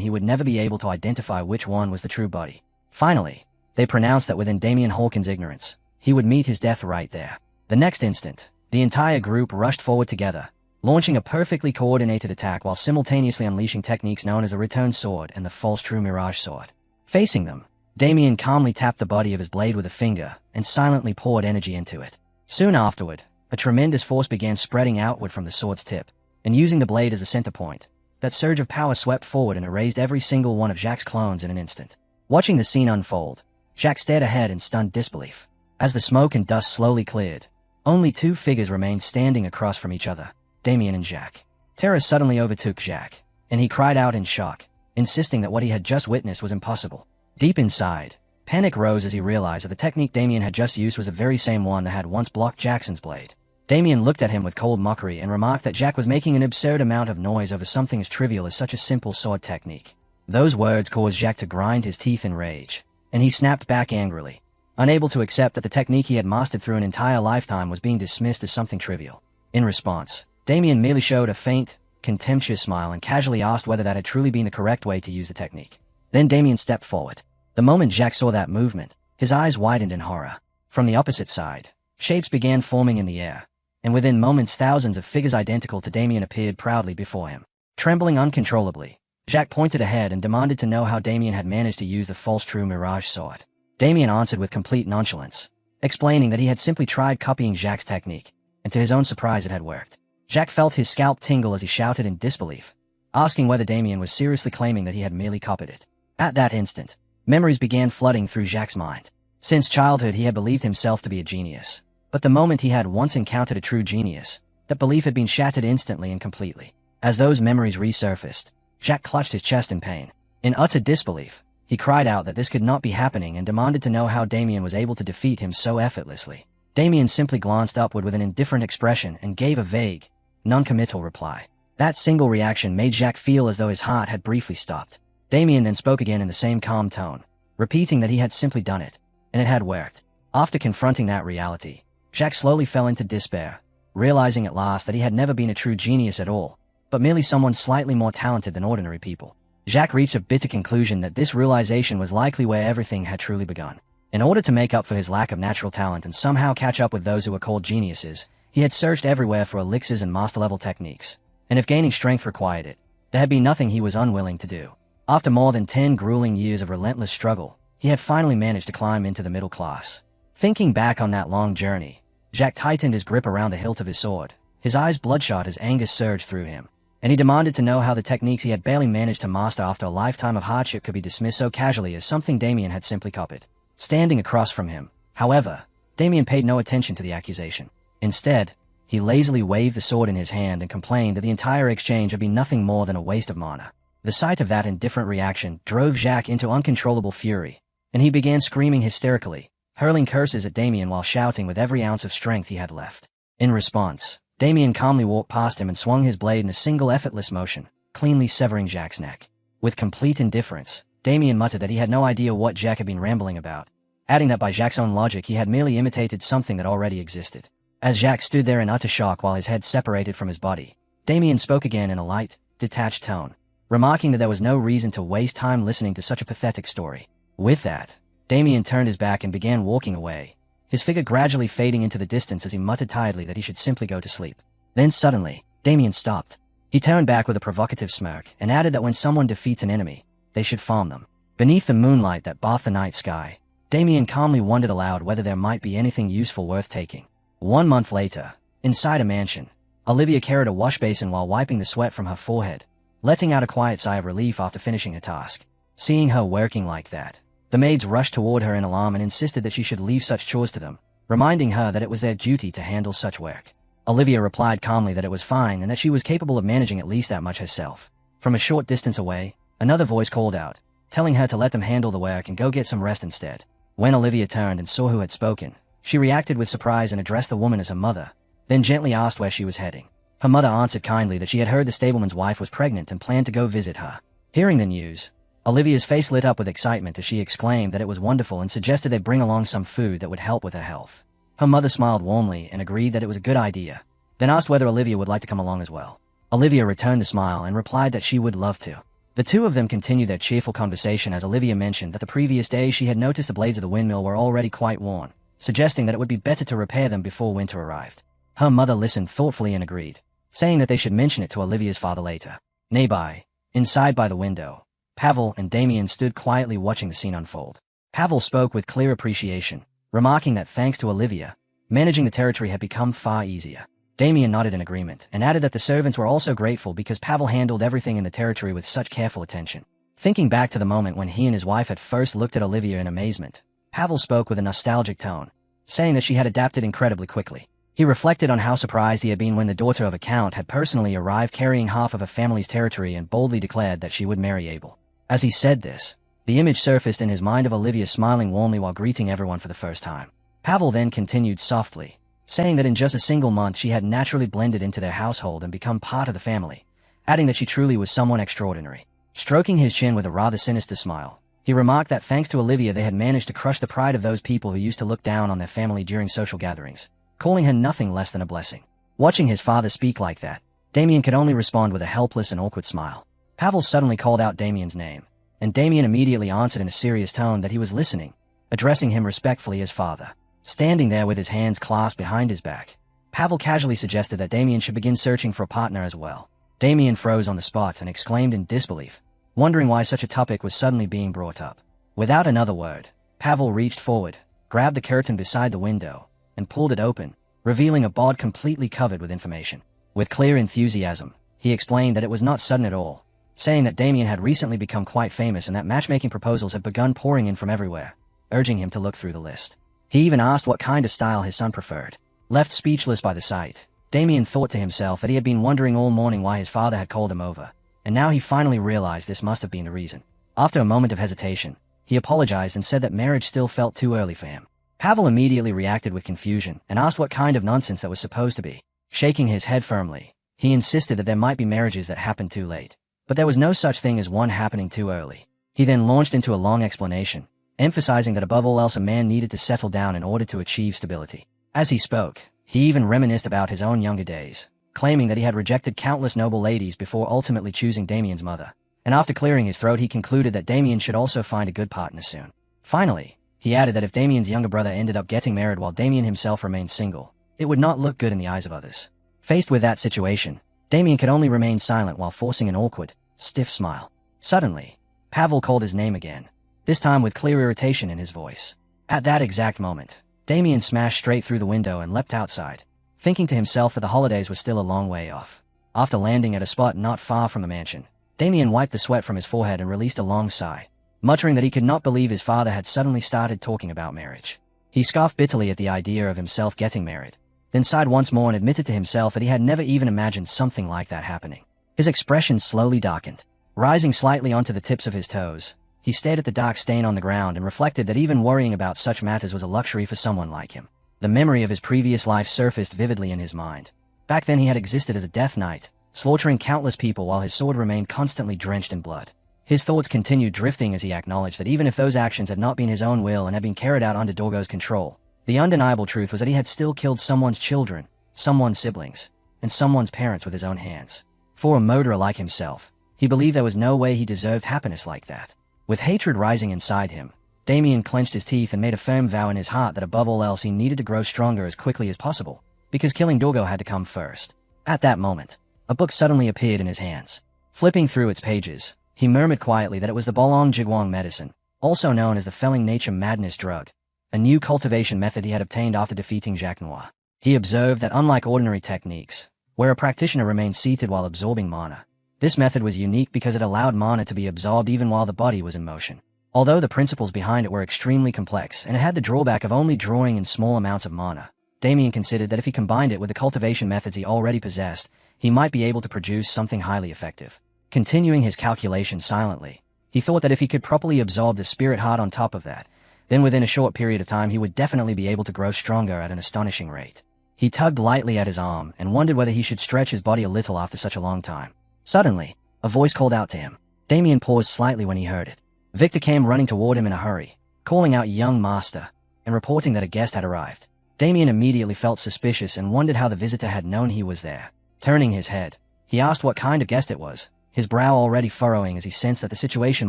he would never be able to identify which one was the true body. Finally, they pronounced that within Damien Hawkin's ignorance, he would meet his death right there. The next instant, the entire group rushed forward together, launching a perfectly coordinated attack while simultaneously unleashing techniques known as the return sword and the false true mirage sword. Facing them, Damien calmly tapped the body of his blade with a finger and silently poured energy into it. Soon afterward, a tremendous force began spreading outward from the sword's tip, and using the blade as a center point, that surge of power swept forward and erased every single one of Jacques' clones in an instant. Watching the scene unfold, Jacques stared ahead in stunned disbelief. As the smoke and dust slowly cleared, only two figures remained standing across from each other, Damien and Jacques. Terror suddenly overtook Jacques, and he cried out in shock, insisting that what he had just witnessed was impossible. Deep inside, panic rose as he realized that the technique Damien had just used was the very same one that had once blocked Jackson's blade. Damien looked at him with cold mockery and remarked that Jacques was making an absurd amount of noise over something as trivial as such a simple sword technique. Those words caused Jacques to grind his teeth in rage, and he snapped back angrily, unable to accept that the technique he had mastered through an entire lifetime was being dismissed as something trivial. In response, Damien merely showed a faint, contemptuous smile and casually asked whether that had truly been the correct way to use the technique. Then Damien stepped forward. The moment Jacques saw that movement, his eyes widened in horror. From the opposite side, shapes began forming in the air, and within moments thousands of figures identical to Damien appeared proudly before him. Trembling uncontrollably, Jacques pointed ahead and demanded to know how Damien had managed to use the false true mirage sword. Damien answered with complete nonchalance, explaining that he had simply tried copying Jacques' technique, and to his own surprise it had worked. Jacques felt his scalp tingle as he shouted in disbelief, asking whether Damien was seriously claiming that he had merely copied it. At that instant, memories began flooding through Jacques' mind. Since childhood he had believed himself to be a genius, but the moment he had once encountered a true genius, that belief had been shattered instantly and completely. As those memories resurfaced, Jacques clutched his chest in pain. In utter disbelief, he cried out that this could not be happening and demanded to know how Damien was able to defeat him so effortlessly. Damien simply glanced upward with an indifferent expression and gave a vague, non-committal reply. That single reaction made Jacques feel as though his heart had briefly stopped. Damien then spoke again in the same calm tone, repeating that he had simply done it, and it had worked. After confronting that reality, Jacques slowly fell into despair, realizing at last that he had never been a true genius at all, but merely someone slightly more talented than ordinary people. Jacques reached a bitter conclusion that this realization was likely where everything had truly begun. In order to make up for his lack of natural talent and somehow catch up with those who were called geniuses, he had searched everywhere for elixirs and master-level techniques, and if gaining strength required it, there had been nothing he was unwilling to do. After more than 10 grueling years of relentless struggle, he had finally managed to climb into the middle class. Thinking back on that long journey, Jacques tightened his grip around the hilt of his sword, his eyes bloodshot as anger surged through him, and he demanded to know how the techniques he had barely managed to master after a lifetime of hardship could be dismissed so casually as something Damien had simply copied. Standing across from him, however, Damien paid no attention to the accusation. Instead, he lazily waved the sword in his hand and complained that the entire exchange had been nothing more than a waste of mana. The sight of that indifferent reaction drove Jacques into uncontrollable fury, and he began screaming hysterically, hurling curses at Damien while shouting with every ounce of strength he had left. In response, Damien calmly walked past him and swung his blade in a single effortless motion, cleanly severing Jacques' neck. With complete indifference, Damien muttered that he had no idea what Jack had been rambling about, adding that by Jack's own logic he had merely imitated something that already existed. As Jack stood there in utter shock while his head separated from his body, Damien spoke again in a light, detached tone, remarking that there was no reason to waste time listening to such a pathetic story. With that, Damien turned his back and began walking away, his figure gradually fading into the distance as he muttered tiredly that he should simply go to sleep. Then suddenly, Damien stopped. He turned back with a provocative smirk and added that when someone defeats an enemy, they should farm them. Beneath the moonlight that bathed the night sky, Damien calmly wondered aloud whether there might be anything useful worth taking. 1 month later, inside a mansion, Olivia carried a wash basin while wiping the sweat from her forehead, letting out a quiet sigh of relief after finishing her task. Seeing her working like that, the maids rushed toward her in alarm and insisted that she should leave such chores to them, reminding her that it was their duty to handle such work. Olivia replied calmly that it was fine and that she was capable of managing at least that much herself. From a short distance away, another voice called out, telling her to let them handle the work and go get some rest instead. When Olivia turned and saw who had spoken, she reacted with surprise and addressed the woman as her mother, then gently asked where she was heading. Her mother answered kindly that she had heard the stableman's wife was pregnant and planned to go visit her. Hearing the news, Olivia's face lit up with excitement as she exclaimed that it was wonderful and suggested they bring along some food that would help with her health. Her mother smiled warmly and agreed that it was a good idea, then asked whether Olivia would like to come along as well. Olivia returned the smile and replied that she would love to. The two of them continued their cheerful conversation as Olivia mentioned that the previous day she had noticed the blades of the windmill were already quite worn, suggesting that it would be better to repair them before winter arrived. Her mother listened thoughtfully and agreed, saying that they should mention it to Olivia's father later. Nearby, inside by the window, Pavel and Damien stood quietly watching the scene unfold. Pavel spoke with clear appreciation, remarking that thanks to Olivia, managing the territory had become far easier. Damien nodded in agreement and added that the servants were also grateful because Pavel handled everything in the territory with such careful attention. Thinking back to the moment when he and his wife had first looked at Olivia in amazement, Pavel spoke with a nostalgic tone, saying that she had adapted incredibly quickly. He reflected on how surprised he had been when the daughter of a count had personally arrived carrying half of a family's territory and boldly declared that she would marry Abel. As he said this, the image surfaced in his mind of Olivia smiling warmly while greeting everyone for the first time. Pavel then continued softly, saying that in just a single month she had naturally blended into their household and become part of the family, adding that she truly was someone extraordinary. Stroking his chin with a rather sinister smile, he remarked that thanks to Olivia they had managed to crush the pride of those people who used to look down on their family during social gatherings, calling her nothing less than a blessing. Watching his father speak like that, Damien could only respond with a helpless and awkward smile. Pavel suddenly called out Damien's name, and Damien immediately answered in a serious tone that he was listening, addressing him respectfully as father. Standing there with his hands clasped behind his back, Pavel casually suggested that Damien should begin searching for a partner as well. Damien froze on the spot and exclaimed in disbelief, wondering why such a topic was suddenly being brought up. Without another word, Pavel reached forward, grabbed the curtain beside the window, and pulled it open, revealing a board completely covered with information. With clear enthusiasm, he explained that it was not sudden at all, saying that Damien had recently become quite famous and that matchmaking proposals had begun pouring in from everywhere, urging him to look through the list. He even asked what kind of style his son preferred. Left speechless by the sight, Damien thought to himself that he had been wondering all morning why his father had called him over, and now he finally realized this must have been the reason. After a moment of hesitation, he apologized and said that marriage still felt too early for him. Pavel immediately reacted with confusion and asked what kind of nonsense that was supposed to be. Shaking his head firmly, he insisted that there might be marriages that happened too late, but there was no such thing as one happening too early. He then launched into a long explanation, emphasizing that above all else a man needed to settle down in order to achieve stability. As he spoke, he even reminisced about his own younger days, claiming that he had rejected countless noble ladies before ultimately choosing Damien's mother, and after clearing his throat he concluded that Damien should also find a good partner soon. Finally, he added that if Damien's younger brother ended up getting married while Damien himself remained single, it would not look good in the eyes of others. Faced with that situation, Damien could only remain silent while forcing an awkward, stiff smile. Suddenly, Pavel called his name again, this time with clear irritation in his voice. At that exact moment, Damien smashed straight through the window and leapt outside, thinking to himself that the holidays were still a long way off. After landing at a spot not far from the mansion, Damien wiped the sweat from his forehead and released a long sigh, muttering that he could not believe his father had suddenly started talking about marriage. He scoffed bitterly at the idea of himself getting married, then sighed once more and admitted to himself that he had never even imagined something like that happening. His expression slowly darkened. Rising slightly onto the tips of his toes, he stared at the dark stain on the ground and reflected that even worrying about such matters was a luxury for someone like him. The memory of his previous life surfaced vividly in his mind. Back then he had existed as a death knight, slaughtering countless people while his sword remained constantly drenched in blood. His thoughts continued drifting as he acknowledged that even if those actions had not been his own will and had been carried out under Dorggo's control, the undeniable truth was that he had still killed someone's children, someone's siblings, and someone's parents with his own hands. For a murderer like himself, he believed there was no way he deserved happiness like that. With hatred rising inside him, Damien clenched his teeth and made a firm vow in his heart that above all else he needed to grow stronger as quickly as possible, because killing Dorggo had to come first. At that moment, a book suddenly appeared in his hands. Flipping through its pages, he murmured quietly that it was the Bolong Jigwang medicine, also known as the Felling Nature Madness drug, a new cultivation method he had obtained after defeating Manhwa. He observed that unlike ordinary techniques, where a practitioner remained seated while absorbing mana, this method was unique because it allowed mana to be absorbed even while the body was in motion. Although the principles behind it were extremely complex and it had the drawback of only drawing in small amounts of mana, Damien considered that if he combined it with the cultivation methods he already possessed, he might be able to produce something highly effective. Continuing his calculations silently, he thought that if he could properly absorb the spirit heart on top of that, then within a short period of time he would definitely be able to grow stronger at an astonishing rate. He tugged lightly at his arm and wondered whether he should stretch his body a little after such a long time. Suddenly, a voice called out to him. Damien paused slightly when he heard it. Victor came running toward him in a hurry, calling out "Young Master," and reporting that a guest had arrived. Damien immediately felt suspicious and wondered how the visitor had known he was there. Turning his head, he asked what kind of guest it was, his brow already furrowing as he sensed that the situation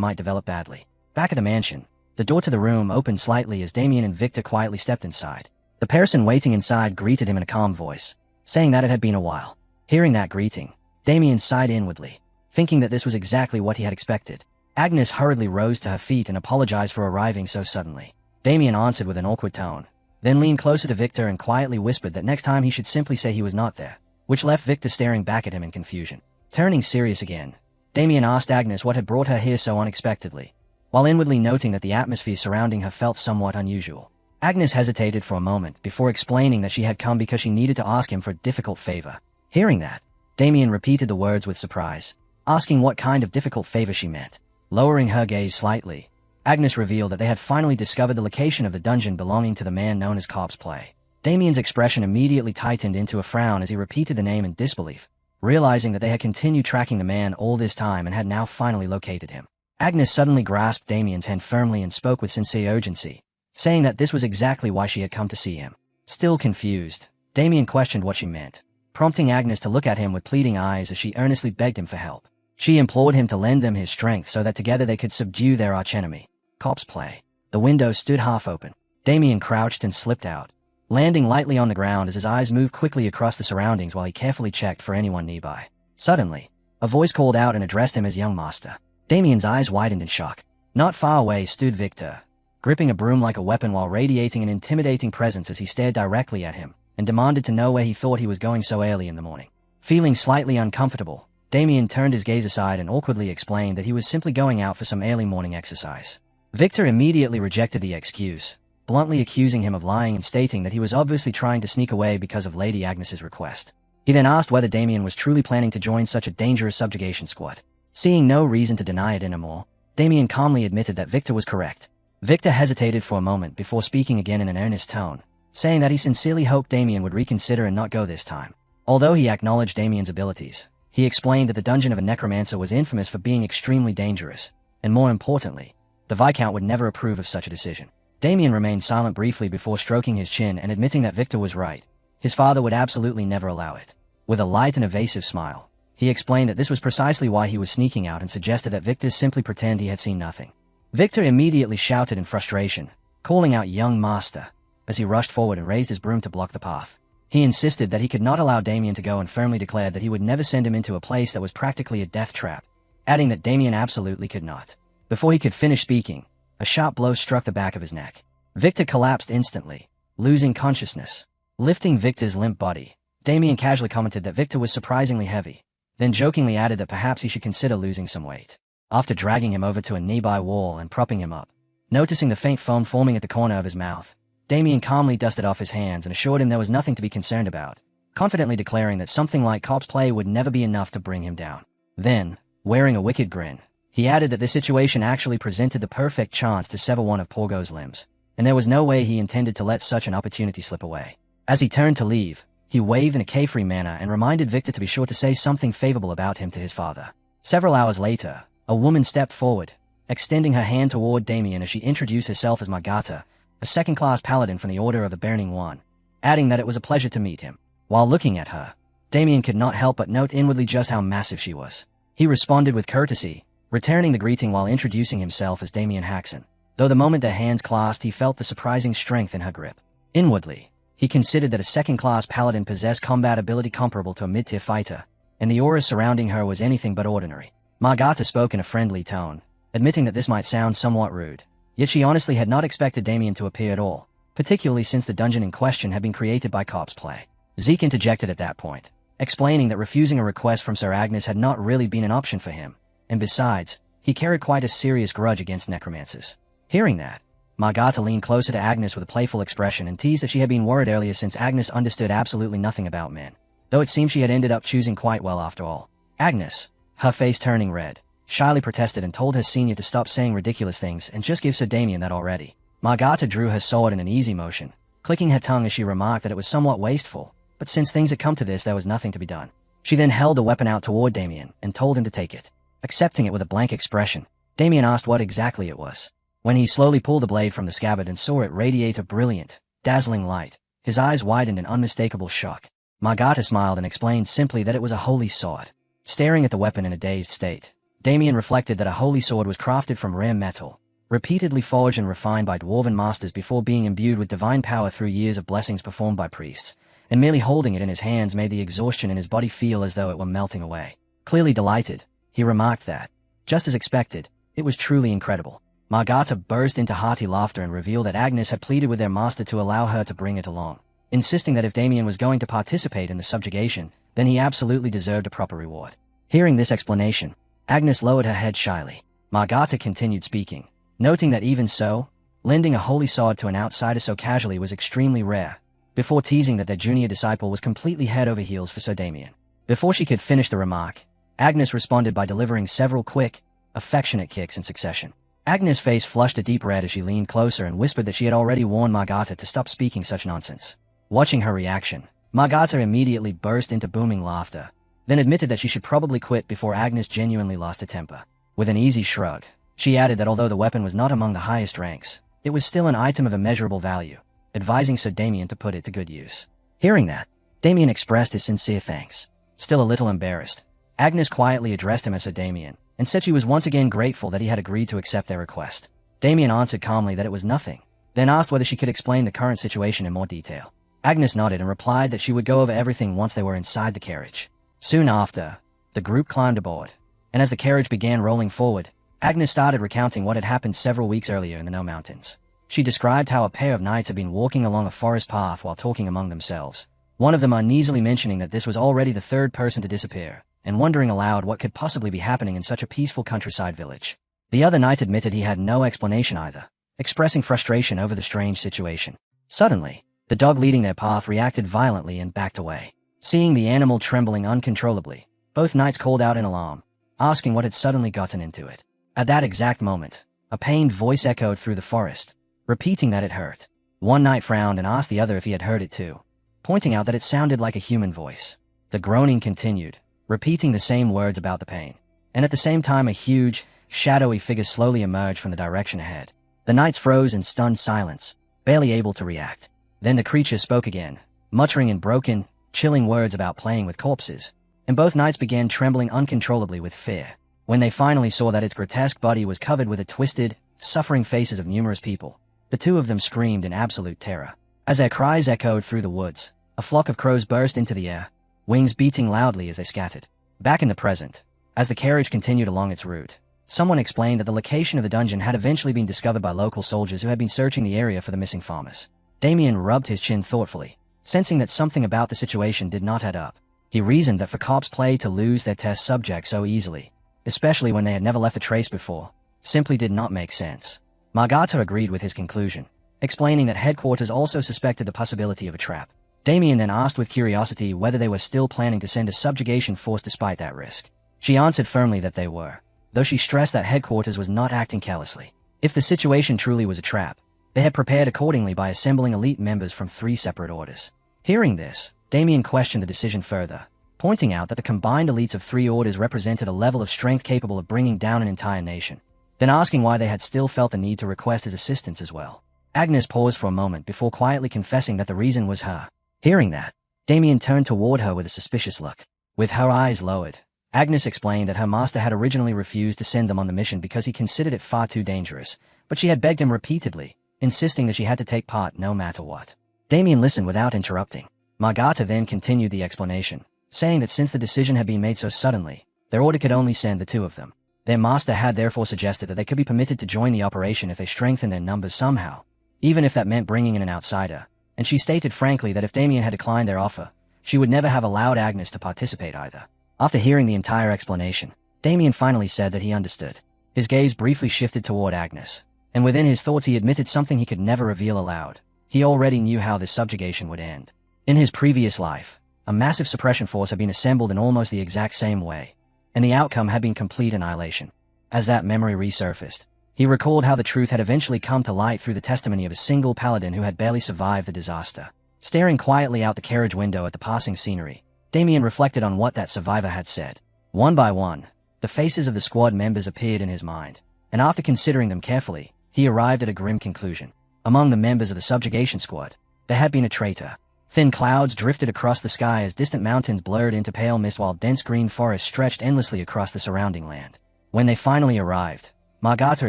might develop badly. Back at the mansion, the door to the room opened slightly as Damien and Victor quietly stepped inside. The person waiting inside greeted him in a calm voice, saying that it had been a while. Hearing that greeting, Damien sighed inwardly, thinking that this was exactly what he had expected. Agnes hurriedly rose to her feet and apologized for arriving so suddenly. Damien answered with an awkward tone, then leaned closer to Victor and quietly whispered that next time he should simply say he was not there, which left Victor staring back at him in confusion. Turning serious again, Damien asked Agnes what had brought her here so unexpectedly, while inwardly noting that the atmosphere surrounding her felt somewhat unusual. Agnes hesitated for a moment before explaining that she had come because she needed to ask him for a difficult favor. Hearing that, Damien repeated the words with surprise, asking what kind of difficult favor she meant. Lowering her gaze slightly, Agnes revealed that they had finally discovered the location of the dungeon belonging to the man known as Corpse Play. Damien's expression immediately tightened into a frown as he repeated the name in disbelief, realizing that they had continued tracking the man all this time and had now finally located him. Agnes suddenly grasped Damien's hand firmly and spoke with sincere urgency, saying that this was exactly why she had come to see him. Still confused, Damien questioned what she meant, prompting Agnes to look at him with pleading eyes as she earnestly begged him for help. She implored him to lend them his strength so that together they could subdue their archenemy, Corpse Play. The window stood half open. Damien crouched and slipped out, landing lightly on the ground as his eyes moved quickly across the surroundings while he carefully checked for anyone nearby. Suddenly, a voice called out and addressed him as "Young Master." Damien's eyes widened in shock. Not far away stood Victor, gripping a broom like a weapon while radiating an intimidating presence as he stared directly at him and demanded to know where he thought he was going so early in the morning. Feeling slightly uncomfortable, Damien turned his gaze aside and awkwardly explained that he was simply going out for some early morning exercise. Victor immediately rejected the excuse, bluntly accusing him of lying and stating that he was obviously trying to sneak away because of Lady Agnes's request. He then asked whether Damien was truly planning to join such a dangerous subjugation squad. Seeing no reason to deny it anymore, Damien calmly admitted that Victor was correct. Victor hesitated for a moment before speaking again in an earnest tone, saying that he sincerely hoped Damien would reconsider and not go this time. Although he acknowledged Damien's abilities, he explained that the dungeon of a necromancer was infamous for being extremely dangerous, and more importantly, the Viscount would never approve of such a decision. Damien remained silent briefly before stroking his chin and admitting that Victor was right. His father would absolutely never allow it. With a light and evasive smile, he explained that this was precisely why he was sneaking out and suggested that Victor simply pretend he had seen nothing. Victor immediately shouted in frustration, calling out "Young Master," as he rushed forward and raised his broom to block the path. He insisted that he could not allow Damien to go and firmly declared that he would never send him into a place that was practically a death trap, adding that Damien absolutely could not. Before he could finish speaking, a sharp blow struck the back of his neck. Victor collapsed instantly, losing consciousness. Lifting Victor's limp body, Damien casually commented that Victor was surprisingly heavy, then jokingly added that perhaps he should consider losing some weight. After dragging him over to a nearby wall and propping him up, noticing the faint foam forming at the corner of his mouth, Damien calmly dusted off his hands and assured him there was nothing to be concerned about, confidently declaring that something like Corpse Play would never be enough to bring him down. Then, wearing a wicked grin, he added that this situation actually presented the perfect chance to sever one of Dorggo's limbs, and there was no way he intended to let such an opportunity slip away. As he turned to leave, he waved in a carefree manner and reminded Victor to be sure to say something favorable about him to his father. Several hours later, A woman stepped forward, extending her hand toward Damien as she introduced herself as Magata, a second-class paladin from the Order of the Burning One, adding that it was a pleasure to meet him. While looking at her, Damien could not help but note inwardly just how massive she was. He responded with courtesy, returning the greeting while introducing himself as Damien Haxon. Though the moment their hands clasped, he felt the surprising strength in her grip. Inwardly, he considered that a second-class paladin possessed combat ability comparable to a mid-tier fighter, and the aura surrounding her was anything but ordinary. Magata spoke in a friendly tone, admitting that this might sound somewhat rude, yet she honestly had not expected Damien to appear at all, particularly since the dungeon in question had been created by Corpse Play. Zeke interjected at that point, explaining that refusing a request from Sir Agnes had not really been an option for him, and besides, he carried quite a serious grudge against necromancers. Hearing that, Magata leaned closer to Agnes with a playful expression and teased that she had been worried earlier since Agnes understood absolutely nothing about men, though it seemed she had ended up choosing quite well after all. Agnes, her face turning red, shyly protested and told her senior to stop saying ridiculous things and just give Sir Damien that already. Magata drew her sword in an easy motion, clicking her tongue as she remarked that it was somewhat wasteful, but since things had come to this there was nothing to be done. She then held the weapon out toward Damien and told him to take it. Accepting it with a blank expression, Damien asked what exactly it was. When he slowly pulled the blade from the scabbard and saw it radiate a brilliant, dazzling light, his eyes widened in unmistakable shock. Magata smiled and explained simply that it was a holy sword. Staring at the weapon in a dazed state, Damien reflected that a holy sword was crafted from rare metal, repeatedly forged and refined by dwarven masters before being imbued with divine power through years of blessings performed by priests, and merely holding it in his hands made the exhaustion in his body feel as though it were melting away. Clearly delighted, he remarked that, just as expected, it was truly incredible. Magata burst into hearty laughter and revealed that Agnes had pleaded with their master to allow her to bring it along, insisting that if Damien was going to participate in the subjugation, then he absolutely deserved a proper reward. Hearing this explanation, Agnes lowered her head shyly. Magata continued speaking, noting that even so, lending a holy sword to an outsider so casually was extremely rare, before teasing that their junior disciple was completely head over heels for Sir Damien. Before she could finish the remark, Agnes responded by delivering several quick, affectionate kicks in succession. Agnes' face flushed a deep red as she leaned closer and whispered that she had already warned Magata to stop speaking such nonsense. Watching her reaction, Magata immediately burst into booming laughter, then admitted that she should probably quit before Agnes genuinely lost her temper. With an easy shrug, she added that although the weapon was not among the highest ranks, it was still an item of immeasurable value, advising Sir Damien to put it to good use. Hearing that, Damien expressed his sincere thanks. Still a little embarrassed, Agnes quietly addressed him as Sir Damien, and said she was once again grateful that he had agreed to accept their request. Damien answered calmly that it was nothing, then asked whether she could explain the current situation in more detail. Agnes nodded and replied that she would go over everything once they were inside the carriage. Soon after, the group climbed aboard, and as the carriage began rolling forward, Agnes started recounting what had happened several weeks earlier in the No Mountains. She described how a pair of knights had been walking along a forest path while talking among themselves, one of them uneasily mentioning that this was already the third person to disappear, and wondering aloud what could possibly be happening in such a peaceful countryside village. The other knight admitted he had no explanation either, expressing frustration over the strange situation. Suddenly, the dog leading their path reacted violently and backed away. Seeing the animal trembling uncontrollably, both knights called out in alarm, asking what had suddenly gotten into it. At that exact moment, a pained voice echoed through the forest, repeating that it hurt. One knight frowned and asked the other if he had heard it too, pointing out that it sounded like a human voice. The groaning continued, repeating the same words about the pain, and at the same time a huge, shadowy figure slowly emerged from the direction ahead. The knights froze in stunned silence, barely able to react. Then the creature spoke again, muttering in broken, chilling words about playing with corpses, and both knights began trembling uncontrollably with fear. When they finally saw that its grotesque body was covered with the twisted, suffering faces of numerous people, the two of them screamed in absolute terror. As their cries echoed through the woods, a flock of crows burst into the air, wings beating loudly as they scattered. Back in the present, as the carriage continued along its route, someone explained that the location of the dungeon had eventually been discovered by local soldiers who had been searching the area for the missing farmers. Damien rubbed his chin thoughtfully, sensing that something about the situation did not add up. He reasoned that for Corpse Play to lose their test subject so easily, especially when they had never left a trace before, simply did not make sense. Magata agreed with his conclusion, explaining that headquarters also suspected the possibility of a trap. Damien then asked with curiosity whether they were still planning to send a subjugation force despite that risk. She answered firmly that they were, though she stressed that headquarters was not acting carelessly. If the situation truly was a trap, they had prepared accordingly by assembling elite members from 3 separate orders. Hearing this, Damien questioned the decision further, pointing out that the combined elites of 3 orders represented a level of strength capable of bringing down an entire nation, then asking why they had still felt the need to request his assistance as well. Agnes paused for a moment before quietly confessing that the reason was her. Hearing that, Damien turned toward her with a suspicious look. With her eyes lowered, Agnes explained that her master had originally refused to send them on the mission because he considered it far too dangerous, but she had begged him repeatedly, insisting that she had to take part no matter what. Damien listened without interrupting. Margata then continued the explanation, saying that since the decision had been made so suddenly, their order could only send the 2 of them. Their master had therefore suggested that they could be permitted to join the operation if they strengthened their numbers somehow, even if that meant bringing in an outsider, and she stated frankly that if Damien had declined their offer, she would never have allowed Agnes to participate either. After hearing the entire explanation, Damien finally said that he understood. His gaze briefly shifted toward Agnes, and within his thoughts he admitted something he could never reveal aloud. He already knew how this subjugation would end. In his previous life, a massive suppression force had been assembled in almost the exact same way, and the outcome had been complete annihilation. As that memory resurfaced, he recalled how the truth had eventually come to light through the testimony of a single paladin who had barely survived the disaster. Staring quietly out the carriage window at the passing scenery, Damien reflected on what that survivor had said. One by one, the faces of the squad members appeared in his mind, and after considering them carefully, he arrived at a grim conclusion. Among the members of the subjugation squad, there had been a traitor. Thin clouds drifted across the sky as distant mountains blurred into pale mist while dense green forests stretched endlessly across the surrounding land. When they finally arrived, Margata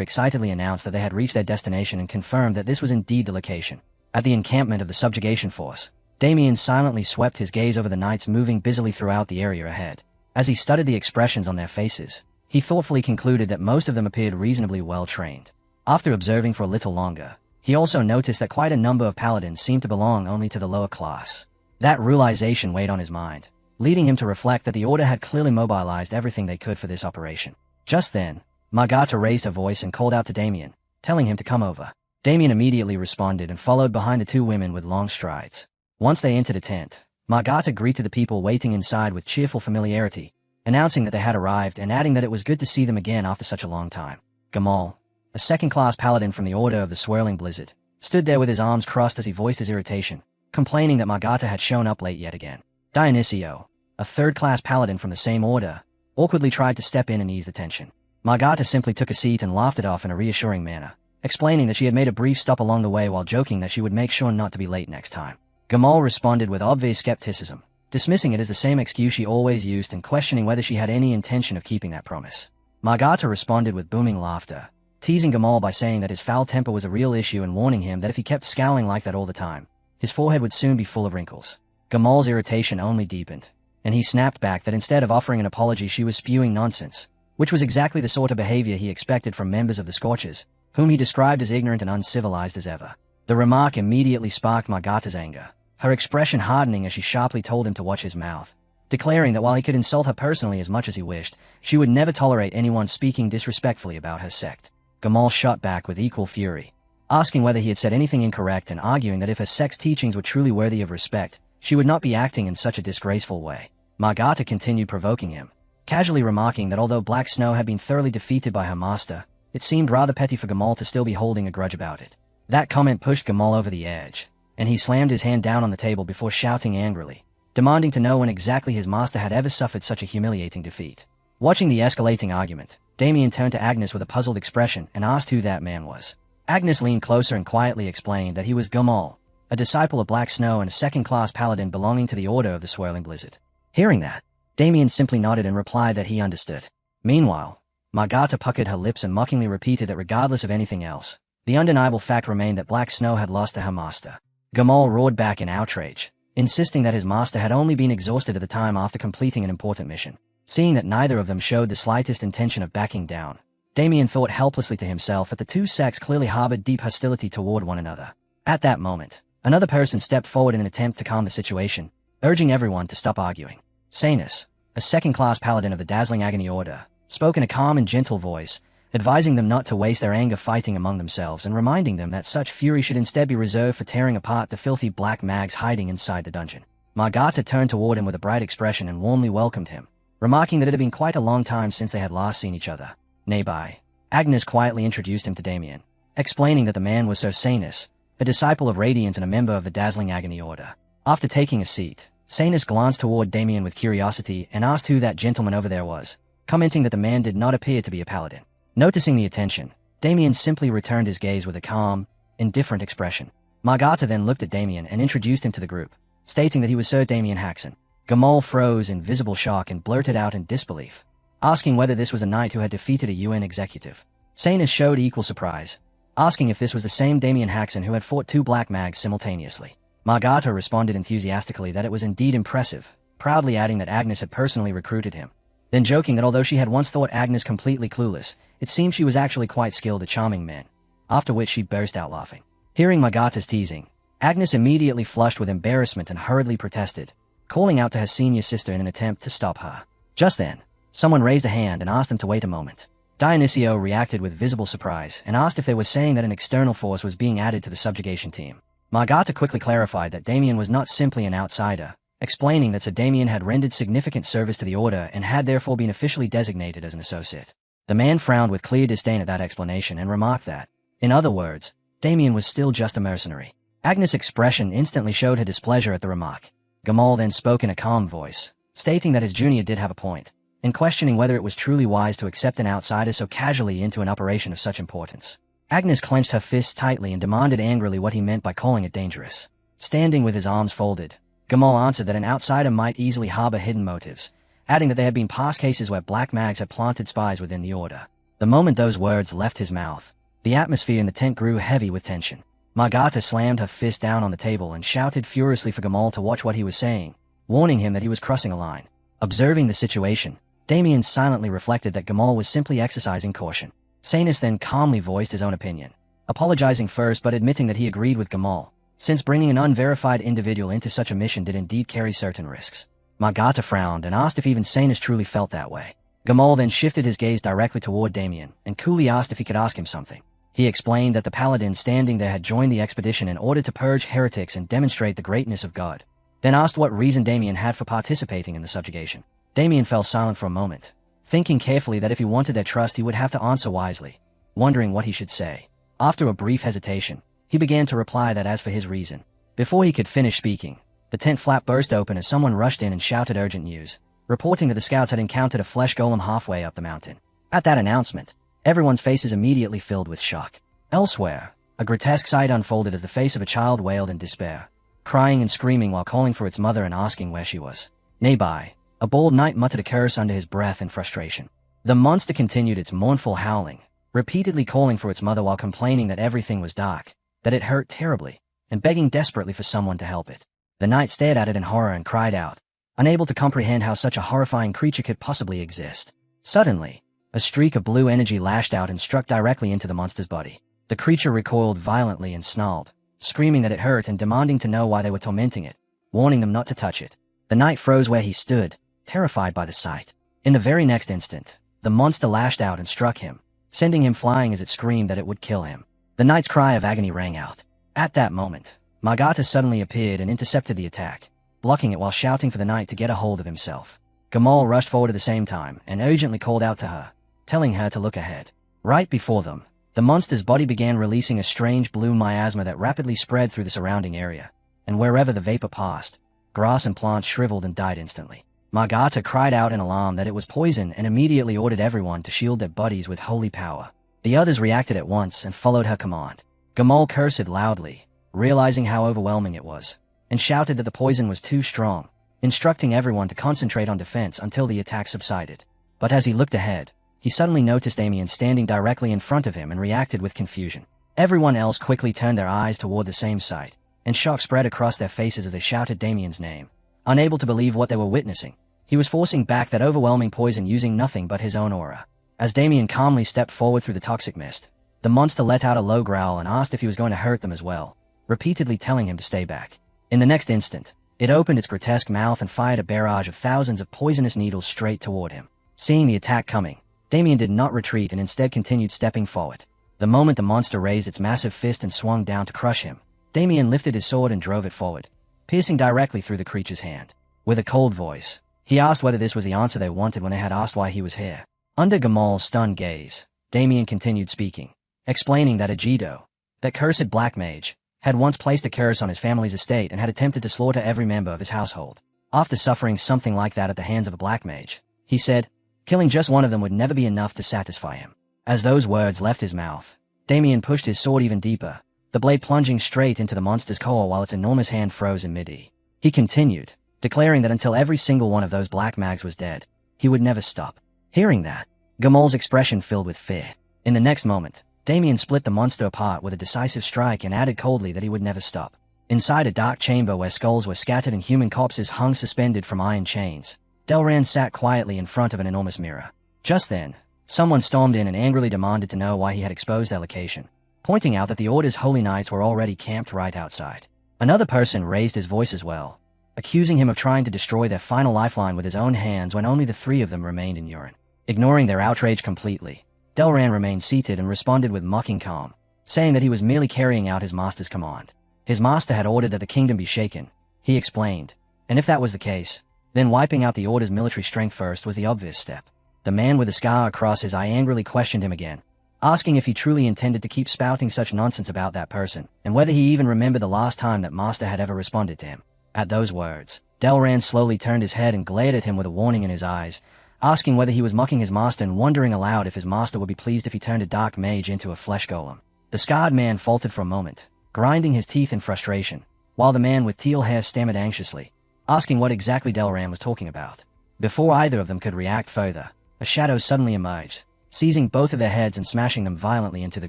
excitedly announced that they had reached their destination and confirmed that this was indeed the location. At the encampment of the subjugation force, Damien silently swept his gaze over the knights moving busily throughout the area ahead. As he studied the expressions on their faces, he thoughtfully concluded that most of them appeared reasonably well trained. After observing for a little longer, he also noticed that quite a number of paladins seemed to belong only to the lower class. That realization weighed on his mind, leading him to reflect that the order had clearly mobilized everything they could for this operation. Just then, Margata raised her voice and called out to Damien, telling him to come over. Damien immediately responded and followed behind the 2 women with long strides. Once they entered a tent, Margata greeted the people waiting inside with cheerful familiarity, announcing that they had arrived and adding that it was good to see them again after such a long time. Gamal, a second-class paladin from the Order of the Swirling Blizzard, stood there with his arms crossed as he voiced his irritation, complaining that Margata had shown up late yet again. Dionysio, a third-class paladin from the same order, awkwardly tried to step in and ease the tension. Margata simply took a seat and laughed it off in a reassuring manner, explaining that she had made a brief stop along the way while joking that she would make sure not to be late next time. Gamal responded with obvious skepticism, dismissing it as the same excuse she always used and questioning whether she had any intention of keeping that promise. Margata responded with booming laughter, teasing Gamal by saying that his foul temper was a real issue and warning him that if he kept scowling like that all the time, his forehead would soon be full of wrinkles. Gamal's irritation only deepened, and he snapped back that instead of offering an apology she was spewing nonsense, which was exactly the sort of behavior he expected from members of the Scorchers, whom he described as ignorant and uncivilized as ever. The remark immediately sparked Margata's anger, her expression hardening as she sharply told him to watch his mouth, declaring that while he could insult her personally as much as he wished, she would never tolerate anyone speaking disrespectfully about her sect. Gamal shot back with equal fury, asking whether he had said anything incorrect and arguing that if her sect's teachings were truly worthy of respect, she would not be acting in such a disgraceful way. Margata continued provoking him, casually remarking that although Black Snow had been thoroughly defeated by her master, it seemed rather petty for Gamal to still be holding a grudge about it. That comment pushed Gamal over the edge, and he slammed his hand down on the table before shouting angrily, demanding to know when exactly his master had ever suffered such a humiliating defeat. Watching the escalating argument, Damien turned to Agnes with a puzzled expression and asked who that man was. Agnes leaned closer and quietly explained that he was Gamal, a disciple of Black Snow and a second-class paladin belonging to the Order of the Swirling Blizzard. Hearing that, Damien simply nodded and replied that he understood. Meanwhile, Margata puckered her lips and mockingly repeated that regardless of anything else, the undeniable fact remained that Black Snow had lost to her master. Gamal roared back in outrage, insisting that his master had only been exhausted at the time after completing an important mission. Seeing that neither of them showed the slightest intention of backing down, Damien thought helplessly to himself that the 2 sects clearly harbored deep hostility toward one another. At that moment, another person stepped forward in an attempt to calm the situation, urging everyone to stop arguing. Sanus, a second-class paladin of the Dazzling Agony Order, spoke in a calm and gentle voice, advising them not to waste their anger fighting among themselves and reminding them that such fury should instead be reserved for tearing apart the filthy black mags hiding inside the dungeon. Margata turned toward him with a bright expression and warmly welcomed him, remarking that it had been quite a long time since they had last seen each other. Nearby, Agnes quietly introduced him to Damien, explaining that the man was Sir Sanus, a disciple of Radiant and a member of the Dazzling Agony Order. After taking a seat, Sanus glanced toward Damien with curiosity and asked who that gentleman over there was, commenting that the man did not appear to be a paladin. Noticing the attention, Damien simply returned his gaze with a calm, indifferent expression. Margata then looked at Damien and introduced him to the group, stating that he was Sir Damien Haxon. Gamal froze in visible shock and blurted out in disbelief, asking whether this was a knight who had defeated a UN executive. Sanus showed equal surprise, asking if this was the same Damien Haxon who had fought 2 black mags simultaneously. Margata responded enthusiastically that it was indeed impressive, proudly adding that Agnes had personally recruited him. Then joking that although she had once thought Agnes completely clueless, it seemed she was actually quite skilled at charming men, after which she burst out laughing. Hearing Margata's teasing, Agnes immediately flushed with embarrassment and hurriedly protested, calling out to her senior sister in an attempt to stop her. Just then, someone raised a hand and asked them to wait a moment. Dionysio reacted with visible surprise and asked if they were saying that an external force was being added to the subjugation team. Margata quickly clarified that Damien was not simply an outsider, explaining that Sir Damien had rendered significant service to the Order and had therefore been officially designated as an associate. The man frowned with clear disdain at that explanation and remarked that, in other words, Damien was still just a mercenary. Agnes' expression instantly showed her displeasure at the remark. Gamal then spoke in a calm voice, stating that his junior did have a point, in questioning whether it was truly wise to accept an outsider so casually into an operation of such importance. Agnes clenched her fists tightly and demanded angrily what he meant by calling it dangerous. Standing with his arms folded, Gamal answered that an outsider might easily harbor hidden motives, adding that there had been past cases where black mags had planted spies within the Order. The moment those words left his mouth, the atmosphere in the tent grew heavy with tension. Margata slammed her fist down on the table and shouted furiously for Gamal to watch what he was saying, warning him that he was crossing a line. Observing the situation, Damien silently reflected that Gamal was simply exercising caution. Sanus then calmly voiced his own opinion, apologizing first but admitting that he agreed with Gamal, since bringing an unverified individual into such a mission did indeed carry certain risks. Margata frowned and asked if even Sanus truly felt that way. Gamal then shifted his gaze directly toward Damien and coolly asked if he could ask him something. He explained that the paladin standing there had joined the expedition in order to purge heretics and demonstrate the greatness of God, then asked what reason Damien had for participating in the subjugation. Damien fell silent for a moment, thinking carefully that if he wanted their trust he would have to answer wisely, wondering what he should say. After a brief hesitation, he began to reply that as for his reason. Before he could finish speaking, the tent flap burst open as someone rushed in and shouted urgent news, reporting that the scouts had encountered a flesh golem halfway up the mountain. At that announcement, everyone's faces immediately filled with shock. Elsewhere, a grotesque sight unfolded as the face of a child wailed in despair, crying and screaming while calling for its mother and asking where she was. Nearby, a bald knight muttered a curse under his breath in frustration. The monster continued its mournful howling, repeatedly calling for its mother while complaining that everything was dark, that it hurt terribly, and begging desperately for someone to help it. The knight stared at it in horror and cried out, unable to comprehend how such a horrifying creature could possibly exist. Suddenly, a streak of blue energy lashed out and struck directly into the monster's body. The creature recoiled violently and snarled, screaming that it hurt and demanding to know why they were tormenting it, warning them not to touch it. The knight froze where he stood, terrified by the sight. In the very next instant, the monster lashed out and struck him, sending him flying as it screamed that it would kill him. The knight's cry of agony rang out. At that moment, Margata suddenly appeared and intercepted the attack, blocking it while shouting for the knight to get a hold of himself. Gamal rushed forward at the same time and urgently called out to her, telling her to look ahead. Right before them, the monster's body began releasing a strange blue miasma that rapidly spread through the surrounding area, and wherever the vapor passed, grass and plants shriveled and died instantly. Margata cried out in alarm that it was poison and immediately ordered everyone to shield their bodies with holy power. The others reacted at once and followed her command. Gamal cursed loudly, realizing how overwhelming it was, and shouted that the poison was too strong, instructing everyone to concentrate on defense until the attack subsided. But as he looked ahead, he suddenly noticed Damien standing directly in front of him and reacted with confusion. Everyone else quickly turned their eyes toward the same sight, and shock spread across their faces as they shouted Damien's name. Unable to believe what they were witnessing, he was forcing back that overwhelming poison using nothing but his own aura. As Damien calmly stepped forward through the toxic mist, the monster let out a low growl and asked if he was going to hurt them as well, repeatedly telling him to stay back. In the next instant, it opened its grotesque mouth and fired a barrage of thousands of poisonous needles straight toward him. Seeing the attack coming, Damien did not retreat and instead continued stepping forward. The moment the monster raised its massive fist and swung down to crush him, Damien lifted his sword and drove it forward, piercing directly through the creature's hand. With a cold voice, he asked whether this was the answer they wanted when they had asked why he was here. Under Gamal's stunned gaze, Damien continued speaking, explaining that Ajido, that cursed black mage, had once placed a curse on his family's estate and had attempted to slaughter every member of his household. After suffering something like that at the hands of a black mage, he said, killing just one of them would never be enough to satisfy him. As those words left his mouth, Damien pushed his sword even deeper, the blade plunging straight into the monster's core while its enormous hand froze in mid-air. He continued, declaring that until every single one of those black mags was dead, he would never stop. Hearing that, Gamal's expression filled with fear. In the next moment, Damien split the monster apart with a decisive strike and added coldly that he would never stop. Inside a dark chamber where skulls were scattered and human corpses hung suspended from iron chains, Delran sat quietly in front of an enormous mirror. Just then, someone stormed in and angrily demanded to know why he had exposed their location, pointing out that the Order's holy knights were already camped right outside. Another person raised his voice as well, accusing him of trying to destroy their final lifeline with his own hands when only the three of them remained in urine. Ignoring their outrage completely, Delran remained seated and responded with mocking calm, saying that he was merely carrying out his master's command. His master had ordered that the kingdom be shaken, he explained, and if that was the case, then wiping out the Order's military strength first was the obvious step. The man with the scar across his eye angrily questioned him again, asking if he truly intended to keep spouting such nonsense about that person, and whether he even remembered the last time that master had ever responded to him. At those words, Delran slowly turned his head and glared at him with a warning in his eyes, asking whether he was mocking his master and wondering aloud if his master would be pleased if he turned a dark mage into a flesh golem. The scarred man faltered for a moment, grinding his teeth in frustration, while the man with teal hair stammered anxiously, asking what exactly Delran was talking about. Before either of them could react further, a shadow suddenly emerged, seizing both of their heads and smashing them violently into the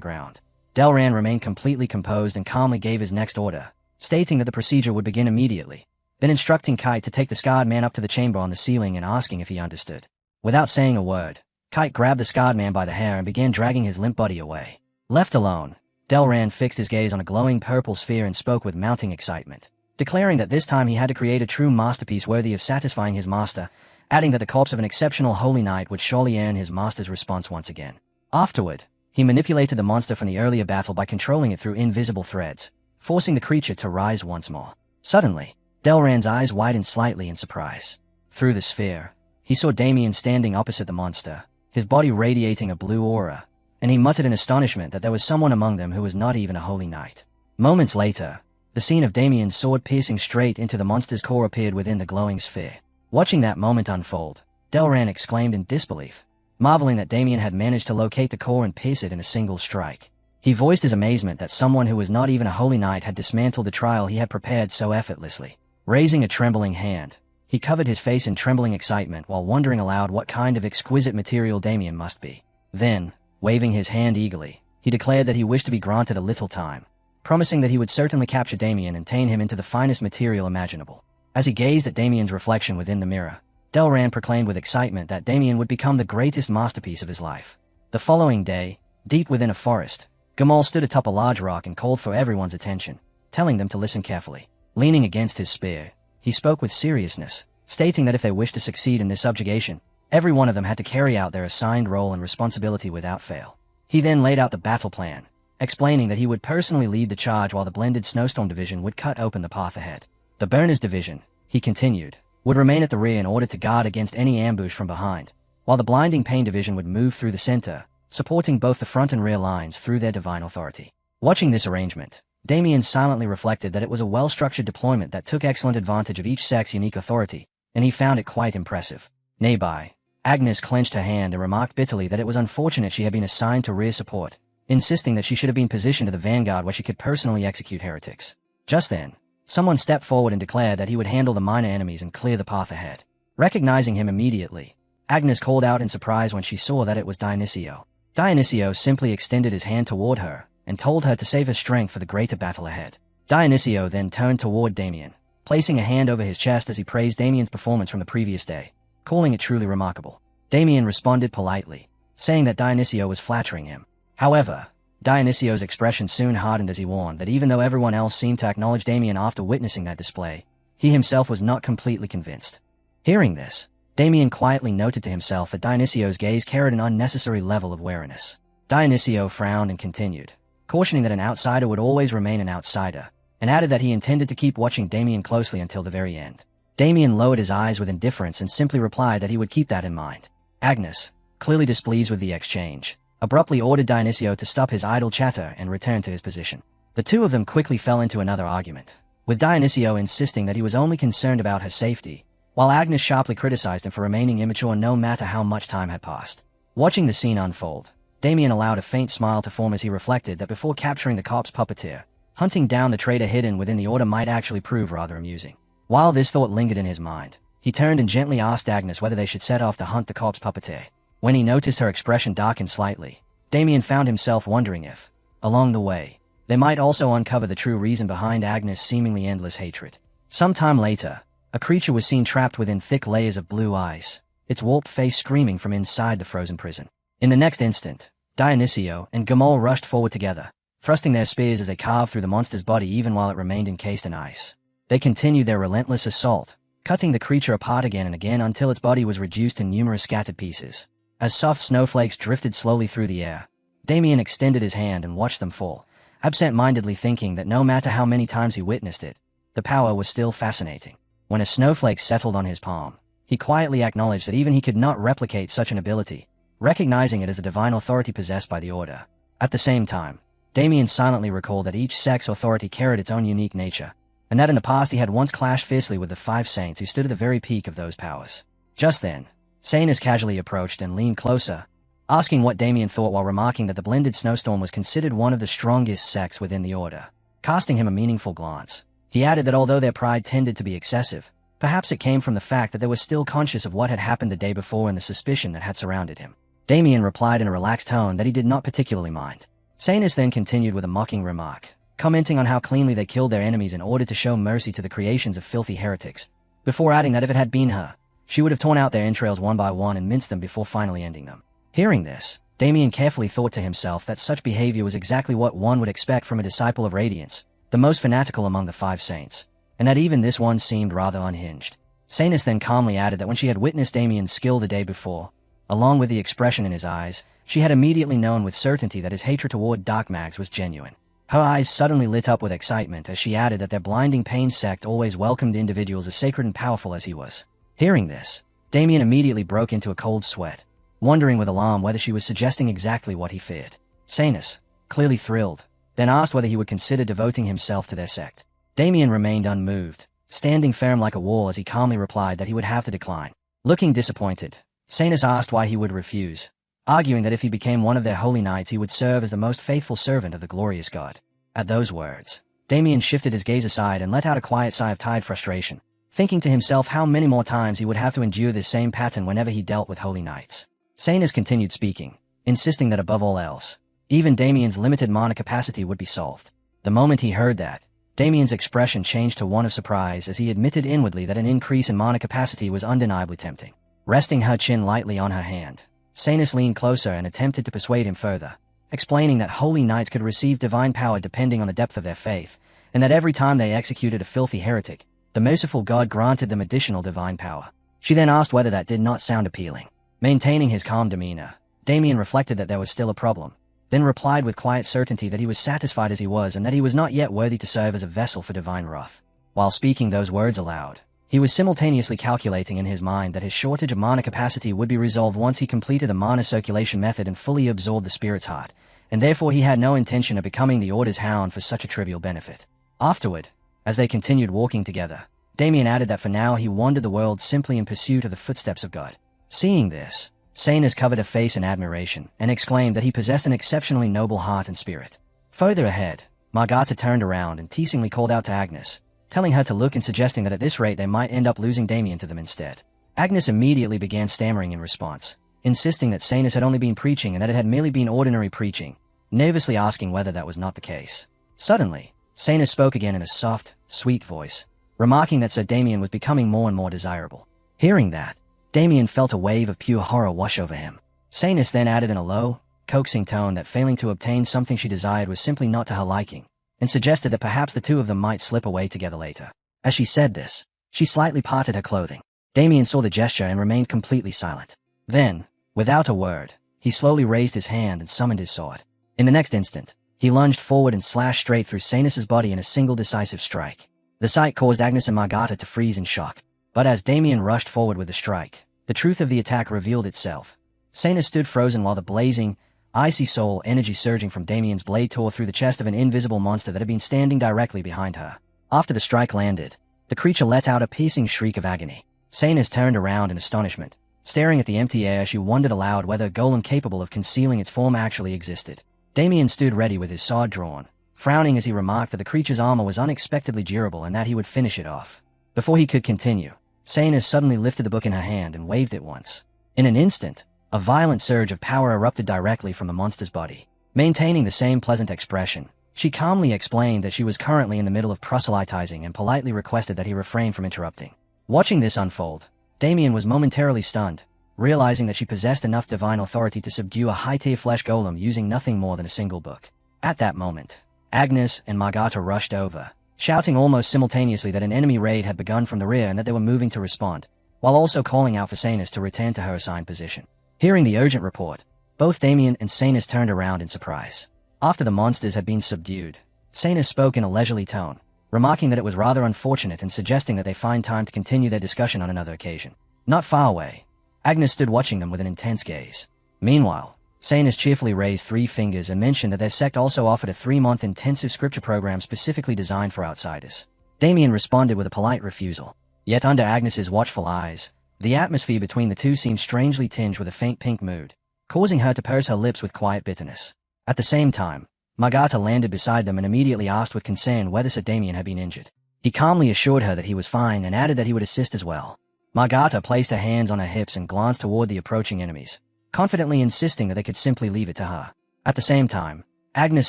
ground. Delran remained completely composed and calmly gave his next order, stating that the procedure would begin immediately, then instructing Kite to take the scarred man up to the chamber on the ceiling and asking if he understood. Without saying a word, Kite grabbed the scarred man by the hair and began dragging his limp body away. Left alone, Delran fixed his gaze on a glowing purple sphere and spoke with mounting excitement, declaring that this time he had to create a true masterpiece worthy of satisfying his master, adding that the corpse of an exceptional holy knight would surely earn his master's response once again. Afterward, he manipulated the monster from the earlier battle by controlling it through invisible threads, forcing the creature to rise once more. Suddenly, Delran's eyes widened slightly in surprise. Through the sphere, he saw Damien standing opposite the monster, his body radiating a blue aura, and he muttered in astonishment that there was someone among them who was not even a holy knight. Moments later, the scene of Damien's sword piercing straight into the monster's core appeared within the glowing sphere. Watching that moment unfold, Delran exclaimed in disbelief, marveling that Damien had managed to locate the core and pierce it in a single strike. He voiced his amazement that someone who was not even a holy knight had dismantled the trial he had prepared so effortlessly. Raising a trembling hand, he covered his face in trembling excitement while wondering aloud what kind of exquisite material Damien must be. Then, waving his hand eagerly, he declared that he wished to be granted a little time, promising that he would certainly capture Damien and turn him into the finest material imaginable. As he gazed at Damien's reflection within the mirror, Delran proclaimed with excitement that Damien would become the greatest masterpiece of his life. The following day, deep within a forest, Gamal stood atop a large rock and called for everyone's attention, telling them to listen carefully. Leaning against his spear, he spoke with seriousness, stating that if they wished to succeed in this subjugation, every one of them had to carry out their assigned role and responsibility without fail. He then laid out the battle plan, explaining that he would personally lead the charge while the blended snowstorm division would cut open the path ahead. The burners division, he continued, would remain at the rear in order to guard against any ambush from behind, while the blinding pain division would move through the center, supporting both the front and rear lines through their divine authority. Watching this arrangement, Damien silently reflected that it was a well-structured deployment that took excellent advantage of each sect's unique authority, and he found it quite impressive. Nearby, Agnes clenched her hand and remarked bitterly that it was unfortunate she had been assigned to rear support, insisting that she should have been positioned to the vanguard where she could personally execute heretics. Just then, someone stepped forward and declared that he would handle the minor enemies and clear the path ahead. Recognizing him immediately, Agnes called out in surprise when she saw that it was Dionycio. Dionycio simply extended his hand toward her and told her to save her strength for the greater battle ahead. Dionycio then turned toward Damien, placing a hand over his chest as he praised Damien's performance from the previous day, calling it truly remarkable. Damien responded politely, saying that Dionycio was flattering him. However, Dionysio's expression soon hardened as he warned that even though everyone else seemed to acknowledge Damien after witnessing that display, he himself was not completely convinced. Hearing this, Damien quietly noted to himself that Dionysio's gaze carried an unnecessary level of wariness. Dionycio frowned and continued, cautioning that an outsider would always remain an outsider, and added that he intended to keep watching Damien closely until the very end. Damien lowered his eyes with indifference and simply replied that he would keep that in mind. Agnes, clearly displeased with the exchange, abruptly ordered Dionycio to stop his idle chatter and return to his position. The two of them quickly fell into another argument, with Dionycio insisting that he was only concerned about her safety, while Agnes sharply criticized him for remaining immature no matter how much time had passed. Watching the scene unfold, Damien allowed a faint smile to form as he reflected that before capturing the corpse puppeteer, hunting down the traitor hidden within the order might actually prove rather amusing. While this thought lingered in his mind, he turned and gently asked Agnes whether they should set off to hunt the corpse puppeteer. When he noticed her expression darken slightly, Damien found himself wondering if, along the way, they might also uncover the true reason behind Agnes' seemingly endless hatred. Sometime later, a creature was seen trapped within thick layers of blue ice, its warped face screaming from inside the frozen prison. In the next instant, Dionysio and Gamol rushed forward together, thrusting their spears as they carved through the monster's body even while it remained encased in ice. They continued their relentless assault, cutting the creature apart again and again until its body was reduced in numerous scattered pieces. As soft snowflakes drifted slowly through the air, Damien extended his hand and watched them fall, absent-mindedly thinking that no matter how many times he witnessed it, the power was still fascinating. When a snowflake settled on his palm, he quietly acknowledged that even he could not replicate such an ability, recognizing it as the divine authority possessed by the Order. At the same time, Damien silently recalled that each sect's authority carried its own unique nature, and that in the past he had once clashed fiercely with the 5 saints who stood at the very peak of those powers. Just then, Sanus casually approached and leaned closer, asking what Damien thought while remarking that the blended snowstorm was considered one of the strongest sects within the Order. Casting him a meaningful glance, he added that although their pride tended to be excessive, perhaps it came from the fact that they were still conscious of what had happened the day before and the suspicion that had surrounded him. Damien replied in a relaxed tone that he did not particularly mind. Sanus then continued with a mocking remark, commenting on how cleanly they killed their enemies in order to show mercy to the creations of filthy heretics, before adding that if it had been her, she would have torn out their entrails one by one and minced them before finally ending them. Hearing this, Damien carefully thought to himself that such behavior was exactly what one would expect from a disciple of Radiance, the most fanatical among the 5 saints, and that even this one seemed rather unhinged. Sanus then calmly added that when she had witnessed Damien's skill the day before, along with the expression in his eyes, she had immediately known with certainty that his hatred toward dark mags was genuine. Her eyes suddenly lit up with excitement as she added that their blinding pain sect always welcomed individuals as sacred and powerful as he was. Hearing this, Damien immediately broke into a cold sweat, wondering with alarm whether she was suggesting exactly what he feared. Sanus, clearly thrilled, then asked whether he would consider devoting himself to their sect. Damien remained unmoved, standing firm like a wall as he calmly replied that he would have to decline. Looking disappointed, Sanus asked why he would refuse, arguing that if he became one of their holy knights he would serve as the most faithful servant of the glorious god. At those words, Damien shifted his gaze aside and let out a quiet sigh of tired frustration, thinking to himself how many more times he would have to endure this same pattern whenever he dealt with holy knights. Sanus continued speaking, insisting that above all else, even Damien's limited mana capacity would be solved. The moment he heard that, Damien's expression changed to one of surprise as he admitted inwardly that an increase in mana capacity was undeniably tempting. Resting her chin lightly on her hand, Sanus leaned closer and attempted to persuade him further, explaining that holy knights could receive divine power depending on the depth of their faith, and that every time they executed a filthy heretic, the merciful god granted them additional divine power. She then asked whether that did not sound appealing. Maintaining his calm demeanor, Damien reflected that there was still a problem, then replied with quiet certainty that he was satisfied as he was and that he was not yet worthy to serve as a vessel for divine wrath. While speaking those words aloud, he was simultaneously calculating in his mind that his shortage of mana capacity would be resolved once he completed the mana circulation method and fully absorbed the spirit's heart, and therefore he had no intention of becoming the Order's hound for such a trivial benefit. Afterward, as they continued walking together, Damien added that for now he wandered the world simply in pursuit of the footsteps of God. Seeing this, Sanus covered her face in admiration and exclaimed that he possessed an exceptionally noble heart and spirit. Further ahead, Margata turned around and teasingly called out to Agnes, telling her to look and suggesting that at this rate they might end up losing Damien to them instead. Agnes immediately began stammering in response, insisting that Sanus had only been preaching and that it had merely been ordinary preaching, nervously asking whether that was not the case. Suddenly, Sanus spoke again in a soft, sweet voice, remarking that Sir Damien was becoming more and more desirable. Hearing that, Damien felt a wave of pure horror wash over him. Sanus then added in a low, coaxing tone that failing to obtain something she desired was simply not to her liking, and suggested that perhaps the two of them might slip away together later. As she said this, she slightly parted her clothing. Damien saw the gesture and remained completely silent. Then, without a word, he slowly raised his hand and summoned his sword. In the next instant, he lunged forward and slashed straight through Sanus's body in a single decisive strike. The sight caused Agnes and Margata to freeze in shock. But as Damien rushed forward with the strike, the truth of the attack revealed itself. Sanus stood frozen while the blazing, icy soul energy surging from Damien's blade tore through the chest of an invisible monster that had been standing directly behind her. After the strike landed, the creature let out a piercing shriek of agony. Sanus turned around in astonishment. Staring at the empty air, she wondered aloud whether a golem capable of concealing its form actually existed. Damien stood ready with his sword drawn, frowning as he remarked that the creature's armor was unexpectedly durable and that he would finish it off. Before he could continue, Sanus suddenly lifted the book in her hand and waved it once. In an instant, a violent surge of power erupted directly from the monster's body. Maintaining the same pleasant expression, she calmly explained that she was currently in the middle of proselytizing and politely requested that he refrain from interrupting. Watching this unfold, Damien was momentarily stunned, realizing that she possessed enough divine authority to subdue a high-tier flesh golem using nothing more than a single book. At that moment, Agnes and Margata rushed over, shouting almost simultaneously that an enemy raid had begun from the rear and that they were moving to respond, while also calling out for Sanus to return to her assigned position. Hearing the urgent report, both Damien and Sanus turned around in surprise. After the monsters had been subdued, Sanus spoke in a leisurely tone, remarking that it was rather unfortunate and suggesting that they find time to continue their discussion on another occasion. Not far away, Agnes stood watching them with an intense gaze. Meanwhile, Sanus cheerfully raised 3 fingers and mentioned that their sect also offered a 3-month intensive scripture program specifically designed for outsiders. Damien responded with a polite refusal. Yet under Agnes's watchful eyes, the atmosphere between the two seemed strangely tinged with a faint pink mood, causing her to purse her lips with quiet bitterness. At the same time, Margata landed beside them and immediately asked with concern whether Sir Damien had been injured. He calmly assured her that he was fine and added that he would assist as well. Margata placed her hands on her hips and glanced toward the approaching enemies, confidently insisting that they could simply leave it to her. At the same time, Agnes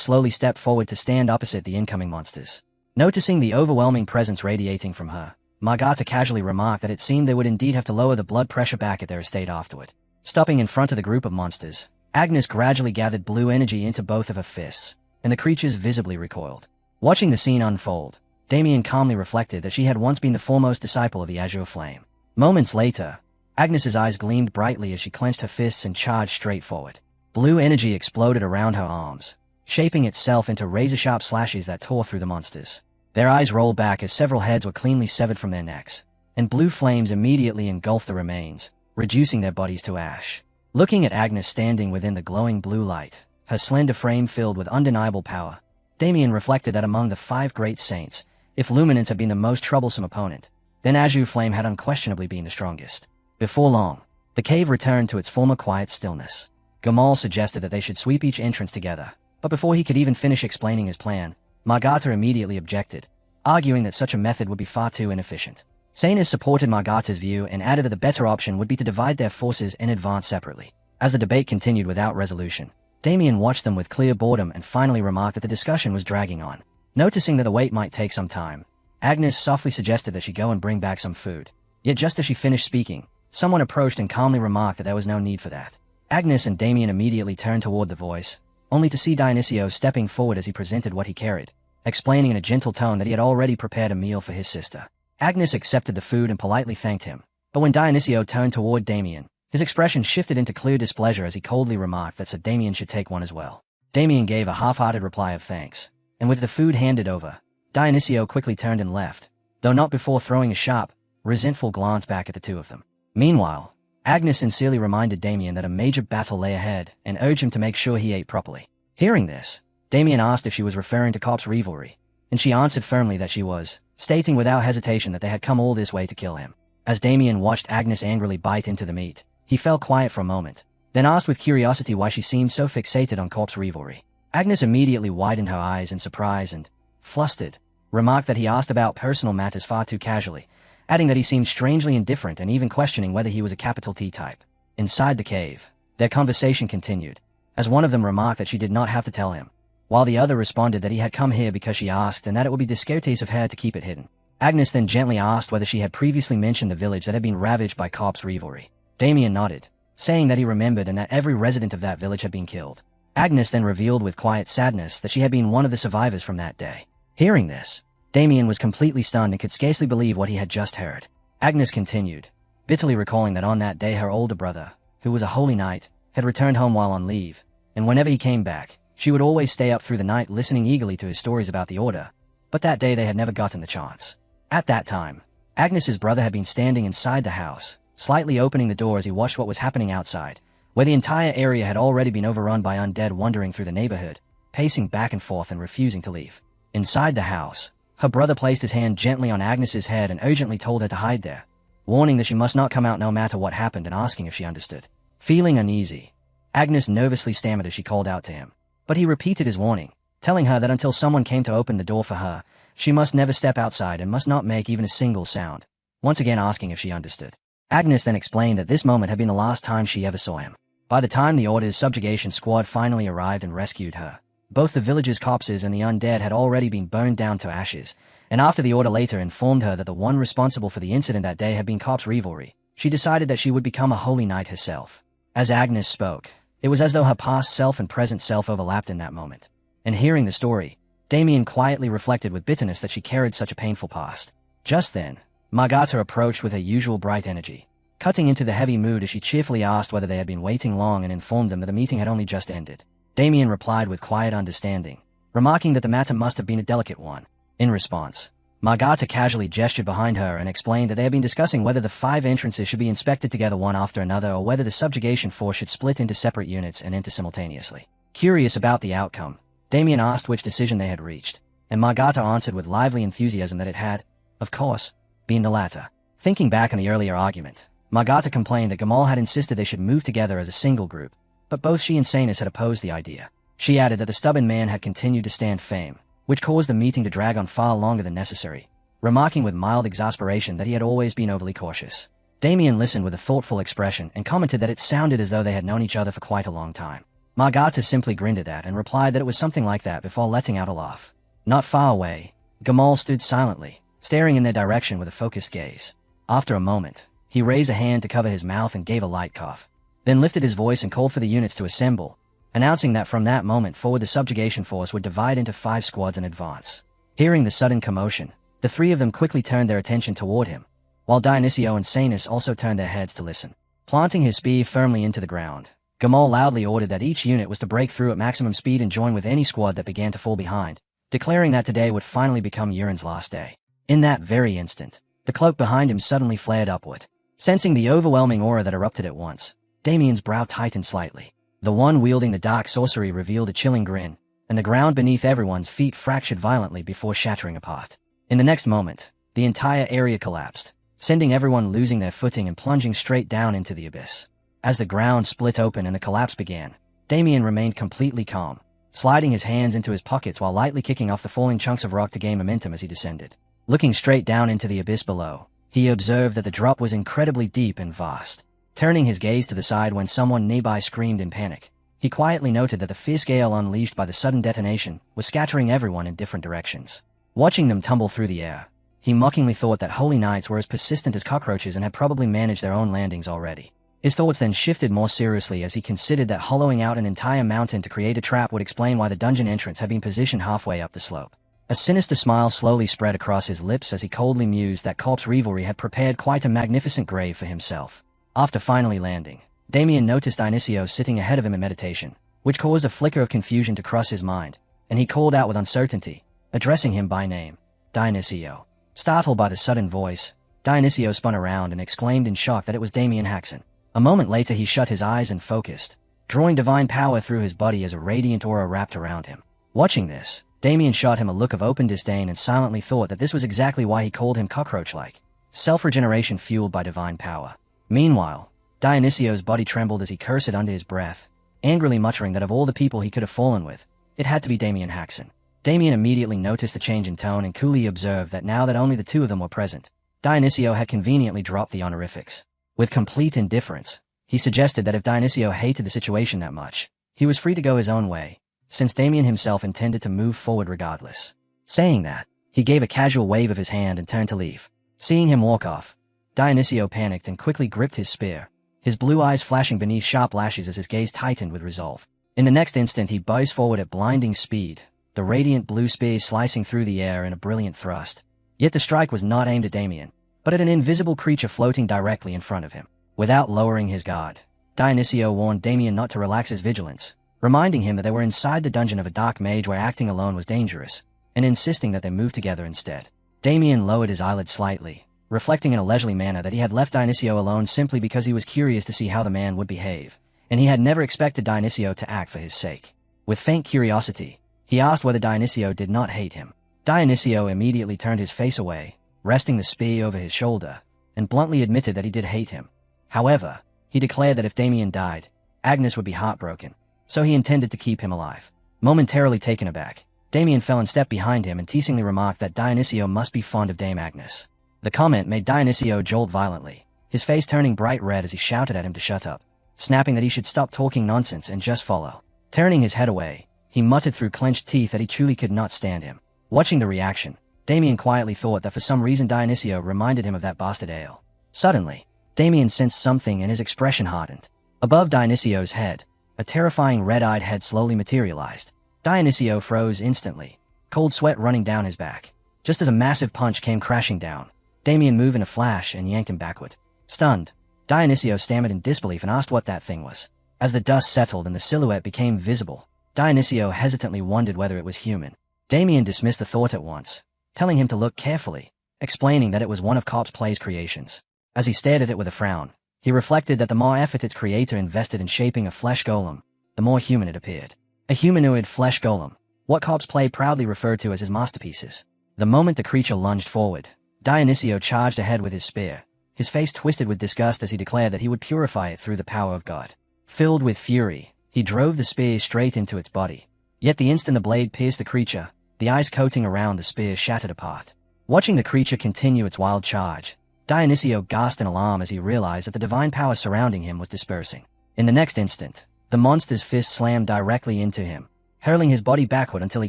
slowly stepped forward to stand opposite the incoming monsters. Noticing the overwhelming presence radiating from her, Margata casually remarked that it seemed they would indeed have to lower the blood pressure back at their estate afterward. Stopping in front of the group of monsters, Agnes gradually gathered blue energy into both of her fists, and the creatures visibly recoiled. Watching the scene unfold, Damien calmly reflected that she had once been the foremost disciple of the Azure Flame. Moments later, Agnes's eyes gleamed brightly as she clenched her fists and charged straight forward. Blue energy exploded around her arms, shaping itself into razor-sharp slashes that tore through the monsters. Their eyes rolled back as several heads were cleanly severed from their necks, and blue flames immediately engulfed the remains, reducing their bodies to ash. Looking at Agnes standing within the glowing blue light, her slender frame filled with undeniable power, Damien reflected that among the 5 great saints, if Luminance had been the most troublesome opponent, then Azure Flame had unquestionably been the strongest. Before long, the cave returned to its former quiet stillness. Gamal suggested that they should sweep each entrance together, but before he could even finish explaining his plan, Margata immediately objected, arguing that such a method would be far too inefficient. Sanus supported Margata's view and added that the better option would be to divide their forces and advance separately. As the debate continued without resolution, Damien watched them with clear boredom and finally remarked that the discussion was dragging on. Noticing that the wait might take some time, Agnes softly suggested that she go and bring back some food. Yet just as she finished speaking, someone approached and calmly remarked that there was no need for that. Agnes and Damien immediately turned toward the voice, only to see Dionysios stepping forward as he presented what he carried, explaining in a gentle tone that he had already prepared a meal for his sister. Agnes accepted the food and politely thanked him, but when Dionysios turned toward Damien, his expression shifted into clear displeasure as he coldly remarked that Sir Damien should take one as well. Damien gave a half-hearted reply of thanks, and with the food handed over, Dionysios quickly turned and left, though not before throwing a sharp, resentful glance back at the two of them. Meanwhile, Agnes sincerely reminded Damien that a major battle lay ahead and urged him to make sure he ate properly. Hearing this, Damien asked if she was referring to corpse revelry, and she answered firmly that she was, stating without hesitation that they had come all this way to kill him. As Damien watched Agnes angrily bite into the meat, he fell quiet for a moment, then asked with curiosity why she seemed so fixated on corpse revelry. Agnes immediately widened her eyes in surprise and, flustered, remarked that he asked about personal matters far too casually, adding that he seemed strangely indifferent and even questioning whether he was a capital T type. Inside the cave, their conversation continued, as one of them remarked that she did not have to tell him, while the other responded that he had come here because she asked and that it would be discourteous of her to keep it hidden. Agnes then gently asked whether she had previously mentioned the village that had been ravaged by corpse revelry. Damien nodded, saying that he remembered and that every resident of that village had been killed. Agnes then revealed with quiet sadness that she had been one of the survivors from that day. Hearing this, Damien was completely stunned and could scarcely believe what he had just heard. Agnes continued, bitterly recalling that on that day her older brother, who was a holy knight, had returned home while on leave, and whenever he came back, she would always stay up through the night listening eagerly to his stories about the Order, but that day they had never gotten the chance. At that time, Agnes's brother had been standing inside the house, slightly opening the door as he watched what was happening outside, where the entire area had already been overrun by undead wandering through the neighborhood, pacing back and forth and refusing to leave. Inside the house, her brother placed his hand gently on Agnes's head and urgently told her to hide there. warning that she must not come out no matter what happened and asking if she understood. Feeling uneasy, Agnes nervously stammered as she called out to him. But he repeated his warning, telling her that until someone came to open the door for her, she must never step outside and must not make even a single sound, once again asking if she understood. Agnes then explained that this moment had been the last time she ever saw him. By the time the Order's subjugation squad finally arrived and rescued her, both the village's corpses and the undead had already been burned down to ashes, and after the Order later informed her that the one responsible for the incident that day had been corpse revelry, she decided that she would become a holy knight herself. As Agnes spoke, it was as though her past self and present self overlapped in that moment. And hearing the story, Damien quietly reflected with bitterness that she carried such a painful past. Just then, Margata approached with her usual bright energy, cutting into the heavy mood as she cheerfully asked whether they had been waiting long and informed them that the meeting had only just ended. Damien replied with quiet understanding, remarking that the matter must have been a delicate one. In response, Margata casually gestured behind her and explained that they had been discussing whether the 5 entrances should be inspected together one after another or whether the subjugation force should split into separate units and enter simultaneously. Curious about the outcome, Damien asked which decision they had reached, and Margata answered with lively enthusiasm that it had, of course, been the latter. Thinking back on the earlier argument, Margata complained that Gamal had insisted they should move together as a single group, but both she and Sanus had opposed the idea. She added that the stubborn man had continued to stand fame, which caused the meeting to drag on far longer than necessary, remarking with mild exasperation that he had always been overly cautious. Damien listened with a thoughtful expression and commented that it sounded as though they had known each other for quite a long time. Margata simply grinned at that and replied that it was something like that before letting out a laugh. Not far away, Gamal stood silently, staring in their direction with a focused gaze. After a moment, he raised a hand to cover his mouth and gave a light cough, then lifted his voice and called for the units to assemble, announcing that from that moment forward the subjugation force would divide into 5 squads and advance. Hearing the sudden commotion, the 3 of them quickly turned their attention toward him, while Dionysius and Sanus also turned their heads to listen. Planting his spear firmly into the ground, Gamal loudly ordered that each unit was to break through at maximum speed and join with any squad that began to fall behind, declaring that today would finally become Urin's last day. In that very instant, the cloak behind him suddenly flared upward. Sensing the overwhelming aura that erupted at once, Damien's brow tightened slightly. The one wielding the dark sorcery revealed a chilling grin, and the ground beneath everyone's feet fractured violently before shattering apart. In the next moment, the entire area collapsed, sending everyone losing their footing and plunging straight down into the abyss. As the ground split open and the collapse began, Damien remained completely calm, sliding his hands into his pockets while lightly kicking off the falling chunks of rock to gain momentum as he descended. Looking straight down into the abyss below, he observed that the drop was incredibly deep and vast. Turning his gaze to the side when someone nearby screamed in panic, he quietly noted that the fierce gale unleashed by the sudden detonation was scattering everyone in different directions. Watching them tumble through the air, he mockingly thought that holy knights were as persistent as cockroaches and had probably managed their own landings already. His thoughts then shifted more seriously as he considered that hollowing out an entire mountain to create a trap would explain why the dungeon entrance had been positioned halfway up the slope. A sinister smile slowly spread across his lips as he coldly mused that corpse revelry had prepared quite a magnificent grave for himself. After finally landing, Damien noticed Dionysius sitting ahead of him in meditation, which caused a flicker of confusion to cross his mind, and he called out with uncertainty, addressing him by name, Dionysius. Startled by the sudden voice, Dionysius spun around and exclaimed in shock that it was Damien Haxon. A moment later he shut his eyes and focused, drawing divine power through his body as a radiant aura wrapped around him. Watching this, Damien shot him a look of open disdain and silently thought that this was exactly why he called him cockroach-like. Self-regeneration fueled by divine power. Meanwhile, Dionysius' body trembled as he cursed under his breath, angrily muttering that of all the people he could have fallen with, it had to be Damien Haxon. Damien immediately noticed the change in tone and coolly observed that now that only the 2 of them were present, Dionysius had conveniently dropped the honorifics. With complete indifference, he suggested that if Dionysius hated the situation that much, he was free to go his own way, since Damien himself intended to move forward regardless. Saying that, he gave a casual wave of his hand and turned to leave. Seeing him walk off, Dionysius panicked and quickly gripped his spear, his blue eyes flashing beneath sharp lashes as his gaze tightened with resolve. In the next instant he buzzed forward at blinding speed, the radiant blue spear slicing through the air in a brilliant thrust. Yet the strike was not aimed at Damien, but at an invisible creature floating directly in front of him. Without lowering his guard, Dionysius warned Damien not to relax his vigilance, reminding him that they were inside the dungeon of a dark mage where acting alone was dangerous, and insisting that they move together instead. Damien lowered his eyelids slightly, reflecting in a leisurely manner that he had left Dionysius alone simply because he was curious to see how the man would behave, and he had never expected Dionysius to act for his sake. With faint curiosity, he asked whether Dionysius did not hate him. Dionysius immediately turned his face away, resting the spear over his shoulder, and bluntly admitted that he did hate him. However, he declared that if Damien died, Agnes would be heartbroken, so he intended to keep him alive. Momentarily taken aback, Damien fell in step behind him and teasingly remarked that Dionycio must be fond of Dame Agnes. The comment made Dionycio jolt violently, his face turning bright red as he shouted at him to shut up, snapping that he should stop talking nonsense and just follow. Turning his head away, he muttered through clenched teeth that he truly could not stand him. Watching the reaction, Damien quietly thought that for some reason Dionycio reminded him of that bastard Ale. Suddenly, Damien sensed something and his expression hardened. Above Dionycio's head, a terrifying red-eyed head slowly materialized. Dionycio froze instantly, cold sweat running down his back. Just as a massive punch came crashing down, Damien moved in a flash and yanked him backward. Stunned, Dionycio stammered in disbelief and asked what that thing was. As the dust settled and the silhouette became visible, Dionycio hesitantly wondered whether it was human. Damien dismissed the thought at once, telling him to look carefully, explaining that it was one of Corpse Play's creations. As he stared at it with a frown, he reflected that the more effort its creator invested in shaping a flesh golem, the more human it appeared. A humanoid flesh golem, what Corpse Play proudly referred to as his masterpieces. The moment the creature lunged forward, Dionycio charged ahead with his spear, his face twisted with disgust as he declared that he would purify it through the power of God. Filled with fury, he drove the spear straight into its body. Yet the instant the blade pierced the creature, the ice coating around the spear shattered apart. Watching the creature continue its wild charge, Dionycio gasped in alarm as he realized that the divine power surrounding him was dispersing. In the next instant, the monster's fist slammed directly into him, hurling his body backward until he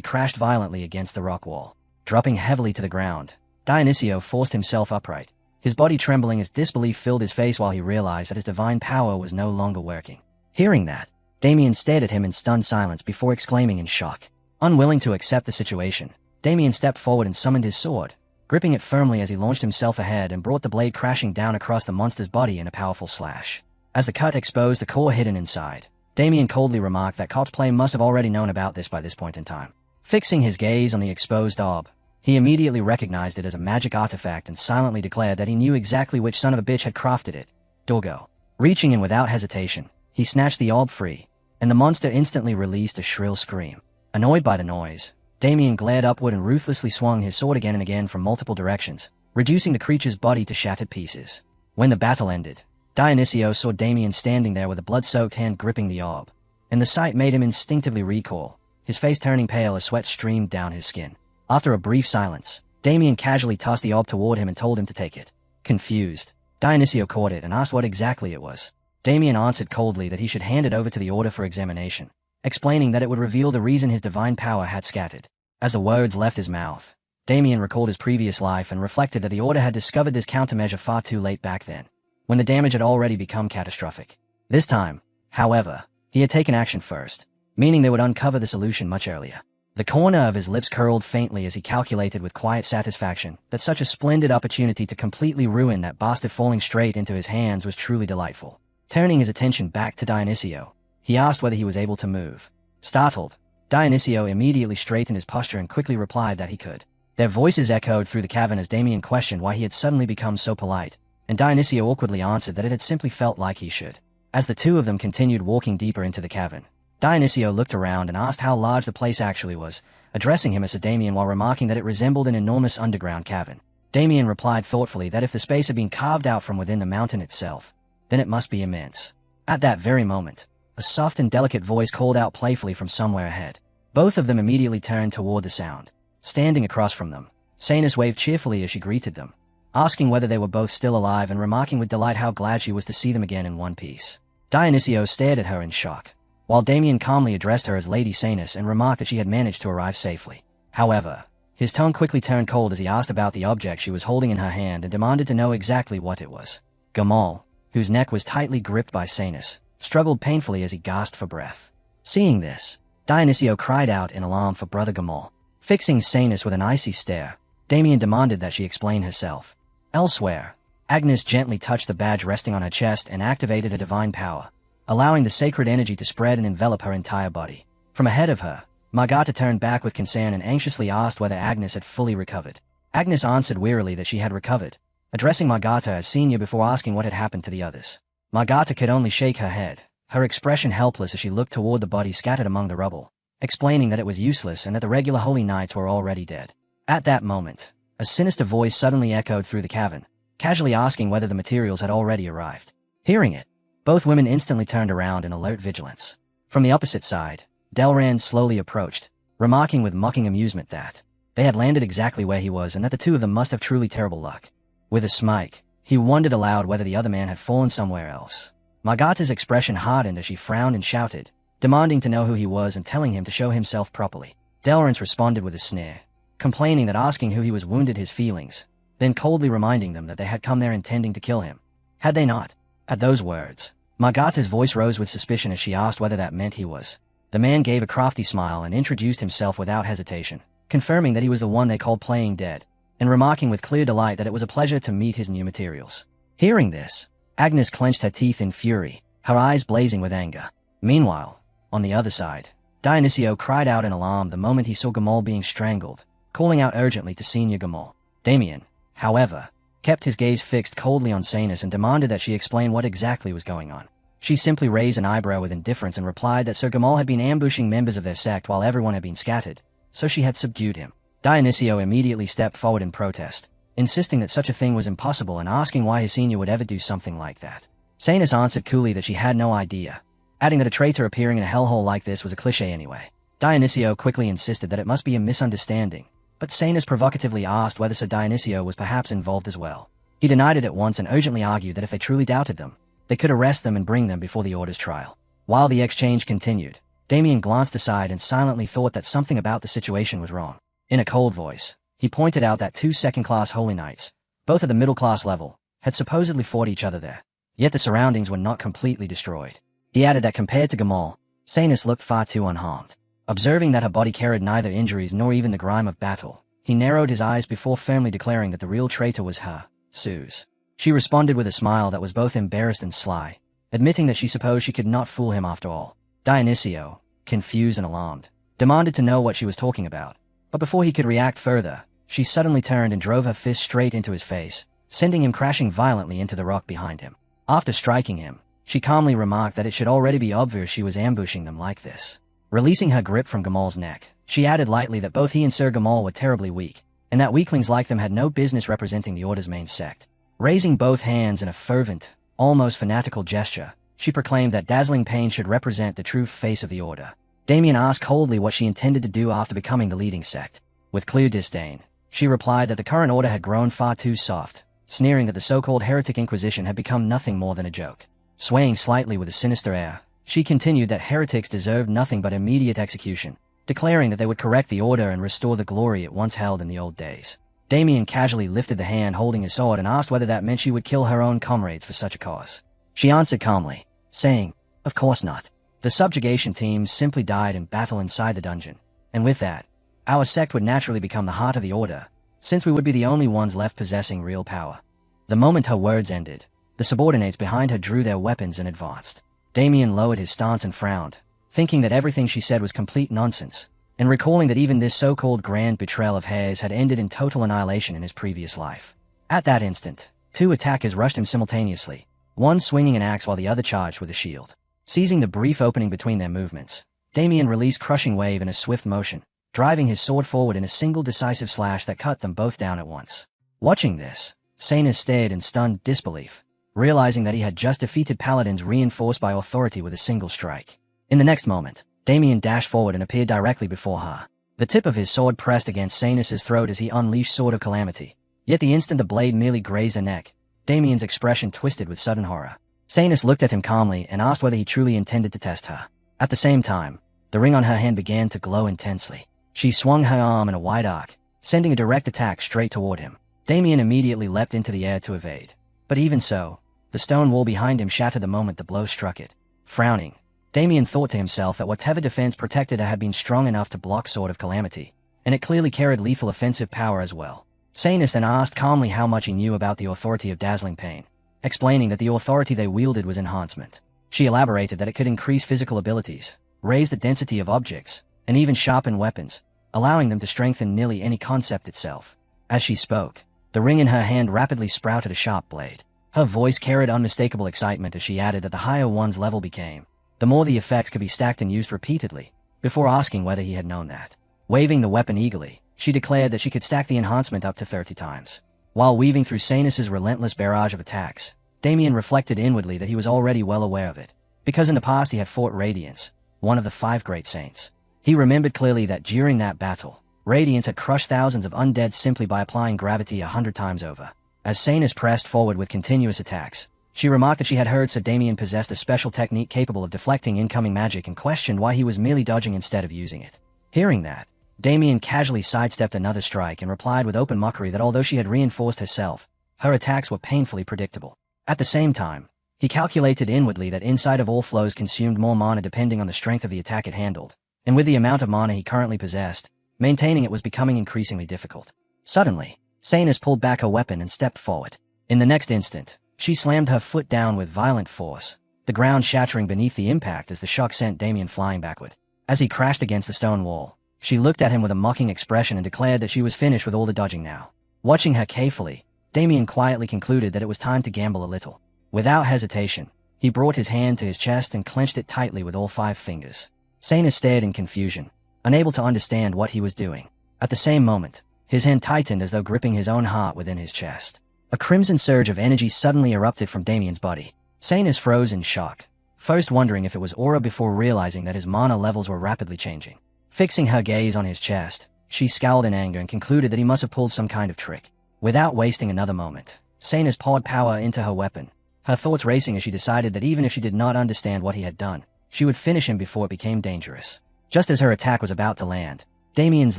crashed violently against the rock wall. Dropping heavily to the ground, Dionycio forced himself upright, his body trembling as disbelief filled his face while he realized that his divine power was no longer working. Hearing that, Damien stared at him in stunned silence before exclaiming in shock. Unwilling to accept the situation, Damien stepped forward and summoned his sword, gripping it firmly as he launched himself ahead and brought the blade crashing down across the monster's body in a powerful slash. As the cut exposed the core hidden inside, Damien coldly remarked that Corpse Play must have already known about this by this point in time. Fixing his gaze on the exposed orb, he immediately recognized it as a magic artifact and silently declared that he knew exactly which son of a bitch had crafted it, Dorggo. Reaching in without hesitation, he snatched the orb free, and the monster instantly released a shrill scream. Annoyed by the noise, Damien glared upward and ruthlessly swung his sword again and again from multiple directions, reducing the creature's body to shattered pieces. When the battle ended, Dionycio saw Damien standing there with a blood-soaked hand gripping the orb, and the sight made him instinctively recoil, his face turning pale as sweat streamed down his skin. After a brief silence, Damien casually tossed the orb toward him and told him to take it. Confused, Dionycio caught it and asked what exactly it was. Damien answered coldly that he should hand it over to the Order for examination, explaining that it would reveal the reason his divine power had scattered. As the words left his mouth, Damien recalled his previous life and reflected that the Order had discovered this countermeasure far too late back then, when the damage had already become catastrophic. This time, however, he had taken action first, meaning they would uncover the solution much earlier. The corner of his lips curled faintly as he calculated with quiet satisfaction that such a splendid opportunity to completely ruin that bastard falling straight into his hands was truly delightful. Turning his attention back to Dionycio, he asked whether he was able to move. Startled, Dionycio immediately straightened his posture and quickly replied that he could. Their voices echoed through the cavern as Damien questioned why he had suddenly become so polite, and Dionycio awkwardly answered that it had simply felt like he should. As the two of them continued walking deeper into the cavern, Dionycio looked around and asked how large the place actually was, addressing him as Sir Damien while remarking that it resembled an enormous underground cavern. Damien replied thoughtfully that if the space had been carved out from within the mountain itself, then it must be immense. At that very moment, a soft and delicate voice called out playfully from somewhere ahead. Both of them immediately turned toward the sound. Standing across from them, Sanus waved cheerfully as she greeted them, asking whether they were both still alive and remarking with delight how glad she was to see them again in one piece. Dionycio stared at her in shock, while Damien calmly addressed her as Lady Sanus and remarked that she had managed to arrive safely. However, his tone quickly turned cold as he asked about the object she was holding in her hand and demanded to know exactly what it was. Gamal, whose neck was tightly gripped by Sanus, struggled painfully as he gasped for breath. Seeing this, Dionycio cried out in alarm for Brother Gamal. Fixing Sanus with an icy stare, Damien demanded that she explain herself. Elsewhere, Agnes gently touched the badge resting on her chest and activated a divine power, allowing the sacred energy to spread and envelop her entire body. From ahead of her, Margata turned back with concern and anxiously asked whether Agnes had fully recovered. Agnes answered wearily that she had recovered, addressing Margata as senior before asking what had happened to the others. Margata could only shake her head, her expression helpless as she looked toward the body scattered among the rubble, explaining that it was useless and that the regular holy knights were already dead. At that moment, a sinister voice suddenly echoed through the cavern, casually asking whether the materials had already arrived. Hearing it, both women instantly turned around in alert vigilance. From the opposite side, Delran slowly approached, remarking with mocking amusement that they had landed exactly where he was and that the two of them must have truly terrible luck. With a smike, he wondered aloud whether the other man had fallen somewhere else. Margata's expression hardened as she frowned and shouted, demanding to know who he was and telling him to show himself properly. Delrance responded with a sneer, complaining that asking who he was wounded his feelings, then coldly reminding them that they had come there intending to kill him. Had they not? At those words, Margata's voice rose with suspicion as she asked whether that meant he was. The man gave a crafty smile and introduced himself without hesitation, confirming that he was the one they called Playing Dead, and remarking with clear delight that it was a pleasure to meet his new materials. Hearing this, Agnes clenched her teeth in fury, her eyes blazing with anger. Meanwhile, on the other side, Dionysio cried out in alarm the moment he saw Gamal being strangled, calling out urgently to Senior Gamal. Damien, however, kept his gaze fixed coldly on Sanus and demanded that she explain what exactly was going on. She simply raised an eyebrow with indifference and replied that Sir Gamal had been ambushing members of their sect while everyone had been scattered, so she had subdued him. Dionysio immediately stepped forward in protest, insisting that such a thing was impossible and asking why his senior would ever do something like that. Sanus answered coolly that she had no idea, adding that a traitor appearing in a hellhole like this was a cliché anyway. Dionysio quickly insisted that it must be a misunderstanding, but Sanus provocatively asked whether Sir Dionysio was perhaps involved as well. He denied it at once and urgently argued that if they truly doubted them, they could arrest them and bring them before the Order's trial. While the exchange continued, Damien glanced aside and silently thought that something about the situation was wrong. In a cold voice, he pointed out that two second-class Holy Knights, both at the middle-class level, had supposedly fought each other there, yet the surroundings were not completely destroyed. He added that compared to Gamal, Sanus looked far too unharmed. Observing that her body carried neither injuries nor even the grime of battle, he narrowed his eyes before firmly declaring that the real traitor was her, Suze. She responded with a smile that was both embarrassed and sly, admitting that she supposed she could not fool him after all. Dionysio, confused and alarmed, demanded to know what she was talking about, but before he could react further, she suddenly turned and drove her fist straight into his face, sending him crashing violently into the rock behind him. After striking him, she calmly remarked that it should already be obvious she was ambushing them like this. Releasing her grip from Gamal's neck, she added lightly that both he and Sir Gamal were terribly weak, and that weaklings like them had no business representing the Order's main sect. Raising both hands in a fervent, almost fanatical gesture, she proclaimed that Dazzling Pain should represent the true face of the Order. Damien asked coldly what she intended to do after becoming the leading sect. With clear disdain, she replied that the current Order had grown far too soft, sneering that the so-called heretic Inquisition had become nothing more than a joke. Swaying slightly with a sinister air, she continued that heretics deserved nothing but immediate execution, declaring that they would correct the Order and restore the glory it once held in the old days. Damien casually lifted the hand holding his sword and asked whether that meant she would kill her own comrades for such a cause. She answered calmly, saying, "Of course not. The subjugation team simply died in battle inside the dungeon, and with that, our sect would naturally become the heart of the Order, since we would be the only ones left possessing real power." The moment her words ended, the subordinates behind her drew their weapons and advanced. Damien lowered his stance and frowned, thinking that everything she said was complete nonsense, and recalling that even this so-called grand betrayal of hers had ended in total annihilation in his previous life. At that instant, two attackers rushed him simultaneously, one swinging an axe while the other charged with a shield. Seizing the brief opening between their movements, Damien released Crushing Wave in a swift motion, driving his sword forward in a single decisive slash that cut them both down at once. Watching this, Sanus stared in stunned disbelief, realizing that he had just defeated paladins reinforced by authority with a single strike. In the next moment, Damien dashed forward and appeared directly before her. The tip of his sword pressed against Sanus's throat as he unleashed Sword of Calamity, yet the instant the blade merely grazed her neck, Damien's expression twisted with sudden horror. Sanus looked at him calmly and asked whether he truly intended to test her. At the same time, the ring on her hand began to glow intensely. She swung her arm in a wide arc, sending a direct attack straight toward him. Damien immediately leapt into the air to evade. But even so, the stone wall behind him shattered the moment the blow struck it. Frowning, Damien thought to himself that whatever defense protected her had been strong enough to block Sword of Calamity, and it clearly carried lethal offensive power as well. Sanus then asked calmly how much he knew about the authority of Dazzling Pain, explaining that the authority they wielded was enhancement. She elaborated that it could increase physical abilities, raise the density of objects, and even sharpen weapons, allowing them to strengthen nearly any concept itself. As she spoke, the ring in her hand rapidly sprouted a sharp blade. Her voice carried unmistakable excitement as she added that the higher one's level became, the more the effects could be stacked and used repeatedly, before asking whether he had known that. Waving the weapon eagerly, she declared that she could stack the enhancement up to 30 times. While weaving through Sanus's relentless barrage of attacks, Damien reflected inwardly that he was already well aware of it, because in the past he had fought Radiance, one of the 5 great saints. He remembered clearly that during that battle, Radiance had crushed thousands of undead simply by applying gravity 100 times over. As Sanus pressed forward with continuous attacks, she remarked that she had heard Sir Damien possessed a special technique capable of deflecting incoming magic and questioned why he was merely dodging instead of using it. Hearing that, Damien casually sidestepped another strike and replied with open mockery that although she had reinforced herself, her attacks were painfully predictable. At the same time, he calculated inwardly that Insight of All flows consumed more mana depending on the strength of the attack it handled, and with the amount of mana he currently possessed, maintaining it was becoming increasingly difficult. Suddenly, Sanus pulled back her weapon and stepped forward. In the next instant, she slammed her foot down with violent force, the ground shattering beneath the impact as the shock sent Damien flying backward. As he crashed against the stone wall, she looked at him with a mocking expression and declared that she was finished with all the dodging now. Watching her carefully, Damien quietly concluded that it was time to gamble a little. Without hesitation, he brought his hand to his chest and clenched it tightly with all 5 fingers. Sanus stared in confusion, unable to understand what he was doing. At the same moment, his hand tightened as though gripping his own heart within his chest. A crimson surge of energy suddenly erupted from Damien's body. Sanus froze in shock, first wondering if it was aura before realizing that his mana levels were rapidly changing. Fixing her gaze on his chest, she scowled in anger and concluded that he must have pulled some kind of trick. Without wasting another moment, Sanus poured power into her weapon, her thoughts racing as she decided that even if she did not understand what he had done, she would finish him before it became dangerous. Just as her attack was about to land, Damien's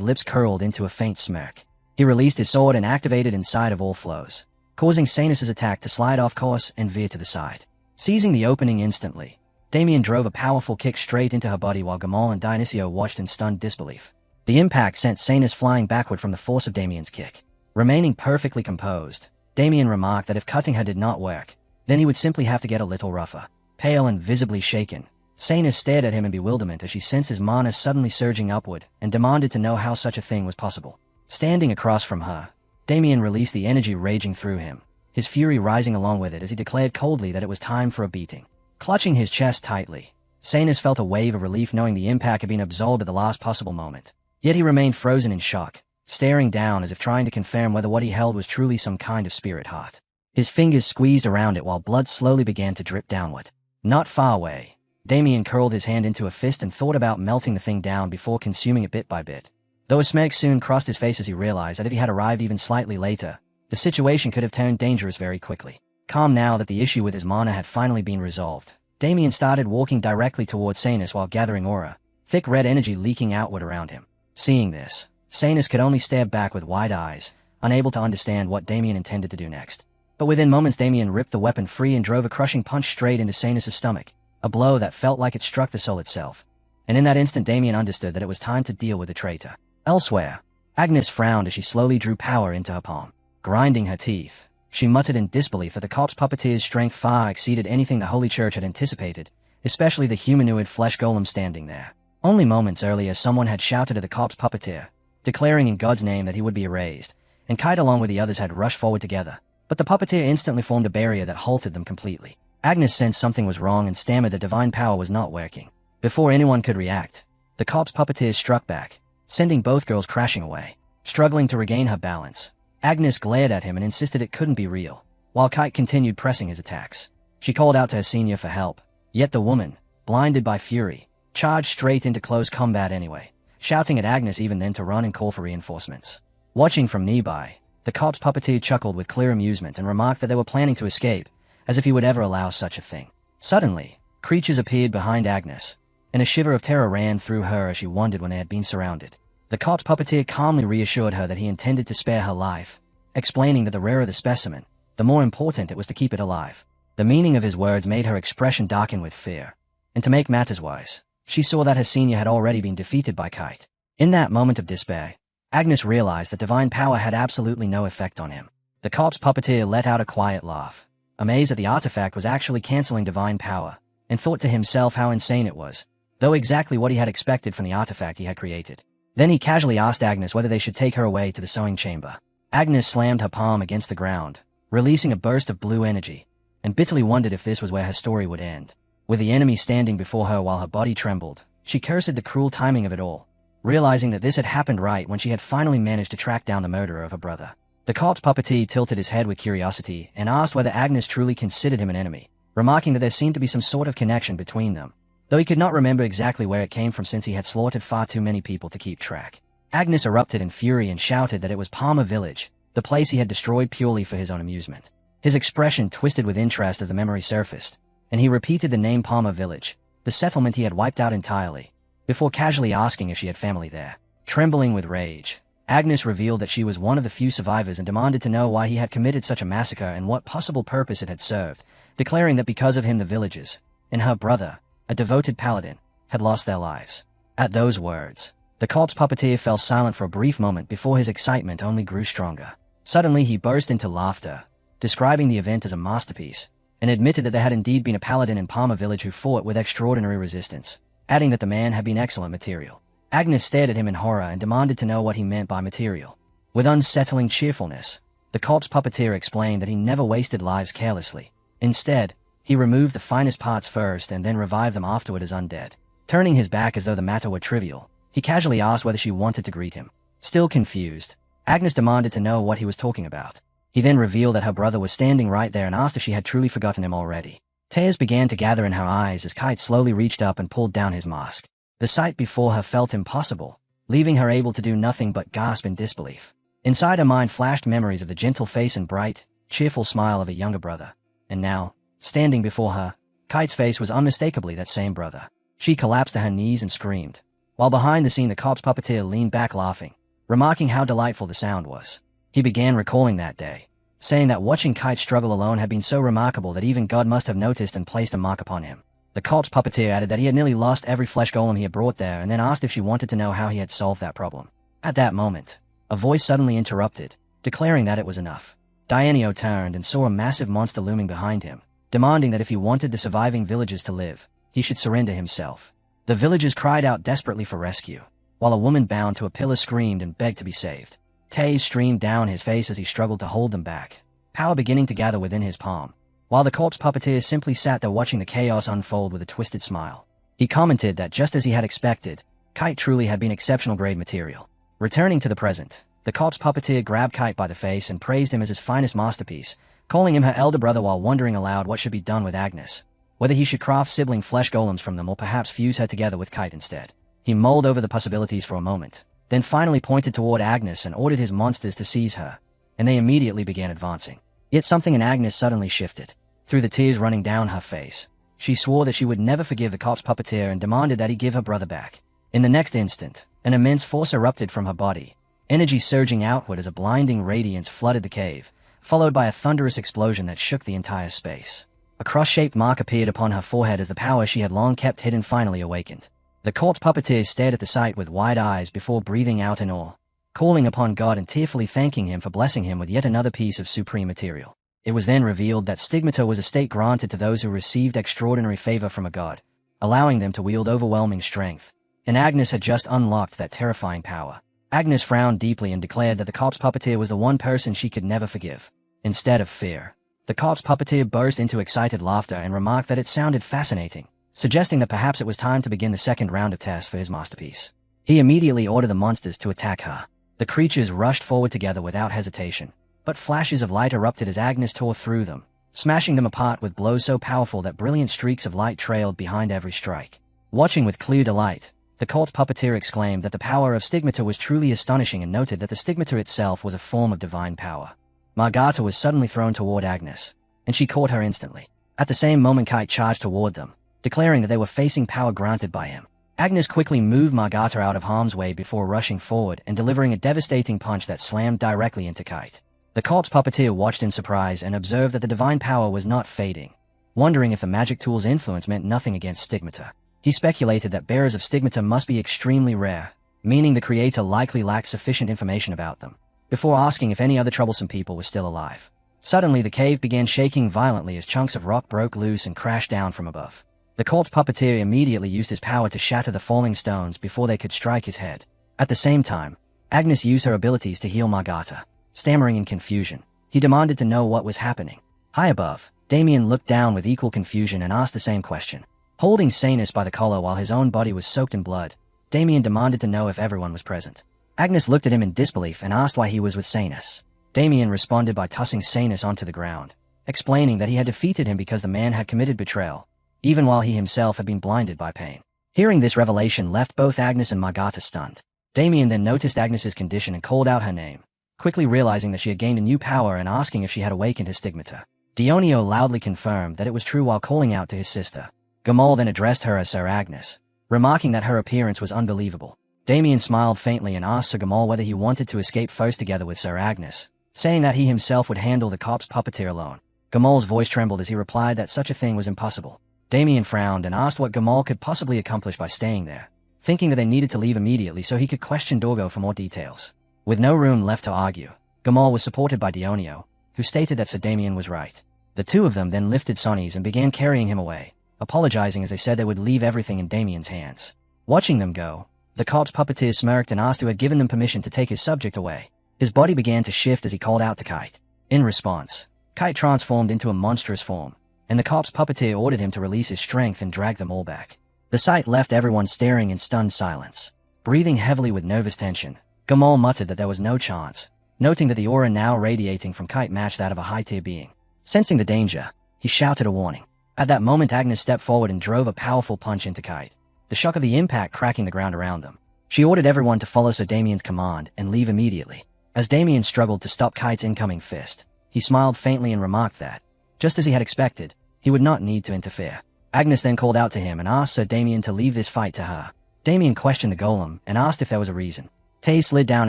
lips curled into a faint smirk. He released his sword and activated Insight of All flows, causing Sanus's attack to slide off course and veer to the side. Seizing the opening instantly, Damien drove a powerful kick straight into her body while Gamal and Dionycio watched in stunned disbelief. The impact sent Sanus flying backward from the force of Damien's kick. Remaining perfectly composed, Damien remarked that if cutting her did not work, then he would simply have to get a little rougher. Pale and visibly shaken, Sanus stared at him in bewilderment as she sensed his mana suddenly surging upward and demanded to know how such a thing was possible. Standing across from her, Damien released the energy raging through him, his fury rising along with it as he declared coldly that it was time for a beating. Clutching his chest tightly, Sanus felt a wave of relief knowing the impact had been absorbed at the last possible moment. Yet he remained frozen in shock, staring down as if trying to confirm whether what he held was truly some kind of spirit heart. His fingers squeezed around it while blood slowly began to drip downward. Not far away, Damien curled his hand into a fist and thought about melting the thing down before consuming it bit by bit. Though a smirk soon crossed his face as he realized that if he had arrived even slightly later, the situation could have turned dangerous very quickly. Calm now that the issue with his mana had finally been resolved, Damien started walking directly towards Sanus while gathering aura, thick red energy leaking outward around him. Seeing this, Sanus could only stare back with wide eyes, unable to understand what Damien intended to do next. But within moments Damien ripped the weapon free and drove a crushing punch straight into Sanus's stomach, a blow that felt like it struck the soul itself. And in that instant Damien understood that it was time to deal with the traitor. Elsewhere, Agnes frowned as she slowly drew power into her palm. Grinding her teeth, she muttered in disbelief that the corpse puppeteer's strength far exceeded anything the Holy Church had anticipated, especially the humanoid flesh golem standing there. Only moments earlier someone had shouted at the corpse puppeteer, declaring in God's name that he would be erased, and Kite along with the others had rushed forward together. But the puppeteer instantly formed a barrier that halted them completely. Agnes sensed something was wrong and stammered that divine power was not working. Before anyone could react, the corpse puppeteer struck back, sending both girls crashing away. Struggling to regain her balance, Agnes glared at him and insisted it couldn't be real, while Kite continued pressing his attacks. She called out to her senior for help, yet the woman, blinded by fury, charged straight into close combat anyway, shouting at Agnes even then to run and call for reinforcements. Watching from nearby, the corpse puppeteer chuckled with clear amusement and remarked that they were planning to escape, as if he would ever allow such a thing. Suddenly, creatures appeared behind Agnes, and a shiver of terror ran through her as she wondered when they had been surrounded. The corpse puppeteer calmly reassured her that he intended to spare her life, explaining that the rarer the specimen, the more important it was to keep it alive. The meaning of his words made her expression darken with fear, and to make matters worse, she saw that her senior had already been defeated by Kite. In that moment of despair, Agnes realized that divine power had absolutely no effect on him. The corpse puppeteer let out a quiet laugh, amazed that the artifact was actually canceling divine power, and thought to himself how insane it was, though exactly what he had expected from the artifact he had created. Then he casually asked Agnes whether they should take her away to the sewing chamber. Agnes slammed her palm against the ground, releasing a burst of blue energy, and bitterly wondered if this was where her story would end. With the enemy standing before her while her body trembled, she cursed the cruel timing of it all, realizing that this had happened right when she had finally managed to track down the murderer of her brother. The corpse puppeteer tilted his head with curiosity and asked whether Agnes truly considered him an enemy, remarking that there seemed to be some sort of connection between them, though he could not remember exactly where it came from since he had slaughtered far too many people to keep track. Agnes erupted in fury and shouted that it was Palmer Village, the place he had destroyed purely for his own amusement. His expression twisted with interest as the memory surfaced, and he repeated the name Palmer Village, the settlement he had wiped out entirely, before casually asking if she had family there. Trembling with rage, Agnes revealed that she was one of the few survivors and demanded to know why he had committed such a massacre and what possible purpose it had served, declaring that because of him the villagers, and her brother, a devoted paladin, had lost their lives. At those words, the corpse puppeteer fell silent for a brief moment before his excitement only grew stronger. Suddenly he burst into laughter, describing the event as a masterpiece, and admitted that there had indeed been a paladin in Palmer Village who fought with extraordinary resistance, adding that the man had been excellent material. Agnes stared at him in horror and demanded to know what he meant by material. With unsettling cheerfulness, the corpse puppeteer explained that he never wasted lives carelessly. Instead, he removed the finest parts first and then revived them afterward as undead. Turning his back as though the matter were trivial, he casually asked whether she wanted to greet him. Still confused, Agnes demanded to know what he was talking about. He then revealed that her brother was standing right there and asked if she had truly forgotten him already. Tears began to gather in her eyes as Kite slowly reached up and pulled down his mask. The sight before her felt impossible, leaving her able to do nothing but gasp in disbelief. Inside her mind flashed memories of the gentle face and bright, cheerful smile of a younger brother. And now, standing before her, Kite's face was unmistakably that same brother. She collapsed to her knees and screamed, while behind the scene the corpse puppeteer leaned back laughing, remarking how delightful the sound was. He began recalling that day, saying that watching Kite struggle alone had been so remarkable that even God must have noticed and placed a mark upon him. The corpse puppeteer added that he had nearly lost every flesh golem he had brought there and then asked if she wanted to know how he had solved that problem. At that moment, a voice suddenly interrupted, declaring that it was enough. Tyranny turned and saw a massive monster looming behind him, demanding that if he wanted the surviving villagers to live, he should surrender himself. The villagers cried out desperately for rescue, while a woman bound to a pillar screamed and begged to be saved. Tears streamed down his face as he struggled to hold them back, power beginning to gather within his palm, while the corpse puppeteer simply sat there watching the chaos unfold with a twisted smile. He commented that just as he had expected, Kite truly had been exceptional grade material. Returning to the present, the corpse puppeteer grabbed Kite by the face and praised him as his finest masterpiece, calling him her elder brother while wondering aloud what should be done with Agnes, whether he should craft sibling flesh golems from them or perhaps fuse her together with Kite instead. He mulled over the possibilities for a moment, then finally pointed toward Agnes and ordered his monsters to seize her, and they immediately began advancing. Yet something in Agnes suddenly shifted. Through the tears running down her face, she swore that she would never forgive the corpse puppeteer and demanded that he give her brother back. In the next instant, an immense force erupted from her body, energy surging outward as a blinding radiance flooded the cave, followed by a thunderous explosion that shook the entire space. A cross-shaped mark appeared upon her forehead as the power she had long kept hidden finally awakened. The corpse puppeteer stared at the sight with wide eyes before breathing out in awe, calling upon God and tearfully thanking him for blessing him with yet another piece of supreme material. It was then revealed that stigmata was a state granted to those who received extraordinary favor from a god, allowing them to wield overwhelming strength, and Agnes had just unlocked that terrifying power. Agnes frowned deeply and declared that the corpse puppeteer was the one person she could never forgive. Instead of fear, the corpse puppeteer burst into excited laughter and remarked that it sounded fascinating, suggesting that perhaps it was time to begin the second round of tests for his masterpiece. He immediately ordered the monsters to attack her. The creatures rushed forward together without hesitation, but flashes of light erupted as Agnes tore through them, smashing them apart with blows so powerful that brilliant streaks of light trailed behind every strike. Watching with clear delight, the corpse puppeteer exclaimed that the power of stigmata was truly astonishing and noted that the stigmata itself was a form of divine power. Margata was suddenly thrown toward Agnes, and she caught her instantly. At the same moment Kite charged toward them, declaring that they were facing power granted by him. Agnes quickly moved Margata out of harm's way before rushing forward and delivering a devastating punch that slammed directly into Kite. The corpse puppeteer watched in surprise and observed that the divine power was not fading, wondering if the magic tool's influence meant nothing against stigmata. He speculated that bearers of stigmata must be extremely rare, meaning the creator likely lacked sufficient information about them, before asking if any other troublesome people were still alive. Suddenly the cave began shaking violently as chunks of rock broke loose and crashed down from above. The corpse puppeteer immediately used his power to shatter the falling stones before they could strike his head. At the same time, Agnes used her abilities to heal Margata. Stammering in confusion, he demanded to know what was happening. High above, Damien looked down with equal confusion and asked the same question. Holding Sanus by the collar while his own body was soaked in blood, Damien demanded to know if everyone was present. Agnes looked at him in disbelief and asked why he was with Sanus. Damien responded by tossing Sanus onto the ground, explaining that he had defeated him because the man had committed betrayal, even while he himself had been blinded by pain. Hearing this revelation left both Agnes and Margata stunned. Damien then noticed Agnes's condition and called out her name, quickly realizing that she had gained a new power and asking if she had awakened his stigmata. Dionio loudly confirmed that it was true while calling out to his sister. Gamal then addressed her as Sir Agnes, remarking that her appearance was unbelievable. Damien smiled faintly and asked Sir Gamal whether he wanted to escape first together with Sir Agnes, saying that he himself would handle the corpse puppeteer alone. Gamal's voice trembled as he replied that such a thing was impossible. Damien frowned and asked what Gamal could possibly accomplish by staying there, thinking that they needed to leave immediately so he could question Dorggo for more details. With no room left to argue, Gamal was supported by Dionio, who stated that Sir Damien was right. The two of them then lifted Sonny's and began carrying him away, apologizing as they said they would leave everything in Damien's hands. Watching them go, the corpse puppeteer smirked and asked who had given them permission to take his subject away. His body began to shift as he called out to Kite. In response, Kite transformed into a monstrous form, and the corpse puppeteer ordered him to release his strength and drag them all back. The sight left everyone staring in stunned silence. Breathing heavily with nervous tension, Gamal muttered that there was no chance, noting that the aura now radiating from Kite matched that of a high-tier being. Sensing the danger, he shouted a warning. At that moment, Agnes stepped forward and drove a powerful punch into Kite, the shock of the impact cracking the ground around them. She ordered everyone to follow Sir Damien's command and leave immediately. As Damien struggled to stop Kite's incoming fist, he smiled faintly and remarked that, just as he had expected, he would not need to interfere. Agnes then called out to him and asked Sir Damien to leave this fight to her. Damien questioned the golem and asked if there was a reason. Tay slid down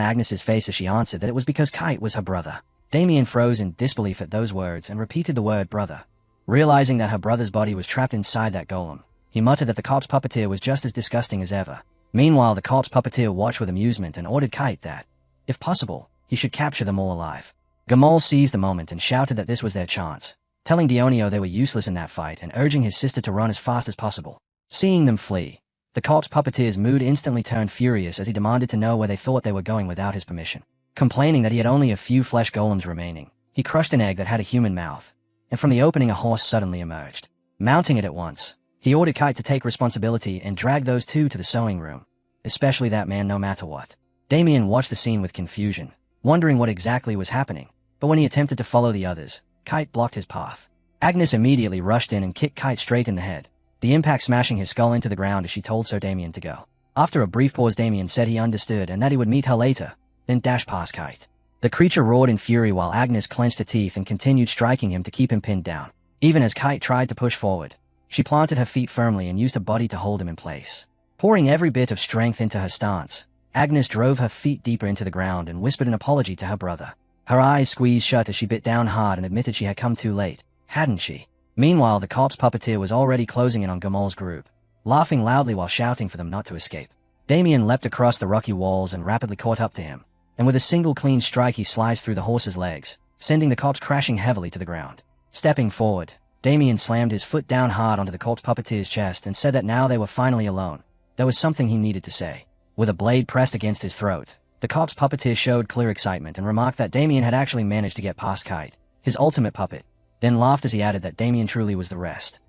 Agnes's face as she answered that it was because Kite was her brother. Damien froze in disbelief at those words and repeated the word brother. Realizing that her brother's body was trapped inside that golem, he muttered that the corpse puppeteer was just as disgusting as ever. Meanwhile, the corpse puppeteer watched with amusement and ordered Kite that, if possible, he should capture them all alive. Gamal seized the moment and shouted that this was their chance, telling Dionio they were useless in that fight and urging his sister to run as fast as possible. Seeing them flee, the corpse puppeteer's mood instantly turned furious as he demanded to know where they thought they were going without his permission. Complaining that he had only a few flesh golems remaining, he crushed an egg that had a human mouth, and from the opening a horse suddenly emerged. Mounting it at once, he ordered Kite to take responsibility and drag those two to the sewing room, especially that man no matter what. Damien watched the scene with confusion, wondering what exactly was happening, but when he attempted to follow the others, Kite blocked his path. Agnes immediately rushed in and kicked Kite straight in the head, the impact smashing his skull into the ground as she told Sir Damien to go. After a brief pause, Damien said he understood and that he would meet her later, then dashed past Kite. The creature roared in fury while Agnes clenched her teeth and continued striking him to keep him pinned down. Even as Kite tried to push forward, she planted her feet firmly and used her body to hold him in place. Pouring every bit of strength into her stance, Agnes drove her feet deeper into the ground and whispered an apology to her brother. Her eyes squeezed shut as she bit down hard and admitted she had come too late, hadn't she? Meanwhile, the corpse puppeteer was already closing in on Gamal's group, laughing loudly while shouting for them not to escape. Damien leapt across the rocky walls and rapidly caught up to him, and with a single clean strike he sliced through the horse's legs, sending the corpse crashing heavily to the ground. Stepping forward, Damien slammed his foot down hard onto the corpse puppeteer's chest and said that now they were finally alone, there was something he needed to say. With a blade pressed against his throat, the corpse puppeteer showed clear excitement and remarked that Damien had actually managed to get past Kite, his ultimate puppet, then laughed as he added that Damien truly was the rest.